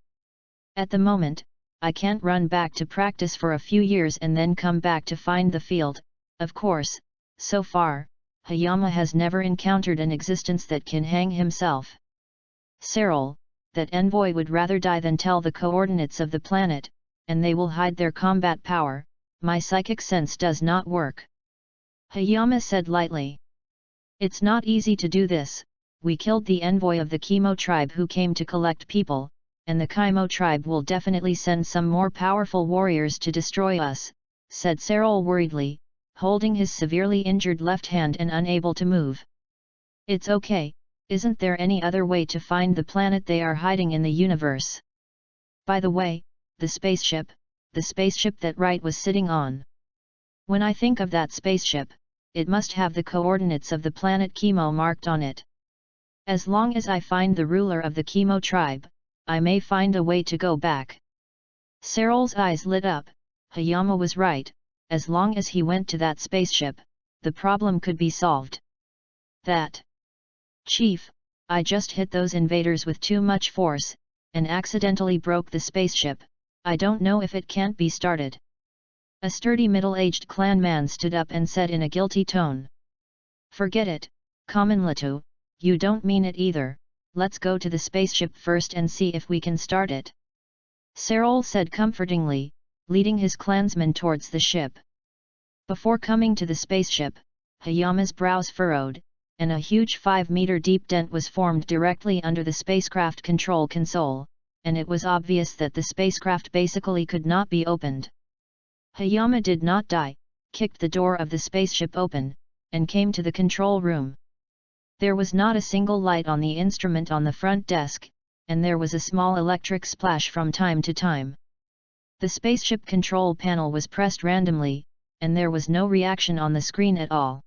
At the moment, I can't run back to practice for a few years and then come back to find the field. Of course, so far, Hayama has never encountered an existence that can hang himself. Cyril, that envoy would rather die than tell the coordinates of the planet, and they will hide their combat power. My psychic sense does not work. Hayama said lightly. It's not easy to do this. We killed the envoy of the Kimo tribe who came to collect people, and the Kimo tribe will definitely send some more powerful warriors to destroy us, said Cyril worriedly, holding his severely injured left hand and unable to move. It's okay, isn't there any other way to find the planet they are hiding in the universe? By the way, the spaceship that Wright was sitting on. When I think of that spaceship, it must have the coordinates of the planet Kimo marked on it. As long as I find the ruler of the Kimo tribe, I may find a way to go back. Cyril's eyes lit up. Hayama was right. As long as he went to that spaceship, the problem could be solved. That. Chief, I just hit those invaders with too much force, and accidentally broke the spaceship. I don't know if it can't be started. A sturdy middle-aged clan man stood up and said in a guilty tone. Forget it, Kamanlatu, you don't mean it either. Let's go to the spaceship first and see if we can start it. Cyril said comfortingly, leading his clansmen towards the ship. Before coming to the spaceship, Hayama's brows furrowed, and a huge 5-meter deep dent was formed directly under the spacecraft control console, and it was obvious that the spacecraft basically could not be opened. Hayama did not die, kicked the door of the spaceship open, and came to the control room. There was not a single light on the instrument on the front desk, and there was a small electric splash from time to time. The spaceship control panel was pressed randomly, and there was no reaction on the screen at all.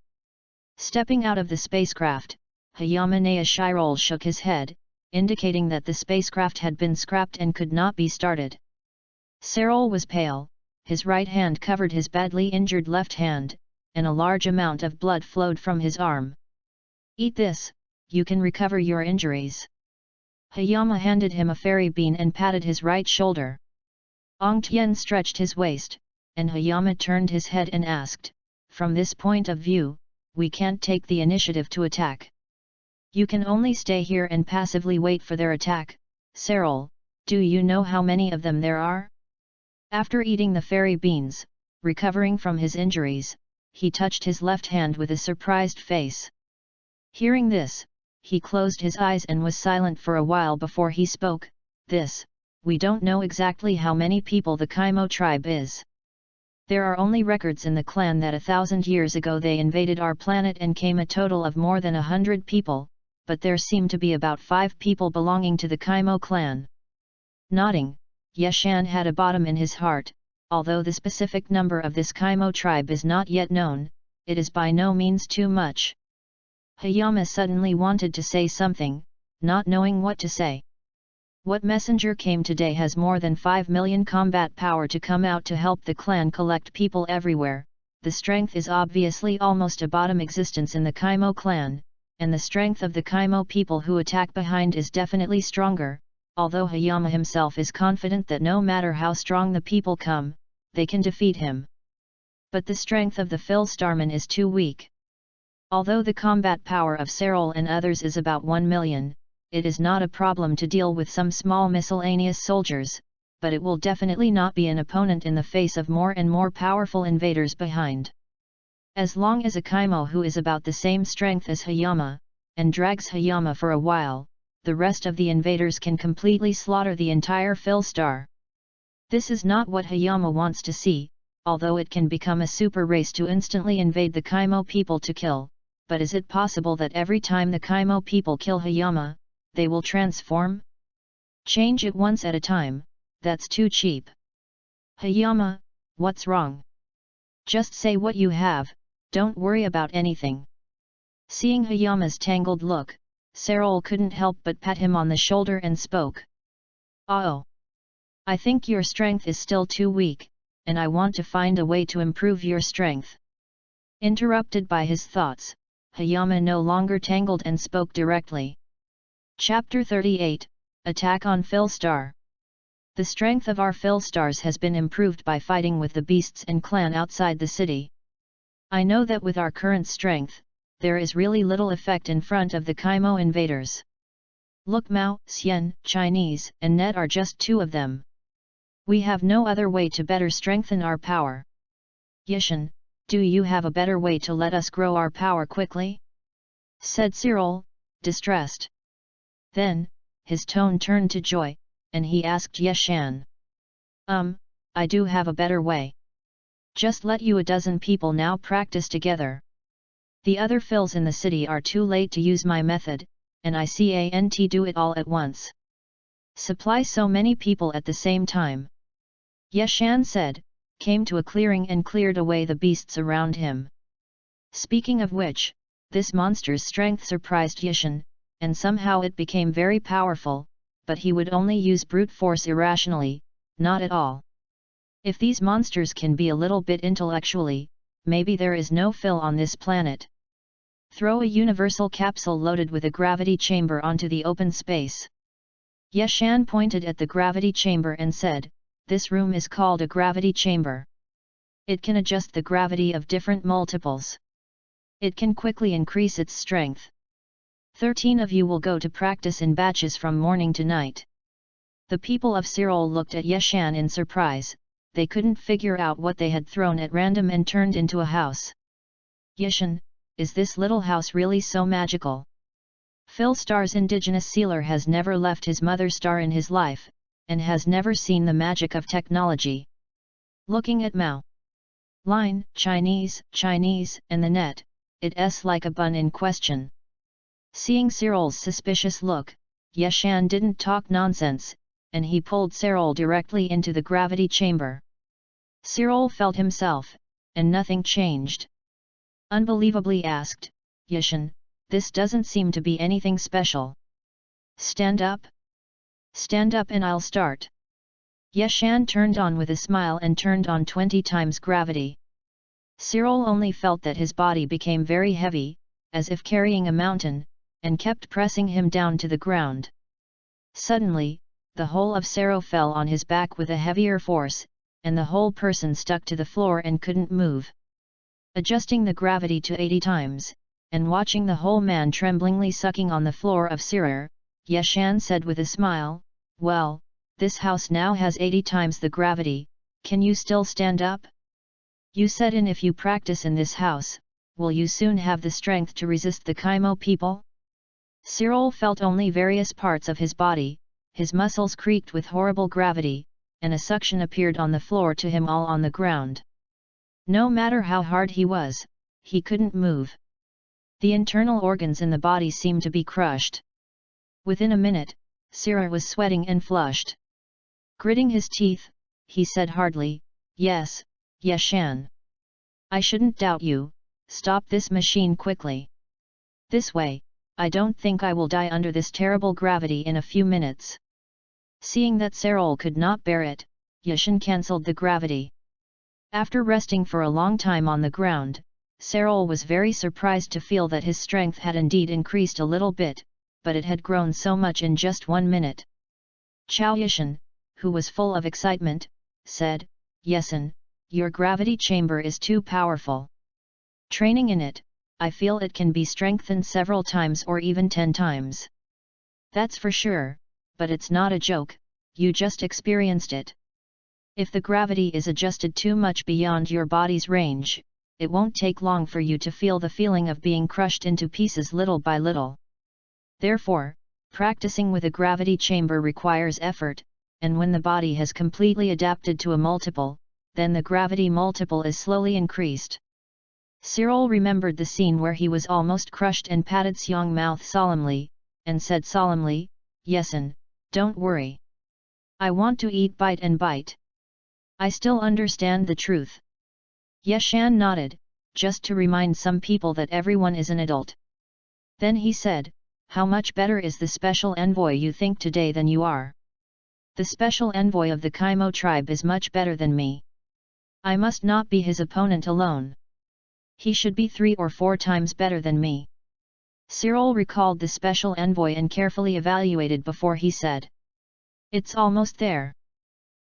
Stepping out of the spacecraft, Hayama Nayashirol shook his head, indicating that the spacecraft had been scrapped and could not be started. Cyril was pale, his right hand covered his badly injured left hand, and a large amount of blood flowed from his arm. Eat this, you can recover your injuries. Hayama handed him a fairy bean and patted his right shoulder. Ong Tian stretched his waist, and Hayama turned his head and asked, "From this point of view, we can't take the initiative to attack. You can only stay here and passively wait for their attack. Cyril, do you know how many of them there are?" After eating the fairy beans, recovering from his injuries, he touched his left hand with a surprised face. Hearing this, he closed his eyes and was silent for a while before he spoke. We don't know exactly how many people the Kaimo tribe is. There are only records in the clan that 1,000 years ago they invaded our planet and came a total of more than 100 people, but there seem to be about 5 people belonging to the Kaimo clan." Nodding, Yeshan had a bottom in his heart. Although the specific number of this Kaimo tribe is not yet known, it is by no means too much. Hayama suddenly wanted to say something, not knowing what to say. What messenger came today has more than 5 million combat power to come out to help the clan collect people everywhere. The strength is obviously almost a bottom existence in the Kaimo clan, and the strength of the Kaimo people who attack behind is definitely stronger, although Hayama himself is confident that no matter how strong the people come, they can defeat him. But the strength of the Phil Starman is too weak. Although the combat power of Cyril and others is about 1 million, it is not a problem to deal with some small miscellaneous soldiers, but it will definitely not be an opponent in the face of more and more powerful invaders behind. As long as a Kaimo who is about the same strength as Hayama, and drags Hayama for a while, the rest of the invaders can completely slaughter the entire Phil Star. This is not what Hayama wants to see, although it can become a super race to instantly invade the Kaimo people to kill. But is it possible that every time the Kaimo people kill Hayama, they will transform? Change it once at a time, that's too cheap. Hayama, what's wrong? Just say what you have, don't worry about anything. Seeing Hayama's tangled look, Cyril couldn't help but pat him on the shoulder and spoke. "Oh, I think your strength is still too weak, and I want to find a way to improve your strength." Interrupted by his thoughts, Hayama no longer tangled and spoke directly. Chapter 38, Attack on Phil Star. The strength of our Phil Stars has been improved by fighting with the beasts and clan outside the city. I know that with our current strength, there is really little effect in front of the Kaimo invaders. Look, Mao, Xian, Chinese, and Net are just 2 of them. We have no other way to better strengthen our power. Yishan, do you have a better way to let us grow our power quickly? Said Cyril, distressed. Then, his tone turned to joy, and he asked Yeshan. I do have a better way. Just let you a dozen people now practice together. The other Phils in the city are too late to use my method, and I can't do it all at once. Supply so many people at the same time. Yeshan said, came to a clearing and cleared away the beasts around him. Speaking of which, this monster's strength surprised Yeshan, and somehow it became very powerful, but he would only use brute force irrationally, not at all. If these monsters can be a little bit intellectually, maybe there is no Phil on this planet. Throw a universal capsule loaded with a gravity chamber onto the open space. Yeshan pointed at the gravity chamber and said, "This room is called a gravity chamber. It can adjust the gravity of different multiples. It can quickly increase its strength. 13 of you will go to practice in batches from morning to night." The people of Cyril looked at Yeshan in surprise. They couldn't figure out what they had thrown at random and turned into a house. Yeshan, is this little house really so magical? Phil Star's indigenous sealer has never left his mother star in his life, and has never seen the magic of technology. Looking at Mao, Line, Chinese, and the Net, it's like a bun in question. Seeing Cyril's suspicious look, Yeshan didn't talk nonsense, and he pulled Cyril directly into the gravity chamber. Cyril felt himself, and nothing changed. Unbelievably asked, "Yeshan, this doesn't seem to be anything special. Stand up? Stand up and I'll start." Yeshan turned on with a smile and turned on 20 times gravity. Cyril only felt that his body became very heavy, as if carrying a mountain, and kept pressing him down to the ground. Suddenly, the whole of Sero fell on his back with a heavier force, and the whole person stuck to the floor and couldn't move. Adjusting the gravity to 80 times, and watching the whole man tremblingly sucking on the floor of Sero, Yeshan said with a smile, "Well, this house now has 80 times the gravity, can you still stand up? You said if you practice in this house, will you soon have the strength to resist the Kaimo people?" Cyril felt only various parts of his body, his muscles creaked with horrible gravity, and a suction appeared on the floor to him all on the ground. No matter how hard he was, he couldn't move. The internal organs in the body seemed to be crushed. Within a minute, Cyril was sweating and flushed. Gritting his teeth, he said hardly, "Yes, Yeshan. I shouldn't doubt you, stop this machine quickly. This way, I don't think I will die under this terrible gravity in a few minutes." Seeing that Cyril could not bear it, Yeshan cancelled the gravity. After resting for a long time on the ground, Cyril was very surprised to feel that his strength had indeed increased a little bit, but it had grown so much in just 1 minute. Chao Yeshan, who was full of excitement, said, "Yeshan, your gravity chamber is too powerful. Training in it, I feel it can be strengthened several times or even 10 times. That's for sure, but it's not a joke, you just experienced it. If the gravity is adjusted too much beyond your body's range, it won't take long for you to feel the feeling of being crushed into pieces little by little. Therefore, practicing with a gravity chamber requires effort, and when the body has completely adapted to a multiple, then the gravity multiple is slowly increased." Cyril remembered the scene where he was almost crushed and patted Xiong's mouth solemnly, and said solemnly, "Yeshan, don't worry. I want to eat bite and bite. I still understand the truth." Yeshan nodded, just to remind some people that everyone is an adult. Then he said, "How much better is the special envoy you think today than you are? The special envoy of the Kaimo tribe is much better than me. I must not be his opponent alone. He should be 3 or 4 times better than me." Cyril recalled the special envoy and carefully evaluated before he said, "It's almost there.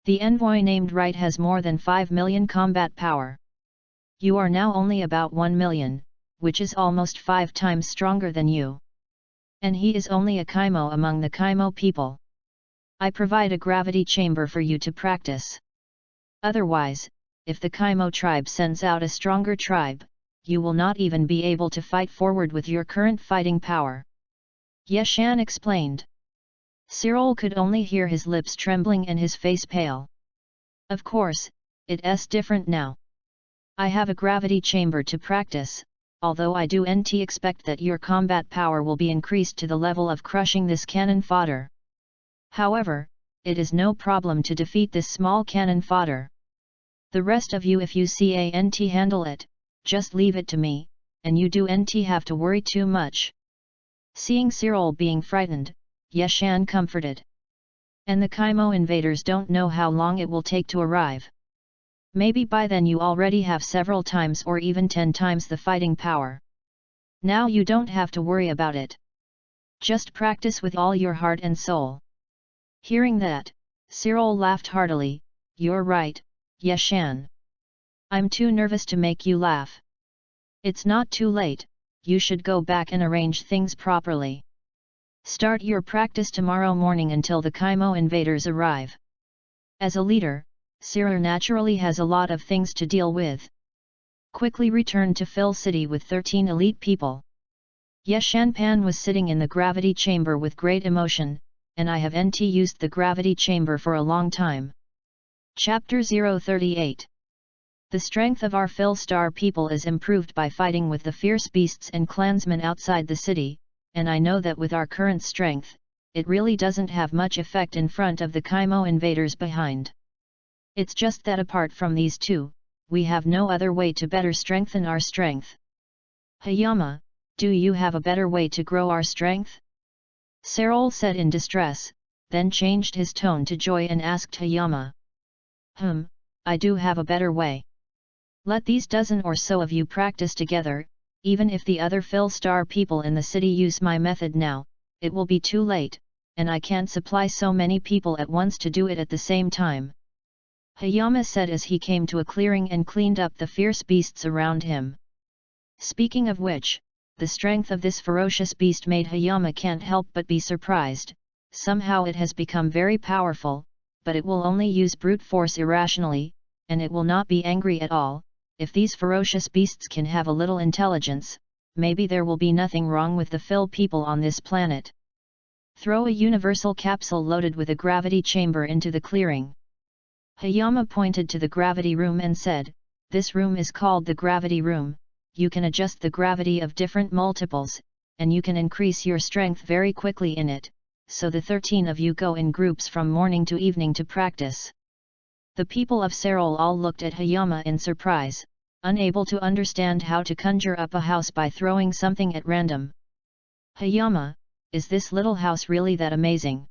The envoy named right has more than 5 million combat power. You are now only about 1 million, which is almost 5 times stronger than you. And he is only a Kaimo among the Kaimo people. I provide a gravity chamber for you to practice. Otherwise, if the Kaimo tribe sends out a stronger tribe, you will not even be able to fight forward with your current fighting power." Yeshan explained. Cyril could only hear his lips trembling and his face pale. "Of course, it's different now. I have a gravity chamber to practice, although I do not expect that your combat power will be increased to the level of crushing this cannon fodder. However, it is no problem to defeat this small cannon fodder. The rest of you, if you can't handle it, just leave it to me, and you don't have to worry too much." Seeing Cyril being frightened, Yeshan comforted. "And the Kaimo invaders don't know how long it will take to arrive. Maybe by then you already have several times or even 10 times the fighting power. Now you don't have to worry about it. Just practice with all your heart and soul." Hearing that, Cyril laughed heartily, "You're right, Yeshan. I'm too nervous to make you laugh. It's not too late, you should go back and arrange things properly. Start your practice tomorrow morning until the Kaimo invaders arrive." As a leader, Cyril naturally has a lot of things to deal with. Quickly returned to Phil City with 13 elite people. Yeshan Pan was sitting in the gravity chamber with great emotion, and I haven't used the gravity chamber for a long time. Chapter 038. The strength of our Phil Star people is improved by fighting with the fierce beasts and clansmen outside the city, and I know that with our current strength, it really doesn't have much effect in front of the Kaimo invaders behind. It's just that apart from these two, we have no other way to better strengthen our strength. Hayama, do you have a better way to grow our strength? Cyril said in distress, then changed his tone to joy and asked Hayama. I do have a better way. Let these dozen or so of you practice together, even if the other Phil Star people in the city use my method now, it will be too late, and I can't supply so many people at once to do it at the same time," Hayama said as he came to a clearing and cleaned up the fierce beasts around him. Speaking of which, the strength of this ferocious beast made Hayama can't help but be surprised. Somehow it has become very powerful, but it will only use brute force irrationally, and it will not be angry at all. If these ferocious beasts can have a little intelligence, maybe there will be nothing wrong with the Phil people on this planet. Throw a universal capsule loaded with a gravity chamber into the clearing. Hayama pointed to the gravity room and said, "This room is called the gravity room. You can adjust the gravity of different multiples, and you can increase your strength very quickly in it, so the 13 of you go in groups from morning to evening to practice." The people of Serol all looked at Hayama in surprise, unable to understand how to conjure up a house by throwing something at random. "Hayama, is this little house really that amazing?"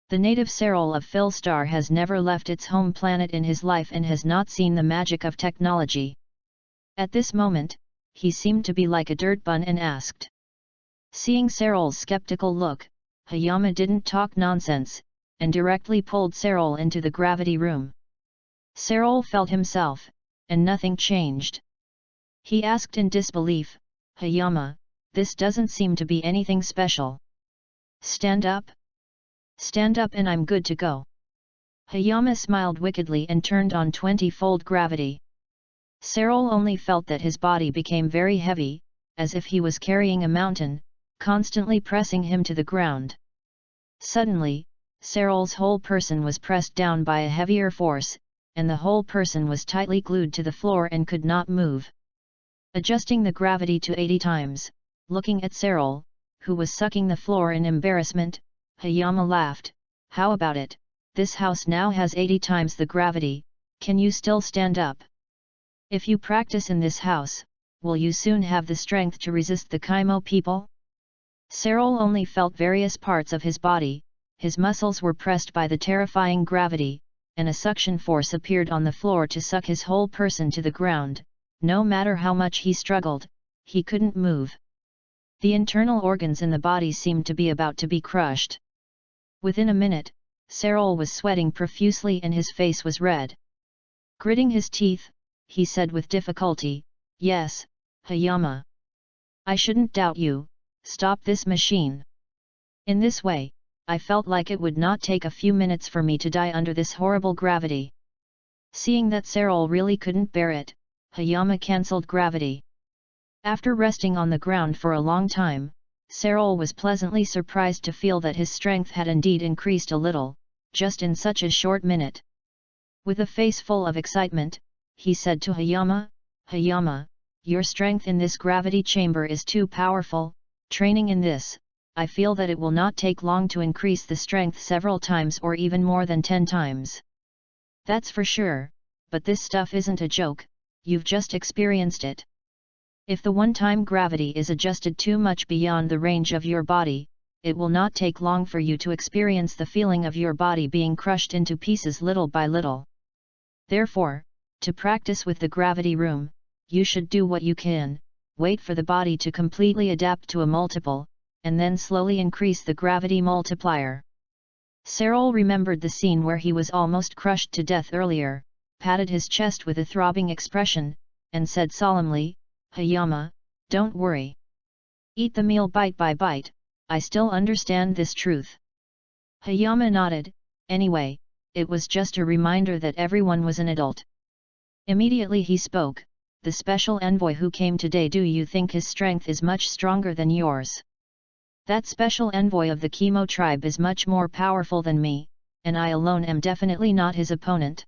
The native Serol of Philstar has never left its home planet in his life and has not seen the magic of technology. At this moment, he seemed to be like a dirt bun and asked. Seeing Serol's skeptical look, Hayama didn't talk nonsense, and directly pulled Serol into the gravity room. Serol felt himself, and nothing changed. He asked in disbelief, "Hayama, this doesn't seem to be anything special. Stand up? Stand up and I'm good to go." Hayama smiled wickedly and turned on 20-fold gravity. Serol only felt that his body became very heavy, as if he was carrying a mountain, constantly pressing him to the ground. Suddenly, Serol's whole person was pressed down by a heavier force, and the whole person was tightly glued to the floor and could not move. Adjusting the gravity to 80 times, looking at Serol, who was sucking the floor in embarrassment, Hayama laughed, "How about it? This house now has 80 times the gravity, can you still stand up? If you practice in this house, will you soon have the strength to resist the Kaimo people?" Serol only felt various parts of his body, his muscles were pressed by the terrifying gravity, and a suction force appeared on the floor to suck his whole person to the ground. No matter how much he struggled, he couldn't move. The internal organs in the body seemed to be about to be crushed. Within a minute, Serol was sweating profusely and his face was red. Gritting his teeth, he said with difficulty, "Yes, Hayama. I shouldn't doubt you, stop this machine." In this way, I felt like it would not take a few minutes for me to die under this horrible gravity. Seeing that Serol really couldn't bear it, Hayama cancelled gravity. After resting on the ground for a long time, Serol was pleasantly surprised to feel that his strength had indeed increased a little, just in such a short minute. With a face full of excitement, he said to Hayama, "Hayama, your strength in this gravity chamber is too powerful. Training in this, I feel that it will not take long to increase the strength several times or even more than 10 times. That's for sure, but this stuff isn't a joke, you've just experienced it. If the one-time gravity is adjusted too much beyond the range of your body, it will not take long for you to experience the feeling of your body being crushed into pieces little by little. Therefore, to practice with the gravity room, you should do what you can, wait for the body to completely adapt to a multiple, and then slowly increase the gravity multiplier." Serol remembered the scene where he was almost crushed to death earlier, patted his chest with a throbbing expression, and said solemnly, "Hayama, don't worry. Eat the meal bite by bite, I still understand this truth." Hayama nodded. Anyway, it was just a reminder that everyone was an adult. Immediately he spoke, "The special envoy who came today, do you think his strength is much stronger than yours?" "That special envoy of the Chemo tribe is much more powerful than me, and I alone am definitely not his opponent.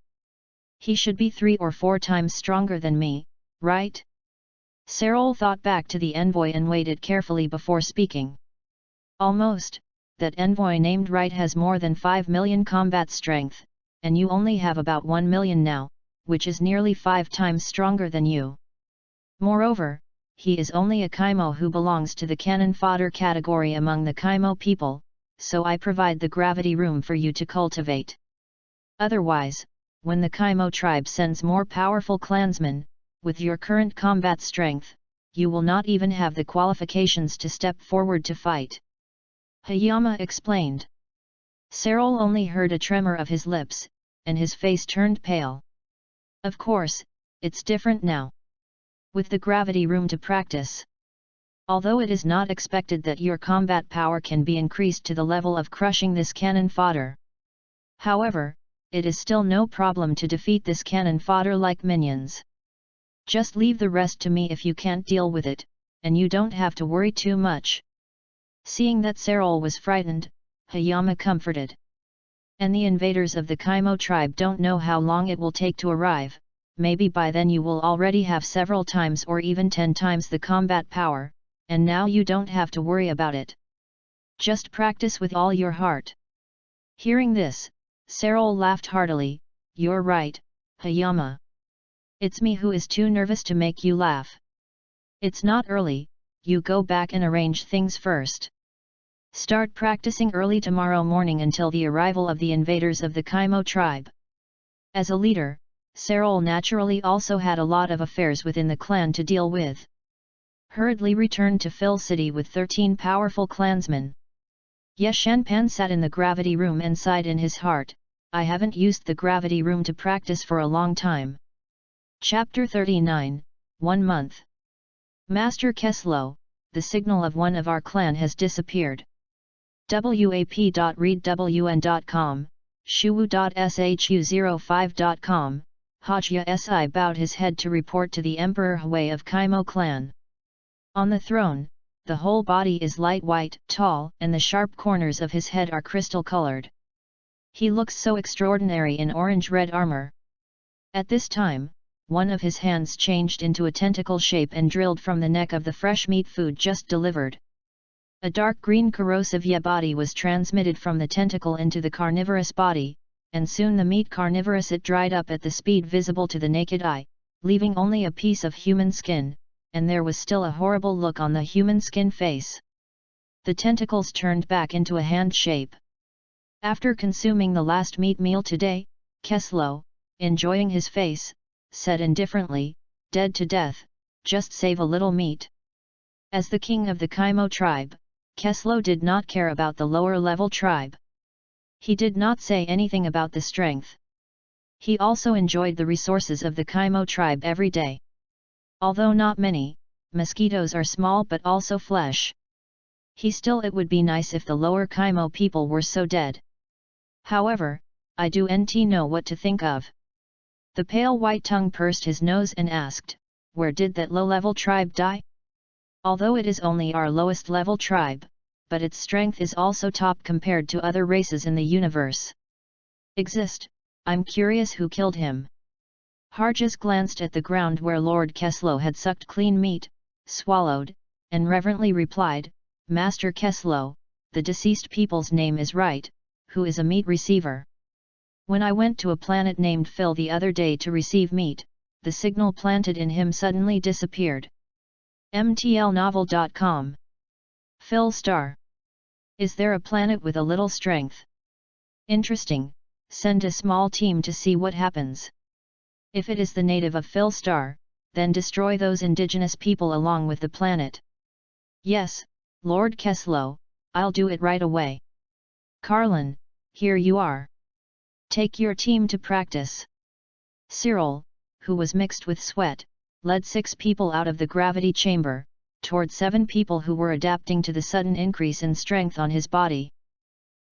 He should be 3 or 4 times stronger than me, right?" Serol thought back to the envoy and weighed it carefully before speaking. "Almost, that envoy named Right has more than 5 million combat strength, and you only have about 1 million now, which is nearly 5 times stronger than you. Moreover, he is only a Kaimo who belongs to the cannon fodder category among the Kaimo people, so I provide the gravity room for you to cultivate. Otherwise, when the Kaimo tribe sends more powerful clansmen, with your current combat strength, you will not even have the qualifications to step forward to fight." Hayama explained. Cyril only heard a tremor of his lips, and his face turned pale. Of course, it's different now. With the gravity room to practice. Although it is not expected that your combat power can be increased to the level of crushing this cannon fodder. However, it is still no problem to defeat this cannon fodder like minions. Just leave the rest to me if you can't deal with it, and you don't have to worry too much. Seeing that Cyril was frightened, Hayama comforted. And the invaders of the Kaimo tribe don't know how long it will take to arrive, maybe by then you will already have several times or even 10 times the combat power, and now you don't have to worry about it. Just practice with all your heart. Hearing this, Cyril laughed heartily. You're right, Hayama. It's me who is too nervous to make you laugh. It's not early, you go back and arrange things first. Start practicing early tomorrow morning until the arrival of the invaders of the Kaimo tribe. As a leader, Cyril naturally also had a lot of affairs within the clan to deal with. Hurriedly returned to Phil City with 13 powerful clansmen. Yeshanpan sat in the gravity room and sighed in his heart, I haven't used the gravity room to practice for a long time. Chapter 39, 1 month. Master Keslo, the signal of one of our clan has disappeared. wap.readwn.com, shuwu.shu05.com, Hajia Si bowed his head to report to the Emperor Hui of Kaimo clan. On the throne, the whole body is light white, tall, and the sharp corners of his head are crystal-colored. He looks so extraordinary in orange-red armor. At this time, one of his hands changed into a tentacle shape and drilled from the neck of the fresh meat food just delivered. A dark green corrosive body was transmitted from the tentacle into the carnivorous body, and soon the meat carnivorous it dried up at the speed visible to the naked eye, leaving only a piece of human skin, and there was still a horrible look on the human skin face. The tentacles turned back into a hand shape. After consuming the last meat meal today, Keslo, enjoying his face, said indifferently, dead to death, just save a little meat. As the king of the Kaimo tribe, Keslo did not care about the lower-level tribe. He did not say anything about the strength. He also enjoyed the resources of the Kaimo tribe every day. Although not many, mosquitoes are small but also flesh. It would be nice if the lower Kaimo people were so dead. However, I don't know what to think of. The pale white tongue pursed his nose and asked, where did that low-level tribe die? Although it is only our lowest level tribe, but its strength is also top compared to other races in the universe. I'm curious who killed him. Harjas glanced at the ground where Lord Keslo had sucked clean meat, swallowed, and reverently replied, Master Keslo, the deceased people's name is right, who is a meat receiver. When I went to a planet named Phil the other day to receive meat, the signal planted in him suddenly disappeared. mtlnovel.com. Phil Star. Is there a planet with a little strength? Interesting, send a small team to see what happens. If it is the native of Phil Star, then destroy those indigenous people along with the planet. Yes, Lord Keslo, I'll do it right away. Carlin, here you are. Take your team to practice. Cyril, who was mixed with sweat, led 6 people out of the gravity chamber, toward 7 people who were adapting to the sudden increase in strength on his body.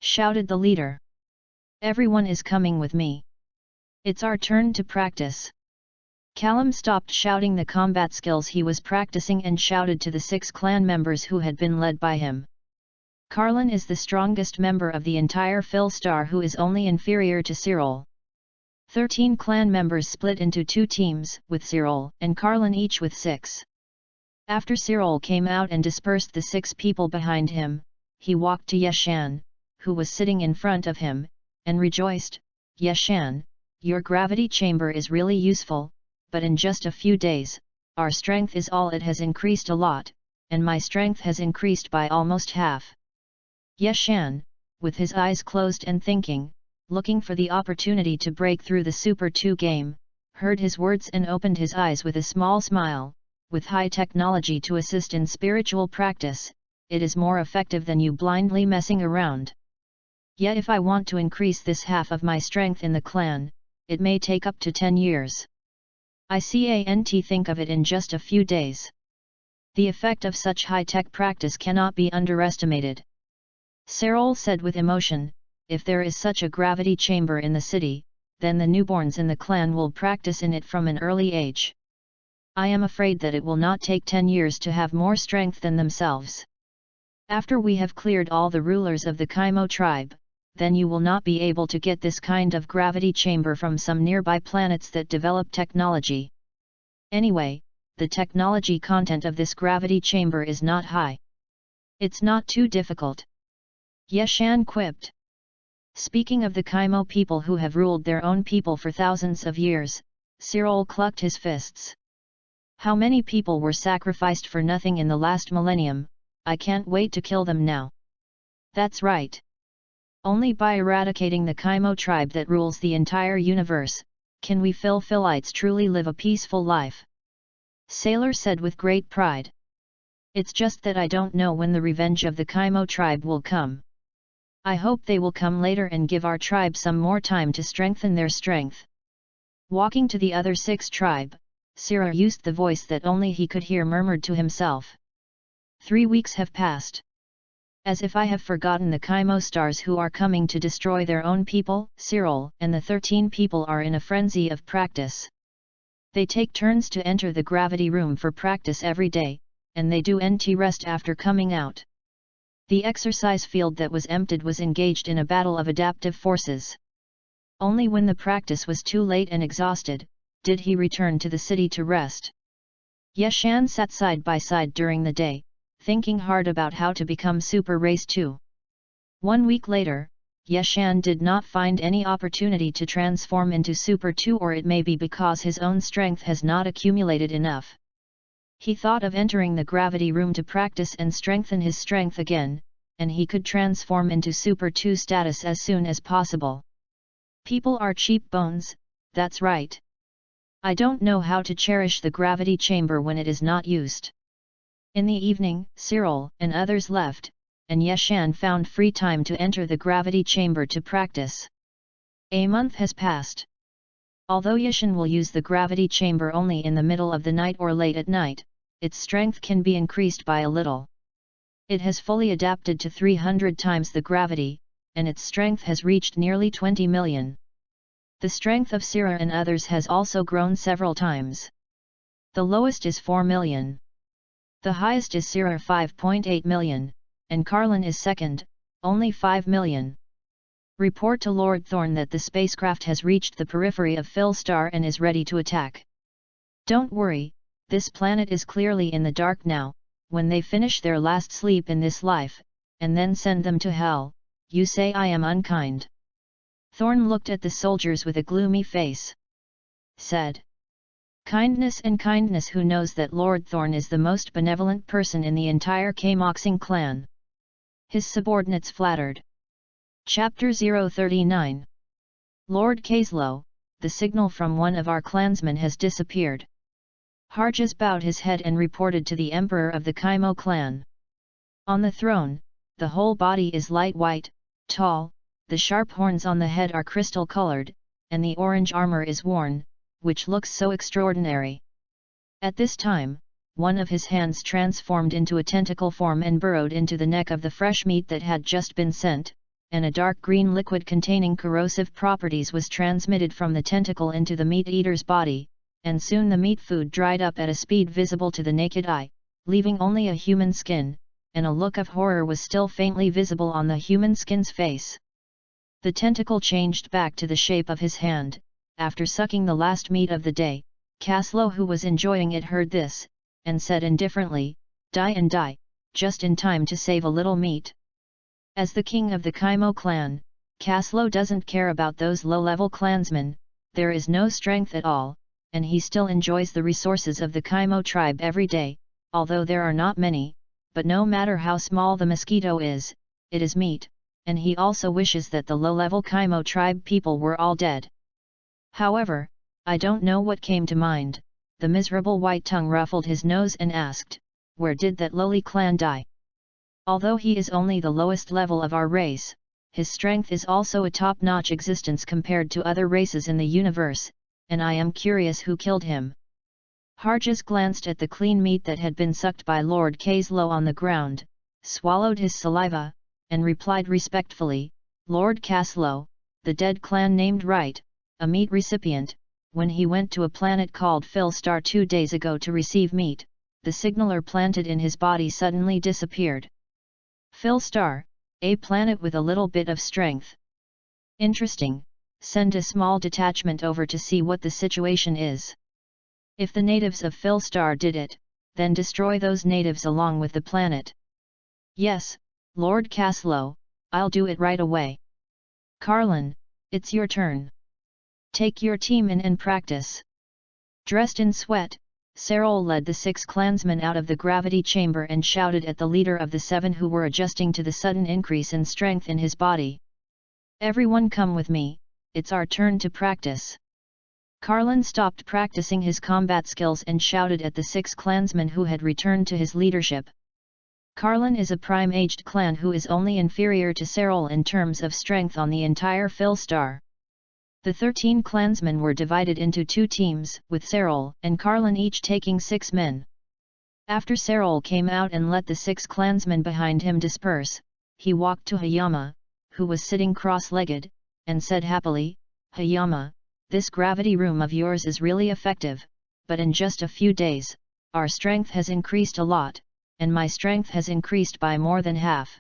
Shouted the leader. Everyone is coming with me. It's our turn to practice. Callum stopped shouting the combat skills he was practicing and shouted to the 6 clan members who had been led by him. Carlin is the strongest member of the entire Phil Star who is only inferior to Cyril. 13 clan members split into 2 teams, with Cyril and Carlin each with 6. After Cyril came out and dispersed the 6 people behind him, he walked to Yeshan, who was sitting in front of him, and rejoiced, Yeshan, your gravity chamber is really useful, but in just a few days, our strength is all it has increased a lot, and my strength has increased by almost half. Yeshan, with his eyes closed and thinking, looking for the opportunity to break through the Super 2 game, heard his words and opened his eyes with a small smile. With high technology to assist in spiritual practice, it is more effective than you blindly messing around. Yet if I want to increase this half of my strength in the clan, it may take up to 10 years. I can't think of it in just a few days. The effect of such high-tech practice cannot be underestimated. Cyril said with emotion, if there is such a gravity chamber in the city, then the newborns in the clan will practice in it from an early age. I am afraid that it will not take 10 years to have more strength than themselves. After we have cleared all the rulers of the Kaimo tribe, then you will not be able to get this kind of gravity chamber from some nearby planets that develop technology. Anyway, the technology content of this gravity chamber is not high. It's not too difficult. Yeshan quipped. Speaking of the Kaimo people who have ruled their own people for thousands of years, Cyril clucked his fists. How many people were sacrificed for nothing in the last millennium? I can't wait to kill them now. That's right. Only by eradicating the Kaimo tribe that rules the entire universe, can we Philites truly live a peaceful life. Sailor said with great pride. It's just that I don't know when the revenge of the Kaimo tribe will come. I hope they will come later and give our tribe some more time to strengthen their strength. Walking to the other 6 tribe, Sira used the voice that only he could hear murmured to himself. 3 weeks have passed. As if I have forgotten the Kaimo stars who are coming to destroy their own people. Cyril and the 13 people are in a frenzy of practice. They take turns to enter the gravity room for practice every day, and they do NT rest after coming out. The exercise field that was emptied was engaged in a battle of adaptive forces. Only when the practice was too late and exhausted, did he return to the city to rest. Yeshan sat side by side during the day, thinking hard about how to become Super Race 2. 1 week later, Yeshan did not find any opportunity to transform into Super 2, or it may be because his own strength has not accumulated enough. He thought of entering the gravity room to practice and strengthen his strength again, and he could transform into Super 2 status as soon as possible. People are cheap bones, that's right. I don't know how to cherish the gravity chamber when it is not used. In the evening, Cyril and others left, and Yeshan found free time to enter the gravity chamber to practice. A month has passed. Although Yeshan will use the gravity chamber only in the middle of the night or late at night, its strength can be increased by a little. It has fully adapted to 300 times the gravity, and its strength has reached nearly 20 million. The strength of Sira and others has also grown several times. The lowest is 4 million. The highest is Sira 5.8 million, and Carlin is second, only 5 million. Report to Lord Thorn that the spacecraft has reached the periphery of Philstar and is ready to attack. Don't worry, this planet is clearly in the dark now. When they finish their last sleep in this life, and then send them to hell, you say I am unkind. Thorn looked at the soldiers with a gloomy face. Said. Kindness and kindness. Who knows that Lord Thorn is the most benevolent person in the entire Kamoxing clan? His subordinates flattered. Chapter 039. Lord Caslow, the signal from one of our clansmen has disappeared. Harjas bowed his head and reported to the emperor of the Kaimo clan. On the throne, the whole body is light white, tall, the sharp horns on the head are crystal-colored, and the orange armor is worn, which looks so extraordinary. At this time, one of his hands transformed into a tentacle form and burrowed into the neck of the fresh meat that had just been sent, and a dark green liquid containing corrosive properties was transmitted from the tentacle into the meat-eater's body, and soon the meat food dried up at a speed visible to the naked eye, leaving only a human skin, and a look of horror was still faintly visible on the human skin's face. The tentacle changed back to the shape of his hand. After sucking the last meat of the day, Caslow, who was enjoying it, heard this, and said indifferently, "Die and die, just in time to save a little meat." As the king of the Kaimo clan, Caslow doesn't care about those low-level clansmen. There is no strength at all, and he still enjoys the resources of the Kaimo tribe every day, although there are not many, but no matter how small the mosquito is, it is meat, and he also wishes that the low-level Kaimo tribe people were all dead. However, I don't know what came to mind. The miserable white tongue ruffled his nose and asked, "Where did that lowly clan die?" Although he is only the lowest level of our race, his strength is also a top-notch existence compared to other races in the universe, and I am curious who killed him. Harjas glanced at the clean meat that had been sucked by Lord Caslow on the ground, swallowed his saliva, and replied respectfully, Lord Caslow, the dead clan named Wright, a meat recipient, when he went to a planet called Philstar 2 days ago to receive meat, the signaler planted in his body suddenly disappeared. Philstar, a planet with a little bit of strength. Interesting, send a small detachment over to see what the situation is. If the natives of Philstar did it, then destroy those natives along with the planet. Yes, Lord Caslow, I'll do it right away. Carlin, it's your turn. Take your team in and practice. Dressed in sweat, Serol led the 6 clansmen out of the gravity chamber and shouted at the leader of the 7 who were adjusting to the sudden increase in strength in his body. Everyone come with me, it's our turn to practice. Carlin stopped practicing his combat skills and shouted at the 6 clansmen who had returned to his leadership. Carlin is a prime-aged clan who is only inferior to Serol in terms of strength on the entire Philstar. The 13 clansmen were divided into 2 teams, with Serol and Carlin each taking 6 men. After Serol came out and let the 6 clansmen behind him disperse, he walked to Hayama, who was sitting cross-legged, and said happily, Hayama, this gravity room of yours is really effective, but in just a few days, our strength has increased a lot, and my strength has increased by more than half.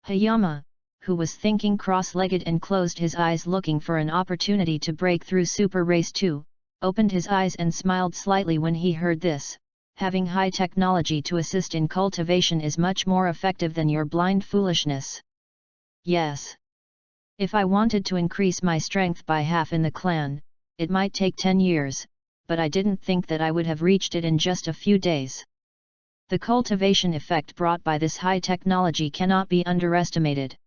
Hayama, who was thinking cross-legged and closed his eyes looking for an opportunity to break through Super Race 2, opened his eyes and smiled slightly when he heard this. Having high technology to assist in cultivation is much more effective than your blind foolishness. Yes. If I wanted to increase my strength by half in the clan, it might take 10 years, but I didn't think that I would have reached it in just a few days. The cultivation effect brought by this high technology cannot be underestimated.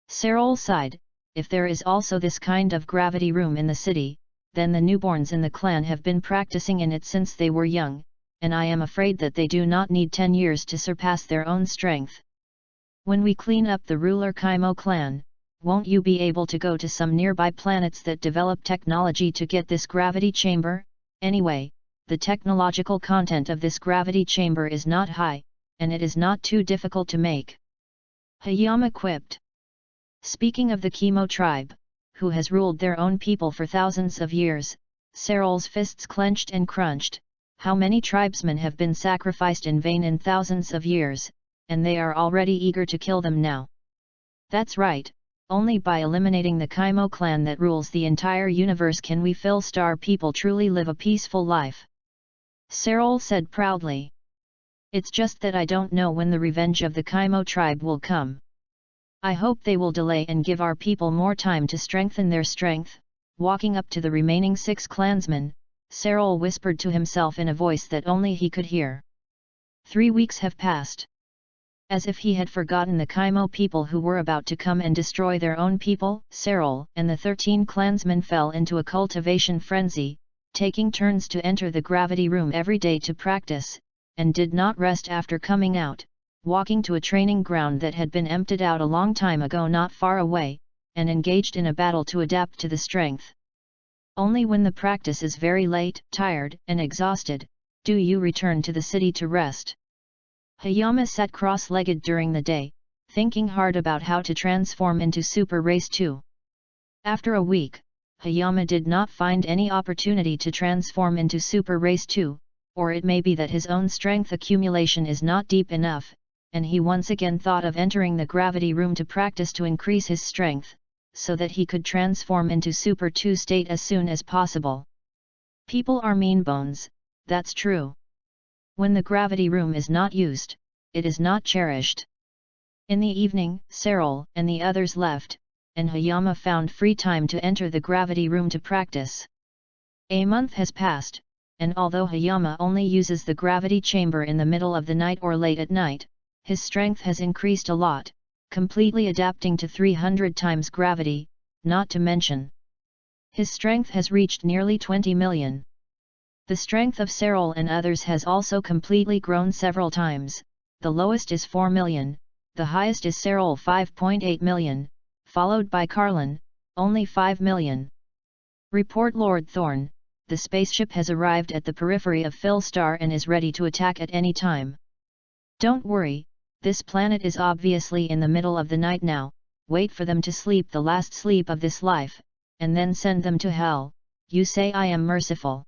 Serol sighed, if there is also this kind of gravity room in the city, then the newborns in the clan have been practicing in it since they were young, and I am afraid that they do not need 10 years to surpass their own strength. When we clean up the ruler Kaimo clan, won't you be able to go to some nearby planets that develop technology to get this gravity chamber? Anyway, the technological content of this gravity chamber is not high, and it is not too difficult to make. Hayama quipped. Speaking of the Kimo tribe, who has ruled their own people for thousands of years, Serol's fists clenched and crunched. How many tribesmen have been sacrificed in vain in thousands of years, and they are already eager to kill them now. That's right, only by eliminating the Kaimo clan that rules the entire universe can we Philstar people truly live a peaceful life. Serol said proudly. It's just that I don't know when the revenge of the Kaimo tribe will come. I hope they will delay and give our people more time to strengthen their strength. Walking up to the remaining 6 clansmen, Serol whispered to himself in a voice that only he could hear. 3 weeks have passed. As if he had forgotten the Kaimo people who were about to come and destroy their own people, Serol and the 13 clansmen fell into a cultivation frenzy, taking turns to enter the gravity room every day to practice, and did not rest after coming out, walking to a training ground that had been emptied out a long time ago not far away, and engaged in a battle to adapt to the strength. Only when the practice is very late, tired, and exhausted, do you return to the city to rest. Hayama sat cross-legged during the day, thinking hard about how to transform into Super Race 2. After a week, Hayama did not find any opportunity to transform into Super Race 2, or it may be that his own strength accumulation is not deep enough, and he once again thought of entering the gravity room to practice to increase his strength, so that he could transform into Super 2 state as soon as possible. People are mean bones, that's true. When the gravity room is not used, it is not cherished. In the evening, Serol and the others left, and Hayama found free time to enter the gravity room to practice. A month has passed, and although Hayama only uses the gravity chamber in the middle of the night or late at night, his strength has increased a lot, completely adapting to 300 times gravity, not to mention. His strength has reached nearly 20 million. The strength of Serol and others has also completely grown several times, the lowest is 4 million, the highest is Serol 5.8 million, followed by Carlin, only 5 million. Report Lord Thorn, the spaceship has arrived at the periphery of Philstar and is ready to attack at any time. Don't worry, this planet is obviously in the middle of the night now, wait for them to sleep the last sleep of this life, and then send them to hell. You say I am merciful.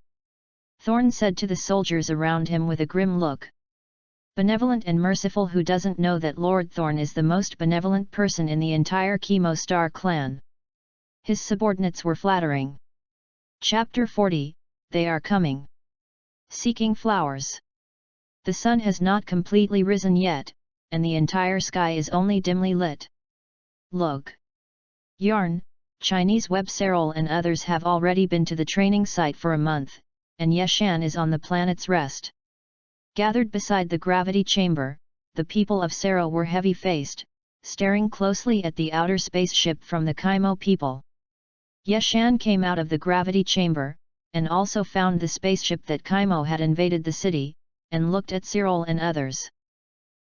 Thorn said to the soldiers around him with a grim look. Benevolent and merciful? Who doesn't know that Lord Thorn is the most benevolent person in the entire Chemostar clan? His subordinates were flattering. Chapter 40, They are coming. Seeking flowers. The sun has not completely risen yet, and the entire sky is only dimly lit. Look. Yarn, Chinese Web Serol and others have already been to the training site for a month, and Yeshan is on the planet's rest. Gathered beside the gravity chamber, the people of Sero were heavy-faced, staring closely at the outer spaceship from the Kaimo people. Yeshan came out of the gravity chamber, and also found the spaceship that Kaimo had invaded the city, and looked at Cyril and others.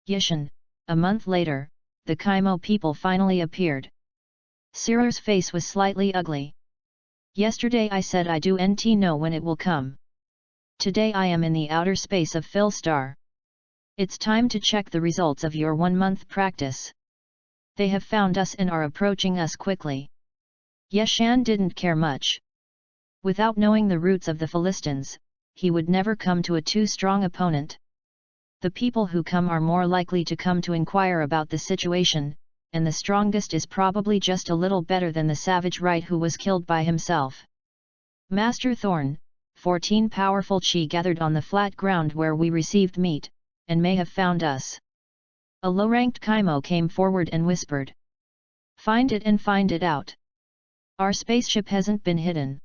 Yeshan, a month later, the Kaimo people finally appeared. Cyril's face was slightly ugly. Yesterday I said I do not know when it will come. Today I am in the outer space of Philstar. It's time to check the results of your 1-month practice. They have found us and are approaching us quickly. Yeshan didn't care much. Without knowing the roots of the Philistines, he would never come to a too strong opponent. The people who come are more likely to come to inquire about the situation, and the strongest is probably just a little better than the savage right who was killed by himself. Master Thorn, 14 powerful Chi gathered on the flat ground where we received meat, and may have found us. A low-ranked Kaimo came forward and whispered. Find it and find it out. Our spaceship hasn't been hidden.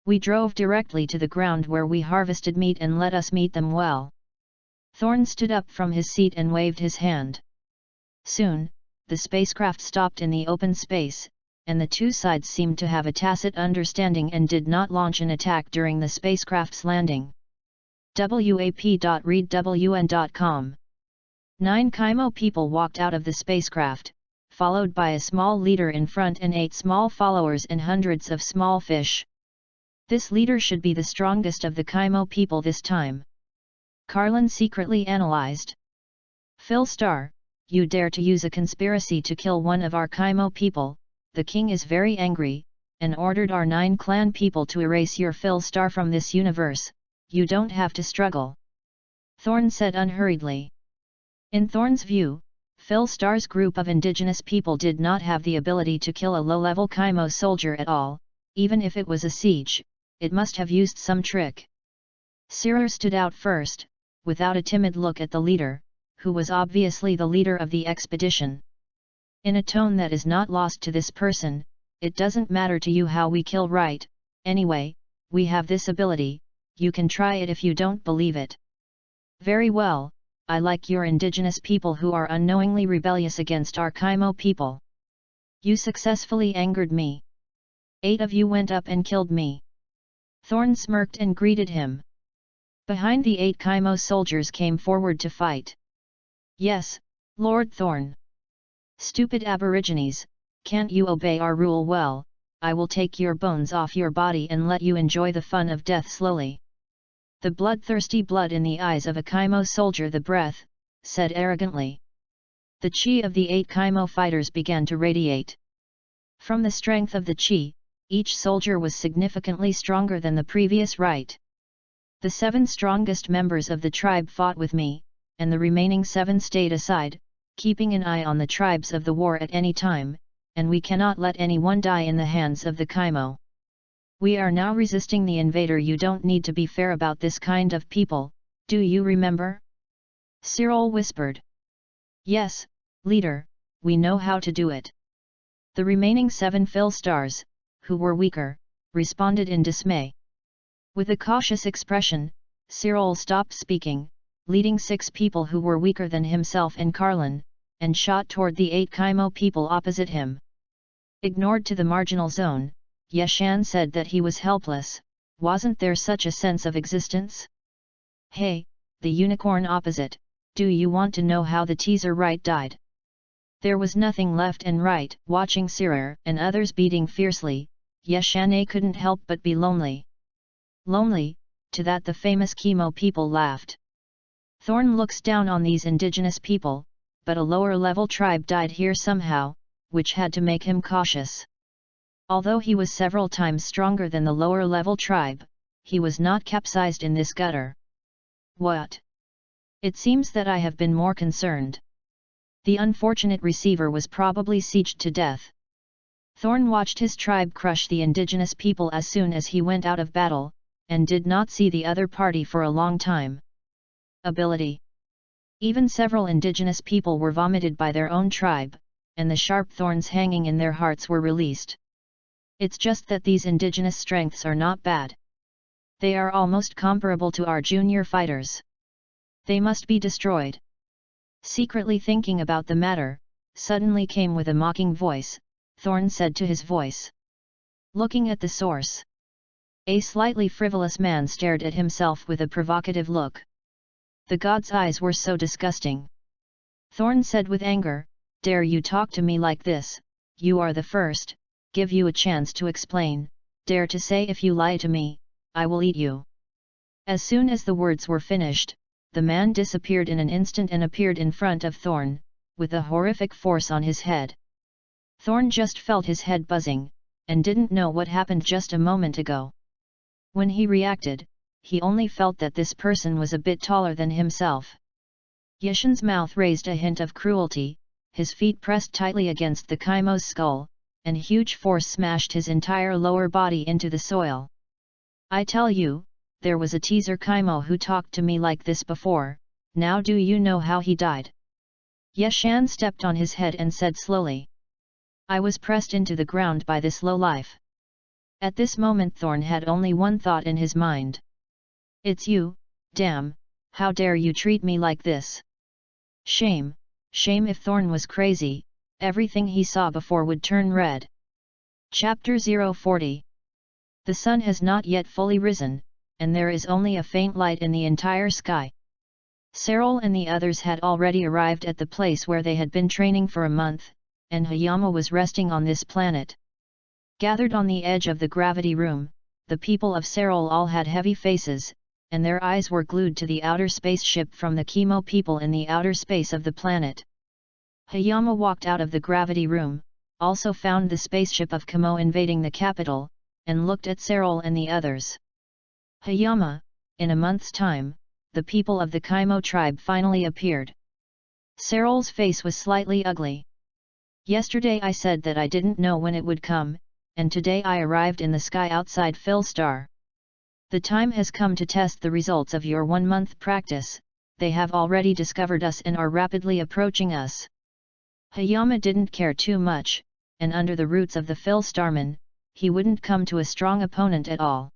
We drove directly to the ground where we harvested meat and let us meet them well. Thorn stood up from his seat and waved his hand. Soon, the spacecraft stopped in the open space, and the two sides seemed to have a tacit understanding and did not launch an attack during the spacecraft's landing. WAP.readwn.com 9 Kaimo people walked out of the spacecraft, followed by a small leader in front and 8 small followers and hundreds of small fish. This leader should be the strongest of the Kaimo people this time. Carlin secretly analyzed. Philstar, you dare to use a conspiracy to kill one of our Kaimo people, the king is very angry, and ordered our 9 clan people to erase your Philstar from this universe. You don't have to struggle. Thorn said unhurriedly. In Thorn's view, Philstar's group of indigenous people did not have the ability to kill a low-level Kaimo soldier at all. Even if it was a siege, it must have used some trick. Cyril stood out first, without a timid look at the leader, who was obviously the leader of the expedition. In a tone that is not lost to this person, it doesn't matter to you how we kill, right? Anyway, we have this ability, you can try it if you don't believe it. Very well, I like your indigenous people who are unknowingly rebellious against our Kaimo people. You successfully angered me. 8 of you went up and killed me. Thorn smirked and greeted him. Behind the 8 Kaimo soldiers came forward to fight. Yes, Lord Thorn. Stupid aborigines, can't you obey our rule? Well, I will take your bones off your body and let you enjoy the fun of death slowly. The bloodthirsty blood in the eyes of a Kaimo soldier, the breath, said arrogantly. The chi of the 8 Kaimo fighters began to radiate. From the strength of the chi, each soldier was significantly stronger than the previous right. The 7 strongest members of the tribe fought with me, and the remaining 7 stayed aside, keeping an eye on the tribes of the war at any time, and we cannot let anyone die in the hands of the Kaimo. We are now resisting the invader. You don't need to be fair about this kind of people, do you remember? Cyril whispered. Yes, leader, we know how to do it. The remaining 7 Philstars, who were weaker, responded in dismay. With a cautious expression, Cyril stopped speaking, leading 6 people who were weaker than himself and Carlin, and shot toward the 8 Kaimo people opposite him. Ignored to the marginal zone, Yeshan said that he was helpless. Wasn't there such a sense of existence? Hey, the unicorn opposite, do you want to know how the teaser right died? There was nothing left and right. Watching Sirer and others beating fiercely, Yeshane couldn't help but be lonely. Lonely, to that the famous chemo people laughed. Thorn looks down on these indigenous people, but a lower-level tribe died here somehow, which had to make him cautious. Although he was several times stronger than the lower-level tribe, he was not capsized in this gutter. What? It seems that I have been more concerned. The unfortunate receiver was probably sieged to death. Thorn watched his tribe crush the indigenous people as soon as he went out of battle, and did not see the other party for a long time. Ability. Even several indigenous people were vomited by their own tribe, and the sharp thorns hanging in their hearts were released. It's just that these indigenous strengths are not bad. They are almost comparable to our junior fighters. They must be destroyed. Secretly thinking about the matter, suddenly came with a mocking voice, Thorn said to his voice. Looking at the source. A slightly frivolous man stared at himself with a provocative look. The god's eyes were so disgusting. Thorn said with anger, "Dare you talk to me like this? You are the first, give you a chance to explain, dare to say if you lie to me, I will eat you." As soon as the words were finished, the man disappeared in an instant and appeared in front of Thorn, with a horrific force on his head. Thorn just felt his head buzzing, and didn't know what happened just a moment ago. When he reacted, he only felt that this person was a bit taller than himself. Yeshin's mouth raised a hint of cruelty, his feet pressed tightly against the Kaimo's skull, and huge force smashed his entire lower body into the soil. "I tell you, there was a teaser Kaimo who talked to me like this before, now do you know how he died?" Yeshan stepped on his head and said slowly. "I was pressed into the ground by this lowlife." At this moment Thorn had only one thought in his mind. "It's you, damn, how dare you treat me like this?" Shame, shame. If Thorn was crazy, everything he saw before would turn red. Chapter 040. The sun has not yet fully risen, and there is only a faint light in the entire sky. Serol and the others had already arrived at the place where they had been training for a month, and Hayama was resting on this planet. Gathered on the edge of the gravity room, the people of Serol all had heavy faces, and their eyes were glued to the outer spaceship from the chemo people in the outer space of the planet. Hayama walked out of the gravity room, also found the spaceship of Kamo invading the capital, and looked at Serol and the others. "Hayama, in a month's time, the people of the Kaimo tribe finally appeared." Serol's face was slightly ugly. "Yesterday I said that I didn't know when it would come, and today I arrived in the sky outside Philstar. The time has come to test the results of your 1-month practice. They have already discovered us and are rapidly approaching us." Hayama didn't care too much, and under the roots of the Philstarman, he wouldn't come to a strong opponent at all.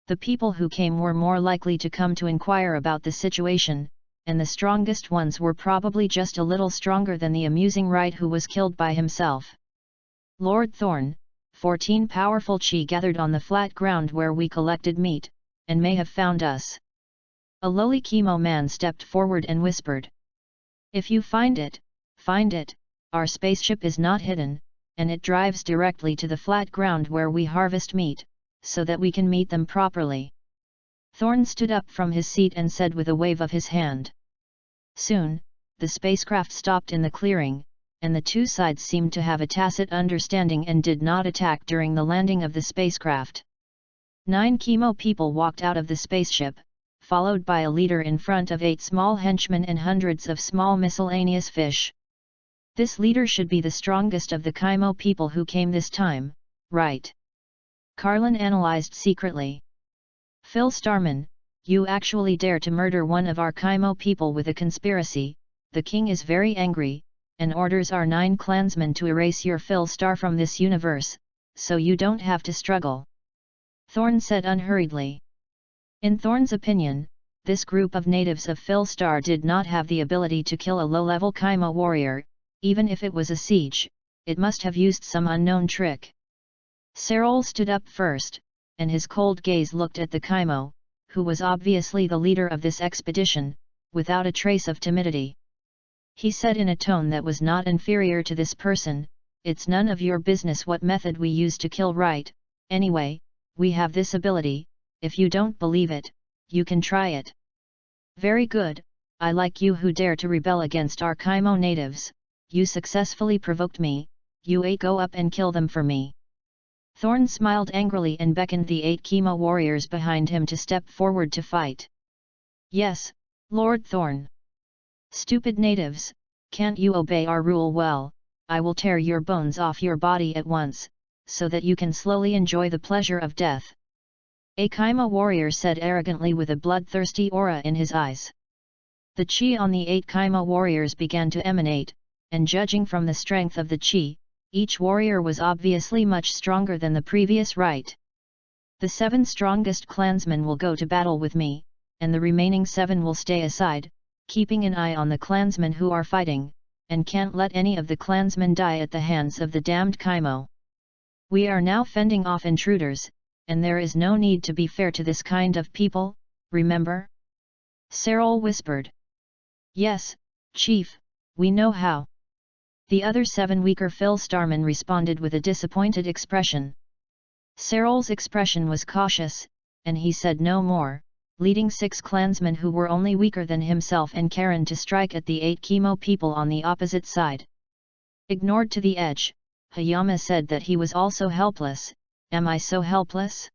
The people who came were more likely to come to inquire about the situation, and the strongest ones were probably just a little stronger than the amusing Wright who was killed by himself. "Lord Thorn, 14 powerful chi gathered on the flat ground where we collected meat, and may have found us." A lowly chemo man stepped forward and whispered. "If you find it, our spaceship is not hidden, and it drives directly to the flat ground where we harvest meat, so that we can meet them properly." Thorn stood up from his seat and said with a wave of his hand. Soon, the spacecraft stopped in the clearing, and the two sides seemed to have a tacit understanding and did not attack during the landing of the spacecraft. 9 chemo people walked out of the spaceship, followed by a leader in front of 8 small henchmen and hundreds of small miscellaneous fish. This leader should be the strongest of the chemo people who came this time, right? Carlin analyzed secretly. "Phil Starman, you actually dare to murder one of our chemo people with a conspiracy. The king is very angry, and orders our 9 clansmen to erase your Phil Star from this universe, so you don't have to struggle," Thorn said unhurriedly. In Thorn's opinion, this group of natives of Phil Star did not have the ability to kill a low-level Kaimo warrior. Even if it was a siege, it must have used some unknown trick. Serol stood up first, and his cold gaze looked at the Kaimo, who was obviously the leader of this expedition, without a trace of timidity. He said in a tone that was not inferior to this person, "It's none of your business what method we use to kill right, anyway, we have this ability, if you don't believe it, you can try it." "Very good, I like you who dare to rebel against our Kaimo natives, you successfully provoked me, you 8 go up and kill them for me." Thorn smiled angrily and beckoned the 8 Kimo warriors behind him to step forward to fight. "Yes, Lord Thorn. Stupid natives, can't you obey our rule? Well, I will tear your bones off your body at once, so that you can slowly enjoy the pleasure of death," a Kaimo warrior said arrogantly with a bloodthirsty aura in his eyes. The chi on the 8 Kaimo warriors began to emanate, and judging from the strength of the chi, each warrior was obviously much stronger than the previous rite. "The 7 strongest clansmen will go to battle with me, and the remaining 7 will stay aside, keeping an eye on the clansmen who are fighting, and can't let any of the clansmen die at the hands of the damned Kaimo. We are now fending off intruders, and there is no need to be fair to this kind of people, remember?" Cyril whispered. "Yes, Chief, we know how." The other 7 weaker Phil Starman responded with a disappointed expression. Cyril's expression was cautious, and he said no more, leading 6 clansmen who were only weaker than himself and Karen to strike at the 8 Kimo people on the opposite side. Ignored to the edge, Hayama said that he was also helpless. "Am I so helpless?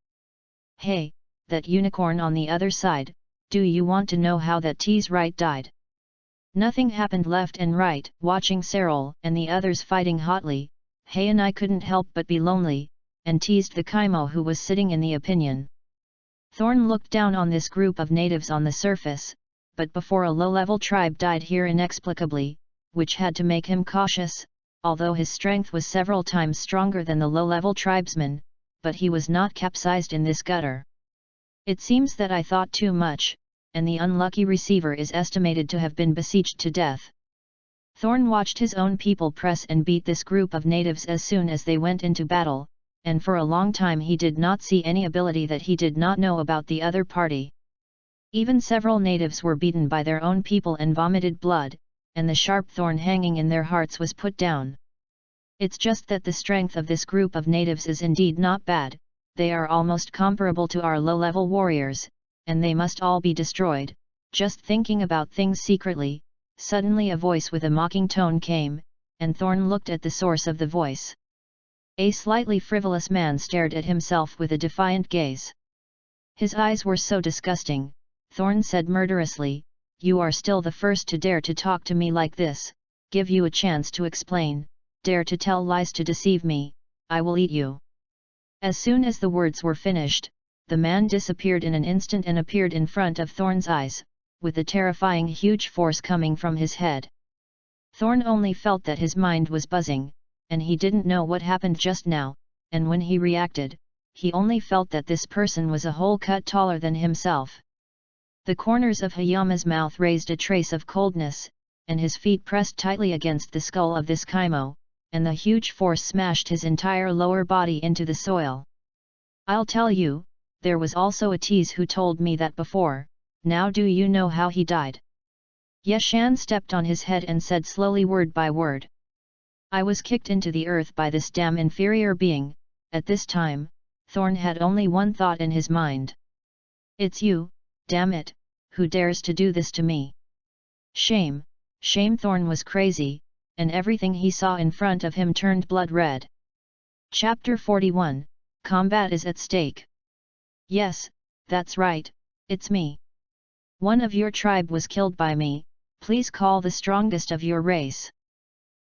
Hey, that unicorn on the other side, do you want to know how that T's right died?" Nothing happened left and right. Watching Cyril and the others fighting hotly, Hay and I couldn't help but be lonely, and teased the Kaimo who was sitting in the opinion. Thorn looked down on this group of natives on the surface, but before a low-level tribe died here inexplicably, which had to make him cautious, although his strength was several times stronger than the low-level tribesmen, but he was not capsized in this gutter. "It seems that I thought too much, and the unlucky receiver is estimated to have been besieged to death." Thorn watched his own people press and beat this group of natives as soon as they went into battle, and for a long time he did not see any ability that he did not know about the other party. Even several natives were beaten by their own people and vomited blood, and the sharp thorn hanging in their hearts was put down. "It's just that the strength of this group of natives is indeed not bad, they are almost comparable to our low-level warriors, and they must all be destroyed." Just thinking about things secretly, suddenly a voice with a mocking tone came, and Thorn looked at the source of the voice. A slightly frivolous man stared at himself with a defiant gaze. His eyes were so disgusting. Thorn said murderously, "You are still the first to dare to talk to me like this, give you a chance to explain, dare to tell lies to deceive me, I will eat you." As soon as the words were finished, the man disappeared in an instant and appeared in front of Thorn's eyes, with a terrifying huge force coming from his head. Thorn only felt that his mind was buzzing, and he didn't know what happened just now, and when he reacted, he only felt that this person was a whole cut taller than himself. The corners of Hayama's mouth raised a trace of coldness, and his feet pressed tightly against the skull of this Kaimo, and the huge force smashed his entire lower body into the soil. "I'll tell you, there was also a tease who told me that before, now do you know how he died?" Yeshan stepped on his head and said slowly word by word. "I was kicked into the earth by this damn inferior being." At this time, Thorn had only one thought in his mind. "It's you, damn it, who dares to do this to me? Shame, shame!" Thorn was crazy, and everything he saw in front of him turned blood red. Chapter 41, Combat is at stake. "Yes, that's right, it's me. One of your tribe was killed by me, please call the strongest of your race."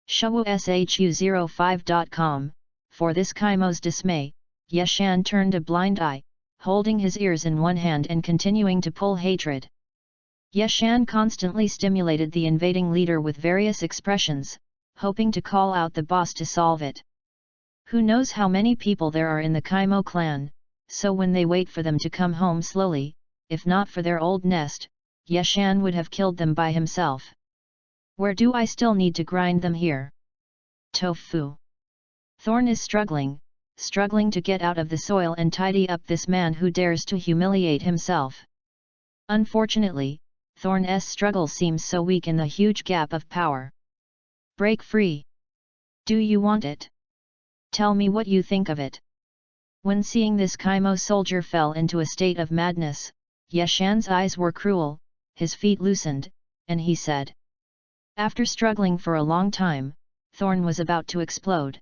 SHU05.com. For this Kaimo's dismay, Yeshan turned a blind eye, holding his ears in one hand and continuing to pull hatred. Yeshan constantly stimulated the invading leader with various expressions, hoping to call out the boss to solve it. Who knows how many people there are in the Kaimo clan, so when they wait for them to come home slowly, if not for their old nest, Yeshan would have killed them by himself. "Where do I still need to grind them here? Tofu." Thorn is struggling to get out of the soil and tidy up this man who dares to humiliate himself. Unfortunately, Thorn's struggle seems so weak in the huge gap of power. Break free! Do you want it? Tell me what you think of it. When seeing this, Kaimo soldier fell into a state of madness. Yeshan's eyes were cruel, his feet loosened, and he said. After struggling for a long time, Thorn was about to explode.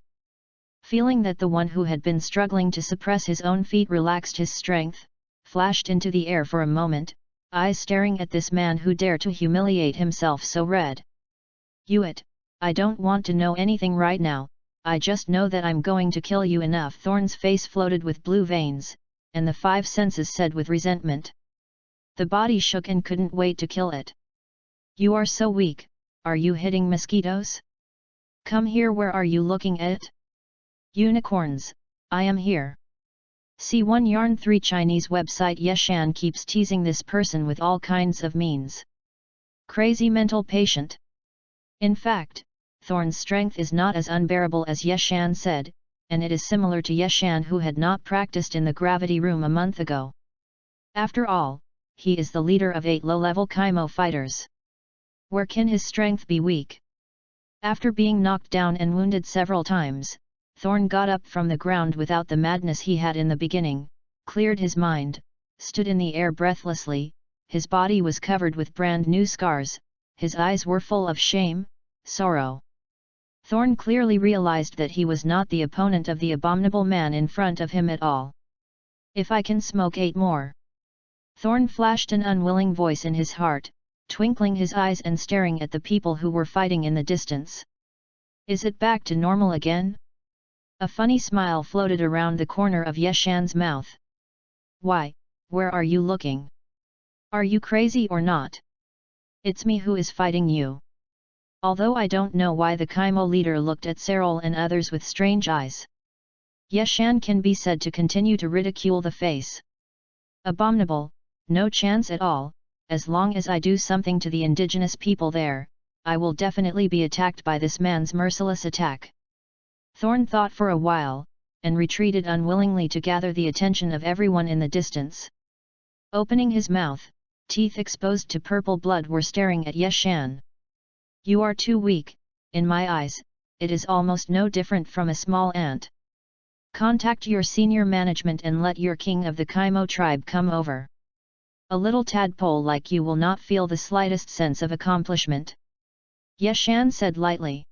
Feeling that the one who had been struggling to suppress his own feet relaxed his strength, flashed into the air for a moment, eyes staring at this man who dared to humiliate himself so red. I don't want to know anything right now, I just know that I'm going to kill you enough. Thorn's face floated with blue veins, and the five senses said with resentment. The body shook and couldn't wait to kill it. You are so weak, are you hitting mosquitoes? Come here, where are you looking at? Unicorns, I am here. C1 Yarn 3 Chinese website. Yeshan keeps teasing this person with all kinds of means. Crazy mental patient. In fact, Thorn's strength is not as unbearable as Yeshan said, and it is similar to Yeshan, who had not practiced in the gravity room a month ago. After all, he is the leader of 8 low-level Kaimo fighters. Where can his strength be weak? After being knocked down and wounded several times, Thorn got up from the ground without the madness he had in the beginning, cleared his mind, stood in the air breathlessly. His body was covered with brand new scars, his eyes were full of shame, sorrow. Thorn clearly realized that he was not the opponent of the abominable man in front of him at all. If I can smoke 8 more. Thorn flashed an unwilling voice in his heart, twinkling his eyes and staring at the people who were fighting in the distance. Is it back to normal again? A funny smile floated around the corner of Yeshan's mouth. Why, where are you looking? Are you crazy or not? It's me who is fighting you. Although I don't know why the Kaimo leader looked at Serol and others with strange eyes. Yeshan can be said to continue to ridicule the face. Abominable, no chance at all. As long as I do something to the indigenous people there, I will definitely be attacked by this man's merciless attack. Thorn thought for a while, and retreated unwillingly to gather the attention of everyone in the distance. Opening his mouth, teeth exposed to purple blood were staring at Yeshan. You are too weak, in my eyes, it is almost no different from a small ant. Contact your senior management and let your king of the Kaimo tribe come over. A little tadpole like you will not feel the slightest sense of accomplishment. Yeshan said lightly.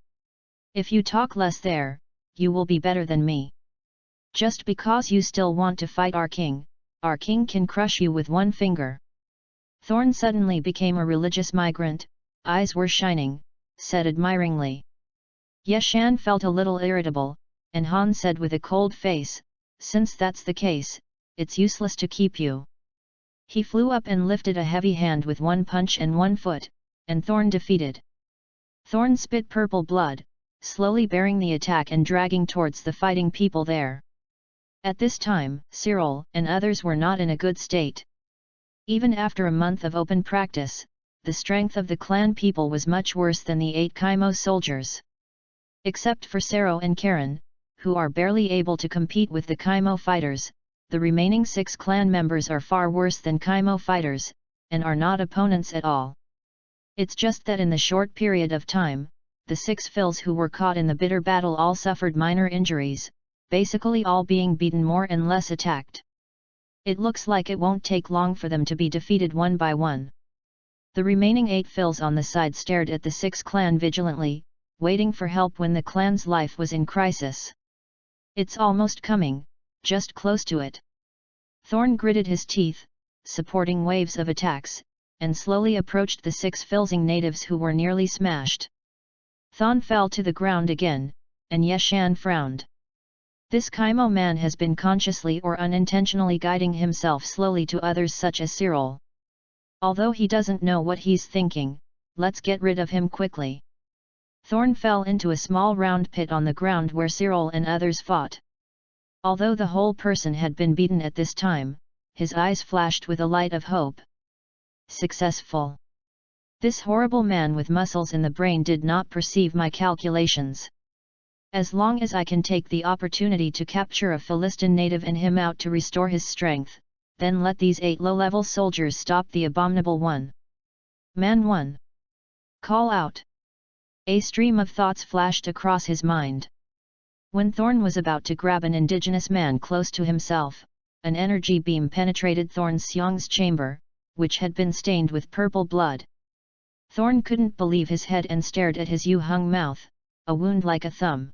If you talk less there, you will be better than me. Just because you still want to fight our king can crush you with one finger. Thorn suddenly became a religious migrant, eyes were shining, said admiringly. Yeshan felt a little irritable, and Han said with a cold face, since that's the case, it's useless to keep you. He flew up and lifted a heavy hand with one punch and one foot, and Thorn defeated. Thorn spit purple blood, slowly bearing the attack and dragging towards the fighting people there. At this time, Cyril and others were not in a good state. Even after a month of open practice, the strength of the clan people was much worse than the 8 Kaimo soldiers. Except for Sero and Karen, who are barely able to compete with the Kaimo fighters, the remaining 6 clan members are far worse than Kaimo fighters, and are not opponents at all. It's just that in the short period of time, the 6 fills who were caught in the bitter battle all suffered minor injuries, basically all being beaten more and less attacked. It looks like it won't take long for them to be defeated one by one. The remaining 8 fills on the side stared at the 6 clan vigilantly, waiting for help when the clan's life was in crisis. It's almost coming, just close to it. Thorn gritted his teeth, supporting waves of attacks, and slowly approached the 6 Filzing natives who were nearly smashed. Thorn fell to the ground again, and Yeshan frowned. This Kaimo man has been consciously or unintentionally guiding himself slowly to others such as Cyril. Although he doesn't know what he's thinking, let's get rid of him quickly. Thorn fell into a small round pit on the ground where Cyril and others fought. Although the whole person had been beaten at this time, his eyes flashed with a light of hope. Successful. This horrible man with muscles in the brain did not perceive my calculations. As long as I can take the opportunity to capture a Philistine native and him out to restore his strength, then let these 8 low-level soldiers stop the abominable one. Man 1. Call out. A stream of thoughts flashed across his mind. When Thorn was about to grab an indigenous man close to himself, an energy beam penetrated Thorn Xiong's chamber, which had been stained with purple blood. Thorn couldn't believe his head and stared at his Yu-hung mouth, a wound like a thumb.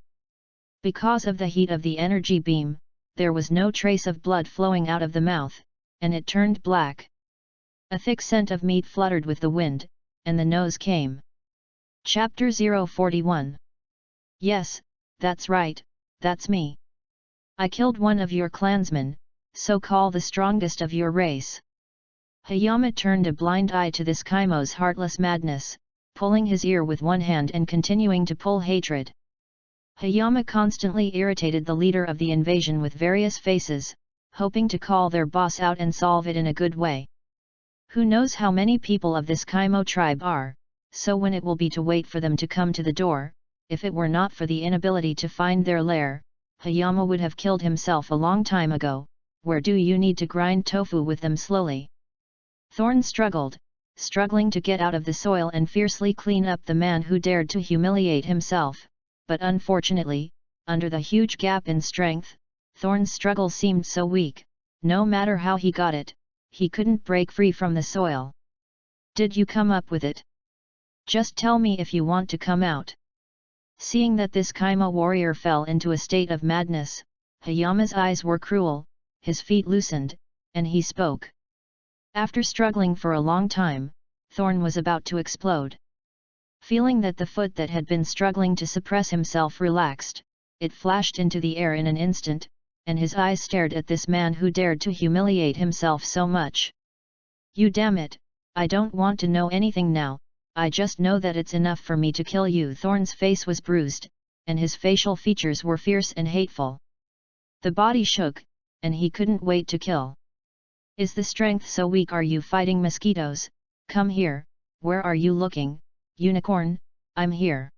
Because of the heat of the energy beam, there was no trace of blood flowing out of the mouth, and it turned black. A thick scent of meat fluttered with the wind, and the nose came. Chapter 041. Yes, that's right, that's me. I killed one of your clansmen, so call the strongest of your race. Hayama turned a blind eye to this Kaimo's heartless madness, pulling his ear with one hand and continuing to pull hatred. Hayama constantly irritated the leader of the invasion with various faces, hoping to call their boss out and solve it in a good way. Who knows how many people of this Kaimo tribe are, so when it will be to wait for them to come to the door. If it were not for the inability to find their lair, Hayama would have killed himself a long time ago. Where do you need to grind tofu with them slowly? Thorn struggled, struggling to get out of the soil and fiercely clean up the man who dared to humiliate himself, but unfortunately, under the huge gap in strength, Thorn's struggle seemed so weak. No matter how he got it, he couldn't break free from the soil. Did you come up with it? Just tell me if you want to come out. Seeing that this Kaimo warrior fell into a state of madness, Hayama's eyes were cruel, his feet loosened, and he spoke. After struggling for a long time, Thorn was about to explode. Feeling that the foot that had been struggling to suppress himself relaxed, it flashed into the air in an instant, and his eyes stared at this man who dared to humiliate himself so much. You damn it, I don't want to know anything now, I just know that it's enough for me to kill you. Thorn's face was bruised, and his facial features were fierce and hateful. The body shook, and he couldn't wait to kill. Is the strength so weak? Are you fighting mosquitoes? Come here, where are you looking, unicorn? I'm here.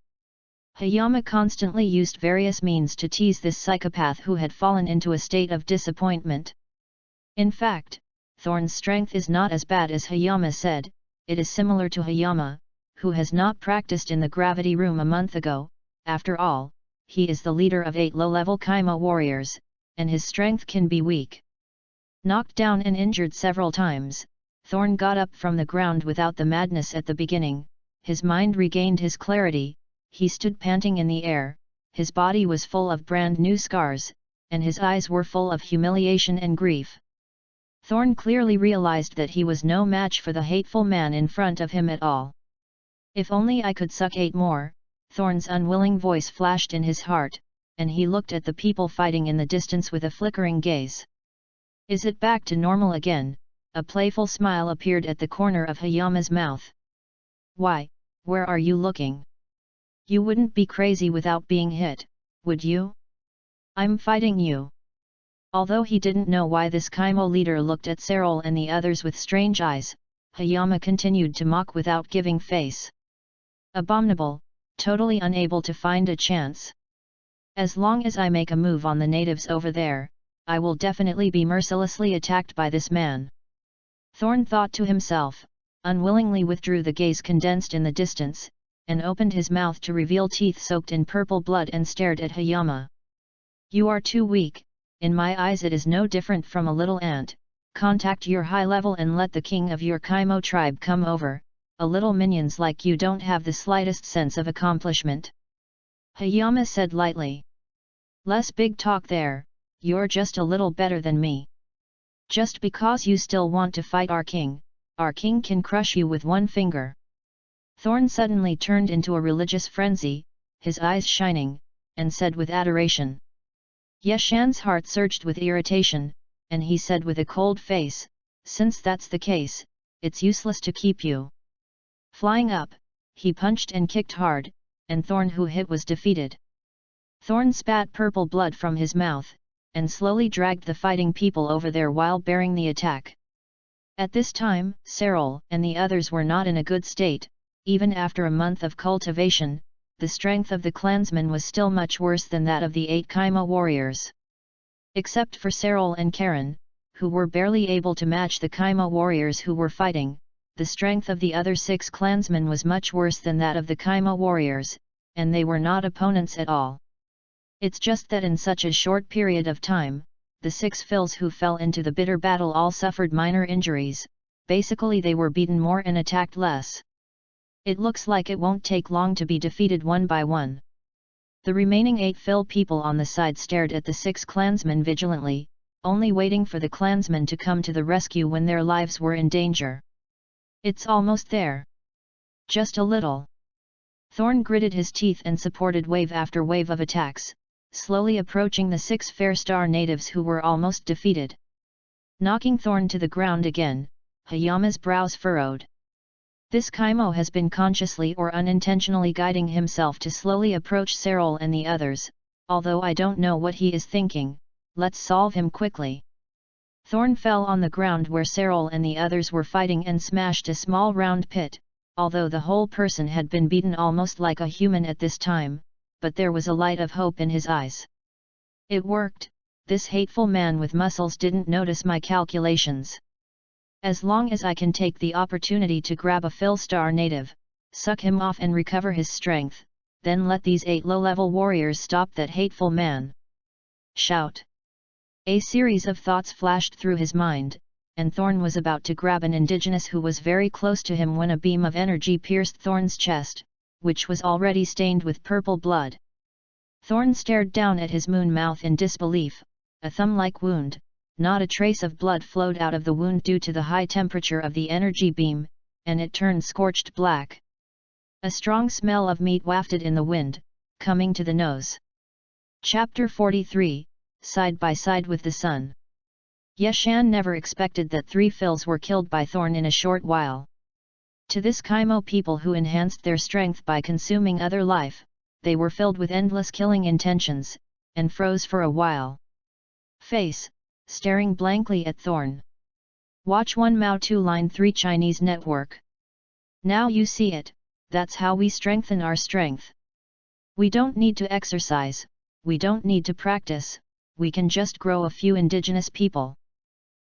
Hayama constantly used various means to tease this psychopath who had fallen into a state of disappointment. In fact, Thorn's strength is not as bad as Hayama said, it is similar to Hayama, who has not practiced in the gravity room a month ago. After all, he is the leader of 8 low-level Kaimo warriors, and his strength can be weak. Knocked down and injured several times, Thorn got up from the ground without the madness at the beginning. His mind regained his clarity, he stood panting in the air, his body was full of brand new scars, and his eyes were full of humiliation and grief. Thorn clearly realized that he was no match for the hateful man in front of him at all. If only I could suck 8 more, Thorn's unwilling voice flashed in his heart, and he looked at the people fighting in the distance with a flickering gaze. Is it back to normal again? A playful smile appeared at the corner of Hayama's mouth. Why, where are you looking? You wouldn't be crazy without being hit, would you? I'm fighting you. Although he didn't know why this Kaimo leader looked at Serol and the others with strange eyes, Hayama continued to mock without giving face. Abominable, totally unable to find a chance. As long as I make a move on the natives over there, I will definitely be mercilessly attacked by this man. Thorn thought to himself, unwillingly withdrew the gaze condensed in the distance, and opened his mouth to reveal teeth soaked in purple blood and stared at Hayama. You are too weak, in my eyes it is no different from a little ant. Contact your high level and let the king of your Kaimo tribe come over, a little minions like you don't have the slightest sense of accomplishment. Hayama said lightly. Less big talk there, you're just a little better than me. Just because you still want to fight our king can crush you with one finger. Thorn suddenly turned into a religious frenzy, his eyes shining, and said with adoration. Yeshan's heart surged with irritation, and he said with a cold face, since that's the case, it's useless to keep you. Flying up, he punched and kicked hard, and Thorn who hit was defeated. Thorn spat purple blood from his mouth, and slowly dragged the fighting people over there while bearing the attack. At this time, Serol and the others were not in a good state. Even after a month of cultivation, the strength of the clansmen was still much worse than that of the 8 Kaimo warriors. Except for Serol and Karen, who were barely able to match the Kaimo warriors who were fighting, the strength of the other 6 clansmen was much worse than that of the Kaimo warriors, and they were not opponents at all. It's just that in such a short period of time, the 6 fills who fell into the bitter battle all suffered minor injuries. Basically they were beaten more and attacked less. It looks like it won't take long to be defeated one by one. The remaining 8 fill people on the side stared at the 6 clansmen vigilantly, only waiting for the clansmen to come to the rescue when their lives were in danger. It's almost there. Just a little. Thorn gritted his teeth and supported wave after wave of attacks, slowly approaching the 6 Fair Star natives who were almost defeated. Knocking Thorn to the ground again, Hayama's brows furrowed. This Kaimo has been consciously or unintentionally guiding himself to slowly approach Serol and the others, although I don't know what he is thinking. Let's solve him quickly. Thorn fell on the ground where Serol and the others were fighting and smashed a small round pit, although the whole person had been beaten almost like a human at this time, but there was a light of hope in his eyes. It worked. This hateful man with muscles didn't notice my calculations. As long as I can take the opportunity to grab a Fill Star native, suck him off and recover his strength, then let these 8 low-level warriors stop that hateful man. Shout! A series of thoughts flashed through his mind, and Thorn was about to grab an indigenous who was very close to him when a beam of energy pierced Thorn's chest, which was already stained with purple blood. Thorn stared down at his moon mouth in disbelief. A thumb-like wound, not a trace of blood flowed out of the wound due to the high temperature of the energy beam, and it turned scorched black. A strong smell of meat wafted in the wind, coming to the nose. Chapter 43, Side by Side with the Sun. Yeshan never expected that 3 fills were killed by Thorn in a short while. To this Kaimo people who enhanced their strength by consuming other life, they were filled with endless killing intentions, and froze for a while. Face, staring blankly at Thorn. Watch 1 Mao 2 Line 3 Chinese Network. Now you see it, that's how we strengthen our strength. We don't need to exercise, we don't need to practice, we can just grow a few indigenous people.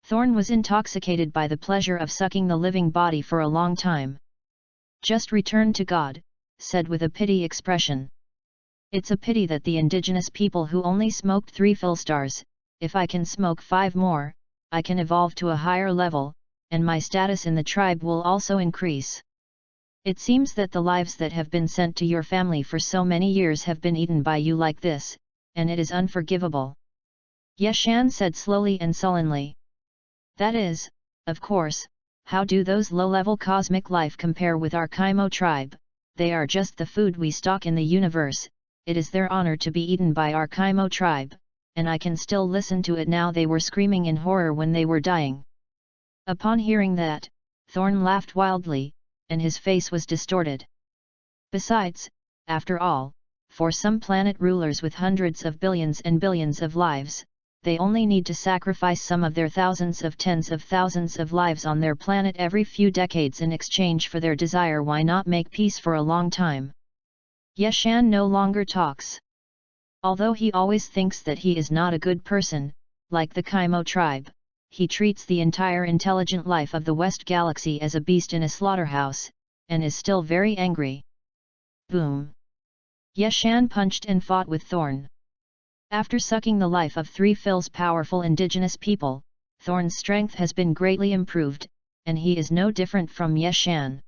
Thorn was intoxicated by the pleasure of sucking the living body for a long time. Just return to God, said with a pity expression. It's a pity that the indigenous people who only smoked 3 fill stars, if I can smoke 5 more, I can evolve to a higher level, and my status in the tribe will also increase. It seems that the lives that have been sent to your family for so many years have been eaten by you like this, and it is unforgivable. Yeshan said slowly and sullenly. That is, of course, how do those low-level cosmic life compare with our Kaimo tribe? They are just the food we stock in the universe. It is their honor to be eaten by our Kaimo tribe, and I can still listen to it now. They were screaming in horror when they were dying. Upon hearing that, Thorn laughed wildly, and his face was distorted. Besides, after all, for some planet rulers with hundreds of billions and billions of lives, they only need to sacrifice some of their thousands of tens of thousands of lives on their planet every few decades in exchange for their desire. Why not make peace for a long time? Yeshan no longer talks. Although he always thinks that he is not a good person, like the Kaimo tribe, he treats the entire intelligent life of the West Galaxy as a beast in a slaughterhouse, and is still very angry. Boom! Yeshan punched and fought with Thorn. After sucking the life of 3 fills powerful indigenous people, Thorn's strength has been greatly improved, and he is no different from Yeshan.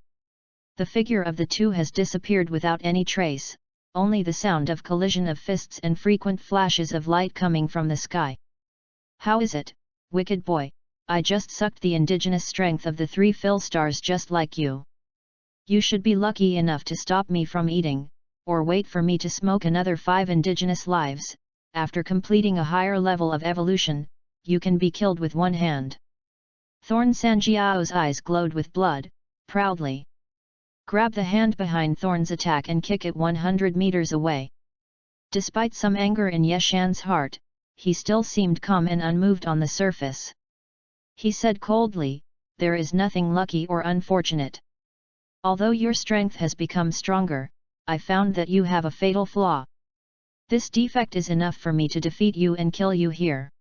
The figure of the two has disappeared without any trace, only the sound of collision of fists and frequent flashes of light coming from the sky. How is it, wicked boy? I just sucked the indigenous strength of the 3 fill stars just like you. You should be lucky enough to stop me from eating, or wait for me to smoke another 5 indigenous lives. After completing a higher level of evolution, you can be killed with 1 hand. Thorn Sanjiao's eyes glowed with blood, proudly. Grab the hand behind Thorn's attack and kick it 100 meters away. Despite some anger in Yeshan's heart, he still seemed calm and unmoved on the surface. He said coldly, there is nothing lucky or unfortunate. Although your strength has become stronger, I found that you have a fatal flaw. This defect is enough for me to defeat you and kill you here.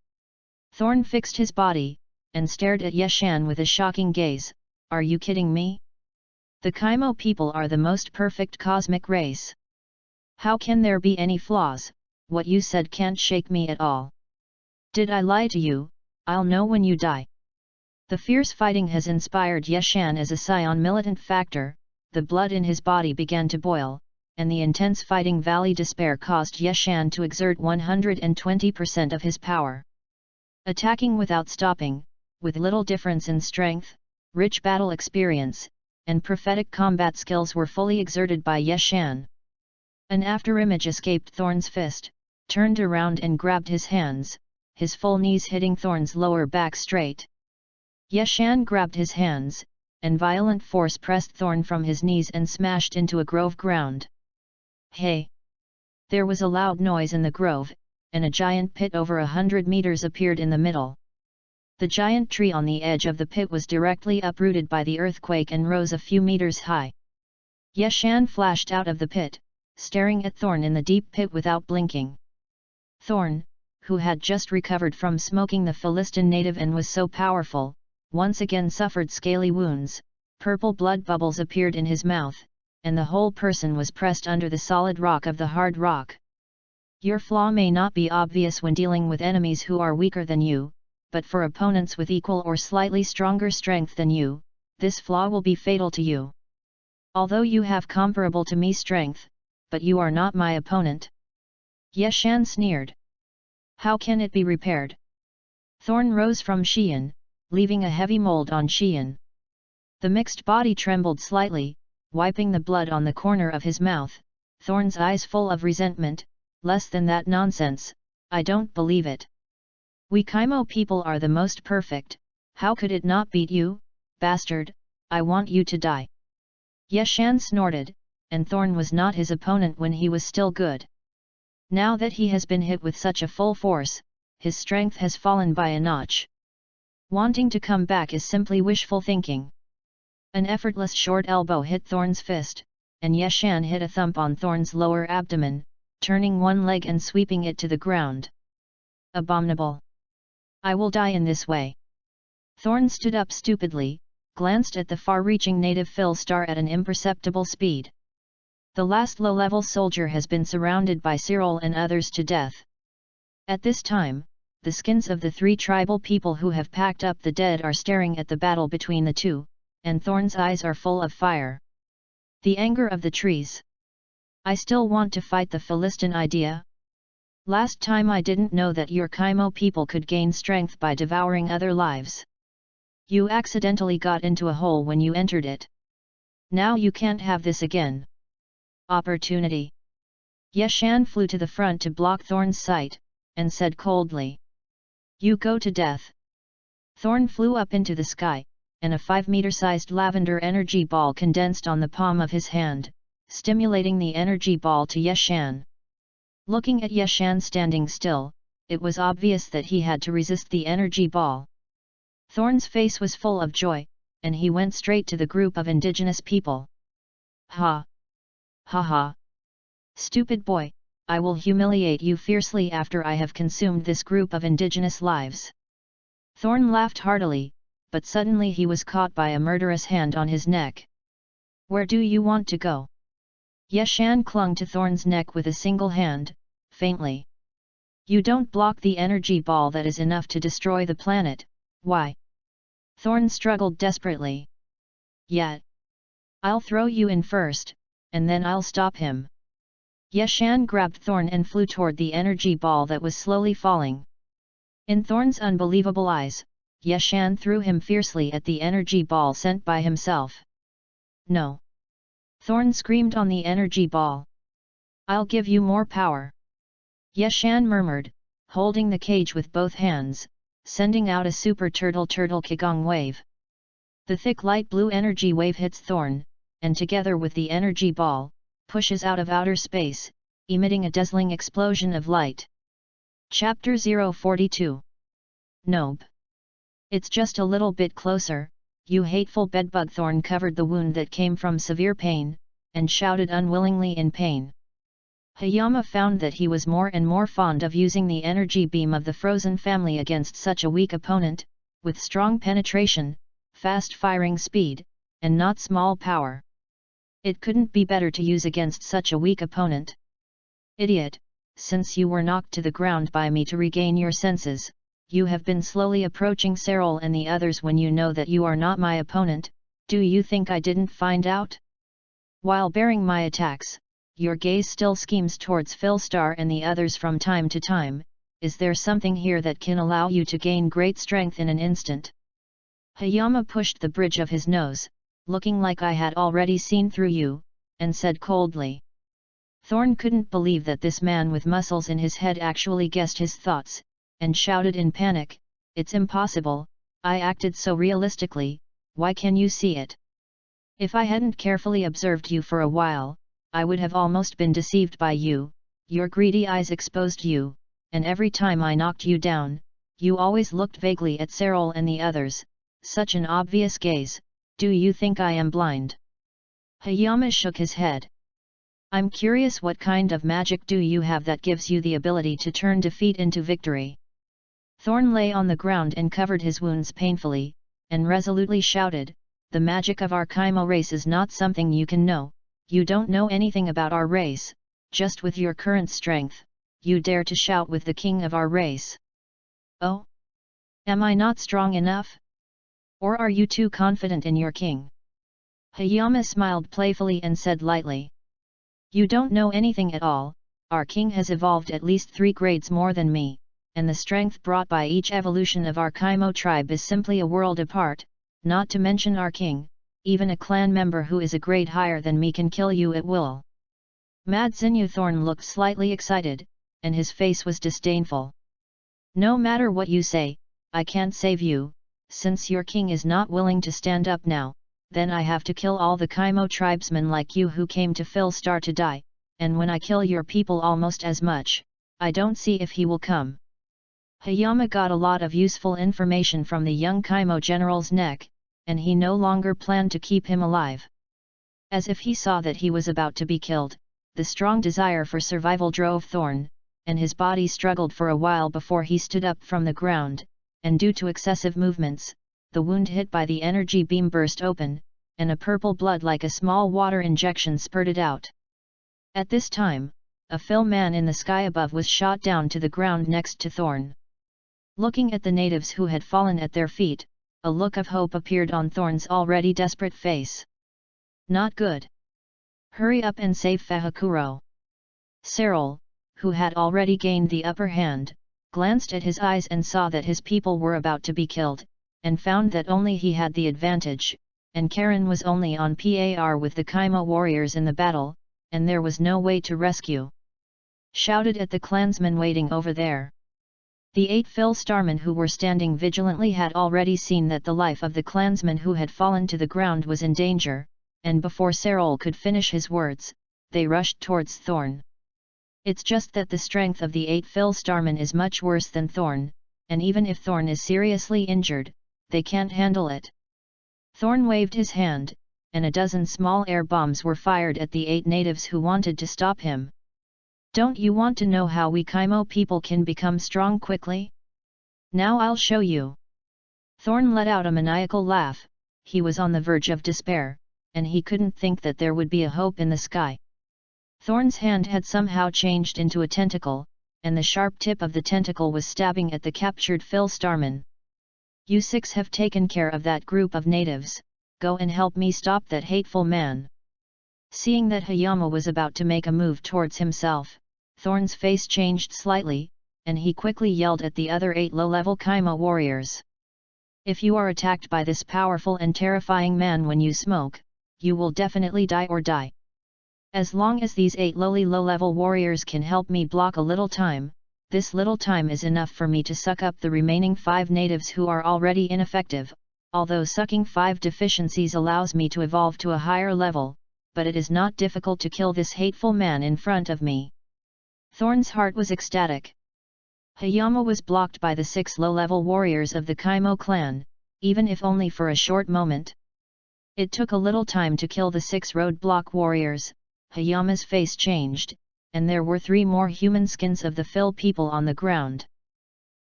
Thorn fixed his body, and stared at Yeshan with a shocking gaze. are you kidding me? The Kaimo people are the most perfect cosmic race. How can there be any flaws? What you said can't shake me at all. Did I lie to you? I'll know when you die. The fierce fighting has inspired Yeshan as a scion militant factor, the blood in his body began to boil, and the intense fighting valley despair caused Yeshan to exert 120% of his power. Attacking without stopping, with little difference in strength, rich battle experience, and prophetic combat skills were fully exerted by Yeshan. An afterimage escaped Thorn's fist, turned around and grabbed his hands, his full knees hitting Thorn's lower back straight. Yeshan grabbed his hands, and violent force pressed Thorn from his knees and smashed into a grove ground. Hey! There was a loud noise in the grove, and a giant pit over 100 meters appeared in the middle. The giant tree on the edge of the pit was directly uprooted by the earthquake and rose a few meters high. Yeshan flashed out of the pit, staring at Thorn in the deep pit without blinking. Thorn, who had just recovered from smoking the Philistin native and was so powerful, once again suffered scaly wounds, purple blood bubbles appeared in his mouth, and the whole person was pressed under the solid rock of the hard rock. Your flaw may not be obvious when dealing with enemies who are weaker than you, but for opponents with equal or slightly stronger strength than you, this flaw will be fatal to you. Although you have comparable to me strength, but you are not my opponent. Yeshan sneered. How can it be repaired? Thorn rose from Xian, leaving a heavy mold on Xian. The mixed body trembled slightly, wiping the blood on the corner of his mouth, Thorn's eyes full of resentment. Less than that nonsense, I don't believe it. We Kaimo people are the most perfect, how could it not beat you, bastard? I want you to die. Yeshan snorted, and Thorn was not his opponent when he was still good. Now that he has been hit with such a full force, his strength has fallen by a notch. Wanting to come back is simply wishful thinking. An effortless short elbow hit Thorn's fist, and Yeshan hit a thump on Thorn's lower abdomen, turning one leg and sweeping it to the ground. Abominable! I will die in this way. Thorn stood up stupidly, glanced at the far-reaching native Philstar at an imperceptible speed. The last low-level soldier has been surrounded by Cyril and others to death. At this time, the skins of the 3 tribal people who have packed up the dead are staring at the battle between the two, and Thorn's eyes are full of fire. The anger of the trees. I still want to fight the Philistin idea. Last time I didn't know that your Kaimo people could gain strength by devouring other lives. You accidentally got into a hole when you entered it. Now you can't have this again. Opportunity. Yeshan flew to the front to block Thorn's sight, and said coldly. You go to death. Thorn flew up into the sky, and a 5-meter-sized lavender energy ball condensed on the palm of his hand, stimulating the energy ball to Yeshan. Looking at Yeshan standing still, it was obvious that he had to resist the energy ball. Thorn's face was full of joy, and he went straight to the group of indigenous people. Ha! Ha ha! Stupid boy, I will humiliate you fiercely after I have consumed this group of indigenous lives. Thorn laughed heartily, but suddenly he was caught by a murderous hand on his neck. Where do you want to go? Yeshan clung to Thorn's neck with a single hand, faintly. You don't block the energy ball that is enough to destroy the planet, why? Thorn struggled desperately. Yet. I'll throw you in first, and then I'll stop him. Yeshan grabbed Thorn and flew toward the energy ball that was slowly falling. In Thorn's unbelievable eyes, Yeshan threw him fiercely at the energy ball sent by himself. No! Thorn screamed on the energy ball. I'll give you more power. Yeshan murmured, holding the cage with both hands, sending out a super turtle Qigong wave. The thick light blue energy wave hits Thorn, and together with the energy ball, pushes out of outer space, emitting a dazzling explosion of light. Chapter 042. Nope. It's just a little bit closer, you hateful bedbug. Thorn covered the wound that came from severe pain, and shouted unwillingly in pain. Hayama found that he was more and more fond of using the energy beam of the frozen family against such a weak opponent, with strong penetration, fast-firing speed, and not small power. It couldn't be better to use against such a weak opponent. Idiot, since you were knocked to the ground by me to regain your senses, you have been slowly approaching Cyril and the others when you know that you are not my opponent. Do you think I didn't find out? While bearing my attacks, your gaze still schemes towards Philstar and the others from time to time. Is there something here that can allow you to gain great strength in an instant? Hayama pushed the bridge of his nose, looking like I had already seen through you, and said coldly. Thorn couldn't believe that this man with muscles in his head actually guessed his thoughts, and shouted in panic, "It's impossible, I acted so realistically, why can you see it? If I hadn't carefully observed you for a while, I would have almost been deceived by you, your greedy eyes exposed you, and every time I knocked you down, you always looked vaguely at Cyril and the others, such an obvious gaze, do you think I am blind?" Hayama shook his head. "I'm curious, what kind of magic do you have that gives you the ability to turn defeat into victory?" Thorn lay on the ground and covered his wounds painfully, and resolutely shouted, "The magic of our Kaimo race is not something you can know, you don't know anything about our race, just with your current strength, you dare to shout with the king of our race. Oh? Am I not strong enough? Or are you too confident in your king?" Hayama smiled playfully and said lightly. "You don't know anything at all, our king has evolved at least 3 grades more than me, and the strength brought by each evolution of our Kaimo tribe is simply a world apart, not to mention our king, even a clan member who is a grade higher than me can kill you at will." Mad Xinyu Thorn looked slightly excited, and his face was disdainful. "No matter what you say, I can't save you, since your king is not willing to stand up now, then I have to kill all the Kaimo tribesmen like you who came to Philstar to die, and when I kill your people almost as much, I don't see if he will come." Hayama got a lot of useful information from the young Kaimo general's neck, and he no longer planned to keep him alive. As if he saw that he was about to be killed, the strong desire for survival drove Thorn, and his body struggled for a while before he stood up from the ground, and due to excessive movements, the wound hit by the energy beam burst open, and a purple blood like a small water injection spurted out. At this time, a Phil man in the sky above was shot down to the ground next to Thorn. Looking at the natives who had fallen at their feet, a look of hope appeared on Thorn's already desperate face. "Not good. Hurry up and save Fahakuro." Cyril, who had already gained the upper hand, glanced at his eyes and saw that his people were about to be killed, and found that only he had the advantage, and Karen was only on par with the Kaimo warriors in the battle, and there was no way to rescue. Shouted at the clansmen waiting over there. The 8 Philstarmen who were standing vigilantly had already seen that the life of the clansman who had fallen to the ground was in danger, and before Cyril could finish his words, they rushed towards Thorn. It's just that the strength of the 8 Philstarmen is much worse than Thorn, and even if Thorn is seriously injured, they can't handle it. Thorn waved his hand, and a dozen small air bombs were fired at the 8 natives who wanted to stop him. "Don't you want to know how we Kaimo people can become strong quickly? Now I'll show you." Thorn let out a maniacal laugh. He was on the verge of despair, and he couldn't think that there would be a hope in the sky. Thorn's hand had somehow changed into a tentacle, and the sharp tip of the tentacle was stabbing at the captured Philstarmen. "You 6 have taken care of that group of natives, go and help me stop that hateful man." Seeing that Hayama was about to make a move towards himself, Thorn's face changed slightly, and he quickly yelled at the other 8 low-level Kaimo warriors. "If you are attacked by this powerful and terrifying man when you smoke, you will definitely die or die. As long as these 8 low-level warriors can help me block a little time, this little time is enough for me to suck up the remaining 5 natives who are already ineffective, although sucking 5 deficiencies allows me to evolve to a higher level, but it is not difficult to kill this hateful man in front of me." Thorn's heart was ecstatic. Hayama was blocked by the 6 low-level warriors of the Kaimo clan, even if only for a short moment. It took a little time to kill the 6 roadblock warriors. Hayama's face changed, and there were 3 more human skins of the Phil people on the ground.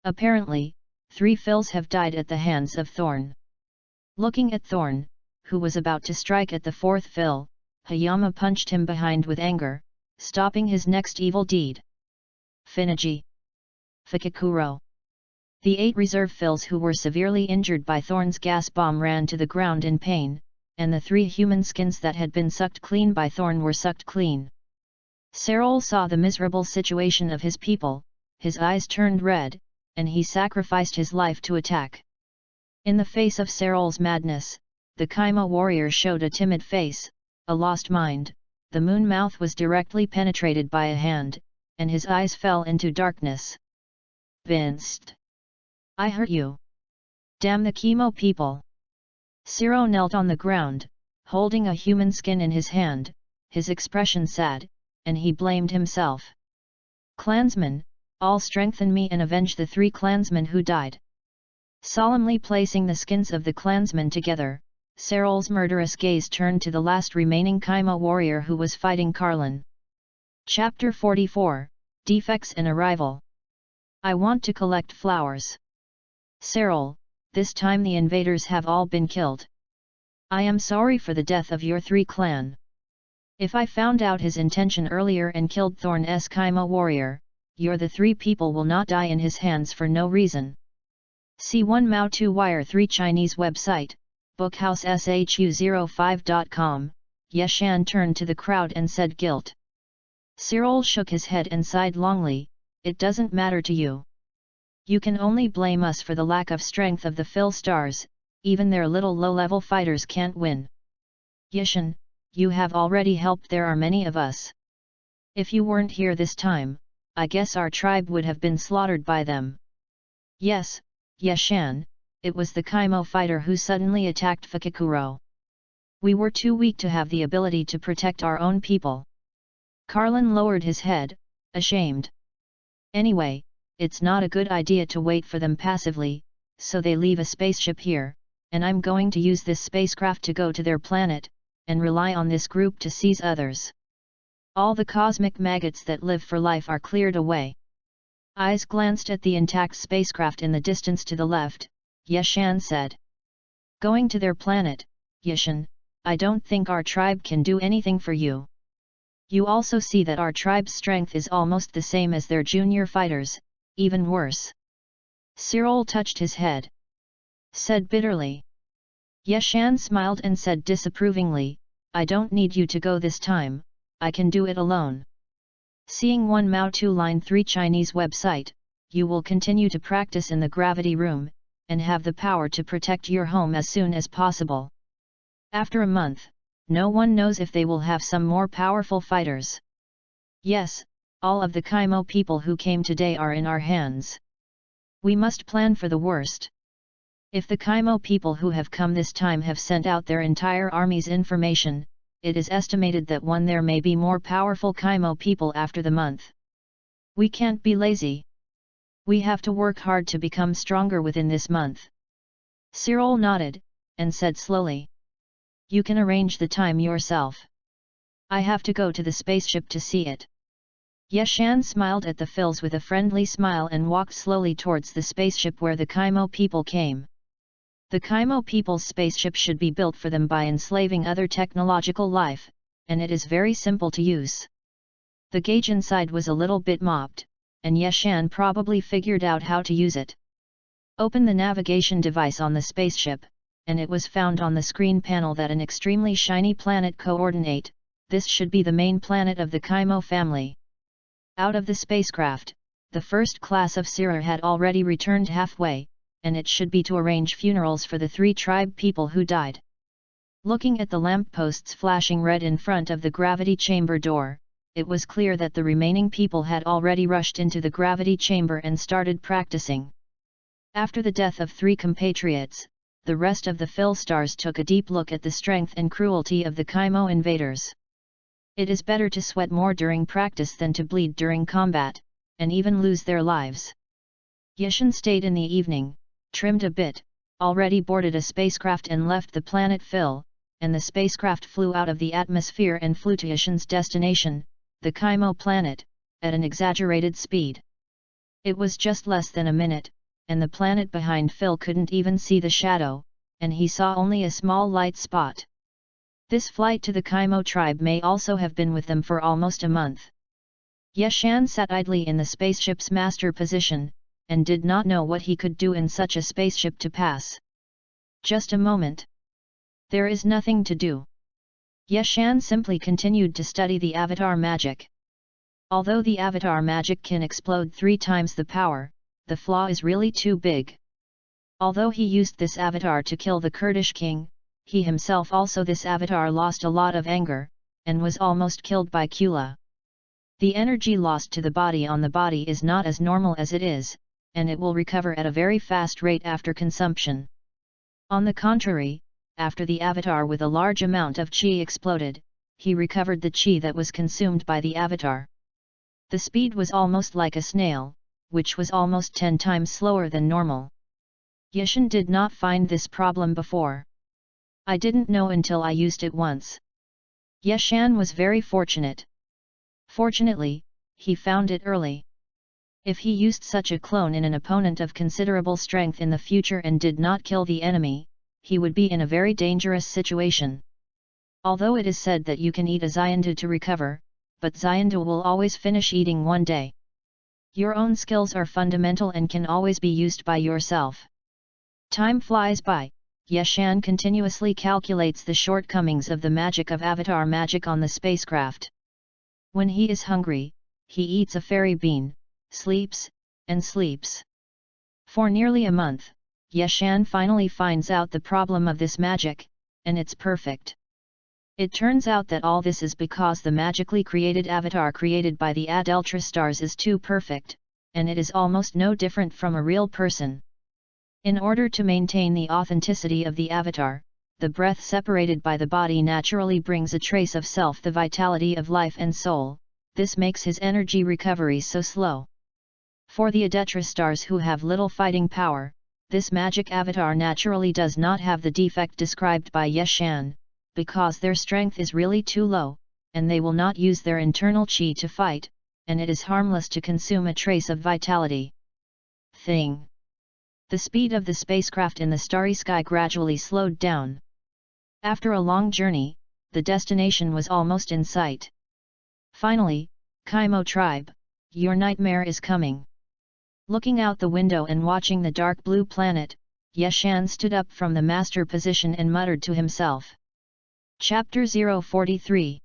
Apparently, 3 Phils have died at the hands of Thorn. Looking at Thorn, who was about to strike at the fourth Phil, Hayama punched him behind with anger, stopping his next evil deed. Finiji. Fukikuro. The 8 reserve Phils who were severely injured by Thorn's gas bomb ran to the ground in pain, and the 3 human skins that had been sucked clean by Thorn were sucked clean. Serol saw the miserable situation of his people, his eyes turned red, and he sacrificed his life to attack. In the face of Serol's madness, the Kaimo warrior showed a timid face, a lost mind. The moon mouth was directly penetrated by a hand, and his eyes fell into darkness. Binst. I hurt you. Damn the Kaimo people. Sero knelt on the ground, holding a human skin in his hand, his expression sad, and he blamed himself. Clansmen, all strengthen me and avenge the 3 clansmen who died. Solemnly placing the skins of the clansmen together, Serol's murderous gaze turned to the last remaining Kaimo warrior who was fighting Carlin. Chapter 44, Defects and Arrival. I want to collect flowers. Serol, this time the invaders have all been killed. I am sorry for the death of your 3 clan. If I found out his intention earlier and killed Thorn's Kaimo warrior, your the 3 people will not die in his hands for no reason. C1 Mao 2 Wire 3 Chinese website, bookhouseshu05.com, Yeshan turned to the crowd and said guilt. Serol shook his head and sighed longly, it doesn't matter to you. You can only blame us for the lack of strength of the Phil stars, even their little low-level fighters can't win. Yeshan, you have already helped, there are many of us. If you weren't here this time, I guess our tribe would have been slaughtered by them. Yes, Yeshan, it was the Kaimo fighter who suddenly attacked Fukikuro. We were too weak to have the ability to protect our own people. Carlin lowered his head, ashamed. Anyway, it's not a good idea to wait for them passively, so they leave a spaceship here, and I'm going to use this spacecraft to go to their planet, and rely on this group to seize others. All the cosmic maggots that live for life are cleared away. Eyes glanced at the intact spacecraft in the distance to the left, Yeshan said. Going to their planet, Yeshan, I don't think our tribe can do anything for you. You also see that our tribe's strength is almost the same as their junior fighters, even worse. Serol touched his head. Said bitterly. Yeshan smiled and said disapprovingly, I don't need you to go this time, I can do it alone. Seeing 1 Mao 2 Line 3 Chinese website, you will continue to practice in the gravity room, and have the power to protect your home as soon as possible. After a month, no one knows if they will have some more powerful fighters. Yes, all of the Kaimo people who came today are in our hands. We must plan for the worst. If the Kaimo people who have come this time have sent out their entire army's information, it is estimated that there may be more powerful Kaimo people after the month. We can't be lazy. We have to work hard to become stronger within this month. Serol nodded, and said slowly. You can arrange the time yourself. I have to go to the spaceship to see it. Yeshan smiled at the Phils with a friendly smile and walked slowly towards the spaceship where the Kaimo people came. The Kaimo people's spaceship should be built for them by enslaving other technological life, and it is very simple to use. The gauge inside was a little bit mopped, and Yeshan probably figured out how to use it. Open the navigation device on the spaceship, and it was found on the screen panel that an extremely shiny planet coordinate, this should be the main planet of the Kaimo family. Out of the spacecraft, the first class of Sira had already returned halfway, and it should be to arrange funerals for the 3 tribe people who died. Looking at the lampposts flashing red in front of the gravity chamber door, it was clear that the remaining people had already rushed into the gravity chamber and started practicing. After the death of 3 compatriots, the rest of the Phil stars took a deep look at the strength and cruelty of the Kaimo invaders. It is better to sweat more during practice than to bleed during combat, and even lose their lives. Yeshan stayed in the evening, trimmed a bit, already boarded a spacecraft and left the planet Phil, and the spacecraft flew out of the atmosphere and flew to Yeshan's destination, the Kaimo planet, at an exaggerated speed. It was just less than a minute, and the planet behind Phil couldn't even see the shadow, and he saw only a small light spot. This flight to the Kaimo tribe may also have been with them for almost a month. Yeshan sat idly in the spaceship's master position, and did not know what he could do in such a spaceship to pass. Just a moment. There is nothing to do. Yeshan simply continued to study the avatar magic. Although the avatar magic can explode 3 times the power, the flaw is really too big. Although he used this avatar to kill the Kurdish king, he himself also this avatar lost a lot of anger, and was almost killed by Kula. The energy lost to the body on the body is not as normal as it is, and it will recover at a very fast rate after consumption. On the contrary, after the avatar with a large amount of chi exploded, he recovered the chi that was consumed by the avatar. The speed was almost like a snail, which was almost 10 times slower than normal. Yeshan did not find this problem before. I didn't know until I used it once. Yeshan was very fortunate. Fortunately, he found it early. If he used such a clone in an opponent of considerable strength in the future and did not kill the enemy, he would be in a very dangerous situation. Although it is said that you can eat a Xiandu to recover, but Xiandu will always finish eating one day. Your own skills are fundamental and can always be used by yourself. Time flies by. Yeshan continuously calculates the shortcomings of the magic of avatar magic on the spacecraft. When he is hungry, he eats a fairy bean, sleeps, and sleeps. For nearly a month, Yeshan finally finds out the problem of this magic, and it's perfect. It turns out that all this is because the magically created avatar created by the Adeltra stars is too perfect, and it is almost no different from a real person. In order to maintain the authenticity of the avatar, the breath separated by the body naturally brings a trace of self, the vitality of life and soul. This makes his energy recovery so slow. For the Adetra stars who have little fighting power, this magic avatar naturally does not have the defect described by Yeshan, because their strength is really too low, and they will not use their internal chi to fight, and it is harmless to consume a trace of vitality. The speed of the spacecraft in the starry sky gradually slowed down. After a long journey, the destination was almost in sight. Finally, Kaimo tribe, your nightmare is coming. Looking out the window and watching the dark blue planet, Yeshan stood up from the master position and muttered to himself. Chapter 043.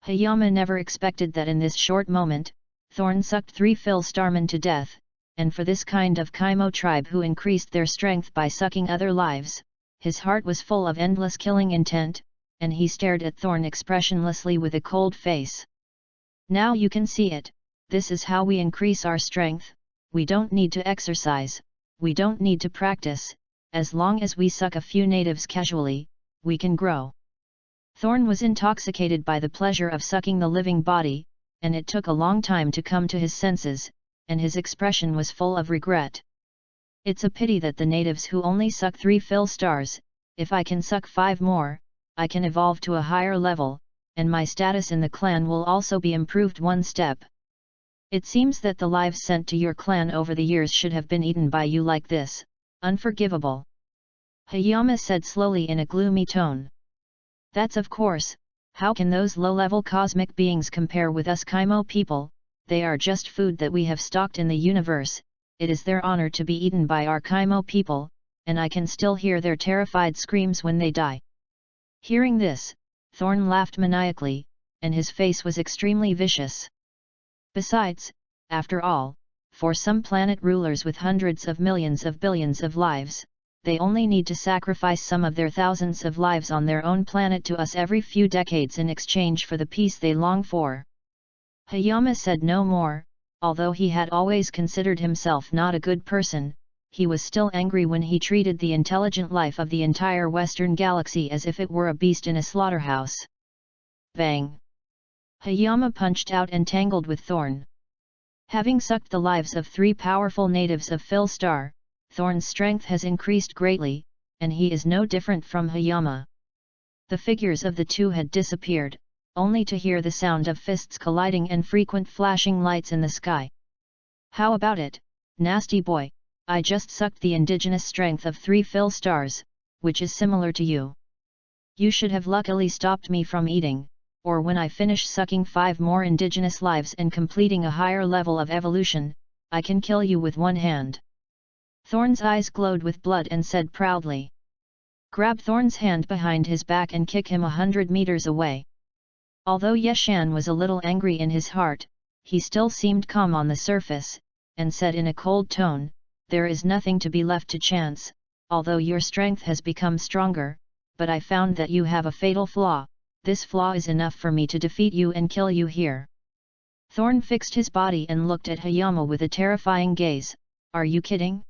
Hayama never expected that in this short moment, Thorn sucked 3 Phil Starmen to death, and for this kind of Kaimo tribe who increased their strength by sucking other lives, his heart was full of endless killing intent, and he stared at Thorn expressionlessly with a cold face. Now you can see it, this is how we increase our strength. We don't need to exercise, we don't need to practice, as long as we suck a few natives casually, we can grow. Thorn was intoxicated by the pleasure of sucking the living body, and it took a long time to come to his senses, and his expression was full of regret. It's a pity that the natives who only suck 3 Phil stars, if I can suck 5 more, I can evolve to a higher level, and my status in the clan will also be improved 1 step. It seems that the lives sent to your clan over the years should have been eaten by you like this, unforgivable. Hayama said slowly in a gloomy tone. That's of course, how can those low-level cosmic beings compare with us Kaimo people? They are just food that we have stocked in the universe. It is their honor to be eaten by our Kaimo people, and I can still hear their terrified screams when they die. Hearing this, Thorn laughed maniacally, and his face was extremely vicious. Besides, after all, for some planet rulers with hundreds of millions of billions of lives, they only need to sacrifice some of their thousands of lives on their own planet to us every few decades in exchange for the peace they long for. Hayama said no more. Although he had always considered himself not a good person, he was still angry when he treated the intelligent life of the entire Western Galaxy as if it were a beast in a slaughterhouse. Bang! Hayama punched out and tangled with Thorn. Having sucked the lives of 3 powerful natives of Phil Star, Thorn's strength has increased greatly, and he is no different from Hayama. The figures of the two had disappeared, only to hear the sound of fists colliding and frequent flashing lights in the sky. How about it, nasty boy? I just sucked the indigenous strength of 3 Phil stars, which is similar to you. You should have luckily stopped me from eating, or when I finish sucking 5 more indigenous lives and completing a higher level of evolution, I can kill you with one hand." Thorn's eyes glowed with blood and said proudly. "Grab Thorn's hand behind his back and kick him 100 meters away." Although Yeshan was a little angry in his heart, he still seemed calm on the surface, and said in a cold tone, "There is nothing to be left to chance, although your strength has become stronger, but I found that you have a fatal flaw. This flaw is enough for me to defeat you and kill you here." Thorn fixed his body and looked at Hayama with a terrifying gaze. "Are you kidding?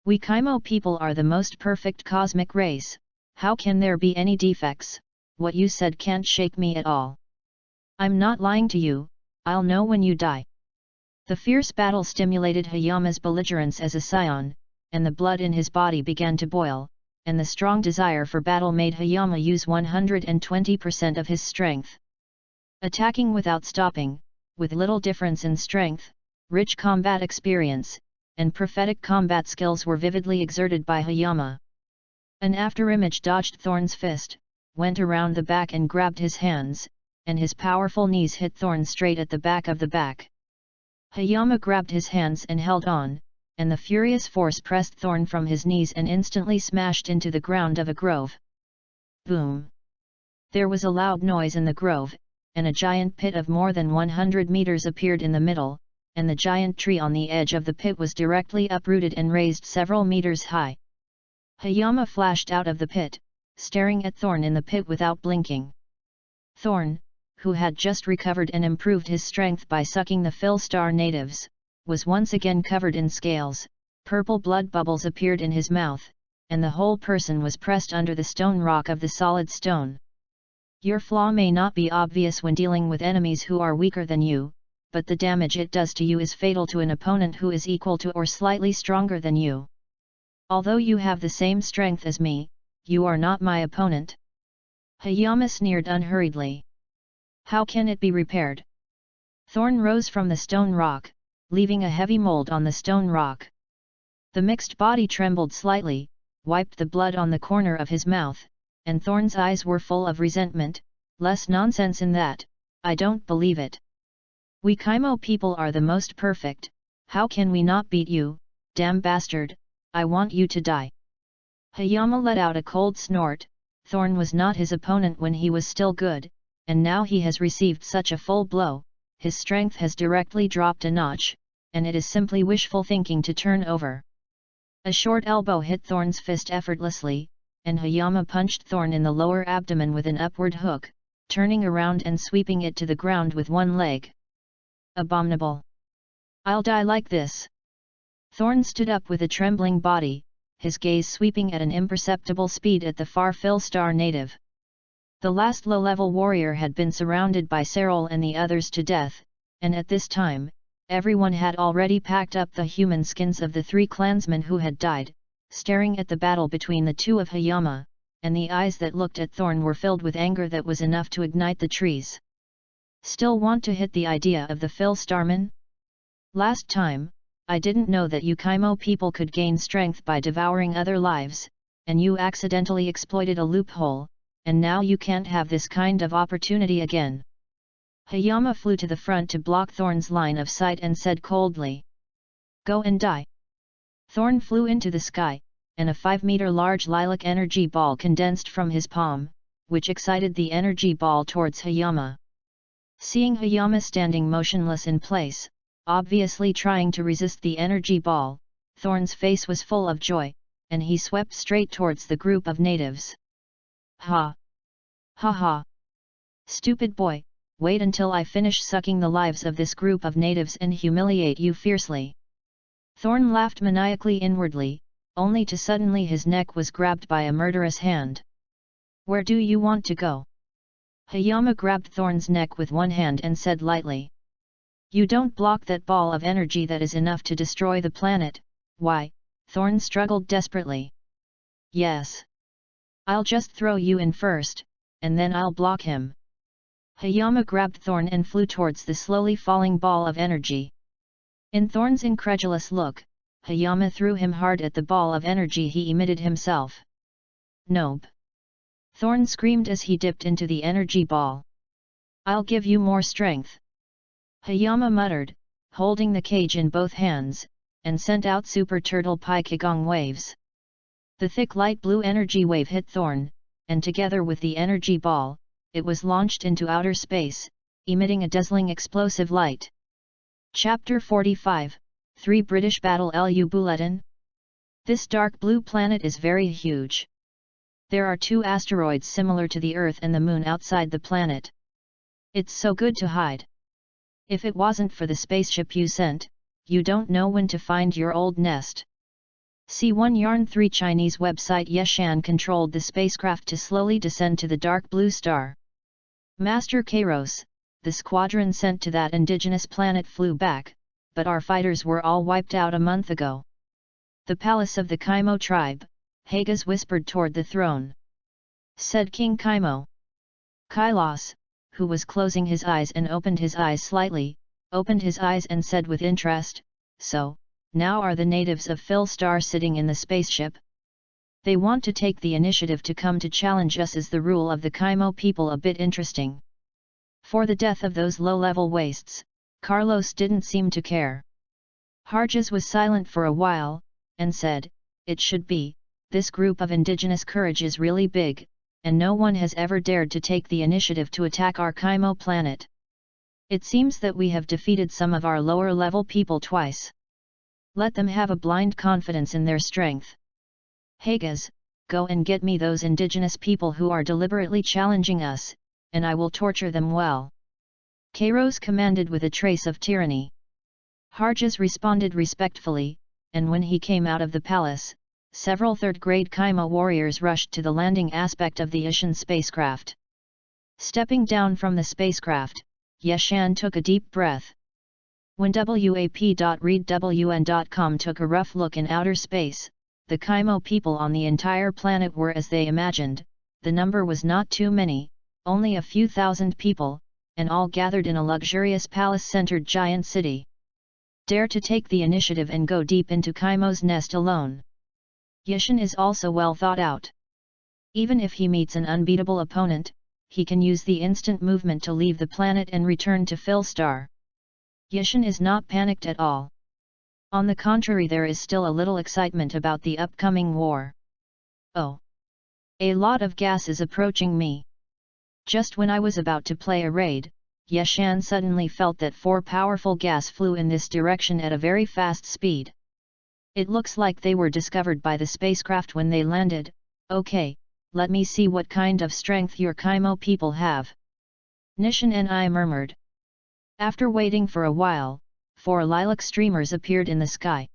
We Kaimo people are the most perfect cosmic race, how can there be any defects? What you said can't shake me at all. I'm not lying to you, I'll know when you die." The fierce battle stimulated Hayama's belligerence as a scion, and the blood in his body began to boil, and the strong desire for battle made Hayama use 120% of his strength. Attacking without stopping, with little difference in strength, rich combat experience, and prophetic combat skills were vividly exerted by Hayama. An afterimage dodged Thorn's fist, went around the back and grabbed his hands, and his powerful knees hit Thorn straight at the back of the back. Hayama grabbed his hands and held on, and the furious force pressed Thorn from his knees and instantly smashed into the ground of a grove. Boom! There was a loud noise in the grove, and a giant pit of more than 100 meters appeared in the middle, and the giant tree on the edge of the pit was directly uprooted and raised several meters high. Hayama flashed out of the pit, staring at Thorn in the pit without blinking. Thorn, who had just recovered and improved his strength by sucking the Philstar natives, was once again covered in scales, purple blood bubbles appeared in his mouth, and the whole person was pressed under the stone rock of the solid stone. Your flaw may not be obvious when dealing with enemies who are weaker than you, but the damage it does to you is fatal to an opponent who is equal to or slightly stronger than you. Although you have the same strength as me, you are not my opponent. Hayama sneered unhurriedly. How can it be repaired? Thorn rose from the stone rock, leaving a heavy mold on the stone rock. The mixed body trembled slightly, wiped the blood on the corner of his mouth, and Thorn's eyes were full of resentment. "Less nonsense in that, I don't believe it. We Kaimo people are the most perfect, how can we not beat you, damn bastard, I want you to die." Hayama let out a cold snort. Thorn was not his opponent when he was still good, and now he has received such a full blow, his strength has directly dropped a notch, and it is simply wishful thinking to turn over. A short elbow hit Thorn's fist effortlessly, and Hayama punched Thorn in the lower abdomen with an upward hook, turning around and sweeping it to the ground with one leg. Abominable! I'll die like this! Thorn stood up with a trembling body, his gaze sweeping at an imperceptible speed at the far Philstar native. The last low-level warrior had been surrounded by Serral and the others to death, and at this time, everyone had already packed up the human skins of the 3 clansmen who had died, staring at the battle between the two of Hayama, and the eyes that looked at Thorn were filled with anger that was enough to ignite the trees. Still want to hit the idea of the Philstarman? Last time, I didn't know that you Kaimo people could gain strength by devouring other lives, and you accidentally exploited a loophole, and now you can't have this kind of opportunity again. Hayama flew to the front to block Thorn's line of sight and said coldly, "Go and die." Thorn flew into the sky, and a 5-meter large lilac energy ball condensed from his palm, which excited the energy ball towards Hayama. Seeing Hayama standing motionless in place, obviously trying to resist the energy ball, Thorn's face was full of joy, and he swept straight towards the group of natives. Ha! Ha ha! Stupid boy, wait until I finish sucking the lives of this group of natives and humiliate you fiercely. Thorn laughed maniacally inwardly, only to suddenly his neck was grabbed by a murderous hand. Where do you want to go? Hayama grabbed Thorn's neck with one hand and said lightly. You don't block that ball of energy that is enough to destroy the planet, why? Thorn struggled desperately. Yes. I'll just throw you in first, and then I'll block him. Hayama grabbed Thorn and flew towards the slowly falling ball of energy. In Thorn's incredulous look, Hayama threw him hard at the ball of energy he emitted himself. Nope! Thorn screamed as he dipped into the energy ball. I'll give you more strength. Hayama muttered, holding the cage in both hands, and sent out Super Turtle Pi Qigong waves. The thick light blue energy wave hit Thorn, and together with the energy ball, it was launched into outer space, emitting a dazzling explosive light. Chapter 45, 3 British Battle Lu Bulletin. This dark blue planet is very huge. There are 2 asteroids similar to the Earth and the Moon outside the planet. It's so good to hide. If it wasn't for the spaceship you sent, you don't know when to find your old nest. C1 Yarn 3 Chinese website Yeshan controlled the spacecraft to slowly descend to the dark blue star. Master Kairos, the squadron sent to that indigenous planet flew back, but our fighters were all wiped out a month ago. The palace of the Kaimo tribe, Hagas whispered toward the throne. Said King Kaimo. Kailos, who was closing his eyes and opened his eyes slightly, opened his eyes and said with interest, so, now are the natives of Philstar sitting in the spaceship? They want to take the initiative to come to challenge us. Is the rule of the Kaimo people a bit interesting? For the death of those low-level wastes, Carlos didn't seem to care. Harjes was silent for a while, and said, it should be, this group of indigenous courage is really big, and no one has ever dared to take the initiative to attack our Kaimo planet. It seems that we have defeated some of our lower-level people twice. Let them have a blind confidence in their strength. Hagas, go and get me those indigenous people who are deliberately challenging us, and I will torture them well. Kairos commanded with a trace of tyranny. Harjes responded respectfully, and when he came out of the palace, several third-grade Kaimo warriors rushed to the landing aspect of the Yeshan spacecraft. Stepping down from the spacecraft, Yeshan took a deep breath. When WAP.readwn.com took a rough look in outer space, the Kaimo people on the entire planet were as they imagined. The number was not too many, only a few thousand people, and all gathered in a luxurious palace-centered giant city. Dare to take the initiative and go deep into Kaimo's nest alone. Yeshan is also well thought out. Even if he meets an unbeatable opponent, he can use the instant movement to leave the planet and return to Philstar. Yeshan is not panicked at all. On the contrary, there is still a little excitement about the upcoming war. Oh! A lot of gas is approaching me. Just when I was about to play a raid, Yeshan suddenly felt that 4 powerful gas flew in this direction at a very fast speed. It looks like they were discovered by the spacecraft when they landed. Okay, let me see what kind of strength your Kaimo people have. Nishan and I murmured. After waiting for a while, 4 lilac streamers appeared in the sky.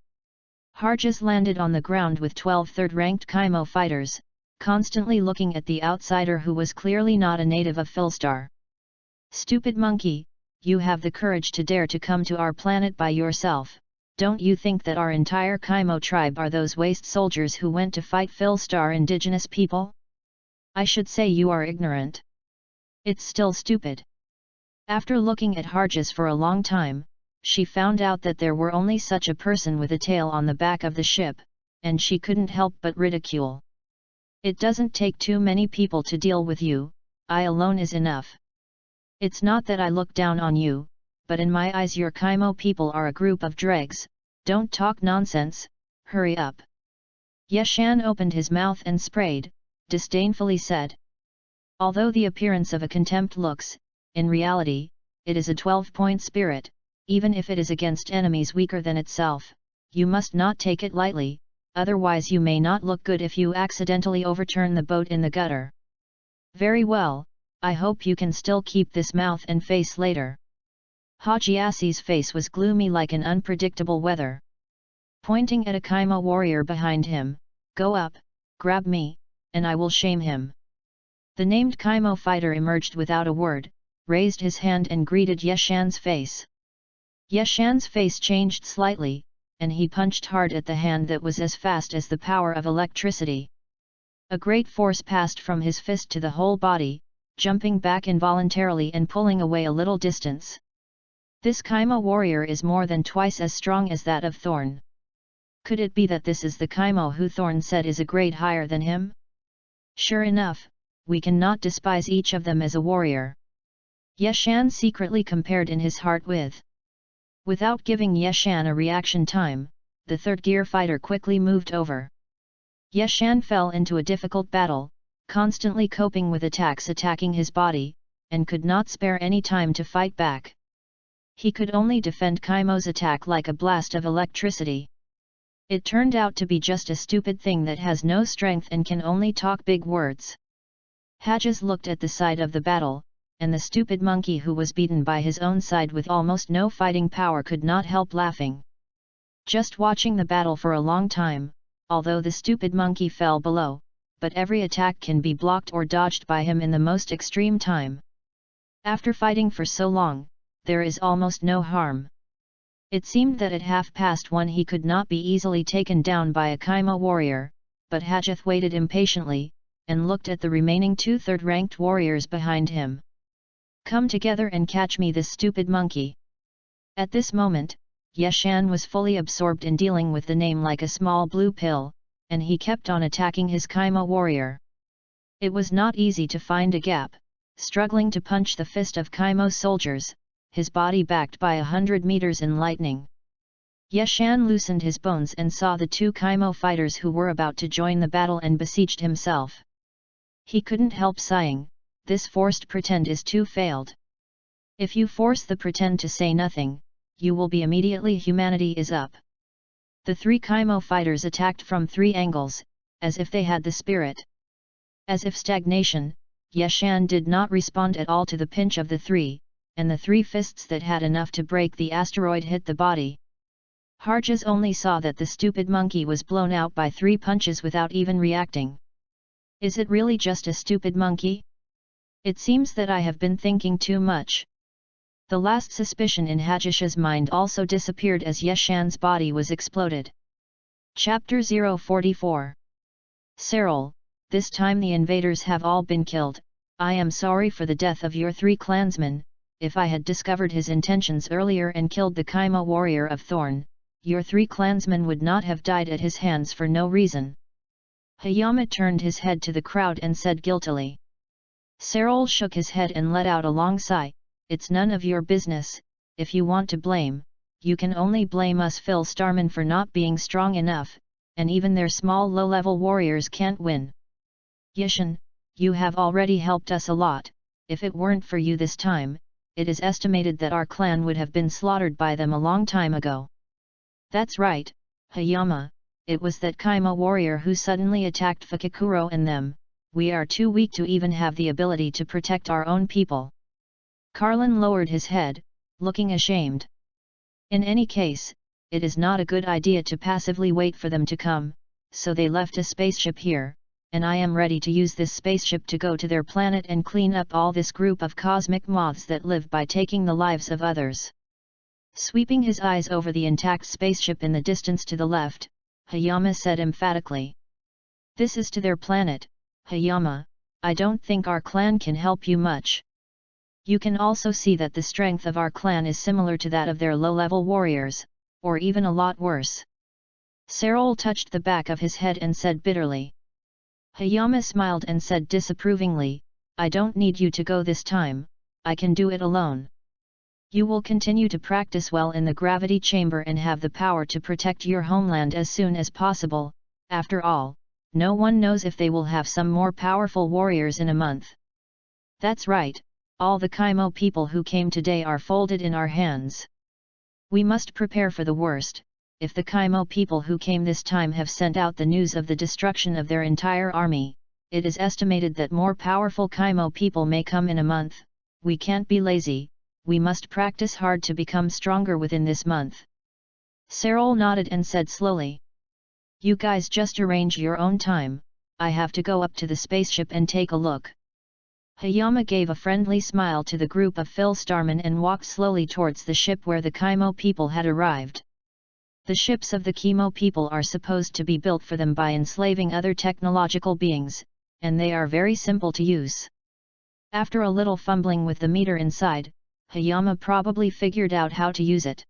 Harjes landed on the ground with 12 third-ranked Kaimo fighters, constantly looking at the outsider who was clearly not a native of Philstar. Stupid monkey, you have the courage to dare to come to our planet by yourself. Don't you think that our entire Kaimo tribe are those waste soldiers who went to fight Philstar indigenous people? I should say you are ignorant. It's still stupid. After looking at Harjes for a long time, she found out that there were only such a person with a tail on the back of the ship, and she couldn't help but ridicule. It doesn't take too many people to deal with you, I alone is enough. It's not that I look down on you, but in my eyes your Kaimo people are a group of dregs. Don't talk nonsense, hurry up. Yeshan opened his mouth and sprayed, disdainfully said. Although the appearance of a contempt looks, in reality, it is a 12-point spirit, even if it is against enemies weaker than itself, you must not take it lightly, otherwise you may not look good if you accidentally overturn the boat in the gutter. Very well, I hope you can still keep this mouth and face later. Hajiasi's face was gloomy like an unpredictable weather. Pointing at a Kaimo warrior behind him, go up, grab me, and I will shame him. The named Kaimo fighter emerged without a word, raised his hand and greeted Yeshan's face. Yeshan's face changed slightly, and he punched hard at the hand that was as fast as the power of electricity. A great force passed from his fist to the whole body, jumping back involuntarily and pulling away a little distance. This Kaimo warrior is more than twice as strong as that of Thorn. Could it be that this is the Kaimo who Thorn said is a grade higher than him? Sure enough, we cannot despise each of them as a warrior. Yeshan secretly compared in his heart with. Without giving Yeshan a reaction time, the third-gear fighter quickly moved over. Yeshan fell into a difficult battle, constantly coping with attacks attacking his body, and could not spare any time to fight back. He could only defend Kaimo's attack like a blast of electricity. It turned out to be just a stupid thing that has no strength and can only talk big words. Hadges looked at the side of the battle, and the stupid monkey who was beaten by his own side with almost no fighting power could not help laughing. Just watching the battle for a long time, although the stupid monkey fell below, but every attack can be blocked or dodged by him in the most extreme time. After fighting for so long, there is almost no harm. It seemed that at 1:30 he could not be easily taken down by a Kaimo warrior, but Hadjeth waited impatiently, and looked at the remaining 2 third-ranked warriors behind him. Come together and catch me this stupid monkey. At this moment, Yeshan was fully absorbed in dealing with the name like a small blue pill, and he kept on attacking his Kaimo warrior. It was not easy to find a gap, struggling to punch the fist of Kaimo soldiers, his body backed by 100 meters in lightning. Yeshan loosened his bones and saw the 2 Kaimo fighters who were about to join the battle and besieged himself. He couldn't help sighing, this forced pretend is too failed. If you force the pretend to say nothing, you will be immediately humanity is up. The 3 Kaimo fighters attacked from 3 angles, as if they had the spirit. As if stagnation, Yeshan did not respond at all to the pinch of the 3, and the 3 fists that had enough to break the asteroid hit the body. Harjas only saw that the stupid monkey was blown out by 3 punches without even reacting. Is it really just a stupid monkey? It seems that I have been thinking too much. The last suspicion in Hajish's mind also disappeared as Yeshan's body was exploded. Chapter 044. Cyril, this time the invaders have all been killed. I am sorry for the death of your 3 clansmen. If I had discovered his intentions earlier and killed the Kaimo warrior of Thorn, your 3 clansmen would not have died at his hands for no reason. Hayama turned his head to the crowd and said guiltily. Cyril shook his head and let out a long sigh. It's none of your business. If you want to blame, you can only blame us Phil Starman for not being strong enough, and even their small low-level warriors can't win. Yishan, you have already helped us a lot. If it weren't for you this time, it is estimated that our clan would have been slaughtered by them a long time ago. That's right, Hayama, it was that Kaimo warrior who suddenly attacked Fukikuro and them. We are too weak to even have the ability to protect our own people. Carlin lowered his head, looking ashamed. In any case, it is not a good idea to passively wait for them to come, so they left a spaceship here, and I am ready to use this spaceship to go to their planet and clean up all this group of cosmic moths that live by taking the lives of others. Sweeping his eyes over the intact spaceship in the distance to the left, Hayama said emphatically. This is to their planet, Hayama. I don't think our clan can help you much. You can also see that the strength of our clan is similar to that of their low-level warriors, or even a lot worse. Cyril touched the back of his head and said bitterly. Hayama smiled and said disapprovingly, I don't need you to go this time, I can do it alone. You will continue to practice well in the gravity chamber and have the power to protect your homeland as soon as possible. After all, no one knows if they will have some more powerful warriors in a month. That's right, all the Kaimo people who came today are folded in our hands. We must prepare for the worst. If the Kaimo people who came this time have sent out the news of the destruction of their entire army, it is estimated that more powerful Kaimo people may come in a month. We can't be lazy, we must practice hard to become stronger within this month. Cyril nodded and said slowly. You guys just arrange your own time, I have to go up to the spaceship and take a look. Hayama gave a friendly smile to the group of Phil Starman and walked slowly towards the ship where the Kaimo people had arrived. The ships of the Kaimo people are supposed to be built for them by enslaving other technological beings, and they are very simple to use. After a little fumbling with the meter inside, Hayama probably figured out how to use it.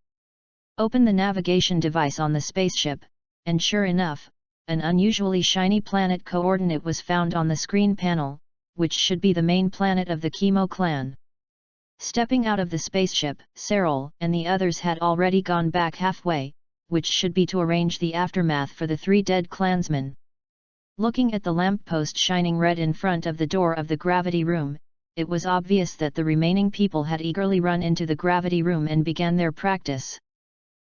Open the navigation device on the spaceship, and sure enough, an unusually shiny planet coordinate was found on the screen panel, which should be the main planet of the Chemo clan. Stepping out of the spaceship, Cyril and the others had already gone back halfway, which should be to arrange the aftermath for the 3 dead clansmen. Looking at the lamppost shining red in front of the door of the gravity room, it was obvious that the remaining people had eagerly run into the gravity room and began their practice.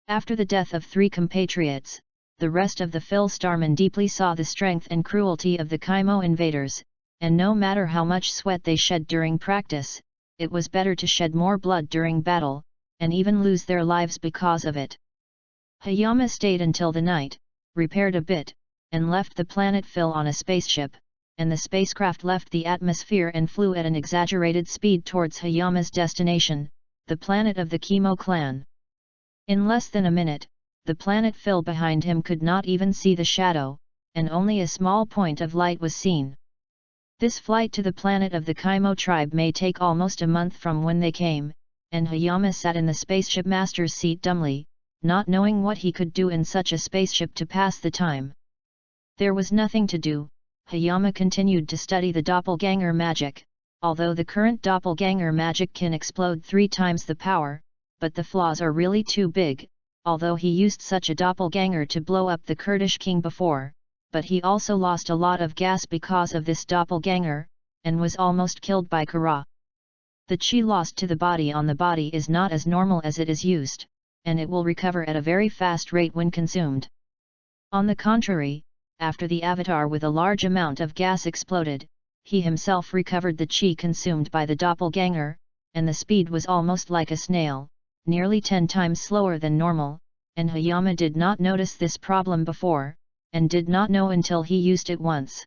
After the death of 3 compatriots, the rest of the Phil Starmen deeply saw the strength and cruelty of the Chemo invaders, and no matter how much sweat they shed during practice, it was better to shed more blood during battle, and even lose their lives because of it. Hayama stayed until the night, repaired a bit, and left the planet Phil on a spaceship, and the spacecraft left the atmosphere and flew at an exaggerated speed towards Hayama's destination, the planet of the Chemo clan. In less than a minute, the planet Phil behind him could not even see the shadow, and only a small point of light was seen. This flight to the planet of the Chemo tribe may take almost a month from when they came, and Hayama sat in the spaceship master's seat dumbly, not knowing what he could do in such a spaceship to pass the time. There was nothing to do. Hayama continued to study the doppelganger magic, although the current doppelganger magic can explode 3 times the power, but the flaws are really too big, although he used such a doppelganger to blow up the Kurdish king before, but he also lost a lot of gas because of this doppelganger, and was almost killed by Kara. The chi lost to the body on the body is not as normal as it is used, and it will recover at a very fast rate when consumed. On the contrary, after the avatar with a large amount of gas exploded, he himself recovered the chi consumed by the doppelganger, and the speed was almost like a snail, nearly 10 times slower than normal, and Hayama did not notice this problem before, and did not know until he used it once.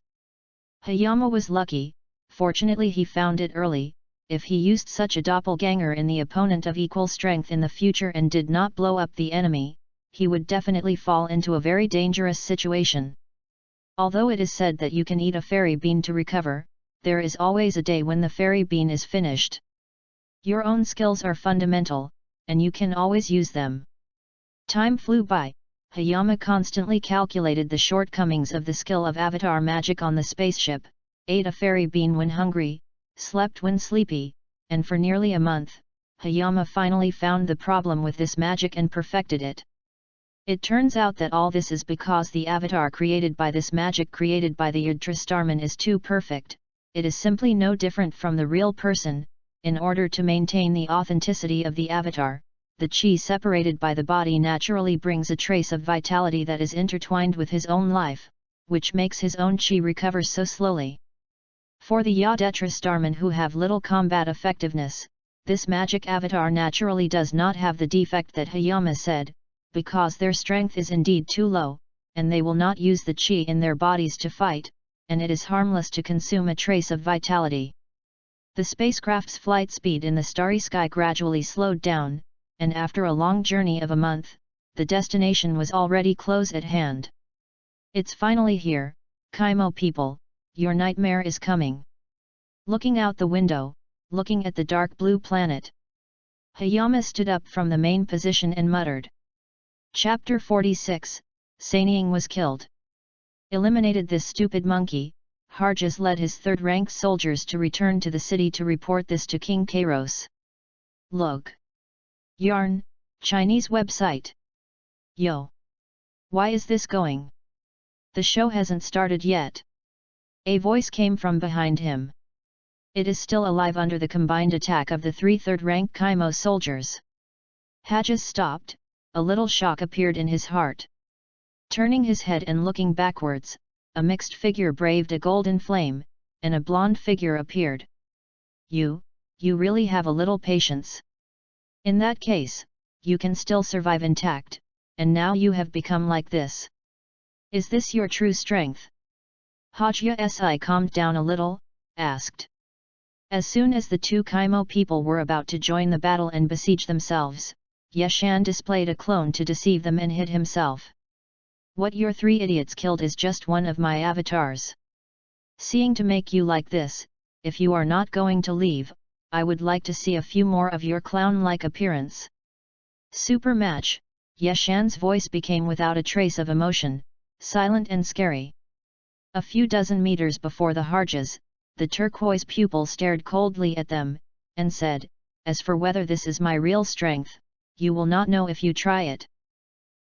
Hayama was lucky, fortunately he found it early. If he used such a doppelganger in the opponent of equal strength in the future and did not blow up the enemy, he would definitely fall into a very dangerous situation. Although it is said that you can eat a fairy bean to recover, there is always a day when the fairy bean is finished. Your own skills are fundamental, and you can always use them. Time flew by. Hayama constantly calculated the shortcomings of the skill of avatar magic on the spaceship, ate a fairy bean when hungry, slept when sleepy, and for nearly a month, Hayama finally found the problem with this magic and perfected it. It turns out that all this is because the avatar created by this magic created by the Yggdrasil Starman is too perfect. It is simply no different from the real person. In order to maintain the authenticity of the avatar, the chi separated by the body naturally brings a trace of vitality that is intertwined with his own life, which makes his own chi recover so slowly. For the Yggdrasil Starmen who have little combat effectiveness, this magic avatar naturally does not have the defect that Hayama said, because their strength is indeed too low, and they will not use the chi in their bodies to fight, and it is harmless to consume a trace of vitality. The spacecraft's flight speed in the starry sky gradually slowed down, and after a long journey of a month, the destination was already close at hand. It's finally here, Chemo people, your nightmare is coming. Looking out the window, looking at the dark blue planet, Hayama stood up from the main position and muttered. Chapter 46, Sanying was killed. Eliminated this stupid monkey, Harjas led his third-rank soldiers to return to the city to report this to King Kairos. Look. Yarn, Chinese website. Yo. Why is this going? The show hasn't started yet. A voice came from behind him. It is still alive under the combined attack of the 3 third-rank Chemo soldiers. Harjas stopped, a little shock appeared in his heart. Turning his head and looking backwards, a mixed figure braved a golden flame, and a blonde figure appeared. You really have a little patience. In that case, you can still survive intact, and now you have become like this. Is this your true strength? Hajia calmed down a little, asked. As soon as the 2 Chemo people were about to join the battle and besiege themselves, Yeshan displayed a clone to deceive them and hid himself. What your 3 idiots killed is just one of my avatars. Seeing to make you like this, if you are not going to leave, I would like to see a few more of your clown-like appearance. Super match, Yeshan's voice became without a trace of emotion, silent and scary. A few dozen meters before the Harjas, the turquoise pupil stared coldly at them, and said, "As for whether this is my real strength, you will not know if you try it.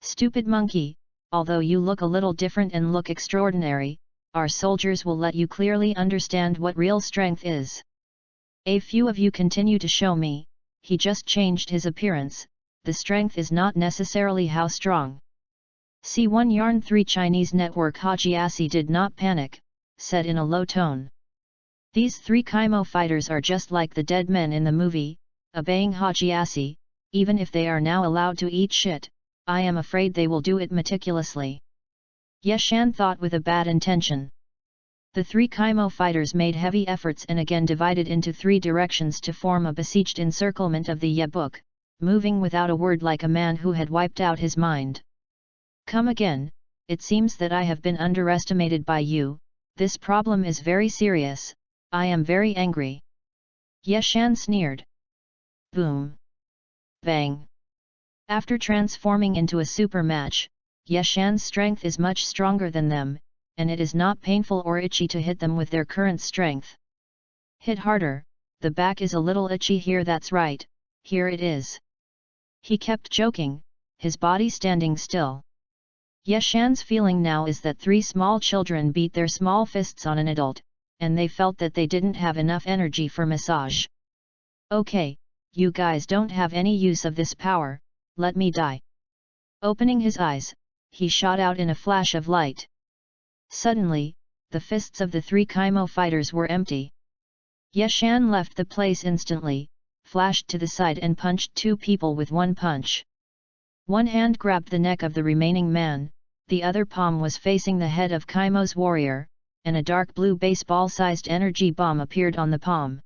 Stupid monkey, although you look a little different and look extraordinary, our soldiers will let you clearly understand what real strength is. A few of you continue to show me, he just changed his appearance, the strength is not necessarily how strong." C1 Yarn 3 Chinese network Hajiasi did not panic, said in a low tone. "These 3 Kaimo fighters are just like the dead men in the movie, obeying Hajiasi, even if they are now allowed to eat shit, I am afraid they will do it meticulously." Yeshan thought with a bad intention. The 3 Kaimo fighters made heavy efforts and again divided into 3 directions to form a besieged encirclement of the Audiobook, moving without a word like a man who had wiped out his mind. "Come again, it seems that I have been underestimated by you, this problem is very serious, I am very angry." Yeshan sneered. Boom! Bang! After transforming into a super match, Yeshan's strength is much stronger than them, and it is not painful or itchy to hit them with their current strength. "Hit harder, the back is a little itchy here, that's right, here it is." He kept joking, his body standing still. Yeshan's feeling now is that 3 small children beat their small fists on an adult, and they felt that they didn't have enough energy for massage. "Okay, you guys don't have any use of this power, let me die." Opening his eyes, he shot out in a flash of light. Suddenly, the fists of the 3 Kaimo fighters were empty. Yeshan left the place instantly, flashed to the side and punched 2 people with one punch. One hand grabbed the neck of the remaining man, the other palm was facing the head of Kaimo's warrior, and a dark blue baseball-sized energy bomb appeared on the palm.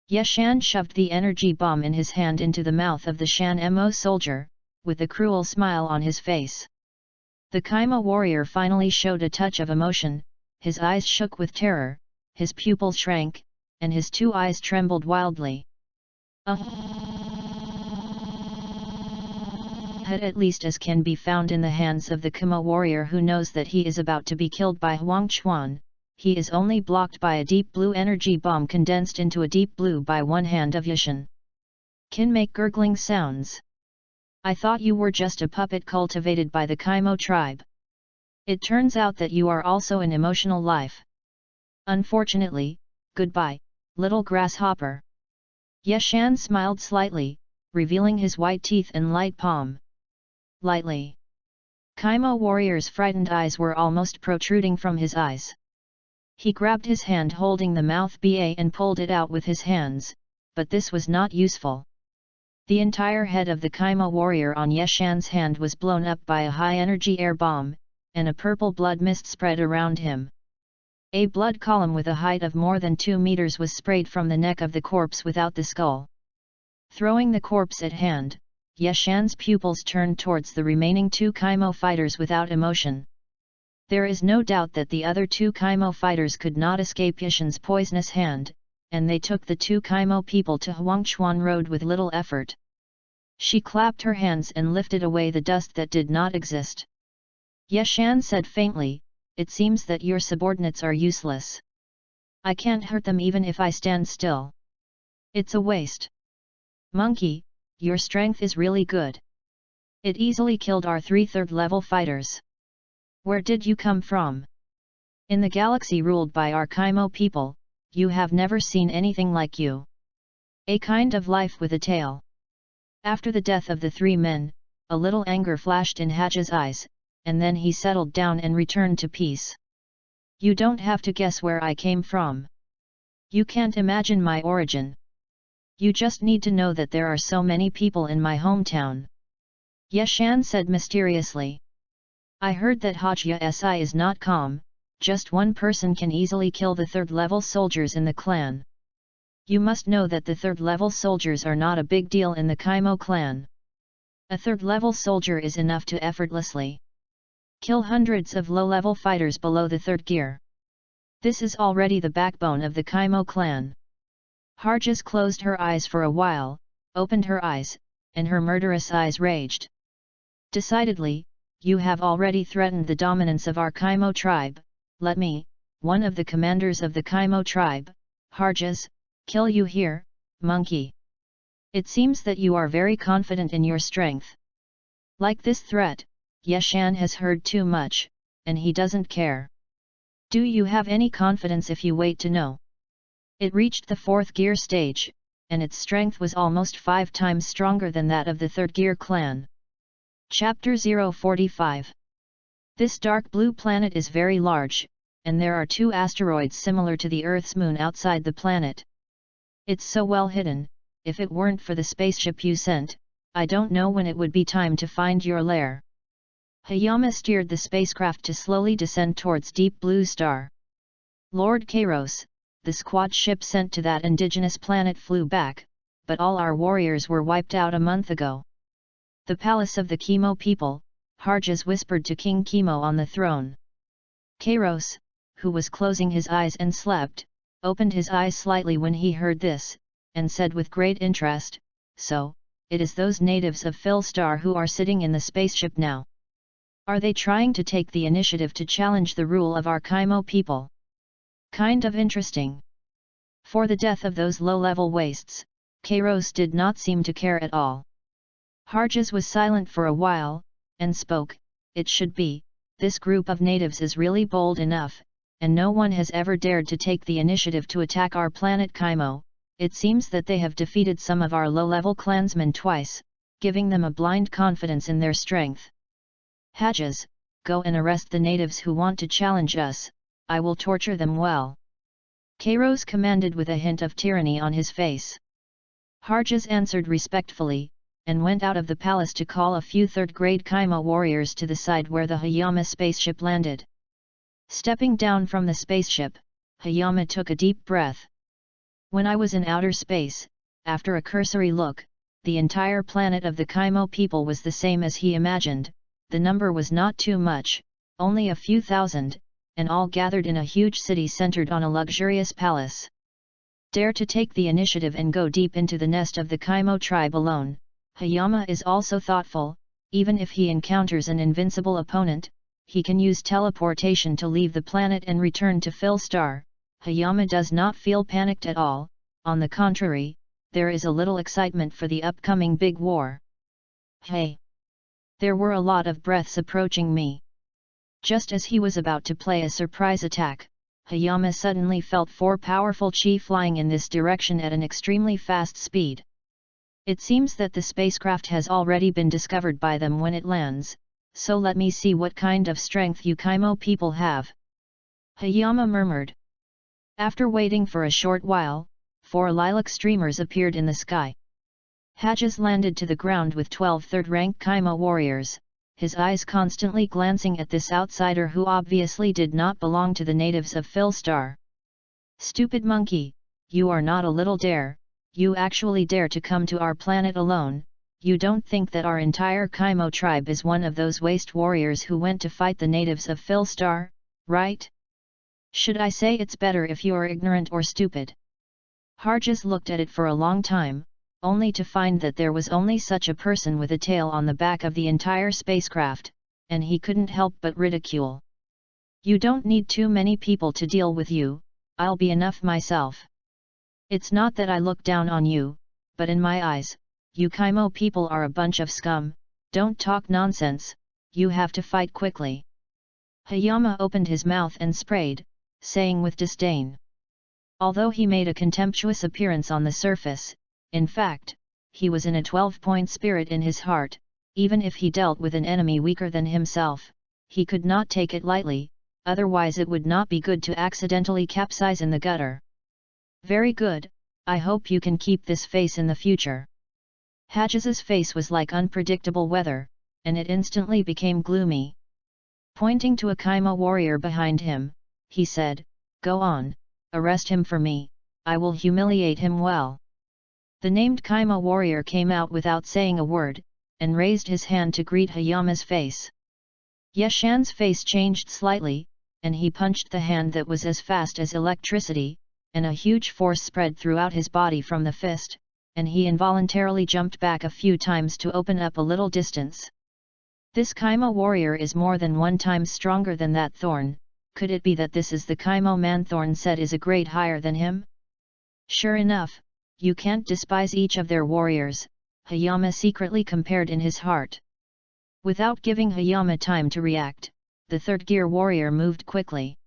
Yeshan shoved the energy bomb in his hand into the mouth of the Shan Mo soldier, with a cruel smile on his face. The Kaimo warrior finally showed a touch of emotion, his eyes shook with terror, his pupils shrank, and his 2 eyes trembled wildly. At least as can be found in the hands of the Kaimo warrior who knows that he is about to be killed by Huang Chuan, he is only blocked by a deep blue energy bomb condensed into a deep blue by one hand of Yeshan. Can make gurgling sounds. "I thought you were just a puppet cultivated by the Kaimo tribe. It turns out that you are also an emotional life. Unfortunately, goodbye, little grasshopper." Yeshan smiled slightly, revealing his white teeth and light palm. Lightly. Kaimo warrior's frightened eyes were almost protruding from his eyes. He grabbed his hand holding the mouth ba and pulled it out with his hands, but this was not useful. The entire head of the Kaimo warrior on Yeshan's hand was blown up by a high-energy air bomb, and a purple blood mist spread around him. A blood column with a height of more than 2 meters was sprayed from the neck of the corpse without the skull. Throwing the corpse at hand, Yeshan's pupils turned towards the remaining 2 Kaimo fighters without emotion. There is no doubt that the other 2 Kaimo fighters could not escape Yeshan's poisonous hand, and they took the 2 Kaimo people to Huangchuan Road with little effort. She clapped her hands and lifted away the dust that did not exist. Yeshan said faintly, "It seems that your subordinates are useless. I can't hurt them even if I stand still. It's a waste. Monkey, your strength is really good. It easily killed our 3 third-level fighters. Where did you come from? In the galaxy ruled by our Kaimo people, you have never seen anything like you. A kind of life with a tail." After the death of the 3 men, a little anger flashed in Haja's eyes, and then he settled down and returned to peace. "You don't have to guess where I came from. You can't imagine my origin. You just need to know that there are so many people in my hometown." Yeshan said mysteriously. "I heard that Hajia Si is not calm, just one person can easily kill the third-level soldiers in the clan. You must know that the third-level soldiers are not a big deal in the Kaimo clan. A third-level soldier is enough to effortlessly kill hundreds of low-level fighters below the 3rd gear. This is already the backbone of the Kaimo clan." Harjas closed her eyes for a while, opened her eyes, and her murderous eyes raged. Decidedly, you have already threatened the dominance of our Kaimo tribe. Let me, one of the commanders of the Kaimo tribe, Harjas, kill you here, monkey. It seems that you are very confident in your strength. Like this threat, Yeshan has heard too much, and he doesn't care. Do you have any confidence if you wait to know? It reached the 4th gear stage, and its strength was almost 5 times stronger than that of the 3rd gear clan. Chapter 045. This dark blue planet is very large, and there are 2 asteroids similar to the Earth's moon outside the planet. It's so well hidden, if it weren't for the spaceship you sent, I don't know when it would be time to find your lair. Hayama steered the spacecraft to slowly descend towards Deep Blue Star. Lord Kairos, the squad ship sent to that indigenous planet flew back, but all our warriors were wiped out a month ago. The palace of the Chemo people, Harjas whispered to King Chemo on the throne. Kairos, who was closing his eyes and slept, opened his eyes slightly when he heard this, and said with great interest, "So, it is those natives of Philstar who are sitting in the spaceship now. Are they trying to take the initiative to challenge the rule of our Kaimo people? Kind of interesting." For the death of those low-level wastes, Kairos did not seem to care at all. Harjas was silent for a while, and spoke, "It should be, this group of natives is really bold enough, and no one has ever dared to take the initiative to attack our planet Kaimo. It seems that they have defeated some of our low-level clansmen twice, giving them a blind confidence in their strength. Harjas, go and arrest the natives who want to challenge us, I will torture them well." Kairos commanded with a hint of tyranny on his face. Harjas answered respectfully, and went out of the palace to call a few 3rd-grade Kaimo warriors to the side where the Hayama spaceship landed. Stepping down from the spaceship, Hayama took a deep breath. "When I was in outer space, after a cursory look, the entire planet of the Kaimo people was the same as he imagined. The number was not too much, only a few thousand, and all gathered in a huge city centered on a luxurious palace. Dare to take the initiative and go deep into the nest of the Kaimo tribe alone. Hayama is also thoughtful, even if he encounters an invincible opponent, he can use teleportation to leave the planet and return to Philstar. Hayama does not feel panicked at all, on the contrary, there is a little excitement for the upcoming big war. Hey! There were a lot of breaths approaching me. Just as he was about to play a surprise attack, Hayama suddenly felt 4 powerful chi flying in this direction at an extremely fast speed. It seems that the spacecraft has already been discovered by them when it lands, so let me see what kind of strength you Kaimo people have." Hayama murmured. After waiting for a short while, 4 lilac streamers appeared in the sky. Harjas landed to the ground with 12 third-rank Kaimo warriors, his eyes constantly glancing at this outsider who obviously did not belong to the natives of Philstar. "Stupid monkey, you are not a little dare, you actually dare to come to our planet alone. You don't think that our entire Kaimo tribe is one of those waste warriors who went to fight the natives of Philstar, right? Should I say it's better if you're ignorant or stupid?" Harjas looked at it for a long time, only to find that there was only such a person with a tail on the back of the entire spacecraft, and he couldn't help but ridicule. "You don't need too many people to deal with you, I'll be enough myself. It's not that I look down on you, but in my eyes, you Kaimo people are a bunch of scum. Don't talk nonsense, you have to fight quickly." Hayama opened his mouth and sprayed, saying with disdain. Although he made a contemptuous appearance on the surface, in fact, he was in a 12-point spirit in his heart. Even if he dealt with an enemy weaker than himself, he could not take it lightly, otherwise it would not be good to accidentally capsize in the gutter. "Very good, I hope you can keep this face in the future." Harjas's face was like unpredictable weather, and it instantly became gloomy. Pointing to a Kaimo warrior behind him, he said, "Go on, arrest him for me, I will humiliate him well." The named Kaimo warrior came out without saying a word, and raised his hand to greet Hayama's face. Yeshan's face changed slightly, and he punched the hand that was as fast as electricity, and a huge force spread throughout his body from the fist, and he involuntarily jumped back a few times to open up a little distance. This Kaimo warrior is more than 1 time stronger than that thorn. Could it be that this is the Kaimo man Thorn said is a grade higher than him? Sure enough, you can't despise each of their warriors, Hayama secretly compared in his heart. Without giving Hayama time to react, the third gear warrior moved quickly.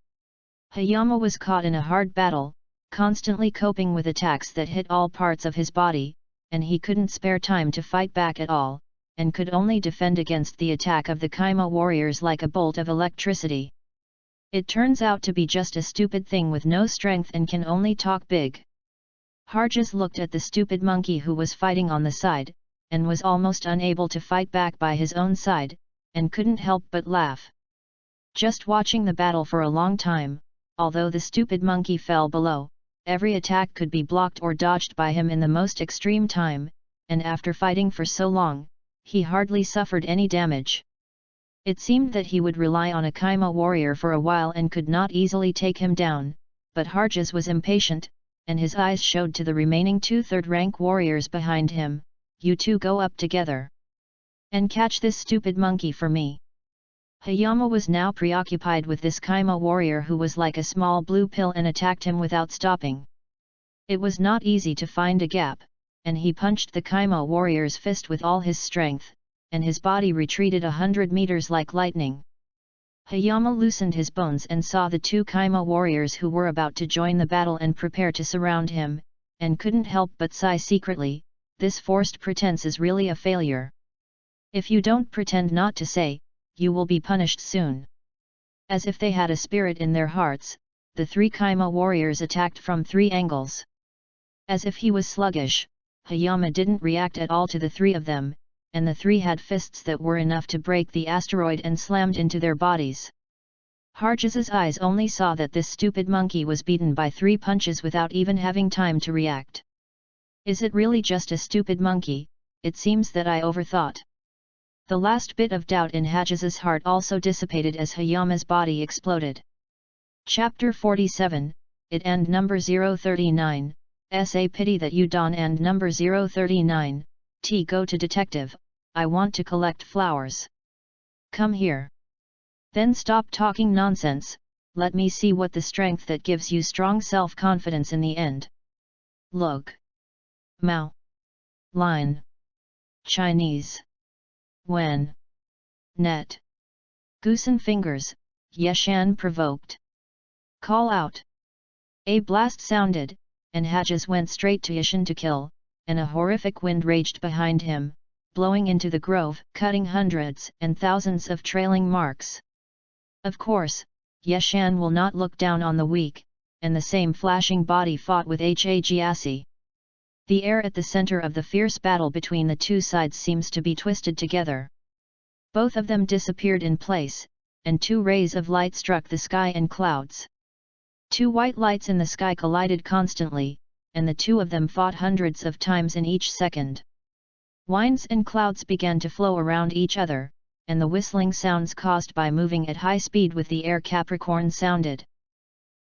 Hayama was caught in a hard battle, constantly coping with attacks that hit all parts of his body, and he couldn't spare time to fight back at all, and could only defend against the attack of the Kaimo warriors like a bolt of electricity. It turns out to be just a stupid thing with no strength and can only talk big. Harjas looked at the stupid monkey who was fighting on the side, and was almost unable to fight back by his own side, and couldn't help but laugh. Just watching the battle for a long time, although the stupid monkey fell below, every attack could be blocked or dodged by him in the most extreme time, and after fighting for so long, he hardly suffered any damage. It seemed that he would rely on a Kaimo warrior for a while and could not easily take him down, but Harjas was impatient, and his eyes showed to the remaining 2 third-rank warriors behind him. You two go up together. And catch this stupid monkey for me. Hayama was now preoccupied with this Kaimo warrior who was like a small blue pill and attacked him without stopping. It was not easy to find a gap, and he punched the Kaimo warrior's fist with all his strength, and his body retreated 100 meters like lightning. Hayama loosened his bones and saw the 2 Kaimo warriors who were about to join the battle and prepare to surround him, and couldn't help but sigh secretly. This forced pretense is really a failure. If you don't pretend not to say, you will be punished soon. As if they had a spirit in their hearts, the 3 Kaimo warriors attacked from 3 angles. As if he was sluggish, Hayama didn't react at all to the 3 of them, and the 3 had fists that were enough to break the asteroid and slammed into their bodies. Harjas's eyes only saw that this stupid monkey was beaten by 3 punches without even having time to react. Is it really just a stupid monkey? It seems that I overthought. The last bit of doubt in Harjas's heart also dissipated as Hayama's body exploded. Chapter 47, It and number 039, S.A. Pity that you don and number 039, T. Go to detective, I want to collect flowers. Come here. Then stop talking nonsense, let me see what the strength that gives you strong self-confidence in the end. Look. Mao. Line. Chinese. When. Net. Goosen fingers, Yeshan provoked. Call out. A blast sounded, and Harjas went straight to Yeshan to kill, and a horrific wind raged behind him, blowing into the grove, cutting hundreds and thousands of trailing marks. Of course, Yeshan will not look down on the weak, and the same flashing body fought with Hagasi. The air at the center of the fierce battle between the 2 sides seems to be twisted together. Both of them disappeared in place, and 2 rays of light struck the sky and clouds. 2 white lights in the sky collided constantly, and the 2 of them fought hundreds of times in each second. Winds and clouds began to flow around each other, and the whistling sounds caused by moving at high speed with the air Capricorn sounded.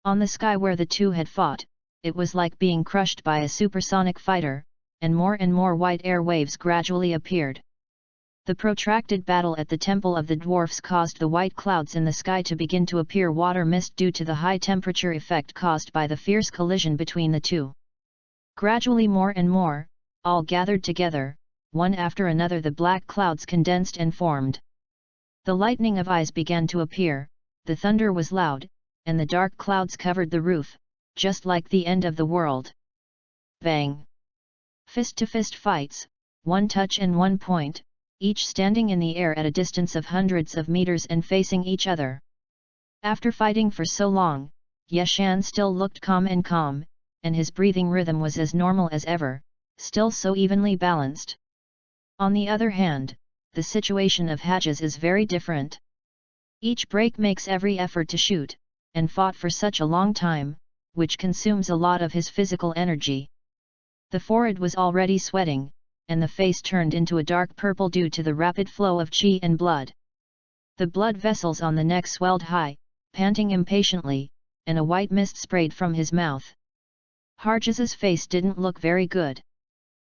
On the sky where the 2 had fought, it was like being crushed by a supersonic fighter, and more white air waves gradually appeared. The protracted battle at the Temple of the Dwarfs caused the white clouds in the sky to begin to appear water mist due to the high temperature effect caused by the fierce collision between the 2. Gradually more and more, all gathered together, one after another the black clouds condensed and formed. The lightning of eyes began to appear, the thunder was loud, and the dark clouds covered the roof, just like the end of the world. Bang! Fist-to-fist fights, 1 touch and 1 point, each standing in the air at a distance of hundreds of meters and facing each other. After fighting for so long, Yeshan still looked calm, and his breathing rhythm was as normal as ever, still so evenly balanced. On the other hand, the situation of Harjas is very different. Each break makes every effort to shoot, and fought for such a long time, which consumes a lot of his physical energy. The forehead was already sweating, and the face turned into a dark purple due to the rapid flow of qi and blood. The blood vessels on the neck swelled high, panting impatiently, and a white mist sprayed from his mouth. Harjas's face didn't look very good.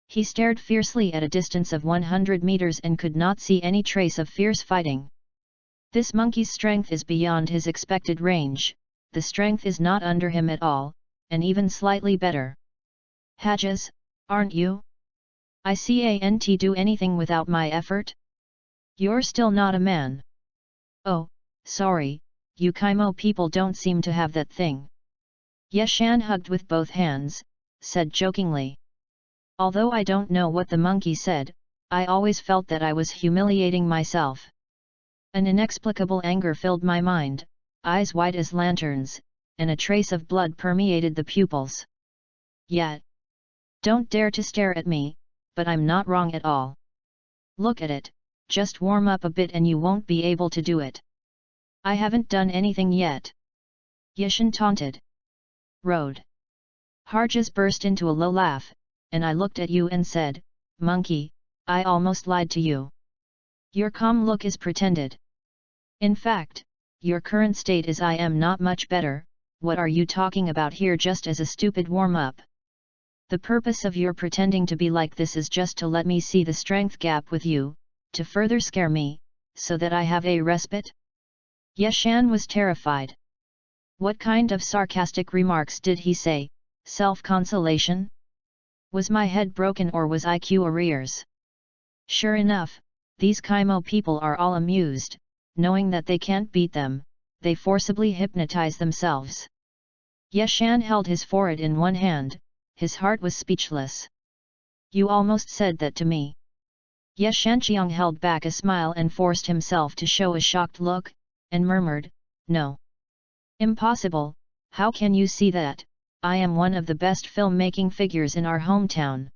He stared fiercely at a distance of 100 meters and could not see any trace of fierce fighting. This monkey's strength is beyond his expected range, the strength is not under him at all, and even slightly better. Hajas, aren't you? I can't do anything without my effort? You're still not a man. Oh, sorry, you Kaimo people don't seem to have that thing. Yeshan hugged with both hands, said jokingly. Although I don't know what the monkey said, I always felt that I was humiliating myself. An inexplicable anger filled my mind, eyes white as lanterns, and a trace of blood permeated the pupils. Yet, don't dare to stare at me, but I'm not wrong at all. Look at it, just warm up a bit and you won't be able to do it. I haven't done anything yet. Yeshan taunted. Road. Harjas burst into a low laugh, and I looked at you and said, Monkey, I almost lied to you. Your calm look is pretended. In fact, your current state is I am not much better. What are you talking about here just as a stupid warm-up? The purpose of your pretending to be like this is just to let me see the strength gap with you, to further scare me, so that I have a respite? Yeshan was terrified. What kind of sarcastic remarks did he say? Self-consolation? Was my head broken or was IQ arrears? Sure enough, these Kaimo people are all amused, knowing that they can't beat them, they forcibly hypnotize themselves. Yeshan held his forehead in one hand, his heart was speechless. You almost said that to me. Yeshanqiang held back a smile and forced himself to show a shocked look, and murmured, No. Impossible, how can you see that? I am one of the best film-making figures in our hometown.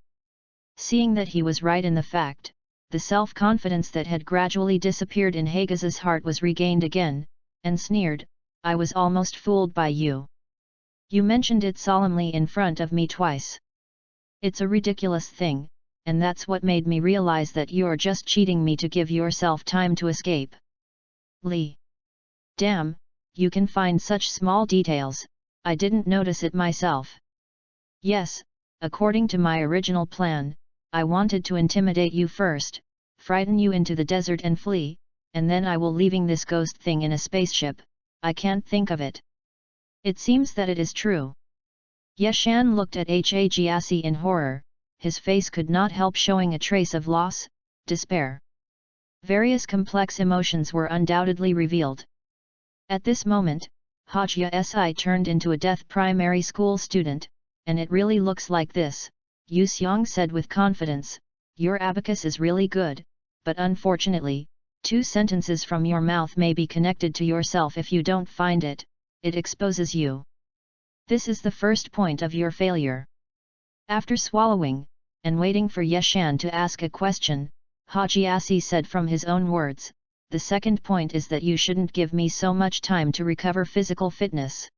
Seeing that he was right in the fact, the self-confidence that had gradually disappeared in Hagas's heart was regained again, and sneered, I was almost fooled by you. You mentioned it solemnly in front of me twice. It's a ridiculous thing, and that's what made me realize that you're just cheating me to give yourself time to escape. Li. Damn, you can find such small details, I didn't notice it myself. Yes, according to my original plan, I wanted to intimidate you first, frighten you into the desert and flee, and then I will leaving this ghost thing in a spaceship. I can't think of it. It seems that it is true. Yeshan looked at Hajiasi in horror, his face could not help showing a trace of loss, despair. Various complex emotions were undoubtedly revealed. At this moment, Hajia Si turned into a deaf primary school student, and it really looks like this, Yu Xiong said with confidence, your abacus is really good, but unfortunately, 2 sentences from your mouth may be connected to yourself if you don't find it, it exposes you. This is the first point of your failure. After swallowing, and waiting for Yeshan to ask a question, Hajiasi said from his own words, the second point is that you shouldn't give me so much time to recover physical fitness.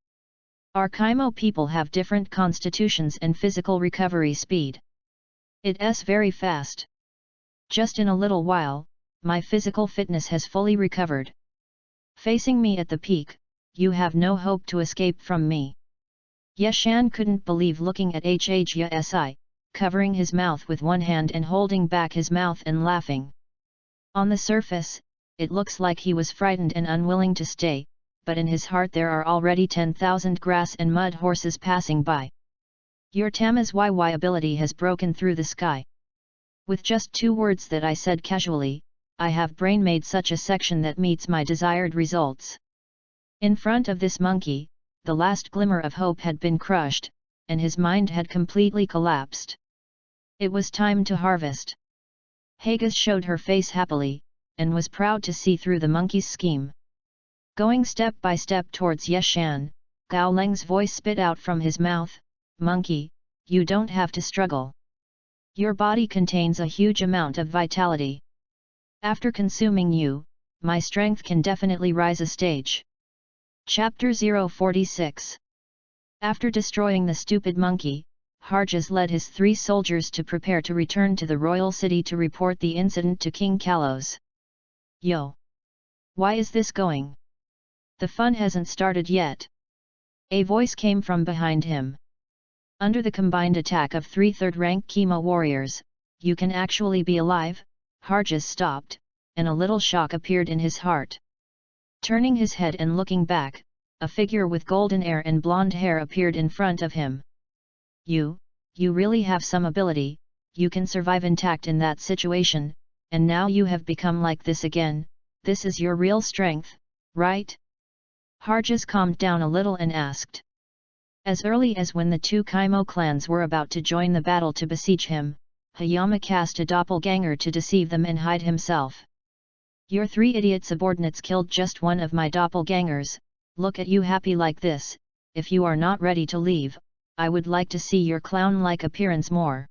Our Kaimo people have different constitutions and physical recovery speed. It's very fast. Just in a little while, my physical fitness has fully recovered. Facing me at the peak, you have no hope to escape from me. Yeshan couldn't believe looking at Hajia, covering his mouth with one hand and holding back his mouth and laughing. On the surface, it looks like he was frightened and unwilling to stay, but in his heart there are already 10,000 grass and mud horses passing by. Your Tama's YY ability has broken through the sky. With just 2 words that I said casually, I have brain-made such a section that meets my desired results. In front of this monkey, the last glimmer of hope had been crushed, and his mind had completely collapsed. It was time to harvest. Hagas showed her face happily, and was proud to see through the monkey's scheme. Going step by step towards Yeshan, Gao Leng's voice spit out from his mouth, Monkey, you don't have to struggle. Your body contains a huge amount of vitality. After consuming you, my strength can definitely rise a stage. Chapter 046. After destroying the stupid monkey, Harjas led his 3 soldiers to prepare to return to the royal city to report the incident to King Kalos. Yo! Why is this going? The fun hasn't started yet. A voice came from behind him. Under the combined attack of 3 third-rank chemo warriors, you can actually be alive? Harjas stopped, and a little shock appeared in his heart. Turning his head and looking back, a figure with golden hair and blonde hair appeared in front of him. You really have some ability, you can survive intact in that situation, and now you have become like this again, this is your real strength, right? Harjas calmed down a little and asked. As early as when the 2 Kaimo clans were about to join the battle to besiege him, Hayama cast a doppelganger to deceive them and hide himself. Your 3 idiot subordinates killed just one of my doppelgangers, look at you happy like this, if you are not ready to leave, I would like to see your clown-like appearance more.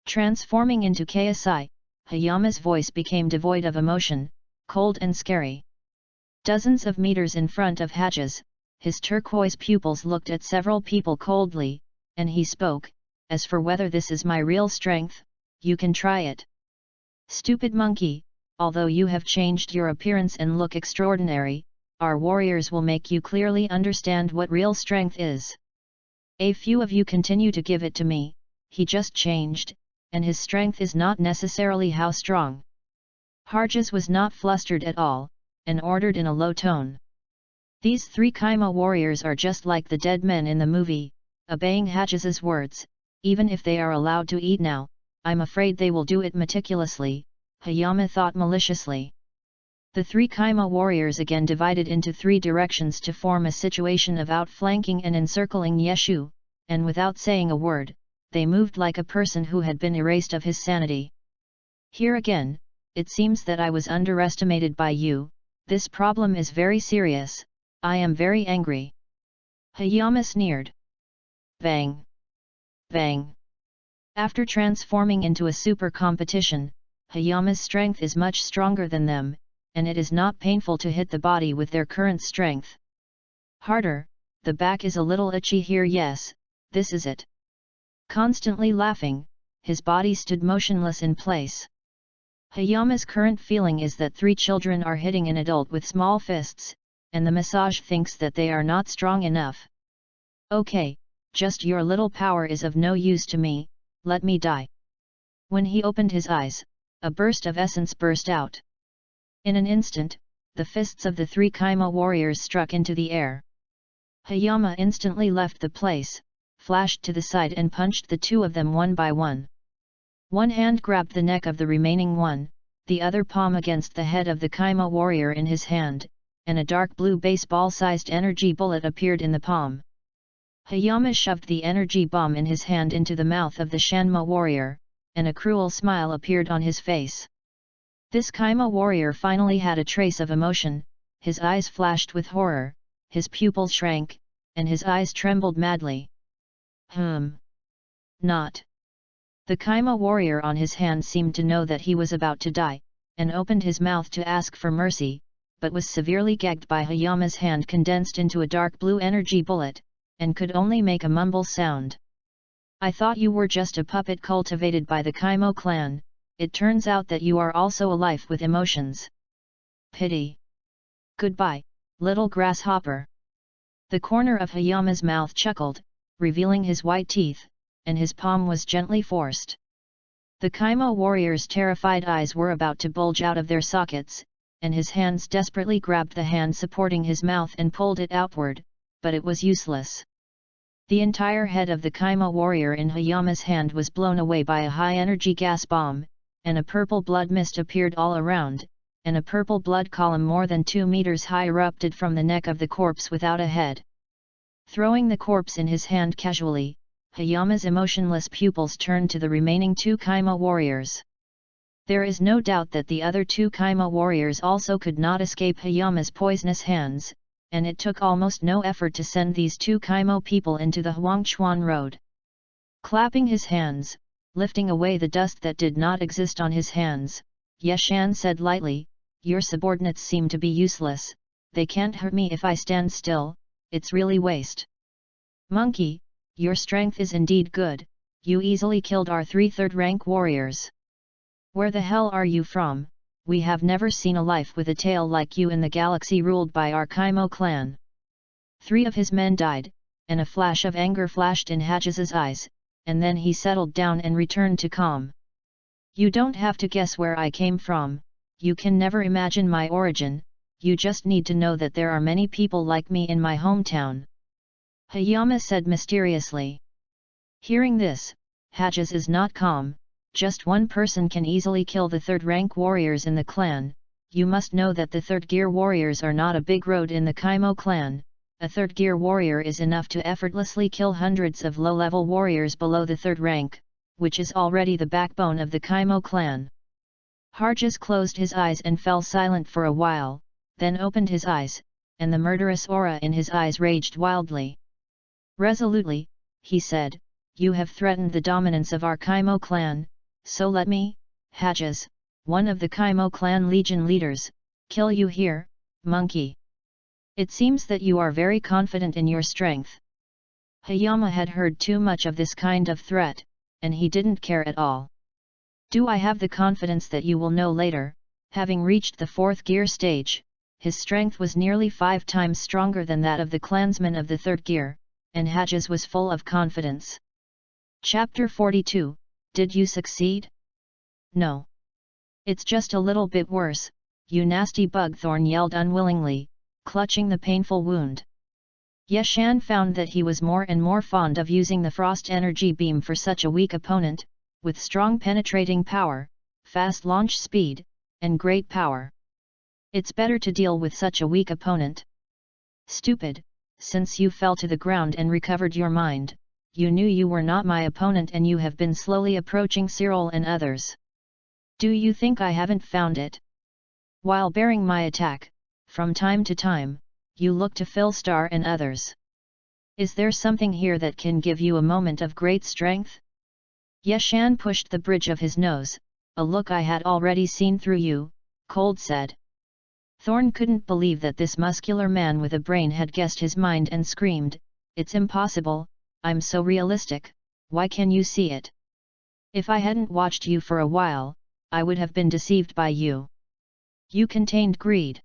Transforming into KSI, Hayama's voice became devoid of emotion, cold and scary. Dozens of meters in front of Harjas, his turquoise pupils looked at several people coldly, and he spoke, as for whether this is my real strength, you can try it. Stupid monkey, although you have changed your appearance and look extraordinary, our warriors will make you clearly understand what real strength is. A few of you continue to give it to me, he just changed, and his strength is not necessarily how strong. Harjas was not flustered at all, and ordered in a low tone. These 3 Kaima warriors are just like the dead men in the movie, obeying Harjas's words, even if they are allowed to eat now, I'm afraid they will do it meticulously, Hayama thought maliciously. The 3 Kaima warriors again divided into 3 directions to form a situation of outflanking and encircling Yeshu, and without saying a word, they moved like a person who had been erased of his sanity. Here again, it seems that I was underestimated by you, this problem is very serious, I am very angry. Hayama sneered. Bang! Bang! After transforming into a super competition, Hayama's strength is much stronger than them, and it is not painful to hit the body with their current strength. Harder, the back is a little itchy here, yes, this is it. Constantly laughing, his body stood motionless in place. Hayama's current feeling is that 3 children are hitting an adult with small fists, and the massage thinks that they are not strong enough. Okay, just your little power is of no use to me, let me die. When he opened his eyes, a burst of essence burst out. In an instant, the fists of the 3 Kaima warriors struck into the air. Hayama instantly left the place, flashed to the side and punched the 2 of them one by one. One hand grabbed the neck of the remaining one, the other palm against the head of the Kaima warrior in his hand, and a dark blue baseball-sized energy bullet appeared in the palm. Hayama shoved the energy bomb in his hand into the mouth of the Shanma warrior, and a cruel smile appeared on his face. This Kaima warrior finally had a trace of emotion, his eyes flashed with horror, his pupils shrank, and his eyes trembled madly. Not. The Kaima warrior on his hand seemed to know that he was about to die, and opened his mouth to ask for mercy, but was severely gagged by Hayama's hand condensed into a dark blue energy bullet, and could only make a mumble sound. I thought you were just a puppet cultivated by the Kaimo clan, it turns out that you are also alive with emotions. Pity. Goodbye, little grasshopper. The corner of Hayama's mouth chuckled, revealing his white teeth, and his palm was gently forced. The Kaimo warrior's terrified eyes were about to bulge out of their sockets, and his hands desperately grabbed the hand supporting his mouth and pulled it outward, but it was useless. The entire head of the Kaimo warrior in Hayama's hand was blown away by a high-energy gas bomb, and a purple blood mist appeared all around, and a purple blood column more than 2 meters high erupted from the neck of the corpse without a head. Throwing the corpse in his hand casually, Hayama's emotionless pupils turned to the remaining 2 Kaimo warriors. There is no doubt that the other 2 Kaimo warriors also could not escape Hayama's poisonous hands, and it took almost no effort to send these 2 Kaimo people into the Huangchuan Road. Clapping his hands, lifting away the dust that did not exist on his hands, Yeshan said lightly, your subordinates seem to be useless, they can't hurt me if I stand still, it's really waste. Monkey, your strength is indeed good, you easily killed our 3 third-rank warriors. Where the hell are you from? We have never seen a life with a tail like you in the galaxy ruled by our Kaimo clan. 3 of his men died, and a flash of anger flashed in Hajjaz's eyes, and then he settled down and returned to calm. You don't have to guess where I came from, you can never imagine my origin, you just need to know that there are many people like me in my hometown. Hayama said mysteriously. Hearing this, Hajjaz is not calm. Just one person can easily kill the third-rank warriors in the clan. You must know that the third-gear warriors are not a big road in the Kaimo clan. A third-gear warrior is enough to effortlessly kill hundreds of low-level warriors below the third rank, which is already the backbone of the Kaimo clan. Hajjaz closed his eyes and fell silent for a while, then opened his eyes, and the murderous aura in his eyes raged wildly. Resolutely, he said, you have threatened the dominance of our Kaimo clan, so let me, Hajjaz, one of the Kaimo clan legion leaders, kill you here, monkey. It seems that you are very confident in your strength. Hayama had heard too much of this kind of threat, and he didn't care at all. Do I have the confidence that you will know later? Having reached the fourth gear stage, his strength was nearly 5 times stronger than that of the clansmen of the third gear, and Hajjaz was full of confidence. Chapter 42, Did you succeed? No. It's just a little bit worse, you nasty bug, Thorn yelled unwillingly, clutching the painful wound. Yeshan found that he was more and more fond of using the frost energy beam for such a weak opponent, with strong penetrating power, fast launch speed, and great power. It's better to deal with such a weak opponent. Stupid, since you fell to the ground and recovered your mind, you knew you were not my opponent and you have been slowly approaching Cyril and others. Do you think I haven't found it? While bearing my attack, from time to time, you look to Philstar and others. Is there something here that can give you a moment of great strength? Yeshan pushed the bridge of his nose. A look I had already seen through you, Cold said. Thorn couldn't believe that this muscular man with a brain had guessed his mind and screamed, It's impossible, I'm so realistic, why can you see it? If I hadn't watched you for a while, I would have been deceived by you. You contained greed.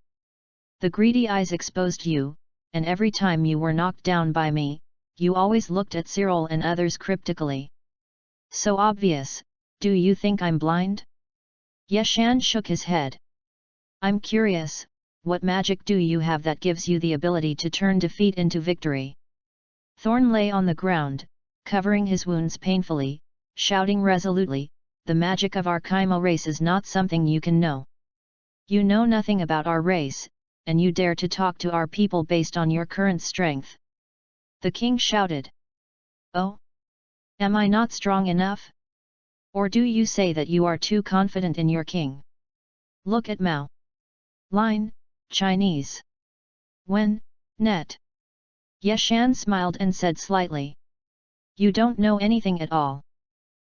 The greedy eyes exposed you, and every time you were knocked down by me, you always looked at Cyril and others cryptically. So obvious, do you think I'm blind? Yeshan shook his head. I'm curious, what magic do you have that gives you the ability to turn defeat into victory? Thorn lay on the ground, covering his wounds painfully, shouting resolutely, the magic of our Kaimo race is not something you can know. You know nothing about our race, and you dare to talk to our people based on your current strength. The king shouted. Oh? Am I not strong enough? Or do you say that you are too confident in your king? Look at Mao. Line, Chinese. When, net. Yeshan smiled and said slightly. You don't know anything at all.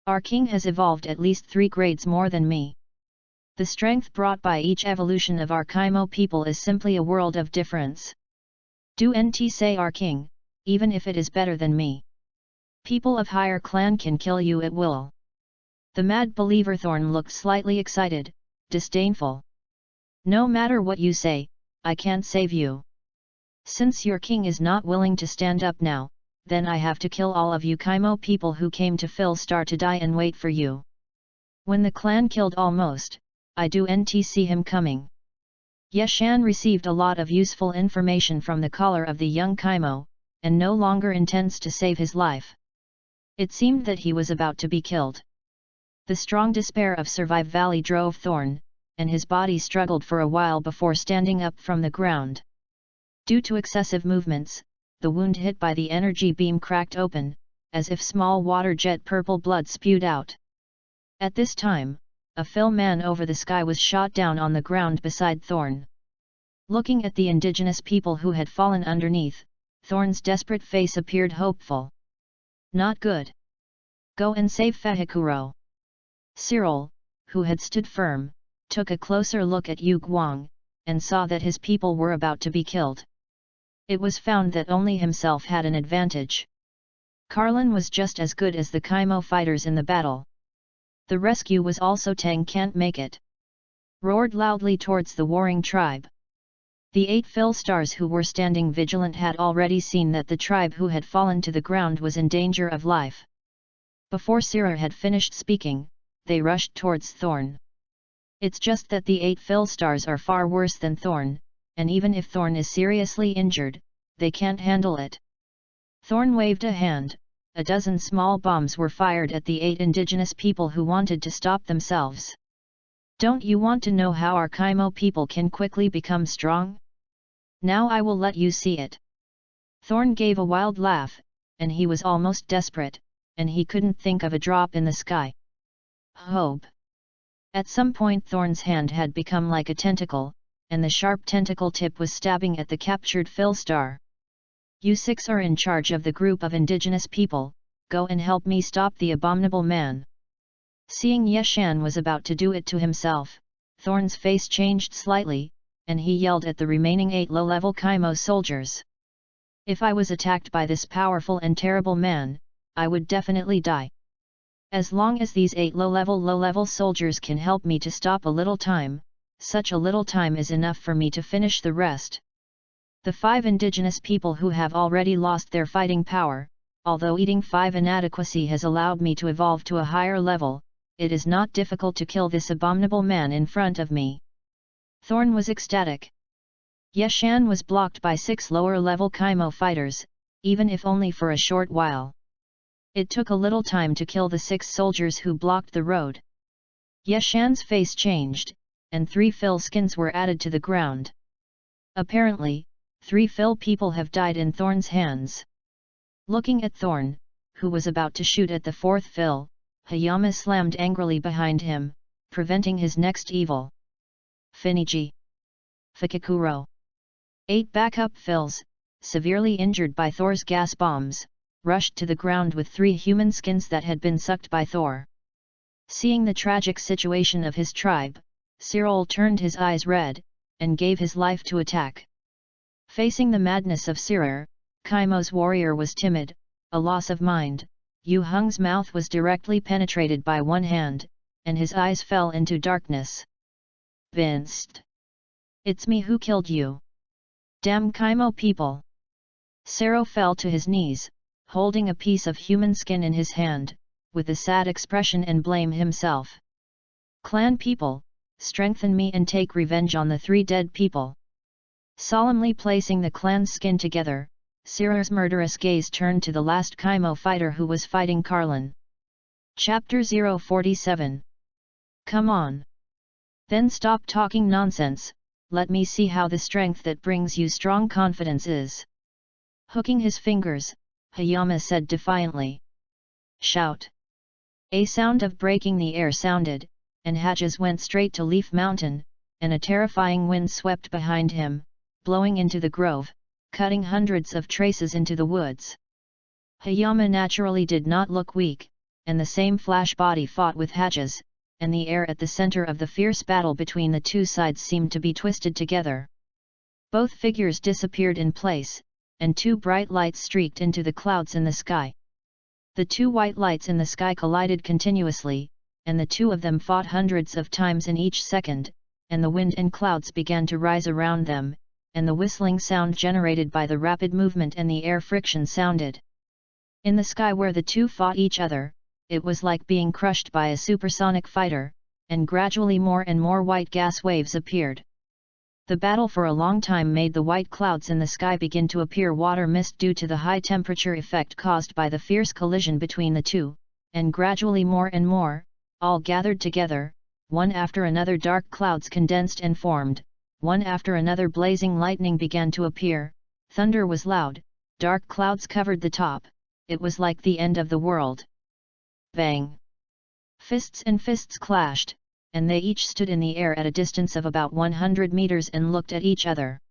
Our king has evolved at least 3 grades more than me. The strength brought by each evolution of our Kaimo people is simply a world of difference. Do NT say our king, even if it is better than me? People of higher clan can kill you at will. The mad believer Thorn looked slightly excited, disdainful. No matter what you say, I can't save you. Since your king is not willing to stand up now, then I have to kill all of you Kaimo people who came to Philstar to die and wait for you. When the clan killed almost, I do NT see him coming. Yeshan received a lot of useful information from the caller of the young Kaimo, and no longer intends to save his life. It seemed that he was about to be killed. The strong despair of Survive Valley drove Thorn, and his body struggled for a while before standing up from the ground. Due to excessive movements, the wound hit by the energy beam cracked open, as if small water jet purple blood spewed out. At this time, a Phil man over the sky was shot down on the ground beside Thorn. Looking at the indigenous people who had fallen underneath, Thorn's desperate face appeared hopeful. Not good. Go and save Fahikuro. Cyril, who had stood firm, took a closer look at Yu Guang, and saw that his people were about to be killed. It was found that only himself had an advantage. Carlin was just as good as the Kaimo fighters in the battle. The rescue was also Tang can't make it. Roared loudly towards the warring tribe. The 8 Philstars who were standing vigilant had already seen that the tribe who had fallen to the ground was in danger of life. Before Sira had finished speaking, they rushed towards Thorn. It's just that the 8 Philstars are far worse than Thorn, and even if Thorn is seriously injured, they can't handle it. Thorn waved a hand. A dozen small bombs were fired at the 8 indigenous people who wanted to stop themselves. Don't you want to know how our Kaimo people can quickly become strong? Now I will let you see it. Thorn gave a wild laugh, and he was almost desperate, and he couldn't think of a drop in the sky. Hope. At some point Thorn's hand had become like a tentacle, and the sharp tentacle tip was stabbing at the captured Philstar. You 6 are in charge of the group of indigenous people, go and help me stop the abominable man. Seeing Yeshan was about to do it to himself, Thorn's face changed slightly, and he yelled at the remaining 8 low-level Kaimo soldiers. If I was attacked by this powerful and terrible man, I would definitely die. As long as these 8 low-level soldiers can help me to stop a little time, such a little time is enough for me to finish the rest. The 5 indigenous people who have already lost their fighting power, although eating 5 inadequacy has allowed me to evolve to a higher level, it is not difficult to kill this abominable man in front of me. Thorn was ecstatic. Yeshan was blocked by 6 lower-level Kaimo fighters, even if only for a short while. It took a little time to kill the 6 soldiers who blocked the road. Yeshan's face changed, and 3 Phil skins were added to the ground. Apparently, 3 Phil people have died in Thorn's hands. Looking at Thorn, who was about to shoot at the 4th Phil, Hayama slammed angrily behind him, preventing his next evil. Finiji. Fikakuro. 8 backup Phils, severely injured by Thor's gas bombs, rushed to the ground with 3 human skins that had been sucked by Thor. Seeing the tragic situation of his tribe, Cyril turned his eyes red, and gave his life to attack. Facing the madness of Sirer, Kaimo's warrior was timid, a loss of mind. Yu Hung's mouth was directly penetrated by one hand, and his eyes fell into darkness. Vinst. It's me who killed you. Damn Kaimo people. Sero fell to his knees, holding a piece of human skin in his hand, with a sad expression and blame himself. Clan people, strengthen me and take revenge on the 3 dead people. Solemnly placing the clan's skin together, Sirer's murderous gaze turned to the last Kaimo fighter who was fighting Carlin. Chapter 047. Come on. Then stop talking nonsense, let me see how the strength that brings you strong confidence is. Hooking his fingers, Hayama said defiantly. Shout. A sound of breaking the air sounded, and Hatches went straight to Leaf Mountain, and a terrifying wind swept behind him, blowing into the grove, cutting hundreds of traces into the woods. Hayama naturally did not look weak, and the same flash body fought with Hatches, and the air at the center of the fierce battle between the 2 sides seemed to be twisted together. Both figures disappeared in place, and 2 bright lights streaked into the clouds in the sky. The 2 white lights in the sky collided continuously, and the 2 of them fought hundreds of times in each second, and the wind and clouds began to rise around them, and the whistling sound generated by the rapid movement and the air friction sounded. In the sky where the 2 fought each other, it was like being crushed by a supersonic fighter, and gradually more and more white gas waves appeared. The battle for a long time made the white clouds in the sky begin to appear water mist due to the high temperature effect caused by the fierce collision between the 2, and gradually more and more, all gathered together, one after another dark clouds condensed and formed, one after another blazing lightning began to appear, thunder was loud, dark clouds covered the top, it was like the end of the world. Bang! Fists and fists clashed, and they each stood in the air at a distance of about 100 meters and looked at each other.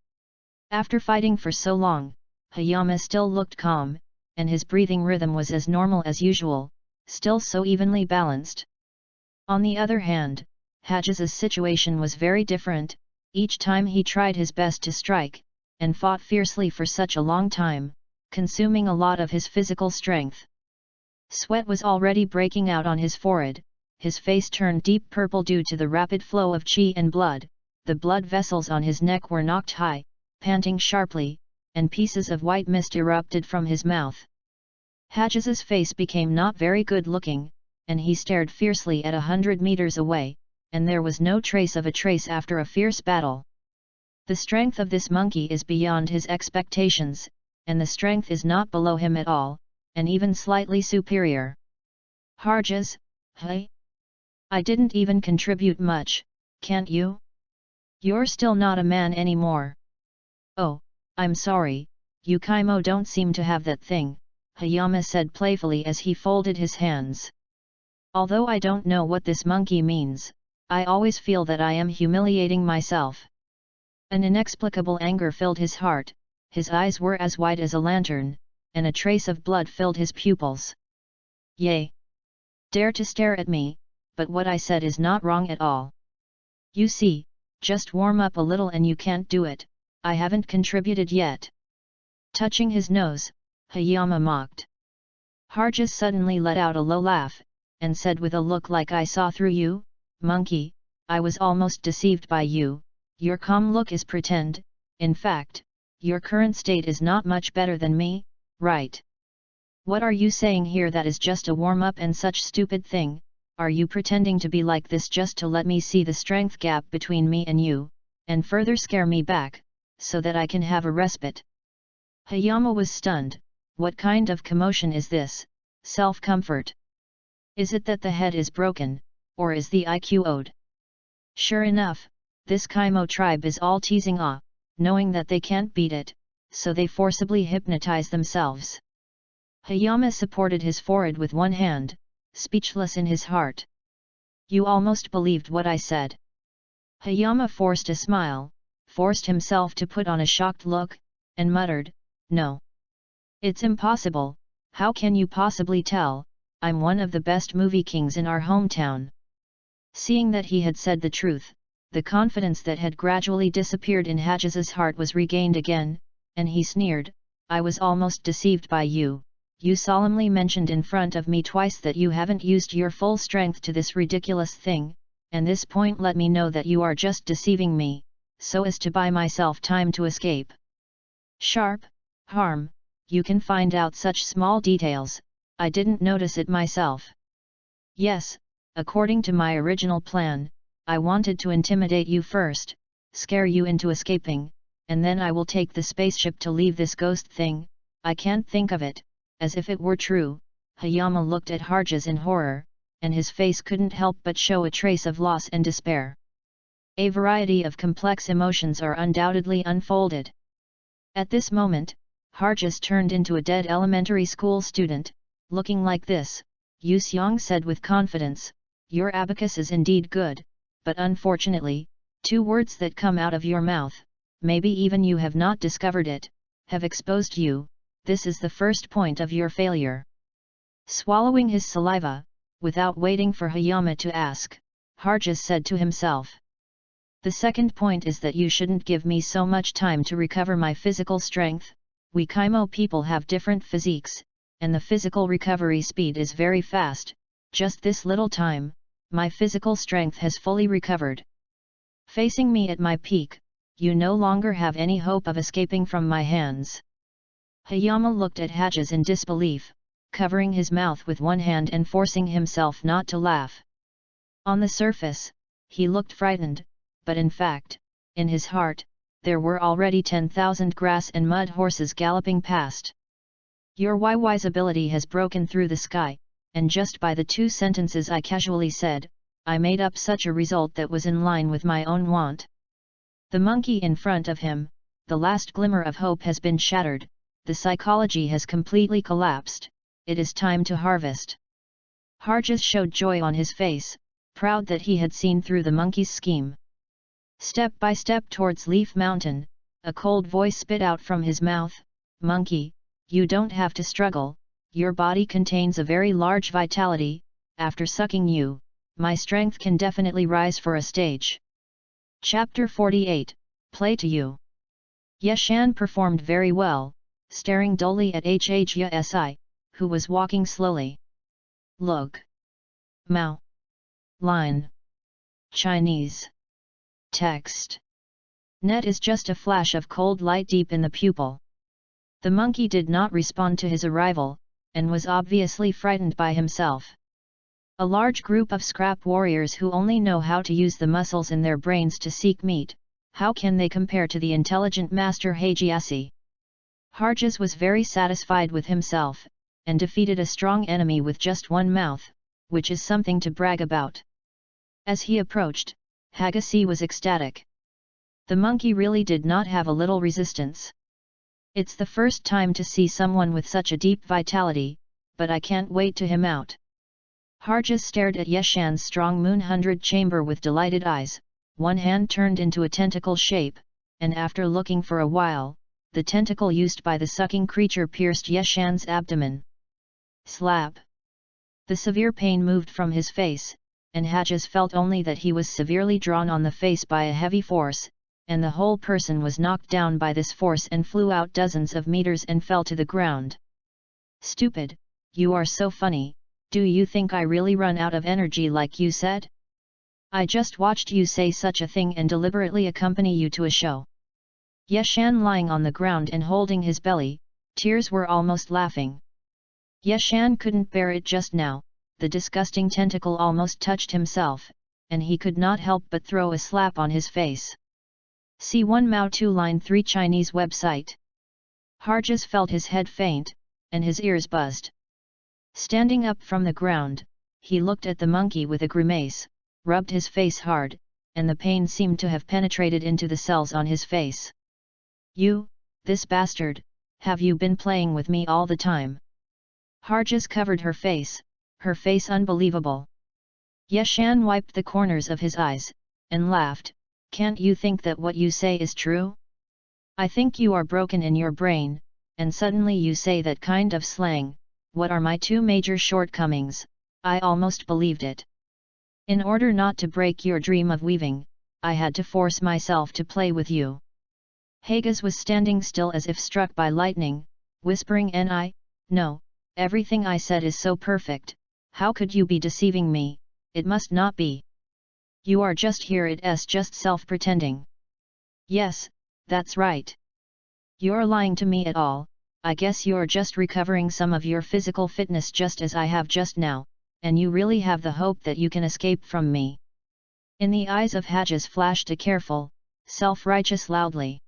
After fighting for so long, Hayama still looked calm, and his breathing rhythm was as normal as usual, still so evenly balanced. On the other hand, Hatches's situation was very different. Each time he tried his best to strike, and fought fiercely for such a long time, consuming a lot of his physical strength. Sweat was already breaking out on his forehead, his face turned deep purple due to the rapid flow of qi and blood, the blood vessels on his neck were knocked high, panting sharply, and pieces of white mist erupted from his mouth. Hadjis's face became not very good looking, and he stared fiercely at 100 meters away, and there was no trace of a trace after a fierce battle. The strength of this monkey is beyond his expectations, and the strength is not below him at all, and even slightly superior. Hadjis, hey? I didn't even contribute much, can't you? You're still not a man anymore. Oh, I'm sorry, you Kaimo don't seem to have that thing, Hayama said playfully as he folded his hands. Although I don't know what this monkey means, I always feel that I am humiliating myself. An inexplicable anger filled his heart, his eyes were as white as a lantern, and a trace of blood filled his pupils. Yay! Dare to stare at me, but what I said is not wrong at all. You see, just warm up a little and you can't do it, I haven't contributed yet. Touching his nose, Hayama mocked. Hadjis suddenly let out a low laugh, and said with a look like I saw through you, monkey, I was almost deceived by you, your calm look is pretend, in fact, your current state is not much better than me, right? What are you saying here that is just a warm-up and such stupid thing, are you pretending to be like this just to let me see the strength gap between me and you, and further scare me back, so that I can have a respite? Hayama was stunned. What kind of commotion is this? Self-comfort? Is it that the head is broken, or is the IQ owed? Sure enough, this Kaimo tribe is all teasing knowing that they can't beat it, so they forcibly hypnotize themselves. Hayama supported his forehead with one hand, speechless in his heart. You almost believed what I said. Hayama forced a smile, forced himself to put on a shocked look, and muttered, no. It's impossible, how can you possibly tell, I'm one of the best movie kings in our hometown. Seeing that he had said the truth, the confidence that had gradually disappeared in Hadjis's heart was regained again, and he sneered, I was almost deceived by you. You solemnly mentioned in front of me twice that you haven't used your full strength to this ridiculous thing, and this point let me know that you are just deceiving me, so as to buy myself time to escape. Sharp, harm, you can find out such small details, I didn't notice it myself. Yes, according to my original plan, I wanted to intimidate you first, scare you into escaping, and then I will take the spaceship to leave this ghost thing. I can't think of it, as if it were true. Hayama looked at Hadjis in horror, and his face couldn't help but show a trace of loss and despair. A variety of complex emotions are undoubtedly unfolded. At this moment, Hadjis turned into a dead elementary school student. Looking like this, Yu Xiong said with confidence, your abacus is indeed good, but unfortunately, two words that come out of your mouth, maybe even you have not discovered it, have exposed you. This is the first point of your failure. Swallowing his saliva, without waiting for Hayama to ask, Hadjis said to himself. The second point is that you shouldn't give me so much time to recover my physical strength. We Kaimo people have different physiques, and the physical recovery speed is very fast. Just this little time, my physical strength has fully recovered. Facing me at my peak, you no longer have any hope of escaping from my hands. Hayama looked at Hadjis in disbelief, covering his mouth with one hand and forcing himself not to laugh. On the surface, he looked frightened, but in fact, in his heart, there were already 10,000 grass and mud horses galloping past. Your YY's ability has broken through the sky, and just by the 2 sentences I casually said, I made up such a result that was in line with my own want. The monkey in front of him, the last glimmer of hope has been shattered, the psychology has completely collapsed, it is time to harvest. Hadjis showed joy on his face, proud that he had seen through the monkey's scheme. Step by step towards Leaf Mountain, a cold voice spit out from his mouth, Monkey, you don't have to struggle, your body contains a very large vitality, after sucking you, my strength can definitely rise for a stage. Chapter 48, Play to You. Yeshan performed very well, staring dully at Hajsi, who was walking slowly. Look. Mao. Line. Chinese. Text. Net is just a flash of cold light deep in the pupil. The monkey did not respond to his arrival, and was obviously frightened by himself. A large group of scrap warriors who only know how to use the muscles in their brains to seek meat, how can they compare to the intelligent master Hagiasi? Harjas was very satisfied with himself, and defeated a strong enemy with just one mouth, which is something to brag about. As he approached, Hagiasi was ecstatic. The monkey really did not have a little resistance. It's the first time to see someone with such a deep vitality, but I can't wait to him out. Harjas stared at Yeshan's strong moon 100 chamber with delighted eyes, one hand turned into a tentacle shape, and after looking for a while, the tentacle used by the sucking creature pierced Yeshan's abdomen. Slap! The severe pain moved from his face, and Hajas felt only that he was severely drawn on the face by a heavy force, and the whole person was knocked down by this force and flew out dozens of meters and fell to the ground. Stupid, you are so funny, do you think I really run out of energy like you said? I just watched you say such a thing and deliberately accompany you to a show. Yeshan lying on the ground and holding his belly, tears were almost laughing. Yeshan couldn't bear it just now, the disgusting tentacle almost touched himself, and he could not help but throw a slap on his face. C1 Mao 2 Line 3 Chinese website. Harjas felt his head faint, and his ears buzzed. Standing up from the ground, he looked at the monkey with a grimace, rubbed his face hard, and the pain seemed to have penetrated into the cells on his face. You, this bastard, have you been playing with me all the time? Harjas covered her face unbelievable. Yeshan wiped the corners of his eyes, and laughed. Can't you think that what you say is true? I think you are broken in your brain, and suddenly you say that kind of slang. What are my two major shortcomings? I almost believed it. In order not to break your dream of weaving, I had to force myself to play with you. Hagas was standing still as if struck by lightning, whispering, no, everything I said is so perfect, how could you be deceiving me? It must not be. You are just here, it's just self-pretending. Yes, that's right. You're lying to me at all, I guess you're just recovering some of your physical fitness just as I have just now, and you really have the hope that you can escape from me. In the eyes of Hajas flashed a careful, self-righteous loudly.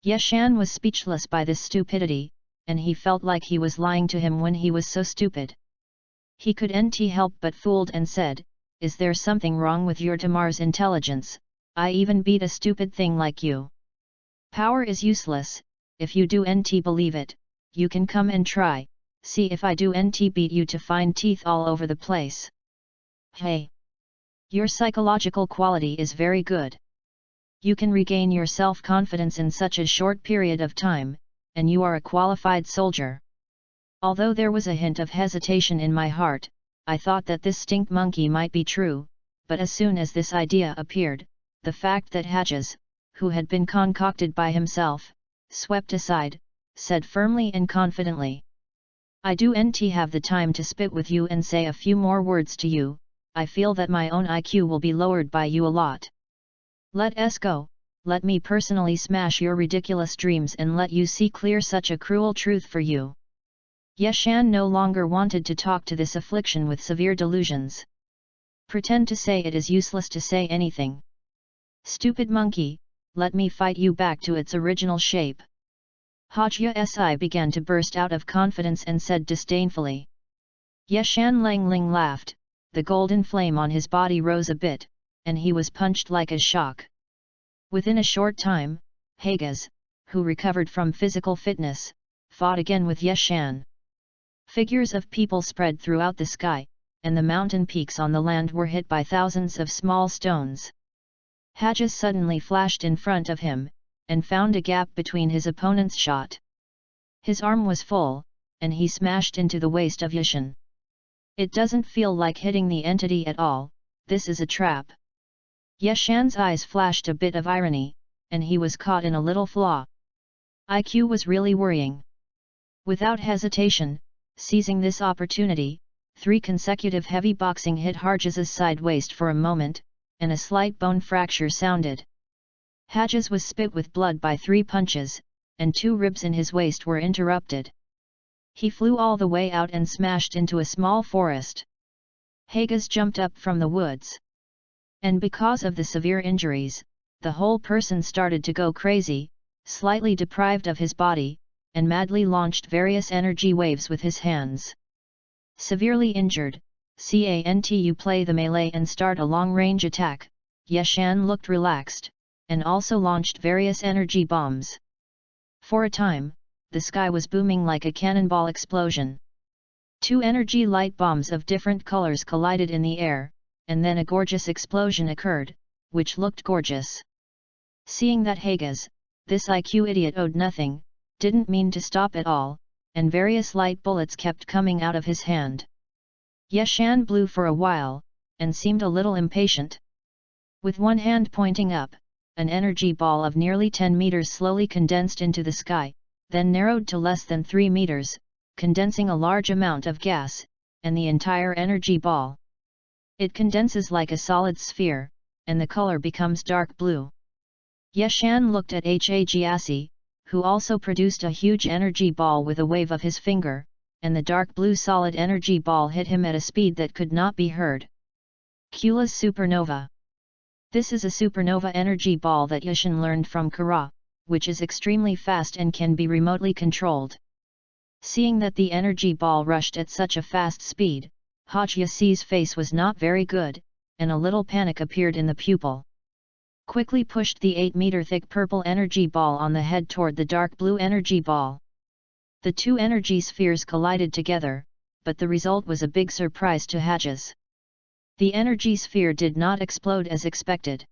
Yeshan was speechless by this stupidity, and he felt like he was lying to him when he was so stupid. He couldn't help but fooled and said, is there something wrong with your Tamar's intelligence? I even beat a stupid thing like you. Power is useless, if you do nt believe it, you can come and try, see if I do nt beat you to find teeth all over the place. Hey! Your psychological quality is very good. You can regain your self-confidence in such a short period of time, and you are a qualified soldier. Although there was a hint of hesitation in my heart, I thought that this stink monkey might be true, but as soon as this idea appeared, the fact that Hajas, who had been concocted by himself, swept aside, said firmly and confidently. I do nt have the time to spit with you and say a few more words to you, I feel that my own IQ will be lowered by you a lot. Let's go, let me personally smash your ridiculous dreams and let you see clear such a cruel truth for you. Yeshan no longer wanted to talk to this affliction with severe delusions. Pretend to say it is useless to say anything. Stupid monkey, let me fight you back to its original shape. Hajia began to burst out of confidence and said disdainfully. Yeshan Langling laughed, the golden flame on his body rose a bit, and he was punched like a shock. Within a short time, Hagas, who recovered from physical fitness, fought again with Yeshan. Figures of people spread throughout the sky, and the mountain peaks on the land were hit by thousands of small stones. Hajas suddenly flashed in front of him, and found a gap between his opponent's shot. His arm was full, and he smashed into the waist of Yeshan. It doesn't feel like hitting the entity at all, this is a trap. Yeshan's eyes flashed a bit of irony, and he was caught in a little flaw. IQ was really worrying. Without hesitation, seizing this opportunity, 3 consecutive heavy boxing hit Harjas's side waist for a moment, and a slight bone fracture sounded. Hajjaz was spit with blood by 3 punches, and 2 ribs in his waist were interrupted. He flew all the way out and smashed into a small forest. Hajjaz jumped up from the woods. And because of the severe injuries, the whole person started to go crazy, slightly deprived of his body, and madly launched various energy waves with his hands. Severely injured, can't play the melee and start a long-range attack, Yeshan looked relaxed, and also launched various energy bombs. For a time, the sky was booming like a cannonball explosion. 2 energy light bombs of different colors collided in the air, and then a gorgeous explosion occurred, which looked gorgeous. Seeing that Hajjaz, this IQ idiot owed nothing, didn't mean to stop at all, and various light bullets kept coming out of his hand. Yeshan blew for a while, and seemed a little impatient. With one hand pointing up, an energy ball of nearly 10 meters slowly condensed into the sky, then narrowed to less than 3 meters, condensing a large amount of gas, and the entire energy ball. It condenses like a solid sphere, and the color becomes dark blue. Yeshan looked at Hajjaz, who also produced a huge energy ball with a wave of his finger, and the dark blue solid energy ball hit him at a speed that could not be heard. Kula's supernova. This is a supernova energy ball that Yeshan learned from Kara, which is extremely fast and can be remotely controlled. Seeing that the energy ball rushed at such a fast speed, Hajjaz's face was not very good, and a little panic appeared in the pupil. Quickly pushed the 8-meter thick purple energy ball on the head toward the dark blue energy ball. The 2 energy spheres collided together, but the result was a big surprise to Hajjaz. The energy sphere did not explode as expected.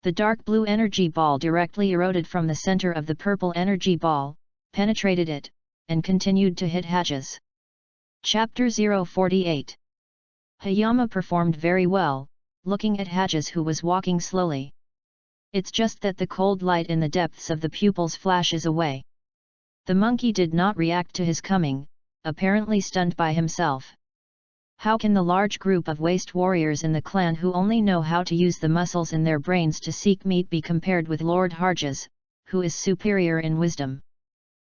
The dark blue energy ball directly eroded from the center of the purple energy ball, penetrated it, and continued to hit Hajjaz. Chapter 048. Hayama performed very well, looking at Hajjaz who was walking slowly. It's just that the cold light in the depths of the pupils flashes away. The monkey did not react to his coming, apparently stunned by himself. How can the large group of waste warriors in the clan who only know how to use the muscles in their brains to seek meat be compared with Lord Hajjaz, who is superior in wisdom?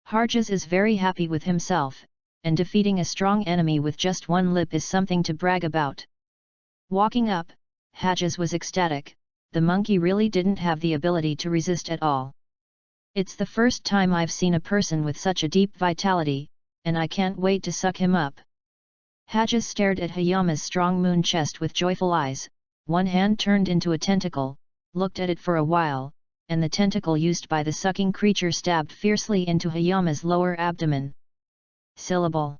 Hajjaz is very happy with himself, and defeating a strong enemy with just 1 lip is something to brag about. Walking up, Hajjaz was ecstatic. The monkey really didn't have the ability to resist at all. It's the first time I've seen a person with such a deep vitality, and I can't wait to suck him up. Hajjaz stared at Hayama's strong moon chest with joyful eyes, one hand turned into a tentacle, looked at it for a while, and the tentacle used by the sucking creature stabbed fiercely into Hayama's lower abdomen. Syllable.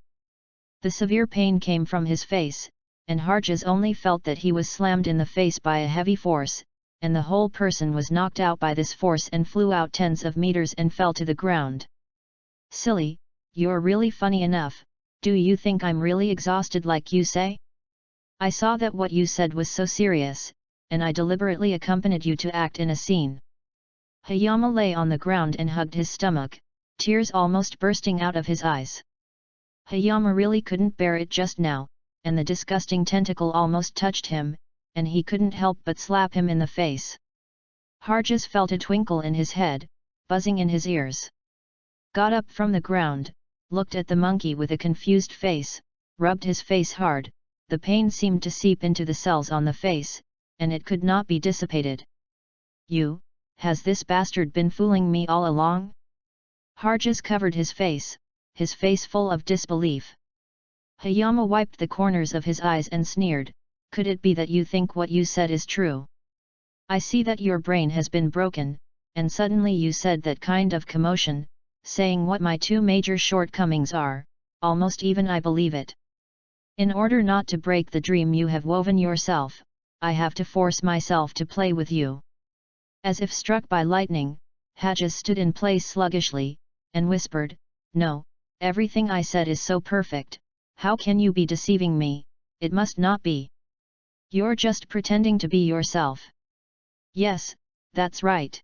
The severe pain came from his face, and Hajjaz only felt that he was slammed in the face by a heavy force, and the whole person was knocked out by this force and flew out tens of meters and fell to the ground. Silly, you're really funny enough. Do you think I'm really exhausted like you say? I saw that what you said was so serious, and I deliberately accompanied you to act in a scene. Hayama lay on the ground and hugged his stomach, tears almost bursting out of his eyes. Hayama really couldn't bear it just now, and the disgusting tentacle almost touched him, and he couldn't help but slap him in the face. Hajjaz felt a twinkle in his head, buzzing in his ears. Got up from the ground, looked at the monkey with a confused face, rubbed his face hard. The pain seemed to seep into the cells on the face, and it could not be dissipated. Has this bastard been fooling me all along? Hajjaz covered his face full of disbelief. Hayama wiped the corners of his eyes and sneered, could it be that you think what you said is true? I see that your brain has been broken, and suddenly you said that kind of commotion, saying what my 2 major shortcomings are, almost even I believe it. In order not to break the dream you have woven yourself, I have to force myself to play with you. As if struck by lightning, Hajjaz stood in place sluggishly, and whispered, no, everything I said is so perfect, how can you be deceiving me? It must not be. You're just pretending to be yourself. Yes, that's right.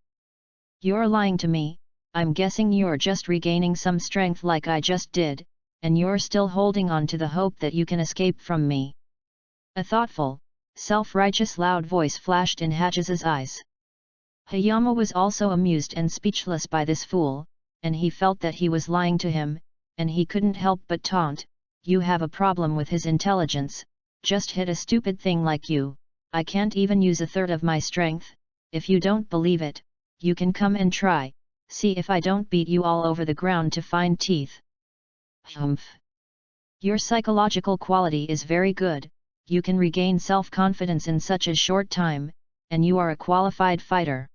You're lying to me. I'm guessing you're just regaining some strength like I just did, and you're still holding on to the hope that you can escape from me. A thoughtful, self-righteous loud voice flashed in Hajjaz's eyes. Hayama was also amused and speechless by this fool, and he felt that he was lying to him, and he couldn't help but taunt, "You have a problem with his intelligence, just hit a stupid thing like you, I can't even use a third of my strength, if you don't believe it, you can come and try, see if I don't beat you all over the ground to find teeth." "Humph! Your psychological quality is very good, you can regain self-confidence in such a short time, and you are a qualified fighter."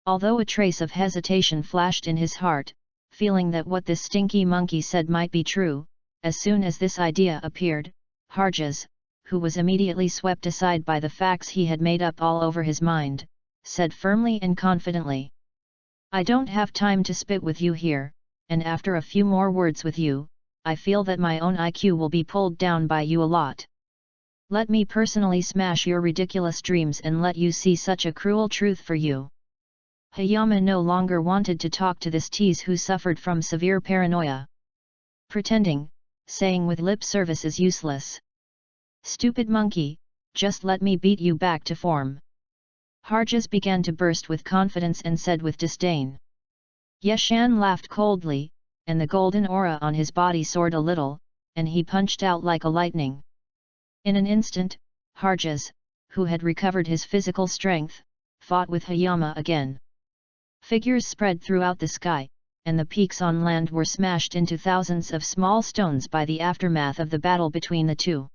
Although a trace of hesitation flashed in his heart, feeling that what this stinky monkey said might be true, as soon as this idea appeared, Harjes, who was immediately swept aside by the facts he had made up all over his mind, said firmly and confidently, "I don't have time to spit with you here, and after a few more words with you, I feel that my own IQ will be pulled down by you a lot. Let me personally smash your ridiculous dreams and let you see such a cruel truth for you." Hayama no longer wanted to talk to this tease who suffered from severe paranoia. Pretending, saying with lip service is useless. "Stupid monkey, just let me beat you back to form." Harjes began to burst with confidence and said with disdain. Yeshan laughed coldly, and the golden aura on his body soared a little, and he punched out like a lightning. In an instant, Harjes, who had recovered his physical strength, fought with Hayama again. Figures spread throughout the sky, and the peaks on land were smashed into thousands of small stones by the aftermath of the battle between the two.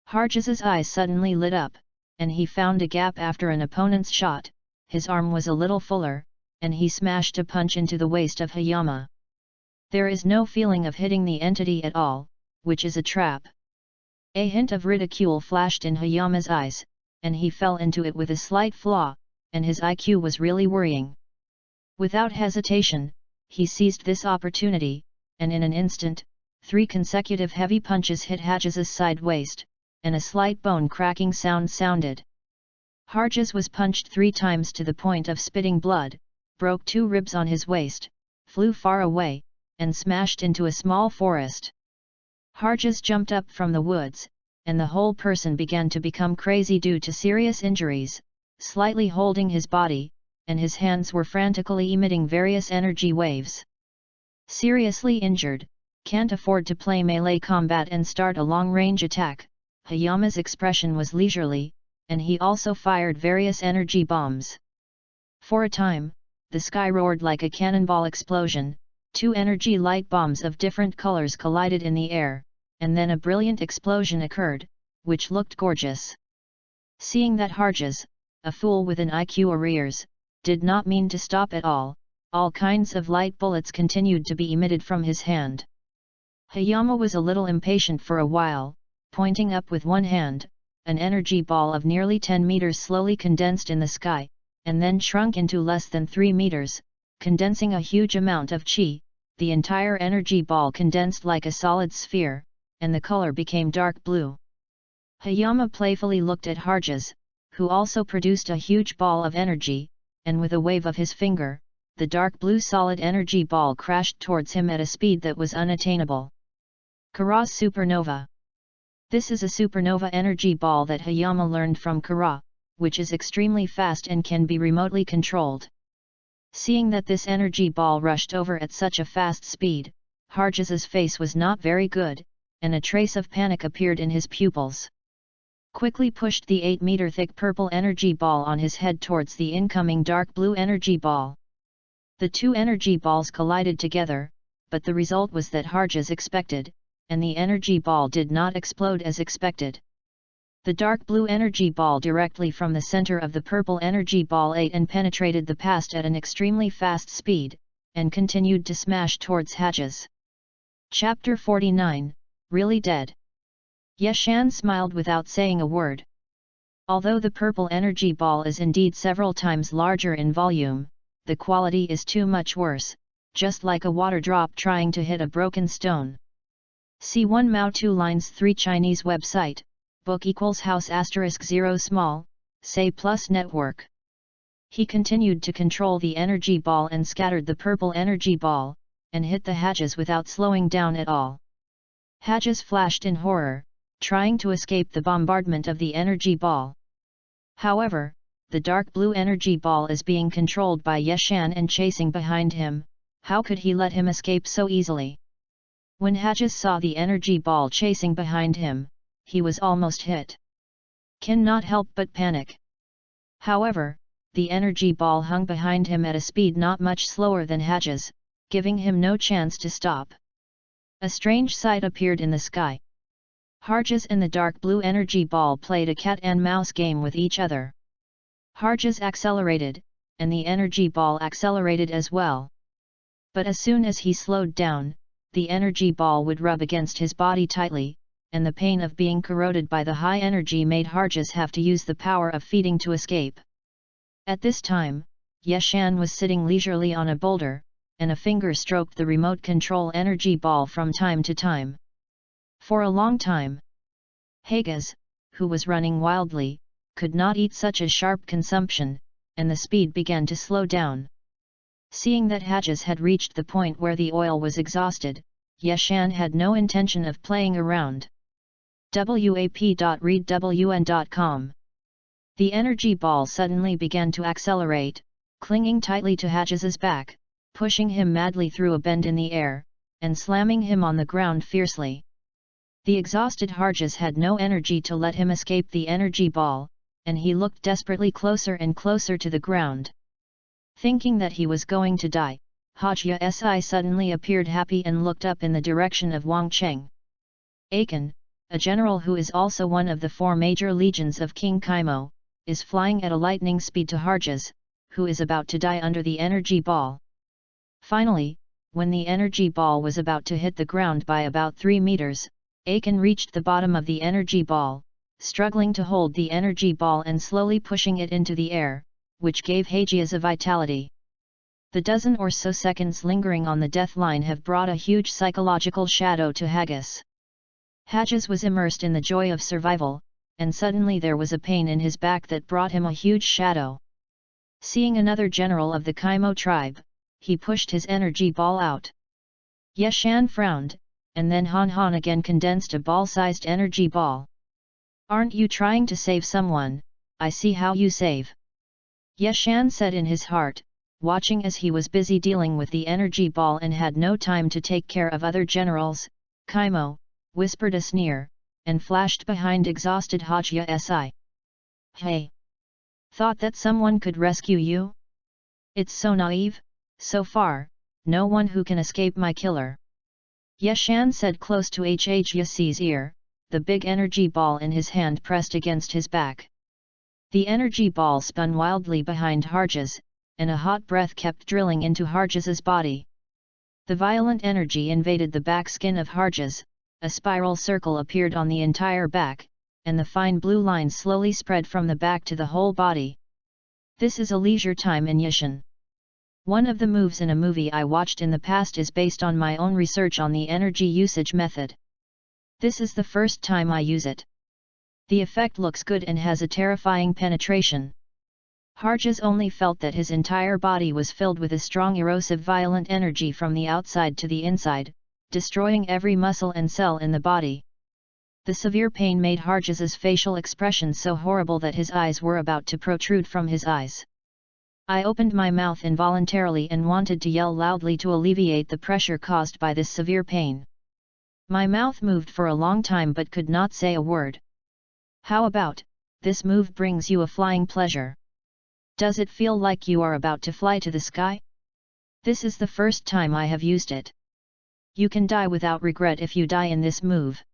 Harjes's eyes suddenly lit up, and he found a gap after an opponent's shot, his arm was a little fuller, and he smashed a punch into the waist of Hayama. There is no feeling of hitting the entity at all, which is a trap. A hint of ridicule flashed in Hayama's eyes, and he fell into it with a slight flaw, and his IQ was really worrying. Without hesitation, he seized this opportunity, and in an instant, 3 consecutive heavy punches hit Harjes's side waist, and a slight bone-cracking sound sounded. Harjes was punched 3 times to the point of spitting blood, broke 2 ribs on his waist, flew far away, and smashed into a small forest. Harjes jumped up from the woods, and the whole person began to become crazy due to serious injuries, slightly holding his body, and his hands were frantically emitting various energy waves. Seriously injured, can't afford to play melee combat and start a long-range attack, Hayama's expression was leisurely, and he also fired various energy bombs. For a time, the sky roared like a cannonball explosion, 2 energy light bombs of different colors collided in the air, and then a brilliant explosion occurred, which looked gorgeous. Seeing that Harjes, a fool with an IQ arrears, did not mean to stop at all kinds of light bullets continued to be emitted from his hand. Hayama was a little impatient for a while, pointing up with one hand, an energy ball of nearly 10 meters slowly condensed in the sky, and then shrunk into less than 3 meters, condensing a huge amount of chi. The entire energy ball condensed like a solid sphere, and the color became dark blue. Hayama playfully looked at Harjes, who also produced a huge ball of energy, and with a wave of his finger, the dark blue solid energy ball crashed towards him at a speed that was unattainable. Kara's supernova. This is a supernova energy ball that Hayama learned from Kara, which is extremely fast and can be remotely controlled. Seeing that this energy ball rushed over at such a fast speed, Harjes's face was not very good, and a trace of panic appeared in his pupils. Quickly pushed the 8-meter thick purple energy ball on his head towards the incoming dark blue energy ball. The 2 energy balls collided together, but the result was that Harjes expected, and the energy ball did not explode as expected. The dark blue energy ball directly from the center of the purple energy ball ate and penetrated the past at an extremely fast speed, and continued to smash towards Harjes. Chapter 49, Really Dead? Yeshan smiled without saying a word. Although the purple energy ball is indeed several times larger in volume, the quality is too much worse, just like a water drop trying to hit a broken stone. See 1 Mao 2 lines 3 Chinese website, book equals house asterisk 0 small, say plus network. He continued to control the energy ball and scattered the purple energy ball, and hit the Harjes without slowing down at all. Harjes flashed in horror, trying to escape the bombardment of the energy ball. However, the dark blue energy ball is being controlled by Yeshan and chasing behind him. How could he let him escape so easily? When Hages saw the energy ball chasing behind him, he was almost hit. Cannot help but panic. However, the energy ball hung behind him at a speed not much slower than Hages, giving him no chance to stop. A strange sight appeared in the sky. Hages and the dark blue energy ball played a cat and mouse game with each other. Hages accelerated, and the energy ball accelerated as well. But as soon as he slowed down, the energy ball would rub against his body tightly, and the pain of being corroded by the high energy made Hages have to use the power of feeding to escape. At this time, Yeshan was sitting leisurely on a boulder, and a finger stroked the remote control energy ball from time to time. For a long time, Hages, who was running wildly, could not eat such a sharp consumption, and the speed began to slow down. Seeing that Hages had reached the point where the oil was exhausted, Yeshan had no intention of playing around. wap.readwn.com. The energy ball suddenly began to accelerate, clinging tightly to Hages's back, pushing him madly through a bend in the air, and slamming him on the ground fiercely. The exhausted Hages had no energy to let him escape the energy ball, and he looked desperately closer and closer to the ground. Thinking that he was going to die, Hages suddenly appeared happy and looked up in the direction of Wang Cheng. Akan, a general who is also one of the 4 major legions of King Kaimo, is flying at a lightning speed to Hages, who is about to die under the energy ball. Finally, when the energy ball was about to hit the ground by about 3 meters, Akan reached the bottom of the energy ball, struggling to hold the energy ball and slowly pushing it into the air, which gave Hages a vitality. The dozen or so seconds lingering on the death line have brought a huge psychological shadow to Hages. Hages was immersed in the joy of survival, and suddenly there was a pain in his back that brought him a huge shadow. Seeing another general of the Kaimo tribe, he pushed his energy ball out. Yeshan frowned, and then Han again condensed a ball-sized energy ball. "Aren't you trying to save someone? I see how you save," Yeshan said in his heart, watching as he was busy dealing with the energy ball and had no time to take care of other generals. Kaimo whispered a sneer, and flashed behind exhausted Hages. "Hey! Thought that someone could rescue you? It's so naive. So far, no one who can escape my killer," Yeshan said close to Hages's ear, the big energy ball in his hand pressed against his back. The energy ball spun wildly behind Hages, and a hot breath kept drilling into Hages's body. The violent energy invaded the back skin of Hages, a spiral circle appeared on the entire back, and the fine blue lines slowly spread from the back to the whole body. This is a leisure time in Yishan. One of the moves in a movie I watched in the past is based on my own research on the energy usage method. This is the first time I use it. The effect looks good and has a terrifying penetration. Hages only felt that his entire body was filled with a strong erosive violent energy from the outside to the inside, destroying every muscle and cell in the body. The severe pain made Hages's facial expression so horrible that his eyes were about to protrude from his eyes. I opened my mouth involuntarily and wanted to yell loudly to alleviate the pressure caused by this severe pain. My mouth moved for a long time but could not say a word. "How about, this move brings you a flying pleasure? Does it feel like you are about to fly to the sky? This is the first time I have used it. You can die without regret if you die in this move."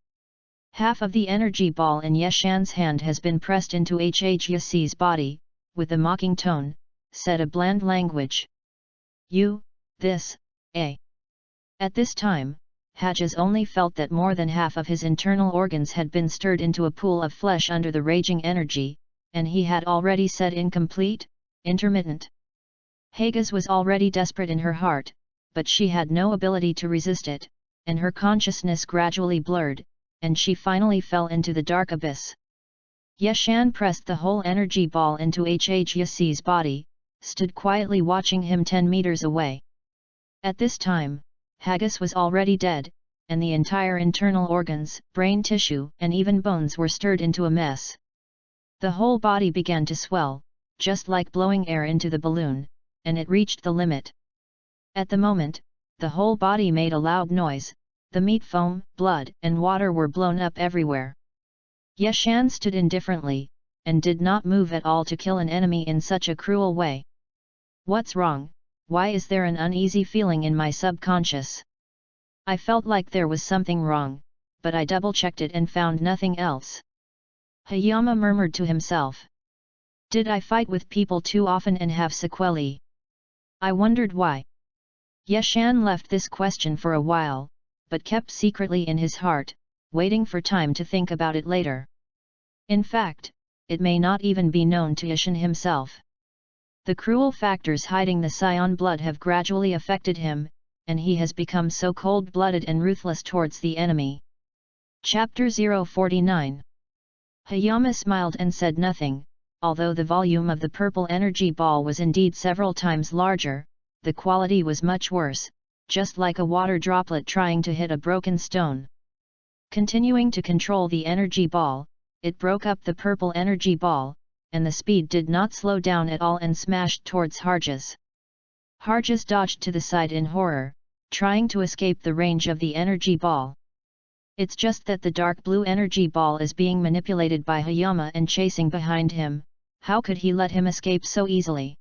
Half of the energy ball in Yeshan's hand has been pressed into Hages's body, with a mocking tone, said a bland language. "You, this, a." At this time, Hages only felt that more than half of his internal organs had been stirred into a pool of flesh under the raging energy, and he had already said incomplete, intermittent. Hages was already desperate in her heart, but she had no ability to resist it, and her consciousness gradually blurred, and she finally fell into the dark abyss. Yeshan pressed the whole energy ball into Hages's body, stood quietly watching him 10 meters away. At this time, Hages was already dead, and the entire internal organs, brain tissue and even bones were stirred into a mess. The whole body began to swell, just like blowing air into the balloon, and it reached the limit. At the moment, the whole body made a loud noise, the meat foam, blood and water were blown up everywhere. Yeshan stood indifferently, and did not move at all to kill an enemy in such a cruel way. What's wrong? Why is there an uneasy feeling in my subconscious? I felt like there was something wrong, but I double-checked it and found nothing else. Hayama murmured to himself. Did I fight with people too often and have sequelae? I wondered why. Yeshan left this question for a while, but kept secretly in his heart, waiting for time to think about it later. In fact, it may not even be known to Yeshan himself. The cruel factors hiding the scion blood have gradually affected him, and he has become so cold-blooded and ruthless towards the enemy. Chapter 049. Hayama smiled and said nothing. Although the volume of the purple energy ball was indeed several times larger, the quality was much worse, just like a water droplet trying to hit a broken stone. Continuing to control the energy ball, it broke up the purple energy ball, and the speed did not slow down at all and smashed towards Harjes. Harjes dodged to the side in horror, trying to escape the range of the energy ball. It's just that the dark blue energy ball is being manipulated by Hayama and chasing behind him. How could he let him escape so easily?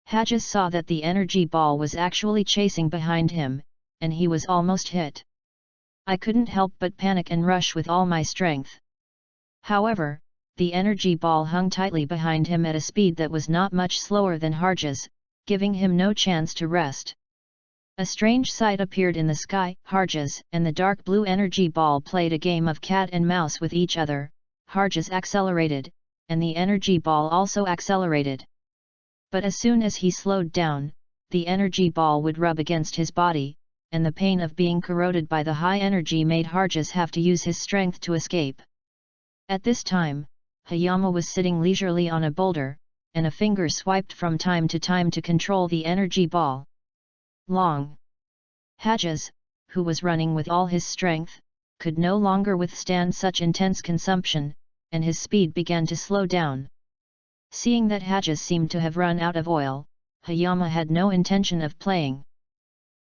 Harjes saw that the energy ball was actually chasing behind him, and he was almost hit. I couldn't help but panic and rush with all my strength. However, the energy ball hung tightly behind him at a speed that was not much slower than Harjes, giving him no chance to rest. A strange sight appeared in the sky. Harjes and the dark blue energy ball played a game of cat and mouse with each other. Harjes accelerated, and the energy ball also accelerated. But as soon as he slowed down, the energy ball would rub against his body, and the pain of being corroded by the high energy made Harjes have to use his strength to escape. At this time, Hayama was sitting leisurely on a boulder, and a finger swiped from time to time to control the energy ball. Long. Harjes, who was running with all his strength, could no longer withstand such intense consumption, and his speed began to slow down. Seeing that Harjes seemed to have run out of oil, Hayama had no intention of playing.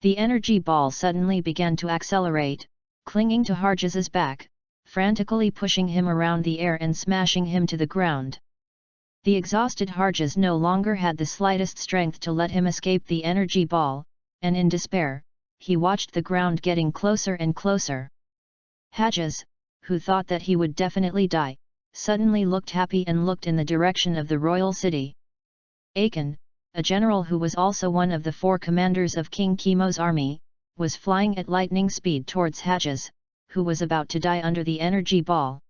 The energy ball suddenly began to accelerate, clinging to Harjes's back, frantically pushing him around the air and smashing him to the ground. The exhausted Harjes no longer had the slightest strength to let him escape the energy ball, and in despair, he watched the ground getting closer and closer. Harjes, who thought that he would definitely die, suddenly looked happy and looked in the direction of the royal city. Akin, a general who was also one of the 4 commanders of King Kemo's army, was flying at lightning speed towards Harjes, who was about to die under the energy ball.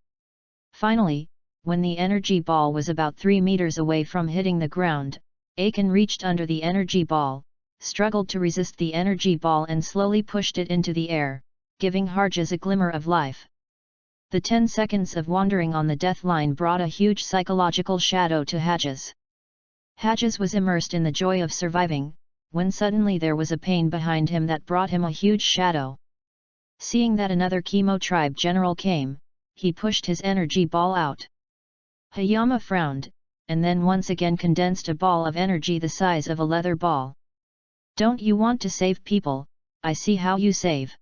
Finally, when the energy ball was about 3 meters away from hitting the ground, Akin reached under the energy ball, struggled to resist the energy ball and slowly pushed it into the air, giving Harjes a glimmer of life. The 10 seconds of wandering on the death line brought a huge psychological shadow to Harjes. Harjes was immersed in the joy of surviving, when suddenly there was a pain behind him that brought him a huge shadow. Seeing that another Kemo tribe general came, he pushed his energy ball out. Hayama frowned, and then once again condensed a ball of energy the size of a leather ball. Don't you want to save people? I see how you save.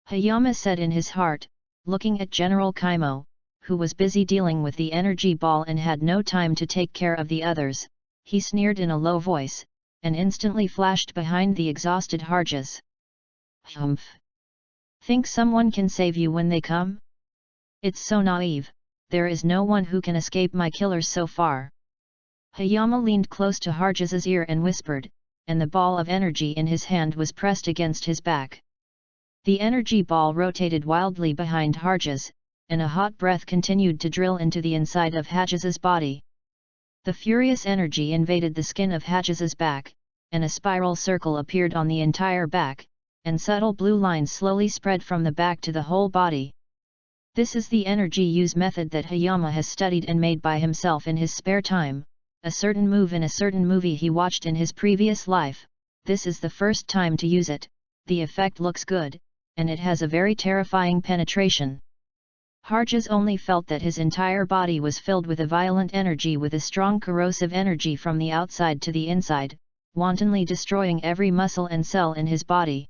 Hayama said in his heart, looking at General Kemo, who was busy dealing with the energy ball and had no time to take care of the others. He sneered in a low voice, and instantly flashed behind the exhausted Harjes. Humph! Think someone can save you when they come? It's so naive, there is no one who can escape my killers so far. Hayama leaned close to Harjes's ear and whispered, and the ball of energy in his hand was pressed against his back. The energy ball rotated wildly behind Harjes, and a hot breath continued to drill into the inside of Harjes's body. The furious energy invaded the skin of Harjes's back, and a spiral circle appeared on the entire back, and subtle blue lines slowly spread from the back to the whole body. This is the energy use method that Hayama has studied and made by himself in his spare time, a certain move in a certain movie he watched in his previous life. This is the first time to use it. The effect looks good, and it has a very terrifying penetration. Harjas only felt that his entire body was filled with a violent energy, with a strong corrosive energy from the outside to the inside, wantonly destroying every muscle and cell in his body.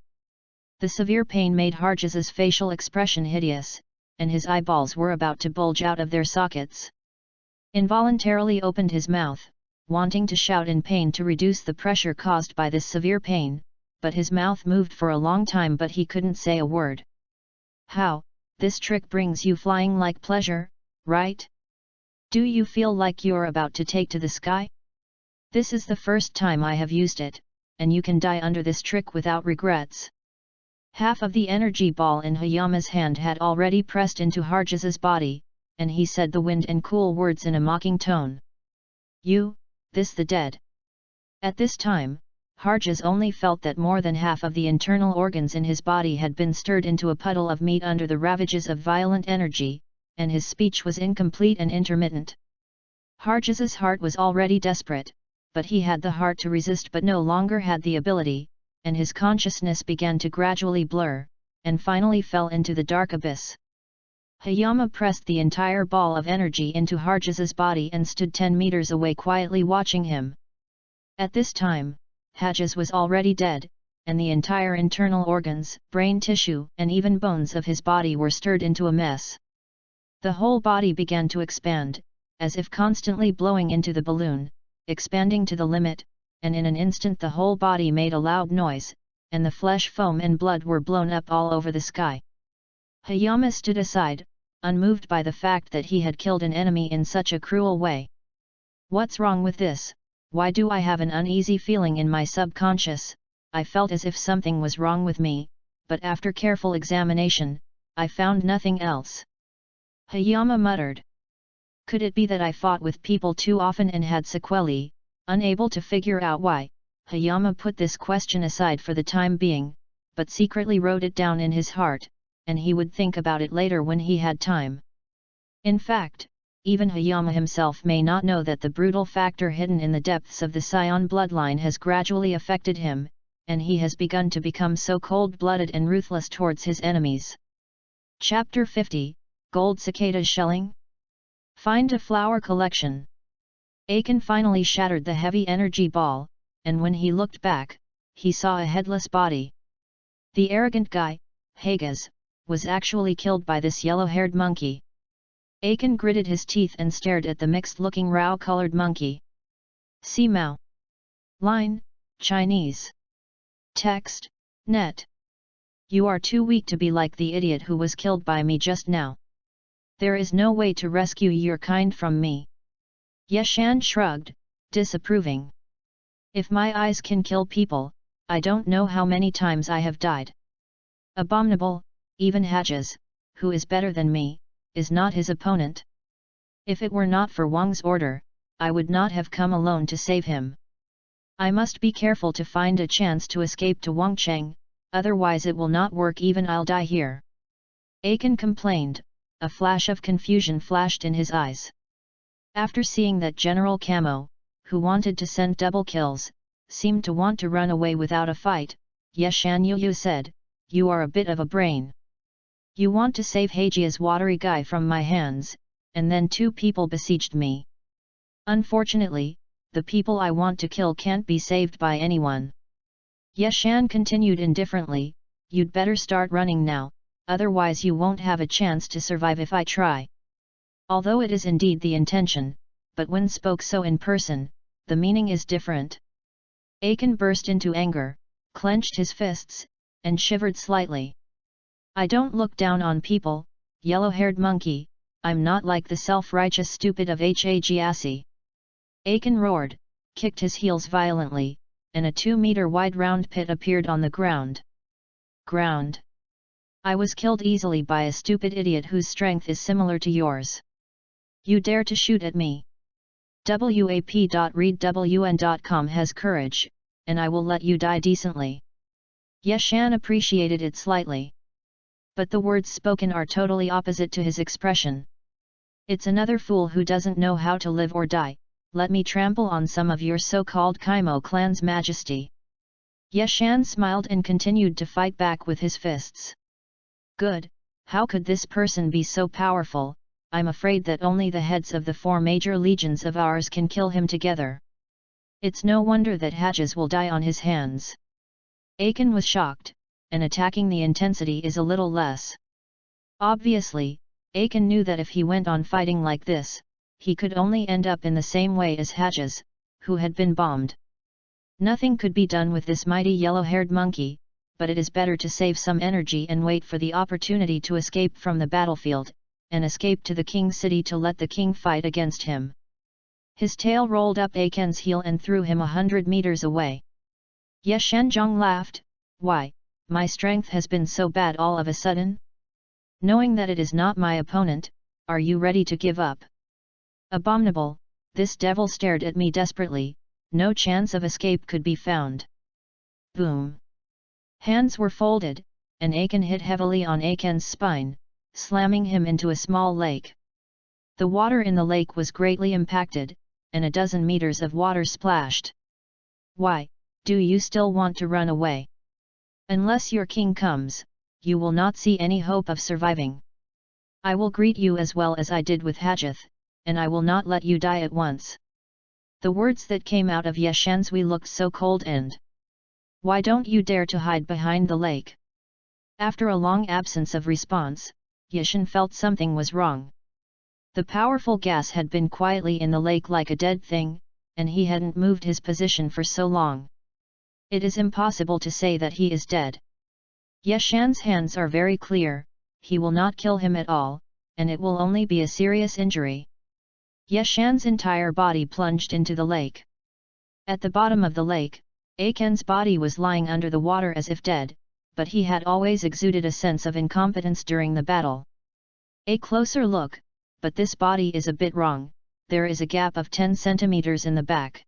The severe pain made Harjas's facial expression hideous, and his eyeballs were about to bulge out of their sockets. Involuntarily opened his mouth, wanting to shout in pain to reduce the pressure caused by this severe pain, but his mouth moved for a long time, but he couldn't say a word. How? This trick brings you flying like pleasure, right? Do you feel like you're about to take to the sky? This is the first time I have used it, and you can die under this trick without regrets. Half of the energy ball in Hayama's hand had already pressed into Harjas's body, and he said the wind and cool words in a mocking tone. You, this the dead. At this time, Harjas only felt that more than half of the internal organs in his body had been stirred into a puddle of meat under the ravages of violent energy, and his speech was incomplete and intermittent. Harjas's heart was already desperate, but he had the heart to resist but no longer had the ability, and his consciousness began to gradually blur, and finally fell into the dark abyss. Hayama pressed the entire ball of energy into Harjas's body and stood 10 meters away quietly watching him. At this time, Harjas was already dead, and the entire internal organs, brain tissue and even bones of his body were stirred into a mess. The whole body began to expand, as if constantly blowing into the balloon, expanding to the limit, and in an instant the whole body made a loud noise, and the flesh, foam and blood were blown up all over the sky. Hayama stood aside, unmoved by the fact that he had killed an enemy in such a cruel way. What's wrong with this? Why do I have an uneasy feeling in my subconscious? I felt as if something was wrong with me, but after careful examination, I found nothing else. Hayama muttered. Could it be that I fought with people too often and had sequelae? Unable to figure out why, Hayama put this question aside for the time being, but secretly wrote it down in his heart, and he would think about it later when he had time. In fact, even Hayama himself may not know that the brutal factor hidden in the depths of the Scion bloodline has gradually affected him, and he has begun to become so cold-blooded and ruthless towards his enemies. Chapter 50, Gold Cicada Shelling? Find a flower collection. Aiken finally shattered the heavy energy ball, and when he looked back, he saw a headless body. The arrogant guy, Hagas, was actually killed by this yellow-haired monkey. Aiken gritted his teeth and stared at the mixed-looking row-colored monkey. See Mao. Line, Chinese. Text, net. You are too weak to be like the idiot who was killed by me just now. There is no way to rescue your kind from me. Yeshan shrugged, disapproving. If my eyes can kill people, I don't know how many times I have died. Abominable, even Harjas, who is better than me, is not his opponent. If it were not for Wang's order, I would not have come alone to save him. I must be careful to find a chance to escape to Wangcheng, otherwise it will not work, even I'll die here. Aiken complained, a flash of confusion flashed in his eyes. After seeing that General Camo, who wanted to send double kills, seemed to want to run away without a fight, Yeshan Yu said, you are a bit of a brain. You want to save Hajia's watery guy from my hands, and then 2 people besieged me. Unfortunately, the people I want to kill can't be saved by anyone. Yeshan continued indifferently, you'd better start running now, otherwise you won't have a chance to survive if I try. Although it is indeed the intention, but when spoke so in person, the meaning is different. Aiken burst into anger, clenched his fists, and shivered slightly. I don't look down on people, yellow-haired monkey, I'm not like the self-righteous stupid of Hagassi. Aiken roared, kicked his heels violently, and a 2-meter wide round pit appeared on the ground. I was killed easily by a stupid idiot whose strength is similar to yours. You dare to shoot at me? WAP.readwn.com has courage, and I will let you die decently. Yeshan appreciated it slightly. But the words spoken are totally opposite to his expression. It's another fool who doesn't know how to live or die, let me trample on some of your so-called Kaimo clan's majesty. Yeshan smiled and continued to fight back with his fists. Good, How could this person be so powerful? I'm afraid that only the heads of the 4 major legions of ours can kill him together. It's no wonder that Hadges will die on his hands." Akin was shocked, and attacking the intensity is a little less. Obviously, Akin knew that if he went on fighting like this, he could only end up in the same way as Hadges, who had been bombed. Nothing could be done with this mighty yellow-haired monkey, but it is better to save some energy and wait for the opportunity to escape from the battlefield, and escape to the king's city to let the king fight against him. His tail rolled up Akin's heel and threw him 100 meters away. Ye Shenzhong laughed, "Why, my strength has been so bad all of a sudden? Knowing that it is not my opponent, are you ready to give up?" Abominable, this devil stared at me desperately, no chance of escape could be found. Boom! Hands were folded, and Akin hit heavily on Akin's spine, slamming him into a small lake. The water in the lake was greatly impacted, and a dozen meters of water splashed. "Why, do you still want to run away? Unless your king comes, you will not see any hope of surviving. I will greet you as well as I did with Hadgeth, and I will not let you die at once." The words that came out of Ye Shenzhui looked so cold and, "Why don't you dare to hide behind the lake?" After a long absence of response, Ye Shen felt something was wrong. The powerful gas had been quietly in the lake like a dead thing, and he hadn't moved his position for so long. It is impossible to say that he is dead. Ye Shan's hands are very clear, he will not kill him at all, and it will only be a serious injury. Ye Shan's entire body plunged into the lake. At the bottom of the lake, Akin's body was lying under the water as if dead, but he had always exuded a sense of incompetence during the battle. A closer look, but this body is a bit wrong, there is a gap of 10 centimeters in the back.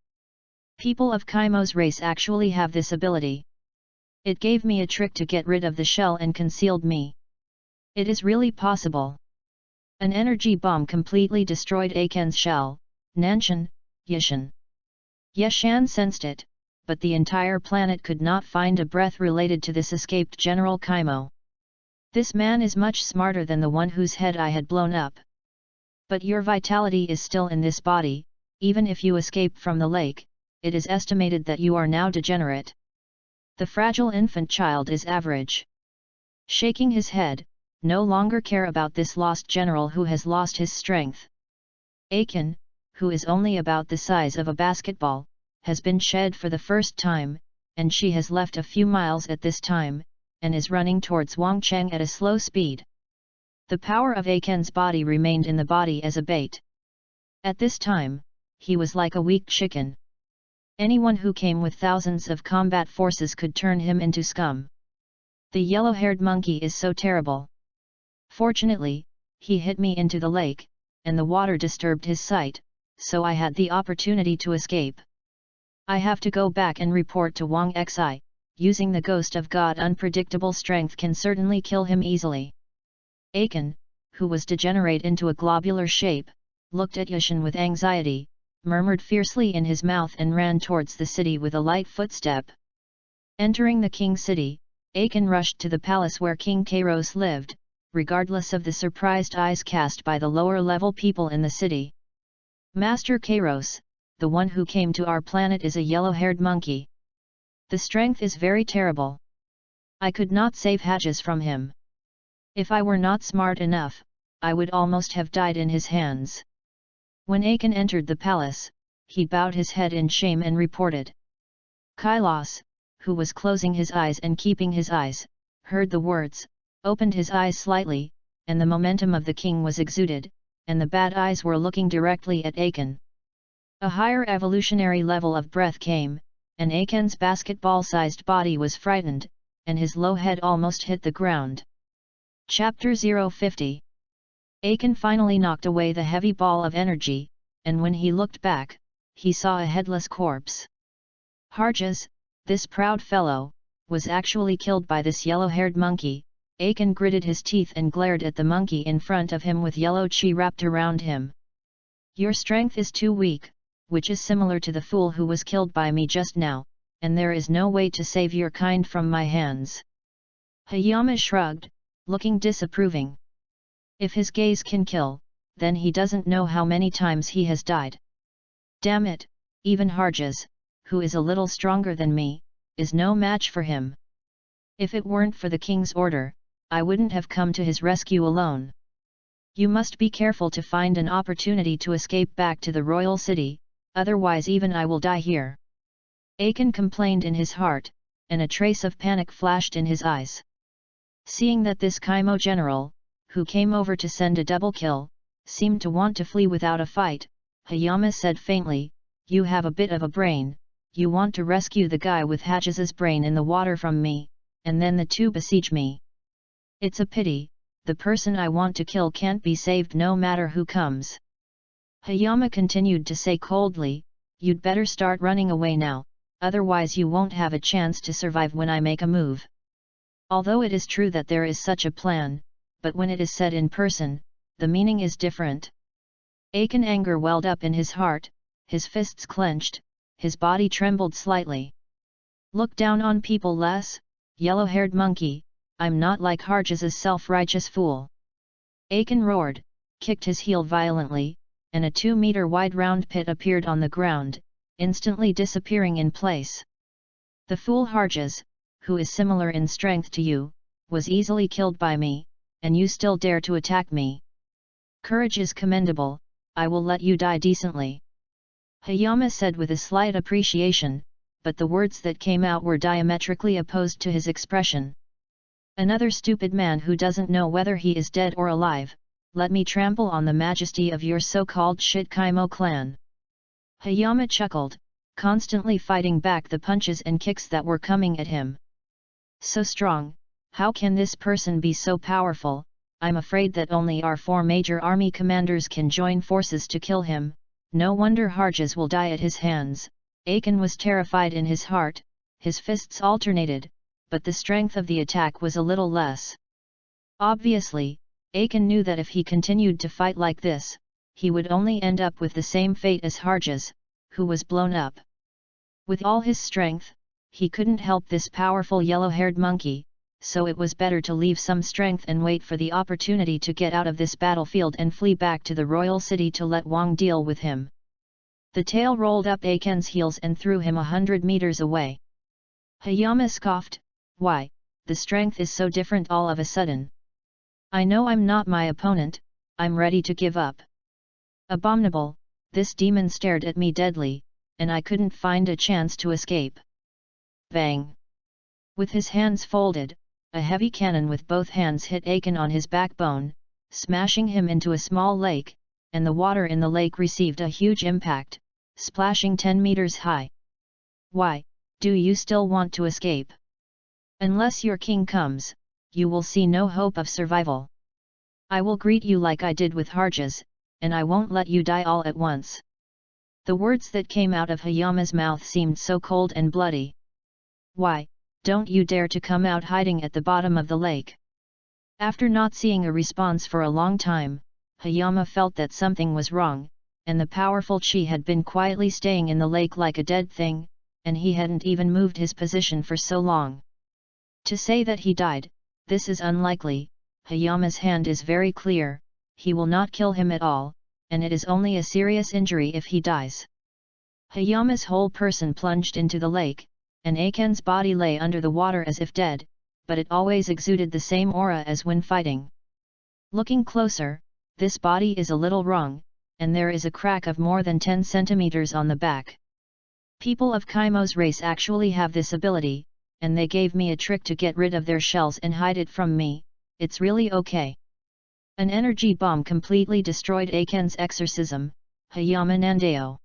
People of Kaimo's race actually have this ability. It gave me a trick to get rid of the shell and concealed me. It is really possible. An energy bomb completely destroyed Akin's shell, Nanshan, Yishan. Ye Shan sensed it, but the entire planet could not find a breath related to this escaped General Kaimo. This man is much smarter than the one whose head I had blown up. But your vitality is still in this body, even if you escape from the lake, it is estimated that you are now degenerate. The fragile infant child is average. Shaking his head, no longer care about this lost general who has lost his strength. Akin, who is only about the size of a basketball, has been shed for the first time, and she has left a few miles at this time, and is running towards Wangcheng at a slow speed. The power of Akin's body remained in the body as a bait. At this time, he was like a weak chicken. Anyone who came with thousands of combat forces could turn him into scum. The yellow-haired monkey is so terrible. Fortunately, he hit me into the lake, and the water disturbed his sight, so I had the opportunity to escape. I have to go back and report to Wang Xi, using the ghost of God. Unpredictable strength can certainly kill him easily. Akin, who was degenerate into a globular shape, looked at Yishan with anxiety, murmured fiercely in his mouth and ran towards the city with a light footstep. Entering the king's city, Akin rushed to the palace where King Kairos lived, regardless of the surprised eyes cast by the lower-level people in the city. "Master Kairos, the one who came to our planet is a yellow-haired monkey. The strength is very terrible. I could not save Hadges from him. If I were not smart enough, I would almost have died in his hands." When Akin entered the palace, he bowed his head in shame and reported. Kailos, who was closing his eyes and keeping his eyes, heard the words, opened his eyes slightly, and the momentum of the king was exuded, and the bad eyes were looking directly at Akin. A higher evolutionary level of breath came, and Akin's basketball-sized body was frightened, and his low head almost hit the ground. Chapter 050. Akin finally knocked away the heavy ball of energy, and when he looked back, he saw a headless corpse. Harjas, this proud fellow, was actually killed by this yellow-haired monkey. Akin gritted his teeth and glared at the monkey in front of him with yellow chi wrapped around him. "Your strength is too weak, which is similar to the fool who was killed by me just now, and there is no way to save your kind from my hands." Hayama shrugged, looking disapproving. If his gaze can kill, then he doesn't know how many times he has died. Damn it, even Harjes, who is a little stronger than me, is no match for him. If it weren't for the king's order, I wouldn't have come to his rescue alone. You must be careful to find an opportunity to escape back to the royal city, otherwise even I will die here. Akan complained in his heart, and a trace of panic flashed in his eyes. Seeing that this Kaimo general, who came over to send a double kill, seemed to want to flee without a fight, Hayama said faintly, "You have a bit of a brain, you want to rescue the guy with Harjes's brain in the water from me, and then the two besiege me. It's a pity, the person I want to kill can't be saved no matter who comes." Hayama continued to say coldly, "You'd better start running away now, otherwise you won't have a chance to survive when I make a move." Although it is true that there is such a plan, but when it is said in person, the meaning is different. Akan anger welled up in his heart, his fists clenched, his body trembled slightly. "Look down on people less, yellow-haired monkey, I'm not like Harjes's self-righteous fool." Akan roared, kicked his heel violently, and a 2-meter-wide round pit appeared on the ground, instantly disappearing in place. "The fool Harjes, who is similar in strength to you, was easily killed by me, and you still dare to attack me. Courage is commendable, I will let you die decently." Hayama said with a slight appreciation, but the words that came out were diametrically opposed to his expression. "Another stupid man who doesn't know whether he is dead or alive, let me trample on the majesty of your so-called shit Kaimo clan." Hayama chuckled, constantly fighting back the punches and kicks that were coming at him. "So strong, how can this person be so powerful? I'm afraid that only our 4 major army commanders can join forces to kill him, no wonder Harjes will die at his hands." Akan was terrified in his heart, his fists alternated, but the strength of the attack was a little less. Obviously, Akan knew that if he continued to fight like this, he would only end up with the same fate as Harjes, who was blown up. With all his strength, he couldn't help this powerful yellow-haired monkey, so it was better to leave some strength and wait for the opportunity to get out of this battlefield and flee back to the royal city to let Wang deal with him. The tail rolled up Akan's heels and threw him 100 meters away. Hayama scoffed, "Why, the strength is so different all of a sudden. I know I'm not my opponent, I'm ready to give up." Abominable, this demon stared at me deadly, and I couldn't find a chance to escape. Bang! With his hands folded, a heavy cannon with both hands hit Akan on his backbone, smashing him into a small lake, and the water in the lake received a huge impact, splashing 10 meters high. "Why, do you still want to escape? Unless your king comes, you will see no hope of survival. I will greet you like I did with Harjes, and I won't let you die all at once." The words that came out of Hayama's mouth seemed so cold and bloody. "Why, don't you dare to come out hiding at the bottom of the lake." After not seeing a response for a long time, Hayama felt that something was wrong, and the powerful chi had been quietly staying in the lake like a dead thing, and he hadn't even moved his position for so long. To say that he died, this is unlikely. Hayama's hand is very clear, he will not kill him at all, and it is only a serious injury if he dies. Hayama's whole person plunged into the lake, and Akan's body lay under the water as if dead, but it always exuded the same aura as when fighting. Looking closer, this body is a little wrong, and there is a crack of more than 10 centimeters on the back. People of Kaimo's race actually have this ability, and they gave me a trick to get rid of their shells and hide it from me. It's really okay. An energy bomb completely destroyed Akan's exorcism, Hayama Nandeo.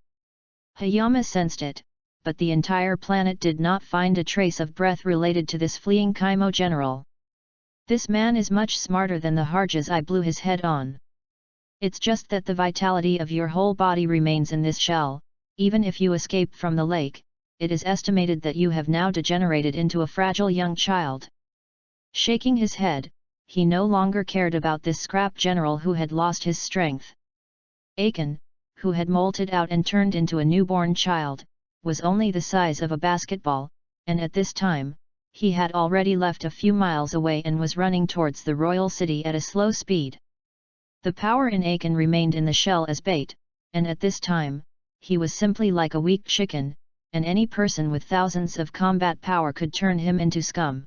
Hayama sensed it, but the entire planet did not find a trace of breath related to this fleeing Kaimo general. This man is much smarter than the Harjes I blew his head on. It's just that the vitality of your whole body remains in this shell, even if you escape from the lake, it is estimated that you have now degenerated into a fragile young child. Shaking his head, he no longer cared about this scrap general who had lost his strength. Akan, who had molted out and turned into a newborn child, was only the size of a basketball, and at this time, he had already left a few miles away and was running towards the royal city at a slow speed. The power in Aiken remained in the shell as bait, and at this time, he was simply like a weak chicken, and any person with thousands of combat power could turn him into scum.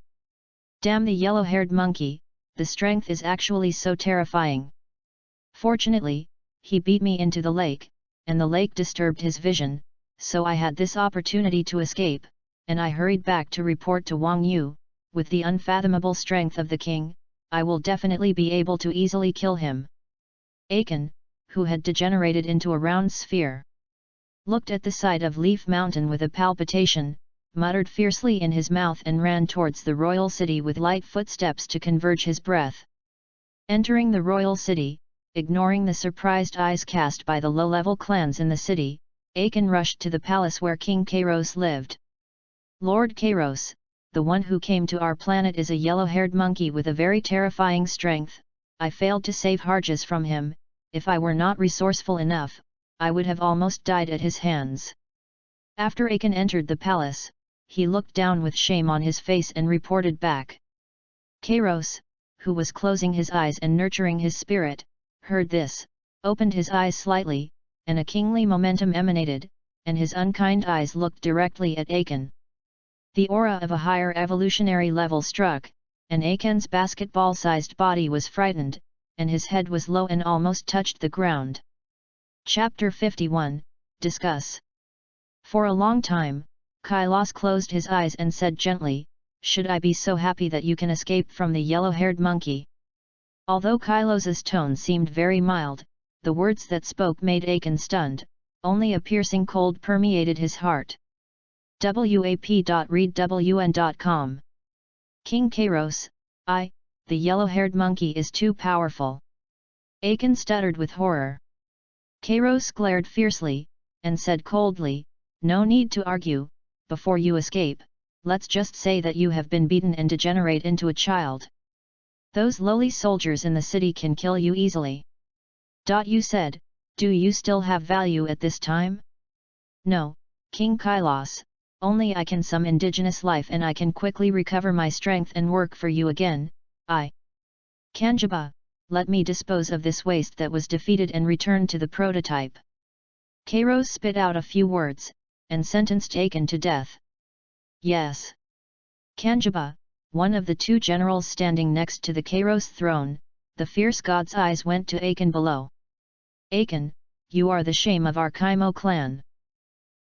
Damn the yellow-haired monkey, the strength is actually so terrifying. Fortunately, he beat me into the lake, and the lake disturbed his vision, so I had this opportunity to escape, and I hurried back to report to Wang Yu. With the unfathomable strength of the king, I will definitely be able to easily kill him. Aiken, who had degenerated into a round sphere, looked at the side of Leaf Mountain with a palpitation, muttered fiercely in his mouth and ran towards the royal city with light footsteps to converge his breath. Entering the royal city, ignoring the surprised eyes cast by the low-level clans in the city, Aiken rushed to the palace where King Kairos lived. Lord Kairos, the one who came to our planet is a yellow-haired monkey with a very terrifying strength. I failed to save Harjas from him. If I were not resourceful enough, I would have almost died at his hands. After Aiken entered the palace, he looked down with shame on his face and reported back. Kairos, who was closing his eyes and nurturing his spirit, heard this, opened his eyes slightly, and a kingly momentum emanated, and his unkind eyes looked directly at Aiken. The aura of a higher evolutionary level struck, and Aiken's basketball-sized body was frightened, and his head was low and almost touched the ground. Chapter 51, Discuss. For a long time, Kailos closed his eyes and said gently, "Should I be so happy that you can escape from the yellow-haired monkey?" Although Kailos's tone seemed very mild, the words that spoke made Aiken stunned, only a piercing cold permeated his heart. wap.readwn.com. King Kairos, the yellow-haired monkey is too powerful. Aiken stuttered with horror. Kairos glared fiercely, and said coldly, "No need to argue, before you escape, let's just say that you have been beaten and degenerate into a child. Those lowly soldiers in the city can kill you easily." You said, "Do you still have value at this time?" "No, King Kailos, only I can some indigenous life and I can quickly recover my strength and work for you again. Kanjaba, let me dispose of this waste that was defeated and return to the prototype." Kairos spit out a few words, and sentenced Aiken to death. "Yes." Kanjaba, one of the two generals standing next to the Kairos throne, the fierce god's eyes went to Aiken below. "Aiken, you are the shame of our Kaimo clan.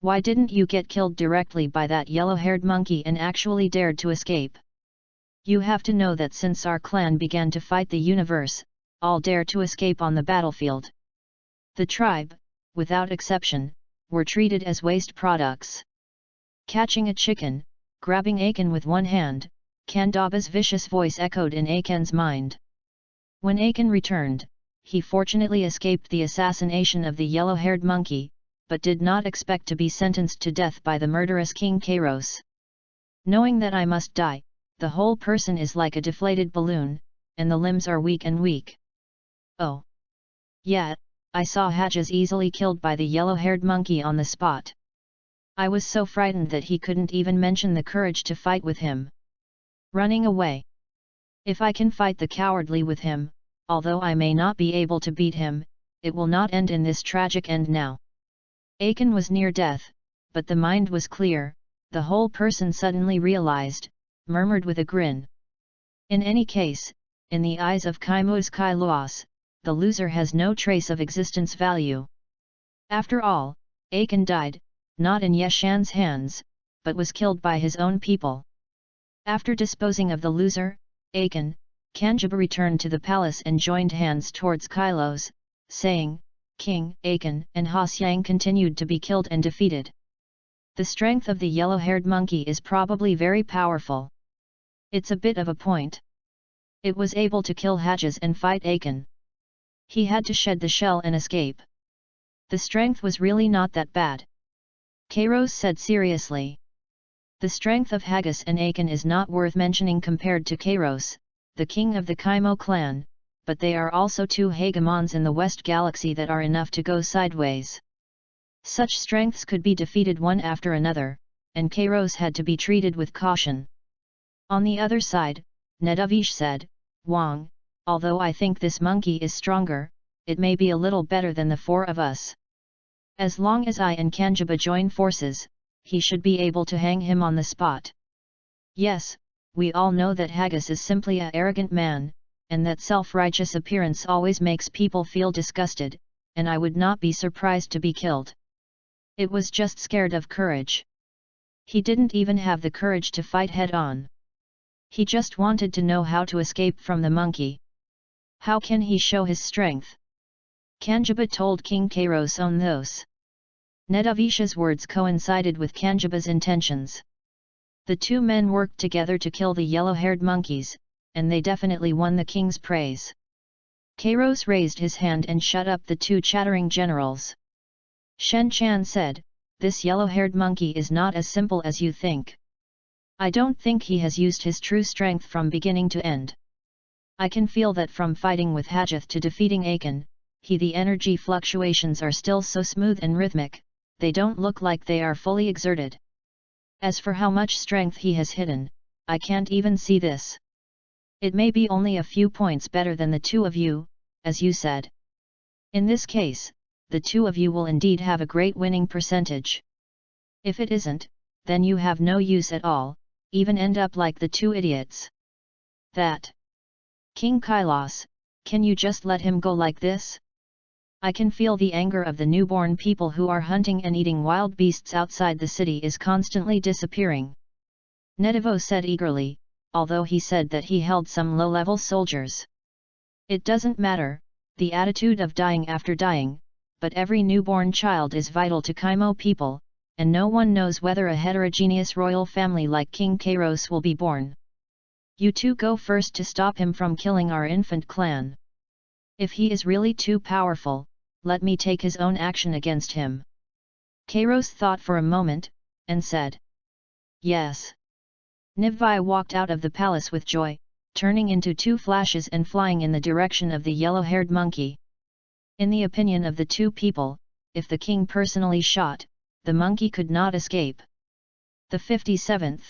Why didn't you get killed directly by that yellow-haired monkey and actually dared to escape? You have to know that since our clan began to fight the universe, all dare to escape on the battlefield. The tribe, without exception, were treated as waste products." Catching a chicken, grabbing Aiken with one hand, Kandaba's vicious voice echoed in Aiken's mind. When Aiken returned, he fortunately escaped the assassination of the yellow-haired monkey, but did not expect to be sentenced to death by the murderous King Kairos. "Knowing that I must die, the whole person is like a deflated balloon, and the limbs are weak and weak. Oh! Yeah, I saw Hatches easily killed by the yellow-haired monkey on the spot. I was so frightened that he couldn't even mention the courage to fight with him. Running away. If I can fight the cowardly with him, although I may not be able to beat him, it will not end in this tragic end now." Aiken was near death, but the mind was clear, the whole person suddenly realized, murmured with a grin. "In any case, in the eyes of Kaimo's Kailos, the loser has no trace of existence value. After all, Aiken died, not in Yeshan's hands, but was killed by his own people." After disposing of the loser, Aiken, Kanjaba returned to the palace and joined hands towards Kailos, saying, "King, Aiken and Hasyang continued to be killed and defeated. The strength of the yellow-haired monkey is probably very powerful. It's a bit of a point. It was able to kill Hatches and fight Aiken. He had to shed the shell and escape. The strength was really not that bad." Kairos said seriously. "The strength of Haggis and Aiken is not worth mentioning compared to Kairos, the king of the Kaimo clan, but they are also two hegemons in the West Galaxy that are enough to go sideways. Such strengths could be defeated one after another, and Kairos had to be treated with caution. On the other side, Nedavish said, Wang, although I think this monkey is stronger, it may be a little better than the four of us. As long as I and Kanjiba join forces, he should be able to hang him on the spot. Yes, we all know that Haggis is simply an arrogant man, and that self-righteous appearance always makes people feel disgusted, and I would not be surprised to be killed. It was just scared of courage. He didn't even have the courage to fight head-on. He just wanted to know how to escape from the monkey. How can he show his strength? Kanjiba told King Kairos on those. Nedavisha's words coincided with Kanjiba's intentions. The two men worked together to kill the yellow-haired monkeys, and they definitely won the king's praise. Kairos raised his hand and shut up the two chattering generals. Shen Chan said, This yellow-haired monkey is not as simple as you think. I don't think he has used his true strength from beginning to end. I can feel that from fighting with Hajith to defeating Akan, the energy fluctuations are still so smooth and rhythmic, they don't look like they are fully exerted. As for how much strength he has hidden, I can't even see this. It may be only a few points better than the two of you, as you said. In this case, the two of you will indeed have a great winning percentage. If it isn't, then you have no use at all, even end up like the two idiots. That. King Kailas, can you just let him go like this? I can feel the anger of the newborn people who are hunting and eating wild beasts outside the city is constantly disappearing. Nedivo said eagerly, although he said that he held some low-level soldiers. It doesn't matter, the attitude of dying after dying, but every newborn child is vital to Kaimo people, and no one knows whether a heterogeneous royal family like King Kairos will be born. You two go first to stop him from killing our infant clan. If he is really too powerful, let me take his own action against him. Kairos thought for a moment, and said, Yes. Nivai walked out of the palace with joy, turning into two flashes and flying in the direction of the yellow-haired monkey. In the opinion of the two people, if the king personally shot, the monkey could not escape. The 57th.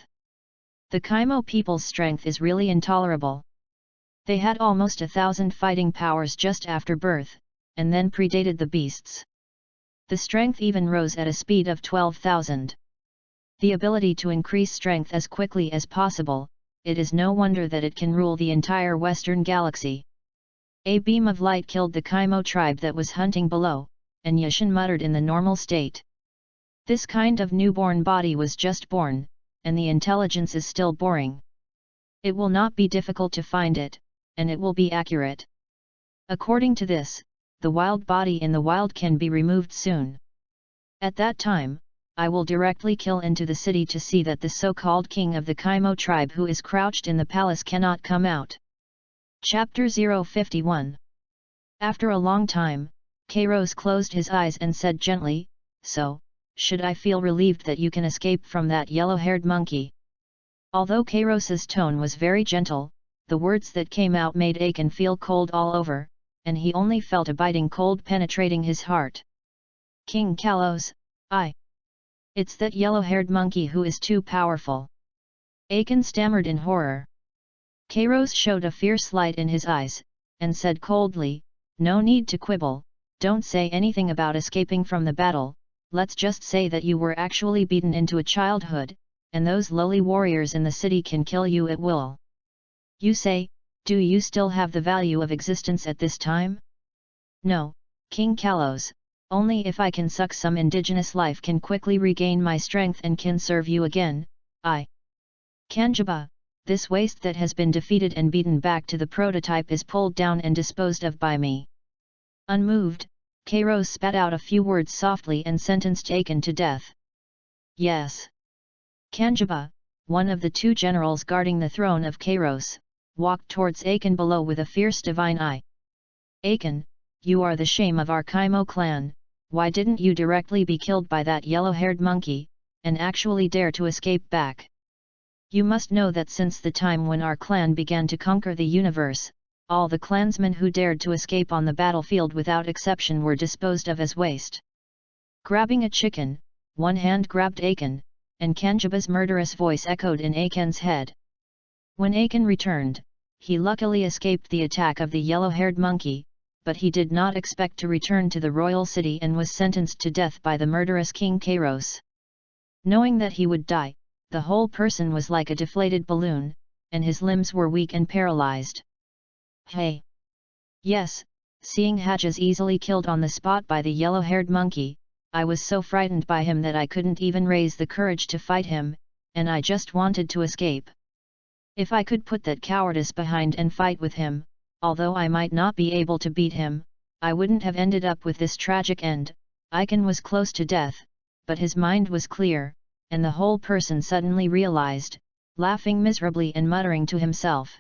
The Kaimo people's strength is really intolerable. They had almost 1,000 fighting powers just after birth, and then predated the beasts. The strength even rose at a speed of 12,000. The ability to increase strength as quickly as possible, it is no wonder that it can rule the entire Western Galaxy. A beam of light killed the Kaimo tribe that was hunting below, and Yashin muttered in the normal state. This kind of newborn body was just born, and the intelligence is still boring. It will not be difficult to find it, and it will be accurate. According to this, the wild body in the wild can be removed soon. At that time, I will directly kill into the city to see that the so-called king of the Kaimo tribe who is crouched in the palace cannot come out. Chapter 051. After a long time, Kairos closed his eyes and said gently, So, should I feel relieved that you can escape from that yellow-haired monkey? Although Kairos's tone was very gentle, the words that came out made Akan feel cold all over, and he only felt a biting cold penetrating his heart. King Kalos, it's that yellow-haired monkey who is too powerful. Akan stammered in horror. Kairos showed a fierce light in his eyes, and said coldly, No need to quibble, don't say anything about escaping from the battle, let's just say that you were actually beaten into a childhood, and those lowly warriors in the city can kill you at will. You say, do you still have the value of existence at this time? No, King Kalos, only if I can suck some indigenous life can quickly regain my strength and can serve you again, Kanjiba, this waste that has been defeated and beaten back to the prototype is pulled down and disposed of by me. Unmoved, Kairos spat out a few words softly and sentenced Akan to death. Yes. Kanjiba, one of the two generals guarding the throne of Kairos, walked towards Akan below with a fierce divine eye. Akan, you are the shame of our Kaimo clan, why didn't you directly be killed by that yellow-haired monkey, and actually dare to escape back? You must know that since the time when our clan began to conquer the universe, all the clansmen who dared to escape on the battlefield without exception were disposed of as waste. Grabbing a chicken, one hand grabbed Akan, and Kanjiba's murderous voice echoed in Akan's head. When Akin returned, he luckily escaped the attack of the yellow-haired monkey, but he did not expect to return to the royal city and was sentenced to death by the murderous King Kairos. Knowing that he would die, the whole person was like a deflated balloon, and his limbs were weak and paralyzed. Hey! Yes, seeing Hadges easily killed on the spot by the yellow-haired monkey, I was so frightened by him that I couldn't even raise the courage to fight him, and I just wanted to escape. If I could put that cowardice behind and fight with him, although I might not be able to beat him, I wouldn't have ended up with this tragic end. Akin was close to death, but his mind was clear, and the whole person suddenly realized, laughing miserably and muttering to himself.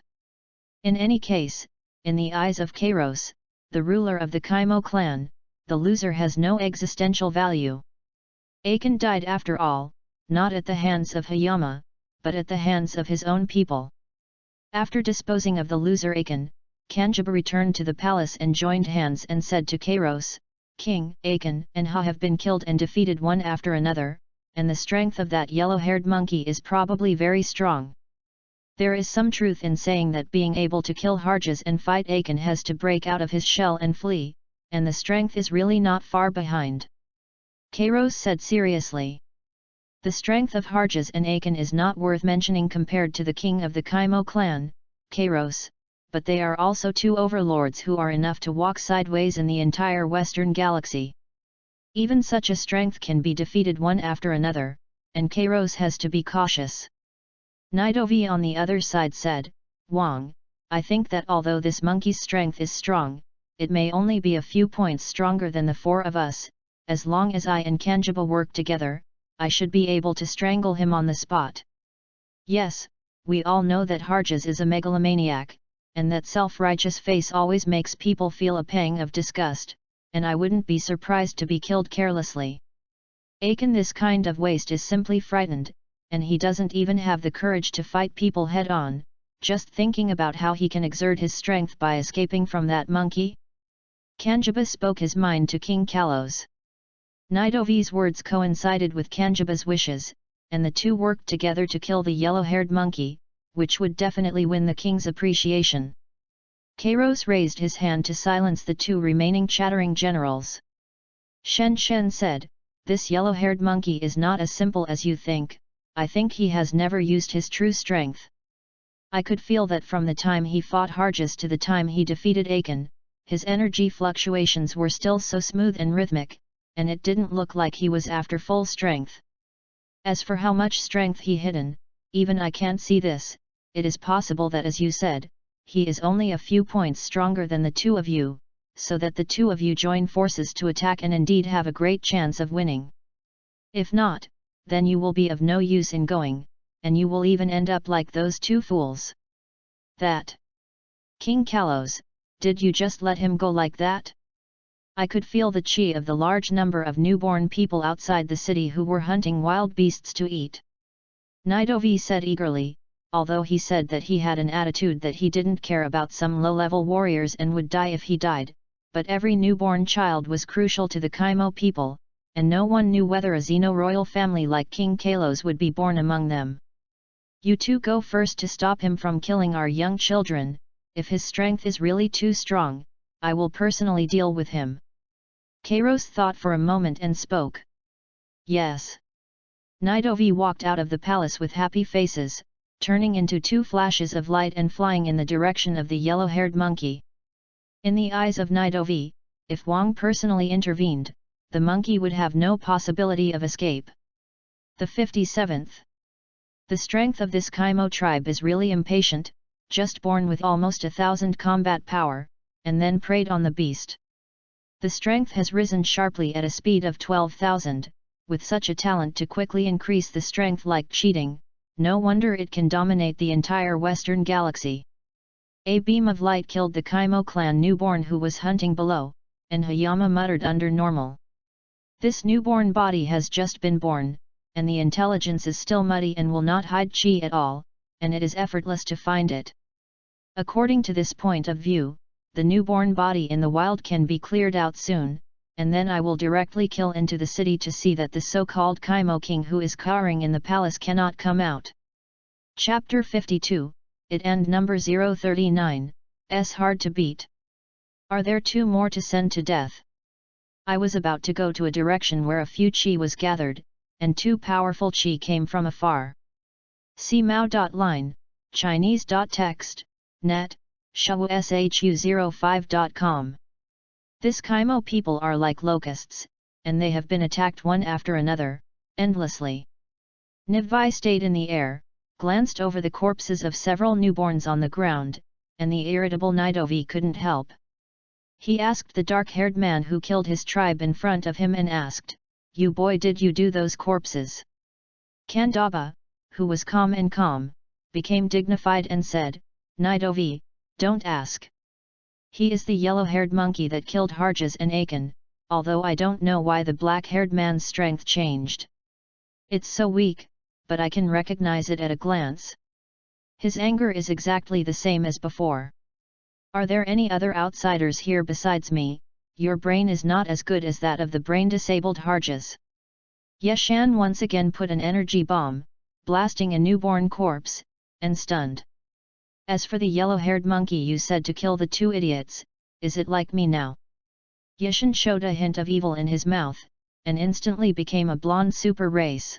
In any case, in the eyes of Kairos, the ruler of the Kaimo clan, the loser has no existential value. Akin died after all, not at the hands of Hayama, but at the hands of his own people. After disposing of the loser Akin, Kanjiba returned to the palace and joined hands and said to Kairos, "King, Akin and Ha have been killed and defeated one after another, and the strength of that yellow-haired monkey is probably very strong. There is some truth in saying that being able to kill Hadges and fight Akin has to break out of his shell and flee, and the strength is really not far behind." Kairos said seriously. The strength of Hadges and Akin is not worth mentioning compared to the king of the Kaimo clan, Kairos, but they are also two overlords who are enough to walk sideways in the entire Western Galaxy. Even such a strength can be defeated one after another, and Kairos has to be cautious. Nidovi on the other side said, "Wang, I think that although this monkey's strength is strong, it may only be a few points stronger than the four of us. As long as I and Kanjiba work together, I should be able to strangle him on the spot." Yes, we all know that Hadges is a megalomaniac, and that self-righteous face always makes people feel a pang of disgust, and I wouldn't be surprised to be killed carelessly. Akin, this kind of waste, is simply frightened, and he doesn't even have the courage to fight people head-on, just thinking about how he can exert his strength by escaping from that monkey. Kanjiba spoke his mind to King Kalos. Nidovi's words coincided with Kanjiba's wishes, and the two worked together to kill the yellow-haired monkey, which would definitely win the king's appreciation. Kairos raised his hand to silence the two remaining chattering generals. Shen Shen said, "This yellow-haired monkey is not as simple as you think. I think he has never used his true strength. I could feel that from the time he fought Hadges to the time he defeated Akin, his energy fluctuations were still so smooth and rhythmic, and it didn't look like he was after full strength. As for how much strength he hidden, even I can't see this. It is possible that, as you said, he is only a few points stronger than the two of you, so that the two of you join forces to attack and indeed have a great chance of winning. If not, then you will be of no use in going, and you will even end up like those two fools." "That? King Kalos, did you just let him go like that?" I could feel the chi of the large number of newborn people outside the city who were hunting wild beasts to eat. Nidovi said eagerly, although he said that he had an attitude that he didn't care about some low-level warriors and would die if he died, but every newborn child was crucial to the Kaimo people, and no one knew whether a Xeno-royal family like King Kalos would be born among them. "You two go first to stop him from killing our young children. If his strength is really too strong, I will personally deal with him." Kairos thought for a moment and spoke. "Yes." Nidovi walked out of the palace with happy faces, turning into two flashes of light and flying in the direction of the yellow-haired monkey. In the eyes of Nidovi, if Wang personally intervened, the monkey would have no possibility of escape. The 57th. The strength of this Kaimo tribe is really impatient, just born with almost 1,000 combat power, and then preyed on the beast. The strength has risen sharply at a speed of 12,000, with such a talent to quickly increase the strength like cheating. No wonder it can dominate the entire Western Galaxy. A beam of light killed the Kaimo clan newborn who was hunting below, and Hayama muttered under normal. This newborn body has just been born, and the intelligence is still muddy and will not hide chi at all, and it is effortless to find it. According to this point of view, the newborn body in the wild can be cleared out soon, and then I will directly kill into the city to see that the so-called Kaimo king who is cowering in the palace cannot come out. Chapter 52, it and number 039, s hard to beat. Are there 2 more to send to death? I was about to go to a direction where a few chi was gathered, and 2 powerful chi came from afar. See Mao.line, Chinese.text, net, shu.shu05.com. This Kaimo people are like locusts, and they have been attacked one after another, endlessly. Nivai stayed in the air, glanced over the corpses of several newborns on the ground, and the irritable Nidovi couldn't help. He asked the dark-haired man who killed his tribe in front of him and asked, "You boy, did you do those corpses?" Kandaba, who was calm, became dignified and said, "Nidovi, don't ask. He is the yellow-haired monkey that killed Harjas and Akan, although I don't know why the black-haired man's strength changed. It's so weak, but I can recognize it at a glance. His anger is exactly the same as before. Are there any other outsiders here besides me? Your brain is not as good as that of the brain-disabled Harjas." Yeshan once again put an energy bomb, blasting a newborn corpse, and stunned. "As for the yellow-haired monkey you said to kill the 2 idiots, is it like me now?" Yeshan showed a hint of evil in his mouth, and instantly became a blonde super race.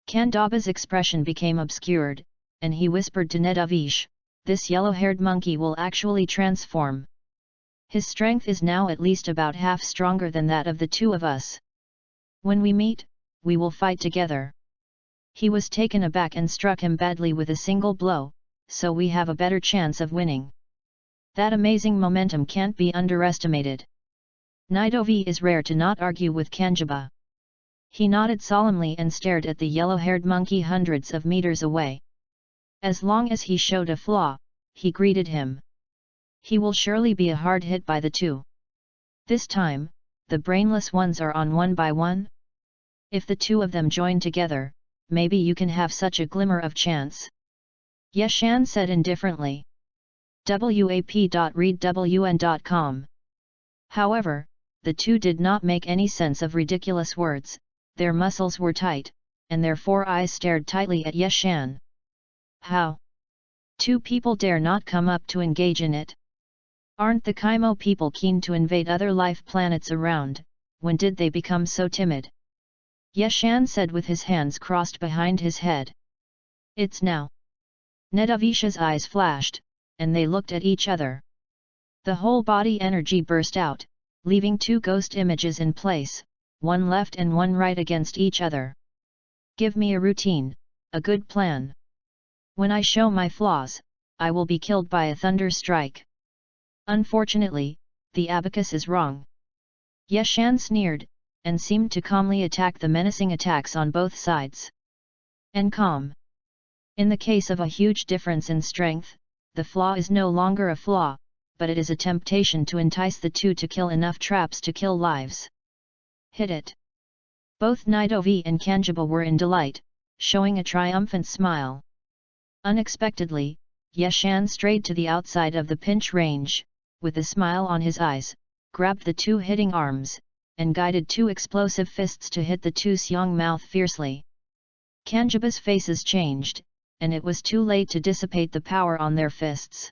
Kandaba's expression became obscured, and he whispered to Nedavish, "This yellow-haired monkey will actually transform. His strength is now at least about half stronger than that of the 2 of us. When we meet, we will fight together." He was taken aback and struck him badly with a single blow, "So we have a better chance of winning. That amazing momentum can't be underestimated." Nidovi is rare to not argue with Kanjaba. He nodded solemnly and stared at the yellow-haired monkey hundreds of meters away. As long as he showed a flaw, he greeted him. He will surely be a hard hit by the 2. This time, the brainless ones are on one by one? If the 2 of them join together, maybe you can have such a glimmer of chance. Yeshan said indifferently. wap.readwn.com. However, the 2 did not make any sense of ridiculous words, their muscles were tight, and their 4 eyes stared tightly at Yeshan. How? 2 people dare not come up to engage in it? Aren't the Kaimo people keen to invade other life planets around? When did they become so timid? Yeshan said with his hands crossed behind his head. It's now. Nedavisha's eyes flashed, and they looked at each other. The whole body energy burst out, leaving 2 ghost images in place, one left and one right against each other. Give me a routine, a good plan. When I show my flaws, I will be killed by a thunder strike. Unfortunately, the abacus is wrong. Yeshan sneered, and seemed to calmly attack the menacing attacks on both sides. And calm. In the case of a huge difference in strength, the flaw is no longer a flaw, but it is a temptation to entice the 2 to kill enough traps to kill lives. Hit it. Both Nidovi and Kanjaba were in delight, showing a triumphant smile. Unexpectedly, Yeshan strayed to the outside of the pinch range, with a smile on his eyes, grabbed the 2 hitting arms, and guided 2 explosive fists to hit the 2's young mouth fiercely. Kanjaba's faces changed, and it was too late to dissipate the power on their fists.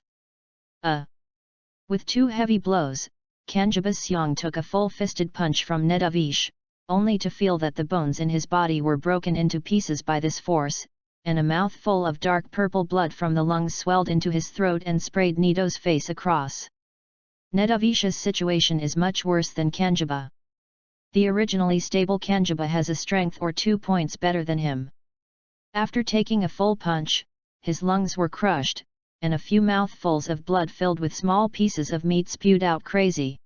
With 2 heavy blows, Kanjaba's Seong took a full-fisted punch from Nedavish, only to feel that the bones in his body were broken into pieces by this force, and a mouthful of dark purple blood from the lungs swelled into his throat and sprayed Nido's face across. Nedavisha's situation is much worse than Kanjaba. The originally stable Kanjaba has a strength or 2 points better than him. After taking a full punch, his lungs were crushed, and a few mouthfuls of blood filled with small pieces of meat spewed out crazy.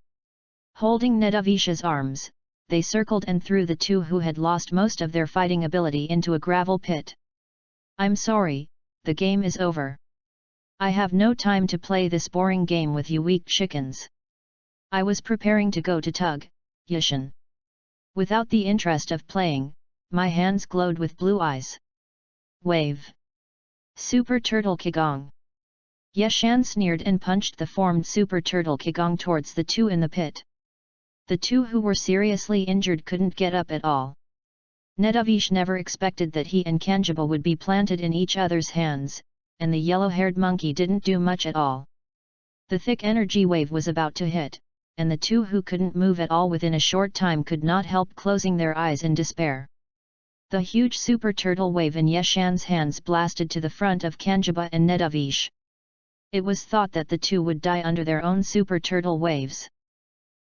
Holding Nedavisha's arms, they circled and threw the 2 who had lost most of their fighting ability into a gravel pit. I'm sorry, the game is over. I have no time to play this boring game with you weak chickens. I was preparing to go to Tug, Yeshan. Without the interest of playing, my hands glowed with blue eyes. Wave. Super Turtle Kigong. Yeshan sneered and punched the formed Super Turtle Kigong towards the 2 in the pit. The 2 who were seriously injured couldn't get up at all. Nedavish never expected that he and Kanjaba would be planted in each other's hands, and the yellow-haired monkey didn't do much at all. The thick energy wave was about to hit, and the two who couldn't move at all within a short time could not help closing their eyes in despair. The huge super turtle wave in Yeshan's hands blasted to the front of Kanjiba and Nedavish. It was thought that the two would die under their own super turtle waves.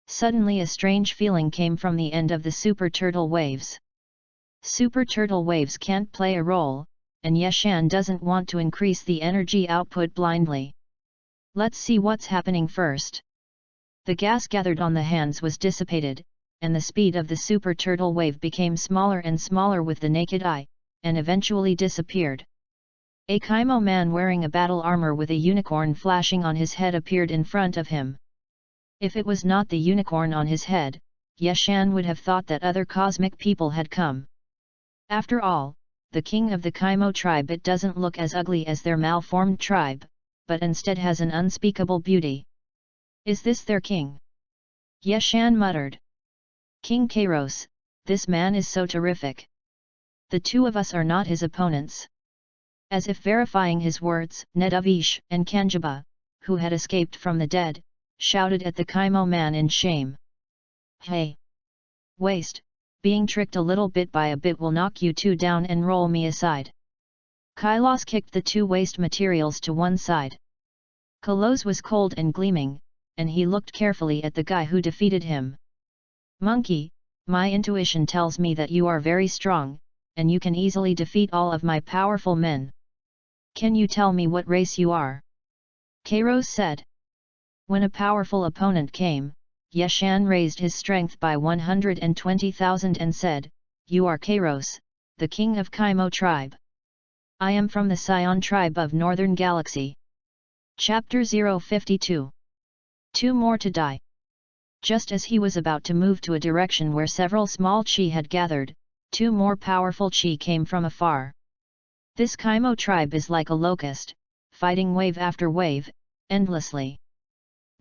Suddenly a strange feeling came from the end of the super turtle waves. Super turtle waves can't play a role, and Yeshan doesn't want to increase the energy output blindly. Let's see what's happening first. The gas gathered on the hands was dissipated, and the speed of the super turtle wave became smaller and smaller with the naked eye, and eventually disappeared. A Kaimo man wearing a battle armor with a unicorn flashing on his head appeared in front of him. If it was not the unicorn on his head, Yeshan would have thought that other cosmic people had come. After all, the king of the Kaimo tribe, it doesn't look as ugly as their malformed tribe, but instead has an unspeakable beauty. Is this their king? Yeshan muttered. King Kairos, this man is so terrific. The two of us are not his opponents. As if verifying his words, Nedavish and Kanjiba, who had escaped from the dead, shouted at the Kaimo man in shame. Hey! Waste, being tricked a little bit by a bit will knock you two down and roll me aside. Kailos kicked the two waste materials to one side. Kalos was cold and gleaming, and he looked carefully at the guy who defeated him. Monkey, my intuition tells me that you are very strong, and you can easily defeat all of my powerful men. Can you tell me what race you are? Kairos said. When a powerful opponent came, Yeshan raised his strength by 120,000 and said, You are Kairos, the king of Kaimo tribe. I am from the Sion tribe of Northern Galaxy. Chapter 052. Two more to die. Just as he was about to move to a direction where several small chi had gathered, two more powerful chi came from afar. This Kaimo tribe is like a locust, fighting wave after wave, endlessly.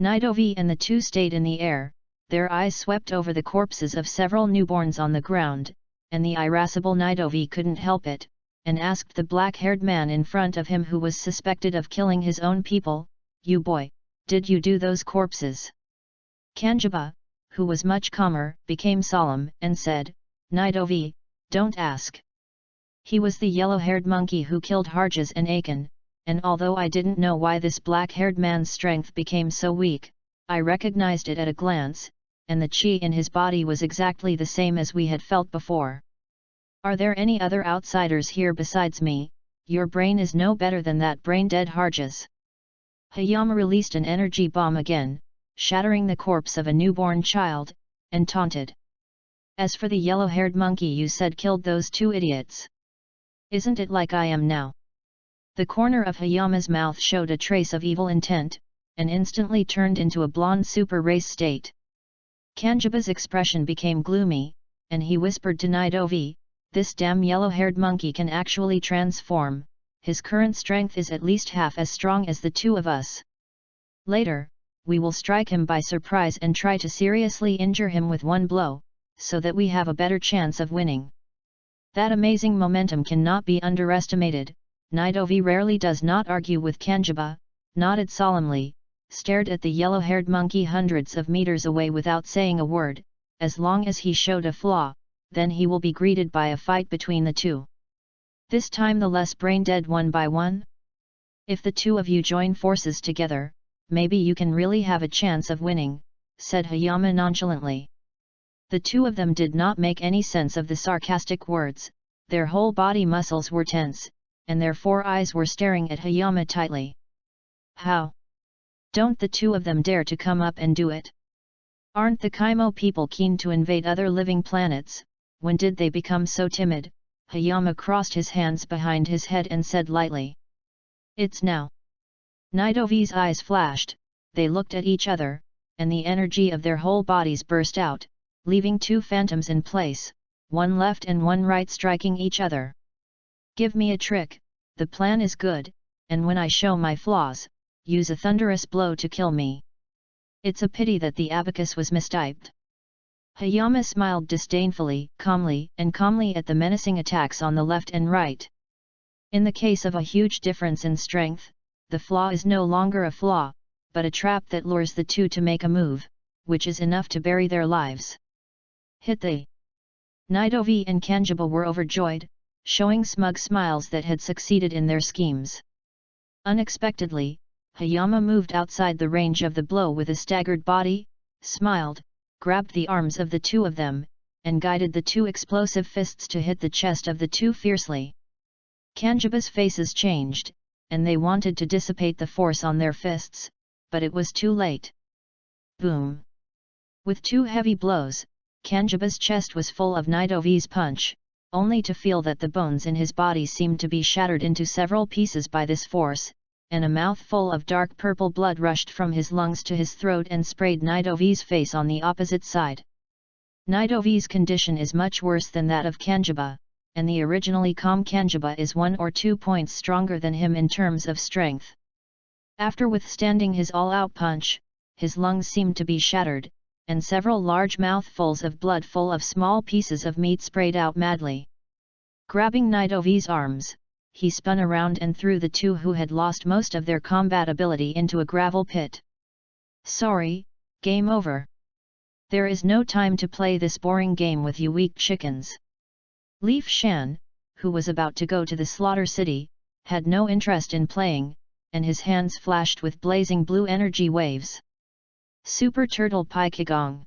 Nidovi and the two stayed in the air, their eyes swept over the corpses of several newborns on the ground, and the irascible Nidovi couldn't help it, and asked the black-haired man in front of him who was suspected of killing his own people, You boy, did you do those corpses? Kanjiba, who was much calmer, became solemn and said, Nidovi, don't ask. He was the yellow-haired monkey who killed Harjas and Akan, and although I didn't know why this black-haired man's strength became so weak, I recognized it at a glance, and the chi in his body was exactly the same as we had felt before. Are there any other outsiders here besides me? Your brain is no better than that brain-dead Harjas. Hayama released an energy bomb again, shattering the corpse of a newborn child, and taunted. As for the yellow-haired monkey you said killed those two idiots. Isn't it like I am now? The corner of Hayama's mouth showed a trace of evil intent, and instantly turned into a blonde super race state. Kanjiba's expression became gloomy, and he whispered to Nidovi, This damn yellow-haired monkey can actually transform, his current strength is at least half as strong as the two of us. Later, we will strike him by surprise and try to seriously injure him with one blow, so that we have a better chance of winning. That amazing momentum cannot be underestimated. Nidovi rarely does not argue with Kanjiba, nodded solemnly, stared at the yellow-haired monkey hundreds of meters away without saying a word. As long as he showed a flaw, then he will be greeted by a fight between the two. This time the less brain-dead one by one? If the two of you join forces together, maybe you can really have a chance of winning, said Hayama nonchalantly. The two of them did not make any sense of the sarcastic words, their whole body muscles were tense, and their four eyes were staring at Hayama tightly. How? Don't the two of them dare to come up and do it? Aren't the Kaimo people keen to invade other living planets? When did they become so timid? Hayama crossed his hands behind his head and said lightly. It's now. Nidovi's eyes flashed, they looked at each other, and the energy of their whole bodies burst out, leaving two phantoms in place, one left and one right striking each other. Give me a trick, the plan is good, and when I show my flaws, use a thunderous blow to kill me. It's a pity that the abacus was mistyped. Hayama smiled disdainfully, calmly at the menacing attacks on the left and right. In the case of a huge difference in strength, the flaw is no longer a flaw, but a trap that lures the two to make a move, which is enough to bury their lives. Hit the Nidovi and Kanjiba were overjoyed, showing smug smiles that had succeeded in their schemes. Unexpectedly, Hayama moved outside the range of the blow with a staggered body, smiled, grabbed the arms of the two of them, and guided the two explosive fists to hit the chest of the two fiercely. Kanjiba's faces changed, and they wanted to dissipate the force on their fists, but it was too late. Boom! With two heavy blows, Kanjiba's chest was full of Nidovi's punch, only to feel that the bones in his body seemed to be shattered into several pieces by this force, and a mouthful of dark purple blood rushed from his lungs to his throat and sprayed Nidovi's face on the opposite side. Nidovi's condition is much worse than that of Kanjiba, and the originally calm Kanjiba is 1 or 2 points stronger than him in terms of strength. After withstanding his all-out punch, his lungs seemed to be shattered, and several large mouthfuls of blood full of small pieces of meat sprayed out madly. Grabbing Nidovi's arms, he spun around and threw the two who had lost most of their combat ability into a gravel pit. Sorry, game over. There is no time to play this boring game with you weak chickens. Leaf Shan, who was about to go to the Slaughter City, had no interest in playing, and his hands flashed with blazing blue energy waves. Super Turtle Pi Qigong.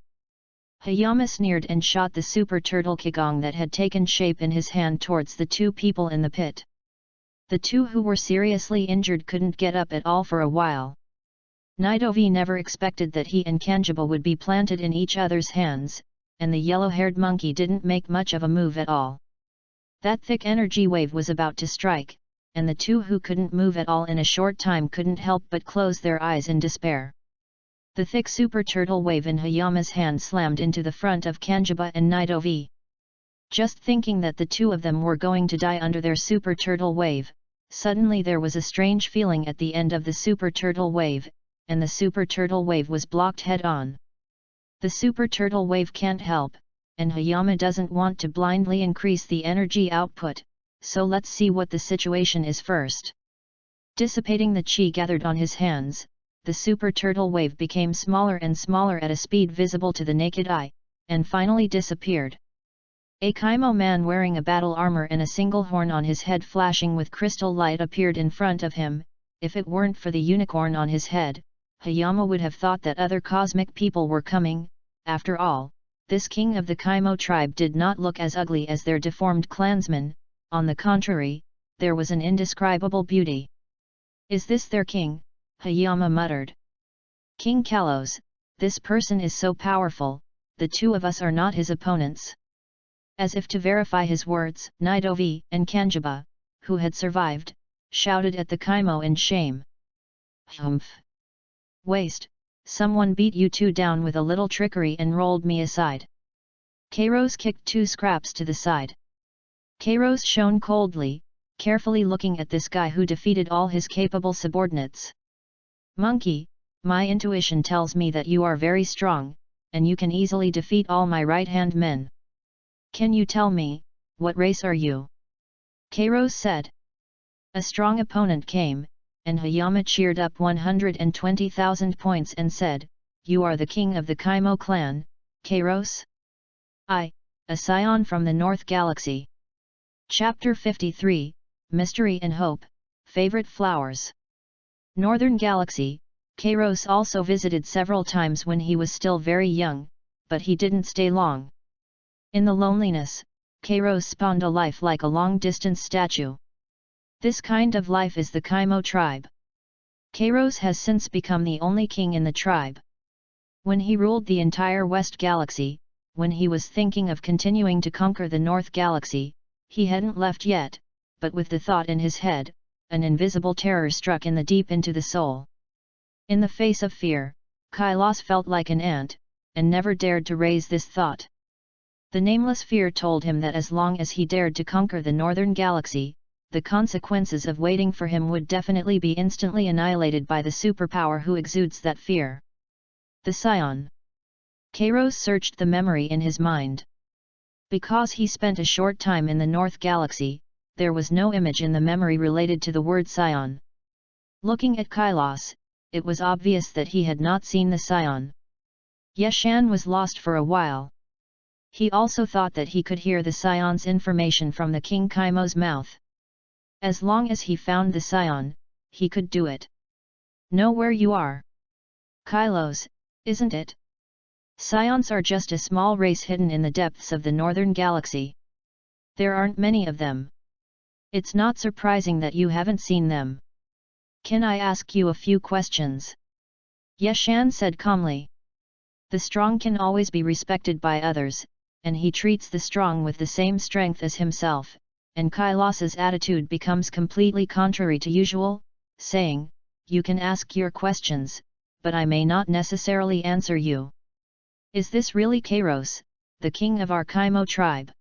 Hayama sneered and shot the Super Turtle Qigong that had taken shape in his hand towards the two people in the pit. The two who were seriously injured couldn't get up at all for a while. Nidovi never expected that he and Kanjiba would be planted in each other's hands, and the yellow-haired monkey didn't make much of a move at all. That thick energy wave was about to strike, and the two who couldn't move at all in a short time couldn't help but close their eyes in despair. The thick super turtle wave in Hayama's hand slammed into the front of Kanjiba and Nidovi. Just thinking that the two of them were going to die under their super turtle wave, suddenly there was a strange feeling at the end of the super turtle wave, and the super turtle wave was blocked head-on. The super turtle wave can't help, and Hayama doesn't want to blindly increase the energy output, so let's see what the situation is first. Dissipating the chi gathered on his hands, the super turtle wave became smaller and smaller at a speed visible to the naked eye, and finally disappeared. A Kaimo man wearing a battle armor and a single horn on his head flashing with crystal light appeared in front of him. If it weren't for the unicorn on his head, Hayama would have thought that other cosmic people were coming. After all, this king of the Kaimo tribe did not look as ugly as their deformed clansmen. On the contrary, there was an indescribable beauty. Is this their king? Hayama muttered. King Kalos, this person is so powerful, the two of us are not his opponents. As if to verify his words, Nidovi and Kanjiba, who had survived, shouted at the Kaimo in shame. Humph! Waste, someone beat you two down with a little trickery and rolled me aside. Kairos kicked two scraps to the side. Kairos shone coldly, carefully looking at this guy who defeated all his capable subordinates. Monkey, my intuition tells me that you are very strong, and you can easily defeat all my right-hand men. Can you tell me, what race are you? Kairos said. A strong opponent came, and Hayama cheered up 120,000 points and said, You are the king of the Kaimo clan, Kairos? I, a scion from the North Galaxy. Chapter 53, Mystery and Hope, Favorite Flowers. Northern Galaxy, Kairos also visited several times when he was still very young, but he didn't stay long. In the loneliness, Kairos spawned a life like a long-distance statue. This kind of life is the Kaimo tribe. Kairos has since become the only king in the tribe. When he ruled the entire West Galaxy, when he was thinking of continuing to conquer the North Galaxy, he hadn't left yet, but with the thought in his head, an invisible terror struck in the deep into the soul. In the face of fear, Kailos felt like an ant, and never dared to raise this thought. The nameless fear told him that as long as he dared to conquer the Northern Galaxy, the consequences of waiting for him would definitely be instantly annihilated by the superpower who exudes that fear. The Scion. Kairos searched the memory in his mind. Because he spent a short time in the North Galaxy, there was no image in the memory related to the word scion. Looking at Kailas, it was obvious that he had not seen the scion. Yeshan was lost for a while. He also thought that he could hear the scion's information from the King Kaimo's mouth. As long as he found the scion, he could do it. Know where you are. Kylos, isn't it? Scions are just a small race hidden in the depths of the northern galaxy. There aren't many of them. It's not surprising that you haven't seen them. Can I ask you a few questions? Yeshan said calmly. The strong can always be respected by others, and he treats the strong with the same strength as himself, and Kailas's attitude becomes completely contrary to usual, saying, "You can ask your questions, but I may not necessarily answer you." Is this really Kairos, the king of our Kaimo tribe?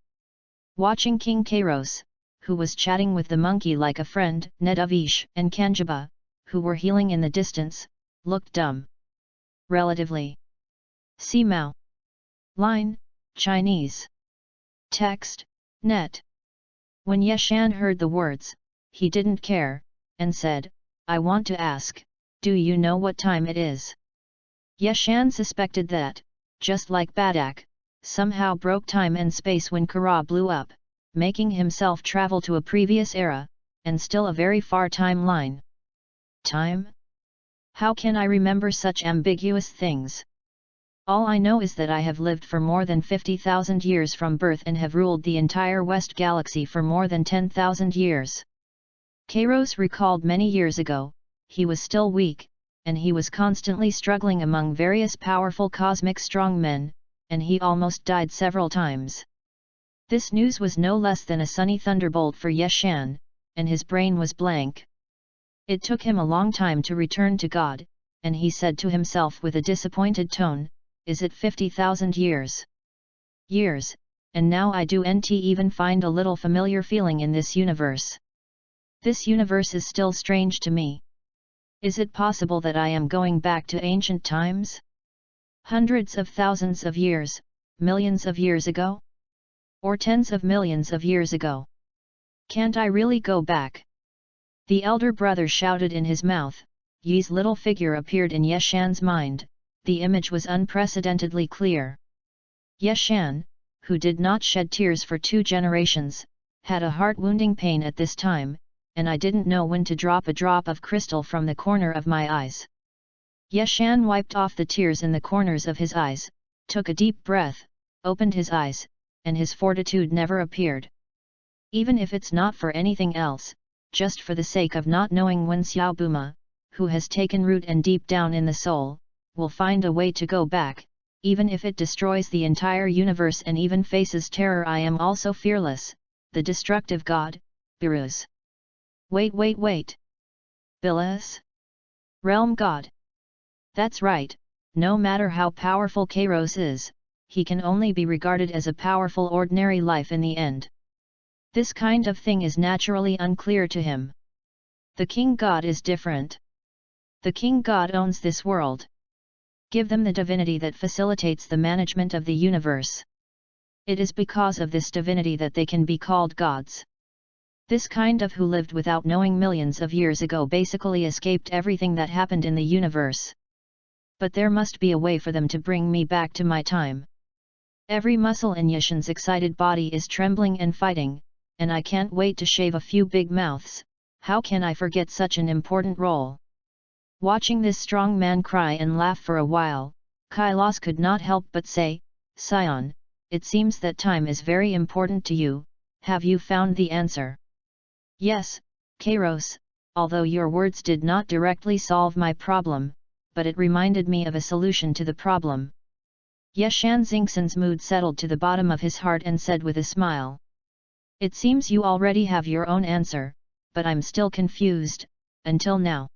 Watching King Kairos, who was chatting with the monkey like a friend, Nedavish and Kanjaba, who were healing in the distance, looked dumb. Relatively. Simao. Line, Chinese. Text, net. When Yeshan heard the words, he didn't care, and said, "I want to ask, do you know what time it is?" Yeshan suspected that, just like Badak, somehow broke time and space when Kara blew up, making himself travel to a previous era, and still a very far timeline. Time? How can I remember such ambiguous things? All I know is that I have lived for more than 50,000 years from birth and have ruled the entire West Galaxy for more than 10,000 years. Kairos recalled many years ago, he was still weak, and he was constantly struggling among various powerful cosmic strongmen, and he almost died several times. This news was no less than a sunny thunderbolt for Yeshan, and his brain was blank. It took him a long time to return to God, and he said to himself with a disappointed tone, "Is it 50,000 years? Years, and now I don't even find a little familiar feeling in this universe. This universe is still strange to me. Is it possible that I am going back to ancient times? Hundreds of thousands of years, millions of years ago? Or tens of millions of years ago? Can't I really go back?" The elder brother shouted in his mouth. Yi's little figure appeared in Yeshan's mind. The image was unprecedentedly clear. Yeshan, who did not shed tears for 2 generations, had a heart-wounding pain at this time, and I didn't know when to drop a drop of crystal from the corner of my eyes. Yeshan wiped off the tears in the corners of his eyes, took a deep breath, opened his eyes, and his fortitude never appeared. Even if it's not for anything else, just for the sake of not knowing when Xiaobuma, who has taken root and deep down in the soul, will find a way to go back, even if it destroys the entire universe and even faces terror. I am also fearless, the destructive god, Biruz. Wait. Bilas? Realm god. That's right, no matter how powerful Kairos is, he can only be regarded as a powerful ordinary life in the end. This kind of thing is naturally unclear to him. The king god is different. The king god owns this world. Give them the divinity that facilitates the management of the universe. It is because of this divinity that they can be called gods. This kind of who lived without knowing millions of years ago basically escaped everything that happened in the universe. But there must be a way for them to bring me back to my time. Every muscle in Yeshan's excited body is trembling and fighting, and I can't wait to shave a few big mouths. How can I forget such an important role? Watching this strong man cry and laugh for a while, Kailas could not help but say, "Scion, it seems that time is very important to you. Have you found the answer?" "Yes, Kairos, although your words did not directly solve my problem, but it reminded me of a solution to the problem." Yeshan Xingxin's mood settled to the bottom of his heart and said with a smile, "It seems you already have your own answer, but I'm still confused, until now."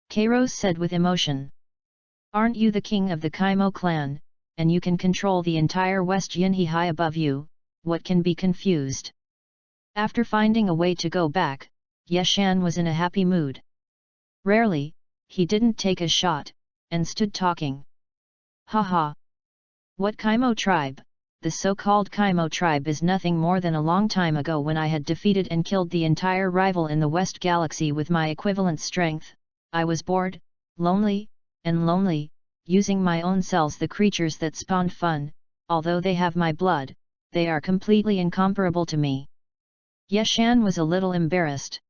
Kairos said with emotion. "Aren't you the king of the Kaimo clan, and you can control the entire West Yinhe high above you? What can be confused?" After finding a way to go back, Yeshan was in a happy mood. Rarely, he didn't take a shot, and stood talking. "Haha! What Kaimo tribe, the so-called Kaimo tribe is nothing more than a long time ago when I had defeated and killed the entire rival in the West Galaxy with my equivalent strength. I was bored, lonely, using my own cells, the creatures that spawned fun. Although they have my blood, they are completely incomparable to me. Yeshan was a little embarrassed.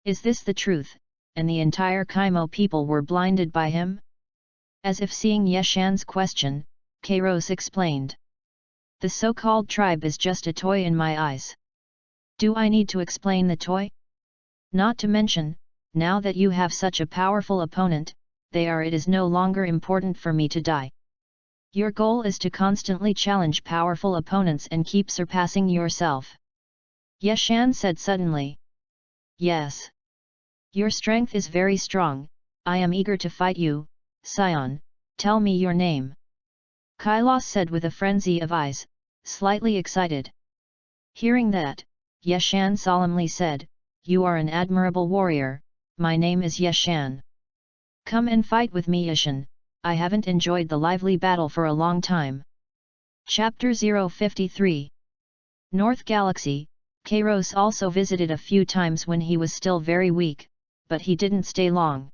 Is this the truth, and the entire Kaimo people were blinded by him? As if seeing Yeshan's question, Kairos explained. The so-called tribe is just a toy in my eyes. Do I need to explain the toy? Not to mention, now that you have such a powerful opponent, it is no longer important for me to die. Your goal is to constantly challenge powerful opponents and keep surpassing yourself. Yeshan said suddenly. Yes. Your strength is very strong, I am eager to fight you, Scion, tell me your name. Kailos said with a frenzy of eyes, slightly excited. Hearing that, Yeshan solemnly said, You are an admirable warrior, my name is Yeshan. Come and fight with me, Yeshan, I haven't enjoyed the lively battle for a long time. Chapter 053. North Galaxy. Kairos also visited a few times when he was still very weak, but he didn't stay long.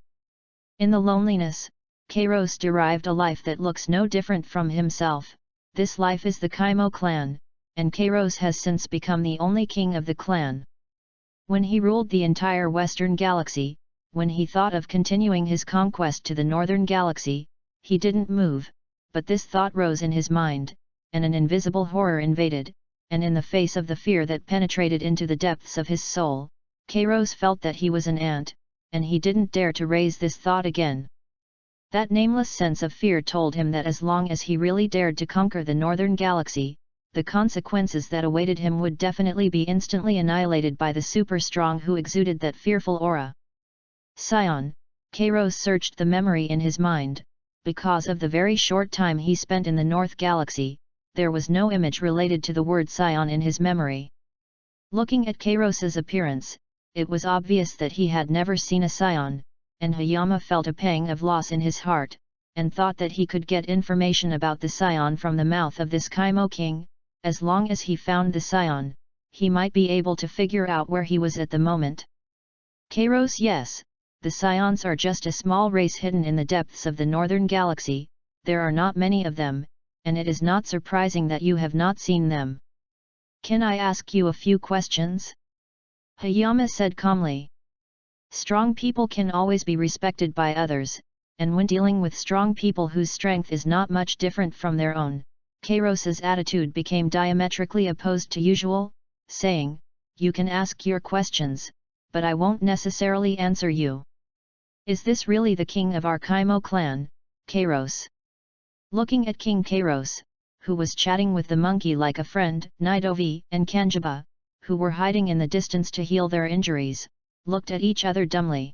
In the loneliness, Kairos derived a life that looks no different from himself. This life is the Kaimo clan, and Kairos has since become the only king of the clan. When he ruled the entire Western Galaxy, when he thought of continuing his conquest to the Northern Galaxy, he didn't move, but this thought rose in his mind, and an invisible horror invaded, and in the face of the fear that penetrated into the depths of his soul, Kairos felt that he was an ant, and he didn't dare to raise this thought again. That nameless sense of fear told him that as long as he really dared to conquer the Northern Galaxy, the consequences that awaited him would definitely be instantly annihilated by the super strong who exuded that fearful aura. Scion, Kairos searched the memory in his mind. Because of the very short time he spent in the North Galaxy, there was no image related to the word Scion in his memory. Looking at Kairos's appearance, it was obvious that he had never seen a Scion, and Hayama felt a pang of loss in his heart, and thought that he could get information about the Scion from the mouth of this Kaimo king. As long as he found the Scion, he might be able to figure out where he was at the moment. Kairos, yes, the Scions are just a small race hidden in the depths of the Northern Galaxy, there are not many of them, and it is not surprising that you have not seen them. Can I ask you a few questions? Hayama said calmly. Strong people can always be respected by others, and when dealing with strong people whose strength is not much different from their own, Kairos's attitude became diametrically opposed to usual, saying, You can ask your questions, but I won't necessarily answer you. Is this really the king of our Kaimo clan, Kairos? Looking at King Kairos, who was chatting with the monkey like a friend, Nidovi and Kanjiba, who were hiding in the distance to heal their injuries, looked at each other dumbly.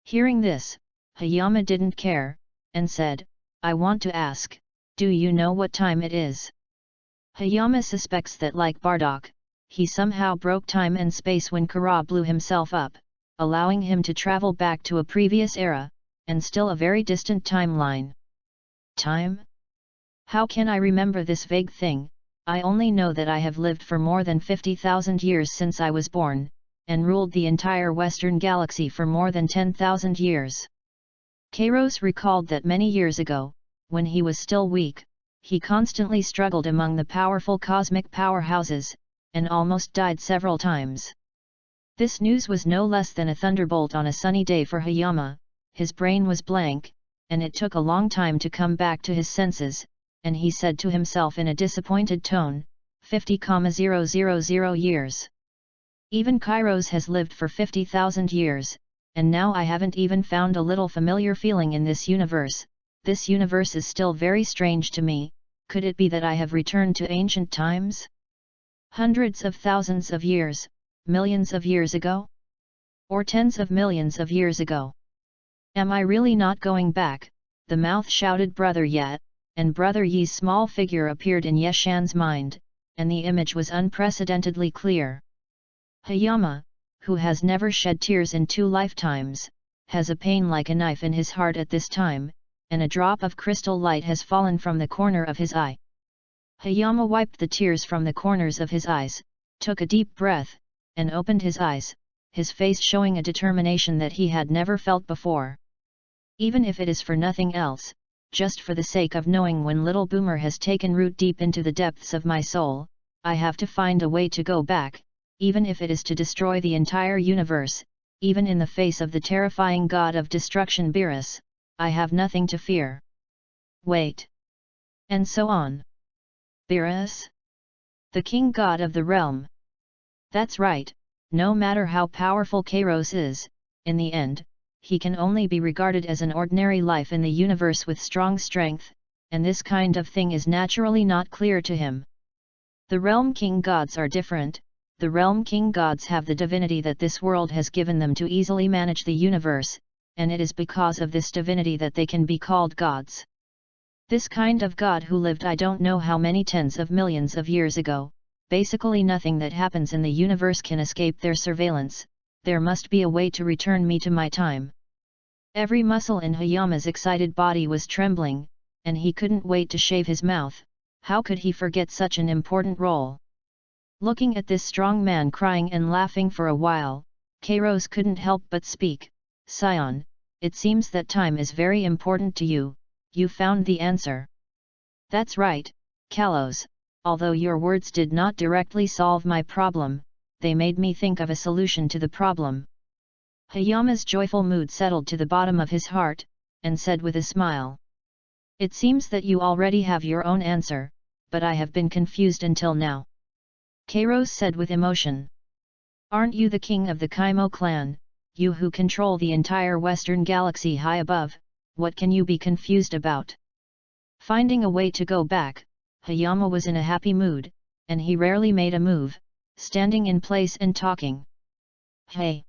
Hearing this, Hayama didn't care, and said, I want to ask, do you know what time it is? Hayama suspects that like Bardock, he somehow broke time and space when Kara blew himself up, allowing him to travel back to a previous era, and still a very distant timeline. Time? How can I remember this vague thing? I only know that I have lived for more than 50,000 years since I was born, and ruled the entire Western Galaxy for more than 10,000 years. Kairos recalled that many years ago, when he was still weak, he constantly struggled among the powerful cosmic powerhouses, and almost died several times. This news was no less than a thunderbolt on a sunny day for Hayama. His brain was blank, and it took a long time to come back to his senses, and he said to himself in a disappointed tone, 50,000 years. Even Kairos has lived for 50,000 years, and now I haven't even found a little familiar feeling in this universe. This universe is still very strange to me. Could it be that I have returned to ancient times? Hundreds of thousands of years, millions of years ago? Or tens of millions of years ago? Am I really not going back? The mouth shouted Brother Yat, and Brother Yi's small figure appeared in Yeshan's mind, and the image was unprecedentedly clear. Hayama, who has never shed tears in 2 lifetimes, has a pain like a knife in his heart at this time, and a drop of crystal light has fallen from the corner of his eye. Hayama wiped the tears from the corners of his eyes, took a deep breath, and opened his eyes, his face showing a determination that he had never felt before. Even if it is for nothing else, just for the sake of knowing when Little Boomer has taken root deep into the depths of my soul, I have to find a way to go back, even if it is to destroy the entire universe, even in the face of the terrifying god of destruction Beerus, I have nothing to fear. Wait. And so on. Beerus? The king god of the realm. That's right, no matter how powerful Kairos is, in the end, he can only be regarded as an ordinary life in the universe with strong strength, and this kind of thing is naturally not clear to him. The realm king gods are different. The realm king gods have the divinity that this world has given them to easily manage the universe, and it is because of this divinity that they can be called gods. This kind of god who lived I don't know how many tens of millions of years ago, basically nothing that happens in the universe can escape their surveillance. There must be a way to return me to my time. Every muscle in Hayama's excited body was trembling, and he couldn't wait to shave his mouth. How could he forget such an important role? Looking at this strong man crying and laughing for a while, Kairos couldn't help but speak. Scion, it seems that time is very important to you. You found the answer. That's right, Kalos, although your words did not directly solve my problem, they made me think of a solution to the problem. Hayama's joyful mood settled to the bottom of his heart, and said with a smile. It seems that you already have your own answer, but I have been confused until now. Kairos said with emotion. Aren't you the king of the Kaimo clan, you who control the entire western galaxy high above? What can you be confused about? Finding a way to go back, Hayama was in a happy mood, and he rarely made a move, standing in place and talking. Hey!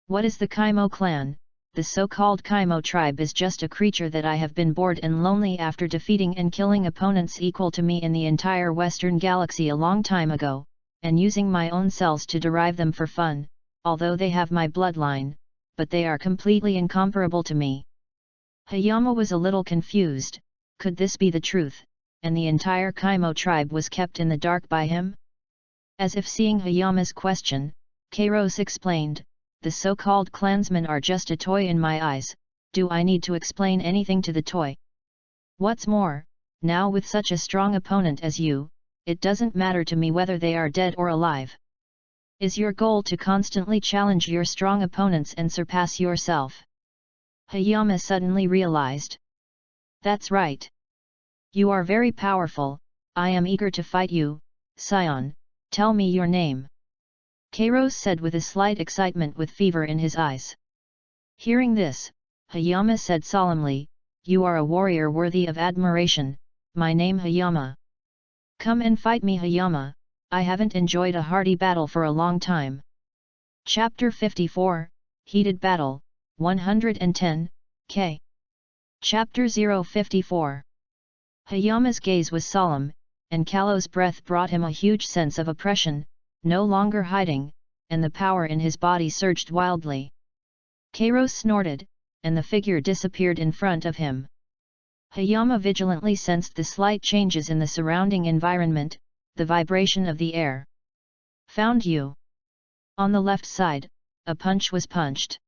What is the Kaimo clan? The so-called Kaimo tribe is just a creature that I have been bored and lonely after defeating and killing opponents equal to me in the entire western galaxy a long time ago, and using my own cells to derive them for fun, although they have my bloodline, but they are completely incomparable to me. Hayama was a little confused. Could this be the truth, and the entire Kaimo tribe was kept in the dark by him? As if seeing Hayama's question, Kairos explained, the so-called clansmen are just a toy in my eyes. Do I need to explain anything to the toy? What's more, now with such a strong opponent as you, it doesn't matter to me whether they are dead or alive. Is your goal to constantly challenge your strong opponents and surpass yourself? Hayama suddenly realized. That's right. You are very powerful, I am eager to fight you, Scion, tell me your name. Kairos said with a slight excitement with fever in his eyes. Hearing this, Hayama said solemnly, you are a warrior worthy of admiration, my name Hayama. Come and fight me Hayama, I haven't enjoyed a hearty battle for a long time. Chapter 54, Heated Battle, 110, K. Chapter 054. Hayama's gaze was solemn, and Kalo's breath brought him a huge sense of oppression, no longer hiding, and the power in his body surged wildly. Kairos snorted, and the figure disappeared in front of him. Hayama vigilantly sensed the slight changes in the surrounding environment, the vibration of the air. Found you. On the left side, a punch was punched.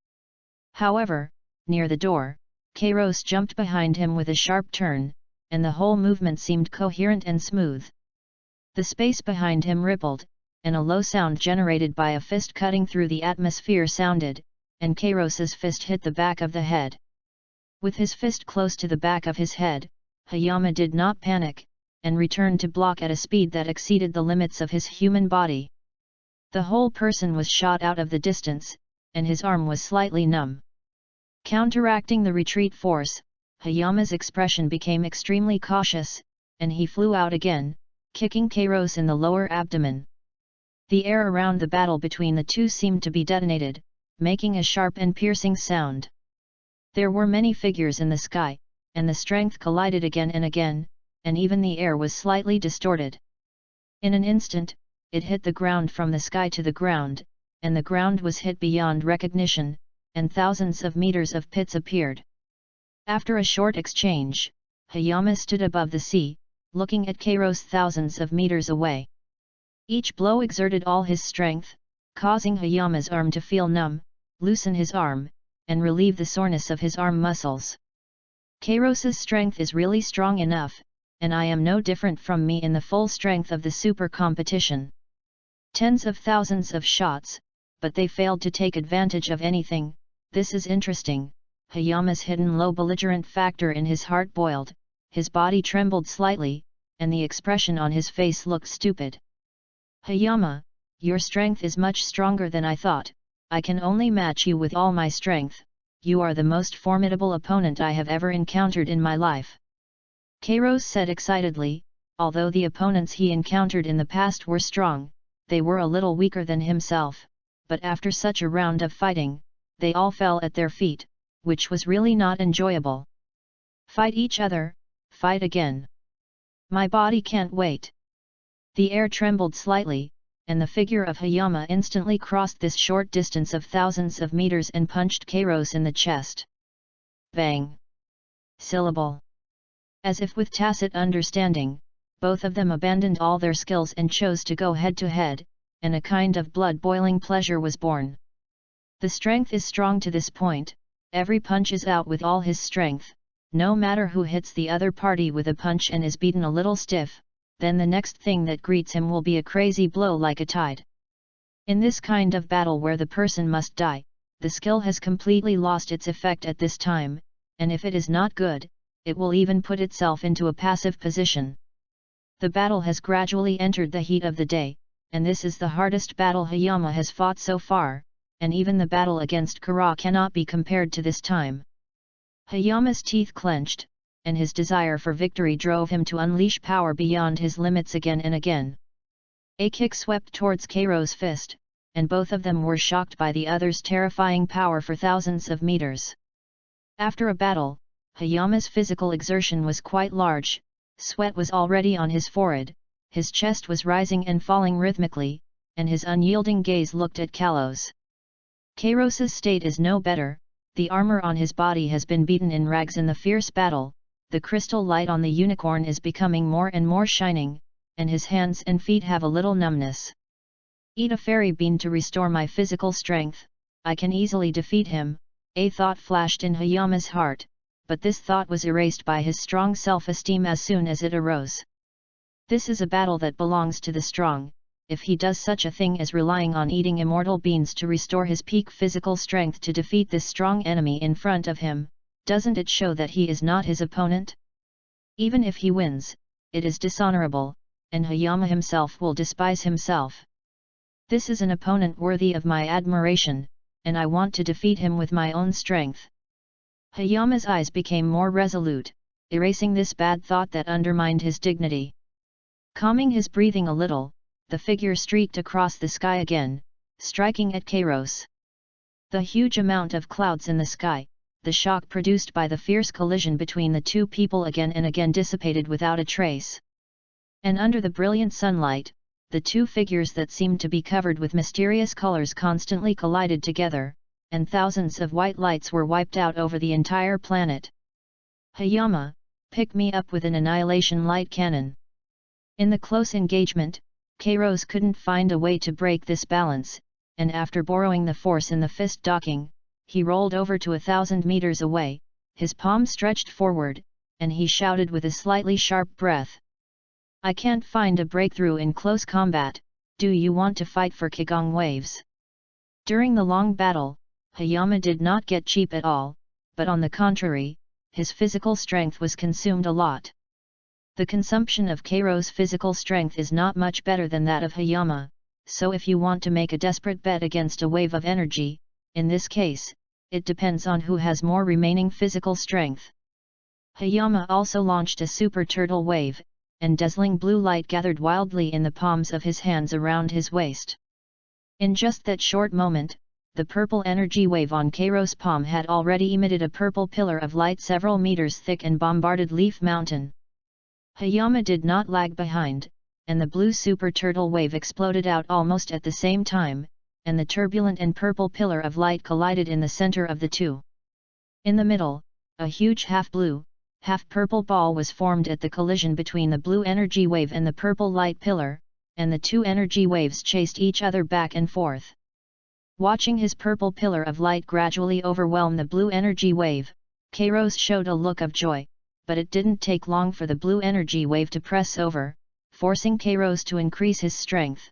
However, near the door, Kairos jumped behind him with a sharp turn, and the whole movement seemed coherent and smooth. The space behind him rippled, and a low sound generated by a fist cutting through the atmosphere sounded, and Kairos's fist hit the back of the head. With his fist close to the back of his head, Hayama did not panic, and returned to block at a speed that exceeded the limits of his human body. The whole person was shot out of the distance, and his arm was slightly numb. Counteracting the retreat force, Hayama's expression became extremely cautious, and he flew out again, kicking Kairos in the lower abdomen. The air around the battle between the two seemed to be detonated, making a sharp and piercing sound. There were many figures in the sky, and the strength collided again and again, and even the air was slightly distorted. In an instant, it hit the ground from the sky to the ground, and the ground was hit beyond recognition, and thousands of meters of pits appeared. After a short exchange, Hayama stood above the sea, looking at Kairos thousands of meters away. Each blow exerted all his strength, causing Hayama's arm to feel numb, loosen his arm, and relieve the soreness of his arm muscles. Kairos's strength is really strong enough, and I am no different from me in the full strength of the super competition. Tens of thousands of shots, but they failed to take advantage of anything. This is interesting. Hayama's hidden low belligerent factor in his heart boiled, his body trembled slightly, and the expression on his face looked stupid. Hayama, your strength is much stronger than I thought. I can only match you with all my strength. You are the most formidable opponent I have ever encountered in my life. Kairos said excitedly. Although the opponents he encountered in the past were strong, they were a little weaker than himself, but after such a round of fighting, they all fell at their feet, which was really not enjoyable. Fight each other, fight again. My body can't wait. The air trembled slightly, and the figure of Hayama instantly crossed this short distance of thousands of meters and punched Kairos in the chest. Bang! Syllable. As if with tacit understanding, both of them abandoned all their skills and chose to go head-to-head, and a kind of blood-boiling pleasure was born. The strength is strong to this point, every punch is out with all his strength, no matter who hits the other party with a punch and is beaten a little stiff, then the next thing that greets him will be a crazy blow like a tide. In this kind of battle where the person must die, the skill has completely lost its effect at this time, and if it is not good, it will even put itself into a passive position. The battle has gradually entered the heat of the day, and this is the hardest battle Hayama has fought so far, and even the battle against Kara cannot be compared to this time. Hayama's teeth clenched, and his desire for victory drove him to unleash power beyond his limits again and again. A kick swept towards Kairos' fist, and both of them were shocked by the other's terrifying power for thousands of meters. After a battle, Hayama's physical exertion was quite large, sweat was already on his forehead, his chest was rising and falling rhythmically, and his unyielding gaze looked at Kalos. Kairos' state is no better, the armor on his body has been beaten in rags in the fierce battle, the crystal light on the unicorn is becoming more and more shining, and his hands and feet have a little numbness. Eat a fairy bean to restore my physical strength, I can easily defeat him, a thought flashed in Hayama's heart, but this thought was erased by his strong self-esteem as soon as it arose. This is a battle that belongs to the strong. If he does such a thing as relying on eating immortal beans to restore his peak physical strength to defeat this strong enemy in front of him, doesn't it show that he is not his opponent? Even if he wins, it is dishonorable, and Hayama himself will despise himself. This is an opponent worthy of my admiration, and I want to defeat him with my own strength. Hayama's eyes became more resolute, erasing this bad thought that undermined his dignity. Calming his breathing a little, the figure streaked across the sky again, striking at Kairos. The huge amount of clouds in the sky, the shock produced by the fierce collision between the two people again and again dissipated without a trace. And under the brilliant sunlight, the two figures that seemed to be covered with mysterious colors constantly collided together, and thousands of white lights were wiped out over the entire planet. Hayama, pick me up with an annihilation light cannon. In the close engagement, Kairos couldn't find a way to break this balance, and after borrowing the force in the fist docking, he rolled over to 1,000 meters away, his palm stretched forward, and he shouted with a slightly sharp breath. I can't find a breakthrough in close combat, do you want to fight for Qigong waves? During the long battle, Hayama did not get cheap at all, but on the contrary, his physical strength was consumed a lot. The consumption of Kairos' physical strength is not much better than that of Hayama, so if you want to make a desperate bet against a wave of energy, in this case, it depends on who has more remaining physical strength. Hayama also launched a super turtle wave, and dazzling blue light gathered wildly in the palms of his hands around his waist. In just that short moment, the purple energy wave on Kairos' palm had already emitted a purple pillar of light several meters thick and bombarded Leaf Mountain. Hayama did not lag behind, and the blue super turtle wave exploded out almost at the same time, and the turbulent and purple pillar of light collided in the center of the two. In the middle, a huge half-blue, half-purple ball was formed at the collision between the blue energy wave and the purple light pillar, and the two energy waves chased each other back and forth. Watching his purple pillar of light gradually overwhelm the blue energy wave, Kairos showed a look of joy, but it didn't take long for the blue energy wave to press over, forcing Kairos to increase his strength.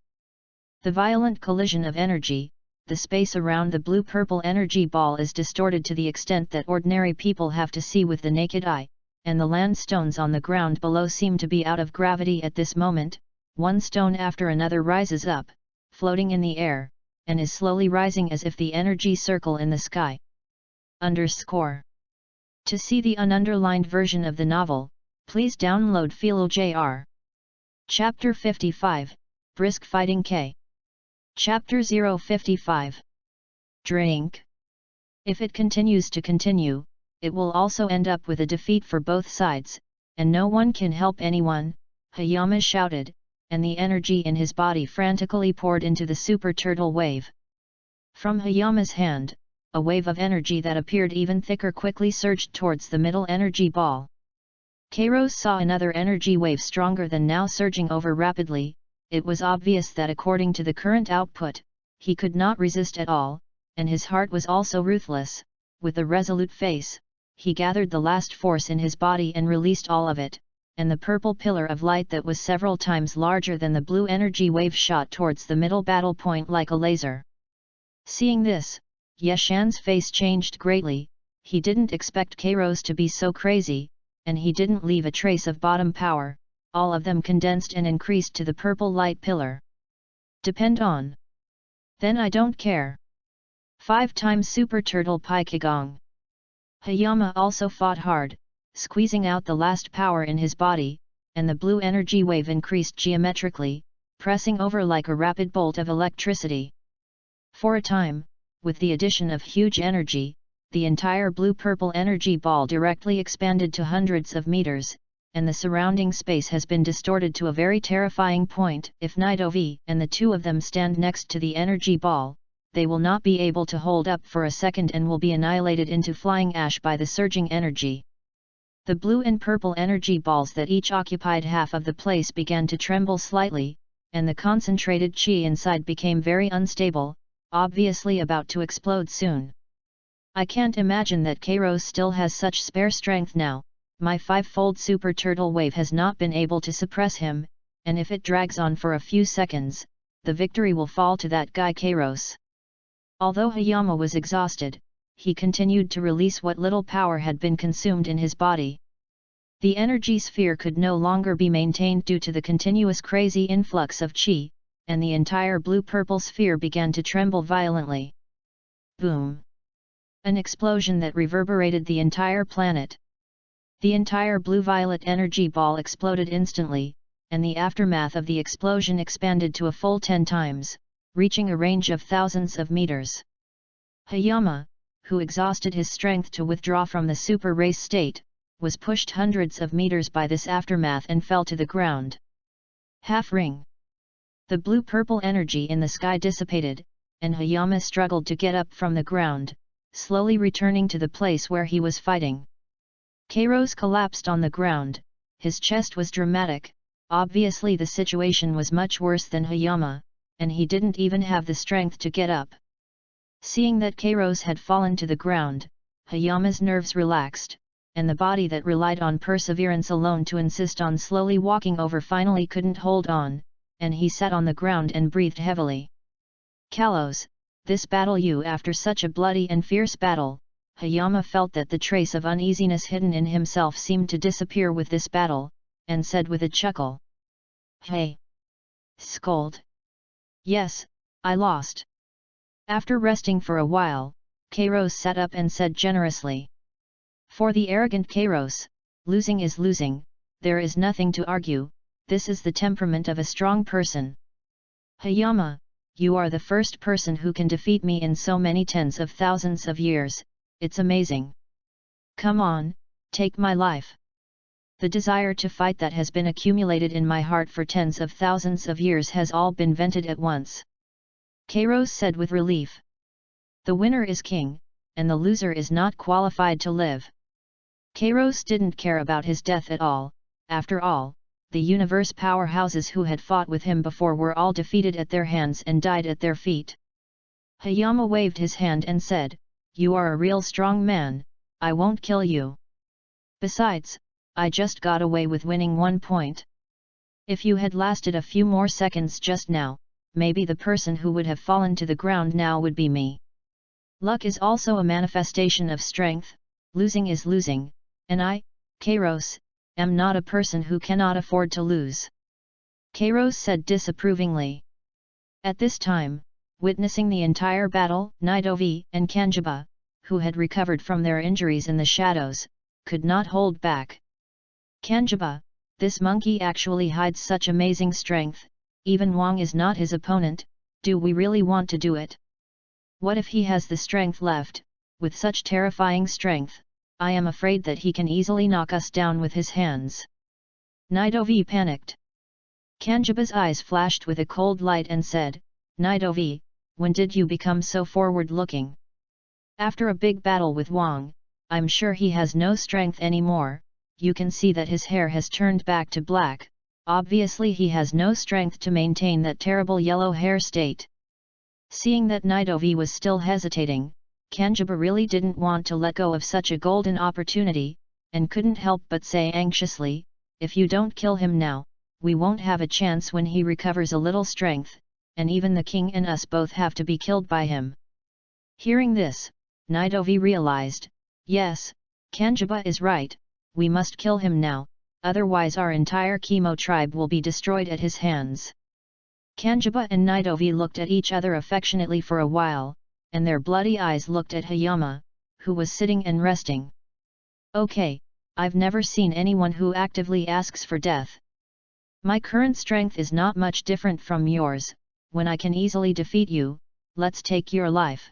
The violent collision of energy, the space around the blue-purple energy ball is distorted to the extent that ordinary people have to see with the naked eye, and the land stones on the ground below seem to be out of gravity at this moment. One stone after another rises up, floating in the air, and is slowly rising as if the energy circle in the sky. To see the ununderlined version of the novel, please download Philo Jr. Chapter 55, Brisk Fighting K. Chapter 055. Drink. If it continues to continue, it will also end up with a defeat for both sides, and no one can help anyone, Hayama shouted, and the energy in his body frantically poured into the super turtle wave. From Hayama's hand, a wave of energy that appeared even thicker quickly surged towards the middle energy ball. Kairos saw another energy wave stronger than now surging over rapidly. It was obvious that according to the current output, he could not resist at all, and his heart was also ruthless. With a resolute face, he gathered the last force in his body and released all of it, and the purple pillar of light that was several times larger than the blue energy wave shot towards the middle battle point like a laser. Seeing this, Yeshan's face changed greatly. He didn't expect Kairos to be so crazy, and he didn't leave a trace of bottom power. All of them condensed and increased to the purple light pillar. Depend on. Then I don't care. 5 times Super Turtle Paikigong. Hayama also fought hard, squeezing out the last power in his body, and the blue energy wave increased geometrically, pressing over like a rapid bolt of electricity. For a time, with the addition of huge energy, the entire blue-purple energy ball directly expanded to hundreds of meters, and the surrounding space has been distorted to a very terrifying point. If Nidovi and the two of them stand next to the energy ball, they will not be able to hold up for a second and will be annihilated into flying ash by the surging energy. The blue and purple energy balls that each occupied half of the place began to tremble slightly, and the concentrated chi inside became very unstable, obviously about to explode soon. I can't imagine that Kairos still has such spare strength now. My 5-fold super turtle wave has not been able to suppress him, and if it drags on for a few seconds, the victory will fall to that guy Kairos. Although Hayama was exhausted, he continued to release what little power had been consumed in his body. The energy sphere could no longer be maintained due to the continuous crazy influx of chi, and the entire blue-purple sphere began to tremble violently. Boom! An explosion that reverberated the entire planet. The entire blue-violet energy ball exploded instantly, and the aftermath of the explosion expanded to a full 10 times, reaching a range of thousands of meters. Hayama, who exhausted his strength to withdraw from the super race state, was pushed hundreds of meters by this aftermath and fell to the ground. Half ring. The blue-purple energy in the sky dissipated, and Hayama struggled to get up from the ground, slowly returning to the place where he was fighting. Kairos collapsed on the ground. His chest was dramatic. Obviously the situation was much worse than Hayama, and he didn't even have the strength to get up. Seeing that Kairos had fallen to the ground, Hayama's nerves relaxed, and the body that relied on perseverance alone to insist on slowly walking over finally couldn't hold on, and he sat on the ground and breathed heavily. Kalos, this battle you after such a bloody and fierce battle. Hayama felt that the trace of uneasiness hidden in himself seemed to disappear with this battle, and said with a chuckle. Hey! Scold! Yes, I lost. After resting for a while, Kairos sat up and said generously. For the arrogant Kairos, losing is losing, there is nothing to argue, this is the temperament of a strong person. Hayama, you are the first person who can defeat me in so many tens of thousands of years. It's amazing. Come on, take my life. The desire to fight that has been accumulated in my heart for tens of thousands of years has all been vented at once. Kairos said with relief. The winner is king, and the loser is not qualified to live. Kairos didn't care about his death at all. After all, the universe powerhouses who had fought with him before were all defeated at their hands and died at their feet. Hayama waved his hand and said, "You are a real strong man, I won't kill you. Besides, I just got away with winning 1 point. If you had lasted a few more seconds just now, maybe the person who would have fallen to the ground now would be me. Luck is also a manifestation of strength, losing is losing, and I, Kairos, am not a person who cannot afford to lose." Kairos said disapprovingly. At this time, witnessing the entire battle, Nidovi and Kanjiba, who had recovered from their injuries in the shadows, could not hold back. "Kanjiba, this monkey actually hides such amazing strength, even Wang is not his opponent, do we really want to do it? What if he has the strength left, with such terrifying strength, I am afraid that he can easily knock us down with his hands." Nidovi panicked. Kanjiba's eyes flashed with a cold light and said, "Nidovi, when did you become so forward-looking? After a big battle with Wang, I'm sure he has no strength anymore, you can see that his hair has turned back to black, obviously he has no strength to maintain that terrible yellow hair state." Seeing that Nidovi was still hesitating, Kanjiba really didn't want to let go of such a golden opportunity, and couldn't help but say anxiously, "If you don't kill him now, we won't have a chance when he recovers a little strength, and even the king and us both have to be killed by him." Hearing this, Nidovi realized, yes, Kanjiba is right, we must kill him now, otherwise our entire Chemo tribe will be destroyed at his hands. Kanjiba and Nidovi looked at each other affectionately for a while, and their bloody eyes looked at Hayama, who was sitting and resting. "Okay, I've never seen anyone who actively asks for death. My current strength is not much different from yours, when I can easily defeat you, let's take your life."